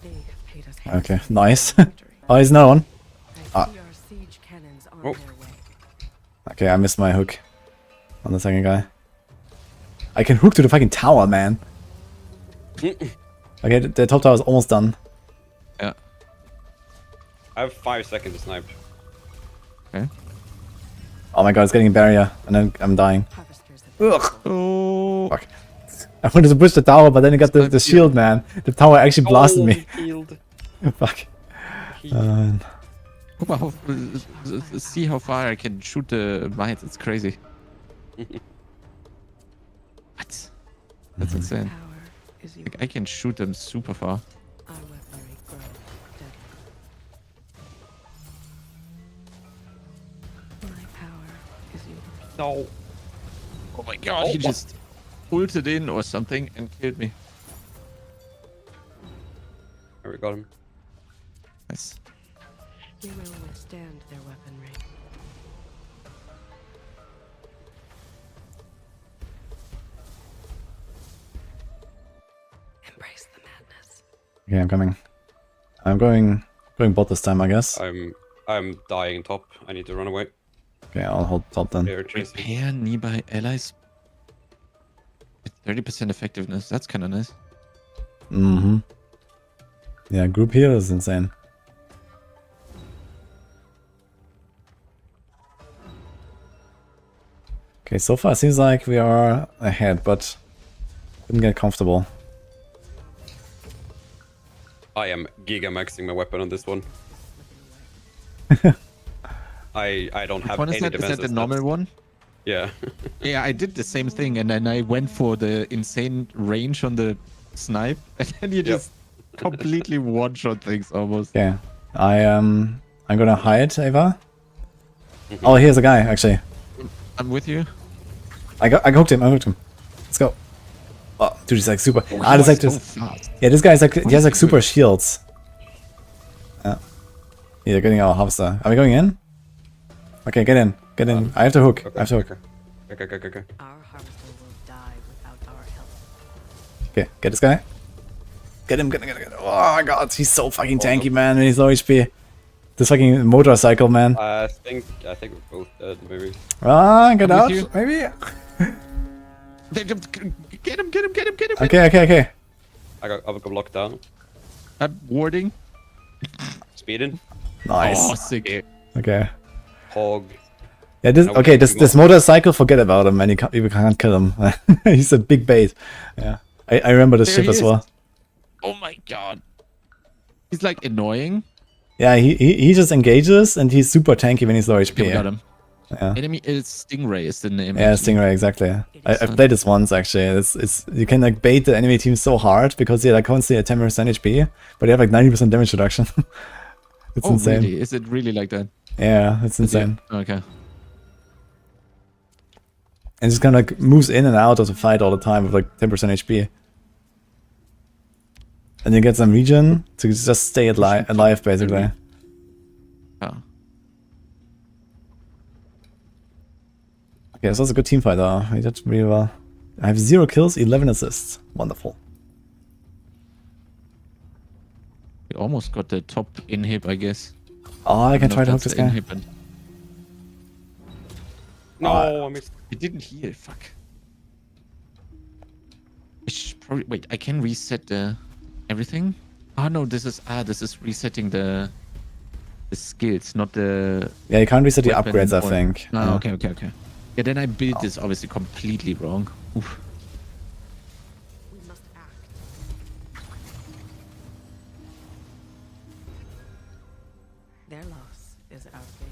They have paid us Okay, handsomely nice. for victory. Oh, he's another one. I see our siege cannons on Oh. their way. Okay, I missed my hook on the second guy. I can hook to the fucking tower, man. Okay, the top tower is almost done. Yeah. I have 5 seconds to snipe. Okay. Oh my god, it's getting a barrier, and then I'm dying. Harvesters have been Ugh. Oh. Fuck. I wanted to push the tower, but then it got the shield, man. The tower actually blasted me. Healed. Fuck. Guck mal, see how far I can shoot the mines. It's crazy. What? That's insane. power is yours. Like, I can shoot them super far. Our weaponry grows deadly. My power is yours. No. Oh my god, he just ulted in or something and killed me. There we got him. Nice. We will withstand their weaponry. Embrace the madness. Okay, I'm coming. I'm going bot this time, I guess. I'm dying top. I need to run away. Okay, I'll hold top then. They're chasing. Repair nearby allies. With 30% effectiveness. That's kind of nice. Mm-hmm. Yeah, group heal is insane. Okay, so far it seems like we are ahead, but didn't get comfortable. I am gigamaxing my weapon on this one. I don't have What is any that? Is defense. that the normal one? Yeah. Yeah, I did the same thing, and then I went for the insane range on the snipe, and then you just completely one-shot things almost. Okay, I'm gonna hide, Ava. Oh, here's a guy actually. I'm with you. I hooked him. Let's go. Oh, dude, he's like super. There's like so this. fast. Yeah, this guy is like he has like super shields. Yeah, they're getting our harvester. Are we going in? Okay, get in. I have to hook. Okay, I have to hook. Okay. Our harvester will die without our help. Okay, get this guy. Get him. Oh my god, he's so fucking tanky, man. And he's low HP. This fucking motorcycle, man. I think we're both dead, maybe. Ah, get I'm out, with you. maybe. Get him, get him, get him, get him. Okay. I've got locked down. I'm warding. Speeding. Nice. Oh, sick. Okay. Hog. Yeah, this Now okay. we This motorcycle, forget about him, man. You can't kill him. He's a big bait. Yeah, I remember this There ship he as is. well. Oh my god. He's like annoying. Yeah, he just engages and he's super tanky when he's low HP. Okay, we got him. Yeah. Enemy is Stingray is the name. Yeah, actually. Stingray, exactly. I've played this once actually. It's you can like bait the enemy team so hard because they're like constantly at 10% HP, but they have like 90% damage reduction. It's Oh, insane. really? Is it really like that? Yeah, it's insane. Okay. And just kind of like moves in and out of the fight all the time with like 10% HP. And you get some regen to just stay alive basically. Oh. Okay, so that's a good team fight though. We did really well. I have 0 kills, 11 assists. Wonderful. We almost got the top inhib, I guess. Oh, I can try to hook That's this the guy. inhib, and No, I missed. it didn't heal. Fuck. I should probably wait. I can reset the everything. Oh no, this is resetting the skills, not the. Yeah, you can't reset the weapon upgrades, I or- think. Oh, Yeah. okay. Yeah, then I built this obviously completely wrong. Oof. We must act. Their loss is our gain.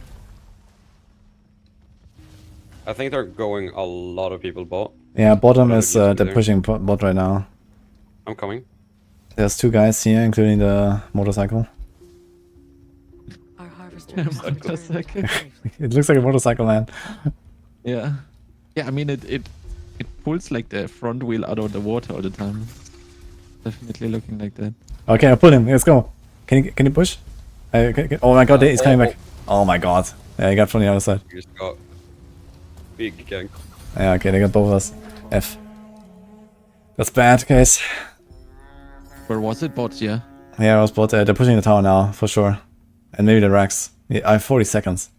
I think they're going a lot of people bot. Yeah, bottom What is are we they're there? pushing bot right now. I'm coming. There's 2 guys here, including the motorcycle. Our harvester is Motorcycle. It looks like a motorcycle, man. Yeah. Yeah, I mean it pulls like the front wheel out of the water all the time. Definitely looking like that. Okay, I pulled him. Let's go. Can you push? Oh my god, he's coming back. Oh my god. Yeah, he got from the other side. You just got big gang. Yeah, okay, they got both of us. F. That's bad, guys. Where was it? Bot, yeah. Yeah, I was bot. They're pushing the tower now, for sure. And maybe the racks. Yeah, I have 40 seconds.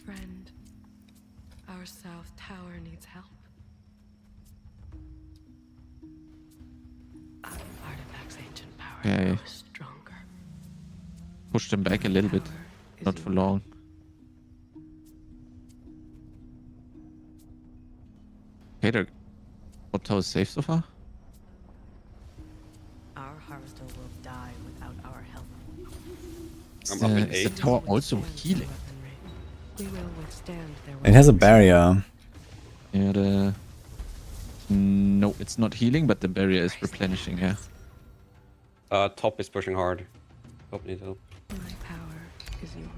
Friend, our south tower needs help. Our artifact's ancient power Yeah. grows stronger. Push them back a little bit. Power is Not for yours. long. Okay, the bot tower is safe so far. Our harvester will die without our help. I'm up in Is the 8. tower also healing? We will withstand their It has a weapons. barrier. Yeah, the... No, it's not healing, but the barrier is replenishing, yeah. Top is pushing hard. Top needs help. My power is yours.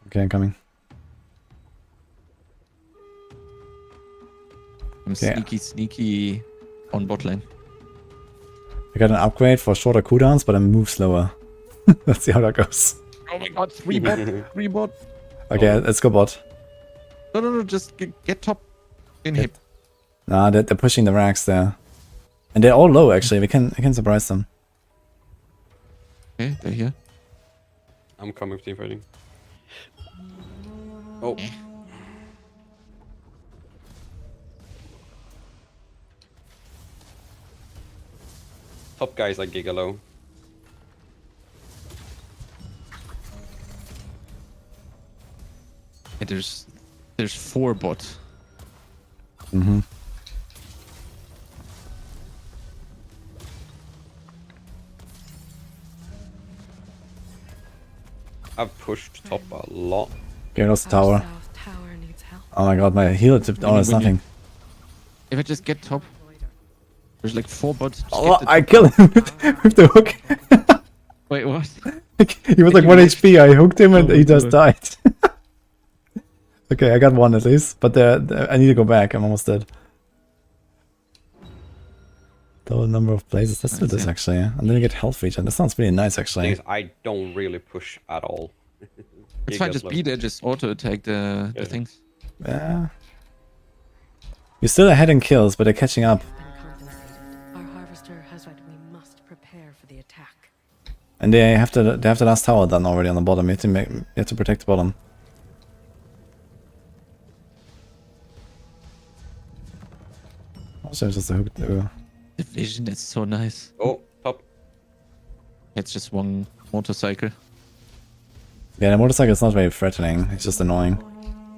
Okay, I'm coming. I'm Yeah. sneaky on bot lane. I got an upgrade for shorter cooldowns, but I move slower. Let's see how that goes. Oh my god, 3 bot! 3 bot! Okay, let's go bot. No, just get top inhib. Nah, they're pushing the racks there. And they're all low, actually. I can surprise them. Okay, they're here. I'm coming with team fighting. Oh. Top guy is like giga low. Yeah, there's 4 bot. Mm-hmm. I've pushed top a lot. Okay, lost the Our tower. south tower needs help. Oh my god, my healer tipped. Oh, it's When you- nothing. If I just get top, there's like 4 bots. Just Oh, get the I top. killed him with the hook. Wait, what? He was like You 1 missed. HP. I hooked him and Oh my he just God. died. Okay, I got 1 at least. But I need to go back. I'm almost dead. Total number of places. Let's do Nice, this yeah. actually. And then you get health regen. That sounds really nice Thing actually. is, I don't really push at all. It's fine, Giga's just low. be there, just auto attack the Yeah. things. Yeah. You're still ahead in kills, but they're catching up. Been compensated. Our harvester has what we must prepare for the attack. And they have the last tower done already on the bottom. You have to protect the bottom. Also, just a hook. The vision is so nice. Oh, top. It's just one motorcycle. Yeah, the motorcycle is not very threatening. It's just annoying.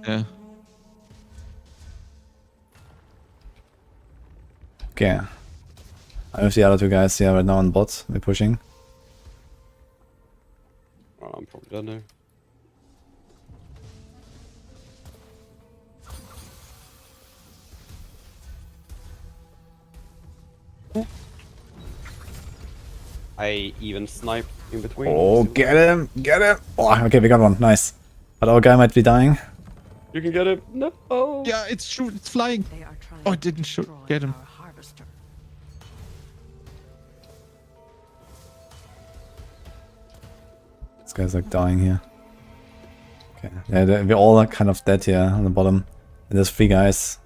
Yeah. Okay. I have the other two guys here right now on bot. We're pushing. Oh, I'm probably done now. I even sniped in between. Oh, get him! Get him! Oh, okay, we got one. Nice. But our guy might be dying. You can get it. No. Yeah, it's true. It's flying. They are trying Oh, to it didn't shoot. destroy Get him. our harvester. This guy's like dying here. Okay. Yeah, we're all kind of dead here on the bottom. And there's 3 guys.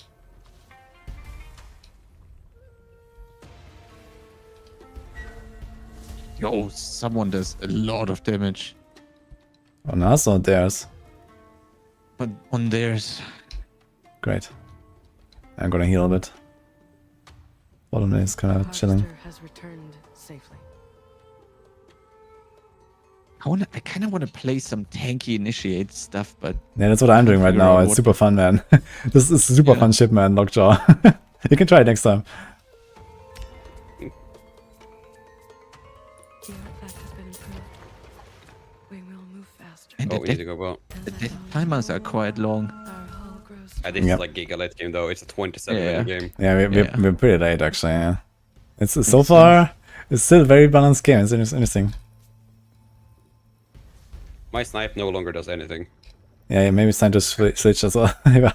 Yo, someone does a lot of damage. On us or theirs? But on theirs. Great. I'm gonna heal a bit. Bottom lane is kind of chilling. Harvester has returned safely. I kind of want to play some tanky initiate stuff, but Yeah, that's what I'm doing right figure now. out It's what- super fun, man. This is super fun ship, man. Lockjaw. You can try it next time. The artifact has been improved. We will move faster. and Oh, the, easy go well. the timers are quite long. Our hull grows This Yep. is like giga late game though. It's a 27-minute game. Yeah, Yeah. we're pretty late actually. Yeah. It's so far. It's still a very balanced game. It's interesting. My snipe no longer does anything. Yeah, maybe it's time to switch as well. Yeah.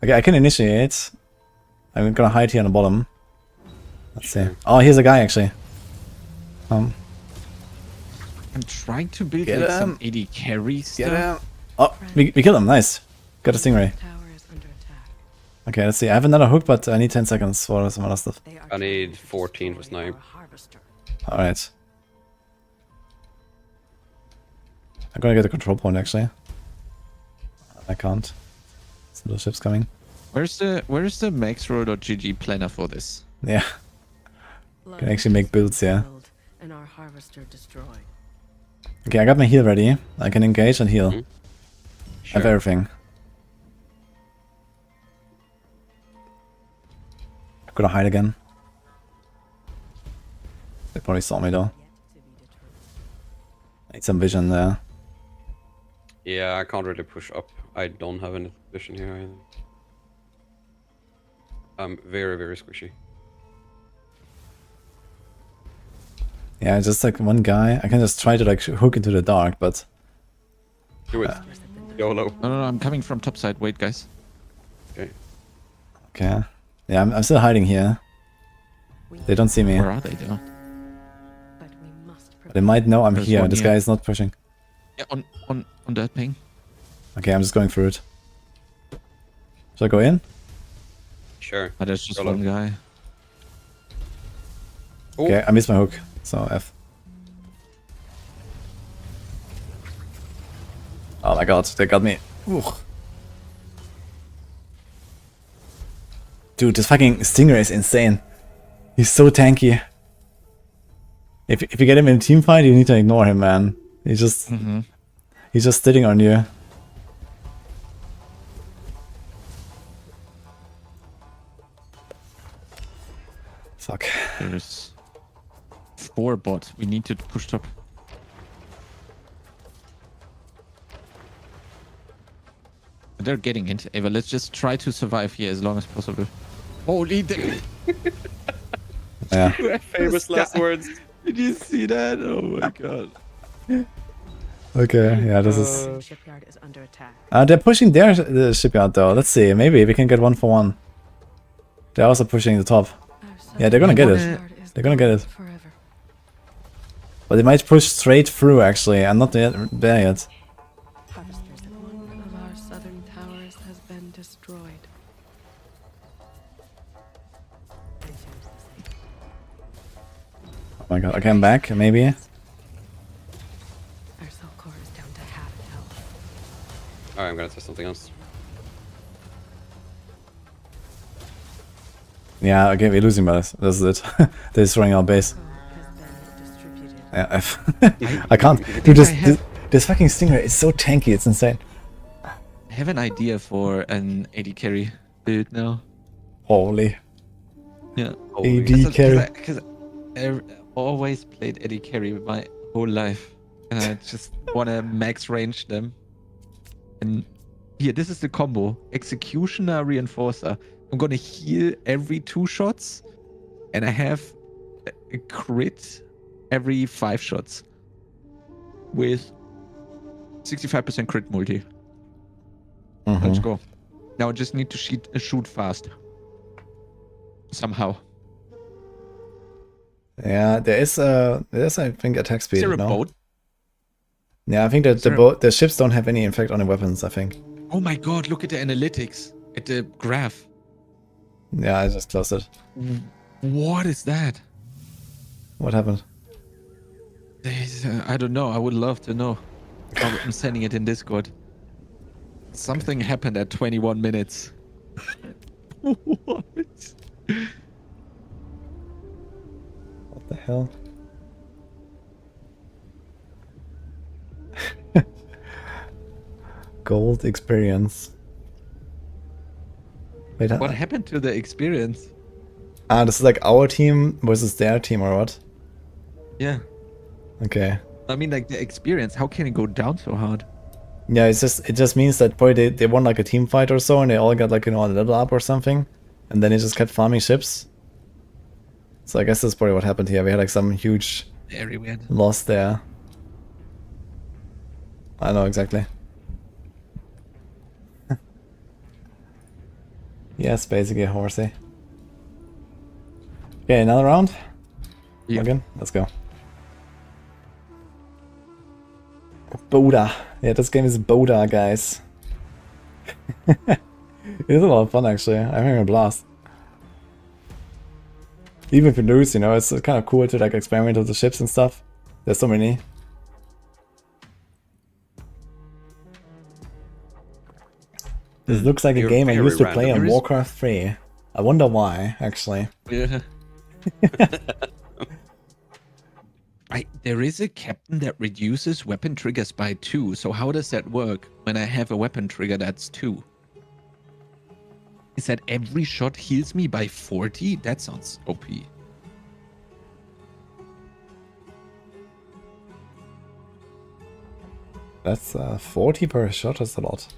Okay, I can initiate. I'm gonna hide here on the bottom. Let's see. Oh, here's a guy actually. I'm trying to build Get like some him. 80 carry stuff. Get him. Oh, we killed him. Nice. Got a stingray. tower is under attack. Okay, let's see. I have another hook, but I need 10 seconds for some other stuff. They are I need trying to 14 for destroy snipe. our harvester. Alright. I'm gonna get a control point actually. I can't. So the ship's coming. Where's the Maxwell.gg planner for this? Yeah. Blood Can actually make builds, yeah. spilled and our harvester destroyed. Okay, I got my heal ready. I can engage and heal. Mhm. I have everything. I'm gonna hide again. They probably saw me though. Yet to be determined. I need some vision there. Yeah, I can't really push up. I don't have any vision here either. I'm very, very squishy. Yeah, just like one guy. I can just try to like hook into the dark, but Do it. YOLO. No, I'm coming from topside. Wait, guys. Okay. okay. Yeah, I'm still hiding here. They don't see me. Where are they though? But we must They might know I'm There's here. one This here. guy is not pushing. Yeah, on that ping. Okay, I'm just going through it. Should I go in? Sure. Oh, there's just Hello. one guy. Oh, Okay, I missed my hook. So F. Oh my god, they got me. Ooh. Dude, this fucking Stinger is insane. He's so tanky. If you get him in a team fight, you need to ignore him, man. He's just sitting on you. Fuck. There's 4 bots. We need to push top. They're getting into Ava. Let's just try to survive here as long as possible. Holy Yeah. famous last words. Did you see that? Oh my god. Okay, yeah, this is... Shipyard is under attack. They're pushing the shipyard though. Let's see, maybe we can get 1-for-1. They're also pushing the top. Yeah, they're gonna get it. They're gonna get it. Forever. But they might push straight through actually. I'm not there yet. Harvesters at one of our southern towers has been destroyed. my god. Okay, I'm back, maybe. Our cell core is down to half health. Alright, I'm gonna test something else. Yeah, okay, we're losing by this. This is it. They're destroying our base. Yeah, I can't. Dude, this fucking Stingray is so tanky, it's insane. I have an idea for an AD carry build now. Holy. Yeah. AD carry. Because I always played AD carry my whole life. And I just want to max range them. And here, this is the combo. Executioner, Reinforcer. I'm going to heal every 2 shots. And I have a crit every 5 shots. With 65% crit multi. Let's go. Now I just need to shoot fast. Somehow. Yeah, there's I think attack speed. Is there a no? boat? Yeah, I think that the ships don't have any effect on the weapons, I think. Oh my god, look at the analytics. At the graph. Yeah, I just closed it. What is that? What happened? I don't know. I would love to know. I'm sending it in Discord. Something happened at 21 minutes. What? What the hell? Gold experience. Wait, What happened to the experience? Ah, this is like our team versus their team or what? Yeah. Okay. I mean, like the experience. How can it go down so hard? Yeah, it just means that probably they won like a team fight or so, and they all got like, you know, a level up or something, and then they just kept farming ships. So I guess that's probably what happened here. We had like some huge Very weird. loss there. I know exactly. Yes, basically horsey. Okay, another round. Yeah. Again, let's go. Boda. Yeah, this game is Boda, guys. It is a lot of fun, actually. I'm having a blast. Even if you lose, you know, it's kind of cool to like experiment with the ships and stuff. There's so many. This looks like a game I used to play on Warcraft 3. I wonder why, actually. Yeah. There is a captain that reduces weapon triggers by 2. So how does that work when I have a weapon trigger that's 2? Is that every shot heals me by 40? That sounds OP. That's 40 per shot, that's a lot.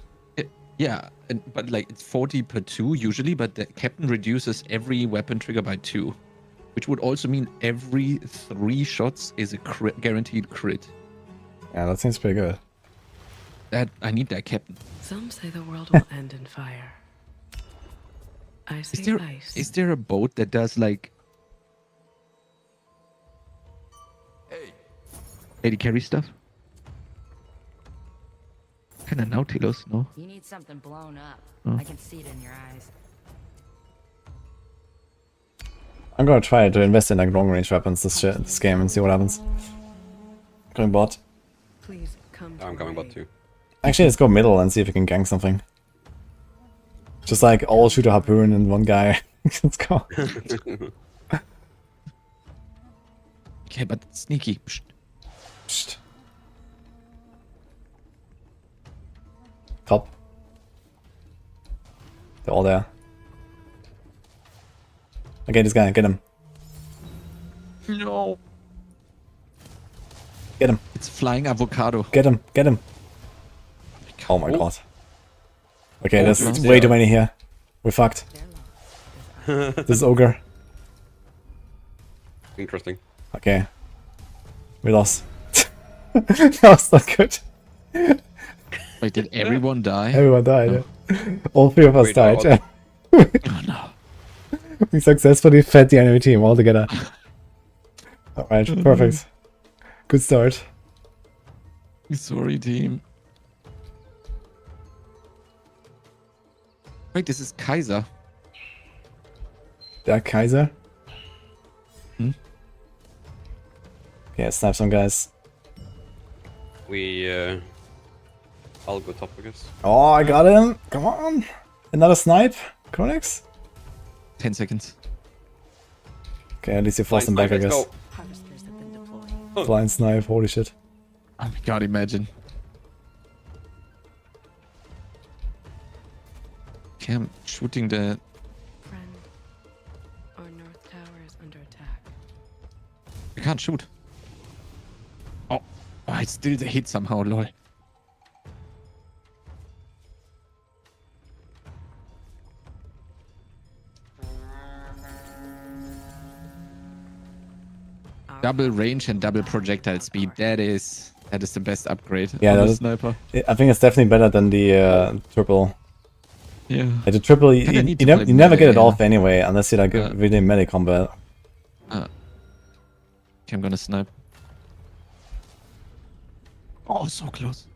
Yeah, but like it's 40 per 2 usually, but the captain reduces every weapon trigger by 2. Which would also mean every 3 shots is a guaranteed crit. Yeah, that seems pretty good. I need that captain. Some say the world will end in fire. I say ice. Is there a boat that does like... AD carry stuff? Kind of Nautilus, no? You need something blown up. Oh. I can see it in your eyes. I'm gonna try to invest in like long range weapons this game and see what happens. Going bot. Please come. I'm coming bot too. Actually, let's go middle and see if we can gank something. Just like all shoot a harpoon and one guy. Let's go. Okay, but sneaky. Psst. Psst. Top. They're all there. Okay, this guy, get him. No. Get him. It's flying avocado. Get him. Get him. Oh my god. Okay, there's way too many here. We're fucked. This is ogre. Interesting. Okay. We lost. That was not good. Wait, did everyone die? Everyone died. Yeah. All 3 of us Wait, died. what? Oh no. We successfully fed the enemy team all together. Alright, perfect. Good start. Sorry, team. Wait, this is Kaiser. Der Kaiser? Hmm? Okay, snipe some guys. I'll go top, I guess. Oh, I got him! Come on! Another snipe? Chronikz? 10 seconds. Okay, at least you force Blind him back, I snipe, let's guess. Harvesters have been deployed. Blind snipe, holy shit. Oh my god, imagine. Okay, I'm shooting the... Friend, our north tower is under attack. I can't shoot. Oh, I still hit somehow, lol. Double range and double projectile speed. That is the best upgrade. Yeah, on that the is- sniper. I think it's definitely better than the triple. Yeah. Like the triple, Kinda you, need you, to never, play you never get it melee, off anyway, unless you like Uh, really melee combat. Okay, I'm gonna snipe. Oh, so close.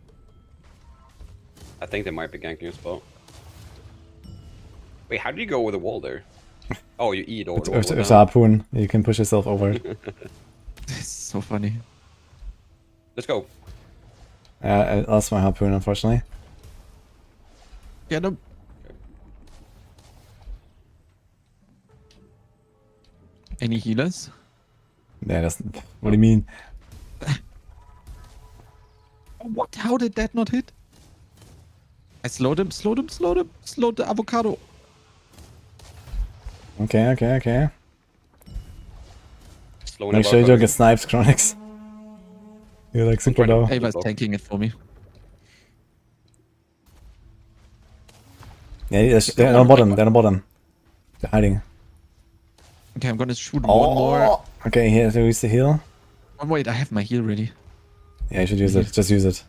I think they might be ganking as well. Wait, how do you go over the wall there? Oh, you eat over the wall. It's a harpoon, you can push yourself over it. This is so funny. Let's go. I lost my harpoon, unfortunately. Get him. Any healers? Yeah, that's... What do you mean? What? How did that not hit? I slowed him, slowed him, slowed him, slowed the avocado. Okay, okay, okay. Slow Make sure you don't get sniped, Chronikz. You're like super low. Ava's tanking it for me. Yeah, they're on bottom, they're on bottom. They're hiding. Okay, I'm gonna shoot Oh, one more. okay, here, so use the heal. Oh, wait, I have my heal ready. Yeah, you should use it, just use it.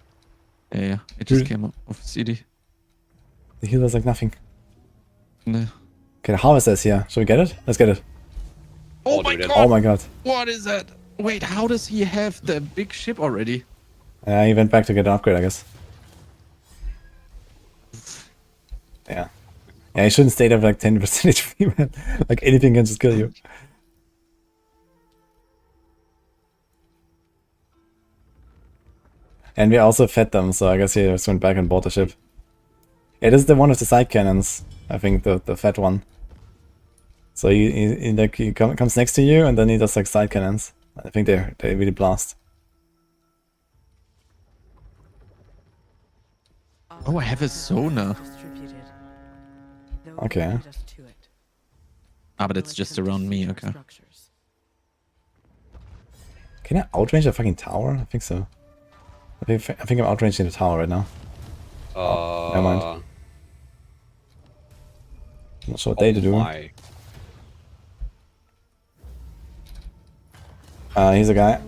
Yeah, yeah. It just Dude. came off CD. The heal is like nothing. No. Okay, the harvester is here. Should we get it? Let's get it. Oh Oh, my dude, god! Oh my god. What is that? Wait, how does he have the big ship already? He went back to get an upgrade, I guess. Yeah. Yeah, you shouldn't stay there for like 10% HP, man. Like anything can just kill you. And we also fed them, so I guess he just went back and bought the ship. Yeah, this is the one with the side cannons. I think the fat one. So he comes next to you, and then he does like side cannons. I think they really blast. Oh, I have a sonar. Distributed. Though Okay. lead us to it. Ah, but it's just around me, okay. Structures. Can I outrange a fucking tower? I think so. I think I'm outranging the tower right now. Never mind. I'm not sure what they to do. My. Here's a guy.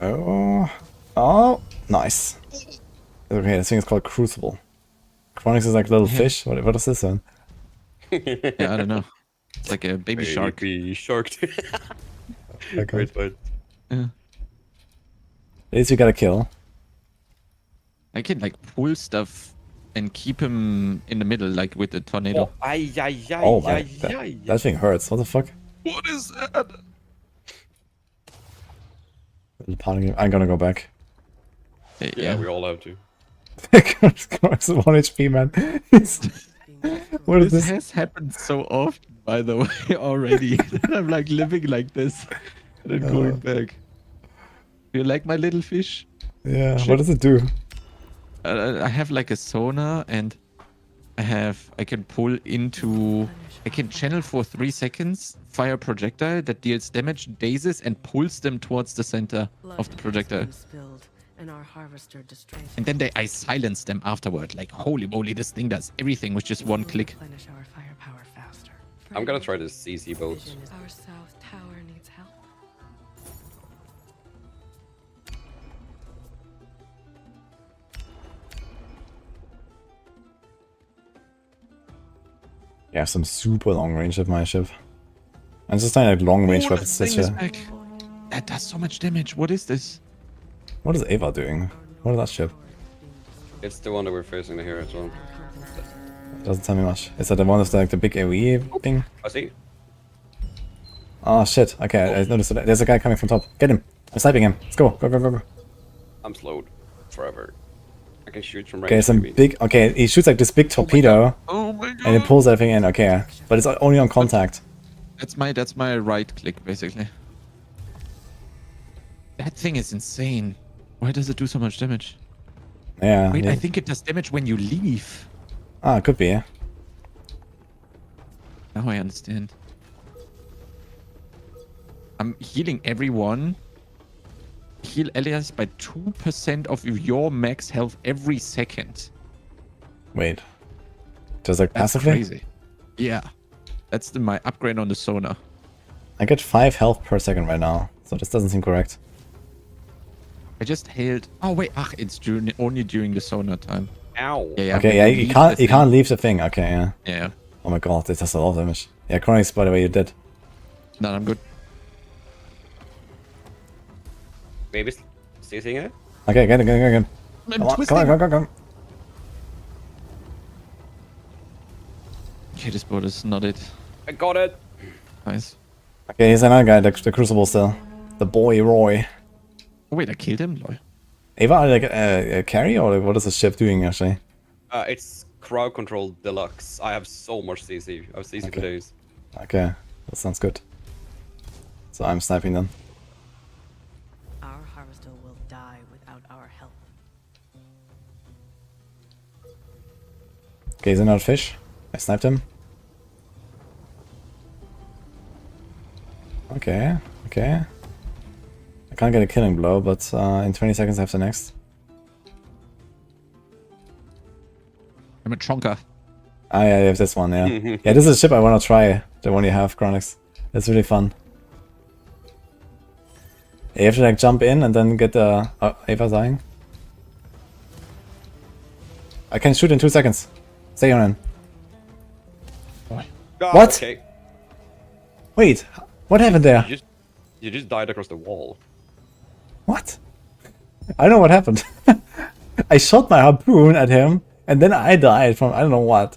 Oh. Oh, nice. Okay, this thing is called Crucible. Chronikz is like a little fish. What is this one? Yeah, I don't know. It's like a baby shark. Baby shark. Okay. Great fight. Yeah. At least you got a kill. I can like pull stuff and keep him in the middle, like with the tornado. Oh, ay, ay, ay, Oh my, ay, ay. that thing hurts. What the fuck? What is that? I'm gonna go back. Yeah, we all have to. Chronikz is 1 HP, man. What is This this? has happened so often, by the way, already. I'm like living like this and then going back. You like my little fish? Yeah, Shit. what does it do? I have like a sonar and I can pull into, I can channel for 3 seconds, fire a projectile that deals damage, dazes, and pulls them towards the center of the projectile. And our harvester destroys. And then I silence them afterward. Like, holy moly, this thing does everything with just one click. Replenish our firepower faster. I'm gonna try this CC boat. Our south tower needs help. Yeah, I have some super long range with my ship. I'm just trying like long range Oh, weapons. that thing is Such a... back. That does so much damage. What is this? What is Ava doing? What is that ship? It's the one that we're facing here as well. It doesn't tell me much. Is that the one with like the big AoE thing? I see. Oh shit. Okay, I noticed that. There's a guy coming from top. Get him. I'm sniping him. Let's go. Go, go, go, go. I'm slowed forever. I can shoot from range. Okay, some maybe. big. Okay, he shoots like this big torpedo, Oh my god. and it pulls everything in. Okay, but it's only on contact. That's my right click basically. That thing is insane. Why does it do so much damage? Yeah. Wait, yeah. I think it does damage when you leave. Ah, it could be. Yeah. Now I understand. I'm healing everyone. Heal allies by 2% of your max health every second. Wait. Does that That's passively? crazy. Yeah. That's my upgrade on the sonar. I get 5 health per second right now, so this doesn't seem correct. I just held. Oh wait, it's only during the sonar time. Ow. Yeah, Okay, when yeah, leave you the can't thing. leave the thing. Okay, yeah. Yeah. Oh my god, this does a lot of damage. Yeah, Chronikz, by the way, you did. No, I'm good. Maybe still seeing it? Okay, get it, get it, get it. I'm Come on, twisting. come on, come on, come on. Okay, this board is not it. I got it. Nice. Okay, here's another guy, the Crucible still. The boy Roy. Oh wait, I killed him. Lol. Ava, are you like a carry, or like, what is the ship doing actually? It's crowd control deluxe. I have so much CC. I have CC for Okay. days. Okay, that sounds good. So I'm sniping them. Our harvester will die without our help. Okay, he's another fish. I sniped him. Okay, okay. I can't get a killing blow, but in 20 seconds I have the next. I'm a chonker. Ah, yeah, you have this one, yeah. Yeah, this is a ship I want to try, the one you have, Chronikz. It's really fun. You have to like jump in and then get the... Ava's dying. I can shoot in 2 seconds. Stay on in. Ah, What? Okay. Wait, what happened there? You just died across the wall. What? I don't know what happened. I shot my harpoon at him, and then I died from I don't know what.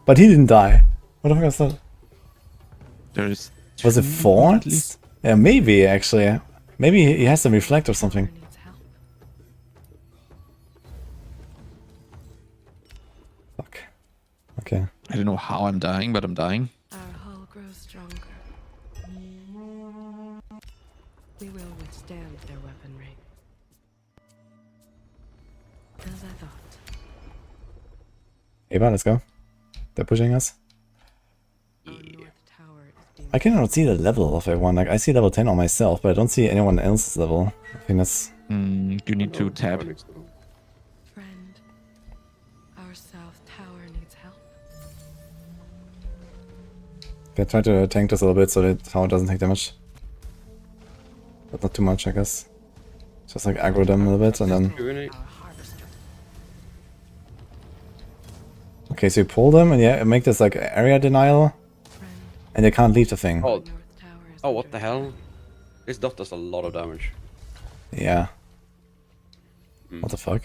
But he didn't die. What the fuck was that? There's. Was it 2 Force? at least. Yeah, maybe actually. Maybe he has some reflect or something. Needs help. Fuck. Okay. I don't know how I'm dying, but I'm dying. Our hull grows stronger. We will withstand their weaponry. As I thought. Ava, let's go. They're pushing us. Our north tower is being I cannot see the level of everyone. Like I see level 10 on myself, but I don't see anyone else's level. I think that's... You need to tab. friend. Our south tower needs help. Okay, try to tank this a little bit so that tower doesn't take damage. But not too much, I guess. Just like aggro them a little bit and then... Doing it. Our harvester. Okay, so you pull them and yeah, make this like area denial Friend. and they can't leave the thing. Oh, North tower is oh, what under the hell? This dot does a lot of damage. Yeah. What the fuck?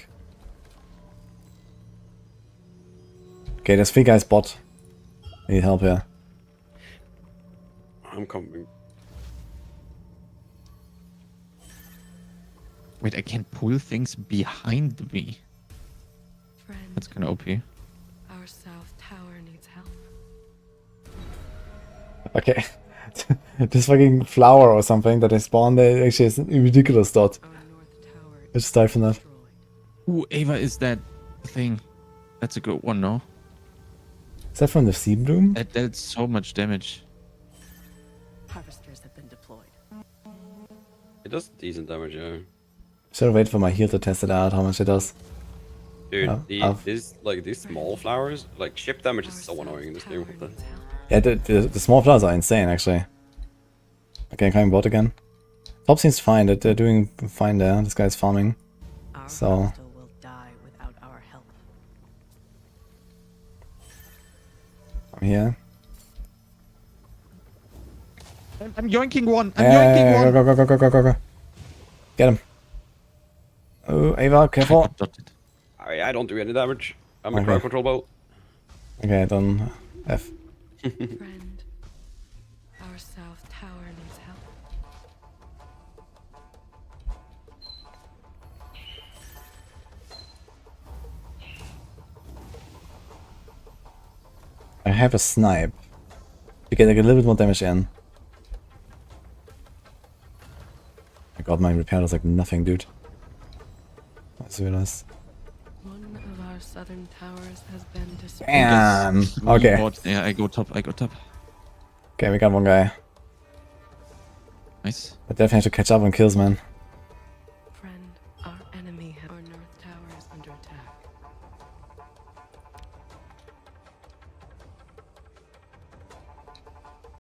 Okay, there's 3 guys bot. Need help here. I'm coming. Wait, I can pull things behind me. Friend. That's kind of OP. Our south tower needs help. Okay. This fucking flower or something that they spawn there actually is a ridiculous dot. Our north tower is Let's die from that. destroyed. Ooh, Ava is that thing. That's a good one, no? Is that from the Sea Bloom? That dealt so much damage. Harvesters have been deployed. It does decent damage, yeah. Should have waited for my heal to test it out, how much it does. Dude, Yeah, these small flowers, like ship damage is Our so south annoying in this game. tower What the? needs help. Yeah, the small flowers are insane, actually. Okay, coming bot again. Top seems fine, they're doing fine there. This guy's farming. Our So- harvester will die without our help. I'm here. I'm yoinking one. I'm Yeah, yoinking one. go, go, go, go, go, go, go. Get him. Oh, Ava, careful. Dotted. I don't do any damage. I'm a Okay. crowd control boat. Okay, then F. Friend. Our Our south tower needs help. I have a snipe to get like a little bit more damage in. My god, my repair does like nothing, dude. I just realized. One of our southern towers has been destroyed. Damn. Okay. Yeah, I go top. Okay, we got one guy. Nice. I definitely have to catch up on kills, man.